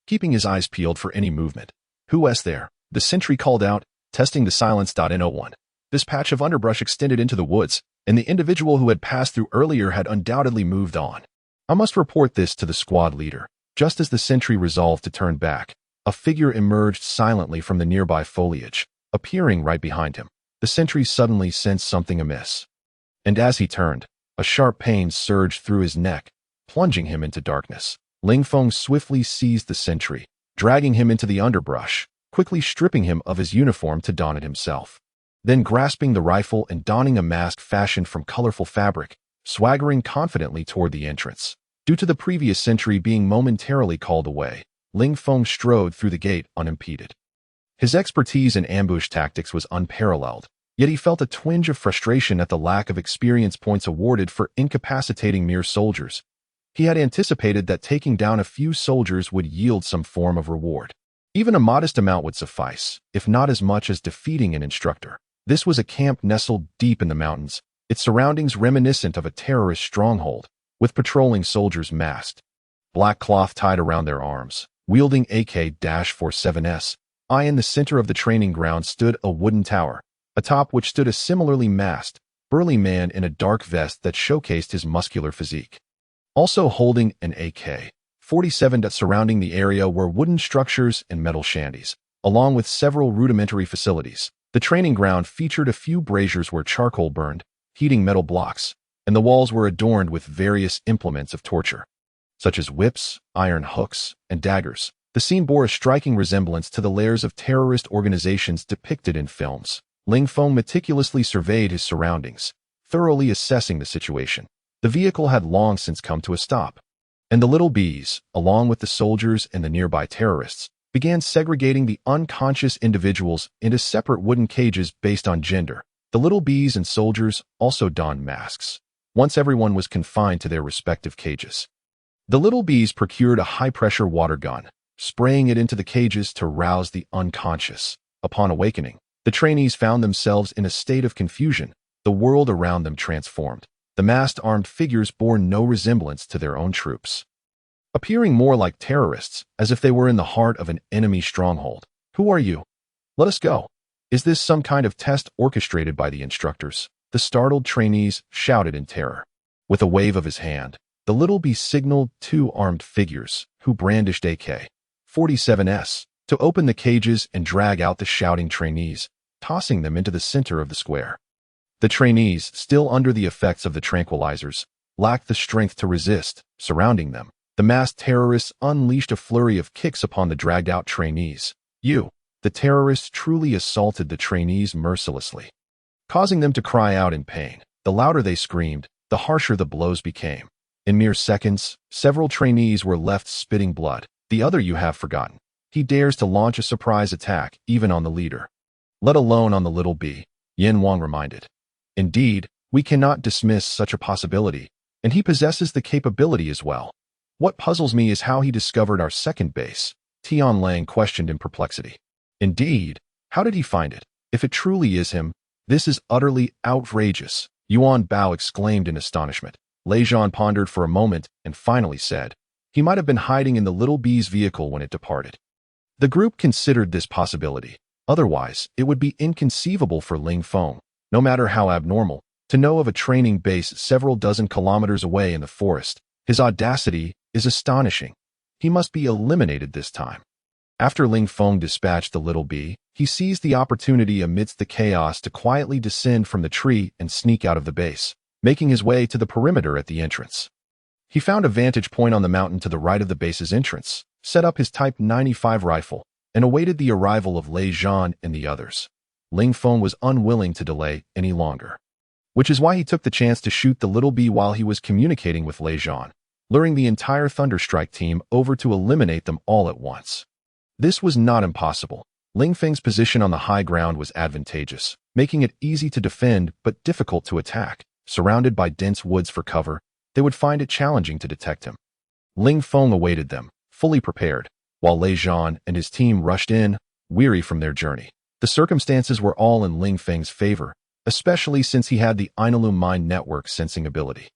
keeping his eyes peeled for any movement. Who's there? The sentry called out, testing the silence. N01. This patch of underbrush extended into the woods, and the individual who had passed through earlier had undoubtedly moved on. I must report this to the squad leader. Just as the sentry resolved to turn back, a figure emerged silently from the nearby foliage, appearing right behind him. The sentry suddenly sensed something amiss, and as he turned, a sharp pain surged through his neck, plunging him into darkness. Ling Feng swiftly seized the sentry, dragging him into the underbrush, quickly stripping him of his uniform to don it himself. Then grasping the rifle and donning a mask fashioned from colorful fabric, swaggering confidently toward the entrance. Due to the previous sentry being momentarily called away, Ling Feng strode through the gate unimpeded. His expertise in ambush tactics was unparalleled, yet he felt a twinge of frustration at the lack of experience points awarded for incapacitating mere soldiers. He had anticipated that taking down a few soldiers would yield some form of reward. Even a modest amount would suffice, if not as much as defeating an instructor. This was a camp nestled deep in the mountains, its surroundings reminiscent of a terrorist stronghold, with patrolling soldiers masked, black cloth tied around their arms, wielding AK-47s. In the center of the training ground stood a wooden tower, atop which stood a similarly masked, burly man in a dark vest that showcased his muscular physique. Also holding an AK-47 surrounding the area were wooden structures and metal shanties, along with several rudimentary facilities. The training ground featured a few braziers where charcoal burned, heating metal blocks, and the walls were adorned with various implements of torture, such as whips, iron hooks, and daggers. The scene bore a striking resemblance to the lairs of terrorist organizations depicted in films. Ling Feng meticulously surveyed his surroundings, thoroughly assessing the situation. The vehicle had long since come to a stop, and the little bees, along with the soldiers and the nearby terrorists, began segregating the unconscious individuals into separate wooden cages based on gender. The little bees and soldiers also donned masks, once everyone was confined to their respective cages. The little bees procured a high-pressure water gun, spraying it into the cages to rouse the unconscious. Upon awakening, the trainees found themselves in a state of confusion. The world around them transformed. The masked armed figures bore no resemblance to their own troops, appearing more like terrorists, as if they were in the heart of an enemy stronghold. Who are you? Let us go. Is this some kind of test orchestrated by the instructors? The startled trainees shouted in terror. With a wave of his hand, the little bee signaled two armed figures, who brandished AK-47s, to open the cages and drag out the shouting trainees, tossing them into the center of the square. The trainees, still under the effects of the tranquilizers, lacked the strength to resist. Surrounding them, the masked terrorists unleashed a flurry of kicks upon the dragged-out trainees. The terrorists truly assaulted the trainees mercilessly, causing them to cry out in pain. The louder they screamed, the harsher the blows became. In mere seconds, several trainees were left spitting blood. The other you have forgotten. He dares to launch a surprise attack, even on the leader, let alone on the little bee, Yin Wang reminded. Indeed, we cannot dismiss such a possibility, and he possesses the capability as well. What puzzles me is how he discovered our second base, Tian Lang questioned in perplexity. Indeed, how did he find it? If it truly is him, this is utterly outrageous, Yuan Bao exclaimed in astonishment. Lei Zhan pondered for a moment and finally said, he might have been hiding in the little bee's vehicle when it departed. The group considered this possibility. Otherwise, it would be inconceivable for Ling Feng, no matter how abnormal, to know of a training base several dozen kilometers away in the forest. His audacity is astonishing. He must be eliminated this time. After Ling Feng dispatched the little bee, he seized the opportunity amidst the chaos to quietly descend from the tree and sneak out of the base, making his way to the perimeter at the entrance. He found a vantage point on the mountain to the right of the base's entrance, set up his Type 95 rifle, and awaited the arrival of Lei Zhan and the others. Ling Feng was unwilling to delay any longer, which is why he took the chance to shoot the little bee while he was communicating with Lei Zhan, luring the entire Thunderstrike team over to eliminate them all at once. This was not impossible. Ling Feng's position on the high ground was advantageous, making it easy to defend but difficult to attack. Surrounded by dense woods for cover, they would find it challenging to detect him. Ling Feng awaited them, fully prepared, while Lei Zhan and his team rushed in, weary from their journey. The circumstances were all in Ling Feng's favor, especially since he had the Ainulum mind network sensing ability,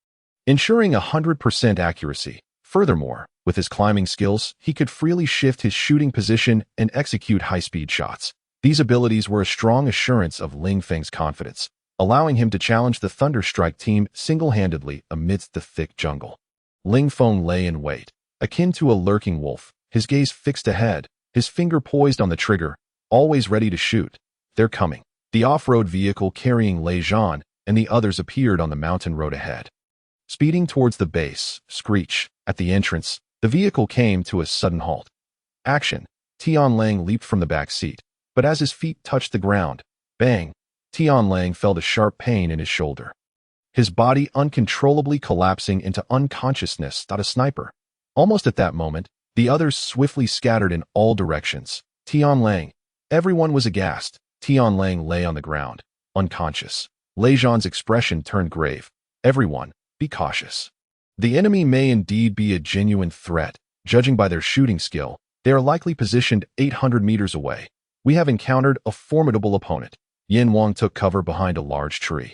ensuring 100% accuracy. Furthermore, with his climbing skills, he could freely shift his shooting position and execute high-speed shots. These abilities were a strong assurance of Ling Feng's confidence, allowing him to challenge the Thunderstrike team single-handedly amidst the thick jungle. Ling Feng lay in wait, akin to a lurking wolf, his gaze fixed ahead, his finger poised on the trigger, always ready to shoot. They're coming. The off-road vehicle carrying Lei Zhan and the others appeared on the mountain road ahead. Speeding towards the base, screech, at the entrance, the vehicle came to a sudden halt. Action. Tianlang leaped from the back seat, but as his feet touched the ground, bang, Tianlang felt a sharp pain in his shoulder. His body uncontrollably collapsing into unconsciousness. A sniper. Almost at that moment, the others swiftly scattered in all directions. Tianlang. Everyone was aghast. Tianlang lay on the ground, unconscious. Lei Zhan's expression turned grave. Everyone, be cautious. The enemy may indeed be a genuine threat. Judging by their shooting skill, they are likely positioned 800 meters away. We have encountered a formidable opponent. Yin Wang took cover behind a large tree,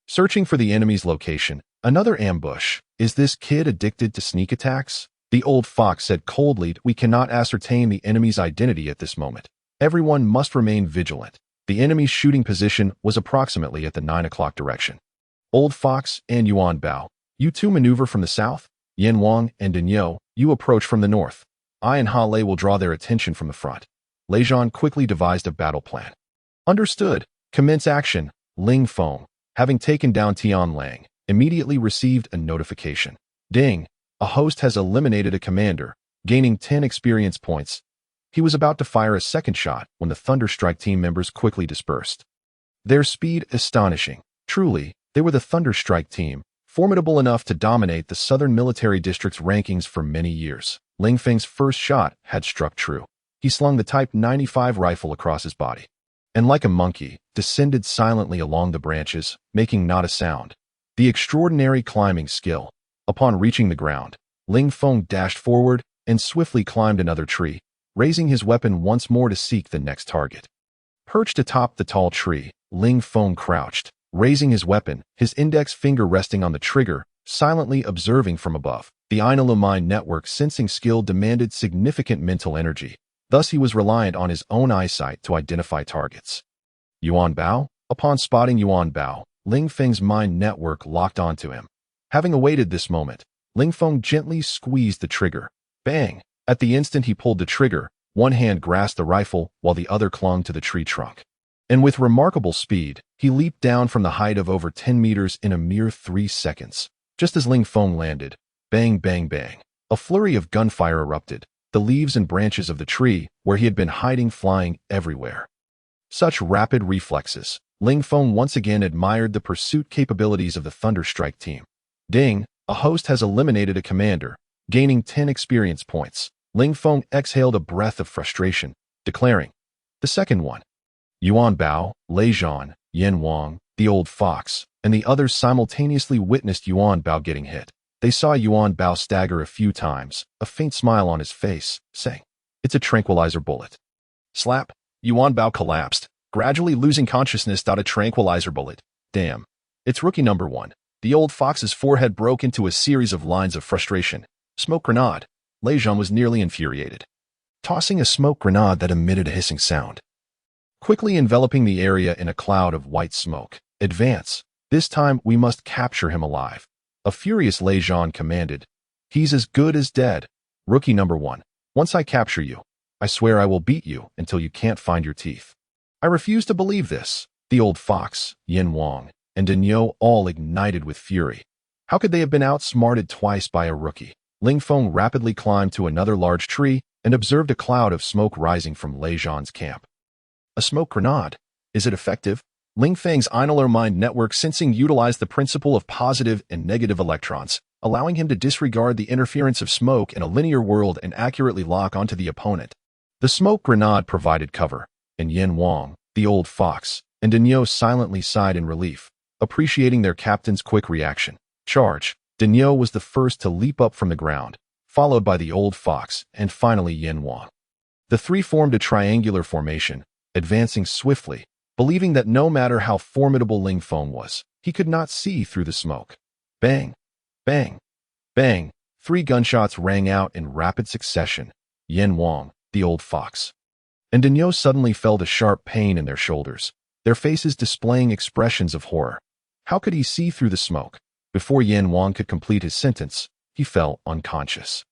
searching for the enemy's location. Another ambush. Is this kid addicted to sneak attacks? The old fox said coldly. We cannot ascertain the enemy's identity at this moment. Everyone must remain vigilant. The enemy's shooting position was approximately at the 9 o'clock direction. Old Fox and Yuan Bao, you two maneuver from the south. Yin Wang and Daniel, you approach from the north. I and Ha Lei will draw their attention from the front. Lei Zhan quickly devised a battle plan. Understood. Commence action. Ling Feng, having taken down Tianlang, immediately received a notification. Ding! A host has eliminated a commander, gaining 10 experience points. He was about to fire a second shot when the Thunderstrike team members quickly dispersed. Their speed astonishing. Truly, they were the Thunderstrike team, formidable enough to dominate the Southern Military District's rankings for many years. Ling Feng's first shot had struck true. He slung the Type 95 rifle across his body, and like a monkey, descended silently along the branches, making not a sound. The extraordinary climbing skill. Upon reaching the ground, Ling Feng dashed forward and swiftly climbed another tree, raising his weapon once more to seek the next target. Perched atop the tall tree, Ling Feng crouched, raising his weapon, his index finger resting on the trigger, silently observing from above. The Ainulum mind network sensing skill demanded significant mental energy. Thus he was reliant on his own eyesight to identify targets. Yuan Bao? Upon spotting Yuan Bao, Ling Feng's mind network locked onto him. Having awaited this moment, Ling Feng gently squeezed the trigger. Bang! At the instant he pulled the trigger, one hand grasped the rifle while the other clung to the tree trunk. And with remarkable speed, he leaped down from the height of over 10 meters in a mere 3 seconds. Just as Ling Feng landed, bang, bang, bang, a flurry of gunfire erupted, the leaves and branches of the tree where he had been hiding flying everywhere. Such rapid reflexes. Ling Feng once again admired the pursuit capabilities of the Thunderstrike team. Ding! A host has eliminated a commander, gaining 10 experience points. Ling Feng exhaled a breath of frustration, declaring, the second one. Yuan Bao, Lei Zhan, Yin Wang, the old fox, and the others simultaneously witnessed Yuan Bao getting hit. They saw Yuan Bao stagger a few times, a faint smile on his face, saying, it's a tranquilizer bullet. Slap! Yuan Bao collapsed, gradually losing consciousness. A tranquilizer bullet. Damn. It's rookie number 1. The old fox's forehead broke into a series of lines of frustration. Smoke grenade. Lei Zhan was nearly infuriated, tossing a smoke grenade that emitted a hissing sound, quickly enveloping the area in a cloud of white smoke. Advance. This time we must capture him alive. A furious Lei Zhan commanded. He's as good as dead. Rookie number 1. Once I capture you, I swear I will beat you until you can't find your teeth. I refuse to believe this. The old fox, Yin Wang, and Daniel all ignited with fury. How could they have been outsmarted twice by a rookie? Ling Feng rapidly climbed to another large tree and observed a cloud of smoke rising from Lei Zhan's camp. A smoke grenade. Is it effective? Ling Feng's Ainulum mind network sensing utilized the principle of positive and negative electrons, allowing him to disregard the interference of smoke in a linear world and accurately lock onto the opponent. The smoke grenade provided cover, and Yin Wang, the old fox, and Daniel silently sighed in relief, appreciating their captain's quick reaction. Charge! Daniel was the first to leap up from the ground, followed by the old fox, and finally Yin Wang. The three formed a triangular formation, advancing swiftly, believing that no matter how formidable Ling Feng was, he could not see through the smoke. Bang! Bang! Bang! 3 gunshots rang out in rapid succession. Yin Wang, the old fox, and Daniel suddenly felt a sharp pain in their shoulders, their faces displaying expressions of horror. How could he see through the smoke? Before Yin Wang could complete his sentence, he fell unconscious.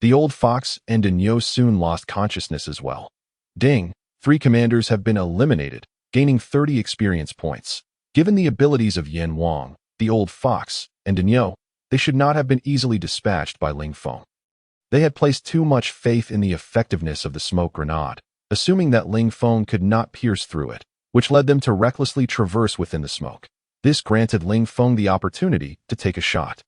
The old fox and Daniel soon lost consciousness as well. Ding! 3 commanders have been eliminated, gaining 30 experience points. Given the abilities of Yin Wang, the old fox, and Daniel, they should not have been easily dispatched by Ling Feng. They had placed too much faith in the effectiveness of the smoke grenade, assuming that Ling Feng could not pierce through it, which led them to recklessly traverse within the smoke. This granted Ling Feng the opportunity to take a shot.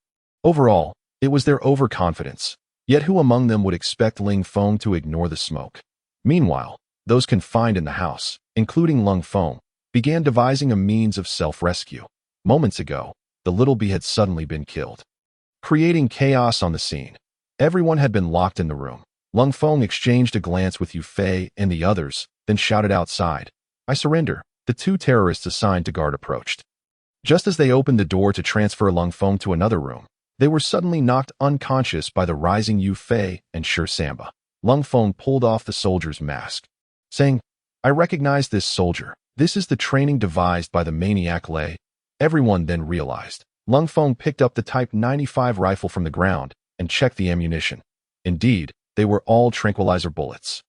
Overall, it was their overconfidence. Yet who among them would expect Ling Feng to ignore the smoke? Meanwhile, those confined in the house, including Ling Feng, began devising a means of self-rescue. Moments ago, the little bee had suddenly been killed, creating chaos on the scene. Everyone had been locked in the room. Ling Feng exchanged a glance with Yu Fei and the others, then shouted outside, "I surrender." The 2 terrorists assigned to guard approached. Just as they opened the door to transfer Ling Feng to another room, they were suddenly knocked unconscious by the rising Yu Fei and Shi Samba. Ling Feng pulled off the soldier's mask, saying, "I recognize this soldier. This is the training devised by the maniac Lei." Everyone then realized. Ling Feng picked up the Type 95 rifle from the ground and checked the ammunition. Indeed, they were all tranquilizer bullets.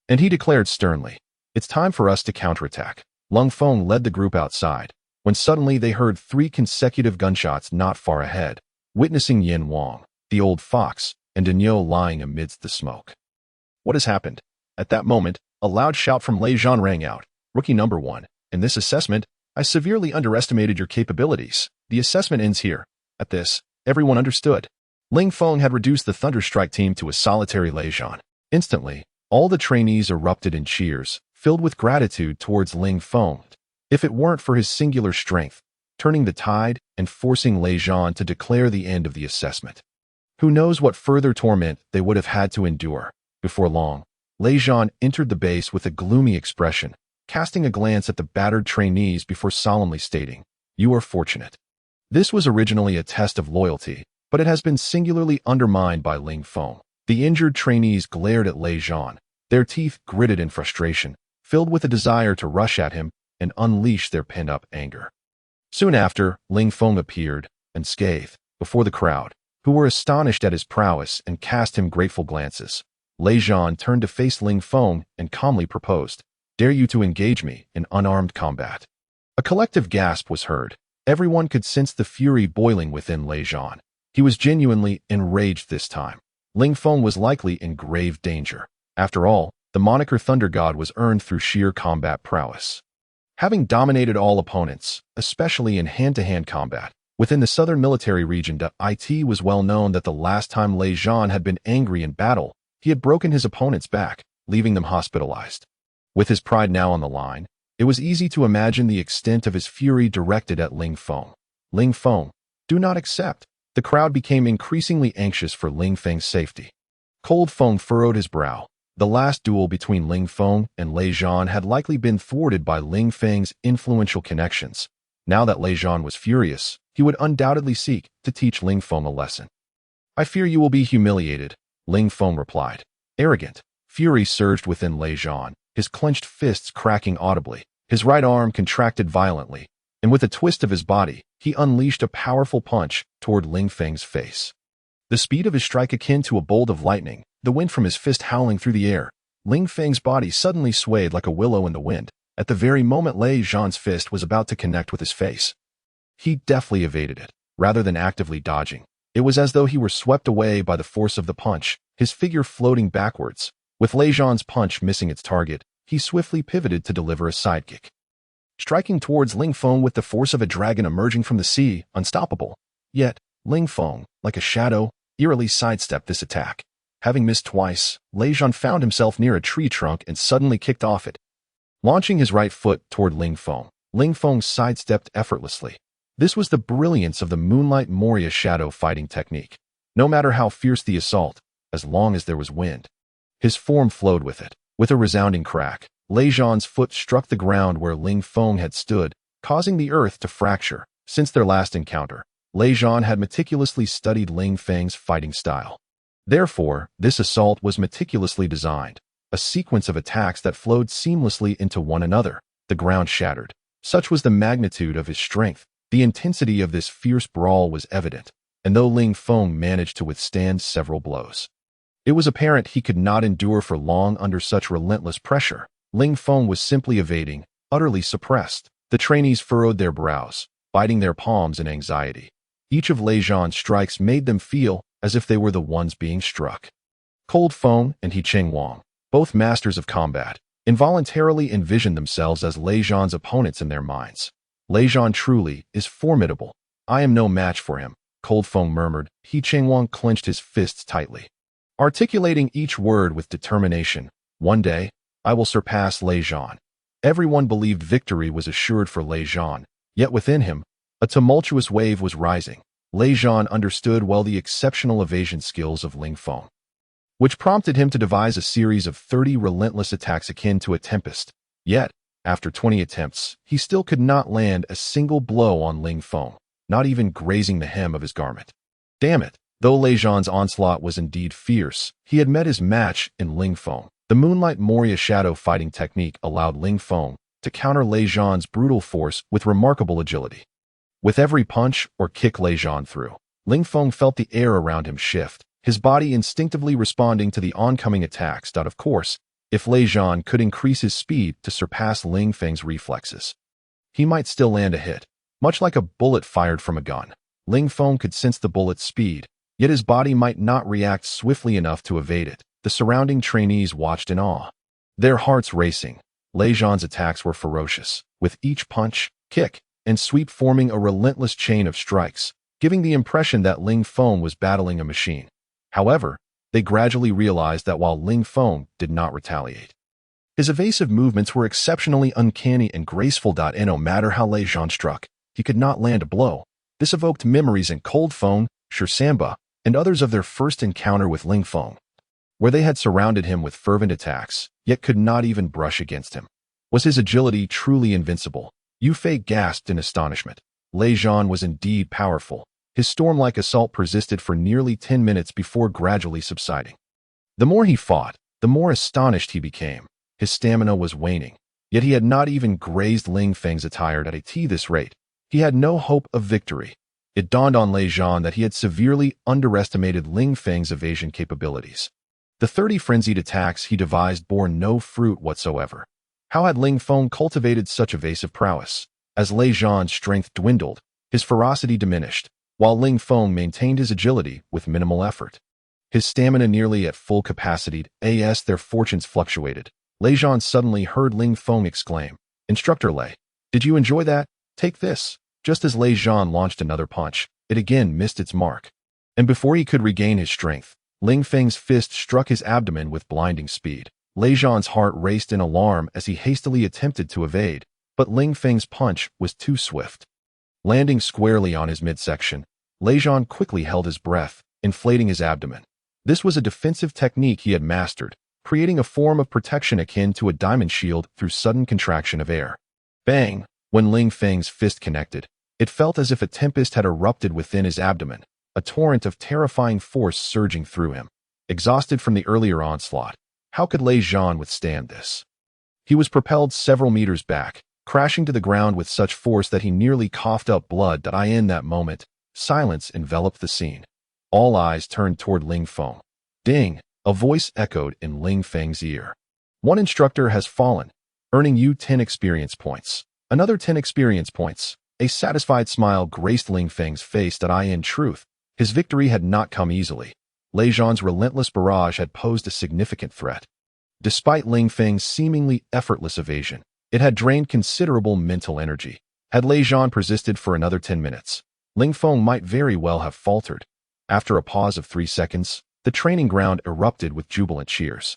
And he declared sternly, "It's time for us to counterattack." Ling Feng led the group outside, when suddenly they heard 3 consecutive gunshots not far ahead, witnessing Yin Wang, the old fox, and Daniel lying amidst the smoke. What has happened? At that moment, a loud shout from Lei Zhan rang out. "Rookie number 1, in this assessment, I severely underestimated your capabilities. The assessment ends here." At this, everyone understood. Ling Feng had reduced the Thunderstrike team to a solitary Lei Zhan. Instantly, all the trainees erupted in cheers, filled with gratitude towards Ling Feng. If it weren't for his singular strength, turning the tide and forcing Lei Zhan to declare the end of the assessment, who knows what further torment they would have had to endure. Before long, Lei Zhan entered the base with a gloomy expression, casting a glance at the battered trainees before solemnly stating, "You are fortunate." This was originally a test of loyalty, but it has been singularly undermined by Ling Feng. The injured trainees glared at Lei Zhan, their teeth gritted in frustration, filled with a desire to rush at him and unleash their pent-up anger. Soon after, Ling Feng appeared, unscathed, before the crowd, who were astonished at his prowess and cast him grateful glances. Lei Zhan turned to face Ling Feng and calmly proposed, "Dare you to engage me in unarmed combat?" A collective gasp was heard. Everyone could sense the fury boiling within Lei Zhan. He was genuinely enraged this time. Ling Feng was likely in grave danger. After all, the moniker Thunder God was earned through sheer combat prowess. Having dominated all opponents, especially in hand-to-hand combat, within the southern military region, it was well known that the last time Lei Zhan had been angry in battle, he had broken his opponent's back, leaving them hospitalized. With his pride now on the line, it was easy to imagine the extent of his fury directed at Ling Feng. "Ling Feng, do not accept." The crowd became increasingly anxious for Ling Feng's safety. Cold Feng furrowed his brow. The last duel between Ling Feng and Lei Zhan had likely been thwarted by Ling Feng's influential connections. Now that Lei Zhan was furious, he would undoubtedly seek to teach Ling Feng a lesson. "I fear you will be humiliated," Ling Feng replied. Arrogant fury surged within Lei Zhan, his clenched fists cracking audibly. His right arm contracted violently, and with a twist of his body, he unleashed a powerful punch toward Ling Feng's face. The speed of his strike akin to a bolt of lightning, the wind from his fist howling through the air. Ling Feng's body suddenly swayed like a willow in the wind, at the very moment Lei Zhan's fist was about to connect with his face. He deftly evaded it, rather than actively dodging. It was as though he were swept away by the force of the punch, his figure floating backwards. With Lei Zhan's punch missing its target, he swiftly pivoted to deliver a sidekick, striking towards Ling Feng with the force of a dragon emerging from the sea, unstoppable. Yet, Ling Feng, like a shadow, eerily sidestepped this attack. Having missed twice, Lei Zhan found himself near a tree trunk and suddenly kicked off it. Launching his right foot toward Ling Feng sidestepped effortlessly. This was the brilliance of the Moonlight Moria shadow fighting technique. No matter how fierce the assault, as long as there was wind, his form flowed with it. With a resounding crack, Lei Zhan's foot struck the ground where Ling Feng had stood, causing the earth to fracture. Since their last encounter, Lei Zhan had meticulously studied Ling Feng's fighting style. Therefore, this assault was meticulously designed, a sequence of attacks that flowed seamlessly into one another. The ground shattered. Such was the magnitude of his strength. The intensity of this fierce brawl was evident, and though Ling Feng managed to withstand several blows, it was apparent he could not endure for long under such relentless pressure. Ling Feng was simply evading, utterly suppressed. The trainees furrowed their brows, biting their palms in anxiety. Each of Lei Zhan's strikes made them feel as if they were the ones being struck. Cold Feng and He Cheng Wang, both masters of combat, involuntarily envisioned themselves as Lei Zhan's opponents in their minds. Lei Zhan truly is formidable. I am no match for him, Cold Feng murmured. He Cheng Wang clenched his fists tightly, articulating each word with determination. One day, I will surpass Lei Zhan. Everyone believed victory was assured for Lei Zhan, yet within him, a tumultuous wave was rising. Lei Zhan understood well the exceptional evasion skills of Ling Feng, which prompted him to devise a series of 30 relentless attacks akin to a tempest. Yet, after 20 attempts, he still could not land a single blow on Ling Feng, not even grazing the hem of his garment. Damn it! Though Lei Zhan's onslaught was indeed fierce, he had met his match in Ling Feng. The Moonlight Moria shadow fighting technique allowed Ling Feng to counter Lei Zhan's brutal force with remarkable agility. With every punch or kick Lei Zhan threw, Ling Feng felt the air around him shift, his body instinctively responding to the oncoming attacks. Of course, if Lei Zhan could increase his speed to surpass Ling Feng's reflexes, he might still land a hit, much like a bullet fired from a gun. Ling Feng could sense the bullet's speed, yet his body might not react swiftly enough to evade it. The surrounding trainees watched in awe, their hearts racing. Lei Zhan's attacks were ferocious, with each punch, kick, and sweep forming a relentless chain of strikes, giving the impression that Ling Feng was battling a machine. However, they gradually realized that while Ling Feng did not retaliate, his evasive movements were exceptionally uncanny and graceful. No matter how Lei Zhan struck, he could not land a blow. This evoked memories in Cold Feng, Samba, and others of their first encounter with Ling Feng, where they had surrounded him with fervent attacks, yet could not even brush against him. Was his agility truly invincible? Yu Fei gasped in astonishment. Lei Zhan was indeed powerful. His storm-like assault persisted for nearly 10 minutes before gradually subsiding. The more he fought, the more astonished he became. His stamina was waning, yet he had not even grazed Ling Feng's attire at this rate. He had no hope of victory. It dawned on Lei Zhan that he had severely underestimated Ling Feng's evasion capabilities. The 30 frenzied attacks he devised bore no fruit whatsoever. How had Ling Feng cultivated such evasive prowess? As Lei Zhan's strength dwindled, his ferocity diminished, while Ling Feng maintained his agility with minimal effort. His stamina nearly at full capacity, as their fortunes fluctuated. Lei Zhan suddenly heard Ling Feng exclaim, "Instructor Lei, did you enjoy that? Take this." Just as Lei Zhan launched another punch, it again missed its mark. And before he could regain his strength, Ling Feng's fist struck his abdomen with blinding speed. Lei Zhan's heart raced in alarm as he hastily attempted to evade, but Ling Feng's punch was too swift. Landing squarely on his midsection, Lei Zhan quickly held his breath, inflating his abdomen. This was a defensive technique he had mastered, creating a form of protection akin to a diamond shield through sudden contraction of air. Bang! When Ling Feng's fist connected, it felt as if a tempest had erupted within his abdomen, a torrent of terrifying force surging through him. Exhausted from the earlier onslaught, how could Lei Zhan withstand this? He was propelled several meters back, crashing to the ground with such force that he nearly coughed up blood. In that moment, silence enveloped the scene. All eyes turned toward Ling Feng. Ding! A voice echoed in Ling Feng's ear. One instructor has fallen, earning you 10 experience points. Another 10 experience points. A satisfied smile graced Ling Feng's face. In truth, his victory had not come easily. Lei Zhan's relentless barrage had posed a significant threat. Despite Ling Feng's seemingly effortless evasion, it had drained considerable mental energy. Had Lei Zhan persisted for another 10 minutes, Ling Feng might very well have faltered. After a pause of 3 seconds, The training ground erupted with jubilant cheers.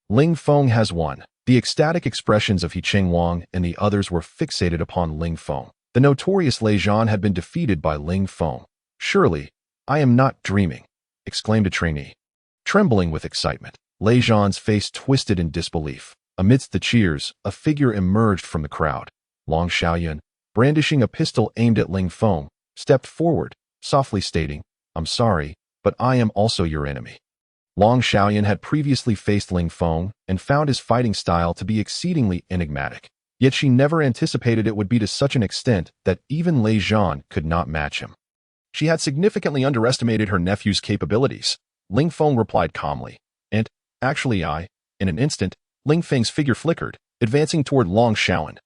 Ling Feng has won. The ecstatic expressions of He Wang and the others were fixated upon Ling Feng. The notorious Lei Zhan had been defeated by Ling Feng. Surely, I am not dreaming, exclaimed a trainee. Trembling with excitement, Lei Zhan's face twisted in disbelief. Amidst the cheers, a figure emerged from the crowd. Long Xiaoyun, brandishing a pistol aimed at Ling Feng, stepped forward, softly stating, "I'm sorry, but I am also your enemy." Long Xiaoyun had previously faced Ling Feng and found his fighting style to be exceedingly enigmatic. Yet she never anticipated it would be to such an extent that even Lei Zhan could not match him. She had significantly underestimated her nephew's capabilities. Ling Feng replied calmly. And, actually in an instant, Ling Feng's figure flickered, advancing toward Long Xiaoyun.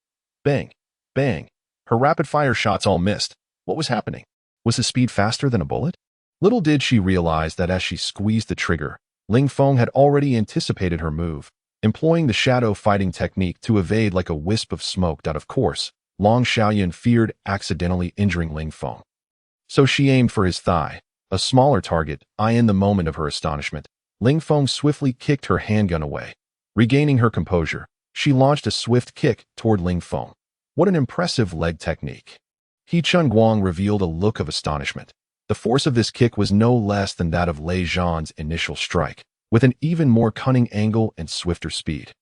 Bang! Bang! Her rapid-fire shots all missed. What was happening? Was his speed faster than a bullet? Little did she realize that as she squeezed the trigger, Ling Feng had already anticipated her move, employing the shadow fighting technique to evade like a wisp of smoke. Of course, Long Xiaoyun feared accidentally injuring Ling Feng. So she aimed for his thigh, a smaller target. In the moment of her astonishment, Ling Feng swiftly kicked her handgun away. Regaining her composure, she launched a swift kick toward Ling Feng. What an impressive leg technique. He Guang revealed a look of astonishment. The force of this kick was no less than that of Lei Zhan's initial strike, with an even more cunning angle and swifter speed.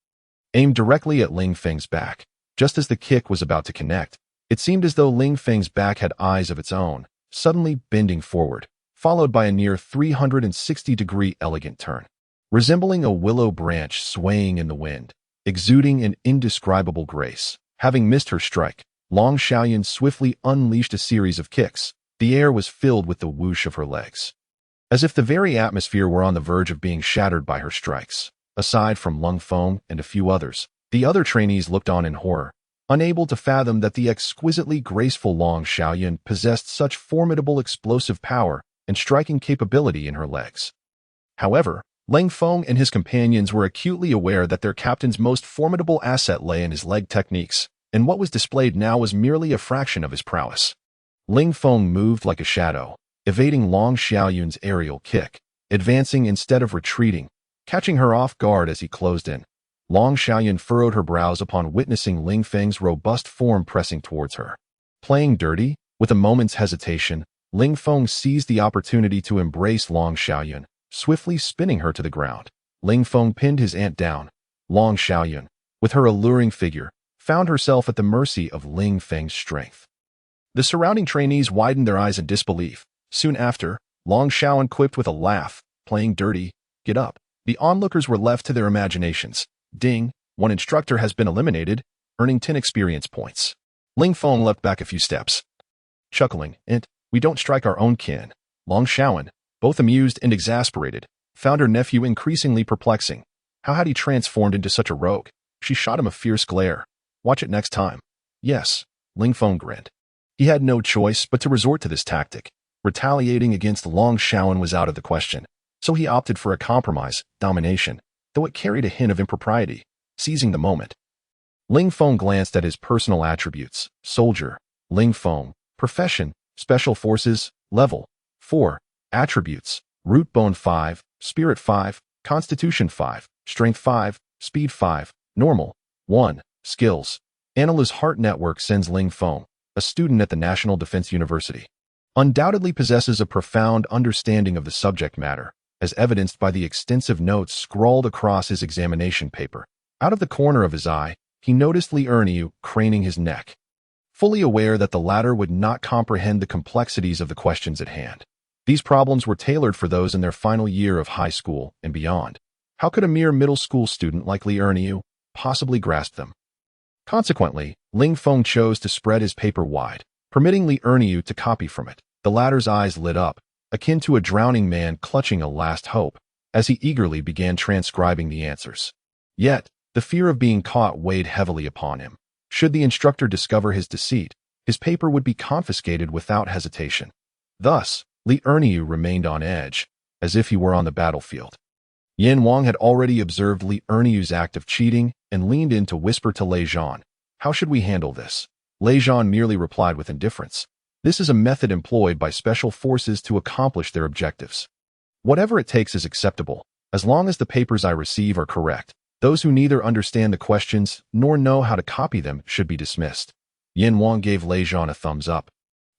Aimed directly at Ling Feng's back, just as the kick was about to connect, it seemed as though Ling Feng's back had eyes of its own, suddenly bending forward, followed by a near 360-degree elegant turn. Resembling a willow branch swaying in the wind, exuding an indescribable grace. Having missed her strike, Long Xiaoyun swiftly unleashed a series of kicks. The air was filled with the whoosh of her legs, as if the very atmosphere were on the verge of being shattered by her strikes. Aside from Ling Feng and a few others, the other trainees looked on in horror, unable to fathom that the exquisitely graceful Long Xiaoyun possessed such formidable explosive power and striking capability in her legs. However, Ling Feng and his companions were acutely aware that their captain's most formidable asset lay in his leg techniques, and what was displayed now was merely a fraction of his prowess. Ling Feng moved like a shadow, evading Long Xiaoyun's aerial kick, advancing instead of retreating, catching her off guard as he closed in. Long Xiaoyun furrowed her brows upon witnessing Ling Feng's robust form pressing towards her. Playing dirty, with a moment's hesitation, Ling Feng seized the opportunity to embrace Long Xiaoyun, swiftly spinning her to the ground. Ling Feng pinned his aunt down. Long Xiaoyun, with her alluring figure, found herself at the mercy of Ling Feng's strength. The surrounding trainees widened their eyes in disbelief. Soon after, Long Xiaoyun quipped with a laugh, "Playing dirty, get up." The onlookers were left to their imaginations. Ding, one instructor has been eliminated, earning 10 experience points. Ling Feng leapt back a few steps, chuckling, we don't strike our own kin." Long Xiaoyun, both amused and exasperated, found her nephew increasingly perplexing. How had he transformed into such a rogue? She shot him a fierce glare. "Watch it next time." "Yes," Ling Feng grinned. He had no choice but to resort to this tactic. Retaliating against Long Xiaoyun was out of the question, so he opted for a compromise, domination, though it carried a hint of impropriety. Seizing the moment, Ling Feng glanced at his personal attributes. Soldier, Ling Feng. Profession, Special Forces, Level 4. Attributes, Root Bone 5, Spirit 5, Constitution 5, Strength 5, Speed 5, Normal 1. Skills. Analy's Heart Network sends Ling Feng, a student at the National Defense University. Undoubtedly possesses a profound understanding of the subject matter, as evidenced by the extensive notes scrawled across his examination paper. Out of the corner of his eye, he noticed Li Erniu craning his neck, fully aware that the latter would not comprehend the complexities of the questions at hand. These problems were tailored for those in their final year of high school and beyond. How could a mere middle school student like Li Erniu possibly grasp them? Consequently, Ling Feng chose to spread his paper wide, permitting Li Erniu to copy from it. The latter's eyes lit up, akin to a drowning man clutching a last hope, as he eagerly began transcribing the answers. Yet, the fear of being caught weighed heavily upon him. Should the instructor discover his deceit, his paper would be confiscated without hesitation. Thus, Li Erniu remained on edge, as if he were on the battlefield. Yan Wang had already observed Li Erniu's act of cheating and leaned in to whisper to Lei Zhan, "How should we handle this?" Lei Zhan merely replied with indifference, "This is a method employed by special forces to accomplish their objectives." Whatever it takes is acceptable, as long as the papers I receive are correct. Those who neither understand the questions nor know how to copy them should be dismissed. Yin Wang gave Lei Zhan a thumbs up.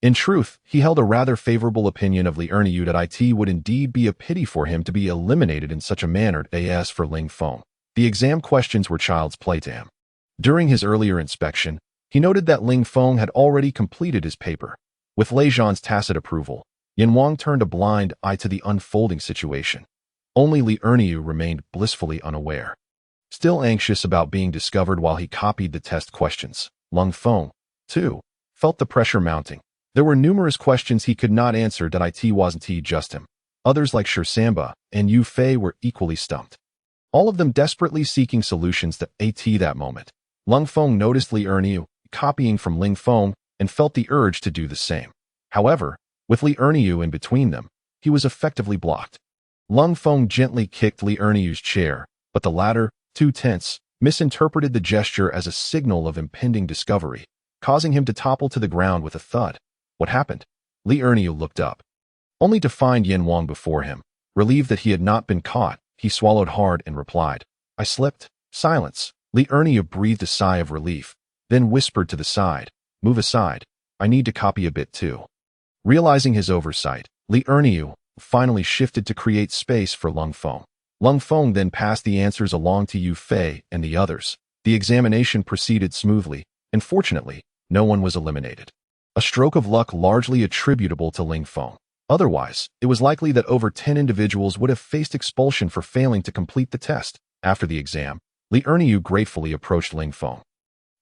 In truth, he held a rather favorable opinion of Li Erniu that it would indeed be a pity for him to be eliminated in such a manner. As for Ling Feng, the exam questions were child's play to him. During his earlier inspection, he noted that Ling Feng had already completed his paper. With Lei Zhan's tacit approval, Yin Wang turned a blind eye to the unfolding situation. Only Li Erniu remained blissfully unaware. Still anxious about being discovered while he copied the test questions, Ling Feng, too, felt the pressure mounting. There were numerous questions he could not answer that it wasn't just him. Others like Shi Samba and Yu Fei were equally stumped. All of them desperately seeking solutions to that moment. Ling Feng noticed Li Erniu copying from Ling Feng and felt the urge to do the same. However, with Li Erniu in between them, he was effectively blocked. Ling Feng gently kicked Li Erniu's chair, but the latter, too tense, misinterpreted the gesture as a signal of impending discovery, causing him to topple to the ground with a thud. What happened? Li Erniu looked up, only to find Yin Wang before him. Relieved that he had not been caught, he swallowed hard and replied, "I slipped." Silence. Li Erniu breathed a sigh of relief, then whispered to the side, "Move aside. I need to copy a bit too." Realizing his oversight, Li Erniu finally shifted to create space for Ling Feng. Ling Feng then passed the answers along to Yu Fei and the others. The examination proceeded smoothly, and fortunately, no one was eliminated. A stroke of luck largely attributable to Ling Feng. Otherwise, it was likely that over 10 individuals would have faced expulsion for failing to complete the test. After the exam, Li Erniu gratefully approached Ling Feng,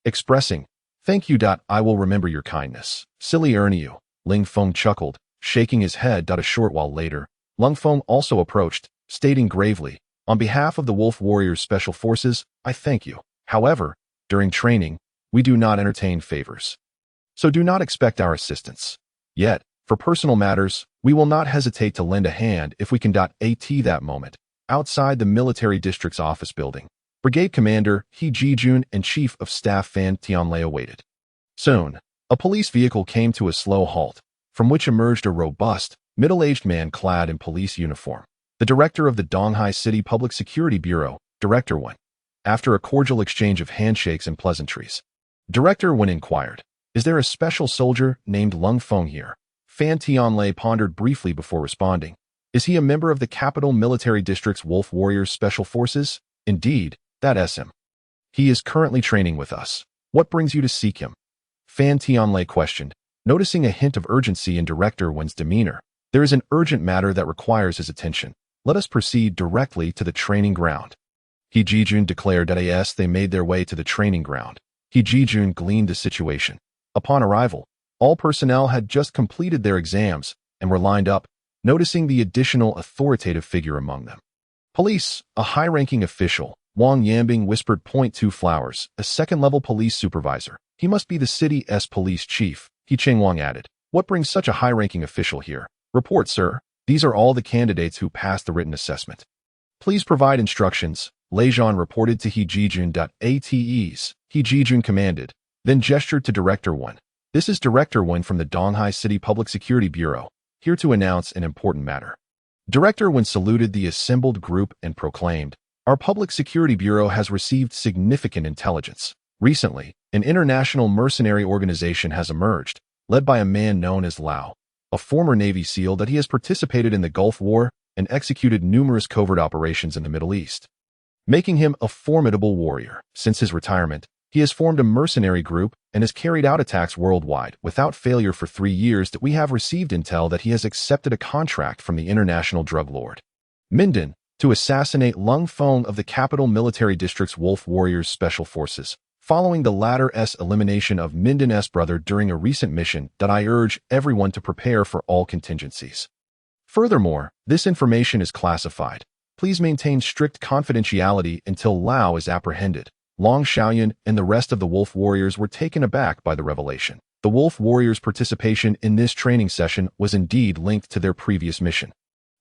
expressing, "Thank you. I will remember your kindness." Silly Erniu, Ling Feng chuckled, shaking his head. A short while later, Ling Feng also approached, stating gravely, "On behalf of the Wolf Warriors Special Forces, I thank you. However, during training, we do not entertain favors. So do not expect our assistance. Yet, for personal matters, we will not hesitate to lend a hand if we can. That moment, outside the military district's office building, Brigade Commander He Jijun and Chief of Staff Fan Tianlei awaited. Soon, a police vehicle came to a slow halt, from which emerged a robust, middle-aged man clad in police uniform. The director of the Donghai City Public Security Bureau, Director Wen. After a cordial exchange of handshakes and pleasantries, Director Wen inquired, "Is there a special soldier named Ling Feng here?" Fan Tianlei pondered briefly before responding. "Is he a member of the Capital Military District's Wolf Warriors Special Forces?" "Indeed, that's him. He is currently training with us. What brings you to seek him?" Fan Tianlei questioned, noticing a hint of urgency in Director Wen's demeanor. "There is an urgent matter that requires his attention. Let us proceed directly to the training ground." He Jijun declared that as they made their way to the training ground, He Jijun gleaned the situation. Upon arrival, all personnel had just completed their exams and were lined up, noticing the additional authoritative figure among them. "Police," a high-ranking official, Wang Yambing whispered. "2 Flowers, a second-level police supervisor. He must be the city's police chief," He Cheng Wang added. "What brings such a high-ranking official here?" "Report, sir. These are all the candidates who passed the written assessment." "Please provide instructions," Lei Zhan reported to He Jijun. He Jijun commanded, then gestured to Director Wen. "This is Director Wen from the Donghai City Public Security Bureau, here to announce an important matter." Director Wen saluted the assembled group and proclaimed, "Our Public Security Bureau has received significant intelligence. Recently, an international mercenary organization has emerged, led by a man known as Lao, a former Navy SEAL that he has participated in the Gulf War and executed numerous covert operations in the Middle East, making him a formidable warrior. Since his retirement, he has formed a mercenary group and has carried out attacks worldwide without failure for 3 years. That we have received intel that he has accepted a contract from the international drug lord Minden to assassinate Ling Feng of the Capital Military District's Wolf Warriors Special Forces, following the latter's elimination of Minden's brother during a recent mission. I urge everyone to prepare for all contingencies. Furthermore, this information is classified. Please maintain strict confidentiality until Lao is apprehended." Long Xiaoyan and the rest of the Wolf Warriors were taken aback by the revelation. The Wolf Warriors' participation in this training session was indeed linked to their previous mission,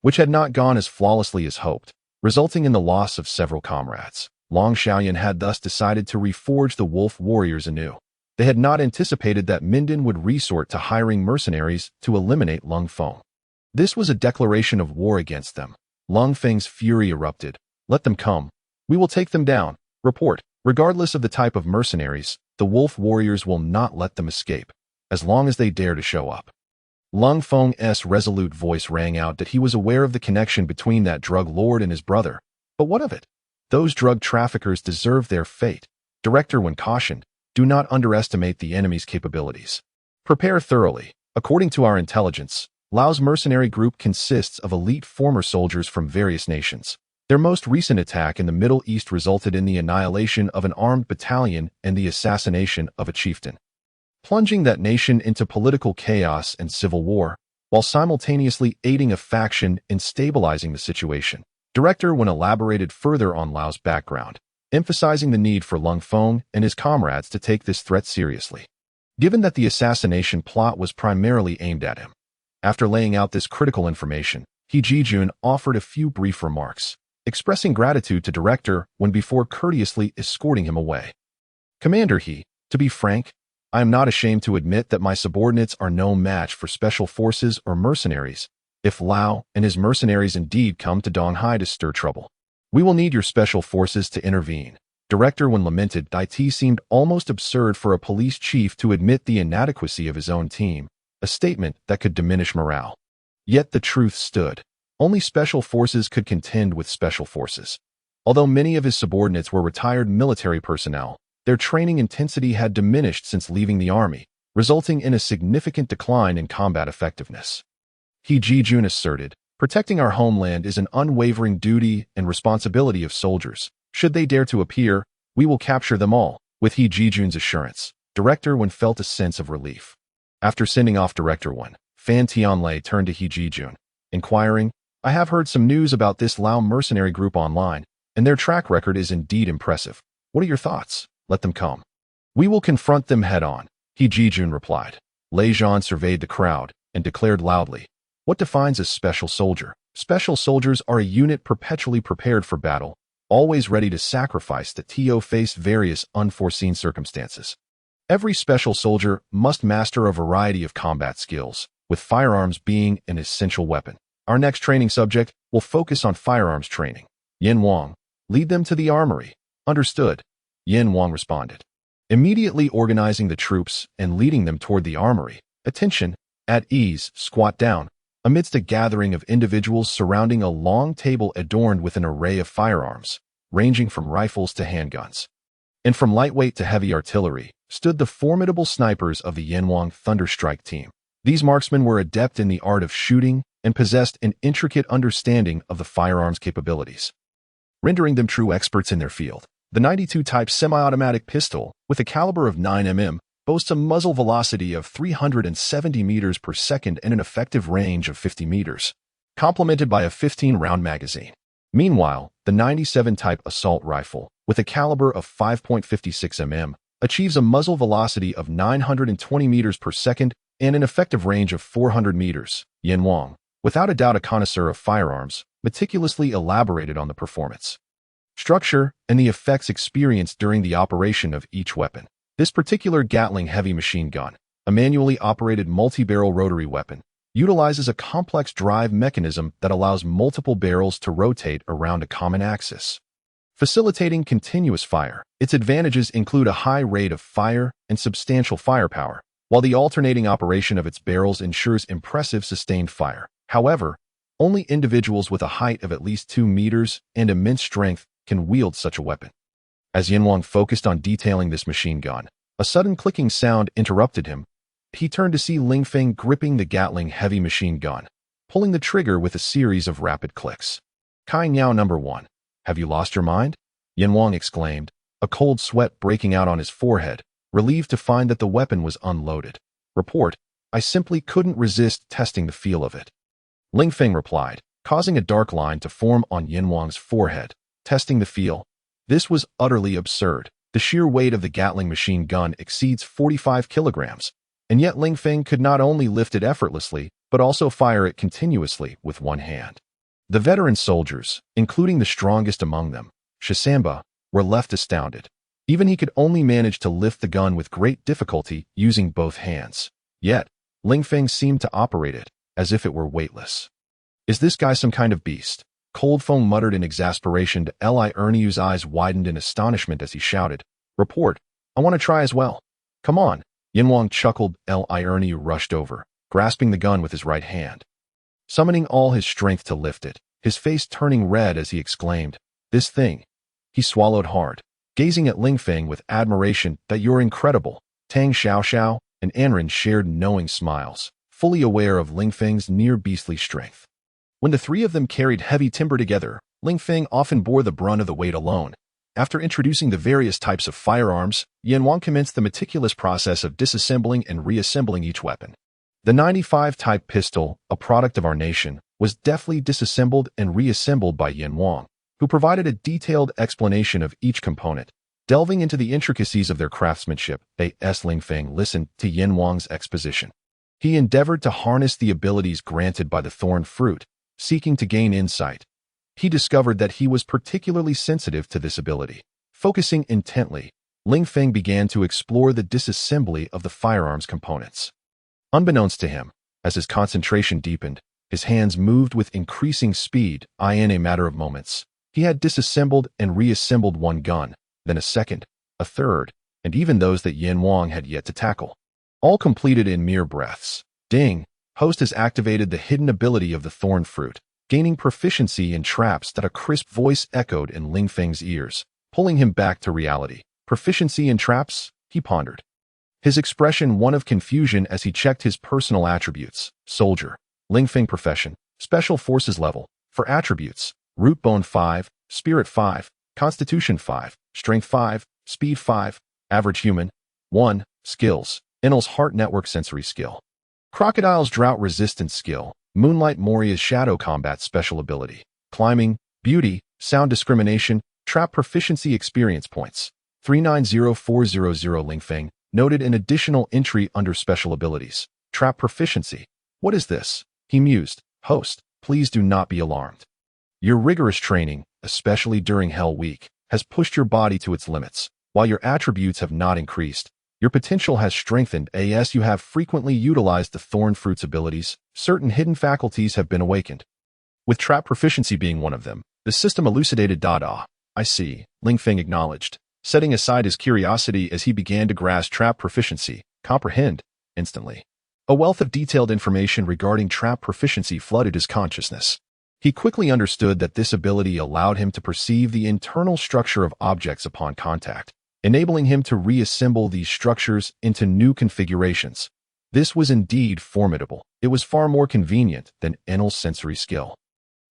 which had not gone as flawlessly as hoped, resulting in the loss of several comrades. Long Xiaoyan had thus decided to reforge the Wolf Warriors anew. They had not anticipated that Minden would resort to hiring mercenaries to eliminate Ling Feng. This was a declaration of war against them. Ling Feng's fury erupted. Let them come. We will take them down. Report. Regardless of the type of mercenaries, the wolf warriors will not let them escape, as long as they dare to show up. Ling Feng's resolute voice rang out that he was aware of the connection between that drug lord and his brother. But what of it? Those drug traffickers deserve their fate. Director, when cautioned, do not underestimate the enemy's capabilities. Prepare thoroughly. According to our intelligence, Lao's mercenary group consists of elite former soldiers from various nations. Their most recent attack in the Middle East resulted in the annihilation of an armed battalion and the assassination of a chieftain, plunging that nation into political chaos and civil war, while simultaneously aiding a faction in stabilizing the situation. Director Wen elaborated further on Lao's background, emphasizing the need for Ling Feng and his comrades to take this threat seriously, given that the assassination plot was primarily aimed at him. After laying out this critical information, He Jijun offered a few brief remarks, expressing gratitude to Director Wen before courteously escorting him away. Commander He, to be frank, I am not ashamed to admit that my subordinates are no match for special forces or mercenaries. If Lao and his mercenaries indeed come to Donghai to stir trouble, we will need your special forces to intervene. Director Wen lamented that it seemed almost absurd for a police chief to admit the inadequacy of his own team, a statement that could diminish morale. Yet the truth stood. Only special forces could contend with special forces. Although many of his subordinates were retired military personnel, their training intensity had diminished since leaving the army, resulting in a significant decline in combat effectiveness. He Jijun asserted, protecting our homeland is an unwavering duty and responsibility of soldiers. Should they dare to appear, we will capture them all. With He Jijun's assurance, Director Wen felt a sense of relief. After sending off Director Wen, Fan Tianlei turned to He Jijun, inquiring, I have heard some news about this Lao mercenary group online, and their track record is indeed impressive. What are your thoughts? Let them come. We will confront them head-on, He Jijun replied. Lei Zhan surveyed the crowd and declared loudly, what defines a special soldier? Special soldiers are a unit perpetually prepared for battle, always ready to sacrifice to face various unforeseen circumstances. Every special soldier must master a variety of combat skills, with firearms being an essential weapon. Our next training subject will focus on firearms training. Yin Wang, lead them to the armory. Understood, Yin Wang responded, immediately organizing the troops and leading them toward the armory. Attention, at ease, squat down, amidst a gathering of individuals surrounding a long table adorned with an array of firearms, ranging from rifles to handguns, and from lightweight to heavy artillery, stood the formidable snipers of the Yanwang Thunderstrike team. These marksmen were adept in the art of shooting and possessed an intricate understanding of the firearms capabilities, rendering them true experts in their field. The 92 Type semi-automatic pistol, with a caliber of 9 mm, boasts a muzzle velocity of 370 meters per second and an effective range of 50 meters, complemented by a 15-round magazine. Meanwhile, the 97 Type assault rifle, with a caliber of 5.56 mm, achieves a muzzle velocity of 920 meters per second and an effective range of 400 meters. Yin Wang, without a doubt a connoisseur of firearms, meticulously elaborated on the performance, structure, and the effects experienced during the operation of each weapon. This particular Gatling heavy machine gun, a manually operated multi-barrel rotary weapon, utilizes a complex drive mechanism that allows multiple barrels to rotate around a common axis, facilitating continuous fire. Its advantages include a high rate of fire and substantial firepower, while the alternating operation of its barrels ensures impressive sustained fire. However, only individuals with a height of at least 2 meters and immense strength can wield such a weapon. As Yinwang focused on detailing this machine gun, a sudden clicking sound interrupted him. He turned to see Ling Feng gripping the Gatling heavy machine gun, pulling the trigger with a series of rapid clicks. Kai Niao number 1. Have you lost your mind? Yinwang exclaimed, a cold sweat breaking out on his forehead, relieved to find that the weapon was unloaded. Report, I simply couldn't resist testing the feel of it. Ling Feng replied, causing a dark line to form on Yinwang's forehead. Testing the feel. This was utterly absurd. The sheer weight of the Gatling machine gun exceeds 45 kilograms, and yet Ling Feng could not only lift it effortlessly, but also fire it continuously with one hand. The veteran soldiers, including the strongest among them, Shisamba, were left astounded. Even he could only manage to lift the gun with great difficulty using both hands. Yet, Ling Feng seemed to operate it, as if it were weightless. Is this guy some kind of beast? Cold Feng muttered in exasperation to Li Erniu's eyes widened in astonishment as he shouted, "Report, I want to try as well. Come on." Yinwang chuckled. Li Erniu rushed over, grasping the gun with his right hand, summoning all his strength to lift it, his face turning red as he exclaimed, "This thing." He swallowed hard, gazing at Ling Feng with admiration. "That you're incredible." Tang Xiaoxiao and Anren shared knowing smiles, fully aware of Ling Feng's near-beastly strength. When the three of them carried heavy timber together, Ling Feng often bore the brunt of the weight alone. After introducing the various types of firearms, Yinwang commenced the meticulous process of disassembling and reassembling each weapon. The 95 type pistol, a product of our nation, was deftly disassembled and reassembled by Yinwang, who provided a detailed explanation of each component. Delving into the intricacies of their craftsmanship, Ling Feng listened to Yinwang's exposition. He endeavored to harness the abilities granted by the thorn fruit, seeking to gain insight. He discovered that he was particularly sensitive to this ability. Focusing intently, Ling Feng began to explore the disassembly of the firearms components. Unbeknownst to him, as his concentration deepened, his hands moved with increasing speed. In a matter of moments, he had disassembled and reassembled one gun, then a second, a third, and even those that Yinwang had yet to tackle. All completed in mere breaths. Ding! Host has activated the hidden ability of the thorn fruit, gaining proficiency in traps. That a crisp voice echoed in Ling Feng's ears, pulling him back to reality. Proficiency in traps? He pondered, his expression one of confusion as he checked his personal attributes. Soldier. Ling Feng profession. Special Forces level. For attributes, Root Bone 5, Spirit 5, Constitution 5, Strength 5, Speed 5, Average Human 1, Skills, Enel's Heart Network Sensory Skill. Crocodile's Drought Resistance Skill, Moonlight Moria's Shadow Combat Special Ability, Climbing, Beauty, Sound Discrimination, Trap Proficiency Experience Points, 390400. Ling Feng noted an additional entry under Special Abilities, Trap Proficiency. What is this? He mused. Host, please do not be alarmed. Your rigorous training, especially during Hell Week, has pushed your body to its limits. While your attributes have not increased, your potential has strengthened. As you have frequently utilized the thorn fruit's abilities, certain hidden faculties have been awakened, with trap proficiency being one of them. The system elucidated. I see, Ling Feng acknowledged, setting aside his curiosity as he began to grasp trap proficiency. Comprehend, instantly. A wealth of detailed information regarding trap proficiency flooded his consciousness. He quickly understood that this ability allowed him to perceive the internal structure of objects upon contact, enabling him to reassemble these structures into new configurations. This was indeed formidable. It was far more convenient than Enel's sensory skill,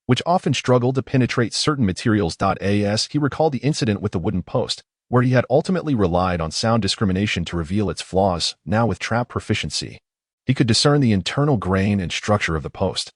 which often struggled to penetrate certain materials. As he recalled the incident with the wooden post, where he had ultimately relied on sound discrimination to reveal its flaws. Now with trap proficiency, he could discern the internal grain and structure of the post,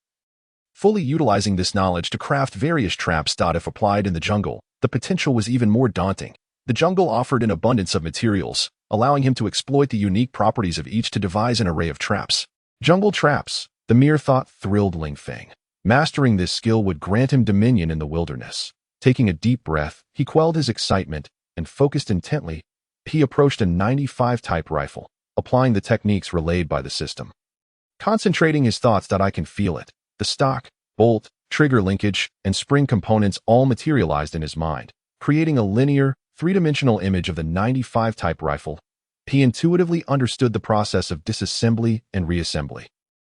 fully utilizing this knowledge to craft various traps. If applied in the jungle, the potential was even more daunting. The jungle offered an abundance of materials, allowing him to exploit the unique properties of each to devise an array of traps. Jungle traps. The mere thought thrilled Ling Feng. Mastering this skill would grant him dominion in the wilderness. Taking a deep breath, he quelled his excitement and focused intently. He approached a 95 type rifle, applying the techniques relayed by the system. Concentrating his thoughts. I can feel it. The stock, bolt, trigger linkage, and spring components all materialized in his mind, creating a linear, three-dimensional image of the 95 type rifle. He intuitively understood the process of disassembly and reassembly,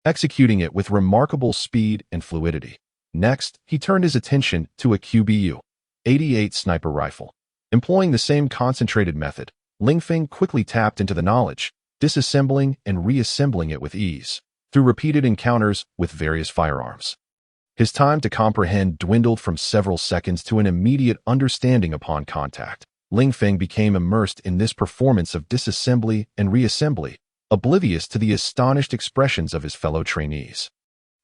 executing it with remarkable speed and fluidity. Next, he turned his attention to a QBU-88 sniper rifle. Employing the same concentrated method, Ling Feng quickly tapped into the knowledge, disassembling and reassembling it with ease, through repeated encounters with various firearms. His time to comprehend dwindled from several seconds to an immediate understanding upon contact. Ling Feng became immersed in this performance of disassembly and reassembly, oblivious to the astonished expressions of his fellow trainees,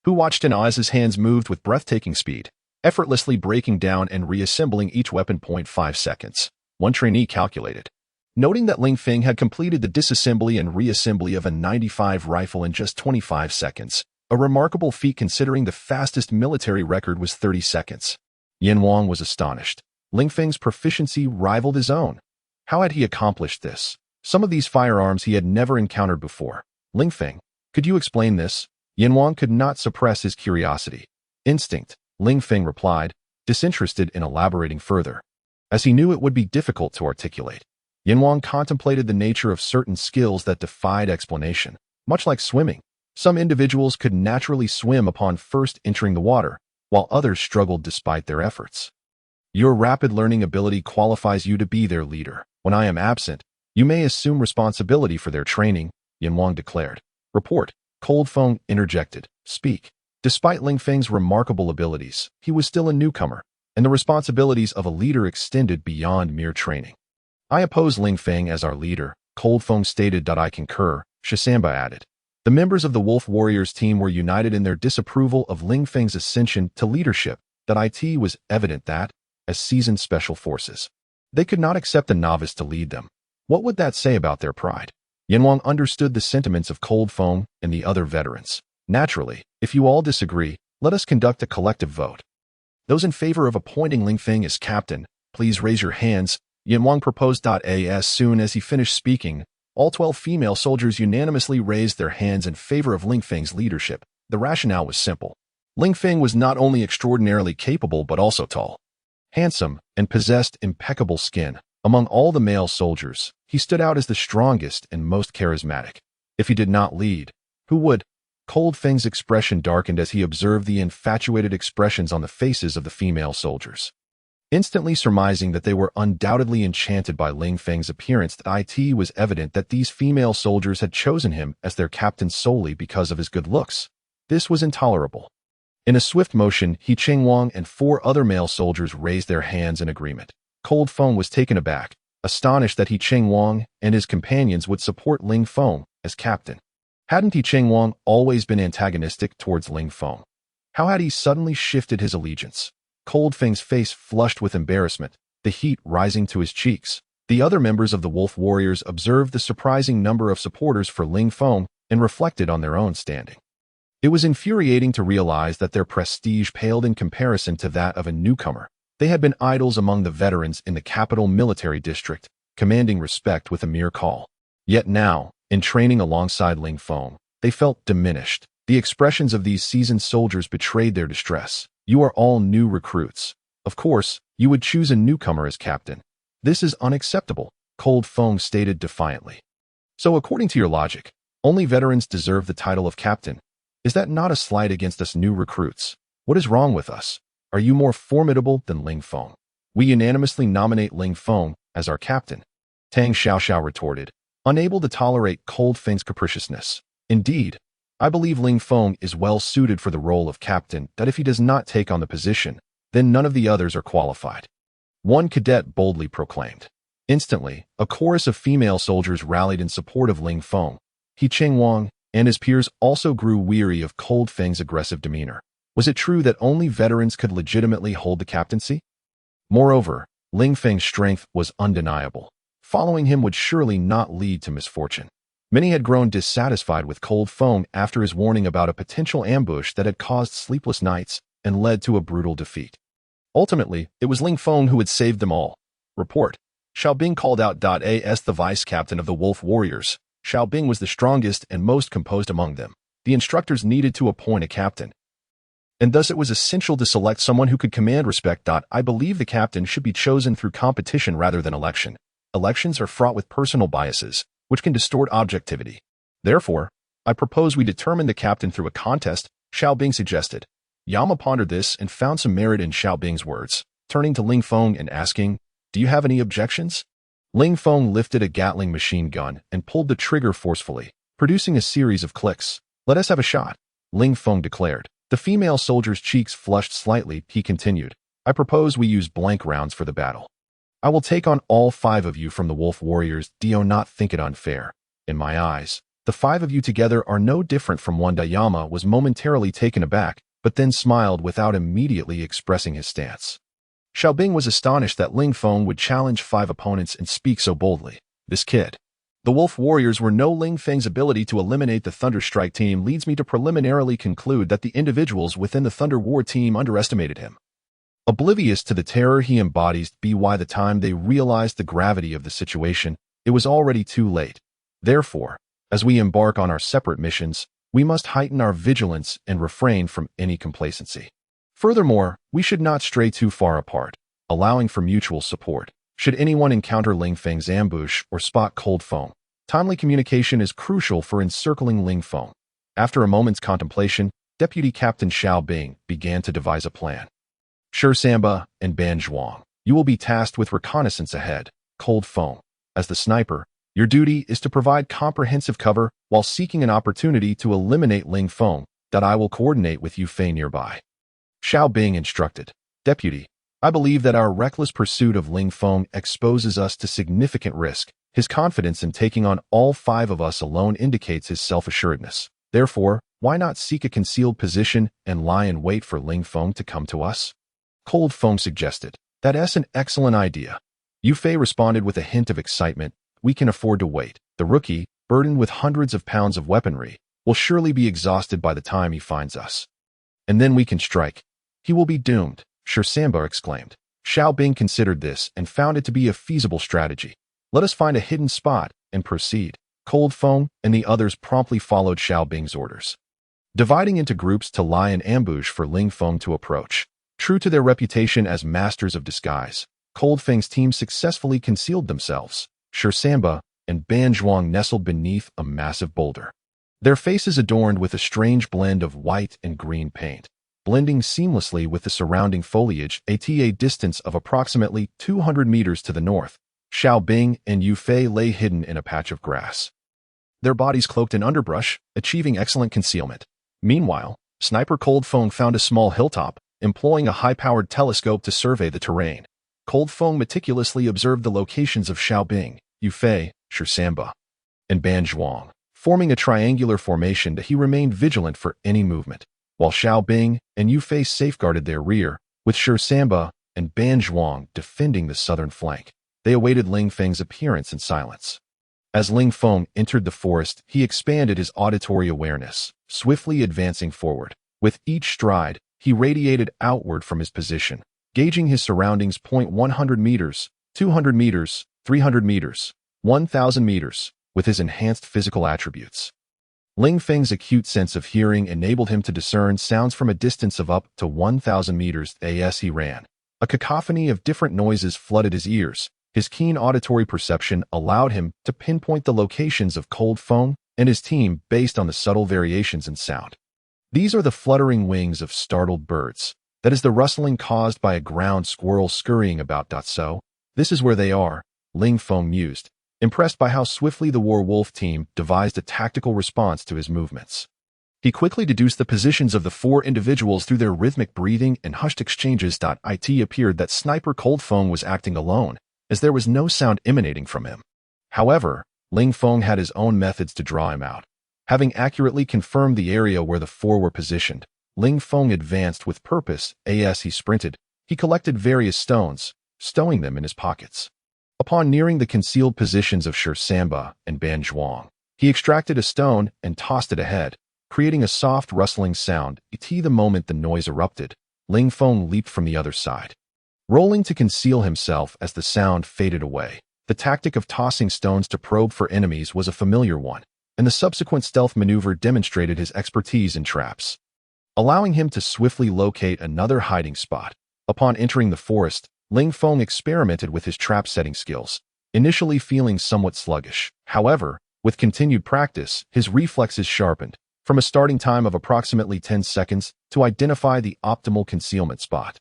who watched in awe as his hands moved with breathtaking speed, effortlessly breaking down and reassembling each weapon. 0.5 seconds. One trainee calculated, noting that Ling Feng had completed the disassembly and reassembly of a 95 rifle in just 25 seconds, a remarkable feat considering the fastest military record was 30 seconds. Yinwang was astonished. Ling Feng's proficiency rivaled his own. How had he accomplished this? Some of these firearms he had never encountered before. Ling Feng, could you explain this? Yanwang could not suppress his curiosity. Instinct, Ling Feng replied, disinterested in elaborating further. As he knew it would be difficult to articulate, Yanwang contemplated the nature of certain skills that defied explanation. Much like swimming, some individuals could naturally swim upon first entering the water, while others struggled despite their efforts. Your rapid learning ability qualifies you to be their leader. When I am absent, you may assume responsibility for their training, Yanwang declared. Report, Cold Feng interjected. Speak. Despite Ling Feng's remarkable abilities, he was still a newcomer, and the responsibilities of a leader extended beyond mere training. I oppose Ling Feng as our leader, Cold Feng stated. I concur, Shisamba added. The members of the Wolf Warriors team were united in their disapproval of Ling Feng's ascension to leadership. It was evident that, as seasoned special forces, they could not accept a novice to lead them. What would that say about their pride? Yanwang understood the sentiments of Cold Feng and the other veterans. Naturally, if you all disagree, let us conduct a collective vote. Those in favor of appointing Ling Feng as captain, please raise your hands, Yanwang proposed. As soon as he finished speaking, all 12 female soldiers unanimously raised their hands in favor of Ling Feng's leadership. The rationale was simple. Ling Feng was not only extraordinarily capable but also tall, handsome, and possessed impeccable skin. Among all the male soldiers, he stood out as the strongest and most charismatic. If he did not lead, who would? Cold Feng's expression darkened as he observed the infatuated expressions on the faces of the female soldiers. Instantly surmising that they were undoubtedly enchanted by Ling Feng's appearance, it was evident that these female soldiers had chosen him as their captain solely because of his good looks. This was intolerable. In a swift motion, He Chengwang and 4 other male soldiers raised their hands in agreement. Cold Feng was taken aback, astonished that He Chengwang and his companions would support Ling Feng as captain. Hadn't He Chengwang always been antagonistic towards Ling Feng? How had he suddenly shifted his allegiance? Cold Feng's face flushed with embarrassment, the heat rising to his cheeks. The other members of the Wolf Warriors observed the surprising number of supporters for Ling Feng and reflected on their own standing. It was infuriating to realize that their prestige paled in comparison to that of a newcomer. They had been idols among the veterans in the capital military district, commanding respect with a mere call. Yet now, in training alongside Ling Feng, they felt diminished. The expressions of these seasoned soldiers betrayed their distress. You are all new recruits. Of course, you would choose a newcomer as captain. This is unacceptable, Cold Feng stated defiantly. So according to your logic, only veterans deserve the title of captain. Is that not a slight against us new recruits? What is wrong with us? Are you more formidable than Ling Feng? We unanimously nominate Ling Feng as our captain, Tang Xiaoxiao retorted, unable to tolerate Cold Feng's capriciousness. Indeed, I believe Ling Feng is well suited for the role of captain, that if he does not take on the position, then none of the others are qualified. One cadet boldly proclaimed. Instantly, a chorus of female soldiers rallied in support of Ling Feng. He Chengwang and his peers also grew weary of Cold Feng's aggressive demeanor. Was it true that only veterans could legitimately hold the captaincy? Moreover, Ling Feng's strength was undeniable. Following him would surely not lead to misfortune. Many had grown dissatisfied with Cold Feng after his warning about a potential ambush that had caused sleepless nights and led to a brutal defeat. Ultimately, it was Ling Feng who had saved them all. Report. Xiaobing called out. As the vice-captain of the Wolf Warriors, Xiaobing was the strongest and most composed among them. The instructors needed to appoint a captain, and thus it was essential to select someone who could command respect. I believe the captain should be chosen through competition rather than election. Elections are fraught with personal biases, which can distort objectivity. Therefore, I propose we determine the captain through a contest, Xiaobing suggested. Yama pondered this and found some merit in Xiaobing's words, turning to Ling Feng and asking, "Do you have any objections?" Ling Feng lifted a Gatling machine gun and pulled the trigger forcefully, producing a series of clicks. "Let us have a shot," Ling Feng declared. The female soldier's cheeks flushed slightly. He continued, "I propose we use blank rounds for the battle. I will take on all 5 of you from the Wolf Warriors. Do not think it unfair. In my eyes, the 5 of you together are no different from one." Yama was momentarily taken aback, but then smiled without immediately expressing his stance. Xiaobing was astonished that Ling Feng would challenge 5 opponents and speak so boldly. This kid. The Wolf Warriors were no Ling Feng's ability to eliminate the Thunder Strike team leads me to preliminarily conclude that the individuals within the Thunder War team underestimated him. Oblivious to the terror he embodies, by the time they realized the gravity of the situation, it was already too late. Therefore, as we embark on our separate missions, we must heighten our vigilance and refrain from any complacency. Furthermore, we should not stray too far apart, allowing for mutual support. Should anyone encounter Ling Feng's ambush or spot Cold Feng, timely communication is crucial for encircling Ling Feng. After a moment's contemplation, Deputy Captain Xiao Bing began to devise a plan. Shi Samba and Ban Zhuang, you will be tasked with reconnaissance ahead. Cold Feng, as the sniper, your duty is to provide comprehensive cover while seeking an opportunity to eliminate Ling Feng that I will coordinate with Yu Fei nearby. Xiao Bing instructed. Deputy, I believe that our reckless pursuit of Ling Feng exposes us to significant risk. His confidence in taking on all 5 of us alone indicates his self-assuredness. Therefore, why not seek a concealed position and lie in wait for Ling Feng to come to us? Cold Feng suggested. That's an excellent idea. Yu Fei responded with a hint of excitement. We can afford to wait. The rookie, burdened with hundreds of pounds of weaponry, will surely be exhausted by the time he finds us. And then we can strike. He will be doomed, Shi Samba exclaimed. Xiao Bing considered this and found it to be a feasible strategy. Let us find a hidden spot and proceed. Cold Feng and the others promptly followed Xiao Bing's orders, dividing into groups to lie in ambush for Ling Feng to approach. True to their reputation as masters of disguise, Cold Feng's team successfully concealed themselves. Shi Samba and Ban Zhuang nestled beneath a massive boulder, their faces adorned with a strange blend of white and green paint, blending seamlessly with the surrounding foliage. At a distance of approximately 200 meters to the north, Xiao Bing and Yu Fei lay hidden in a patch of grass, their bodies cloaked in underbrush, achieving excellent concealment. Meanwhile, Sniper Cold Feng found a small hilltop, employing a high-powered telescope to survey the terrain. Cold Feng meticulously observed the locations of Xiao Bing, Yu Fei, Shi Samba, and Ban Zhuang. Forming a triangular formation, he remained vigilant for any movement, while Xiao Bing and Yu Fei safeguarded their rear, with Shi Samba and Ban Zhuang defending the southern flank. They awaited Ling Feng's appearance in silence. As Ling Feng entered the forest, he expanded his auditory awareness, swiftly advancing forward. With each stride, he radiated outward from his position, gauging his surroundings. 100 meters, 200 meters, 300 meters, 1,000 meters, with his enhanced physical attributes. Ling Feng's acute sense of hearing enabled him to discern sounds from a distance of up to 1,000 meters as he ran. A cacophony of different noises flooded his ears. His keen auditory perception allowed him to pinpoint the locations of Cold Feng and his team based on the subtle variations in sound. These are the fluttering wings of startled birds. That is the rustling caused by a ground squirrel scurrying about. So, this is where they are, Ling Feng mused, impressed by how swiftly the War Wolf team devised a tactical response to his movements. He quickly deduced the positions of the 4 individuals through their rhythmic breathing and hushed exchanges. It appeared that Sniper Cold Feng was acting alone, as there was no sound emanating from him. However, Ling Feng had his own methods to draw him out. Having accurately confirmed the area where the 4 were positioned, Ling Feng advanced with purpose. As he sprinted, he collected various stones, stowing them in his pockets. Upon nearing the concealed positions of Shi Samba and Ban Zhuang, he extracted a stone and tossed it ahead, creating a soft rustling sound. The moment the noise erupted, Ling Feng leaped from the other side, rolling to conceal himself as the sound faded away. The tactic of tossing stones to probe for enemies was a familiar one, and the subsequent stealth maneuver demonstrated his expertise in traps, allowing him to swiftly locate another hiding spot. Upon entering the forest, Ling Feng experimented with his trap-setting skills, initially feeling somewhat sluggish. However, with continued practice, his reflexes sharpened, from a starting time of approximately 10 seconds to identify the optimal concealment spot.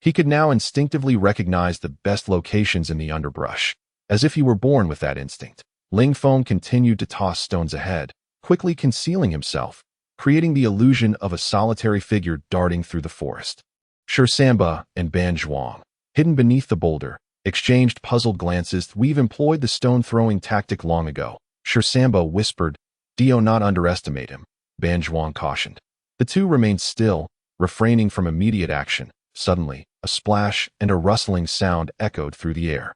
He could now instinctively recognize the best locations in the underbrush, as if he were born with that instinct. Ling Feng continued to toss stones ahead, quickly concealing himself, creating the illusion of a solitary figure darting through the forest. Shi Samba and Ban Zhuang, hidden beneath the boulder, exchanged puzzled glances. We've employed the stone-throwing tactic long ago, Shi Samba whispered. Do not underestimate him, Ban Zhuang cautioned. The two remained still, refraining from immediate action. Suddenly, a splash and a rustling sound echoed through the air.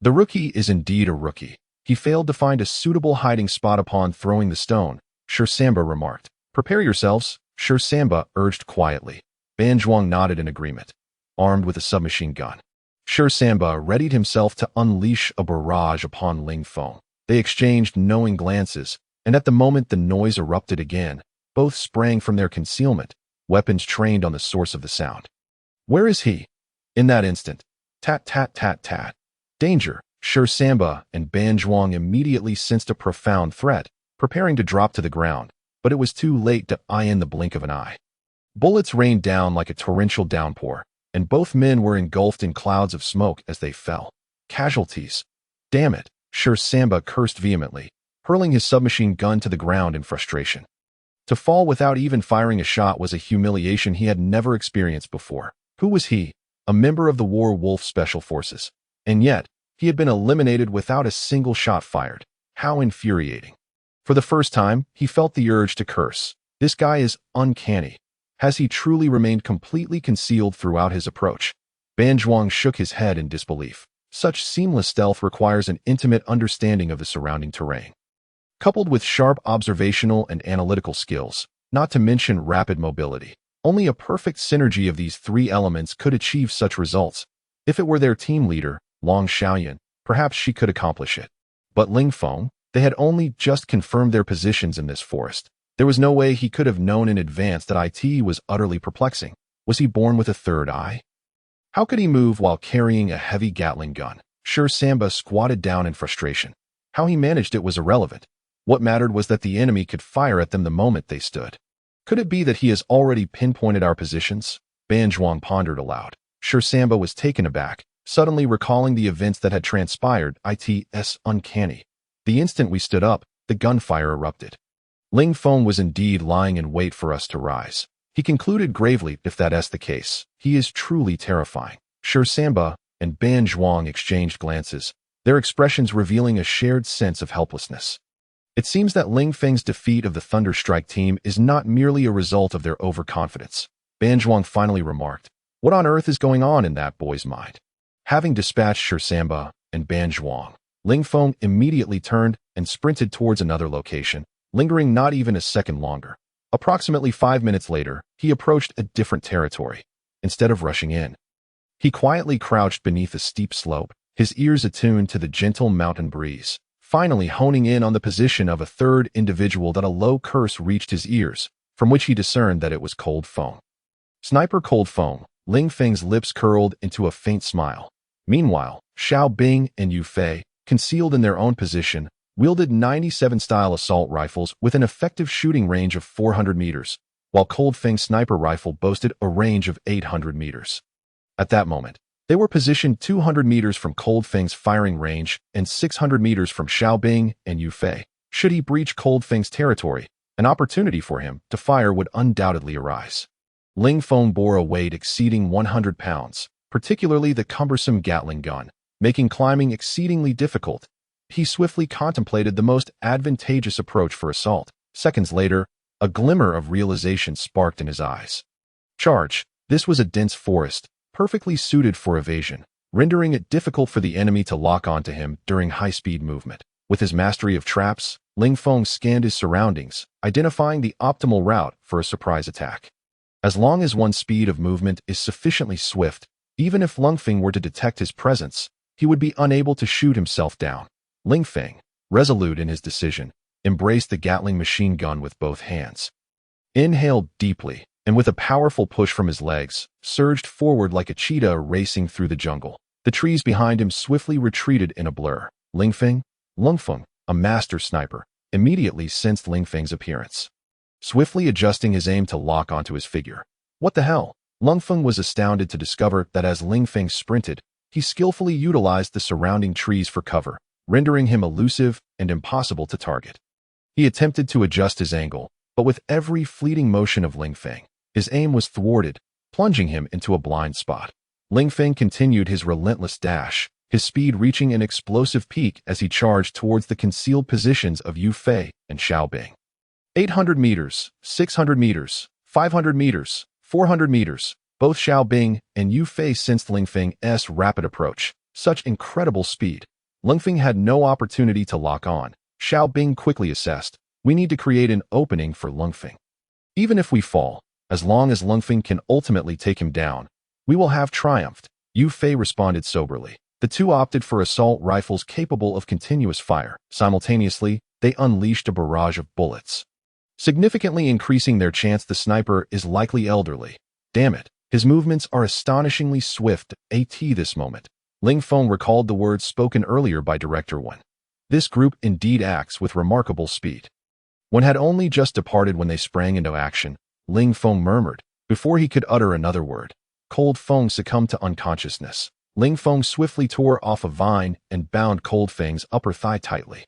The rookie is indeed a rookie. He failed to find a suitable hiding spot upon throwing the stone, Shi Samba remarked. Prepare yourselves, Shi Samba urged quietly. Ban Zhuang nodded in agreement, armed with a submachine gun. Shi Samba readied himself to unleash a barrage upon Ling Feng. They exchanged knowing glances, and at the moment the noise erupted again, Both sprang from their concealment, weapons trained on the source of the sound. "Where is he?" In that instant, tat tat tat tat. Danger! Shi Samba and Ban Zhuang immediately sensed a profound threat, preparing to drop to the ground, but it was too late to eye in the blink of an eye. Bullets rained down like a torrential downpour, and both men were engulfed in clouds of smoke as they fell. Casualties. Damn it, Shi Samba cursed vehemently, hurling his submachine gun to the ground in frustration. To fall without even firing a shot was a humiliation he had never experienced before. Who was he? A member of the War Wolf Special Forces. And yet, he had been eliminated without a single shot fired. How infuriating. For the first time, he felt the urge to curse. This guy is uncanny. Has he truly remained completely concealed throughout his approach? Ban Zhuang shook his head in disbelief. Such seamless stealth requires an intimate understanding of the surrounding terrain, coupled with sharp observational and analytical skills, not to mention rapid mobility. Only a perfect synergy of these three elements could achieve such results. If it were their team leader, Long Xiaoyan, perhaps she could accomplish it. But Ling Feng, they had only just confirmed their positions in this forest. There was no way he could have known in advance that it was utterly perplexing. Was he born with a third eye? How could he move while carrying a heavy Gatling gun? Shi Samba squatted down in frustration. How he managed it was irrelevant. What mattered was that the enemy could fire at them the moment they stood. Could it be that he has already pinpointed our positions? Ban Zhuang pondered aloud. Shi Samba was taken aback, suddenly recalling the events that had transpired. It's uncanny. The instant we stood up, the gunfire erupted. Ling Feng was indeed lying in wait for us to rise. He concluded gravely, if that's the case, he is truly terrifying. Shi Samba and Ban Zhuang exchanged glances, their expressions revealing a shared sense of helplessness. It seems that Ling Feng's defeat of the Thunderstrike team is not merely a result of their overconfidence. Ban Zhuang finally remarked, "What on earth is going on in that boy's mind?" Having dispatched Shi Samba and Ban Zhuang, Ling Feng immediately turned and sprinted towards another location, lingering not even a second longer. Approximately 5 minutes later, he approached a different territory. Instead of rushing in, he quietly crouched beneath a steep slope, his ears attuned to the gentle mountain breeze, finally honing in on the position of a third individual. That a low curse reached his ears, from which he discerned that it was Cold Feng. Sniper Cold Feng. Ling Feng's lips curled into a faint smile. Meanwhile, Xiao Bing and Yu Fei, concealed in their own position, wielded 97-style assault rifles with an effective shooting range of 400 meters, while Cold Feng's sniper rifle boasted a range of 800 meters. At that moment, they were positioned 200 meters from Cold Feng's firing range and 600 meters from Xiao Bing and Yu Fei. Should he breach Cold Feng's territory, an opportunity for him to fire would undoubtedly arise. Ling Feng bore a weight exceeding 100 pounds, particularly the cumbersome Gatling gun, making climbing exceedingly difficult. He swiftly contemplated the most advantageous approach for assault. Seconds later, a glimmer of realization sparked in his eyes. Charge! This was a dense forest, perfectly suited for evasion, rendering it difficult for the enemy to lock onto him during high-speed movement. With his mastery of traps, Ling Feng scanned his surroundings, identifying the optimal route for a surprise attack. As long as one's speed of movement is sufficiently swift, even if Ling Feng were to detect his presence, he would be unable to shoot himself down. Ling Feng, resolute in his decision, embraced the Gatling machine gun with both hands. Inhaled deeply, and with a powerful push from his legs, surged forward like a cheetah racing through the jungle. The trees behind him swiftly retreated in a blur. Ling Feng, a master sniper, immediately sensed Ling Feng's appearance, swiftly adjusting his aim to lock onto his figure. What the hell? Ling Feng was astounded to discover that as Ling Feng sprinted, he skillfully utilized the surrounding trees for cover, rendering him elusive and impossible to target. He attempted to adjust his angle, but with every fleeting motion of Ling Feng, his aim was thwarted, plunging him into a blind spot. Ling Feng continued his relentless dash, his speed reaching an explosive peak as he charged towards the concealed positions of Yu Fei and Xiao Bing. 800 meters, 600 meters, 500 meters, 400 meters. Both Xiao Bing and Yu Fei sensed Ling Feng's rapid approach. Such incredible speed. Ling Feng had no opportunity to lock on. Xiao Bing quickly assessed, "We need to create an opening for Ling Feng. Even if we fall, as long as Ling Feng can ultimately take him down, we will have triumphed." Yu Fei responded soberly. The two opted for assault rifles capable of continuous fire. Simultaneously, they unleashed a barrage of bullets. significantly increasing their chance the sniper is likely elderly. Damn it, his movements are astonishingly swift. This moment. Ling Feng recalled the words spoken earlier by Director Wen. This group indeed acts with remarkable speed. Wen had only just departed when they sprang into action. Ling Feng murmured, before he could utter another word. Cold Feng succumbed to unconsciousness. Ling Feng swiftly tore off a vine and bound Cold Feng's upper thigh tightly.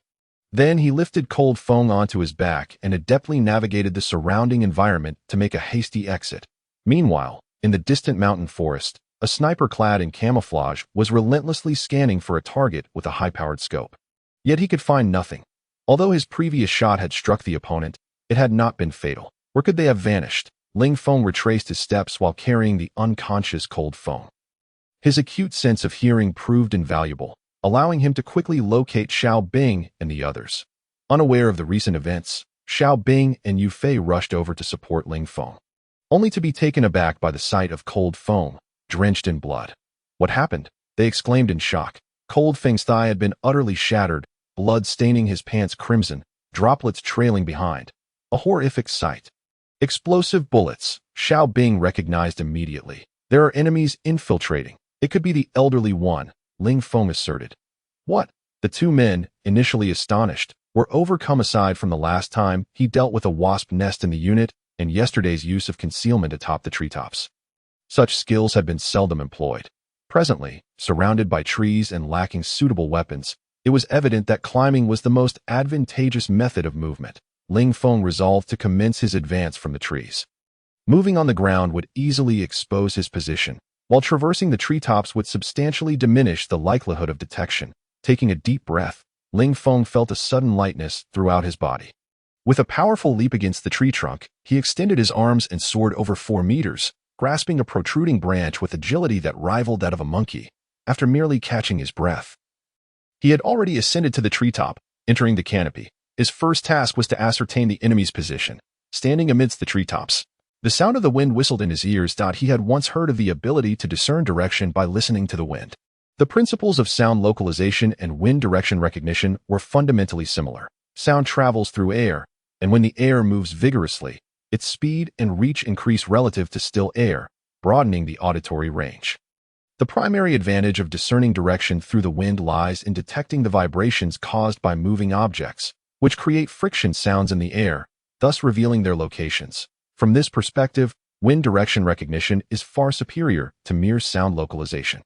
Then he lifted Cold Feng onto his back and adeptly navigated the surrounding environment to make a hasty exit. Meanwhile, in the distant mountain forest, a sniper clad in camouflage was relentlessly scanning for a target with a high-powered scope. Yet he could find nothing. Although his previous shot had struck the opponent, it had not been fatal. Where could they have vanished? Ling Feng retraced his steps while carrying the unconscious Cold Feng. His acute sense of hearing proved invaluable, allowing him to quickly locate Xiao Bing and the others. Unaware of the recent events, Xiao Bing and Yu Fei rushed over to support Ling Feng, only to be taken aback by the sight of Cold Feng, drenched in blood. What happened? They exclaimed in shock. Cold Feng's thigh had been utterly shattered, blood staining his pants crimson, droplets trailing behind. A horrific sight. Explosive bullets, Xiao Bing recognized immediately. There are enemies infiltrating. It could be the elderly one, Ling Feng asserted. What? The two men, initially astonished, were overcome aside from the last time he dealt with a wasp nest in the unit and yesterday's use of concealment atop the treetops. Such skills had been seldom employed. Presently, surrounded by trees and lacking suitable weapons, it was evident that climbing was the most advantageous method of movement. Ling Feng resolved to commence his advance from the trees. Moving on the ground would easily expose his position, while traversing the treetops would substantially diminish the likelihood of detection. Taking a deep breath, Ling Feng felt a sudden lightness throughout his body. With a powerful leap against the tree trunk, he extended his arms and soared over 4 meters, grasping a protruding branch with agility that rivaled that of a monkey. After merely catching his breath, he had already ascended to the treetop. Entering the canopy, his first task was to ascertain the enemy's position, standing amidst the treetops. The sound of the wind whistled in his ears. He had once heard of the ability to discern direction by listening to the wind. The principles of sound localization and wind direction recognition were fundamentally similar. Sound travels through air, and when the air moves vigorously, its speed and reach increase relative to still air, broadening the auditory range. The primary advantage of discerning direction through the wind lies in detecting the vibrations caused by moving objects, which create friction sounds in the air, thus revealing their locations. From this perspective, wind direction recognition is far superior to mere sound localization.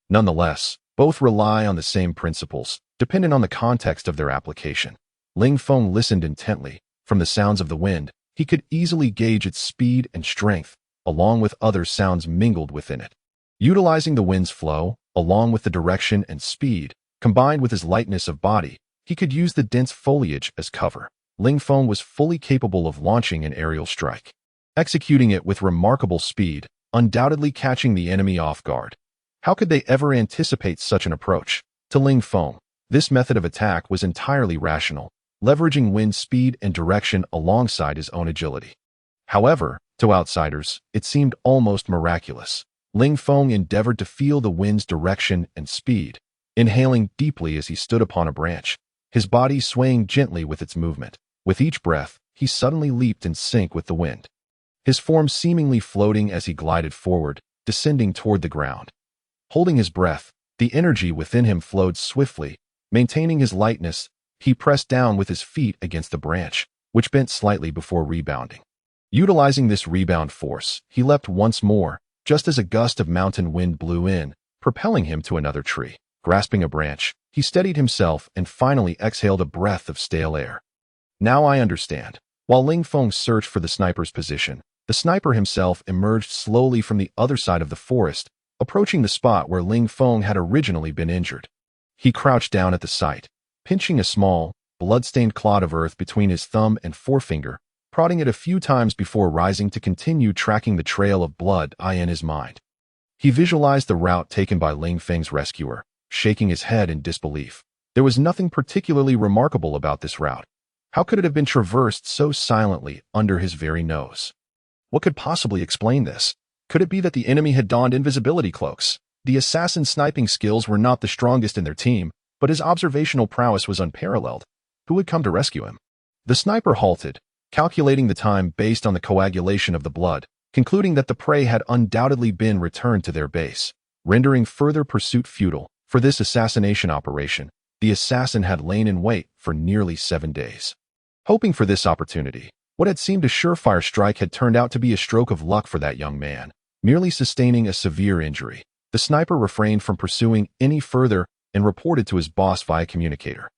Nonetheless, both rely on the same principles, dependent on the context of their application. Ling Feng listened intently. From the sounds of the wind, he could easily gauge its speed and strength, along with other sounds mingled within it. Utilizing the wind's flow, along with the direction and speed, combined with his lightness of body, he could use the dense foliage as cover. Ling Feng was fully capable of launching an aerial strike, executing it with remarkable speed, undoubtedly catching the enemy off guard. How could they ever anticipate such an approach? To Ling Feng, this method of attack was entirely rational, leveraging wind speed and direction alongside his own agility. However, to outsiders, it seemed almost miraculous. Ling Feng endeavored to feel the wind's direction and speed, inhaling deeply as he stood upon a branch, his body swaying gently with its movement. With each breath, he suddenly leaped in sync with the wind, his form seemingly floating as he glided forward, descending toward the ground. Holding his breath, the energy within him flowed swiftly. Maintaining his lightness, he pressed down with his feet against the branch, which bent slightly before rebounding. Utilizing this rebound force, he leapt once more, just as a gust of mountain wind blew in, propelling him to another tree. Grasping a branch, he steadied himself and finally exhaled a breath of stale air. Now I understand. While Ling Feng searched for the sniper's position, the sniper himself emerged slowly from the other side of the forest, approaching the spot where Ling Feng had originally been injured. He crouched down at the site, pinching a small, blood-stained clod of earth between his thumb and forefinger, prodding it a few times before rising to continue tracking the trail of blood in his mind. He visualized the route taken by Ling Feng's rescuer, shaking his head in disbelief. There was nothing particularly remarkable about this route. How could it have been traversed so silently under his very nose? What could possibly explain this? Could it be that the enemy had donned invisibility cloaks? The assassin sniping skills were not the strongest in their team, but his observational prowess was unparalleled. Who had come to rescue him? The sniper halted, calculating the time based on the coagulation of the blood, concluding that the prey had undoubtedly been returned to their base, rendering further pursuit futile. For this assassination operation, the assassin had lain in wait for nearly 7 days. Hoping for this opportunity, what had seemed a surefire strike had turned out to be a stroke of luck for that young man, merely sustaining a severe injury. The sniper refrained from pursuing any further and reported to his boss via communicator.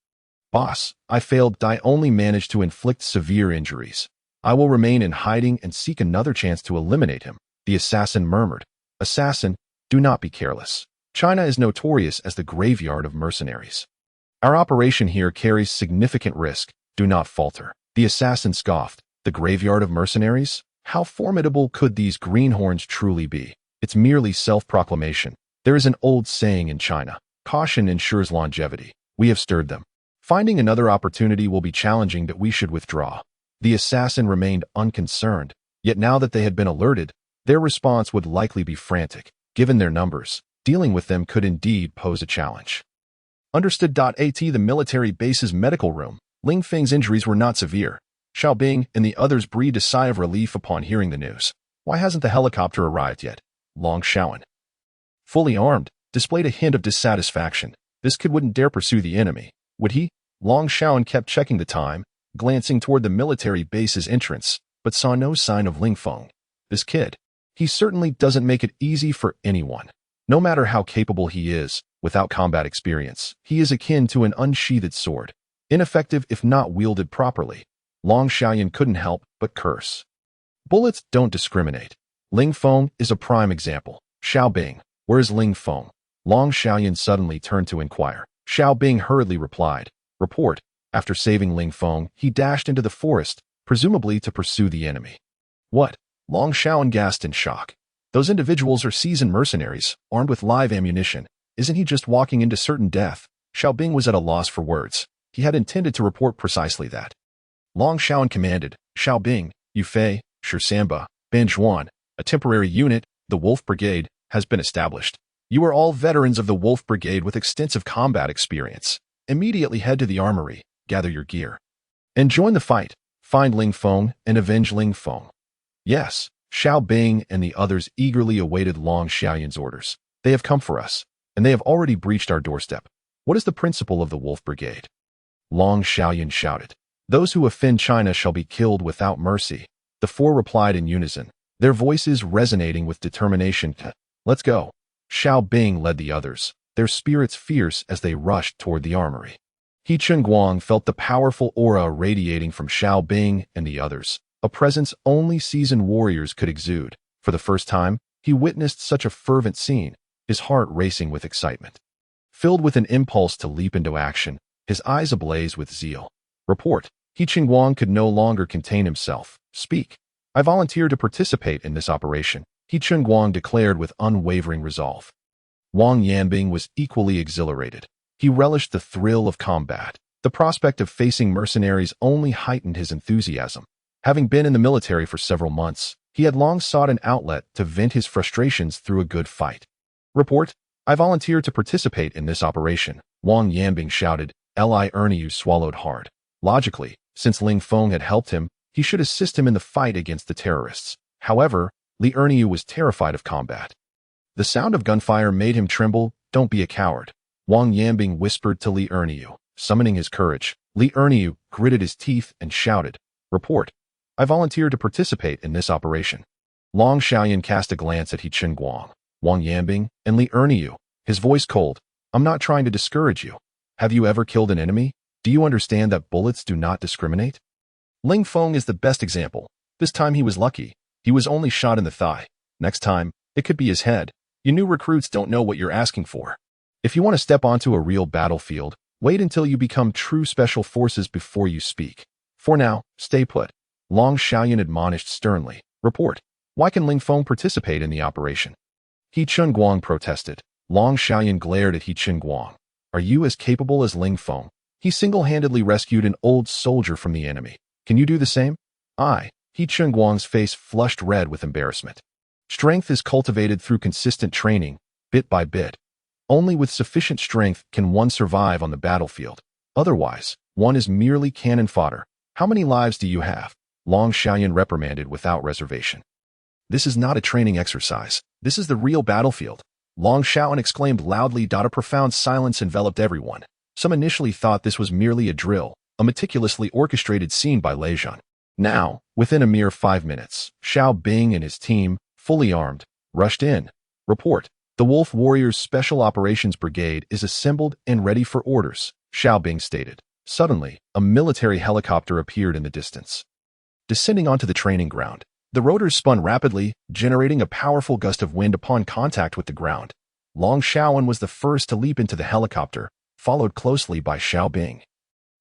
"Boss, I failed. I only managed to inflict severe injuries. I will remain in hiding and seek another chance to eliminate him," the assassin murmured. "Assassin, do not be careless. China is notorious as the graveyard of mercenaries. Our operation here carries significant risk. Do not falter." The assassin scoffed. "The graveyard of mercenaries? How formidable could these greenhorns truly be? It's merely self-proclamation. There is an old saying in China, caution ensures longevity. We have stirred them. Finding another opportunity will be challenging, but we should withdraw." The assassin remained unconcerned, yet now that they had been alerted, their response would likely be frantic. Given their numbers, dealing with them could indeed pose a challenge. Understood. At the military base's medical room, Ling Feng's injuries were not severe. Xiaobing and the others breathed a sigh of relief upon hearing the news. "Why hasn't the helicopter arrived yet?" Long Xiaoan, fully armed, displayed a hint of dissatisfaction. This kid wouldn't dare pursue the enemy, would he? Long Xiaoan kept checking the time, glancing toward the military base's entrance, but saw no sign of Ling Feng. This kid, he certainly doesn't make it easy for anyone. No matter how capable he is, without combat experience, he is akin to an unsheathed sword, ineffective if not wielded properly. Long Xiaoyan couldn't help but curse. Bullets don't discriminate. Ling Feng is a prime example. "Xiaobing, where is Ling Feng?" Long Xiaoyan suddenly turned to inquire. Xiaobing hurriedly replied, "Report." After saving Ling Feng, he dashed into the forest, presumably to pursue the enemy. "What?" Long Xiaoyan gasped in shock. "Those individuals are seasoned mercenaries, armed with live ammunition. Isn't he just walking into certain death?" Xiaobing was at a loss for words. He had intended to report precisely that. Long Xiaoyan commanded, "Xiaobing, Yufei, Samba, Benjuan, a temporary unit, the Wolf Brigade, has been established. You are all veterans of the Wolf Brigade with extensive combat experience. Immediately head to the armory, gather your gear, and join the fight. Find Ling Feng and avenge Ling Feng." Yes, Xiaobing and the others eagerly awaited Long Xiaoyan's orders. "They have come for us, and they have already breached our doorstep. What is the principle of the Wolf Brigade?" Long Xiaoyan shouted. "Those who offend China shall be killed without mercy." The four replied in unison, their voices resonating with determination. "Let's go." Xiaobing led the others, their spirits fierce as they rushed toward the armory. He Chengguang felt the powerful aura radiating from Xiaobing and the others, a presence only seasoned warriors could exude. For the first time, he witnessed such a fervent scene, his heart racing with excitement. Filled with an impulse to leap into action, his eyes ablaze with zeal. "Report." He Chengguang could no longer contain himself. "Speak." "I volunteer to participate in this operation," He Chengguang declared with unwavering resolve. Wang Yanbing was equally exhilarated. He relished the thrill of combat. The prospect of facing mercenaries only heightened his enthusiasm. Having been in the military for several months, he had long sought an outlet to vent his frustrations through a good fight. "Report." "I volunteer to participate in this operation," Wang Yanbing shouted. Li Erniu swallowed hard. Logically, since Ling Feng had helped him, he should assist him in the fight against the terrorists. However, Li Erniu was terrified of combat. The sound of gunfire made him tremble. "Don't be a coward," Wang Yanbing whispered to Li Erniu. Summoning his courage, Li Erniu gritted his teeth and shouted, "Report." "I volunteer to participate in this operation." Long Xiaoyan cast a glance at He Chengguang, Wang Yanbing, and Li Erniu, his voice cold. "I'm not trying to discourage you. Have you ever killed an enemy? Do you understand that bullets do not discriminate? Ling Feng is the best example. This time he was lucky. He was only shot in the thigh. Next time, it could be his head. You new recruits don't know what you're asking for. If you want to step onto a real battlefield, wait until you become true special forces before you speak. For now, stay put." Long Xiaoyan admonished sternly. "Report." "Why can Ling Feng participate in the operation?" He Chengguang protested. Long Xiaoyan glared at He Chengguang. "Are you as capable as Ling Feng? He single-handedly rescued an old soldier from the enemy. Can you do the same?" "I." He Chengguang's face flushed red with embarrassment. "Strength is cultivated through consistent training, bit by bit. Only with sufficient strength can one survive on the battlefield. Otherwise, one is merely cannon fodder. How many lives do you have?" Long Xiaoyan reprimanded without reservation. "This is not a training exercise. This is the real battlefield." Long Xiaoyan exclaimed loudly. A profound silence enveloped everyone. Some initially thought this was merely a drill, a meticulously orchestrated scene by Lei Zhan. Now, within a mere 5 minutes, Xiao Bing and his team, fully armed, rushed in. "Report. The Wolf Warriors Special Operations Brigade is assembled and ready for orders," Xiao Bing stated. Suddenly, a military helicopter appeared in the distance. Descending onto the training ground, the rotors spun rapidly, generating a powerful gust of wind upon contact with the ground. Long Xiaoyan was the first to leap into the helicopter, followed closely by Xiao Bing.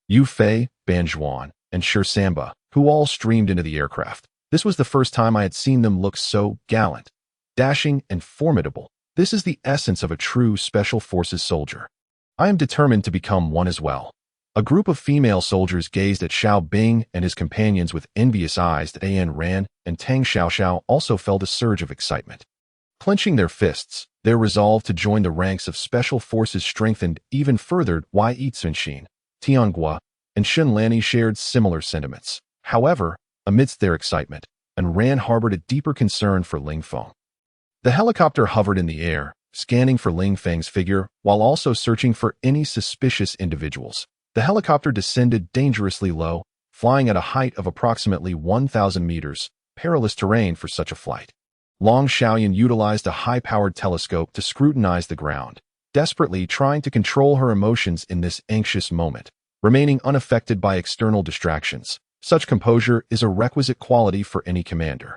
Yu Fei, Ban Zhuan, and Shi Samba, who all streamed into the aircraft. This was the first time I had seen them look so gallant, dashing, and formidable. This is the essence of a true Special Forces soldier. I am determined to become one as well. A group of female soldiers gazed at Xiao Bing and his companions with envious eyes. An Ran and Tang Xiaoxiao also felt a surge of excitement. Clenching their fists, their resolve to join the ranks of Special Forces strengthened even further. Yi Cunxin, Tianghua, and Shen Lani shared similar sentiments. However, amidst their excitement, An Ran harbored a deeper concern for Ling Feng. The helicopter hovered in the air, scanning for Ling Feng's figure while also searching for any suspicious individuals. The helicopter descended dangerously low, flying at a height of approximately 1,000 meters, perilous terrain for such a flight. Long Xiaoyan utilized a high-powered telescope to scrutinize the ground, desperately trying to control her emotions in this anxious moment, remaining unaffected by external distractions. Such composure is a requisite quality for any commander.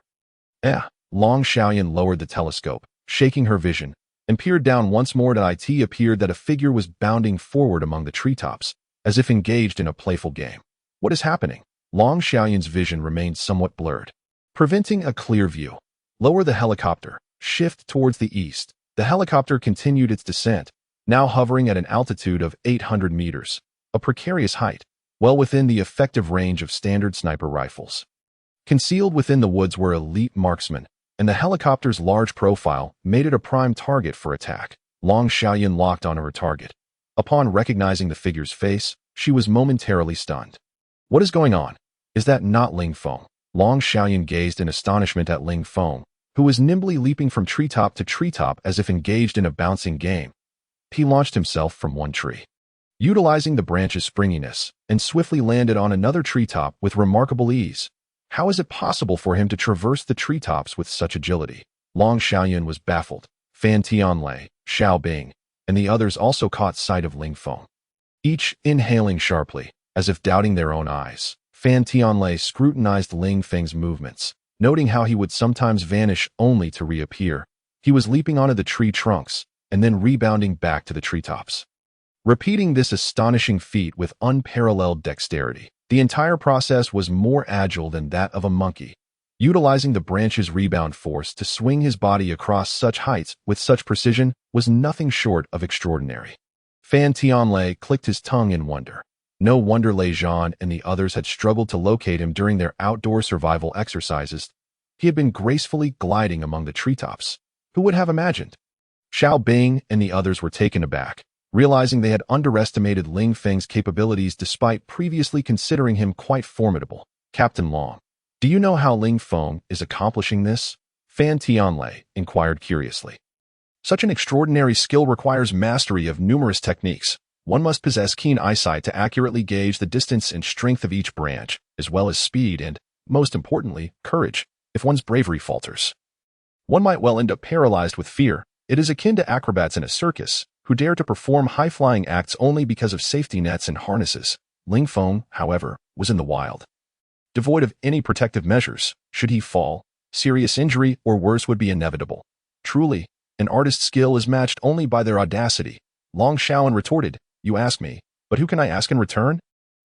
Long Xiaoyan lowered the telescope, shaking her vision, and peered down once more. It appeared that a figure was bounding forward among the treetops, as if engaged in a playful game. What is happening? Long Xiaoyan's vision remained somewhat blurred, preventing a clear view. Lower the helicopter. Shift towards the east. The helicopter continued its descent, now hovering at an altitude of 800 meters, a precarious height, well within the effective range of standard sniper rifles. Concealed within the woods were elite marksmen, and the helicopter's large profile made it a prime target for attack. Long Xiaoyan locked onto her target. Upon recognizing the figure's face, she was momentarily stunned. What is going on? Is that not Ling Feng? Long Xiaoyan gazed in astonishment at Ling Feng, who was nimbly leaping from treetop to treetop as if engaged in a bouncing game. He launched himself from one tree, utilizing the branch's springiness, and swiftly landed on another treetop with remarkable ease. How is it possible for him to traverse the treetops with such agility? Long Xiaoyan was baffled. Fan Tianlei, Xiao Bing, and the others also caught sight of Ling Feng, each inhaling sharply, as if doubting their own eyes. Fan Tianlei scrutinized Ling Feng's movements, noting how he would sometimes vanish only to reappear. He was leaping onto the tree trunks, and then rebounding back to the treetops, repeating this astonishing feat with unparalleled dexterity. The entire process was more agile than that of a monkey, utilizing the branch's rebound force to swing his body across such heights with such precision was nothing short of extraordinary. Fan Tianlei clicked his tongue in wonder. No wonder Lei Zhan and the others had struggled to locate him during their outdoor survival exercises. He had been gracefully gliding among the treetops. Who would have imagined? Xiao Bing and the others were taken aback, realizing they had underestimated Ling Feng's capabilities despite previously considering him quite formidable. Captain Long, do you know how Ling Feng is accomplishing this? Fan Tianlei inquired curiously. Such an extraordinary skill requires mastery of numerous techniques. One must possess keen eyesight to accurately gauge the distance and strength of each branch, as well as speed and, most importantly, courage. If one's bravery falters, one might well end up paralyzed with fear. It is akin to acrobats in a circus, who dare to perform high-flying acts only because of safety nets and harnesses. Ling Feng, however, was in the wild, devoid of any protective measures. Should he fall, serious injury or worse would be inevitable. Truly, an artist's skill is matched only by their audacity. Long Xiaoyan retorted, "You ask me, but who can I ask in return?"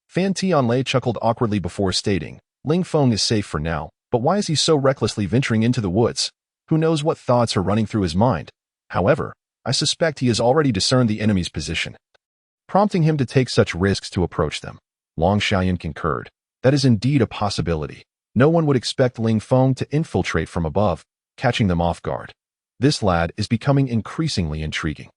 Fan Tianlei chuckled awkwardly before stating, "Ling Feng is safe for now, but why is he so recklessly venturing into the woods? Who knows what thoughts are running through his mind? However, I suspect he has already discerned the enemy's position, prompting him to take such risks to approach them." Long Xiaoyan concurred. That is indeed a possibility. No one would expect Ling Feng to infiltrate from above, catching them off guard. This lad is becoming increasingly intriguing.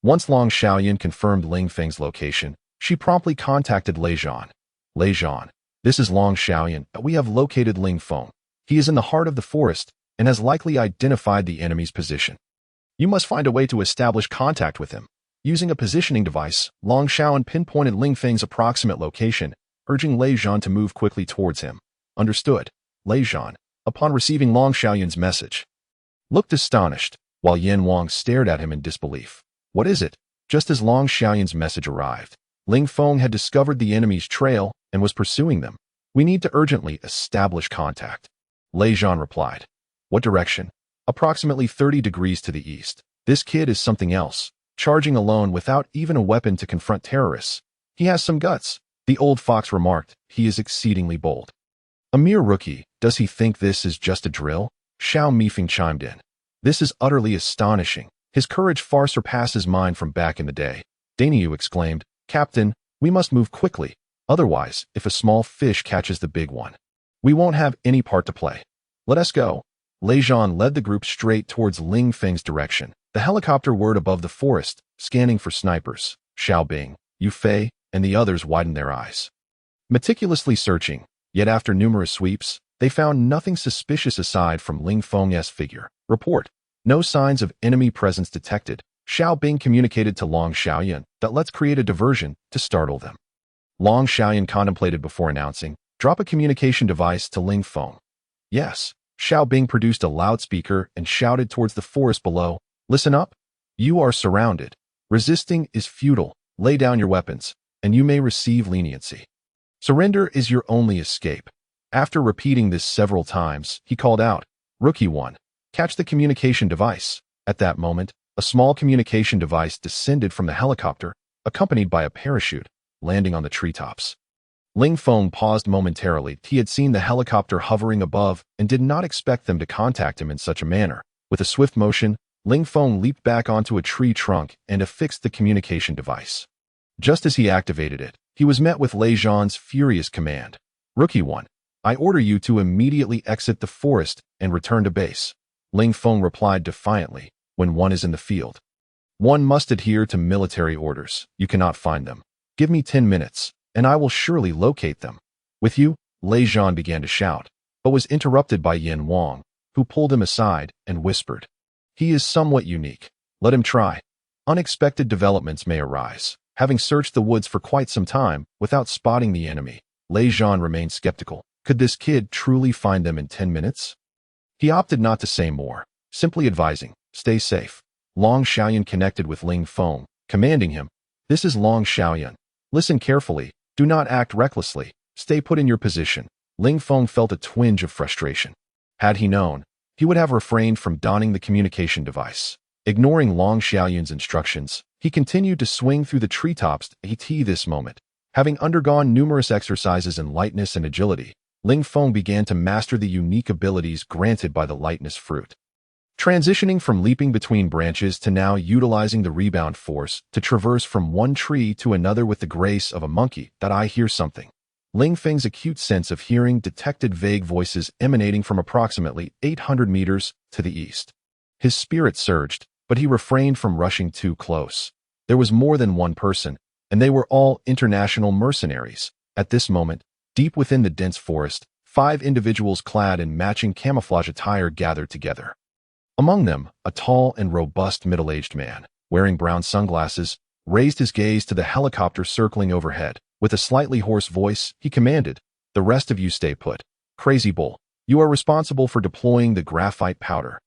Once Long Xiaoyan confirmed Ling Feng's location, she promptly contacted Lei Zhan. "Lei Zhan, This is Long Xiaoyan. We have located Ling Feng. He is in the heart of the forest and has likely identified the enemy's position. You must find a way to establish contact with him. Using a positioning device, Long Xiaoyan pinpointed Ling Feng's approximate location, urging Lei Zhan to move quickly towards him. Understood. Lei Zhan, upon receiving Long Xiaoyan's message, looked astonished, while Yan Wang stared at him in disbelief. What is it? Just as Long Xiaoyan's message arrived, Ling Feng had discovered the enemy's trail and was pursuing them. We need to urgently establish contact. Lei Zhan replied. What direction? Approximately 30 degrees to the east. This kid is something else, charging alone without even a weapon to confront terrorists. He has some guts, the old fox remarked. He is exceedingly bold. A mere rookie, does he think this is just a drill? Xiao Mifeng chimed in. This is utterly astonishing. His courage far surpasses mine from back in the day. Daniu exclaimed, Captain, we must move quickly. Otherwise, if a small fish catches the big one, we won't have any part to play. Let us go. Lei Zhan led the group straight towards Ling Feng's direction. The helicopter whirred above the forest, scanning for snipers. Xiao Bing, Yu Fei, and the others widened their eyes, meticulously searching. Yet after numerous sweeps, they found nothing suspicious aside from Ling Feng's figure. Report. No signs of enemy presence detected. Xiao Bing communicated to Long Xiaoyan that let's create a diversion to startle them. Long Xiaoyan contemplated before announcing, drop a communication device to Ling Feng. Yes. Xiao Bing produced a loudspeaker and shouted towards the forest below, listen up. You are surrounded. Resisting is futile. Lay down your weapons, and you may receive leniency. Surrender is your only escape. After repeating this several times, he called out, Rookie 1, catch the communication device. At that moment, a small communication device descended from the helicopter, accompanied by a parachute, landing on the treetops. Ling Feng paused momentarily. He had seen the helicopter hovering above and did not expect them to contact him in such a manner. With a swift motion, Ling Feng leaped back onto a tree trunk and affixed the communication device. Just as he activated it, he was met with Lei Zhan's furious command. Rookie 1, I order you to immediately exit the forest and return to base. Ling Feng replied defiantly, when one is in the field, one must adhere to military orders. You cannot find them. Give me 10 minutes. And I will surely locate them. With you, Lei Zhan began to shout, but was interrupted by Yan Wang, who pulled him aside and whispered, he is somewhat unique. Let him try. Unexpected developments may arise. Having searched the woods for quite some time without spotting the enemy, Lei Zhan remained skeptical. Could this kid truly find them in 10 minutes? He opted not to say more, simply advising, stay safe. Long Xiaoyan connected with Ling Feng, commanding him, this is Long Xiaoyan. Listen carefully. Do not act recklessly. Stay put in your position. Ling Feng felt a twinge of frustration. Had he known, he would have refrained from donning the communication device. Ignoring Long Xiaoyan's instructions, he continued to swing through the treetops at this moment. Having undergone numerous exercises in lightness and agility, Ling Feng began to master the unique abilities granted by the lightness fruit. Transitioning from leaping between branches to now utilizing the rebound force to traverse from one tree to another with the grace of a monkey, that I hear something. Ling Feng's acute sense of hearing detected vague voices emanating from approximately 800 meters to the east. His spirit surged, but he refrained from rushing too close. There was more than one person, and they were all international mercenaries. At this moment, deep within the dense forest, 5 individuals clad in matching camouflage attire gathered together. Among them, a tall and robust middle-aged man, wearing brown sunglasses, raised his gaze to the helicopter circling overhead. With a slightly hoarse voice, he commanded, the rest of you stay put. Crazy Bull, you are responsible for deploying the graphite powder.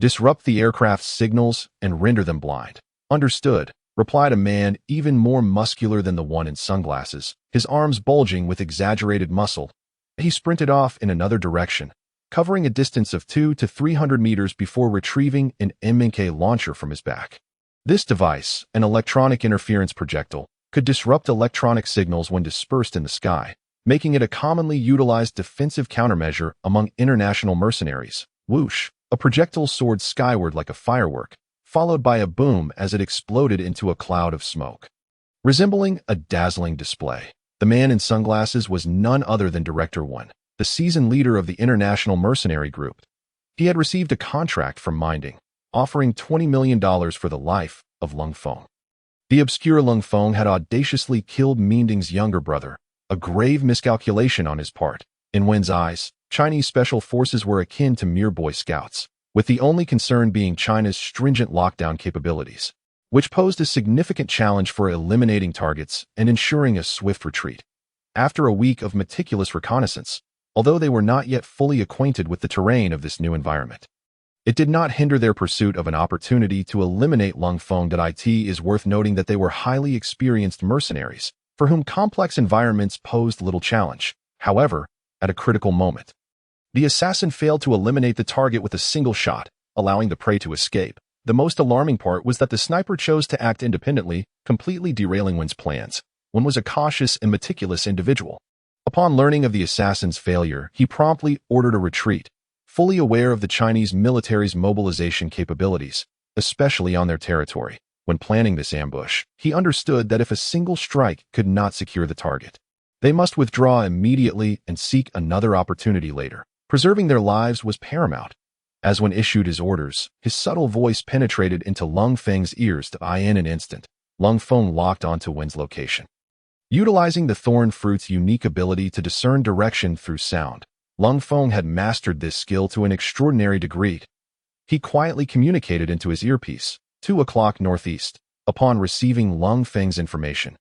Disrupt the aircraft's signals and render them blind. Understood, replied a man even more muscular than the one in sunglasses, his arms bulging with exaggerated muscle. He sprinted off in another direction, covering a distance of 200 to 300 meters before retrieving an MK launcher from his back. This device, an electronic interference projectile, could disrupt electronic signals when dispersed in the sky, making it a commonly utilized defensive countermeasure among international mercenaries. Whoosh! A projectile soared skyward like a firework, followed by a boom as it exploded into a cloud of smoke. Resembling a dazzling display, the man in sunglasses was none other than Director 1, the seasoned leader of the international mercenary group. He had received a contract from Minding, offering $20 million for the life of Ling Feng. The obscure Ling Feng had audaciously killed Minding's younger brother, a grave miscalculation on his part. In Wen's eyes, Chinese special forces were akin to mere Boy Scouts, with the only concern being China's stringent lockdown capabilities, which posed a significant challenge for eliminating targets and ensuring a swift retreat. After a week of meticulous reconnaissance, although they were not yet fully acquainted with the terrain of this new environment, it did not hinder their pursuit of an opportunity to eliminate Ling Feng. It is worth noting that they were highly experienced mercenaries, for whom complex environments posed little challenge. However, at a critical moment, the assassin failed to eliminate the target with a single shot, allowing the prey to escape. The most alarming part was that the sniper chose to act independently, completely derailing Wen's plans. Wen was a cautious and meticulous individual. Upon learning of the assassin's failure, he promptly ordered a retreat, fully aware of the Chinese military's mobilization capabilities, especially on their territory. When planning this ambush, he understood that if a single strike could not secure the target, they must withdraw immediately and seek another opportunity later. Preserving their lives was paramount. As Wen issued his orders, his subtle voice penetrated into Ling Feng's ears. In an instant, Ling Feng locked onto Wen's location. Utilizing the thorn fruit's unique ability to discern direction through sound, Ling Feng had mastered this skill to an extraordinary degree. He quietly communicated into his earpiece, 2 o'clock northeast. Upon receiving Ling Feng's information,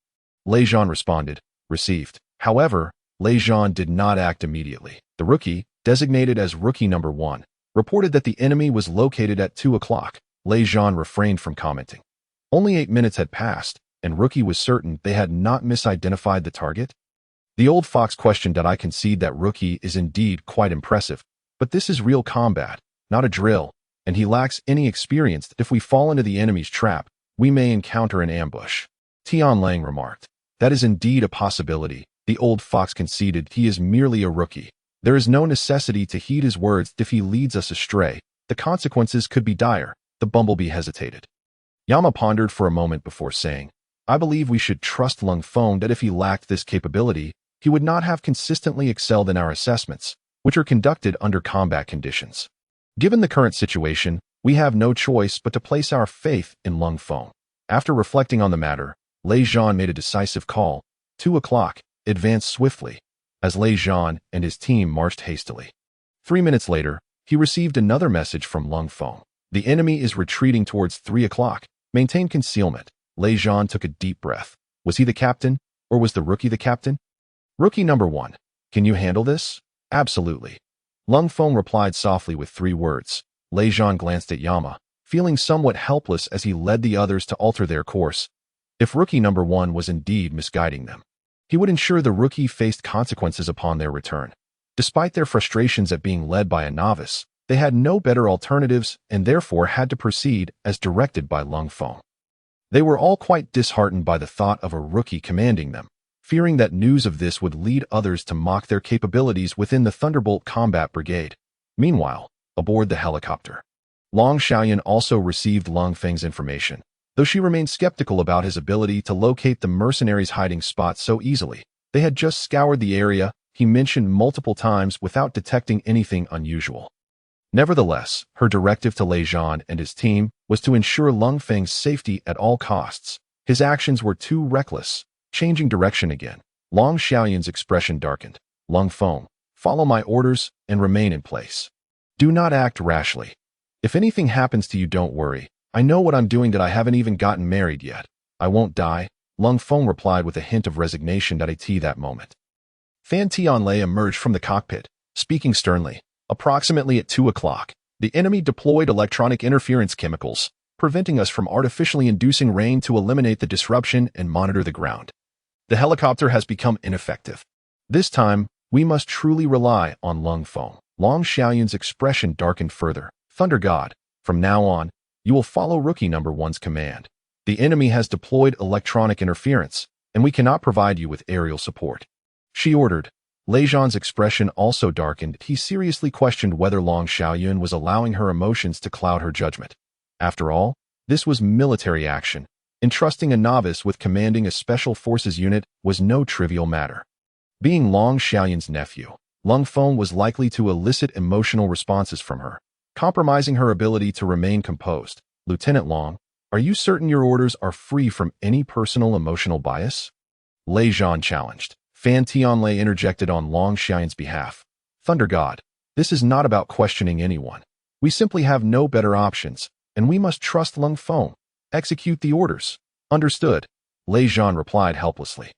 Lei Zhan responded, received. However, Lei Zhan did not act immediately. The rookie, designated as Rookie Number 1, reported that the enemy was located at 2 o'clock. Lei Zhan refrained from commenting. Only 8 minutes had passed, and Rookie was certain they had not misidentified the target. The old fox questioned. I concede that Rookie is indeed quite impressive, but this is real combat, not a drill, and he lacks any experience. If we fall into the enemy's trap, we may encounter an ambush. Tian Lang remarked. That is indeed a possibility. The old fox conceded. He is merely a rookie. There is no necessity to heed his words. If he leads us astray, the consequences could be dire. The bumblebee hesitated. Yama pondered for a moment before saying, I believe we should trust Ling Feng that if he lacked this capability, he would not have consistently excelled in our assessments, which are conducted under combat conditions. Given the current situation, we have no choice but to place our faith in Ling Feng. After reflecting on the matter, Lei Zhan made a decisive call. 2 o'clock, advanced swiftly, as Lei Zhan and his team marched hastily. 3 minutes later, he received another message from Ling Feng. The enemy is retreating towards 3 o'clock. Maintain concealment. Lei Zhan took a deep breath. Was he the captain, or was the rookie the captain? Rookie Number 1. Can you handle this? Absolutely. Ling Feng replied softly with 3 words. Lei Zhan glanced at Yama, feeling somewhat helpless as he led the others to alter their course. If Rookie Number 1 was indeed misguiding them, he would ensure the rookie faced consequences upon their return. Despite their frustrations at being led by a novice, they had no better alternatives and therefore had to proceed as directed by Ling Feng. They were all quite disheartened by the thought of a rookie commanding them, fearing that news of this would lead others to mock their capabilities within the Thunderbolt Combat Brigade. Meanwhile, aboard the helicopter, Long Xiaoyan also received Ling Feng's information, though she remained skeptical about his ability to locate the mercenaries' hiding spot so easily. They had just scoured the area he mentioned multiple times without detecting anything unusual. Nevertheless, her directive to Lei Zhan and his team was to ensure Ling Feng's safety at all costs. His actions were too reckless. Changing direction again, Long Xiaoyan's expression darkened. Ling Feng, follow my orders and remain in place. Do not act rashly. If anything happens to you, don't worry. I know what I'm doing. I haven't even gotten married yet. I won't die. Ling Feng replied with a hint of resignation at that moment. Fan Tianlei emerged from the cockpit, speaking sternly. Approximately at 2 o'clock, the enemy deployed electronic interference chemicals, preventing us from artificially inducing rain to eliminate the disruption and monitor the ground. The helicopter has become ineffective. This time, we must truly rely on Ling Feng. Long Xiaoyan's expression darkened further. Thunder God, from now on, you will follow Rookie Number 1's command. The enemy has deployed electronic interference, and we cannot provide you with aerial support. She ordered. Lei Zhan's expression also darkened. He seriously questioned whether Long Xiaoyan was allowing her emotions to cloud her judgment. After all, this was military action. Entrusting a novice with commanding a special forces unit was no trivial matter. Being Long Xiaoyan's nephew, Ling Feng was likely to elicit emotional responses from her, compromising her ability to remain composed. Lieutenant Long, are you certain your orders are free from any personal emotional bias? Lei Zhan challenged. Fan Tianlei interjected on Long Xian's behalf. Thunder God, this is not about questioning anyone. We simply have no better options, and we must trust Ling Feng. Execute the orders. Understood, Lei Zhan replied helplessly.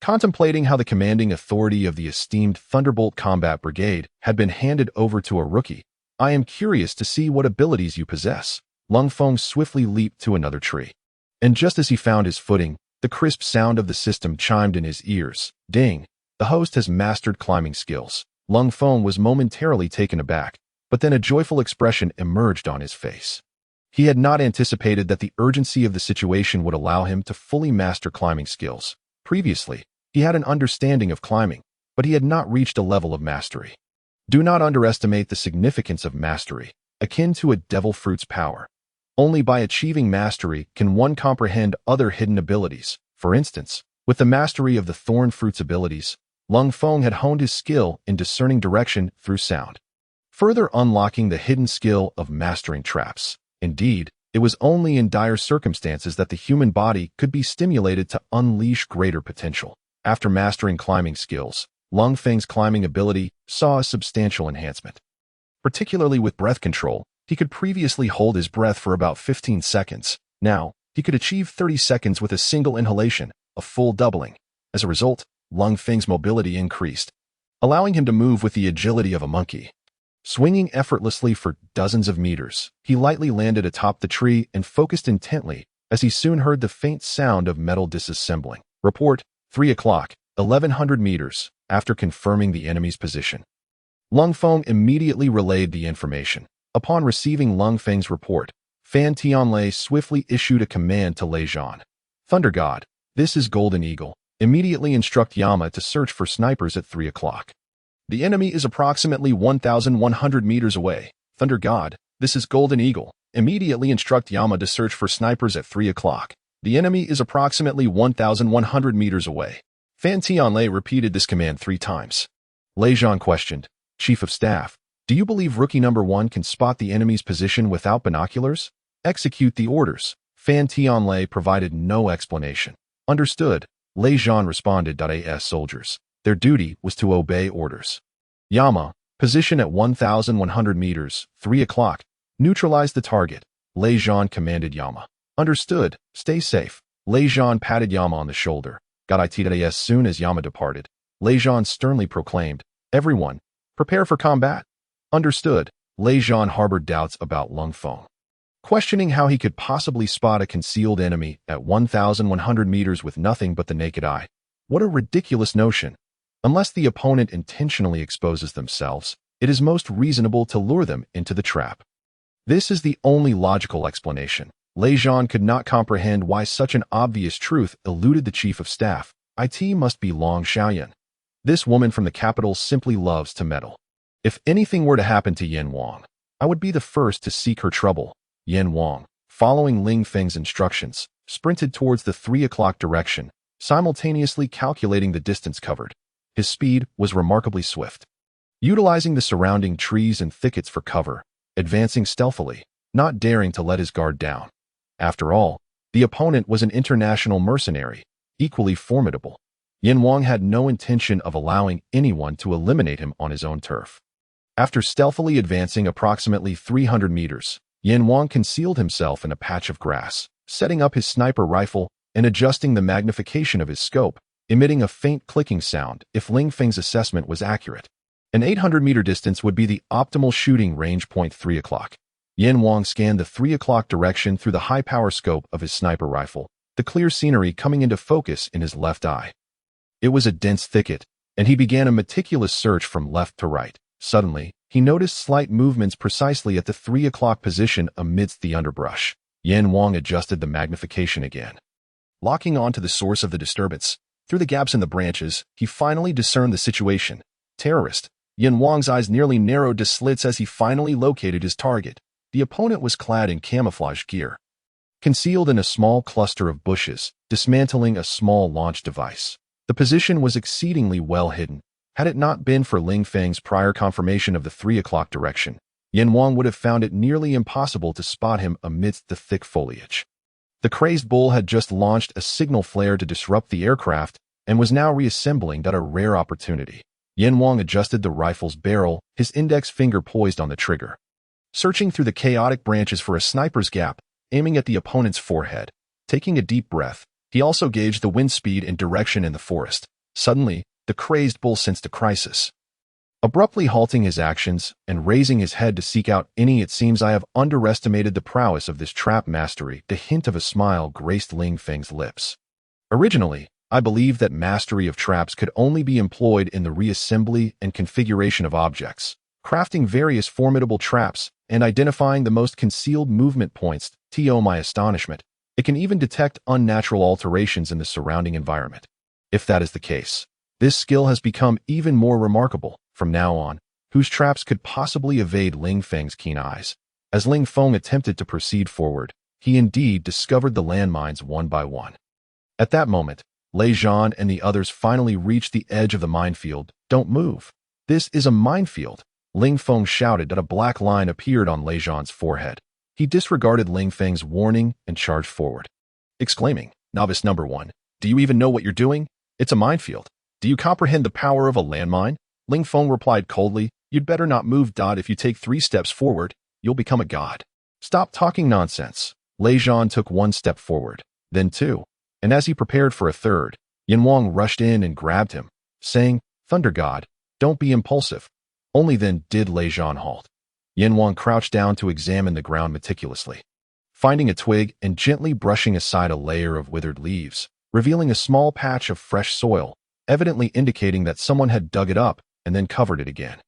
Contemplating how the commanding authority of the esteemed Thunderbolt Combat Brigade had been handed over to a rookie, I am curious to see what abilities you possess. Ling Feng swiftly leaped to another tree. And just as he found his footing, the crisp sound of the system chimed in his ears. Ding! The host has mastered climbing skills. Ling Feng was momentarily taken aback, but then a joyful expression emerged on his face. He had not anticipated that the urgency of the situation would allow him to fully master climbing skills. Previously, he had an understanding of climbing, but he had not reached a level of mastery. Do not underestimate the significance of mastery, akin to a devil fruit's power. Only by achieving mastery can one comprehend other hidden abilities. For instance, with the mastery of the thorn fruit's abilities, Ling Feng had honed his skill in discerning direction through sound, further unlocking the hidden skill of mastering traps. Indeed, it was only in dire circumstances that the human body could be stimulated to unleash greater potential. After mastering climbing skills, Ling Feng's climbing ability saw a substantial enhancement. Particularly with breath control, he could previously hold his breath for about 15 seconds. Now, he could achieve 30 seconds with a single inhalation, a full doubling. As a result, Ling Feng's mobility increased, allowing him to move with the agility of a monkey. Swinging effortlessly for dozens of meters, he lightly landed atop the tree and focused intently as he soon heard the faint sound of metal disassembling. Report, 3 o'clock, 1100 meters, after confirming the enemy's position. Ling Feng immediately relayed the information. Upon receiving Ling Feng's report, Fan Tianlei swiftly issued a command to Lei Zhan. Thunder God, this is Golden Eagle. Immediately instruct Yama to search for snipers at 3 o'clock. The enemy is approximately 1,100 meters away. Thunder God, this is Golden Eagle. Immediately instruct Yama to search for snipers at 3 o'clock. The enemy is approximately 1,100 meters away. Fan Tianlei repeated this command 3 times. Lei Zhan questioned, Chief of Staff, do you believe Rookie Number 1 can spot the enemy's position without binoculars? Execute the orders. Fan Tianlei provided no explanation. Understood, Lei Zhan responded. As soldiers, their duty was to obey orders. Yama, position at 1,100 meters, 3 o'clock. Neutralize the target. Lei Zhan commanded Yama. Understood, stay safe. Lei Zhan patted Yama on the shoulder. Got it. As soon as Yama departed, Lei Zhan sternly proclaimed, Everyone, prepare for combat. Understood, Lei Zhan harbored doubts about Ling Feng, questioning how he could possibly spot a concealed enemy at 1,100 meters with nothing but the naked eye. What a ridiculous notion. Unless the opponent intentionally exposes themselves, it is most reasonable to lure them into the trap. This is the only logical explanation. Lei Zhan could not comprehend why such an obvious truth eluded the Chief of Staff. It must be Long Xiaoyan. This woman from the capital simply loves to meddle. If anything were to happen to Yan Wang, I would be the first to seek her trouble. Yan Wang, following Ling Feng's instructions, sprinted towards the 3 o'clock direction, simultaneously calculating the distance covered. His speed was remarkably swift. Utilizing the surrounding trees and thickets for cover, advancing stealthily, not daring to let his guard down. After all, the opponent was an international mercenary, equally formidable. Yan Wang had no intention of allowing anyone to eliminate him on his own turf. After stealthily advancing approximately 300 meters, Yan Wang concealed himself in a patch of grass, setting up his sniper rifle and adjusting the magnification of his scope, emitting a faint clicking sound if Ling Feng's assessment was accurate. An 800-meter distance would be the optimal shooting range. 3 o'clock. Yan Wang scanned the 3 o'clock direction through the high-power scope of his sniper rifle, the clear scenery coming into focus in his left eye. It was a dense thicket, and he began a meticulous search from left to right. Suddenly, he noticed slight movements precisely at the 3 o'clock position amidst the underbrush. Yan Wang adjusted the magnification again. Locking on to the source of the disturbance, through the gaps in the branches, he finally discerned the situation. Terrorist. Yan Wang's eyes nearly narrowed to slits as he finally located his target. The opponent was clad in camouflage gear, concealed in a small cluster of bushes, dismantling a small launch device. The position was exceedingly well hidden. Had it not been for Ling Feng's prior confirmation of the 3 o'clock direction, Yan Wang would have found it nearly impossible to spot him amidst the thick foliage. The crazed bull had just launched a signal flare to disrupt the aircraft, and was now reassembling at a rare opportunity. Yin Wang adjusted the rifle's barrel, his index finger poised on the trigger. Searching through the chaotic branches for a sniper's gap, aiming at the opponent's forehead. Taking a deep breath, he also gauged the wind speed and direction in the forest. Suddenly, the crazed bull sensed a crisis. Abruptly halting his actions and raising his head to seek out any, it seems I have underestimated the prowess of this trap mastery. The hint of a smile graced Ling Feng's lips. Originally, I believed that mastery of traps could only be employed in the reassembly and configuration of objects, crafting various formidable traps and identifying the most concealed movement points. To my astonishment, it can even detect unnatural alterations in the surrounding environment. If that is the case, this skill has become even more remarkable. From now on, whose traps could possibly evade Ling Feng's keen eyes? As Ling Feng attempted to proceed forward, he indeed discovered the landmines one by one. At that moment, Lei Zhan and the others finally reached the edge of the minefield. Don't move. This is a minefield, Ling Feng shouted as a black line appeared on Lei Zhan's forehead. He disregarded Ling Feng's warning and charged forward, exclaiming, "Novice number 1, do you even know what you're doing? It's a minefield. Do you comprehend the power of a landmine?" Ling Feng replied coldly, "You'd better not move. If you take 3 steps forward, you'll become a god." "Stop talking nonsense." Lei Zhan took 1 step forward, then 2, and as he prepared for a 3rd, Yin Wang rushed in and grabbed him, saying, "Thunder God, don't be impulsive." Only then did Lei Zhan halt. Yin Wang crouched down to examine the ground meticulously, finding a twig and gently brushing aside a layer of withered leaves, revealing a small patch of fresh soil, evidently indicating that someone had dug it up and then covered it again.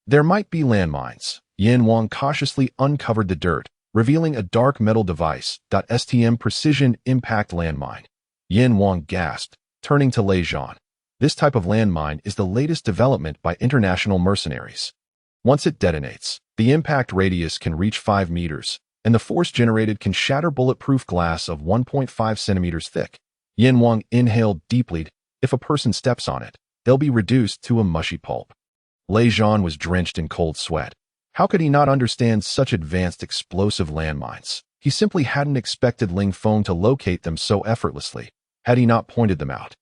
There might be landmines. Yin Wang cautiously uncovered the dirt, revealing a dark metal device. STM precision impact landmine. Yin Wang gasped, turning to Lei Zhan. This type of landmine is the latest development by international mercenaries. Once it detonates, the impact radius can reach 5 meters, and the force generated can shatter bulletproof glass of 1.5 centimeters thick. Yin Wang inhaled deeply. If a person steps on it, they'll be reduced to a mushy pulp. Lei Zhan was drenched in cold sweat. How could he not understand such advanced explosive landmines? He simply hadn't expected Ling Feng to locate them so effortlessly, had he not pointed them out.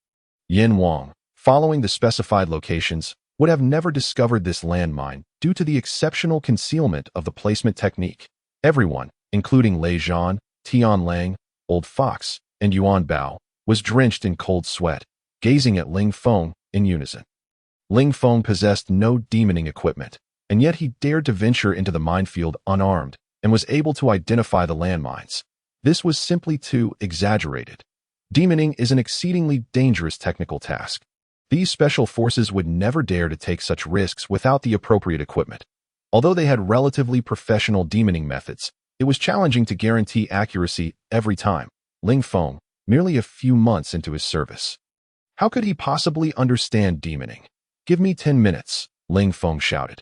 Yin Wang, following the specified locations, would have never discovered this landmine due to the exceptional concealment of the placement technique. Everyone, including Lei Zhan, Tian Lang, Old Fox, and Yuan Bao, was drenched in cold sweat, gazing at Ling Feng in unison. Ling Feng possessed no demoning equipment, and yet he dared to venture into the minefield unarmed and was able to identify the landmines. This was simply too exaggerated. Demoning is an exceedingly dangerous technical task. These special forces would never dare to take such risks without the appropriate equipment. Although they had relatively professional demoning methods, it was challenging to guarantee accuracy every time. Ling Feng, merely a few months into his service. How could he possibly understand demoning? "Give me 10 minutes, Ling Feng shouted.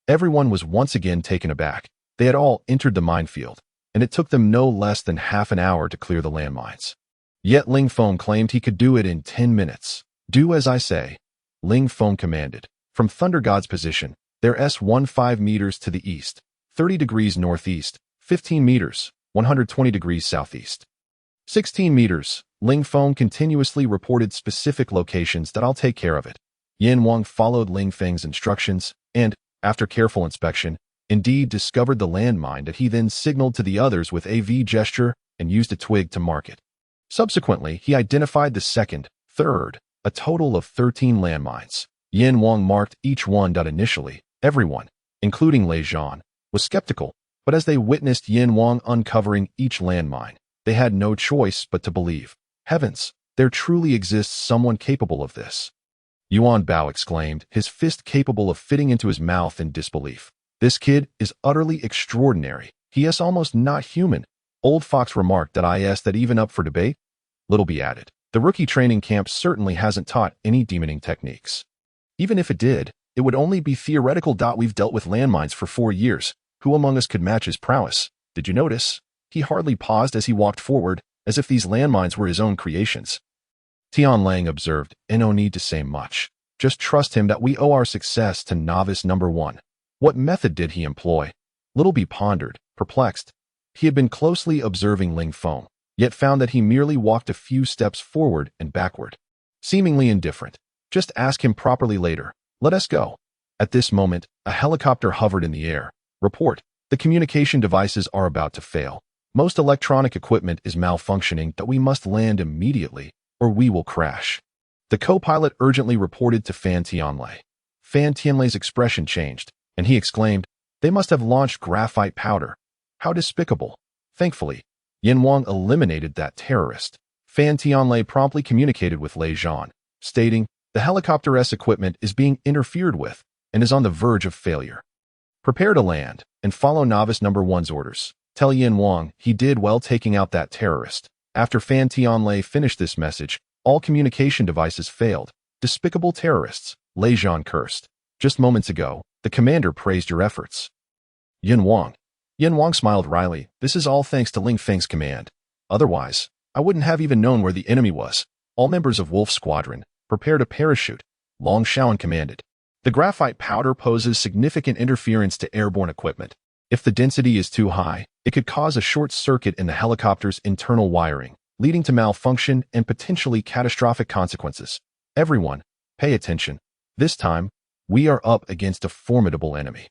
Everyone was once again taken aback. They had all entered the minefield, and it took them no less than half an hour to clear the landmines. Yet Ling Feng claimed he could do it in 10 minutes. "Do as I say," Ling Feng commanded. From Thunder God's position, their S-15 meters to the east, 30 degrees northeast, 15 meters, 120 degrees southeast. 16 meters, Ling Feng continuously reported specific locations. "I'll take care of it." Yin Wang followed Ling Feng's instructions and, after careful inspection, indeed discovered the landmine that he then signaled to the others with a V gesture and used a twig to mark it. Subsequently, he identified the 2nd, 3rd, a total of 13 landmines. Yin Wang marked each one. Initially, everyone, including Lei Zhan, was skeptical, but as they witnessed Yin Wang uncovering each landmine, they had no choice but to believe. Heavens, there truly exists someone capable of this. Yuan Bao exclaimed, his fist capable of fitting into his mouth in disbelief. "This kid is utterly extraordinary. He is almost not human." Old Fox remarked that even up for debate. Littleby added, "The rookie training camp certainly hasn't taught any demoning techniques. Even if it did, it would only be theoretical. We've dealt with landmines for 4 years. Who among us could match his prowess? Did you notice? He hardly paused as he walked forward, as if these landmines were his own creations." Tian Lang observed, "No need to say much. Just trust him that we owe our success to novice number 1. What method did he employ?" Littleby pondered, perplexed. He had been closely observing Ling Feng, yet found that he merely walked a few steps forward and backward. seemingly indifferent. Just ask him properly later. Let us go. At this moment, a helicopter hovered in the air. Report. The communication devices are about to fail. Most electronic equipment is malfunctioning that we must land immediately, or we will crash. The co-pilot urgently reported to Fan Tianlei. Fan Tianlei's expression changed, and he exclaimed, "They must have launched graphite powder. How despicable." Thankfully, Yin Wang eliminated that terrorist. Fan Tianlei promptly communicated with Lei Zhan, stating, "The helicopter's equipment is being interfered with and is on the verge of failure. Prepare to land and follow Novice Number 1's orders. Tell Yin Wang he did well taking out that terrorist." After Fan Tianlei finished this message, all communication devices failed. "Despicable terrorists," Lei Zhan cursed. "Just moments ago, the commander praised your efforts." Yin Wang smiled wryly. "This is all thanks to Ling Feng's command. Otherwise, I wouldn't have even known where the enemy was. All members of Wolf's squadron, prepare to parachute," Long Shaoan commanded. The graphite powder poses significant interference to airborne equipment. If the density is too high, it could cause a short circuit in the helicopter's internal wiring, leading to malfunction and potentially catastrophic consequences. Everyone, pay attention. This time, we are up against a formidable enemy.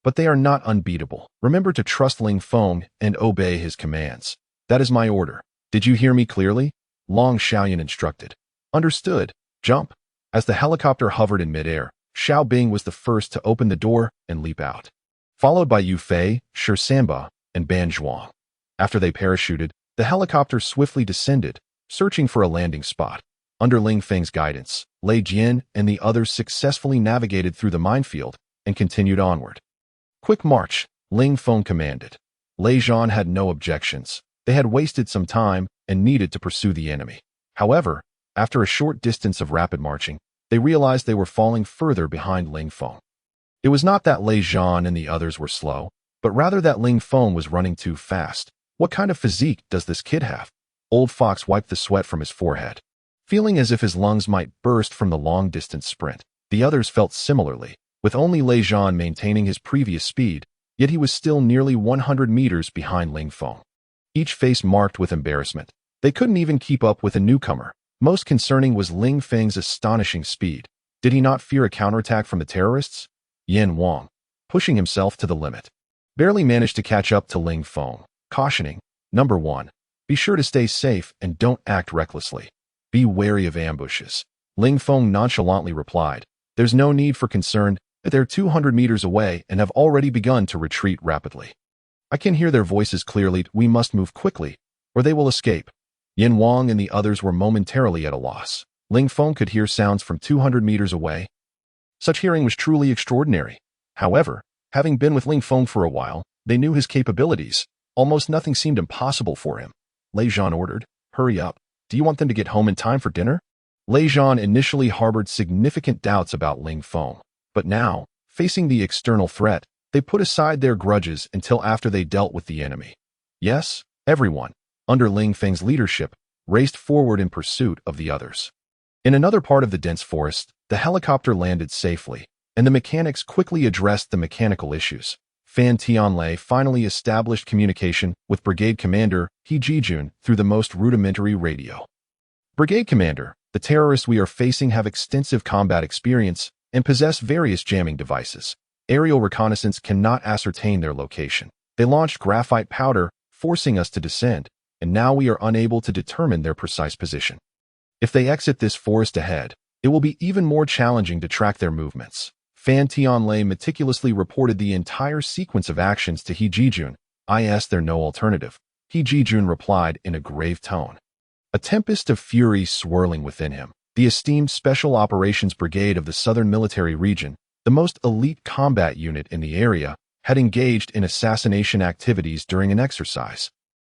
But they are not unbeatable. Remember to trust Ling Feng and obey his commands. That is my order. Did you hear me clearly? Long Shaoyan instructed. Understood. Jump. As the helicopter hovered in midair, Xiao Bing was the first to open the door and leap out, followed by Yu Fei, Shi Sanba, and Ban Zhuang. After they parachuted, the helicopter swiftly descended, searching for a landing spot. Under Ling Feng's guidance, Lei Jian and the others successfully navigated through the minefield and continued onward. "Quick march," Ling Feng commanded. Lei Zhan had no objections. They had wasted some time and needed to pursue the enemy. However, after a short distance of rapid marching, they realized they were falling further behind Ling Feng. It was not that Lei Zhan and the others were slow, but rather that Ling Feng was running too fast. What kind of physique does this kid have? Old Fox wiped the sweat from his forehead, feeling as if his lungs might burst from the long-distance sprint. The others felt similarly, with only Lei Zhan maintaining his previous speed, yet he was still nearly 100 meters behind Ling Feng. Each face marked with embarrassment. They couldn't even keep up with a newcomer. Most concerning was Ling Feng's astonishing speed. Did he not fear a counterattack from the terrorists? Yin Wang, pushing himself to the limit, barely managed to catch up to Ling Feng, cautioning, "Number 1, be sure to stay safe and don't act recklessly. Be wary of ambushes." Ling Feng nonchalantly replied, "There's no need for concern. They're 200 meters away and have already begun to retreat rapidly. I can hear their voices clearly. We must move quickly, or they will escape." Yin Wang and the others were momentarily at a loss. Ling Feng could hear sounds from 200 meters away. Such hearing was truly extraordinary. However, having been with Ling Feng for a while, they knew his capabilities. Almost nothing seemed impossible for him. Lei Zhan ordered, "Hurry up. Do you want them to get home in time for dinner?" Lei Zhan initially harbored significant doubts about Ling Feng, but now, facing the external threat, they put aside their grudges until after they dealt with the enemy. Yes, everyone, under Ling Feng's leadership, raced forward in pursuit of the others. In another part of the dense forest, the helicopter landed safely, and the mechanics quickly addressed the mechanical issues. Fan Tianlei finally established communication with Brigade Commander He Jijun through the most rudimentary radio. "Brigade Commander, the terrorists we are facing have extensive combat experience and possess various jamming devices. Aerial reconnaissance cannot ascertain their location. They launched graphite powder, forcing us to descend, and now we are unable to determine their precise position. If they exit this forest ahead, it will be even more challenging to track their movements." Fan Tianlei meticulously reported the entire sequence of actions to He Jijun. "I asked there no alternative," He Jijun replied in a grave tone, a tempest of fury swirling within him. The esteemed Special Operations Brigade of the Southern Military Region, the most elite combat unit in the area, had engaged in assassination activities during an exercise,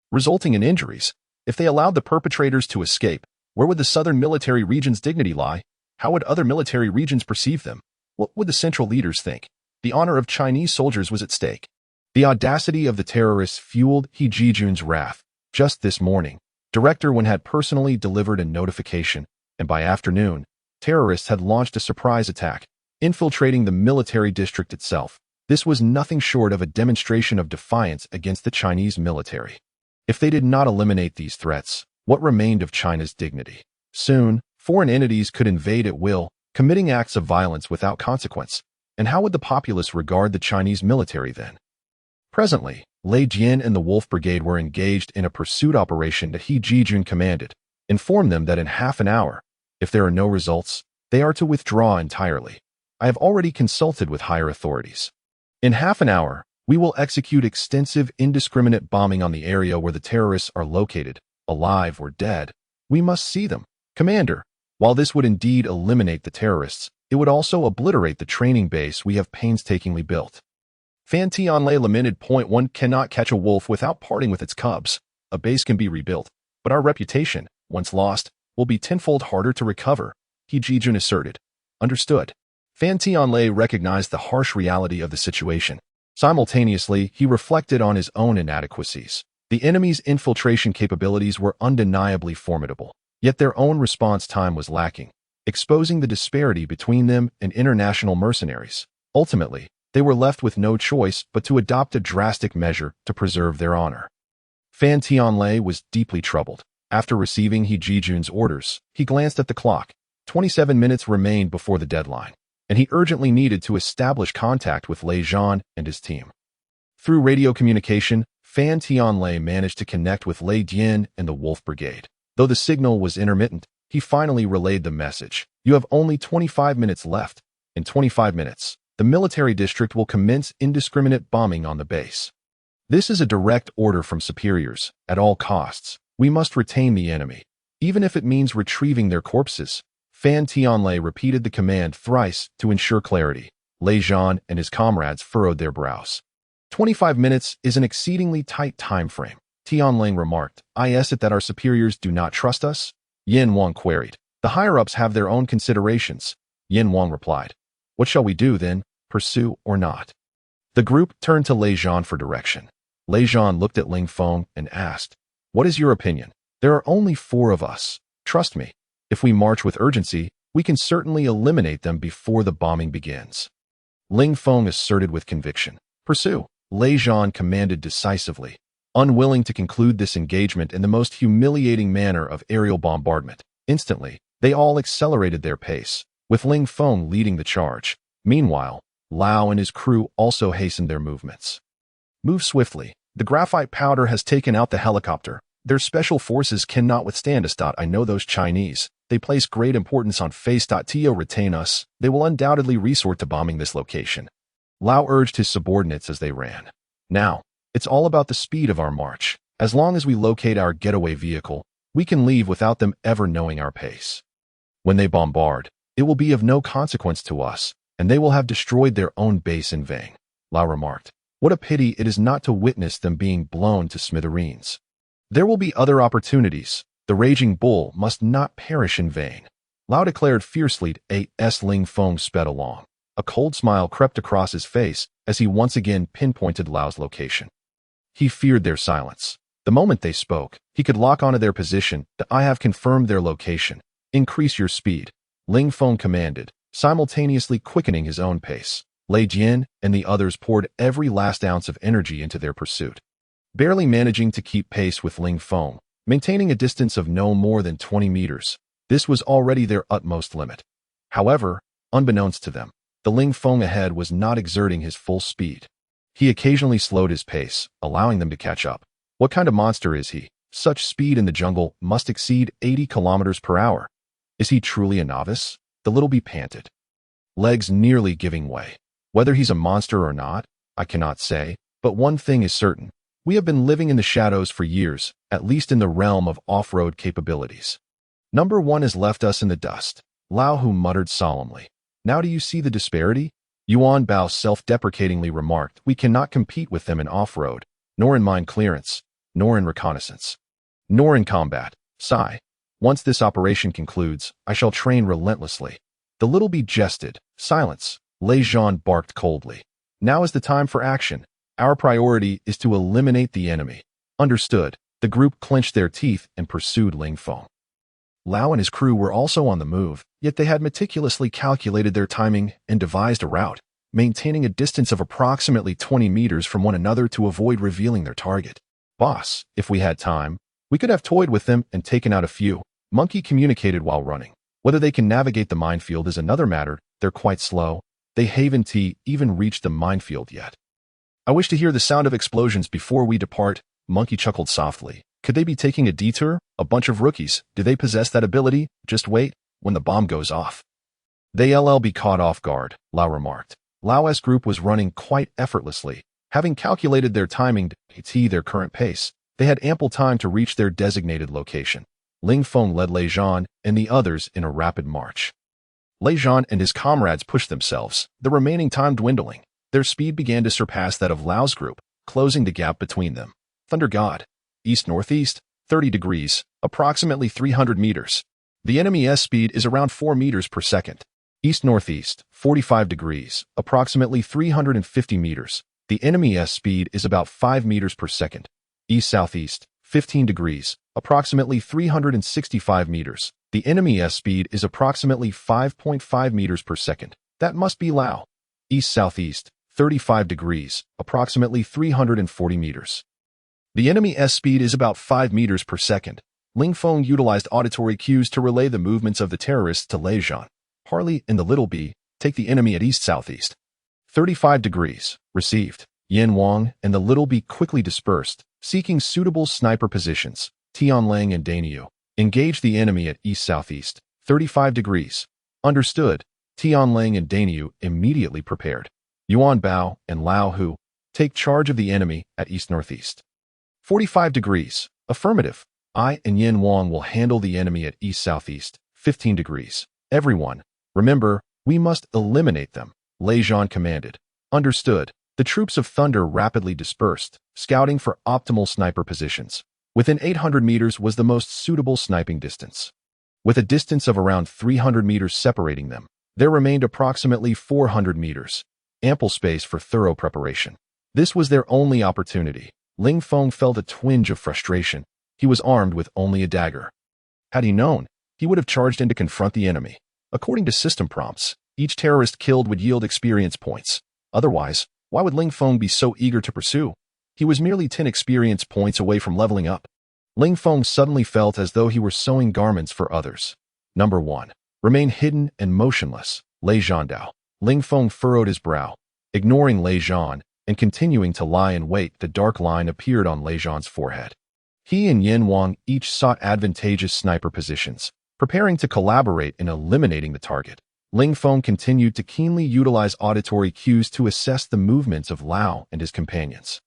resulting in injuries. If they allowed the perpetrators to escape, where would the Southern Military Region's dignity lie? How would other military regions perceive them? What would the central leaders think? The honor of Chinese soldiers was at stake. The audacity of the terrorists fueled He Jijun's wrath. Just this morning, Director Wen had personally delivered a notification, and by afternoon, terrorists had launched a surprise attack, infiltrating the military district itself. This was nothing short of a demonstration of defiance against the Chinese military. If they did not eliminate these threats, what remained of China's dignity? Soon, Foreign entities could invade at will, committing acts of violence without consequence. And how would the populace regard the Chinese military then? Presently, Lei Jian and the Wolf Brigade were engaged in a pursuit operation that He Jijun commanded. Inform them that in half an hour, if there are no results, they are to withdraw entirely. I have already consulted with higher authorities. In half an hour, we will execute extensive indiscriminate bombing on the area where the terrorists are located, alive or dead. We must see them. Commander, while this would indeed eliminate the terrorists, it would also obliterate the training base we have painstakingly built. Fan Tianlei lamented. One cannot catch a wolf without parting with its cubs. A base can be rebuilt, but our reputation, once lost, will be tenfold harder to recover, He Jijun asserted. Understood. Fan Tianlei recognized the harsh reality of the situation. Simultaneously, he reflected on his own inadequacies. The enemy's infiltration capabilities were undeniably formidable, yet their own response time was lacking, exposing the disparity between them and international mercenaries. Ultimately, they were left with no choice but to adopt a drastic measure to preserve their honor. Fan Tianlei was deeply troubled. After receiving He Jijun's orders, he glanced at the clock. 27 minutes remained before the deadline, and he urgently needed to establish contact with Lei Zhan and his team. Through radio communication, Fan Tianlei managed to connect with Lei Jian and the Wolf Brigade. Though the signal was intermittent, he finally relayed the message. You have only 25 minutes left. In 25 minutes, the military district will commence indiscriminate bombing on the base. This is a direct order from superiors. At all costs, we must retain the enemy, even if it means retrieving their corpses. Fan Tianlei repeated the command thrice to ensure clarity. Lei Zhan and his comrades furrowed their brows. 25 minutes is an exceedingly tight time frame, Tianlei remarked. Is it that our superiors do not trust us? Yin Wang queried. The higher-ups have their own considerations. Yin Wang replied. What shall we do then, pursue or not? The group turned to Lei Zhan for direction. Lei Zhan looked at Ling Feng and asked, What is your opinion? There are only 4 of us. Trust me. If we march with urgency, we can certainly eliminate them before the bombing begins. Ling Feng asserted with conviction. Pursue. Lei Zhan commanded decisively, unwilling to conclude this engagement in the most humiliating manner of aerial bombardment. Instantly, they all accelerated their pace, with Ling Feng leading the charge. Meanwhile, Lao and his crew also hastened their movements. Move swiftly. The graphite powder has taken out the helicopter. Their special forces cannot withstand us. I know those Chinese. They place great importance on face. To retain us, they will undoubtedly resort to bombing this location. Lao urged his subordinates as they ran. Now, it's all about the speed of our march. As long as we locate our getaway vehicle, we can leave without them ever knowing our pace. When they bombard, it will be of no consequence to us, and they will have destroyed their own base in vain. Lao remarked. What a pity it is not to witness them being blown to smithereens. There will be other opportunities. The raging bull must not perish in vain. Lao declared fiercely. Ling Feng sped along. A cold smile crept across his face as he once again pinpointed Lao's location. He feared their silence. The moment they spoke, he could lock onto their position. I have confirmed their location. Increase your speed, Ling Feng commanded, simultaneously quickening his own pace. Lei Jian and the others poured every last ounce of energy into their pursuit. Barely managing to keep pace with Ling Feng, maintaining a distance of no more than 20 meters, this was already their utmost limit. However, unbeknownst to them, the Ling Feng ahead was not exerting his full speed. He occasionally slowed his pace, allowing them to catch up. What kind of monster is he? Such speed in the jungle must exceed 80 kilometers per hour. Is he truly a novice? The little bee panted, legs nearly giving way. Whether he's a monster or not, I cannot say, but one thing is certain. We have been living in the shadows for years, at least in the realm of off-road capabilities. Number 1 has left us in the dust, Lao Hu muttered solemnly. Now do you see the disparity? Yuan Bao self-deprecatingly remarked. We cannot compete with them in off-road, nor in mine clearance, nor in reconnaissance, nor in combat. Sigh. Once this operation concludes, I shall train relentlessly. The little bee jested. Silence. Lei Zhan barked coldly. Now is the time for action. Our priority is to eliminate the enemy. Understood. The group clenched their teeth and pursued Ling Feng. Lao and his crew were also on the move, yet they had meticulously calculated their timing and devised a route, maintaining a distance of approximately 20 meters from one another to avoid revealing their target. Boss, if we had time, we could have toyed with them and taken out a few. Monkey communicated while running. Whether they can navigate the minefield is another matter. They're quite slow. They haven't even reached the minefield yet. I wish to hear the sound of explosions before we depart, Monkey chuckled softly. Could they be taking a detour? A bunch of rookies. Do they possess that ability? Just wait, when the bomb goes off. They'll be caught off guard, Lao remarked. Lao's group was running quite effortlessly. Having calculated their timing to their current pace, they had ample time to reach their designated location. Ling Feng led Lei Zhan and the others in a rapid march. Lei Zhan and his comrades pushed themselves, the remaining time dwindling. Their speed began to surpass that of Lao's group, closing the gap between them. Thunder God. East-northeast, 30 degrees, approximately 300 meters. The enemy's speed is around 4 meters per second. East-northeast, 45 degrees, approximately 350 meters. The enemy's speed is about 5 meters per second. East-southeast, 15 degrees, approximately 365 meters. The enemy's speed is approximately 5.5 meters per second. That must be Lao. East-southeast, 35 degrees, approximately 340 meters. The enemy's speed is about 5 meters per second. Ling Feng utilized auditory cues to relay the movements of the terrorists to Lei Zhan. Harley and the Little Bee take the enemy at east-southeast. 35 degrees. Received. Yin Wang and the Little Bee quickly dispersed, seeking suitable sniper positions. Tianlang and Daniu engage the enemy at east-southeast. 35 degrees. Understood. Tianlang and Daniu immediately prepared. Yuan Bao and Lao Hu take charge of the enemy at east-northeast. 45 degrees. Affirmative. I and Yin Wang will handle the enemy at east-southeast. 15 degrees. Everyone, remember, we must eliminate them, Lei Zhan commanded. Understood. The troops of Thunder rapidly dispersed, scouting for optimal sniper positions. Within 800 meters was the most suitable sniping distance. With a distance of around 300 meters separating them, there remained approximately 400 meters. Ample space for thorough preparation. This was their only opportunity. Ling Feng felt a twinge of frustration. He was armed with only a dagger. Had he known, he would have charged in to confront the enemy. According to system prompts, each terrorist killed would yield experience points. Otherwise, why would Ling Feng be so eager to pursue? He was merely 10 experience points away from leveling up. Ling Feng suddenly felt as though he were sewing garments for others. Number 1. Remain hidden and motionless, Lei Zhan Dao. Ling Feng furrowed his brow. Ignoring Lei Zhan and continuing to lie in wait, the dark line appeared on Lei Zhan's forehead. He and Yin Wang each sought advantageous sniper positions, preparing to collaborate in eliminating the target. Ling Feng continued to keenly utilize auditory cues to assess the movements of Lao and his companions.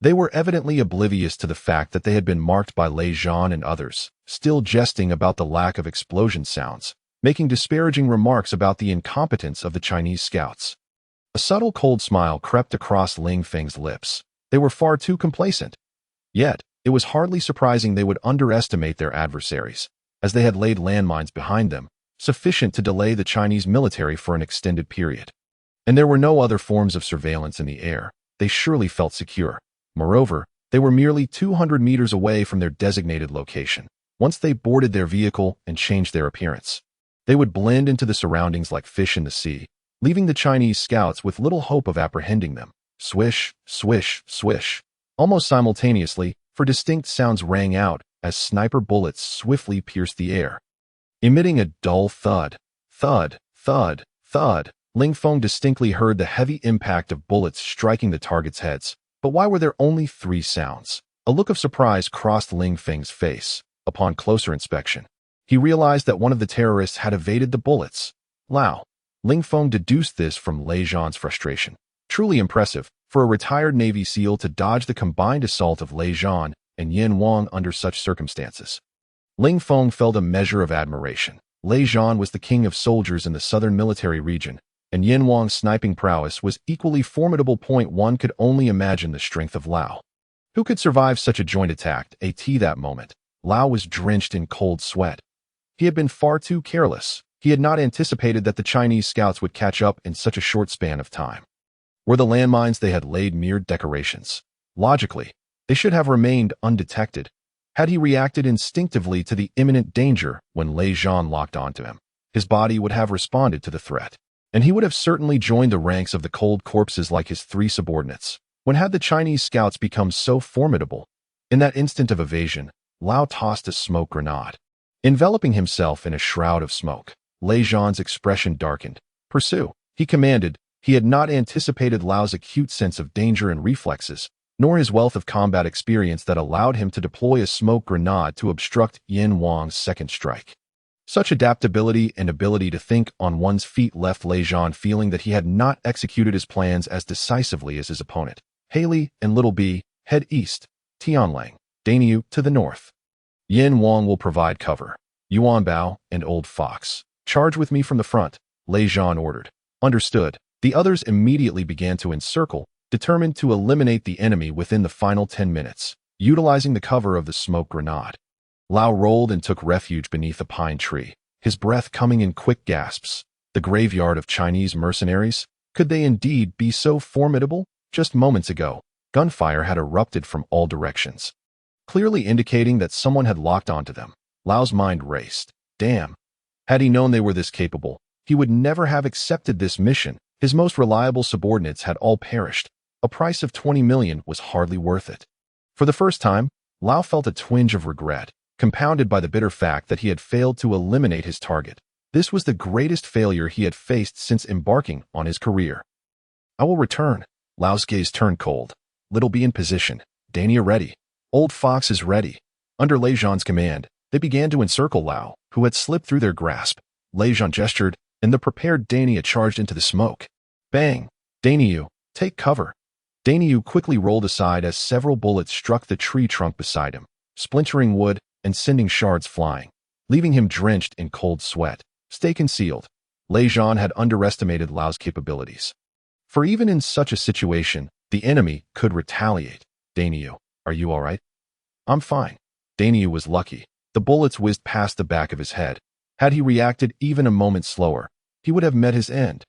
They were evidently oblivious to the fact that they had been marked by Lei Zhan and others, still jesting about the lack of explosion sounds, making disparaging remarks about the incompetence of the Chinese scouts. A subtle cold smile crept across Ling Feng's lips. They were far too complacent. Yet, it was hardly surprising they would underestimate their adversaries, as they had laid landmines behind them, sufficient to delay the Chinese military for an extended period. And there were no other forms of surveillance in the air. They surely felt secure. Moreover, they were merely 200 meters away from their designated location. Once they boarded their vehicle and changed their appearance, they would blend into the surroundings like fish in the sea, leaving the Chinese scouts with little hope of apprehending them. Swish, swish, swish. Almost simultaneously, for distinct sounds rang out as sniper bullets swiftly pierced the air. Emitting a dull thud, thud, thud, thud, Ling Feng distinctly heard the heavy impact of bullets striking the targets' heads. But why were there only 3 sounds? A look of surprise crossed Ling Feng's face. Upon closer inspection, he realized that one of the terrorists had evaded the bullets. Lao. Ling Feng deduced this from Lei Zhan's frustration. Truly impressive for a retired Navy SEAL to dodge the combined assault of Lei Zhan and Yin Wang under such circumstances. Ling Feng felt a measure of admiration. Lei Zhan was the king of soldiers in the southern military region, and Yin Wang's sniping prowess was equally formidable. One could only imagine the strength of Lao. Who could survive such a joint attack? At that moment, Lao was drenched in cold sweat. He had been far too careless. He had not anticipated that the Chinese scouts would catch up in such a short span of time. Were the landmines they had laid mere decorations? Logically, they should have remained undetected. Had he reacted instinctively to the imminent danger when Lei Zhan locked onto him, his body would have responded to the threat, and he would have certainly joined the ranks of the cold corpses like his 3 subordinates. When had the Chinese scouts become so formidable? In that instant of evasion, Lao tossed a smoke grenade, enveloping himself in a shroud of smoke. Lei Zhan's expression darkened. Pursue, he commanded. He had not anticipated Lao's acute sense of danger and reflexes, nor his wealth of combat experience that allowed him to deploy a smoke grenade to obstruct Yin Wang's second strike. Such adaptability and ability to think on one's feet left Lei Zhan feeling that he had not executed his plans as decisively as his opponent. Haley and Little B, head east. Tianlang, Daniu, to the north. Yin Wang will provide cover. Yuan Bao and Old Fox, charge with me from the front, Lei Zhan ordered. Understood. The others immediately began to encircle, determined to eliminate the enemy within the final 10 minutes, utilizing the cover of the smoke grenade. Lao rolled and took refuge beneath a pine tree, his breath coming in quick gasps. The graveyard of Chinese mercenaries? Could they indeed be so formidable? Just moments ago, gunfire had erupted from all directions, clearly indicating that someone had locked onto them. Lao's mind raced. Damn. Had he known they were this capable, he would never have accepted this mission. His most reliable subordinates had all perished. A price of 20 million was hardly worth it. For the first time, Lao felt a twinge of regret, compounded by the bitter fact that he had failed to eliminate his target. This was the greatest failure he had faced since embarking on his career. I will return. Lao's gaze turned cold. Little B in position. Dania ready. Old Fox is ready. Under Lei Zhan's command, they began to encircle Lao, who had slipped through their grasp. Lei Zhan gestured, and the prepared Dania charged into the smoke. Bang! Daniu, take cover. Daniu quickly rolled aside as several bullets struck the tree trunk beside him, splintering wood and sending shards flying, leaving him drenched in cold sweat. Stay concealed. Lei Zhan had underestimated Lao's capabilities. For even in such a situation, the enemy could retaliate. Daniu, are you all right? I'm fine. Daniu was lucky. The bullets whizzed past the back of his head. Had he reacted even a moment slower, he would have met his end.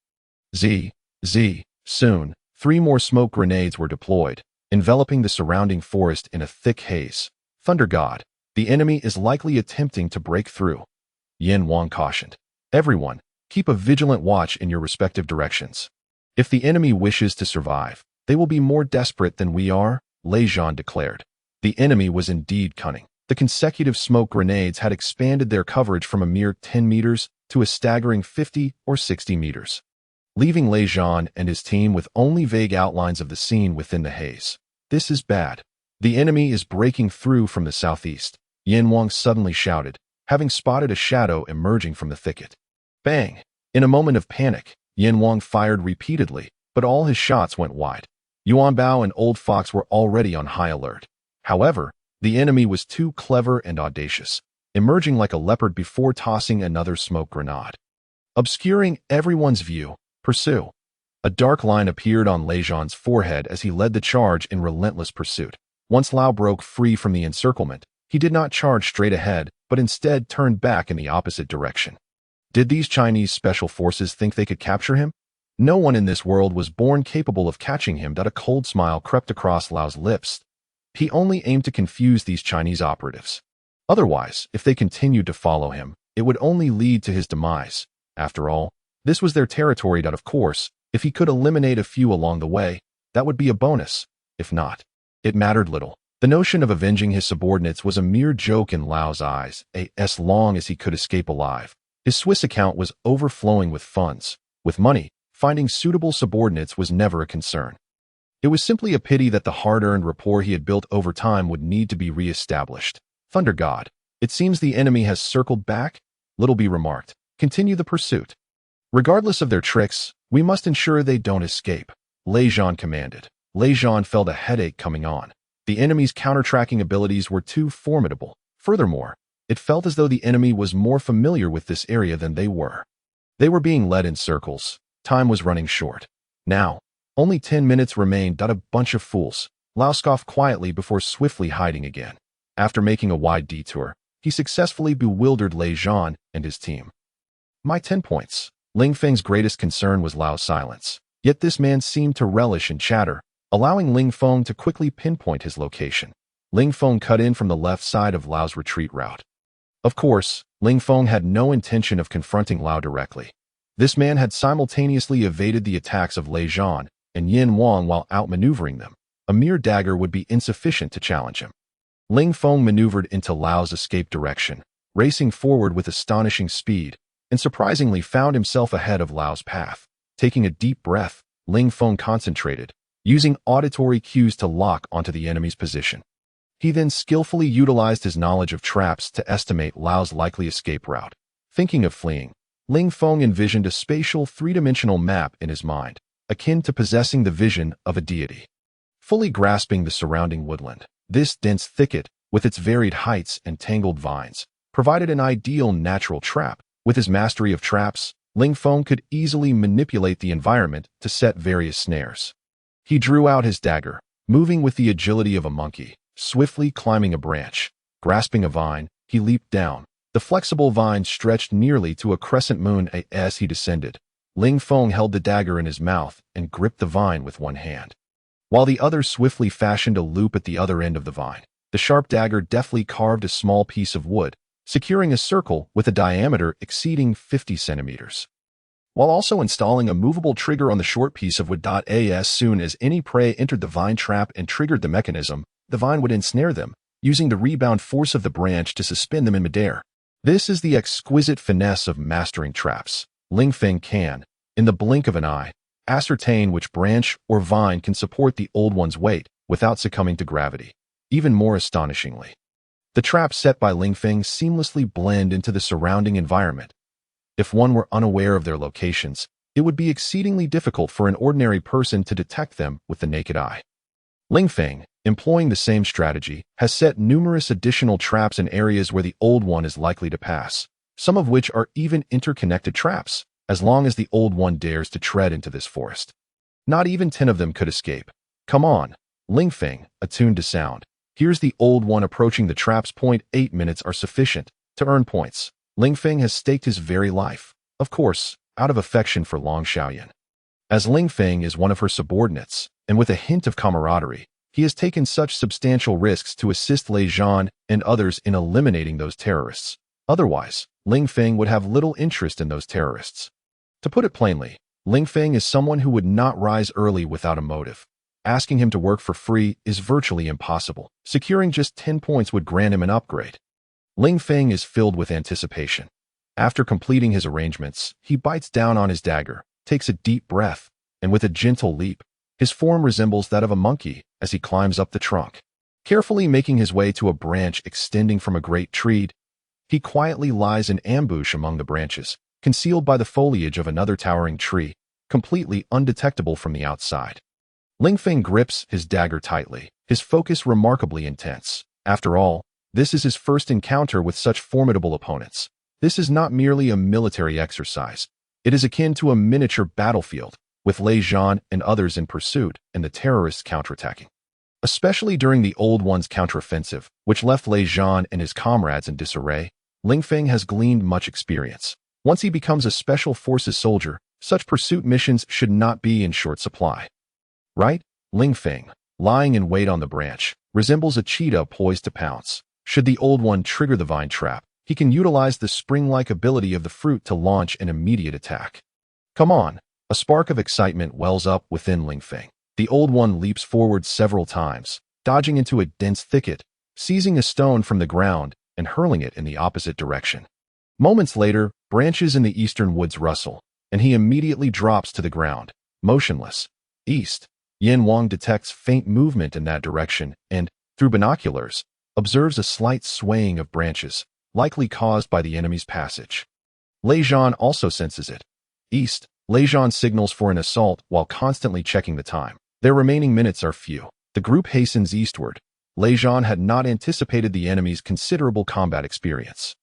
Soon, 3 more smoke grenades were deployed, enveloping the surrounding forest in a thick haze. Thunder God, the enemy is likely attempting to break through. Yin Wang cautioned. Everyone, keep a vigilant watch in your respective directions. If the enemy wishes to survive, they will be more desperate than we are, Lei Zhan declared. The enemy was indeed cunning. The consecutive smoke grenades had expanded their coverage from a mere 10 meters to a staggering 50 or 60 meters, leaving Lei Zhan and his team with only vague outlines of the scene within the haze. This is bad. The enemy is breaking through from the southeast, Yin Wang suddenly shouted, having spotted a shadow emerging from the thicket. Bang! In a moment of panic, Yin Wang fired repeatedly, but all his shots went wide. Yuan Bao and Old Fox were already on high alert. However, the enemy was too clever and audacious, emerging like a leopard before tossing another smoke grenade, obscuring everyone's view. Pursue. A dark line appeared on Lei Zhan's forehead as he led the charge in relentless pursuit. Once Lao broke free from the encirclement, he did not charge straight ahead, but instead turned back in the opposite direction. Did these Chinese special forces think they could capture him? No one in this world was born capable of catching him. A cold smile crept across Lao's lips. He only aimed to confuse these Chinese operatives. Otherwise, if they continued to follow him, it would only lead to his demise. After all, this was their territory. Of course, if he could eliminate a few along the way, that would be a bonus. If not, it mattered little. The notion of avenging his subordinates was a mere joke in Lao's eyes, as long as he could escape alive. His Swiss account was overflowing with funds. With money, finding suitable subordinates was never a concern. It was simply a pity that the hard-earned rapport he had built over time would need to be re-established. Thunder God, it seems the enemy has circled back, Little B remarked. Continue the pursuit. Regardless of their tricks, we must ensure they don't escape, Lei Zhan commanded. Lei Zhan felt a headache coming on. The enemy's counter-tracking abilities were too formidable. Furthermore, it felt as though the enemy was more familiar with this area than they were. They were being led in circles. Time was running short. Now, only 10 minutes remained. A bunch of fools. Lao scoffed quietly before swiftly hiding again. After making a wide detour, he successfully bewildered Lei Zhan and his team. My 10 points. Ling Feng's greatest concern was Lao's silence. Yet this man seemed to relish in chatter, allowing Ling Feng to quickly pinpoint his location. Ling Feng cut in from the left side of Lao's retreat route. Of course, Ling Feng had no intention of confronting Lao directly. This man had simultaneously evaded the attacks of Lei Zhan and Yin Wang while outmaneuvering them. A mere dagger would be insufficient to challenge him. Ling Feng maneuvered into Lao's escape direction, racing forward with astonishing speed. and surprisingly found himself ahead of Lao's path. Taking a deep breath, Ling Feng concentrated, using auditory cues to lock onto the enemy's position. He then skillfully utilized his knowledge of traps to estimate Lao's likely escape route. Thinking of fleeing, Ling Feng envisioned a spatial three-dimensional map in his mind, akin to possessing the vision of a deity. Fully grasping the surrounding woodland, this dense thicket, with its varied heights and tangled vines, provided an ideal natural trap. With his mastery of traps, Ling Feng could easily manipulate the environment to set various snares. He drew out his dagger, moving with the agility of a monkey, swiftly climbing a branch. Grasping a vine, he leaped down. The flexible vine stretched nearly to a crescent moon as he descended. Ling Feng held the dagger in his mouth and gripped the vine with one hand, while the other swiftly fashioned a loop at the other end of the vine. The sharp dagger deftly carved a small piece of wood, securing a circle with a diameter exceeding 50 centimeters, while also installing a movable trigger on the short piece of wood. As soon as any prey entered the vine trap and triggered the mechanism, the vine would ensnare them, using the rebound force of the branch to suspend them in midair. This is the exquisite finesse of mastering traps. Ling Feng can, in the blink of an eye, ascertain which branch or vine can support the old one's weight without succumbing to gravity. Even more astonishingly, the traps set by Ling Feng seamlessly blend into the surrounding environment. If one were unaware of their locations, it would be exceedingly difficult for an ordinary person to detect them with the naked eye. Ling Feng, employing the same strategy, has set numerous additional traps in areas where the old one is likely to pass, some of which are even interconnected traps. As long as the old one dares to tread into this forest, not even 10 of them could escape. Come on, Ling Feng, attuned to sound. Here's the old one approaching the traps. 8 minutes are sufficient to earn points. Ling Feng has staked his very life, of course, out of affection for Long Xiaoyan. As Ling Feng is one of her subordinates, and with a hint of camaraderie, he has taken such substantial risks to assist Lei Zhan and others in eliminating those terrorists. Otherwise, Ling Feng would have little interest in those terrorists. To put it plainly, Ling Feng is someone who would not rise early without a motive. Asking him to work for free is virtually impossible. Securing just 10 points would grant him an upgrade. Ling Feng is filled with anticipation. After completing his arrangements, he bites down on his dagger, takes a deep breath, and with a gentle leap, his form resembles that of a monkey as he climbs up the trunk. Carefully making his way to a branch extending from a great tree, he quietly lies in ambush among the branches, concealed by the foliage of another towering tree, completely undetectable from the outside. Ling Feng grips his dagger tightly, his focus remarkably intense. After all, this is his first encounter with such formidable opponents. This is not merely a military exercise. It is akin to a miniature battlefield, with Lei Zhan and others in pursuit and the terrorists counterattacking. Especially during the old one's counteroffensive, which left Lei Zhan and his comrades in disarray, Ling Feng has gleaned much experience. Once he becomes a special forces soldier, such pursuit missions should not be in short supply. Right? Ling Feng, lying in wait on the branch, resembles a cheetah poised to pounce. Should the old one trigger the vine trap, he can utilize the spring-like ability of the fruit to launch an immediate attack. Come on! A spark of excitement wells up within Ling Feng. The old one leaps forward several times, dodging into a dense thicket, seizing a stone from the ground and hurling it in the opposite direction. Moments later, branches in the eastern woods rustle, and he immediately drops to the ground, motionless. East. Yin Wang detects faint movement in that direction and, through binoculars, observes a slight swaying of branches, likely caused by the enemy's passage. Lei Zhan also senses it. East. Lei Zhan signals for an assault while constantly checking the time. Their remaining minutes are few. The group hastens eastward. Lei Zhan had not anticipated the enemy's considerable combat experience,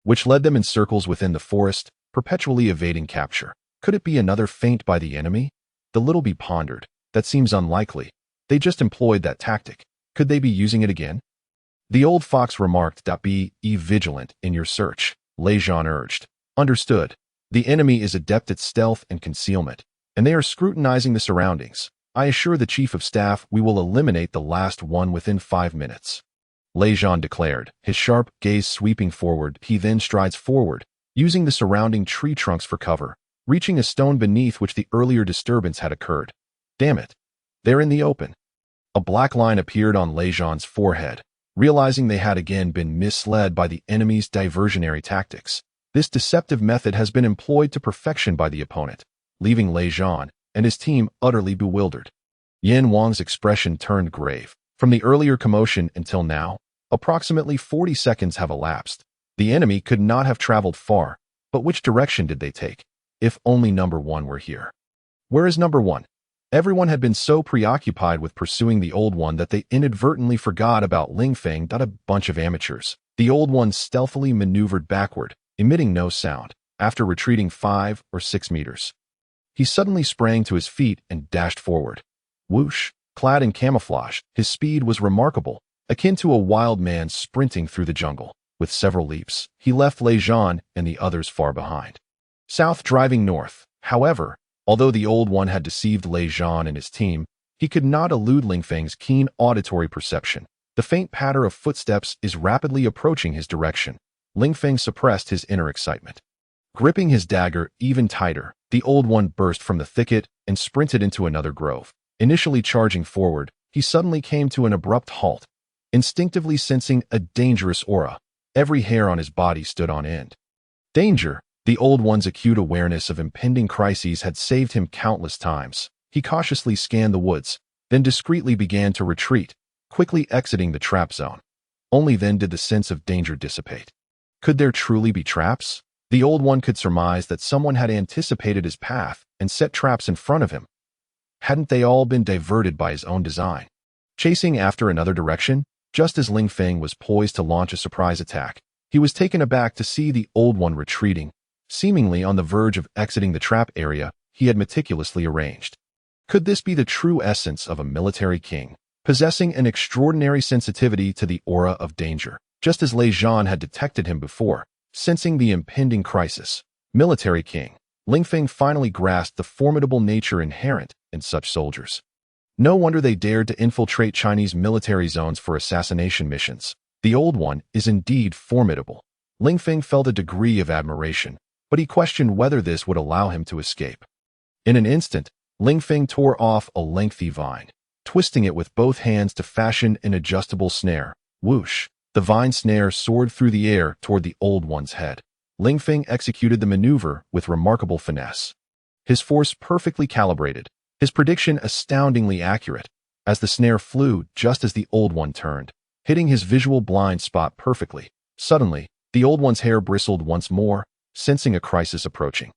which led them in circles within the forest, perpetually evading capture. Could it be another feint by the enemy? The little bee pondered. That seems unlikely. They just employed that tactic. Could they be using it again? The old fox remarked, "Be vigilant in your search," Lei Zhan urged. Understood. The enemy is adept at stealth and concealment, and they are scrutinizing the surroundings. I assure the chief of staff we will eliminate the last one within 5 minutes. Lei Zhan declared, his sharp gaze sweeping forward. He then strides forward, using the surrounding tree trunks for cover, reaching a stone beneath which the earlier disturbance had occurred. Damn it. They're in the open. A black line appeared on Lei Zhan's forehead. Realizing they had again been misled by the enemy's diversionary tactics, This deceptive method has been employed to perfection by the opponent, leaving Lei Zhan and his team utterly bewildered. Yan Wang's expression turned grave. From the earlier commotion until now, approximately 40 seconds have elapsed. The enemy could not have traveled far, but which direction did they take? If only number one were here. Where is number one? Everyone had been so preoccupied with pursuing the old one that they inadvertently forgot about Ling Feng. A bunch of amateurs. The old one stealthily maneuvered backward, emitting no sound, after retreating 5 or 6 meters. He suddenly sprang to his feet and dashed forward. Whoosh! Clad in camouflage, his speed was remarkable, akin to a wild man sprinting through the jungle. With several leaps, he left Lei Zhan and the others far behind. South driving north, however, although the old one had deceived Lei Zhan and his team, he could not elude Ling Feng's keen auditory perception. The faint patter of footsteps is rapidly approaching his direction. Ling Feng suppressed his inner excitement. Gripping his dagger even tighter, the old one burst from the thicket and sprinted into another grove. Initially charging forward, he suddenly came to an abrupt halt. Instinctively sensing a dangerous aura, every hair on his body stood on end. Danger! The old one's acute awareness of impending crises had saved him countless times. He cautiously scanned the woods, then discreetly began to retreat, quickly exiting the trap zone. Only then did the sense of danger dissipate. Could there truly be traps? The old one could surmise that someone had anticipated his path and set traps in front of him. Hadn't they all been diverted by his own design? Chasing after another direction, just as Ling Feng was poised to launch a surprise attack, he was taken aback to see the old one retreating, seemingly on the verge of exiting the trap area he had meticulously arranged. Could this be the true essence of a military king, possessing an extraordinary sensitivity to the aura of danger, just as Lei Zhan had detected him before, sensing the impending crisis? Military king. Ling Feng finally grasped the formidable nature inherent in such soldiers. No wonder they dared to infiltrate Chinese military zones for assassination missions. The old one is indeed formidable. Ling Feng felt a degree of admiration, but he questioned whether this would allow him to escape. In an instant, Ling Feng tore off a lengthy vine, twisting it with both hands to fashion an adjustable snare. Whoosh! The vine snare soared through the air toward the old one's head. Ling Feng executed the maneuver with remarkable finesse. His force perfectly calibrated, his prediction astoundingly accurate, as the snare flew just as the old one turned, hitting his visual blind spot perfectly. Suddenly, the old one's hair bristled once more, sensing a crisis approaching.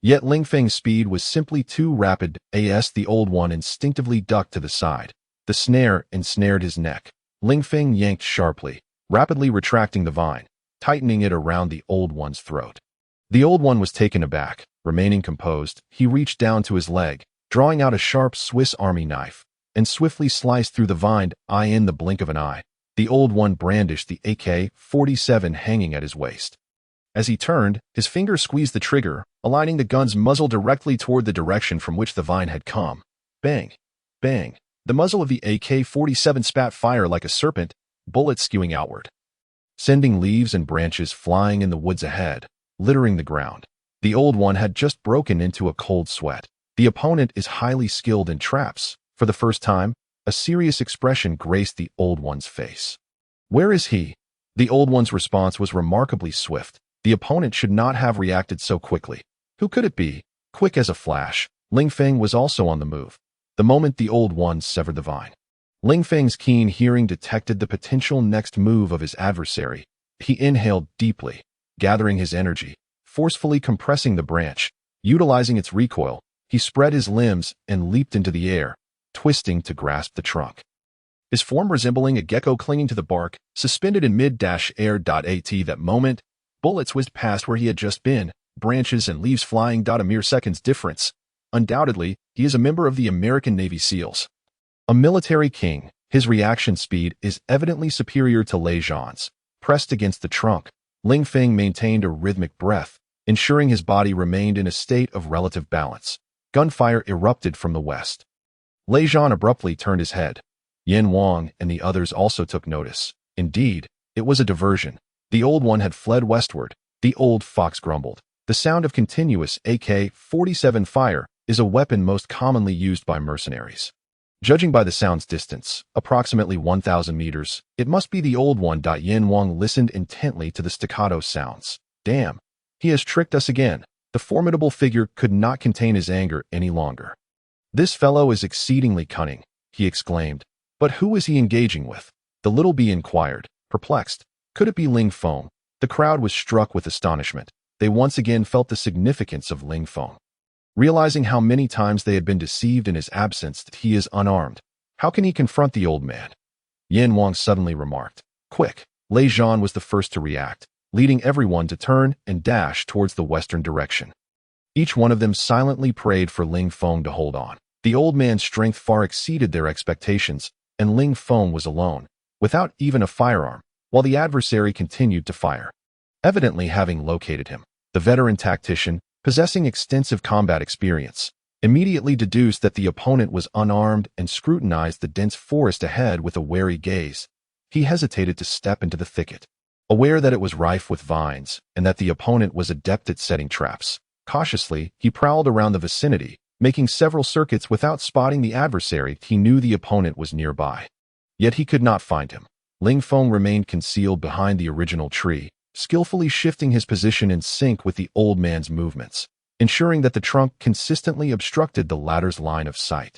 Yet Ling Feng's speed was simply too rapid. The old one instinctively ducked to the side. The snare ensnared his neck. Ling Feng yanked sharply, rapidly retracting the vine, tightening it around the old one's throat. The old one was taken aback. Remaining composed, he reached down to his leg, drawing out a sharp Swiss Army knife, and swiftly sliced through the vine. In the blink of an eye, the old one brandished the AK-47 hanging at his waist. As he turned, his fingers squeezed the trigger, aligning the gun's muzzle directly toward the direction from which the vine had come. Bang! Bang! The muzzle of the AK-47 spat fire like a serpent, bullets skewing outward, sending leaves and branches flying in the woods ahead, littering the ground. The old one had just broken into a cold sweat. The opponent is highly skilled in traps. For the first time, a serious expression graced the old one's face. Where is he? The old one's response was remarkably swift. The opponent should not have reacted so quickly. Who could it be? Quick as a flash, Ling Feng was also on the move. The moment the old one severed the vine, Ling Feng's keen hearing detected the potential next move of his adversary. He inhaled deeply, gathering his energy, forcefully compressing the branch. Utilizing its recoil, he spread his limbs and leaped into the air, twisting to grasp the trunk. His form resembling a gecko clinging to the bark, suspended in mid-air. At that moment, bullets whizzed past where he had just been, branches and leaves flying. A mere seconds difference. Undoubtedly, he is a member of the American Navy SEALs. A military king, his reaction speed is evidently superior to Lei Zhan's. Pressed against the trunk, Ling Feng maintained a rhythmic breath, ensuring his body remained in a state of relative balance. Gunfire erupted from the west. Lei Zhan abruptly turned his head. Yan Wang and the others also took notice. Indeed, it was a diversion. The old one had fled westward. The old fox grumbled. The sound of continuous AK-47 fire is a weapon most commonly used by mercenaries. Judging by the sound's distance, approximately 1,000 meters, it must be the old one. Yan Wang listened intently to the staccato sounds. Damn, He has tricked us again. The formidable figure could not contain his anger any longer. This fellow is exceedingly cunning, he exclaimed. But who is he engaging with? The little bee inquired, perplexed. Could it be Ling Feng? The crowd was struck with astonishment. They once again felt the significance of Ling Feng. Realizing how many times they had been deceived in his absence, that he is unarmed. How can he confront the old man? Yan Wang suddenly remarked. Quick! Lei Zhan was the first to react, leading everyone to turn and dash towards the western direction. Each one of them silently prayed for Ling Feng to hold on. The old man's strength far exceeded their expectations, and Ling Feng was alone, without even a firearm, while the adversary continued to fire. Evidently having located him, the veteran tactician, possessing extensive combat experience, immediately deduced that the opponent was unarmed and scrutinized the dense forest ahead with a wary gaze. He hesitated to step into the thicket, aware that it was rife with vines and that the opponent was adept at setting traps. Cautiously, he prowled around the vicinity, making several circuits without spotting the adversary. He knew the opponent was nearby. Yet he could not find him. Ling Feng remained concealed behind the original tree, skillfully shifting his position in sync with the old man's movements, ensuring that the trunk consistently obstructed the latter's line of sight.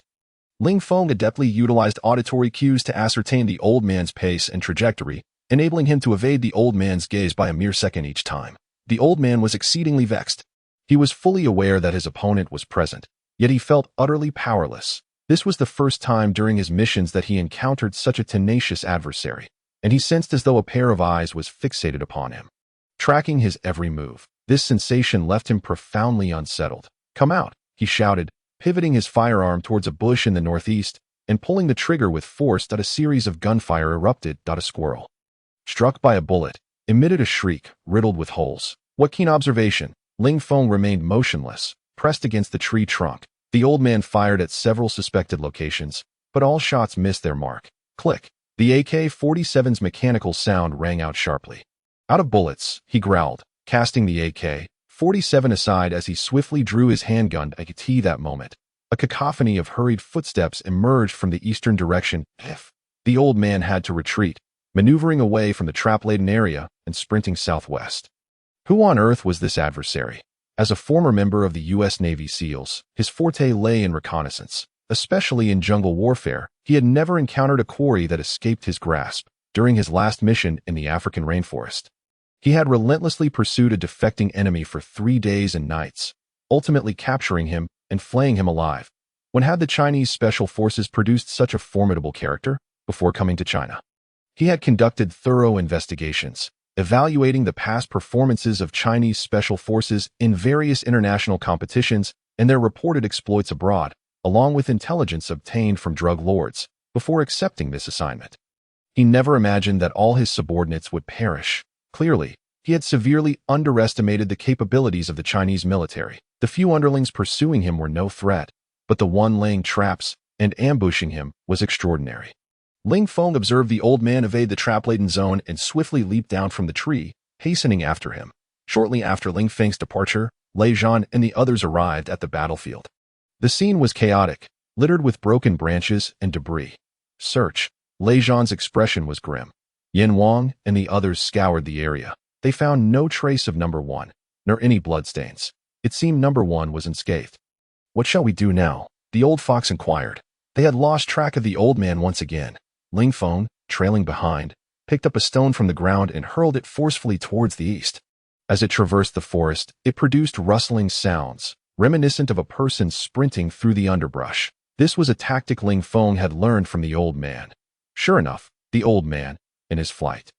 Ling Feng adeptly utilized auditory cues to ascertain the old man's pace and trajectory, enabling him to evade the old man's gaze by a mere second each time. The old man was exceedingly vexed. He was fully aware that his opponent was present, yet he felt utterly powerless. This was the first time during his missions that he encountered such a tenacious adversary, and he sensed as though a pair of eyes was fixated upon him, tracking his every move. This sensation left him profoundly unsettled. Come out, he shouted, pivoting his firearm towards a bush in the northeast, and pulling the trigger with force. A series of gunfire erupted. A squirrel, struck by a bullet, emitted a shriek, riddled with holes. What keen observation! Ling Feng remained motionless, pressed against the tree trunk. The old man fired at several suspected locations, but all shots missed their mark. Click! The AK-47's mechanical sound rang out sharply. Out of bullets, he growled, casting the AK-47 aside as he swiftly drew his handgun. At that moment, a cacophony of hurried footsteps emerged from the eastern direction. The old man had to retreat, maneuvering away from the trap-laden area and sprinting southwest. Who on earth was this adversary? As a former member of the U.S. Navy SEALs, his forte lay in reconnaissance. Especially in jungle warfare, he had never encountered a quarry that escaped his grasp. During his last mission in the African rainforest, he had relentlessly pursued a defecting enemy for 3 days and nights, ultimately capturing him and flaying him alive. When had the Chinese Special Forces produced such a formidable character? Before coming to China, he had conducted thorough investigations, evaluating the past performances of Chinese Special Forces in various international competitions and their reported exploits abroad, along with intelligence obtained from drug lords, before accepting this assignment. He never imagined that all his subordinates would perish. Clearly, he had severely underestimated the capabilities of the Chinese military. The few underlings pursuing him were no threat, but the one laying traps and ambushing him was extraordinary. Ling Feng observed the old man evade the trap-laden zone and swiftly leaped down from the tree, hastening after him. Shortly after Ling Feng's departure, Lei Zhan and the others arrived at the battlefield. The scene was chaotic, littered with broken branches and debris. Search. Lei Zhan's expression was grim. Yan Wang and the others scoured the area. They found no trace of number 1, nor any bloodstains. It seemed number 1 was unscathed. What shall we do now? The old fox inquired. They had lost track of the old man once again. Ling Feng, trailing behind, picked up a stone from the ground and hurled it forcefully towards the east. As it traversed the forest, it produced rustling sounds, reminiscent of a person sprinting through the underbrush. This was a tactic Ling Feng had learned from the old man. Sure enough, the old man, in his flight,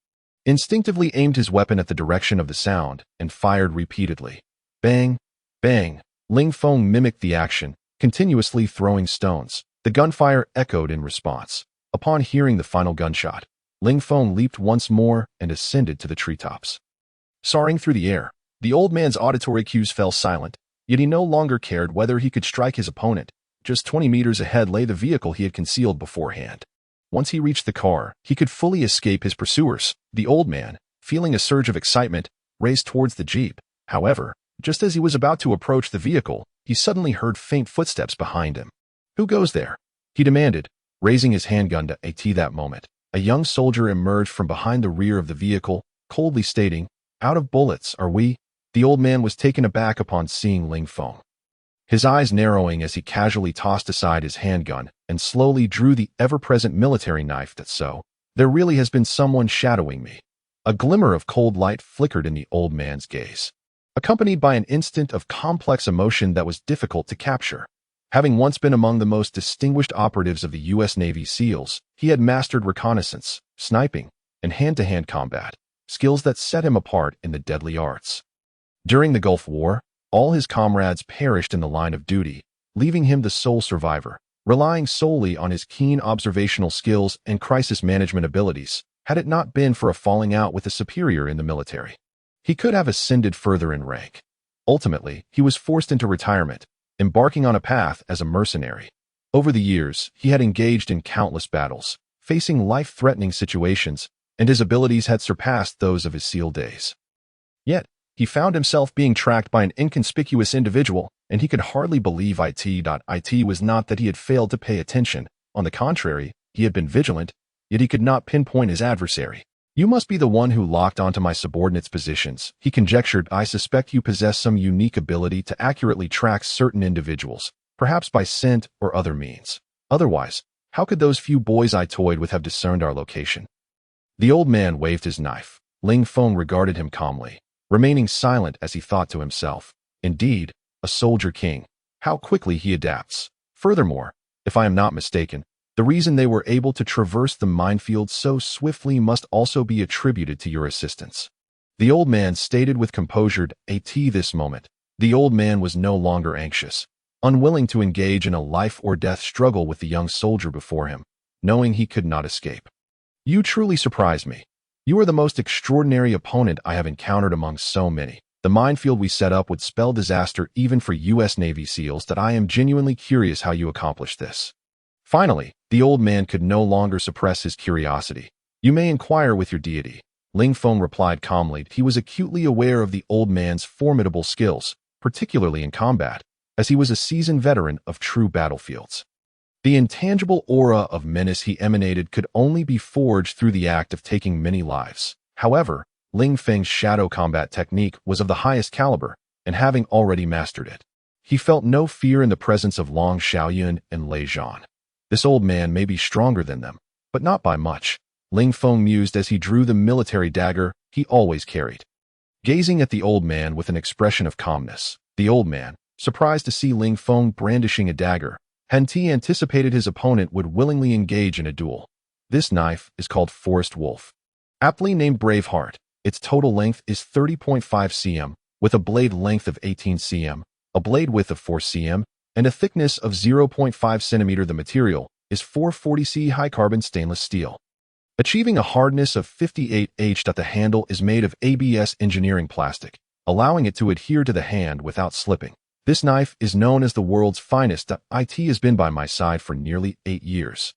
instinctively aimed his weapon at the direction of the sound and fired repeatedly. Bang! Bang! Ling Feng mimicked the action, continuously throwing stones. The gunfire echoed in response. Upon hearing the final gunshot, Ling Feng leaped once more and ascended to the treetops. Soaring through the air, the old man's auditory cues fell silent, yet he no longer cared whether he could strike his opponent. Just 20 meters ahead lay the vehicle he had concealed beforehand. Once he reached the car, he could fully escape his pursuers. The old man, feeling a surge of excitement, raced towards the jeep. However, just as he was about to approach the vehicle, he suddenly heard faint footsteps behind him. Who goes there? He demanded, raising his handgun to AT. That moment, a young soldier emerged from behind the rear of the vehicle, coldly stating, "Out of bullets, are we?" the old man was taken aback upon seeing Ling Feng. His eyes narrowing as he casually tossed aside his handgun and slowly drew the ever-present military knife. That so, there really has been someone shadowing me. A glimmer of cold light flickered in the old man's gaze, accompanied by an instant of complex emotion that was difficult to capture. Having once been among the most distinguished operatives of the U.S. Navy SEALs, he had mastered reconnaissance, sniping, and hand-to-hand combat, skills that set him apart in the deadly arts. During the Gulf War, all his comrades perished in the line of duty, leaving him the sole survivor, relying solely on his keen observational skills and crisis management abilities. Had it not been for a falling out with a superior in the military, he could have ascended further in rank. Ultimately, he was forced into retirement, embarking on a path as a mercenary. Over the years, he had engaged in countless battles, facing life-threatening situations, and his abilities had surpassed those of his SEAL days. Yet, he found himself being tracked by an inconspicuous individual, and he could hardly believe it was not that he had failed to pay attention. On the contrary, he had been vigilant, yet he could not pinpoint his adversary. "You must be the one who locked onto my subordinates' positions," he conjectured. "I suspect you possess some unique ability to accurately track certain individuals, perhaps by scent or other means. Otherwise, how could those few boys I toyed with have discerned our location?" The old man waved his knife. Ling Feng regarded him calmly, remaining silent as he thought to himself, "Indeed, a soldier king. How quickly he adapts. Furthermore, if I am not mistaken, the reason they were able to traverse the minefield so swiftly must also be attributed to your assistance." The old man stated with composure. At this moment, the old man was no longer anxious, unwilling to engage in a life-or-death struggle with the young soldier before him, knowing he could not escape. "You truly surprise me. You are the most extraordinary opponent I have encountered among so many. The minefield we set up would spell disaster even for U.S. Navy SEALs. That I am genuinely curious how you accomplished this." Finally, the old man could no longer suppress his curiosity. "You may inquire with your deity," Ling Feng replied calmly. He was acutely aware of the old man's formidable skills, particularly in combat, as he was a seasoned veteran of true battlefields. The intangible aura of menace he emanated could only be forged through the act of taking many lives. However, Ling Feng's shadow combat technique was of the highest caliber, and having already mastered it, he felt no fear in the presence of Long Xiaoyun and Lei Zhan. This old man may be stronger than them, but not by much, Ling Feng mused as he drew the military dagger he always carried. Gazing at the old man with an expression of calmness, the old man, surprised to see Ling Feng brandishing a dagger, hadn't anticipated his opponent would willingly engage in a duel. This knife is called Forest Wolf. Aptly named Braveheart, its total length is 30.5 cm, with a blade length of 18 cm, a blade width of 4 cm, and a thickness of 0.5 cm. The material is 440C high-carbon stainless steel, achieving a hardness of 58H. The handle is made of ABS engineering plastic, allowing it to adhere to the hand without slipping. This knife is known as the world's finest. It has been by my side for nearly 8 years,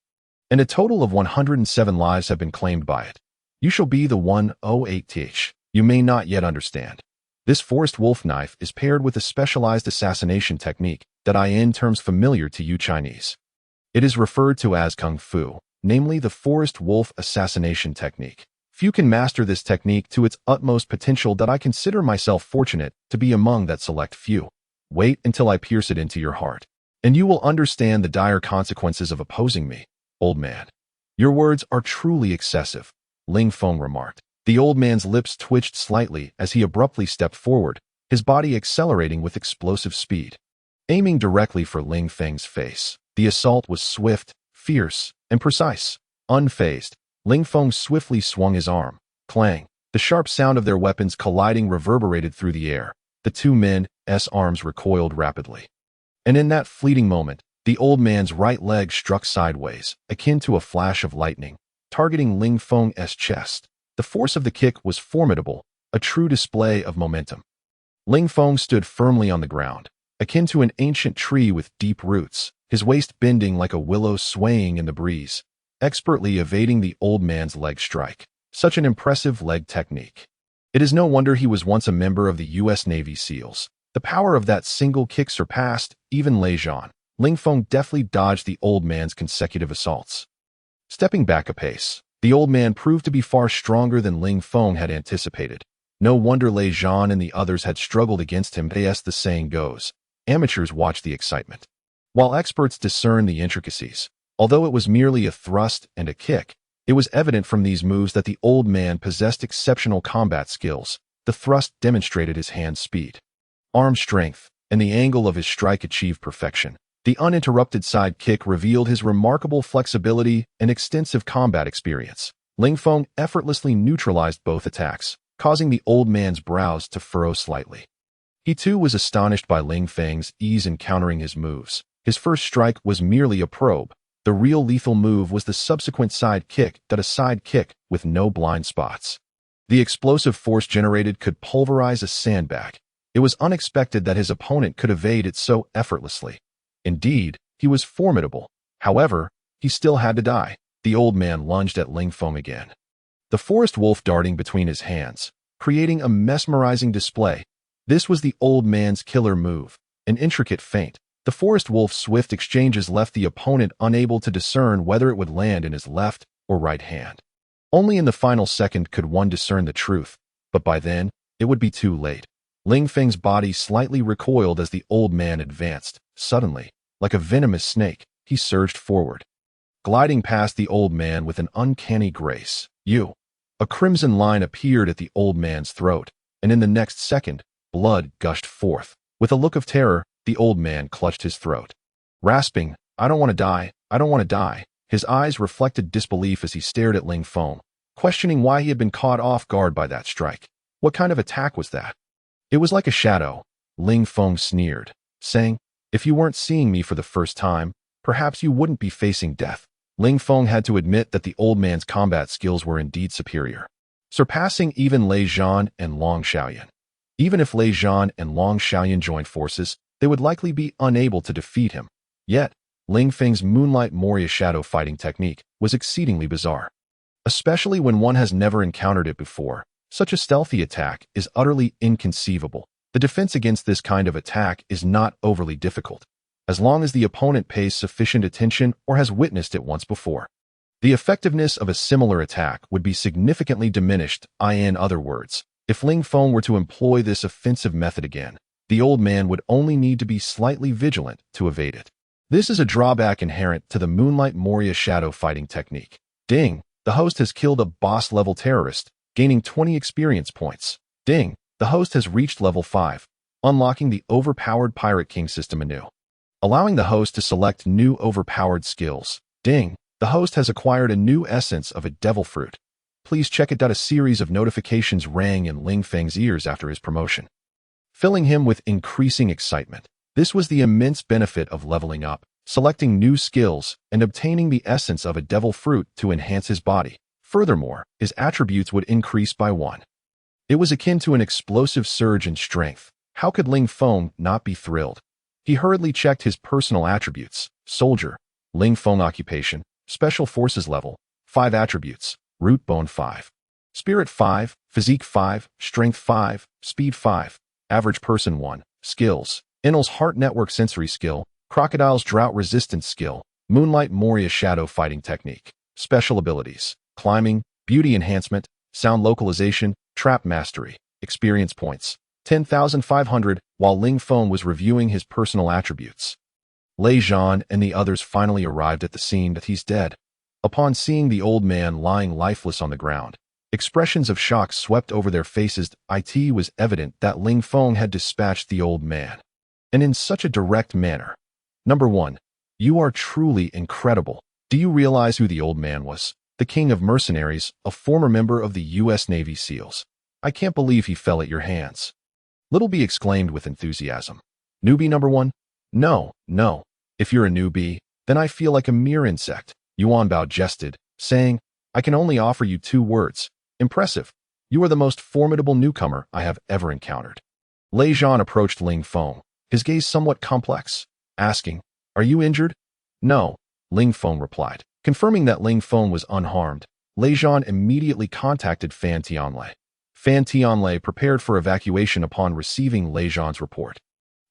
and a total of 107 lives have been claimed by it. You shall be the 108th. You may not yet understand. This Forest Wolf knife is paired with a specialized assassination technique that in terms familiar to you Chinese. It is referred to as Kung Fu, namely the Forest Wolf assassination technique. Few can master this technique to its utmost potential. That I consider myself fortunate to be among that select few. Wait until I pierce it into your heart, and you will understand the dire consequences of opposing me, old man. Your words are truly excessive, Ling Feng remarked. The old man's lips twitched slightly as he abruptly stepped forward, his body accelerating with explosive speed. Aiming directly for Ling Feng's face, the assault was swift, fierce, and precise. Unfazed, Ling Feng swiftly swung his arm. Clang! The sharp sound of their weapons colliding reverberated through the air. The two men's arms recoiled rapidly. And in that fleeting moment, the old man's right leg struck sideways, akin to a flash of lightning, targeting Ling Feng's chest. The force of the kick was formidable, a true display of momentum. Ling Feng stood firmly on the ground, akin to an ancient tree with deep roots, his waist bending like a willow swaying in the breeze, expertly evading the old man's leg strike. Such an impressive leg technique. It is no wonder he was once a member of the U.S. Navy SEALs. The power of that single kick surpassed even Lei Zhan. Ling Feng deftly dodged the old man's consecutive assaults. Stepping back a pace, the old man proved to be far stronger than Ling Feng had anticipated. No wonder Lei Zhan and the others had struggled against him. As the saying goes, amateurs watch the excitement, while experts discern the intricacies. Although it was merely a thrust and a kick, it was evident from these moves that the old man possessed exceptional combat skills. The thrust demonstrated his hand speed, arm strength, and the angle of his strike achieved perfection. The uninterrupted side kick revealed his remarkable flexibility and extensive combat experience. Ling Feng effortlessly neutralized both attacks, causing the old man's brows to furrow slightly. He too was astonished by Ling Feng's ease in countering his moves. His first strike was merely a probe. The real lethal move was the subsequent side kick, a side kick with no blind spots. The explosive force generated could pulverize a sandbag. It was unexpected that his opponent could evade it so effortlessly. Indeed, he was formidable. However, he still had to die. The old man lunged at Ling Feng again, the forest wolf darting between his hands, creating a mesmerizing display. This was the old man's killer move, an intricate feint. The forest wolf's swift exchanges left the opponent unable to discern whether it would land in his left or right hand. Only in the final second could one discern the truth, but by then, it would be too late. Ling Feng's body slightly recoiled as the old man advanced. Suddenly, like a venomous snake, he surged forward, gliding past the old man with an uncanny grace. A crimson line appeared at the old man's throat, and in the next second, blood gushed forth. With a look of terror, the old man clutched his throat, rasping, "I don't want to die, I don't want to die." His eyes reflected disbelief as he stared at Ling Feng, questioning why he had been caught off guard by that strike. What kind of attack was that? It was like a shadow, Ling Feng sneered, saying, "If you weren't seeing me for the first time, perhaps you wouldn't be facing death." Ling Feng had to admit that the old man's combat skills were indeed superior, surpassing even Lei Zhan and Long Xiaoyan. Even if Lei Zhan and Long Xiaoyan joined forces, they would likely be unable to defeat him. Yet, Ling Feng's Moonlight Moria shadow fighting technique was exceedingly bizarre. Especially when one has never encountered it before, such a stealthy attack is utterly inconceivable. The defense against this kind of attack is not overly difficult, as long as the opponent pays sufficient attention or has witnessed it once before. The effectiveness of a similar attack would be significantly diminished. In other words, if Ling Feng were to employ this offensive method again, the old man would only need to be slightly vigilant to evade it. This is a drawback inherent to the Moonlight Moria shadow fighting technique. Ding! The host has killed a boss-level terrorist, gaining 20 experience points. Ding! The host has reached level 5, unlocking the overpowered Pirate King system anew, allowing the host to select new overpowered skills. Ding! The host has acquired a new essence of a devil fruit. Please check it. A series of notifications rang in Ling Feng's ears after his promotion, filling him with increasing excitement. This was the immense benefit of leveling up, selecting new skills, and obtaining the essence of a devil fruit to enhance his body. Furthermore, his attributes would increase by 1. It was akin to an explosive surge in strength. How could Ling Feng not be thrilled? He hurriedly checked his personal attributes. Soldier, Ling Feng occupation, Special Forces level, 5 attributes, Root Bone 5, Spirit 5, Physique 5, Strength 5, Speed 5, Average Person 1, Skills, Inel's Heart Network Sensory Skill, Crocodile's Drought Resistance Skill, Moonlight Moria Shadow Fighting Technique. Special Abilities, Climbing, Beauty Enhancement, Sound Localization, Trap Mastery. Experience Points, 10,500. While Ling Feng was reviewing his personal attributes, Lei Zhan and the others finally arrived at the scene. That he's dead. Upon seeing the old man lying lifeless on the ground, expressions of shock swept over their faces. It was evident that Ling Feng had dispatched the old man, and in such a direct manner. Number 1. You are truly incredible. Do you realize who the old man was? The king of mercenaries, a former member of the U.S. Navy SEALs. I can't believe he fell at your hands. Little B exclaimed with enthusiasm. Newbie number 1? No. If you're a newbie, then I feel like a mere insect. Yuan Bao jested, saying, I can only offer you 2 words. Impressive. You are the most formidable newcomer I have ever encountered. Lei Zhan approached Ling Feng, his gaze somewhat complex, asking, Are you injured? No, Ling Feng replied. Confirming that Ling Feng was unharmed, Lei Zhan immediately contacted Fan Tianlei. Fan Tianlei prepared for evacuation upon receiving Lei Zhan's report.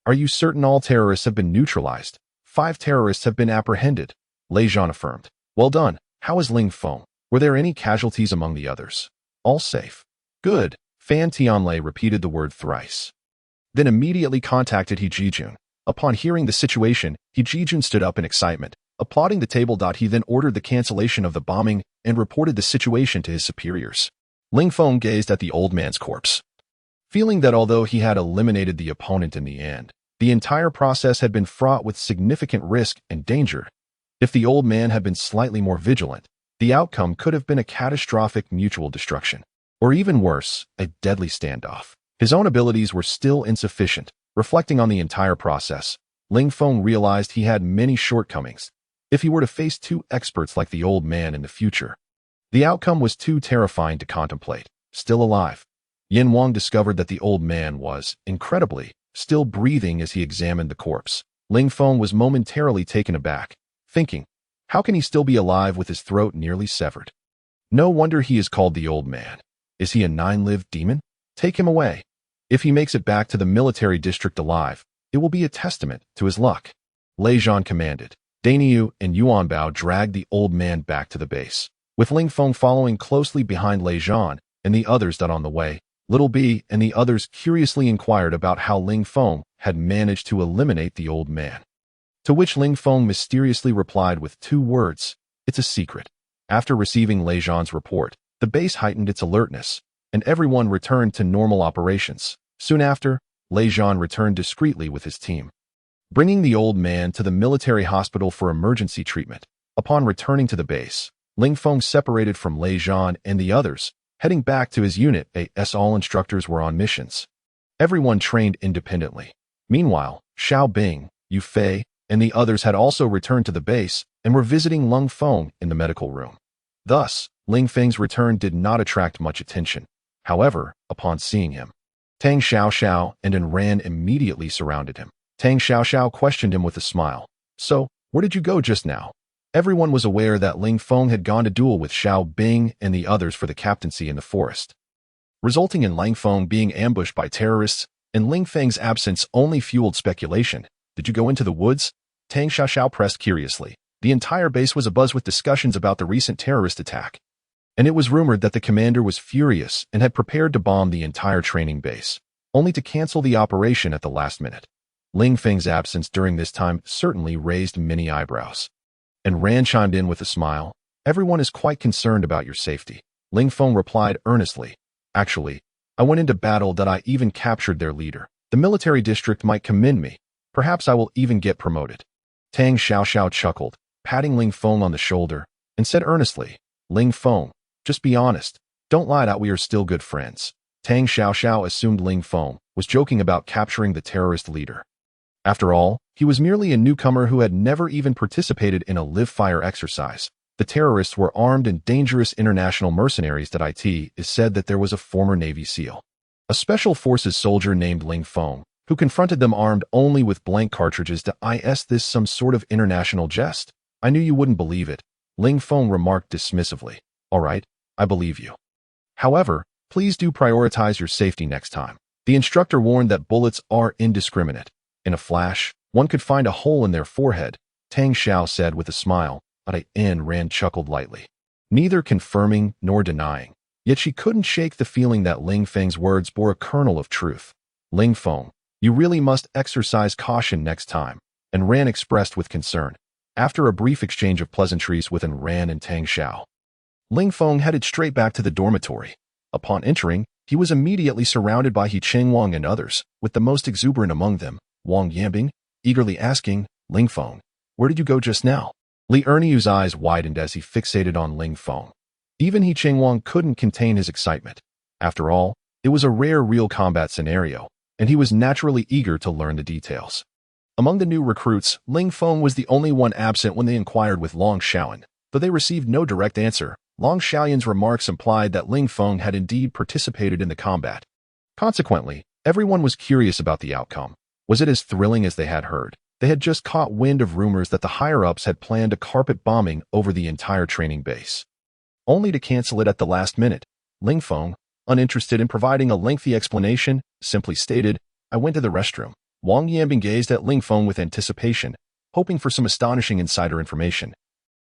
Are you certain all terrorists have been neutralized? 5 terrorists have been apprehended, Lei Zhan affirmed. Well done. How is Ling Feng? Were there any casualties among the others? All safe. Good. Fan Tianlei repeated the word thrice, then immediately contacted He Jijun. Upon hearing the situation, He Jijun stood up in excitement, applauding the table. He then ordered the cancellation of the bombing and reported the situation to his superiors. Ling Feng gazed at the old man's corpse, feeling that although he had eliminated the opponent in the end, the entire process had been fraught with significant risk and danger. If the old man had been slightly more vigilant, the outcome could have been a catastrophic mutual destruction, or even worse, a deadly standoff. His own abilities were still insufficient. Reflecting on the entire process, Ling Feng realized he had many shortcomings. If he were to face two experts like the old man in the future, the outcome was too terrifying to contemplate. Still alive, Yin Wang discovered that the old man was, incredibly, still breathing as he examined the corpse. Ling Feng was momentarily taken aback, thinking, how can he still be alive with his throat nearly severed? No wonder he is called the old man. Is he a nine-lived demon? Take him away. If he makes it back to the military district alive, it will be a testament to his luck. Lei Zhan commanded. Dainiu and Yuanbao dragged the old man back to the base, with Ling Feng following closely behind Lei Zhan and the others that on the way. Little B and the others curiously inquired about how Ling Feng had managed to eliminate the old man, to which Ling Feng mysteriously replied with two words, "It's a secret." After receiving Lei Zhan's report, the base heightened its alertness, and everyone returned to normal operations. Soon after, Lei Zhan returned discreetly with his team, bringing the old man to the military hospital for emergency treatment. Upon returning to the base, Ling Feng separated from Lei Zhan and the others, heading back to his unit as all instructors were on missions. Everyone trained independently. Meanwhile, Xiao Bing, Yu Fei, and the others had also returned to the base and were visiting Ling Feng in the medical room. Thus, Ling Feng's return did not attract much attention. However, upon seeing him, Tang Xiaoxiao and Ran immediately surrounded him. Tang Xiaoxiao questioned him with a smile. So, where did you go just now? Everyone was aware that Ling Feng had gone to duel with Xiao Bing and the others for the captaincy in the forest, resulting in Ling Feng being ambushed by terrorists, and Ling Feng's absence only fueled speculation. Did you go into the woods? Tang Xiaoxiao pressed curiously. The entire base was abuzz with discussions about the recent terrorist attack, and it was rumored that the commander was furious and had prepared to bomb the entire training base, only to cancel the operation at the last minute. Ling Feng's absence during this time certainly raised many eyebrows, and Ran chimed in with a smile. Everyone is quite concerned about your safety. Ling Feng replied earnestly. Actually, I went into battle that I even captured their leader. The military district might commend me. Perhaps I will even get promoted. Tang Xiaoxiao chuckled, patting Ling Feng on the shoulder, and said earnestly, Ling Feng, just be honest. Don't lie that we are still good friends. Tang Xiaoxiao assumed Ling Feng was joking about capturing the terrorist leader. After all, he was merely a newcomer who had never even participated in a live-fire exercise. The terrorists were armed and dangerous international mercenaries. It is said that there was a former Navy SEAL, a special forces soldier named Ling Feng, who confronted them armed only with blank cartridges. Is this some sort of international jest? I knew you wouldn't believe it, Ling Feng remarked dismissively. All right, I believe you. However, please do prioritize your safety next time. The instructor warned that bullets are indiscriminate. In a flash, one could find a hole in their forehead, Tang Xiao said with a smile. Ran chuckled lightly, neither confirming nor denying. Yet she couldn't shake the feeling that Ling Feng's words bore a kernel of truth. Ling Feng, you really must exercise caution next time, and Ran expressed with concern. After a brief exchange of pleasantries with Ran and Tang Xiao, Ling Feng headed straight back to the dormitory. Upon entering, he was immediately surrounded by He Chengwang and others, with the most exuberant among them, Wang Yanbing, eagerly asking, Ling Feng, where did you go just now? Li Erniu's eyes widened as he fixated on Ling Feng. Even He Chengwang couldn't contain his excitement. After all, it was a rare real combat scenario, and he was naturally eager to learn the details. Among the new recruits, Ling Feng was the only one absent when they inquired with Long Xiaoyan. Though they received no direct answer, Long Xiaoyan's remarks implied that Ling Feng had indeed participated in the combat. Consequently, everyone was curious about the outcome. Was it as thrilling as they had heard? They had just caught wind of rumors that the higher-ups had planned a carpet bombing over the entire training base, only to cancel it at the last minute. Ling Feng, uninterested in providing a lengthy explanation, simply stated, I went to the restroom. Wang Yanbing gazed at Ling Feng with anticipation, hoping for some astonishing insider information,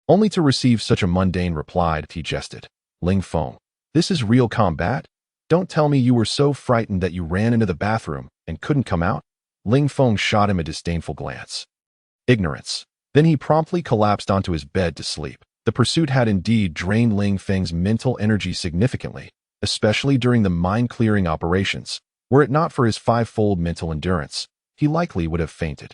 only to receive such a mundane reply. He jested. Ling Feng, this is real combat? Don't tell me you were so frightened that you ran into the bathroom and couldn't come out? Ling Feng shot him a disdainful glance. Ignorance. Then he promptly collapsed onto his bed to sleep. The pursuit had indeed drained Ling Feng's mental energy significantly, especially during the mind-clearing operations. Were it not for his five-fold mental endurance, he likely would have fainted.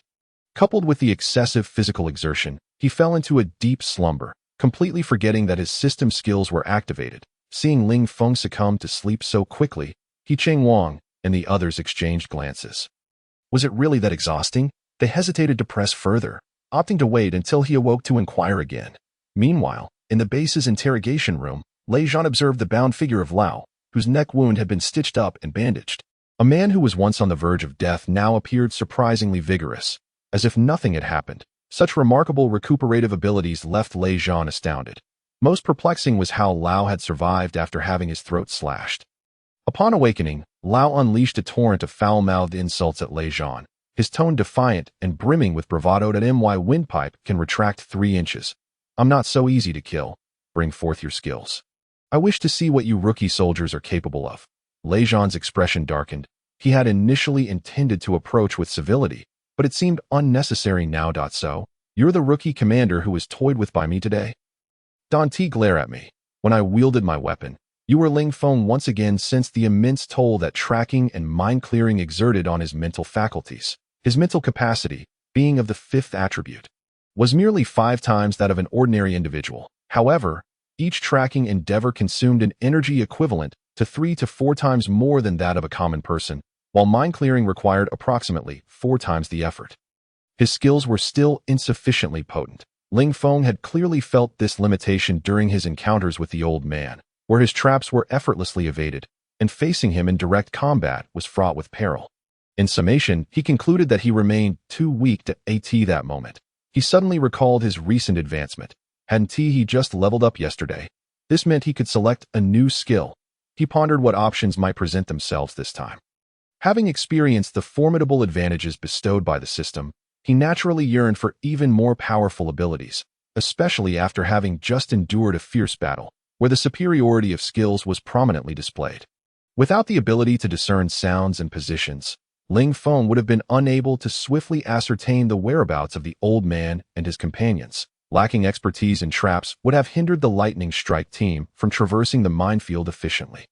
Coupled with the excessive physical exertion, he fell into a deep slumber, completely forgetting that his system skills were activated. Seeing Ling Feng succumb to sleep so quickly, He Cheng Wang and the others exchanged glances. Was it really that exhausting? They hesitated to press further, opting to wait until he awoke to inquire again. Meanwhile, in the base's interrogation room, Lei Zhan observed the bound figure of Lao, whose neck wound had been stitched up and bandaged. A man who was once on the verge of death now appeared surprisingly vigorous, as if nothing had happened. Such remarkable recuperative abilities left Lei Zhan astounded. Most perplexing was how Lao had survived after having his throat slashed. Upon awakening, Lao unleashed a torrent of foul-mouthed insults at Lei Zhan, his tone defiant and brimming with bravado that my windpipe can retract 3 inches. I'm not so easy to kill. Bring forth your skills. I wish to see what you rookie soldiers are capable of. Lei Zhan's expression darkened. He had initially intended to approach with civility, but it seemed unnecessary now. So, you're the rookie commander who was toyed with by me today? Don T glared at me. When I wielded my weapon, you were Ling Feng once again sensed the immense toll that tracking and mind-clearing exerted on his mental faculties. His mental capacity, being of the 5th attribute, was merely 5 times that of an ordinary individual. However, each tracking endeavor consumed an energy equivalent to 3 to 4 times more than that of a common person, while mind-clearing required approximately 4 times the effort. His skills were still insufficiently potent. Ling Feng had clearly felt this limitation during his encounters with the old man, where his traps were effortlessly evaded, and facing him in direct combat was fraught with peril. In summation, he concluded that he remained too weak to AT that moment. He suddenly recalled his recent advancement. Hadn't he just leveled up yesterday? This meant he could select a new skill. He pondered what options might present themselves this time. Having experienced the formidable advantages bestowed by the system, he naturally yearned for even more powerful abilities, especially after having just endured a fierce battle, where the superiority of skills was prominently displayed. Without the ability to discern sounds and positions, Ling Feng would have been unable to swiftly ascertain the whereabouts of the old man and his companions. Lacking expertise in traps would have hindered the lightning strike team from traversing the minefield efficiently.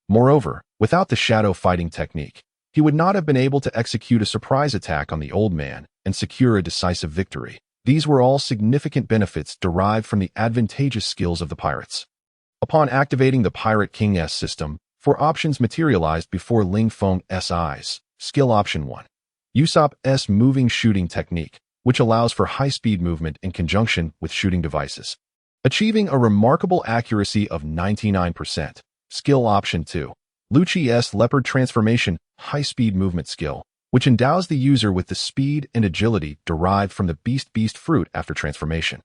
Moreover, without the shadow fighting technique, he would not have been able to execute a surprise attack on the old man and secure a decisive victory. These were all significant benefits derived from the advantageous skills of the pirates. Upon activating the Pirate King's system, 4 options materialized before Ling Feng's eyes. Skill Option 1. Usopp's Moving Shooting Technique, which allows for high-speed movement in conjunction with shooting devices, achieving a remarkable accuracy of 99%. Skill Option 2. Lucci's Leopard Transformation High-Speed Movement Skill, which endows the user with the speed and agility derived from the Beast fruit after transformation,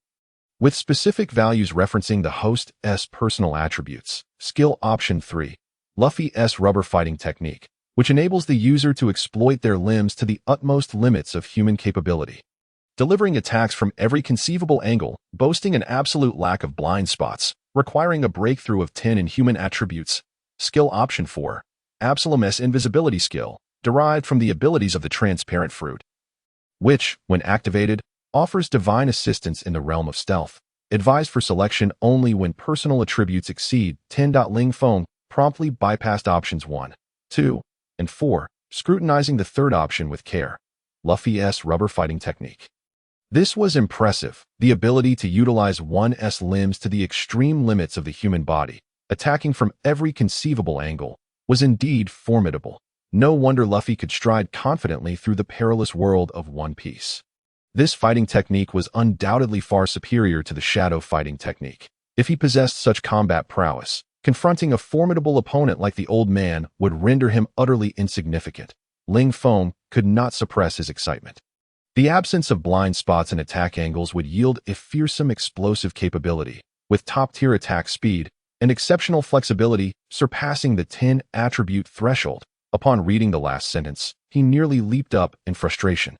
with specific values referencing the host's personal attributes. Skill Option 3. Luffy's Rubber Fighting Technique, which enables the user to exploit their limbs to the utmost limits of human capability, delivering attacks from every conceivable angle, boasting an absolute lack of blind spots, requiring a breakthrough of 10 inhuman attributes. Skill Option 4. Absalom's Invisibility Skill, derived from the abilities of the Transparent Fruit, which, when activated, offers divine assistance in the realm of stealth. Advised for selection only when personal attributes exceed 10. Ling Feng promptly bypassed options 1, 2, and 4, scrutinizing the third option with care. Luffy's Rubber Fighting Technique. This was impressive, the ability to utilize one's limbs to the extreme limits of the human body, attacking from every conceivable angle, was indeed formidable. No wonder Luffy could stride confidently through the perilous world of One Piece. This fighting technique was undoubtedly far superior to the shadow fighting technique. If he possessed such combat prowess, confronting a formidable opponent like the old man would render him utterly insignificant. Ling Feng could not suppress his excitement. The absence of blind spots and attack angles would yield a fearsome explosive capability, with top-tier attack speed and exceptional flexibility surpassing the 10 attribute threshold. Upon reading the last sentence, he nearly leaped up in frustration.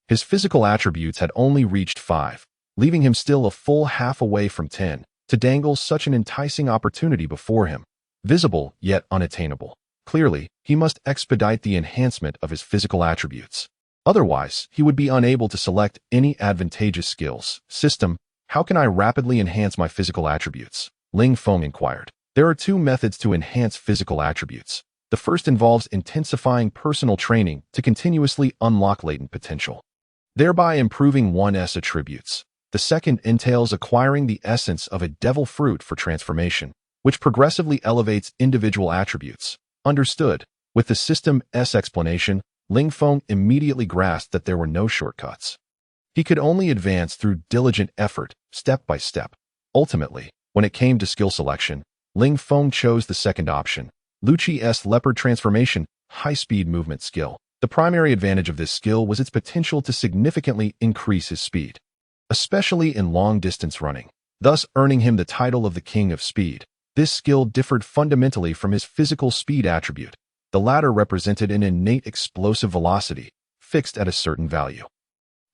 His physical attributes had only reached 5, leaving him still a full half away from 10. To dangle such an enticing opportunity before him, visible yet unattainable. Clearly, he must expedite the enhancement of his physical attributes. Otherwise, he would be unable to select any advantageous skills. System, how can I rapidly enhance my physical attributes? Ling Feng inquired. There are two methods to enhance physical attributes. The first involves intensifying personal training to continuously unlock latent potential, thereby improving one's attributes. The second entails acquiring the essence of a devil fruit for transformation, which progressively elevates individual attributes. Understood. With the system's explanation, Ling Feng immediately grasped that there were no shortcuts. He could only advance through diligent effort, step by step. Ultimately, when it came to skill selection, Ling Feng chose the second option, Luchi's leopard transformation, high-speed movement skill. The primary advantage of this skill was its potential to significantly increase his speed, especially in long-distance running, thus earning him the title of the King of Speed. This skill differed fundamentally from his physical speed attribute. The latter represented an innate explosive velocity, fixed at a certain value.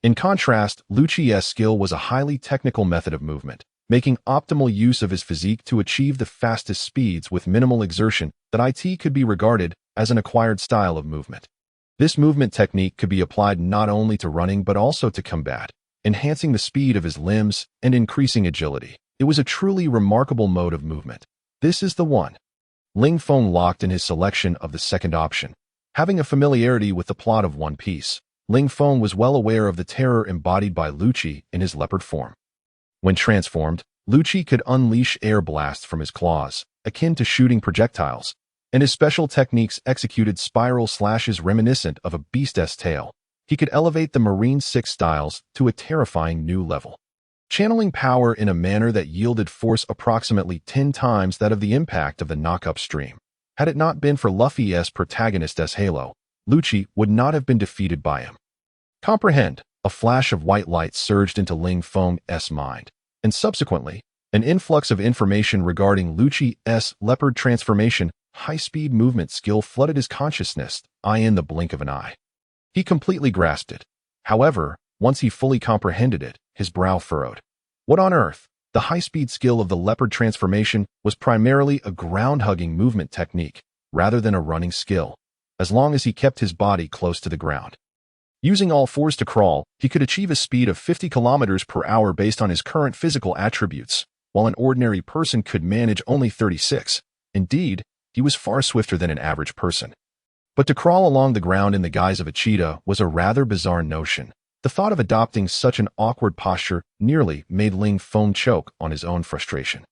In contrast, Luchi's skill was a highly technical method of movement, making optimal use of his physique to achieve the fastest speeds with minimal exertion. That it could be regarded as an acquired style of movement. This movement technique could be applied not only to running but also to combat, enhancing the speed of his limbs and increasing agility. It was a truly remarkable mode of movement. This is the one. Ling Feng locked in his selection of the second option. Having a familiarity with the plot of One Piece, Ling Feng was well aware of the terror embodied by Lucci in his leopard form. When transformed, Lucci could unleash air blasts from his claws, akin to shooting projectiles, and his special techniques executed spiral slashes reminiscent of a beast's tail. He could elevate the Marine 6 styles to a terrifying new level, channeling power in a manner that yielded force approximately 10 times that of the impact of the knock-up stream. Had it not been for Luffy's protagonist's halo, Lucci would not have been defeated by him. Comprehend. A flash of white light surged into Ling Feng's mind, and subsequently, an influx of information regarding Lucci's leopard transformation high-speed movement skill flooded his consciousness, in the blink of an eye. He completely grasped it. However, once he fully comprehended it, his brow furrowed. What on earth? The high-speed skill of the leopard transformation was primarily a ground-hugging movement technique, rather than a running skill, as long as he kept his body close to the ground. Using all fours to crawl, he could achieve a speed of 50 kilometers per hour based on his current physical attributes, while an ordinary person could manage only 36. Indeed, he was far swifter than an average person. But to crawl along the ground in the guise of a cheetah was a rather bizarre notion. The thought of adopting such an awkward posture nearly made Ling Feng choke on his own frustration.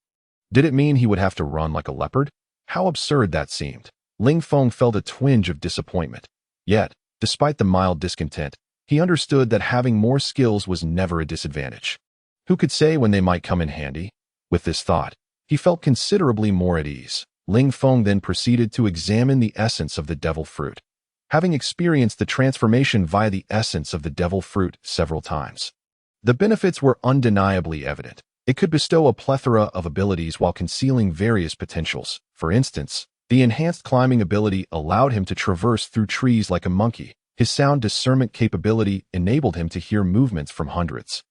Did it mean he would have to run like a leopard? How absurd that seemed. Ling Feng felt a twinge of disappointment. Yet, despite the mild discontent, he understood that having more skills was never a disadvantage. Who could say when they might come in handy? With this thought, he felt considerably more at ease. Ling Feng then proceeded to examine the essence of the devil fruit, having experienced the transformation via the essence of the devil fruit several times. The benefits were undeniably evident. It could bestow a plethora of abilities while concealing various potentials. For instance, the enhanced climbing ability allowed him to traverse through trees like a monkey. His sound discernment capability enabled him to hear movements from hundreds,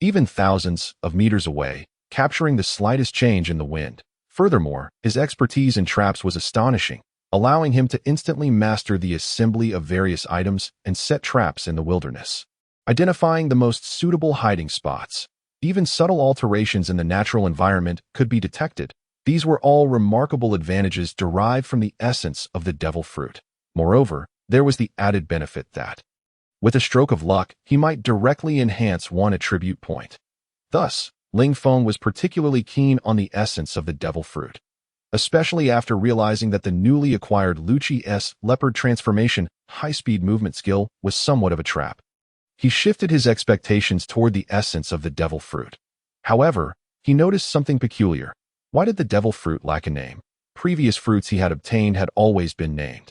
even thousands, of meters away, capturing the slightest change in the wind. Furthermore, his expertise in traps was astonishing, allowing him to instantly master the assembly of various items and set traps in the wilderness, identifying the most suitable hiding spots. Even subtle alterations in the natural environment could be detected. These were all remarkable advantages derived from the essence of the devil fruit. Moreover, there was the added benefit that, with a stroke of luck, he might directly enhance one attribute point. Thus, Ling Feng was particularly keen on the essence of the devil fruit, especially after realizing that the newly acquired Lucci's leopard transformation high-speed movement skill was somewhat of a trap. He shifted his expectations toward the essence of the devil fruit. However, he noticed something peculiar. Why did the devil fruit lack a name? Previous fruits he had obtained had always been named,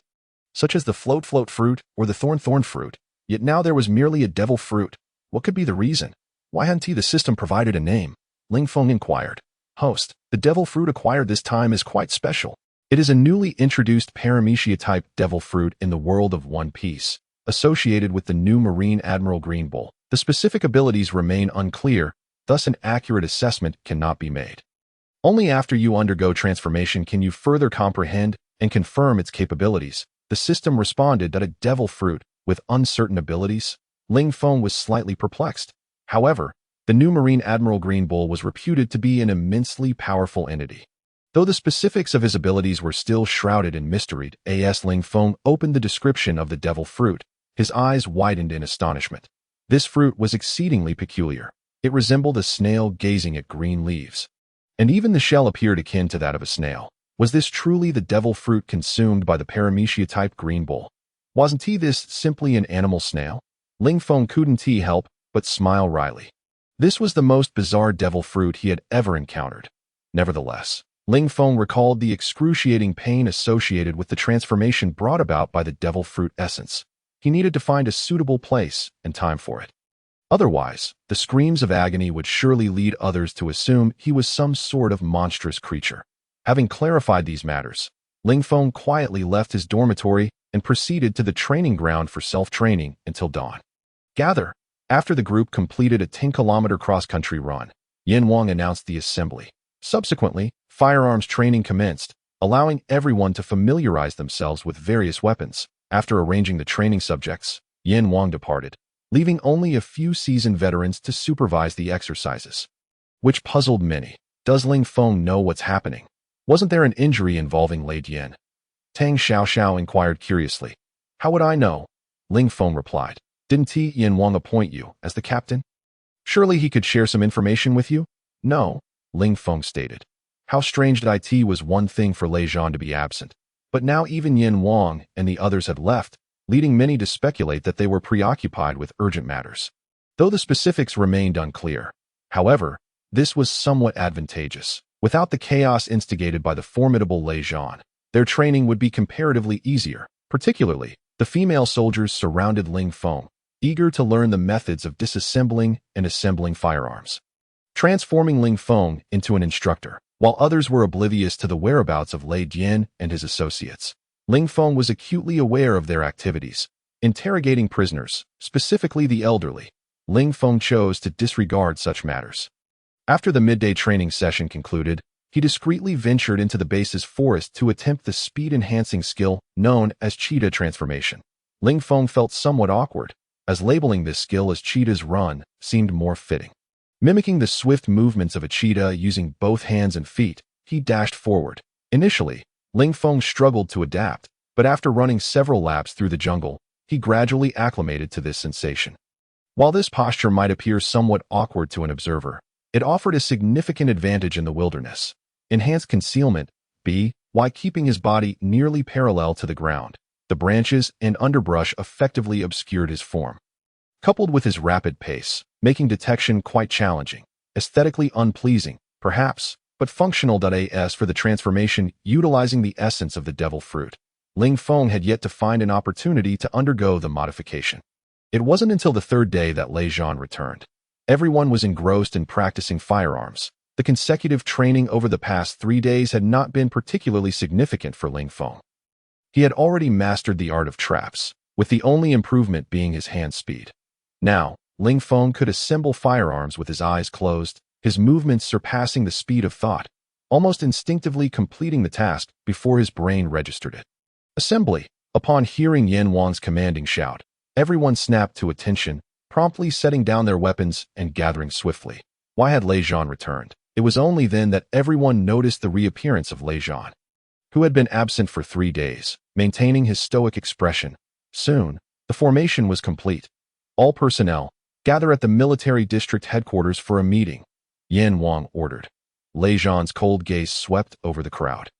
such as the float fruit or the thorn fruit, yet now there was merely a devil fruit. What could be the reason? Why hadn't the system provided a name? Ling Feng inquired. Host, the devil fruit acquired this time is quite special. It is a newly introduced paramecia-type devil fruit in the world of One Piece, associated with the new Marine Admiral Green Bull. The specific abilities remain unclear, thus an accurate assessment cannot be made. Only after you undergo transformation can you further comprehend and confirm its capabilities. The system responded that a devil fruit with uncertain abilities. Ling Feng was slightly perplexed. However, the new Marine Admiral Green Bull was reputed to be an immensely powerful entity. Though the specifics of his abilities were still shrouded in mystery, as Ling Feng opened the description of the devil fruit, his eyes widened in astonishment. This fruit was exceedingly peculiar. It resembled a snail gazing at green leaves. And even the shell appeared akin to that of a snail. Was this truly the devil fruit consumed by the Paramecia-type Green Bull? Wasn't this simply an animal snail? Ling Feng couldn't help but smile wryly. This was the most bizarre devil fruit he had ever encountered. Nevertheless, Ling Feng recalled the excruciating pain associated with the transformation brought about by the devil fruit essence. He needed to find a suitable place and time for it. Otherwise, the screams of agony would surely lead others to assume he was some sort of monstrous creature. Having clarified these matters, Ling Feng quietly left his dormitory and proceeded to the training ground for self-training until dawn. Gather. After the group completed a 10-kilometer cross-country run, Yin Wang announced the assembly. Subsequently, firearms training commenced, allowing everyone to familiarize themselves with various weapons. After arranging the training subjects, Yin Wang departed, leaving only a few seasoned veterans to supervise the exercises. Which puzzled many. Does Ling Feng know what's happening? Wasn't there an injury involving Lei Dian? Tang Xiaoxiao inquired curiously. How would I know? Ling Feng replied. Didn't Yin Wang appoint you as the captain? Surely he could share some information with you? No, Ling Feng stated. How strange that it was one thing for Lei Zhan to be absent. But now even Yin Wang and the others had left, leading many to speculate that they were preoccupied with urgent matters. Though the specifics remained unclear. However, this was somewhat advantageous. Without the chaos instigated by the formidable Lei Zhan, their training would be comparatively easier. Particularly, the female soldiers surrounded Ling Feng, eager to learn the methods of disassembling and assembling firearms, transforming Ling Feng into an instructor. While others were oblivious to the whereabouts of Lei Dian and his associates, Ling Feng was acutely aware of their activities, interrogating prisoners, specifically the elderly. Ling Feng chose to disregard such matters. After the midday training session concluded, he discreetly ventured into the base's forest to attempt the speed-enhancing skill known as cheetah transformation. Ling Feng felt somewhat awkward, as labeling this skill as cheetah's run seemed more fitting. Mimicking the swift movements of a cheetah using both hands and feet, he dashed forward. Initially, Ling Feng struggled to adapt, but after running several laps through the jungle, he gradually acclimated to this sensation. While this posture might appear somewhat awkward to an observer, it offered a significant advantage in the wilderness. Enhanced concealment, while keeping his body nearly parallel to the ground. The branches and underbrush effectively obscured his form. Coupled with his rapid pace, making detection quite challenging, aesthetically unpleasing, perhaps, but functional. As for the transformation utilizing the essence of the devil fruit, Ling Feng had yet to find an opportunity to undergo the modification. It wasn't until the third day that Lei Zhan returned. Everyone was engrossed in practicing firearms. The consecutive training over the past 3 days had not been particularly significant for Ling Feng. He had already mastered the art of traps, with the only improvement being his hand speed. Now, Ling Feng could assemble firearms with his eyes closed, his movements surpassing the speed of thought, almost instinctively completing the task before his brain registered it. Assembly. Upon hearing Yin Wang's commanding shout, everyone snapped to attention, promptly setting down their weapons and gathering swiftly. Why had Lei Zhan returned? It was only then that everyone noticed the reappearance of Lei Zhan, who had been absent for 3 days, maintaining his stoic expression. Soon, the formation was complete. All personnel, gather at the military district headquarters for a meeting, Yin Wang ordered. Lei Zhan's cold gaze swept over the crowd,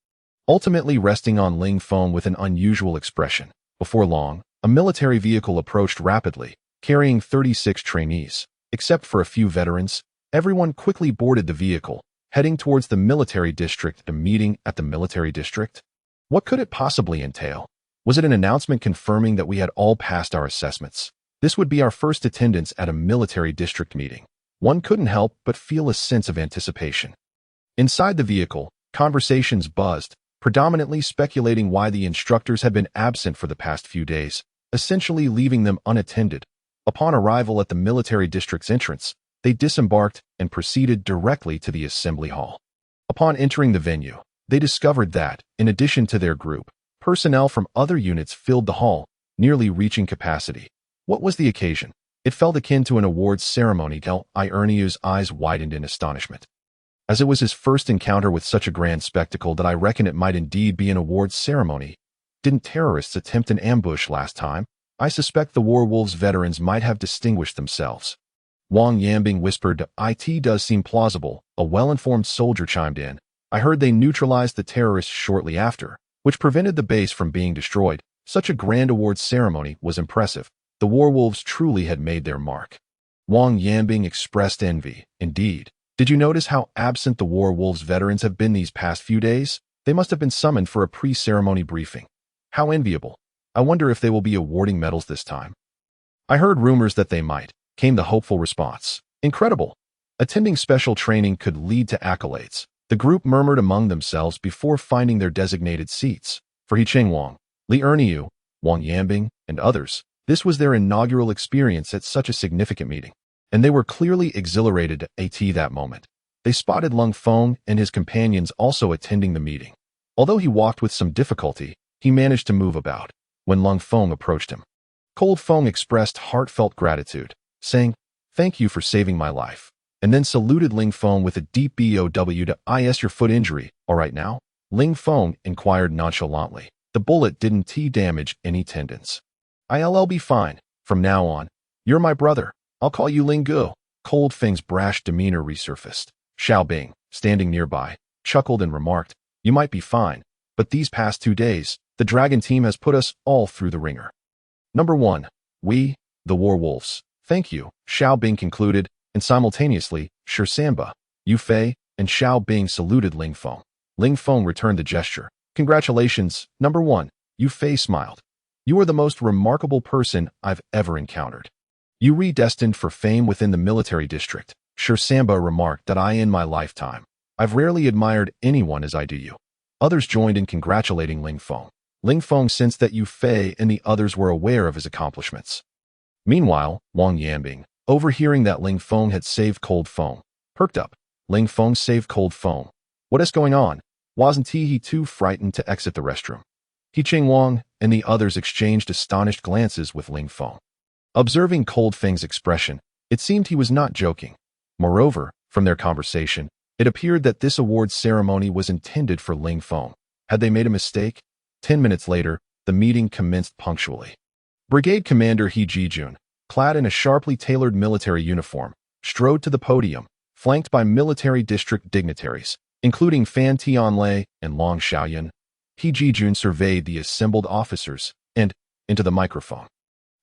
ultimately resting on Ling Feng with an unusual expression. Before long, a military vehicle approached rapidly, carrying 36 trainees. Except for a few veterans, everyone quickly boarded the vehicle, heading towards the military district. A meeting at the military district? What could it possibly entail? Was it an announcement confirming that we had all passed our assessments? This would be our first attendance at a military district meeting. One couldn't help but feel a sense of anticipation. Inside the vehicle, conversations buzzed, predominantly speculating why the instructors had been absent for the past few days, essentially leaving them unattended. Upon arrival at the military district's entrance, they disembarked and proceeded directly to the assembly hall. Upon entering the venue, they discovered that, in addition to their group, personnel from other units filled the hall, nearly reaching capacity. What was the occasion? It felt akin to an awards ceremony. Ierneu's eyes widened in astonishment. As it was his first encounter with such a grand spectacle, that I reckon it might indeed be an awards ceremony. Didn't terrorists attempt an ambush last time? I suspect the War Wolves veterans might have distinguished themselves. Wang Yambing whispered, "It does seem plausible," a well-informed soldier chimed in. "I heard they neutralized the terrorists shortly after, which prevented the base from being destroyed. Such a grand awards ceremony was impressive. The War Wolves truly had made their mark." Wang Yambing expressed envy. "Indeed. Did you notice how absent the War Wolves veterans have been these past few days? They must have been summoned for a pre-ceremony briefing. How enviable. I wonder if they will be awarding medals this time." "I heard rumors that they might," came the hopeful response. "Incredible. Attending special training could lead to accolades." The group murmured among themselves before finding their designated seats. For He Wang, Li Erneu, Wang Yambing, and others, this was their inaugural experience at such a significant meeting, and they were clearly exhilarated at that moment. They spotted Ling Feng and his companions also attending the meeting. Although he walked with some difficulty, he managed to move about. When Ling Feng approached him, Cold Feng expressed heartfelt gratitude, saying, "Thank you for saving my life," and then saluted Ling Feng with a deep bow. "Is your foot injury all right now?" Ling Feng inquired nonchalantly. "The bullet didn't damage any tendons. I'll be fine. From now on, you're my brother. I'll call you Ling Gu." Cold Feng's brash demeanor resurfaced. Xiao Bing, standing nearby, chuckled and remarked, "You might be fine, but these past 2 days, the Dragon team has put us all through the ringer. Number 1, we, the War Wolves. Thank you," Xiao Bing concluded, and simultaneously, Shi Samba, Yu Fei, and Xiao Bing saluted Ling Feng. Ling Feng returned the gesture. "Congratulations, Number 1, Yu Fei smiled. "You are the most remarkable person I've ever encountered. You redestined for fame within the military district." Shi Samba remarked that in my lifetime, I've rarely admired anyone as I do you. Others joined in congratulating Ling Feng. Ling Feng sensed that Yu Fei and the others were aware of his accomplishments. Meanwhile, Wang Yambing, overhearing that Ling Feng had saved Cold Feng, perked up. "Ling Feng saved Cold Feng. What is going on? Wasn't he too frightened to exit the restroom?" He Wang and the others exchanged astonished glances with Ling Feng. Observing Cold Feng's expression, it seemed he was not joking. Moreover, from their conversation, it appeared that this awards ceremony was intended for Ling Feng. Had they made a mistake? 10 minutes later, the meeting commenced punctually. Brigade Commander He Jijun, clad in a sharply tailored military uniform, strode to the podium, flanked by military district dignitaries, including Fan Tianlei and Long Xiaoyan. He Jijun surveyed the assembled officers and, into the microphone,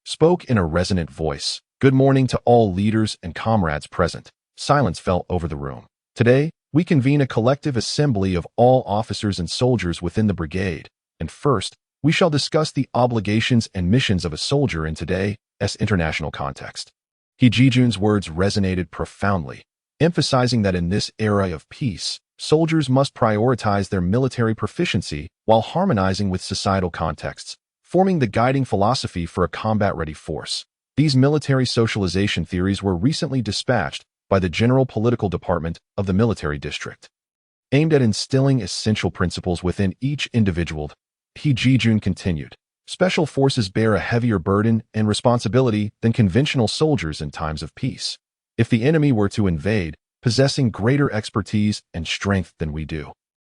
spoke in a resonant voice. "Good morning to all leaders and comrades present." Silence fell over the room. "Today, we convene a collective assembly of all officers and soldiers within the brigade, and first, we shall discuss the obligations and missions of a soldier in today's international context." He Jijun's words resonated profoundly, emphasizing that in this era of peace, soldiers must prioritize their military proficiency while harmonizing with societal contexts, forming the guiding philosophy for a combat-ready force. These military socialization theories were recently dispatched by the General Political Department of the Military District, aimed at instilling essential principles within each individual. He Jijun continued, "Special forces bear a heavier burden and responsibility than conventional soldiers in times of peace. If the enemy were to invade, possessing greater expertise and strength than we do,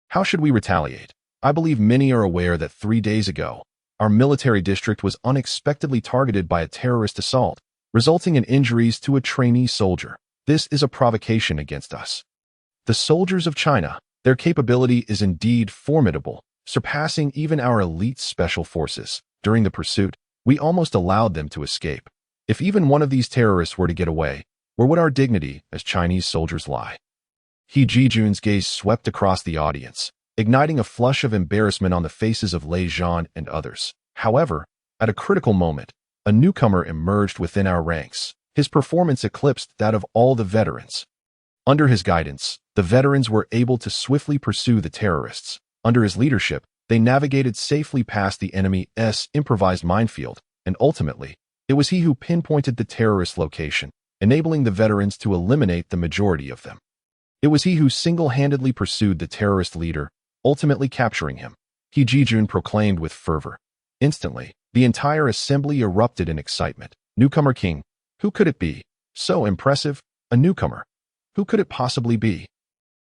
how should we retaliate? I believe many are aware that 3 days ago, our military district was unexpectedly targeted by a terrorist assault, resulting in injuries to a trainee soldier. This is a provocation against us. The soldiers of China, their capability is indeed formidable, surpassing even our elite special forces. During the pursuit, we almost allowed them to escape. If even one of these terrorists were to get away, where would our dignity as Chinese soldiers lie?" He Jijun's gaze swept across the audience, igniting a flush of embarrassment on the faces of Lei Zhan and others. However, at a critical moment, a newcomer emerged within our ranks. His performance eclipsed that of all the veterans. Under his guidance, the veterans were able to swiftly pursue the terrorists. Under his leadership, they navigated safely past the enemy's improvised minefield, and ultimately, it was he who pinpointed the terrorist location, enabling the veterans to eliminate the majority of them. It was he who single-handedly pursued the terrorist leader, ultimately capturing him, He Jijun proclaimed with fervor. Instantly, the entire assembly erupted in excitement. Newcomer king. Who could it be? So impressive. A newcomer. Who could it possibly be?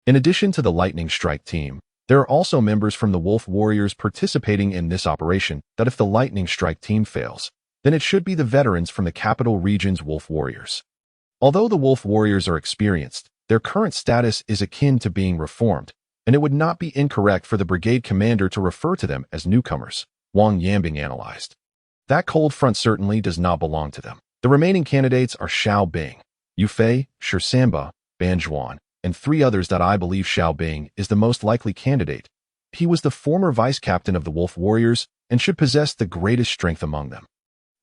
In addition to the Lightning Strike team, there are also members from the Wolf Warriors participating in this operation that if the Lightning Strike team fails, then it should be the veterans from the capital region's Wolf Warriors. Although the Wolf Warriors are experienced, their current status is akin to being reformed, and it would not be incorrect for the brigade commander to refer to them as newcomers, Wang Yambing analyzed. That cold front certainly does not belong to them. The remaining candidates are Xiao Bing, Yu Fei, Samba, Ban Zhuan, and 3 others that I believe Xiao Bing is the most likely candidate. He was the former vice-captain of the Wolf Warriors and should possess the greatest strength among them.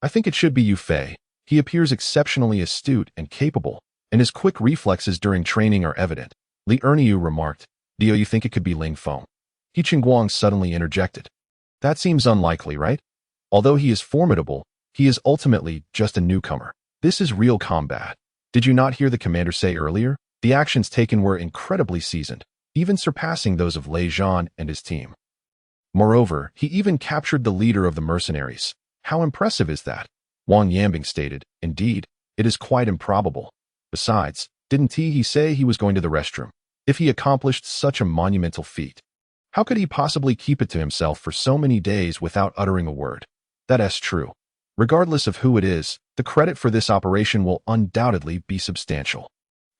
I think it should be Yu Fei. He appears exceptionally astute and capable, and his quick reflexes during training are evident. Li Erniu remarked, "Do you think it could be Ling Feng?" He Qingguang suddenly interjected. That seems unlikely, right? Although he is formidable, he is ultimately just a newcomer. This is real combat. Did you not hear the commander say earlier? The actions taken were incredibly seasoned, even surpassing those of Lei Zhan and his team. Moreover, he even captured the leader of the mercenaries. How impressive is that? Wang Yambing stated, "Indeed, it is quite improbable. Besides, didn't he say he was going to the restroom? If he accomplished such a monumental feat, how could he possibly keep it to himself for so many days without uttering a word? That's true. Regardless of who it is, the credit for this operation will undoubtedly be substantial.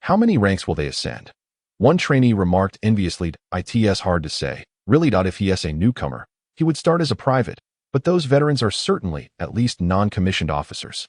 How many ranks will they ascend?" One trainee remarked enviously, "It's hard to say. Really, if he is a newcomer, he would start as a private, but those veterans are certainly at least non-commissioned officers.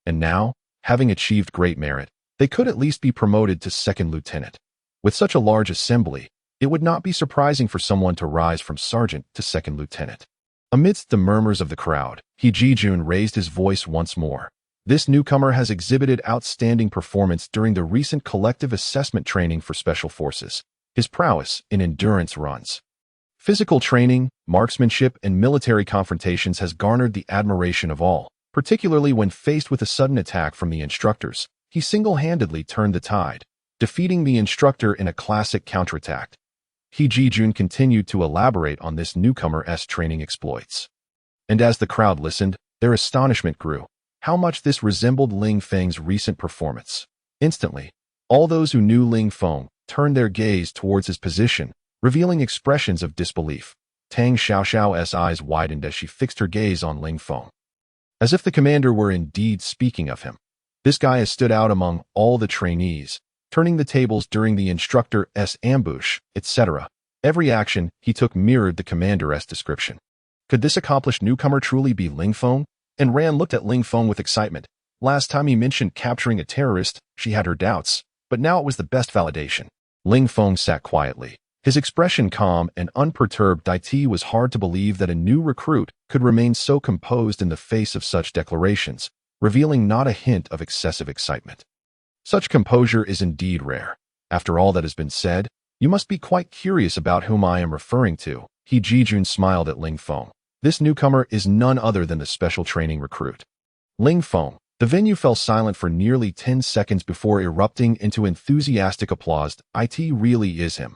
And now, having achieved great merit, they could at least be promoted to second lieutenant. With such a large assembly, it would not be surprising for someone to rise from sergeant to second lieutenant." Amidst the murmurs of the crowd, He Jijun raised his voice once more. This newcomer has exhibited outstanding performance during the recent collective assessment training for special forces. His prowess in endurance runs, physical training, marksmanship, and military confrontations has garnered the admiration of all, particularly when faced with a sudden attack from the instructors. He single-handedly turned the tide, defeating the instructor in a classic counterattack. He Jijun continued to elaborate on this newcomer's training exploits. And as the crowd listened, their astonishment grew. How much this resembled Ling Feng's recent performance. Instantly, all those who knew Ling Feng turned their gaze towards his position, revealing expressions of disbelief. Tang Xiaoxiao's eyes widened as she fixed her gaze on Ling Feng, as if the commander were indeed speaking of him. This guy has stood out among all the trainees, turning the tables during the instructor's ambush, etc. Every action he took mirrored the commander's description. Could this accomplished newcomer truly be Ling Feng? And Ran looked at Ling Feng with excitement. Last time he mentioned capturing a terrorist, she had her doubts, but now it was the best validation. Ling Feng sat quietly, his expression calm and unperturbed. It was hard to believe that a new recruit could remain so composed in the face of such declarations, revealing not a hint of excessive excitement. Such composure is indeed rare. After all that has been said, you must be quite curious about whom I am referring to. He Jijun smiled at Ling Feng. This newcomer is none other than the special training recruit, Ling Feng. The venue fell silent for nearly 10 seconds before erupting into enthusiastic applause. It really is him.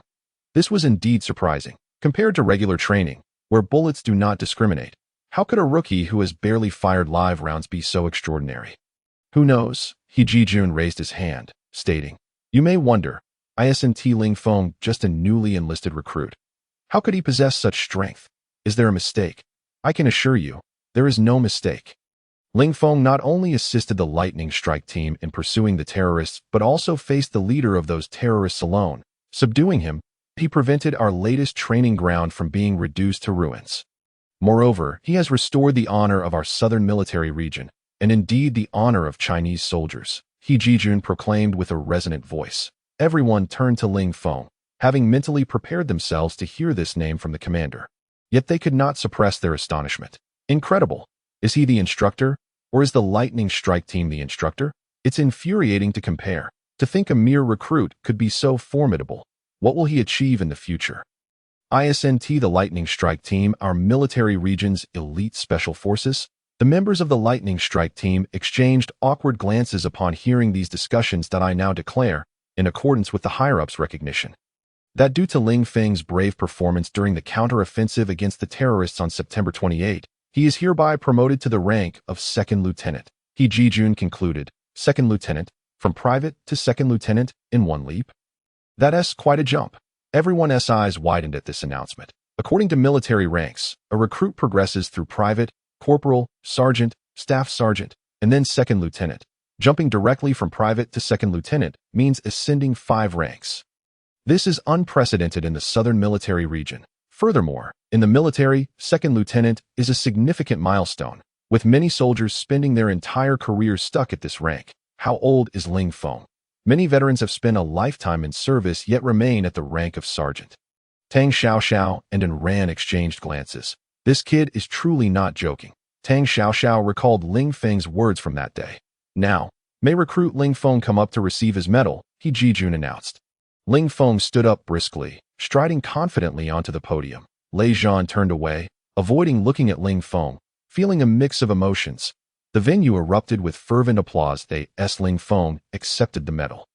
This was indeed surprising. Compared to regular training, where bullets do not discriminate, how could a rookie who has barely fired live rounds be so extraordinary? Who knows? He Jijun raised his hand, stating, "You may wonder, isn't Ling Feng just a newly enlisted recruit? How could he possess such strength? Is there a mistake? I can assure you, there is no mistake." Ling Feng not only assisted the Lightning Strike team in pursuing the terrorists, but also faced the leader of those terrorists alone. Subduing him, he prevented our latest training ground from being reduced to ruins. Moreover, he has restored the honor of our southern military region, and indeed the honor of Chinese soldiers, He Jijun proclaimed with a resonant voice. Everyone turned to Ling Feng, having mentally prepared themselves to hear this name from the commander. Yet they could not suppress their astonishment. Incredible! Is he the instructor? Or is the Lightning Strike team the instructor? It's infuriating to compare. To think a mere recruit could be so formidable. What will he achieve in the future? Isn't the Lightning Strike team our military region's elite special forces? The members of the Lightning Strike team exchanged awkward glances upon hearing these discussions. I now declare, in accordance with the higher-ups' recognition. That due to Ling Feng's brave performance during the counter-offensive against the terrorists on September 28, he is hereby promoted to the rank of second lieutenant. He Jijun concluded, second lieutenant, from private to second lieutenant in one leap. That's quite a jump. Everyone's eyes widened at this announcement. According to military ranks, a recruit progresses through private, corporal, sergeant, staff sergeant, and then second lieutenant. Jumping directly from private to second lieutenant means ascending 5 ranks. This is unprecedented in the southern military region. Furthermore, in the military, second lieutenant is a significant milestone, with many soldiers spending their entire careers stuck at this rank. How old is Ling Feng? Many veterans have spent a lifetime in service yet remain at the rank of sergeant. Tang Xiaoxiao and Ran exchanged glances. This kid is truly not joking. Tang Xiaoxiao recalled Ling Feng's words from that day. Now, may recruit Ling Feng come up to receive his medal, He Jijun announced. Ling Feng stood up briskly, striding confidently onto the podium. Lei Zhan turned away, avoiding looking at Ling Feng, feeling a mix of emotions. The venue erupted with fervent applause. Ling Feng accepted the medal.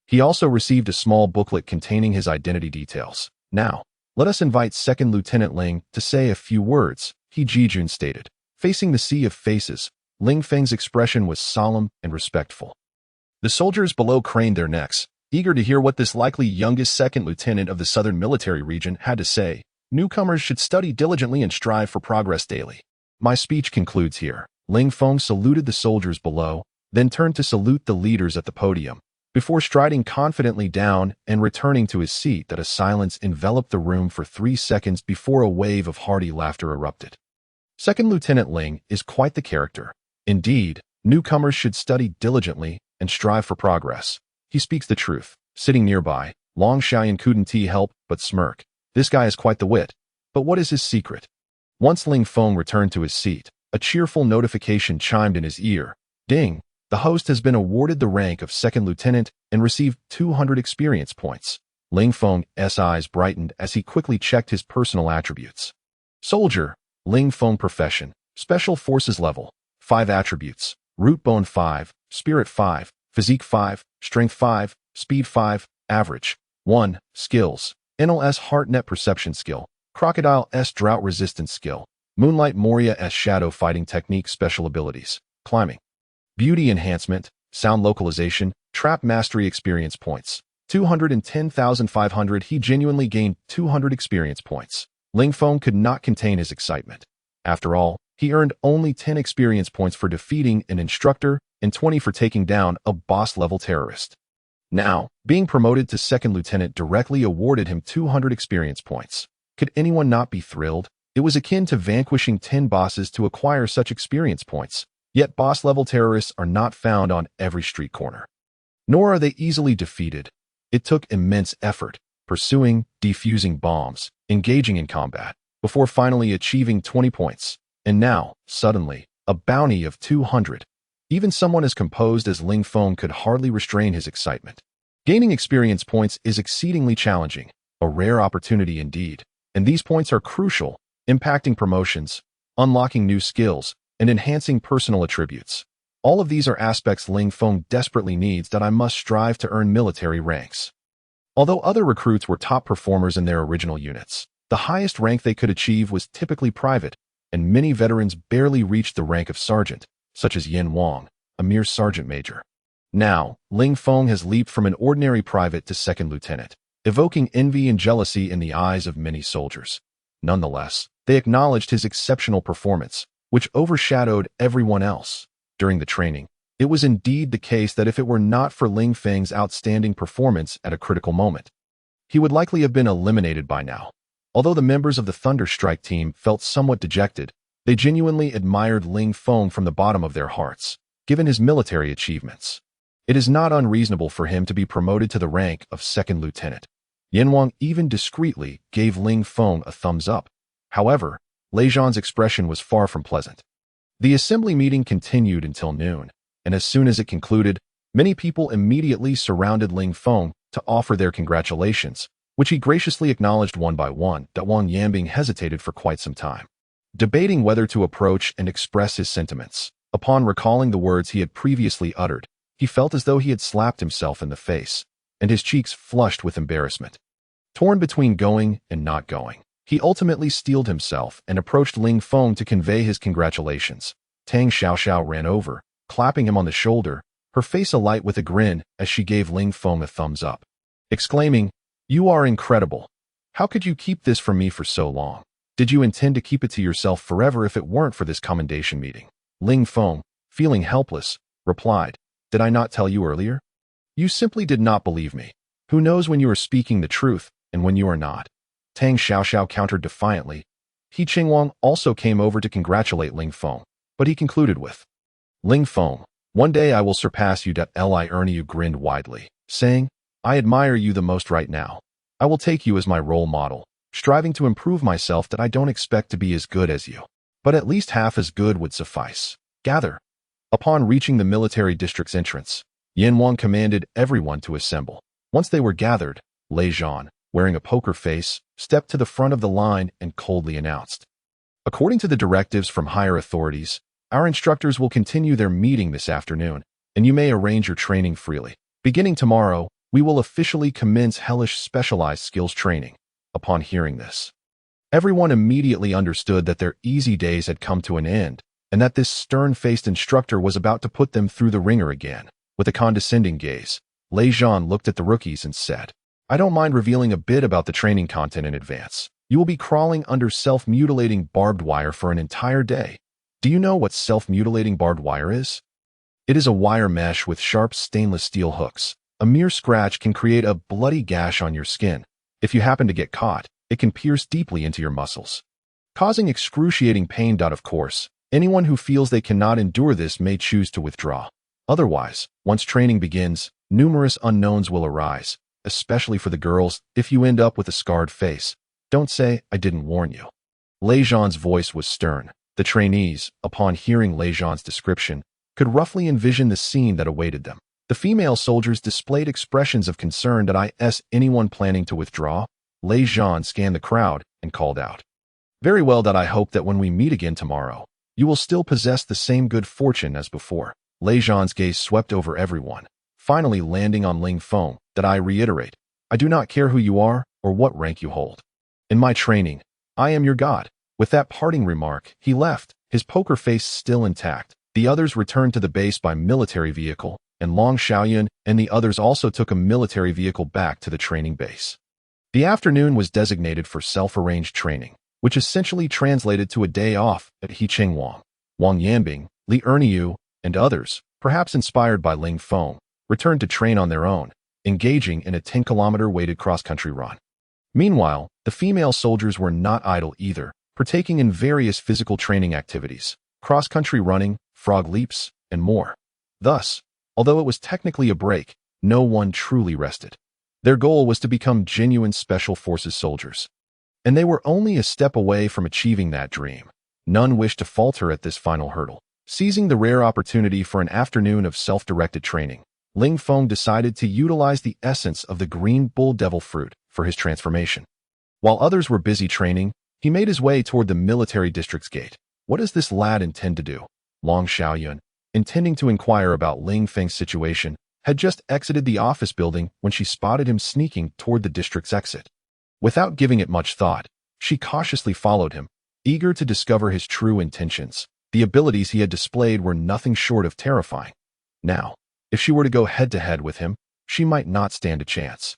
He also received a small booklet containing his identity details. Now, let us invite Second Lieutenant Ling to say a few words, He Jijun stated. Facing the sea of faces, Ling Feng's expression was solemn and respectful. The soldiers below craned their necks, eager to hear what this likely youngest second lieutenant of the southern military region had to say. Newcomers should study diligently and strive for progress daily. My speech concludes here. Ling Feng saluted the soldiers below, then turned to salute the leaders at the podium, before striding confidently down and returning to his seat. That a silence enveloped the room for 3 seconds before a wave of hearty laughter erupted. Second Lieutenant Ling is quite the character. Indeed, newcomers should study diligently and strive for progress. He speaks the truth. Sitting nearby, Long Xiaoyan couldn't help but smirk. This guy is quite the wit. But what is his secret? Once Ling Feng returned to his seat, a cheerful notification chimed in his ear. Ding! The host has been awarded the rank of second lieutenant and received 200 experience points. Ling Feng's eyes brightened as he quickly checked his personal attributes. Soldier, Ling Feng profession, Special Forces level, 5 attributes, root bone 5, spirit 5, physique 5, strength 5, speed 5, average. 1. Skills. NLS HeartNet perception skill, Crocodile S drought resistance skill, Moonlight Moria S shadow fighting technique special abilities, climbing. Beauty enhancement, sound localization, trap mastery experience points, 210,500. He genuinely gained 200 experience points. Ling Feng could not contain his excitement. After all, he earned only 10 experience points for defeating an instructor and 20 for taking down a boss-level terrorist. Now, being promoted to second lieutenant directly awarded him 200 experience points. Could anyone not be thrilled? It was akin to vanquishing 10 bosses to acquire such experience points. Yet boss-level terrorists are not found on every street corner. Nor are they easily defeated. It took immense effort, pursuing, defusing bombs, engaging in combat, before finally achieving 20 points. And now, suddenly, a bounty of 200. Even someone as composed as Ling Feng could hardly restrain his excitement. Gaining experience points is exceedingly challenging, a rare opportunity indeed, and these points are crucial, impacting promotions, unlocking new skills, and enhancing personal attributes. All of these are aspects Ling Feng desperately needs that I must strive to earn military ranks. Although other recruits were top performers in their original units, the highest rank they could achieve was typically private, and many veterans barely reached the rank of sergeant, such as Yin Wang, a mere sergeant major. Now, Ling Feng has leaped from an ordinary private to second lieutenant, evoking envy and jealousy in the eyes of many soldiers. Nonetheless, they acknowledged his exceptional performance, which overshadowed everyone else. During the training, it was indeed the case that if it were not for Ling Feng's outstanding performance at a critical moment, he would likely have been eliminated by now. Although the members of the Thunder Strike team felt somewhat dejected, they genuinely admired Ling Feng from the bottom of their hearts, given his military achievements. It is not unreasonable for him to be promoted to the rank of second lieutenant. Yin Wang even discreetly gave Ling Feng a thumbs up. However, Lei Zhan's expression was far from pleasant. The assembly meeting continued until noon, and as soon as it concluded, many people immediately surrounded Ling Feng to offer their congratulations, which he graciously acknowledged one by one. Wang Yanbing hesitated for quite some time, debating whether to approach and express his sentiments. Upon recalling the words he had previously uttered, he felt as though he had slapped himself in the face. and his cheeks flushed with embarrassment. Torn between going and not going, he ultimately steeled himself and approached Ling Feng to convey his congratulations. Tang Xiaoxiao ran over, clapping him on the shoulder, her face alight with a grin as she gave Ling Feng a thumbs up, exclaiming, "You are incredible. How could you keep this from me for so long? Did you intend to keep it to yourself forever if it weren't for this commendation meeting?" Ling Feng, feeling helpless, replied, "Did I not tell you earlier? You simply did not believe me. Who knows when you are speaking the truth and when you are not?" Tang Xiaoxiao countered defiantly. He Qingwang also came over to congratulate Ling Feng, but he concluded with, "Ling Feng, one day I will surpass you." Li Ernie grinned widely, saying, "I admire you the most right now. I will take you as my role model, striving to improve myself. That I don't expect to be as good as you, but at least half as good would suffice. Gather." Upon reaching the military district's entrance, Yan Wang commanded everyone to assemble. Once they were gathered, Lei Zhan, wearing a poker face, stepped to the front of the line and coldly announced, "According to the directives from higher authorities, our instructors will continue their meeting this afternoon, and you may arrange your training freely. Beginning tomorrow, we will officially commence hellish specialized skills training." Upon hearing this, everyone immediately understood that their easy days had come to an end, and that this stern-faced instructor was about to put them through the ringer again. With a condescending gaze, Lei Zhan looked at the rookies and said, "I don't mind revealing a bit about the training content in advance. You will be crawling under self-mutilating barbed wire for an entire day. Do you know what self-mutilating barbed wire is? It is a wire mesh with sharp stainless steel hooks. A mere scratch can create a bloody gash on your skin. If you happen to get caught, it can pierce deeply into your muscles, causing excruciating pain. Of course, anyone who feels they cannot endure this may choose to withdraw. Otherwise, once training begins, numerous unknowns will arise, especially for the girls. If you end up with a scarred face, don't say, 'I didn't warn you.'" Lei Zhan's voice was stern. The trainees, upon hearing Lei Zhan's description, could roughly envision the scene that awaited them. The female soldiers displayed expressions of concern. Anyone planning to withdraw? Lei Zhan scanned the crowd and called out, "Very well. I hope that when we meet again tomorrow, you will still possess the same good fortune as before." Lei Zhan's gaze swept over everyone, finally landing on Ling Feng. "I reiterate, I do not care who you are or what rank you hold. In my training, I am your god." With that parting remark, he left, his poker face still intact. The others returned to the base by military vehicle, and Long Xiaoyun and the others also took a military vehicle back to the training base. The afternoon was designated for self-arranged training, which essentially translated to a day off at He Qingwang. Wang Yanbing, Li Erniu, and others, perhaps inspired by Ling Feng, returned to train on their own, engaging in a 10-kilometer weighted cross-country run. Meanwhile, the female soldiers were not idle either, partaking in various physical training activities, cross-country running, frog leaps, and more. Thus, although it was technically a break, no one truly rested. Their goal was to become genuine Special Forces soldiers, and they were only a step away from achieving that dream. None wished to falter at this final hurdle. Seizing the rare opportunity for an afternoon of self-directed training, Ling Feng decided to utilize the essence of the green bull devil fruit for his transformation. While others were busy training, he made his way toward the military district's gate. What does this lad intend to do? Long Xiaoyun, intending to inquire about Ling Feng's situation, had just exited the office building when she spotted him sneaking toward the district's exit. Without giving it much thought, she cautiously followed him, eager to discover his true intentions. The abilities he had displayed were nothing short of terrifying. Now, if she were to go head-to-head with him, she might not stand a chance.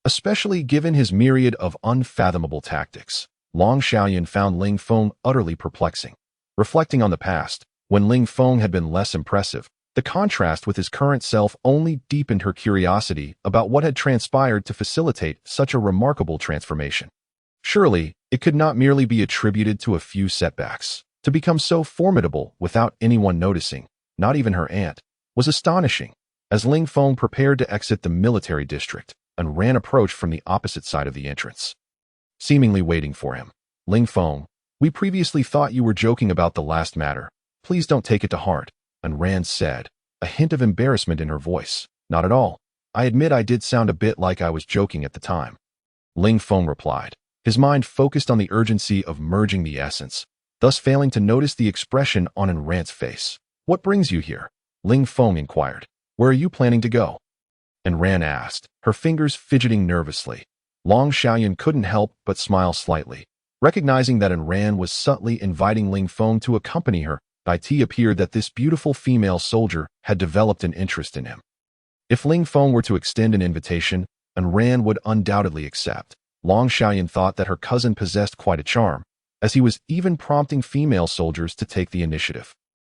Especially given his myriad of unfathomable tactics, Long Xiaoyun found Ling Feng utterly perplexing. Reflecting on the past, when Ling Feng had been less impressive, the contrast with his current self only deepened her curiosity about what had transpired to facilitate such a remarkable transformation. Surely, it could not merely be attributed to a few setbacks. To become so formidable without anyone noticing, not even her aunt, was astonishing. As Ling Feng prepared to exit the military district, and Ran approached from the opposite side of the entrance, seemingly waiting for him. "Ling Feng, we previously thought you were joking about the last matter. Please don't take it to heart," and Ran said, a hint of embarrassment in her voice. "Not at all. I admit I did sound a bit like I was joking at the time." Ling Feng replied, his mind focused on the urgency of merging the essence, thus failing to notice the expression on Ran's face. "What brings you here?" Ling Feng inquired. "Where are you planning to go?" And Ran asked, her fingers fidgeting nervously. Long Xiaoyan couldn't help but smile slightly. Recognizing that Ran was subtly inviting Ling Feng to accompany her, it appeared that this beautiful female soldier had developed an interest in him. If Ling Feng were to extend an invitation, Ran would undoubtedly accept. Long Xiaoyan thought that her cousin possessed quite a charm, as he was even prompting female soldiers to take the initiative.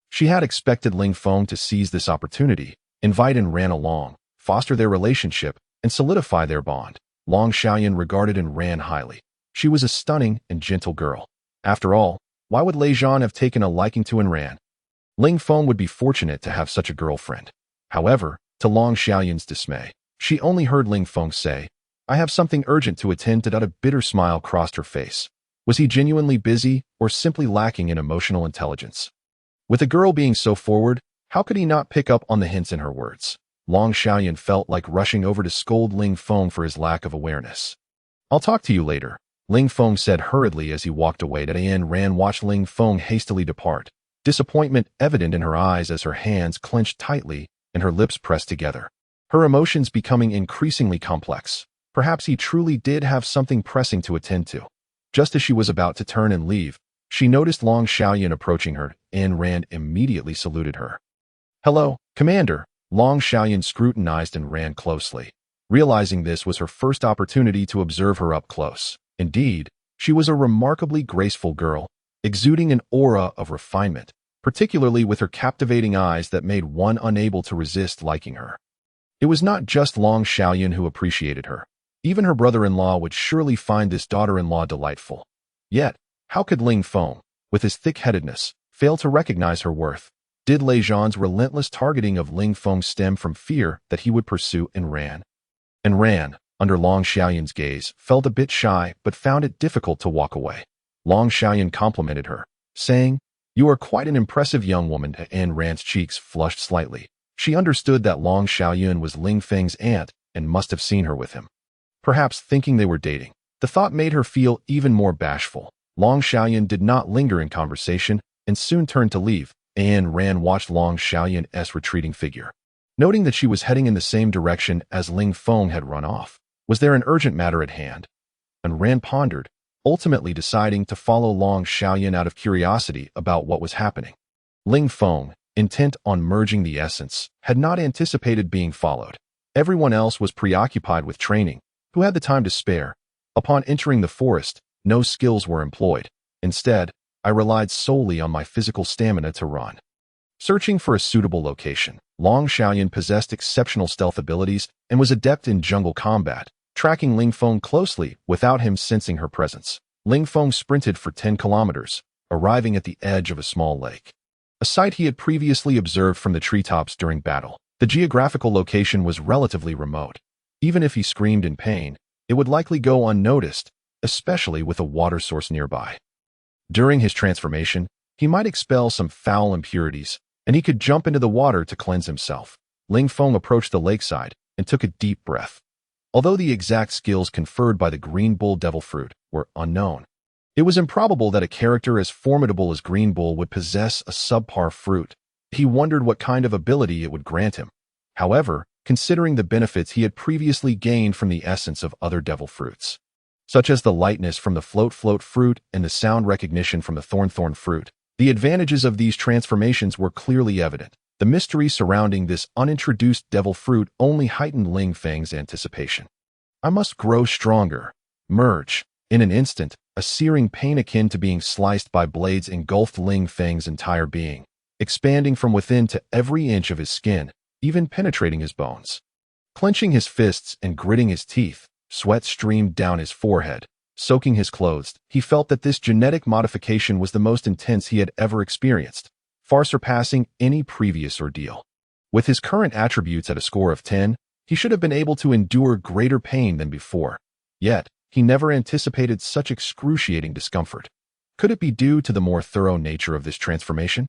She had expected Ling Feng to seize this opportunity, invite Ran along, foster their relationship, and solidify their bond. Long Xiaoyan regarded Ran highly. She was a stunning and gentle girl. After all, why would Lei Zhan have taken a liking to Ran? Ling Feng would be fortunate to have such a girlfriend. However, to Long Xiaoyan's dismay, she only heard Ling Feng say, "I have something urgent to attend to." A bitter smile crossed her face. Was he genuinely busy or simply lacking in emotional intelligence? With a girl being so forward, how could he not pick up on the hints in her words? Long Xiaoyan felt like rushing over to scold Ling Feng for his lack of awareness. "I'll talk to you later," Ling Feng said hurriedly as he walked away. Ran watched Ling Feng hastily depart, disappointment evident in her eyes as her hands clenched tightly and her lips pressed together. Her emotions becoming increasingly complex. Perhaps he truly did have something pressing to attend to. Just as she was about to turn and leave, she noticed Long Xiaoyan approaching her, and Ran immediately saluted her. "Hello, Commander." Long Xiaoyan scrutinized Ran closely. Realizing this was her first opportunity to observe her up close. Indeed, she was a remarkably graceful girl, exuding an aura of refinement, particularly with her captivating eyes that made one unable to resist liking her. It was not just Long Xiaoyan who appreciated her. Even her brother-in-law would surely find this daughter-in-law delightful. Yet, how could Ling Feng, with his thick-headedness, fail to recognize her worth? Did Lei Zhan's relentless targeting of Ling Feng stem from fear that he would pursue Ran? Ran, under Long Xiaoyan's gaze, felt a bit shy but found it difficult to walk away. Long Xiaoyan complimented her, saying, "You are quite an impressive young woman," and Ran's cheeks flushed slightly. She understood that Long Xiaoyan was Ling Feng's aunt and must have seen her with him. Perhaps thinking they were dating. The thought made her feel even more bashful. Long Xiaoyan did not linger in conversation and soon turned to leave, and Ran watched Long Xiaoyan's retreating figure. Noting that she was heading in the same direction as Ling Feng had run off, was there an urgent matter at hand? And Ran pondered, ultimately deciding to follow Long Xiaoyan out of curiosity about what was happening. Ling Feng, intent on merging the essence, had not anticipated being followed. Everyone else was preoccupied with training. Who had the time to spare? Upon entering the forest, no skills were employed. Instead, I relied solely on my physical stamina to run. Searching for a suitable location, Long Xiaoyan possessed exceptional stealth abilities and was adept in jungle combat, tracking Ling Feng closely without him sensing her presence. Ling Feng sprinted for 10 kilometers, arriving at the edge of a small lake. A sight he had previously observed from the treetops during battle. The geographical location was relatively remote. Even if he screamed in pain, it would likely go unnoticed, especially with a water source nearby. During his transformation, he might expel some foul impurities, and he could jump into the water to cleanse himself. Ling Feng approached the lakeside and took a deep breath. Although the exact skills conferred by the Green Bull Devil Fruit were unknown, it was improbable that a character as formidable as Green Bull would possess a subpar fruit. He wondered what kind of ability it would grant him. However, considering the benefits he had previously gained from the essence of other devil fruits, such as the lightness from the Float fruit and the sound recognition from the Thorn fruit, the advantages of these transformations were clearly evident. The mystery surrounding this unintroduced devil fruit only heightened Ling Feng's anticipation. I must grow stronger. Merge. In an instant, a searing pain akin to being sliced by blades engulfed Ling Feng's entire being, expanding from within to every inch of his skin, even penetrating his bones. Clenching his fists and gritting his teeth, sweat streamed down his forehead, soaking his clothes. He felt that this genetic modification was the most intense he had ever experienced, far surpassing any previous ordeal. With his current attributes at a score of 10, he should have been able to endure greater pain than before. Yet, he never anticipated such excruciating discomfort. Could it be due to the more thorough nature of this transformation?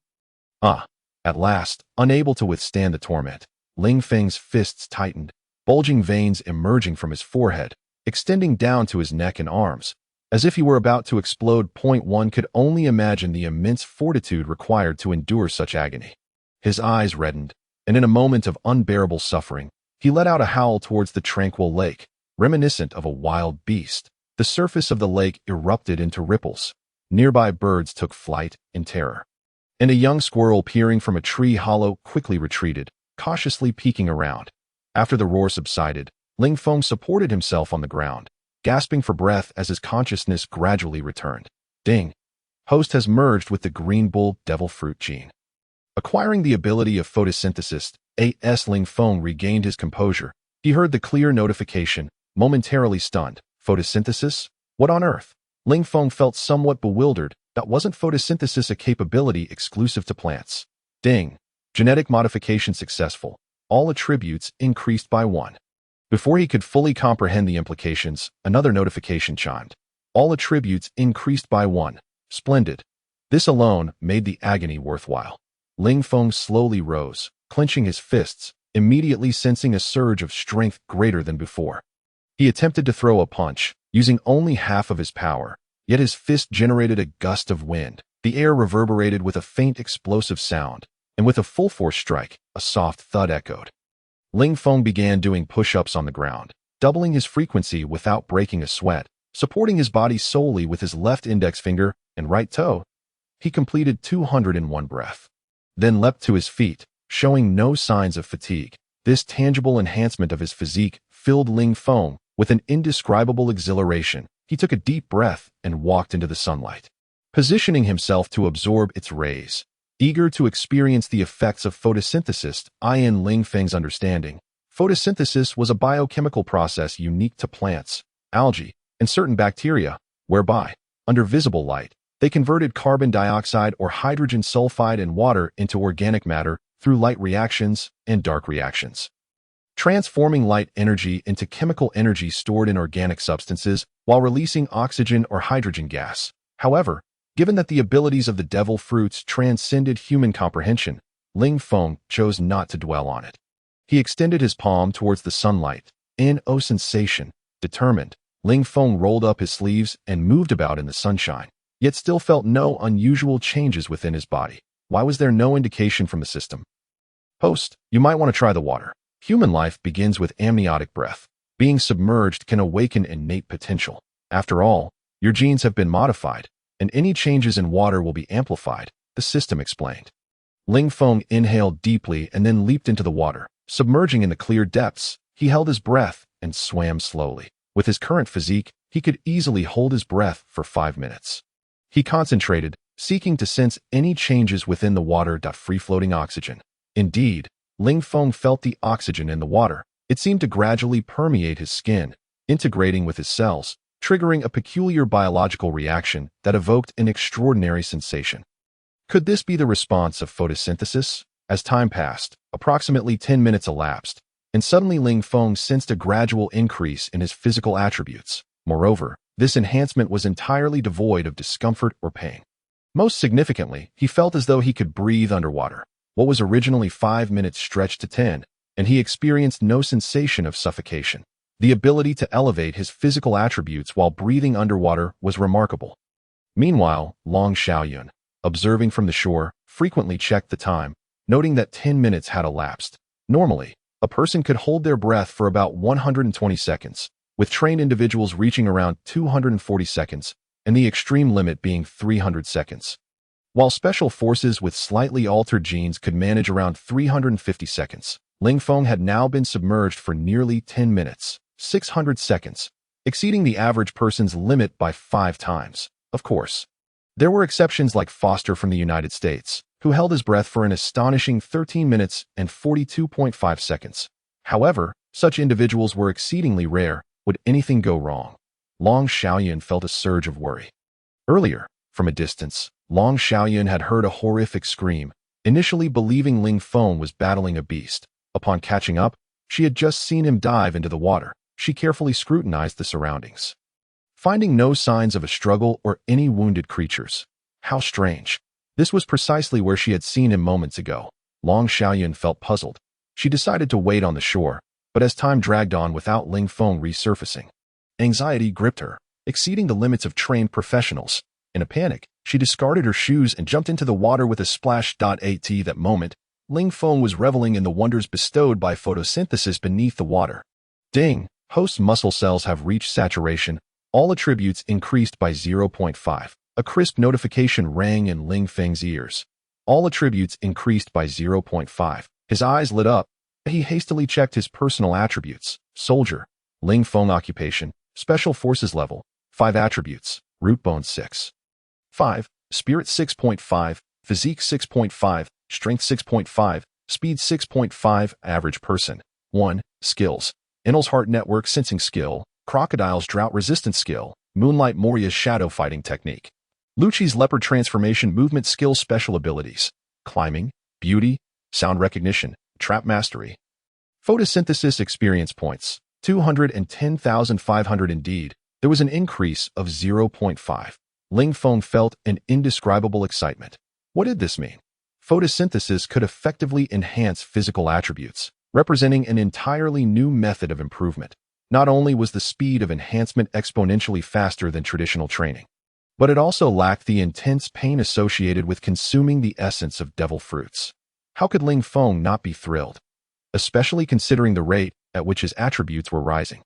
At last, unable to withstand the torment, Ling Feng's fists tightened, bulging veins emerging from his forehead, extending down to his neck and arms, as if he were about to explode. One could only imagine the immense fortitude required to endure such agony. His eyes reddened, and in a moment of unbearable suffering, He let out a howl towards the tranquil lake, reminiscent of a wild beast. The surface of the lake erupted into ripples. Nearby birds took flight in terror. And a young squirrel peering from a tree hollow quickly retreated, cautiously peeking around. After the roar subsided, Ling Feng supported himself on the ground, gasping for breath as his consciousness gradually returned. Ding! Host has merged with the green bull devil fruit gene. Acquiring the ability of photosynthesis, A.S. Ling Feng regained his composure. He heard the clear notification, momentarily stunned. Photosynthesis? What on earth? Ling Feng felt somewhat bewildered. That wasn't photosynthesis a capability exclusive to plants. Ding! Genetic modification successful. All attributes increased by 1. Before he could fully comprehend the implications, another notification chimed. All attributes increased by 1. Splendid. This alone made the agony worthwhile. Ling Feng slowly rose, clenching his fists, immediately sensing a surge of strength greater than before. He attempted to throw a punch, using only half of his power, yet his fist generated a gust of wind. The air reverberated with a faint explosive sound, and with a full-force strike, a soft thud echoed. Ling Feng began doing push-ups on the ground, doubling his frequency without breaking a sweat, supporting his body solely with his left index finger and right toe. He completed 201 breath, then leapt to his feet, showing no signs of fatigue. This tangible enhancement of his physique filled Ling Feng with an indescribable exhilaration. He took a deep breath and walked into the sunlight, positioning himself to absorb its rays. Eager to experience the effects of photosynthesis, in Ling Feng's understanding, photosynthesis was a biochemical process unique to plants, algae, and certain bacteria, whereby, under visible light, they converted carbon dioxide or hydrogen sulfide and water into organic matter through light reactions and dark reactions, transforming light energy into chemical energy stored in organic substances while releasing oxygen or hydrogen gas. However, given that the abilities of the devil fruits transcended human comprehension, Ling Feng chose not to dwell on it. He extended his palm towards the sunlight. Sensation. Determined, Ling Feng rolled up his sleeves and moved about in the sunshine, yet still felt no unusual changes within his body. Why was there no indication from the system? Host, you might want to try the water. Human life begins with amniotic breath. Being submerged can awaken innate potential. After all, your genes have been modified, and any changes in water will be amplified, the system explained. Ling Feng inhaled deeply and then leaped into the water. Submerging in the clear depths, he held his breath and swam slowly. With his current physique, he could easily hold his breath for 5 minutes. He concentrated, seeking to sense any changes within the water. Free-floating oxygen. Indeed, Ling Feng felt the oxygen in the water. It seemed to gradually permeate his skin, integrating with his cells, triggering a peculiar biological reaction that evoked an extraordinary sensation. Could this be the response of photosynthesis? As time passed, approximately 10 minutes elapsed, and suddenly Ling Feng sensed a gradual increase in his physical attributes. Moreover, this enhancement was entirely devoid of discomfort or pain. Most significantly, he felt as though he could breathe underwater. What was originally 5 minutes stretched to 10, and he experienced no sensation of suffocation. The ability to elevate his physical attributes while breathing underwater was remarkable. Meanwhile, Long Xiaoyun, observing from the shore, frequently checked the time, noting that 10 minutes had elapsed. Normally, a person could hold their breath for about 120 seconds, with trained individuals reaching around 240 seconds, and the extreme limit being 300 seconds. While special forces with slightly altered genes could manage around 350 seconds, Ling Feng had now been submerged for nearly 10 minutes. 600 seconds, exceeding the average person's limit by 5 times. Of course, there were exceptions like Foster from the United States, who held his breath for an astonishing 13 minutes and 42.5 seconds. However, such individuals were exceedingly rare. Would anything go wrong? Long Xiaoyun felt a surge of worry. Earlier, from a distance, Long Xiaoyun had heard a horrific scream, initially believing Ling Feng was battling a beast. Upon catching up, she had just seen him dive into the water. She carefully scrutinized the surroundings, finding no signs of a struggle or any wounded creatures. How strange. This was precisely where she had seen him moments ago. Long Xiaoyun felt puzzled. She decided to wait on the shore, but as time dragged on without Ling Feng resurfacing, anxiety gripped her, exceeding the limits of trained professionals. In a panic, she discarded her shoes and jumped into the water with a splash. At that moment, Ling Feng was reveling in the wonders bestowed by photosynthesis beneath the water. Ding! Host muscle cells have reached saturation. All attributes increased by 0.5. A crisp notification rang in Ling Feng's ears. All attributes increased by 0.5. His eyes lit up. He hastily checked his personal attributes. Soldier. Ling Feng occupation. Special Forces level. 5 attributes. Root bone 6. 5. Spirit 6.5. Physique 6.5. Strength 6.5. Speed 6.5. Average person. 1. Skills. Inel's Heart Network Sensing Skill. Crocodile's Drought Resistance Skill. Moonlight Moria's Shadow Fighting Technique. Lucci's Leopard Transformation Movement Skill Special Abilities. Climbing. Beauty. Sound Recognition. Trap Mastery. Photosynthesis Experience Points. 210,500 indeed. There was an increase of 0.5. Ling Feng felt an indescribable excitement. What did this mean? Photosynthesis could effectively enhance physical attributes, representing an entirely new method of improvement. Not only was the speed of enhancement exponentially faster than traditional training, but it also lacked the intense pain associated with consuming the essence of devil fruits. How could Ling Feng not be thrilled, especially considering the rate at which his attributes were rising?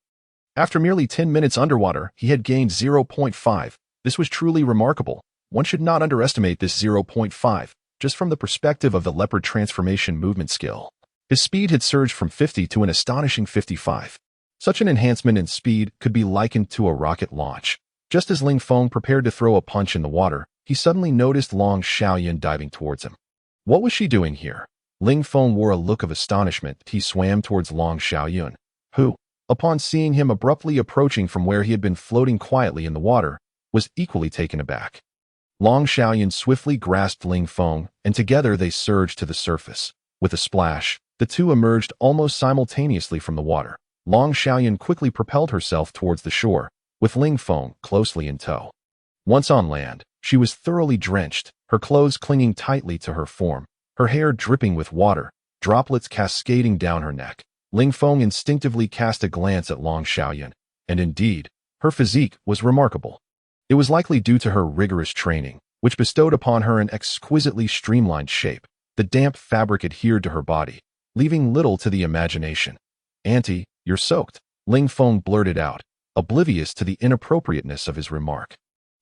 After merely 10 minutes underwater, he had gained 0.5. This was truly remarkable. One should not underestimate this 0.5, just from the perspective of the leopard transformation movement skill. His speed had surged from 50 to an astonishing 55. Such an enhancement in speed could be likened to a rocket launch. Just as Ling Feng prepared to throw a punch in the water, he suddenly noticed Long Xiaoyan diving towards him. What was she doing here? Ling Feng wore a look of astonishment. He swam towards Long Xiaoyan, who, upon seeing him abruptly approaching from where he had been floating quietly in the water, was equally taken aback. Long Xiaoyan swiftly grasped Ling Feng, and together they surged to the surface. With a splash, the two emerged almost simultaneously from the water. Long Xiaoyan quickly propelled herself towards the shore, with Ling Feng closely in tow. Once on land, she was thoroughly drenched, her clothes clinging tightly to her form, her hair dripping with water, droplets cascading down her neck. Ling Feng instinctively cast a glance at Long Xiaoyan, and indeed, her physique was remarkable. It was likely due to her rigorous training, which bestowed upon her an exquisitely streamlined shape. The damp fabric adhered to her body, leaving little to the imagination. "Auntie, you're soaked," Ling Feng blurted out, oblivious to the inappropriateness of his remark.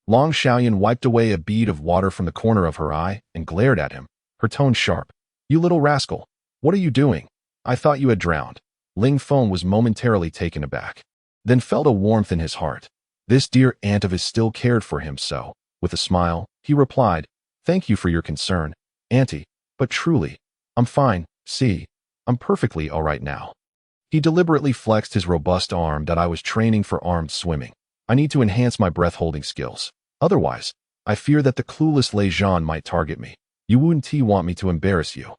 Long Xiaoyan wiped away a bead of water from the corner of her eye and glared at him, her tone sharp. "You little rascal, what are you doing? I thought you had drowned." Ling Feng was momentarily taken aback, then felt a warmth in his heart. This dear aunt of his still cared for him, so, with a smile, he replied, "Thank you for your concern, Auntie, but truly, I'm fine. See, I'm perfectly all right now." He deliberately flexed his robust arm. "That I was training for armed swimming. I need to enhance my breath-holding skills. Otherwise, I fear that the clueless Lei Zhan might target me. You wouldn't want me to embarrass you,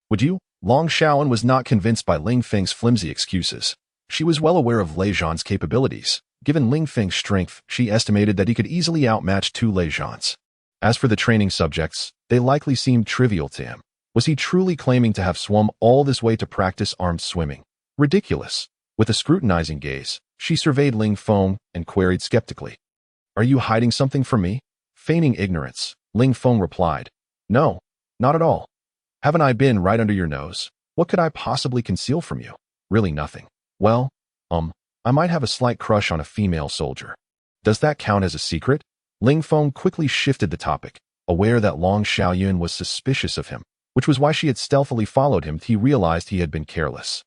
would you?" Long Xiaoyan was not convinced by Ling Feng's flimsy excuses. She was well aware of Lei Zhan's capabilities. Given Ling Feng's strength, she estimated that he could easily outmatch 2 Lei Zhans. As for the training subjects, they likely seemed trivial to him. Was he truly claiming to have swum all this way to practice armed swimming? Ridiculous. With a scrutinizing gaze, she surveyed Ling Feng and queried skeptically, "Are you hiding something from me?" Feigning ignorance, Ling Feng replied, "No, not at all. Haven't I been right under your nose? What could I possibly conceal from you? Really nothing. Well, I might have a slight crush on a female soldier. Does that count as a secret?" Ling Feng quickly shifted the topic, aware that Long Xiaoyan was suspicious of him, which was why she had stealthily followed him. He realized he had been careless.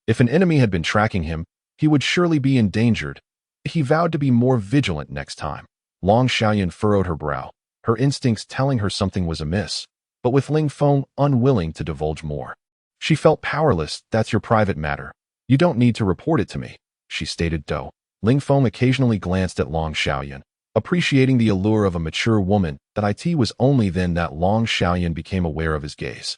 If an enemy had been tracking him, he would surely be endangered. He vowed to be more vigilant next time. Long Xiaoyan furrowed her brow, her instincts telling her something was amiss, but with Ling Feng unwilling to divulge more. She felt powerless. "That's your private matter. You don't need to report it to me," she stated though. Ling Feng occasionally glanced at Long Xiaoyan, appreciating the allure of a mature woman. That it was only then that Long Xiaoyan became aware of his gaze.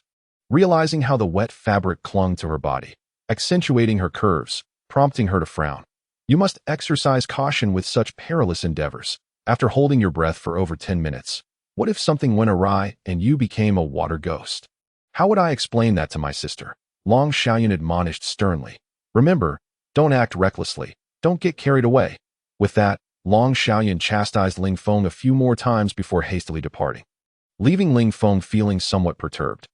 Realizing how the wet fabric clung to her body, accentuating her curves, prompting her to frown. "You must exercise caution with such perilous endeavors. After holding your breath for over 10 minutes, what if something went awry and you became a water ghost? How would I explain that to my sister?" Long Xiaoyan admonished sternly. "Remember, don't act recklessly. Don't get carried away." With that, Long Xiaoyan chastised Ling Feng a few more times before hastily departing, leaving Ling Feng feeling somewhat perturbed.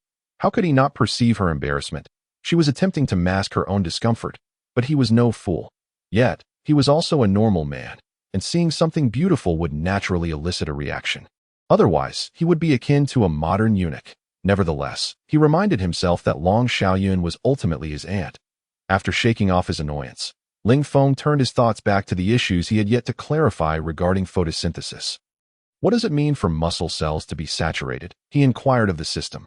How could he not perceive her embarrassment? She was attempting to mask her own discomfort, but he was no fool. Yet, he was also a normal man, and seeing something beautiful would naturally elicit a reaction. Otherwise, he would be akin to a modern eunuch. Nevertheless, he reminded himself that Long Xiaoyun was ultimately his aunt. After shaking off his annoyance, Ling Feng turned his thoughts back to the issues he had yet to clarify regarding photosynthesis. What does it mean for muscle cells to be saturated? He inquired of the system.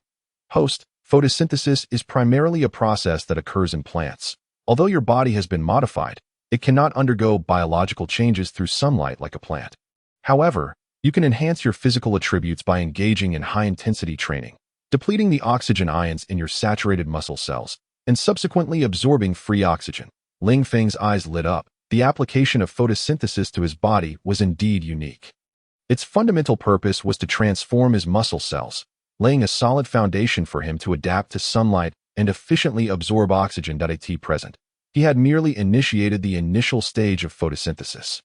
Host, photosynthesis is primarily a process that occurs in plants. Although your body has been modified, it cannot undergo biological changes through sunlight like a plant. However, you can enhance your physical attributes by engaging in high-intensity training, depleting the oxygen ions in your saturated muscle cells, and subsequently absorbing free oxygen. Ling Feng's eyes lit up. The application of photosynthesis to his body was indeed unique. Its fundamental purpose was to transform his muscle cells, laying a solid foundation for him to adapt to sunlight and efficiently absorb oxygen. At present, he had merely initiated the initial stage of photosynthesis.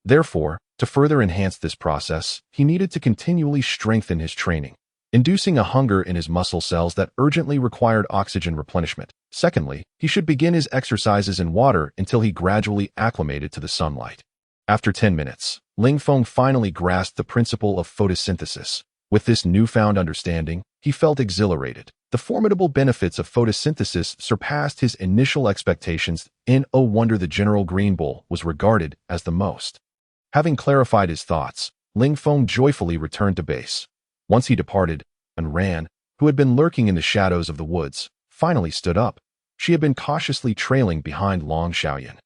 Therefore, to further enhance this process, he needed to continually strengthen his training, inducing a hunger in his muscle cells that urgently required oxygen replenishment. Secondly, he should begin his exercises in water until he gradually acclimated to the sunlight. After 10 minutes, Ling Feng finally grasped the principle of photosynthesis. With this newfound understanding, he felt exhilarated. The formidable benefits of photosynthesis surpassed his initial expectations. No wonder the General Green Bull was regarded as the most. Having clarified his thoughts, Ling Feng joyfully returned to base. Once he departed, and Ran, who had been lurking in the shadows of the woods, finally stood up. She had been cautiously trailing behind Long Xiaoyun.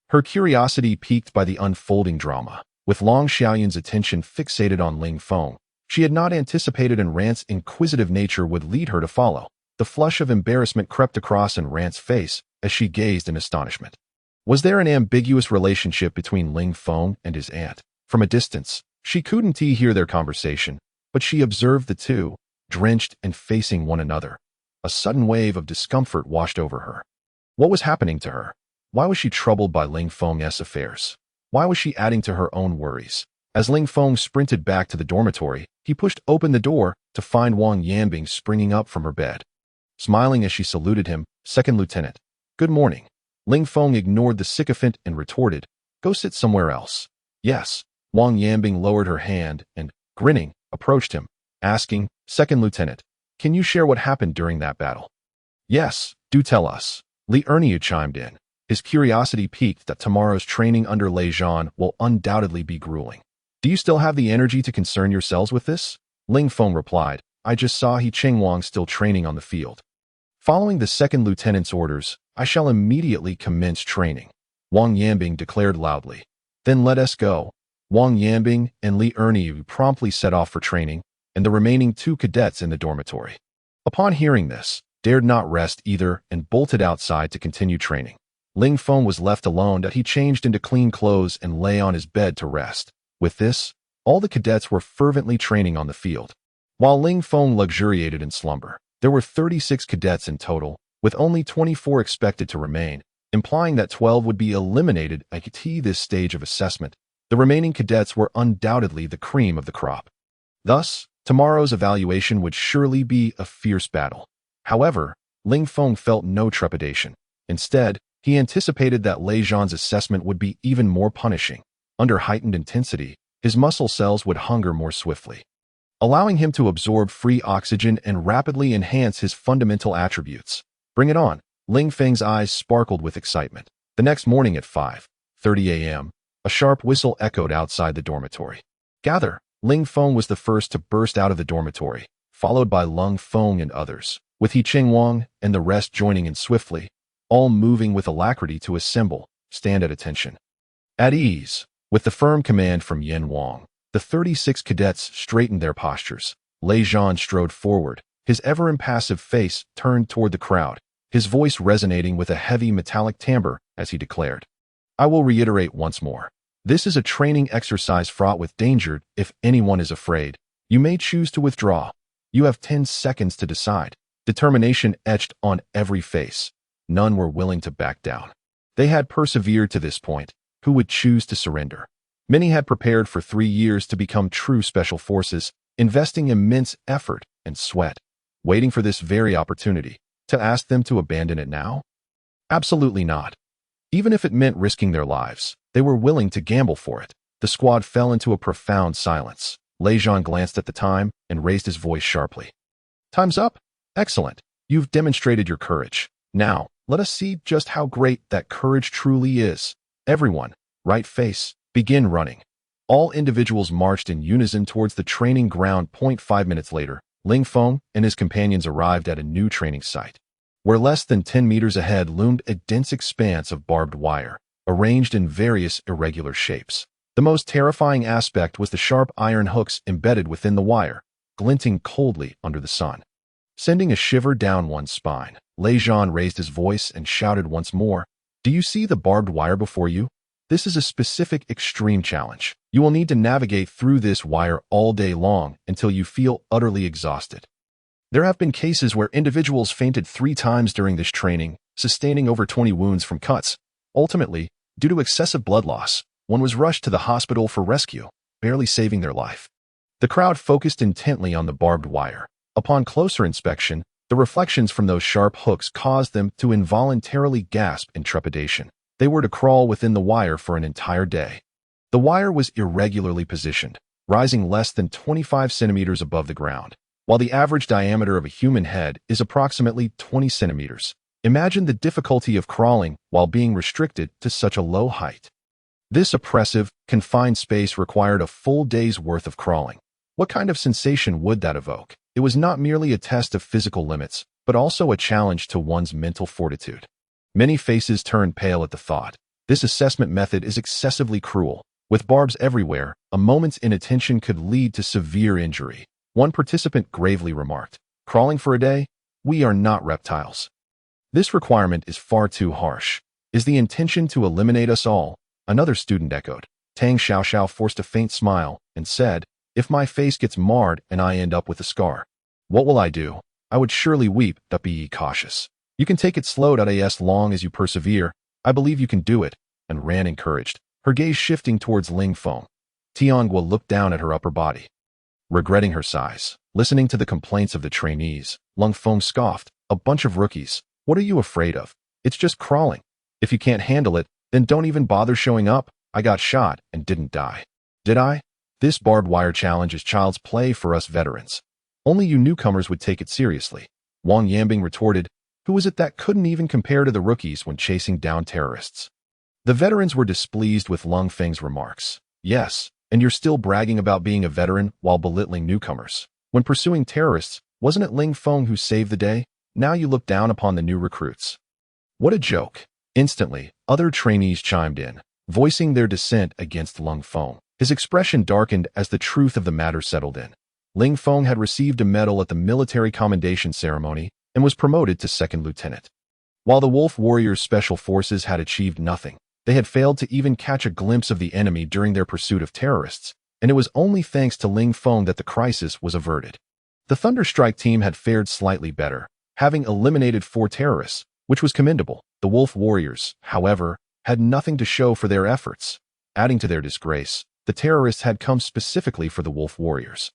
Her curiosity piqued by the unfolding drama. With Long Xiaoyun's attention fixated on Ling Feng, she had not anticipated Ran's inquisitive nature would lead her to follow. The flush of embarrassment crept across Ran's face as she gazed in astonishment. Was there an ambiguous relationship between Ling Feng and his aunt? From a distance, she couldn't hear their conversation, but she observed the two, drenched and facing one another. A sudden wave of discomfort washed over her. What was happening to her? Why was she troubled by Ling Feng's affairs? Why was she adding to her own worries? As Ling Feng sprinted back to the dormitory, he pushed open the door to find Wang Yanbing springing up from her bed. Smiling as she saluted him, "Second Lieutenant, good morning." Ling Feng ignored the sycophant and retorted, "Go sit somewhere else." "Yes." Wang Yanbing lowered her hand and, grinning, approached him, asking, "Second Lieutenant, can you share what happened during that battle?" "Yes, do tell us." Li Erniu chimed in. His curiosity piqued that tomorrow's training under Lei Zhan will undoubtedly be grueling. "Do you still have the energy to concern yourselves with this?" Ling Feng replied, "I just saw He Chengwang still training on the field. Following the second lieutenant's orders, I shall immediately commence training," Wang Yanbing declared loudly. "Then let us go." Wang Yanbing and Li Erniu promptly set off for training, and the remaining two cadets in the dormitory, upon hearing this, dared not rest either and bolted outside to continue training. Ling Feng was left alone that he changed into clean clothes and lay on his bed to rest. With this, all the cadets were fervently training on the field. While Ling Feng luxuriated in slumber, there were 36 cadets in total, with only 24 expected to remain, implying that 12 would be eliminated at this stage of assessment. The remaining cadets were undoubtedly the cream of the crop. Thus, tomorrow's evaluation would surely be a fierce battle. However, Ling Feng felt no trepidation. Instead, he anticipated that Lei Zhan's assessment would be even more punishing. Under heightened intensity, his muscle cells would hunger more swiftly, allowing him to absorb free oxygen and rapidly enhance his fundamental attributes. "Bring it on." Ling Feng's eyes sparkled with excitement. The next morning at 5:30 a.m., a sharp whistle echoed outside the dormitory. "Gather!" Ling Feng was the first to burst out of the dormitory, followed by Ling Feng and others, with He Chengwang and the rest joining in swiftly, all moving with alacrity to assemble, stand at attention. At ease, with the firm command from Yen Wang, the 36 cadets straightened their postures. Lei Zhan strode forward, his ever-impassive face turned toward the crowd, his voice resonating with a heavy metallic timbre as he declared, "I will reiterate once more. This is a training exercise fraught with danger. If anyone is afraid, you may choose to withdraw. You have 10 seconds to decide." Determination etched on every face. None were willing to back down. They had persevered to this point. Who would choose to surrender? Many had prepared for 3 years to become true special forces, investing immense effort and sweat. waiting for this very opportunity, to ask them to abandon it now? Absolutely not. Even if it meant risking their lives, they were willing to gamble for it. The squad fell into a profound silence. Lejean glanced at the time and raised his voice sharply. Time's up? Excellent. You've demonstrated your courage. Now, let us see just how great that courage truly is. Everyone, right face, begin running. All individuals marched in unison towards the training ground. 5 minutes later, Ling Feng and his companions arrived at a new training site, where less than 10 meters ahead loomed a dense expanse of barbed wire, arranged in various irregular shapes. The most terrifying aspect was the sharp iron hooks embedded within the wire, glinting coldly under the sun. Sending a shiver down one's spine, Lejean raised his voice and shouted once more, "Do you see the barbed wire before you? This is a specific extreme challenge. You will need to navigate through this wire all day long until you feel utterly exhausted." There have been cases where individuals fainted 3 times during this training, sustaining over 20 wounds from cuts. Ultimately, due to excessive blood loss, one was rushed to the hospital for rescue, barely saving their life. The crowd focused intently on the barbed wire. Upon closer inspection, the reflections from those sharp hooks caused them to involuntarily gasp in trepidation. They were to crawl within the wire for an entire day. The wire was irregularly positioned, rising less than 25 centimeters above the ground, while the average diameter of a human head is approximately 20 centimeters. Imagine the difficulty of crawling while being restricted to such a low height. This oppressive, confined space required a full day's worth of crawling. What kind of sensation would that evoke? It was not merely a test of physical limits, but also a challenge to one's mental fortitude. Many faces turned pale at the thought. This assessment method is excessively cruel. With barbs everywhere, a moment's inattention could lead to severe injury. One participant gravely remarked, "Crawling for a day? We are not reptiles. This requirement is far too harsh. Is the intention to eliminate us all?" Another student echoed. Tang Xiaoxiao forced a faint smile and said, "If my face gets marred and I end up with a scar, what will I do? I would surely weep. Be cautious. You can take it slow as long as you persevere. I believe you can do it," and ran encouraged, her gaze shifting towards Ling Feng. Tianghua looked down at her upper body, regretting her size. Listening to the complaints of the trainees, Ling Feng scoffed, "A bunch of rookies. What are you afraid of? It's just crawling. If you can't handle it, then don't even bother showing up. I got shot and didn't die. Did I? This barbed wire challenge is child's play for us veterans. Only you newcomers would take it seriously." Wang Yambing retorted, "Who was it that couldn't even compare to the rookies when chasing down terrorists?" The veterans were displeased with Ling Feng's remarks. "Yes, and you're still bragging about being a veteran while belittling newcomers. When pursuing terrorists, wasn't it Ling Feng who saved the day? Now you look down upon the new recruits. What a joke." Instantly, other trainees chimed in, voicing their dissent against Ling Feng. His expression darkened as the truth of the matter settled in. Ling Feng had received a medal at the military commendation ceremony and was promoted to second lieutenant. While the Wolf Warriors Special Forces had achieved nothing, they had failed to even catch a glimpse of the enemy during their pursuit of terrorists, and it was only thanks to Ling Feng that the crisis was averted. The Thunderstrike team had fared slightly better, having eliminated 4 terrorists, which was commendable. The Wolf Warriors, however, had nothing to show for their efforts. Adding to their disgrace, the terrorists had come specifically for the Wolf Warriors,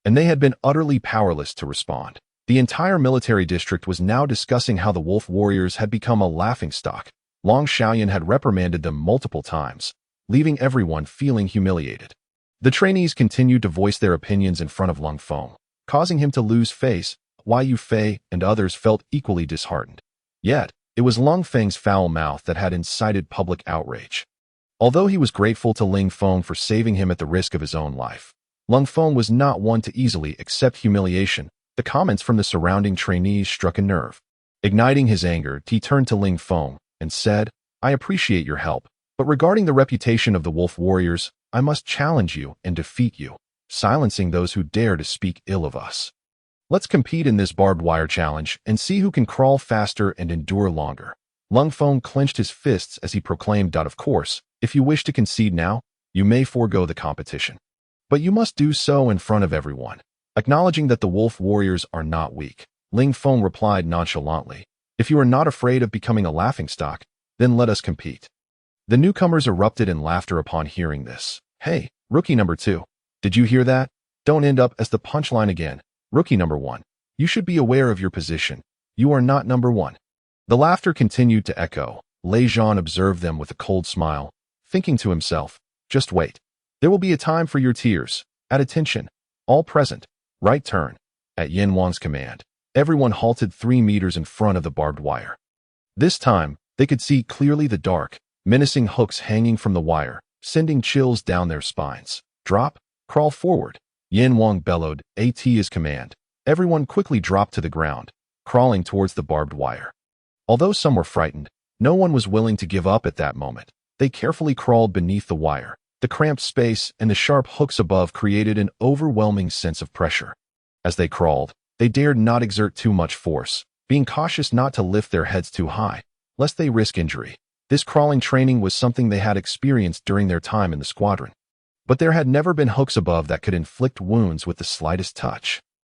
and they had been utterly powerless to respond. The entire military district was now discussing how the Wolf Warriors had become a laughingstock. Long Xiaoyan had reprimanded them multiple times, leaving everyone feeling humiliated. The trainees continued to voice their opinions in front of Ling Feng, causing him to lose face. Yu Fei and others felt equally disheartened. Yet, it was Ling Feng's foul mouth that had incited public outrage. Although he was grateful to Ling Feng for saving him at the risk of his own life, Ling Feng was not one to easily accept humiliation. The comments from the surrounding trainees struck a nerve. Igniting his anger, he turned to Ling Feng and said, "I appreciate your help, but regarding the reputation of the Wolf Warriors, I must challenge you and defeat you, silencing those who dare to speak ill of us. Let's compete in this barbed wire challenge and see who can crawl faster and endure longer." Ling Feng clenched his fists as he proclaimed, "Of course, if you wish to concede now, you may forego the competition. But you must do so in front of everyone." Acknowledging that the Wolf Warriors are not weak, Ling Feng replied nonchalantly, "If you are not afraid of becoming a laughingstock, then let us compete." The newcomers erupted in laughter upon hearing this. "Hey, rookie number 2, did you hear that? Don't end up as the punchline again. Rookie number 1, You should be aware of your position. You are not number one. The laughter continued to echo. Lei Zhan observed them with a cold smile, thinking to himself, just wait. There will be a time for your tears. At attention. All present. Right turn. At Yin Wang's command, everyone halted 3 meters in front of the barbed wire. This time, they could see clearly the dark, menacing hooks hanging from the wire, sending chills down their spines. Drop. Crawl forward. Yin Wang bellowed, at his command. Everyone quickly dropped to the ground, crawling towards the barbed wire. Although some were frightened, no one was willing to give up at that moment. They carefully crawled beneath the wire. The cramped space and the sharp hooks above created an overwhelming sense of pressure. As they crawled, they dared not exert too much force, being cautious not to lift their heads too high, lest they risk injury. This crawling training was something they had experienced during their time in the squadron. But there had never been hooks above that could inflict wounds with the slightest touch.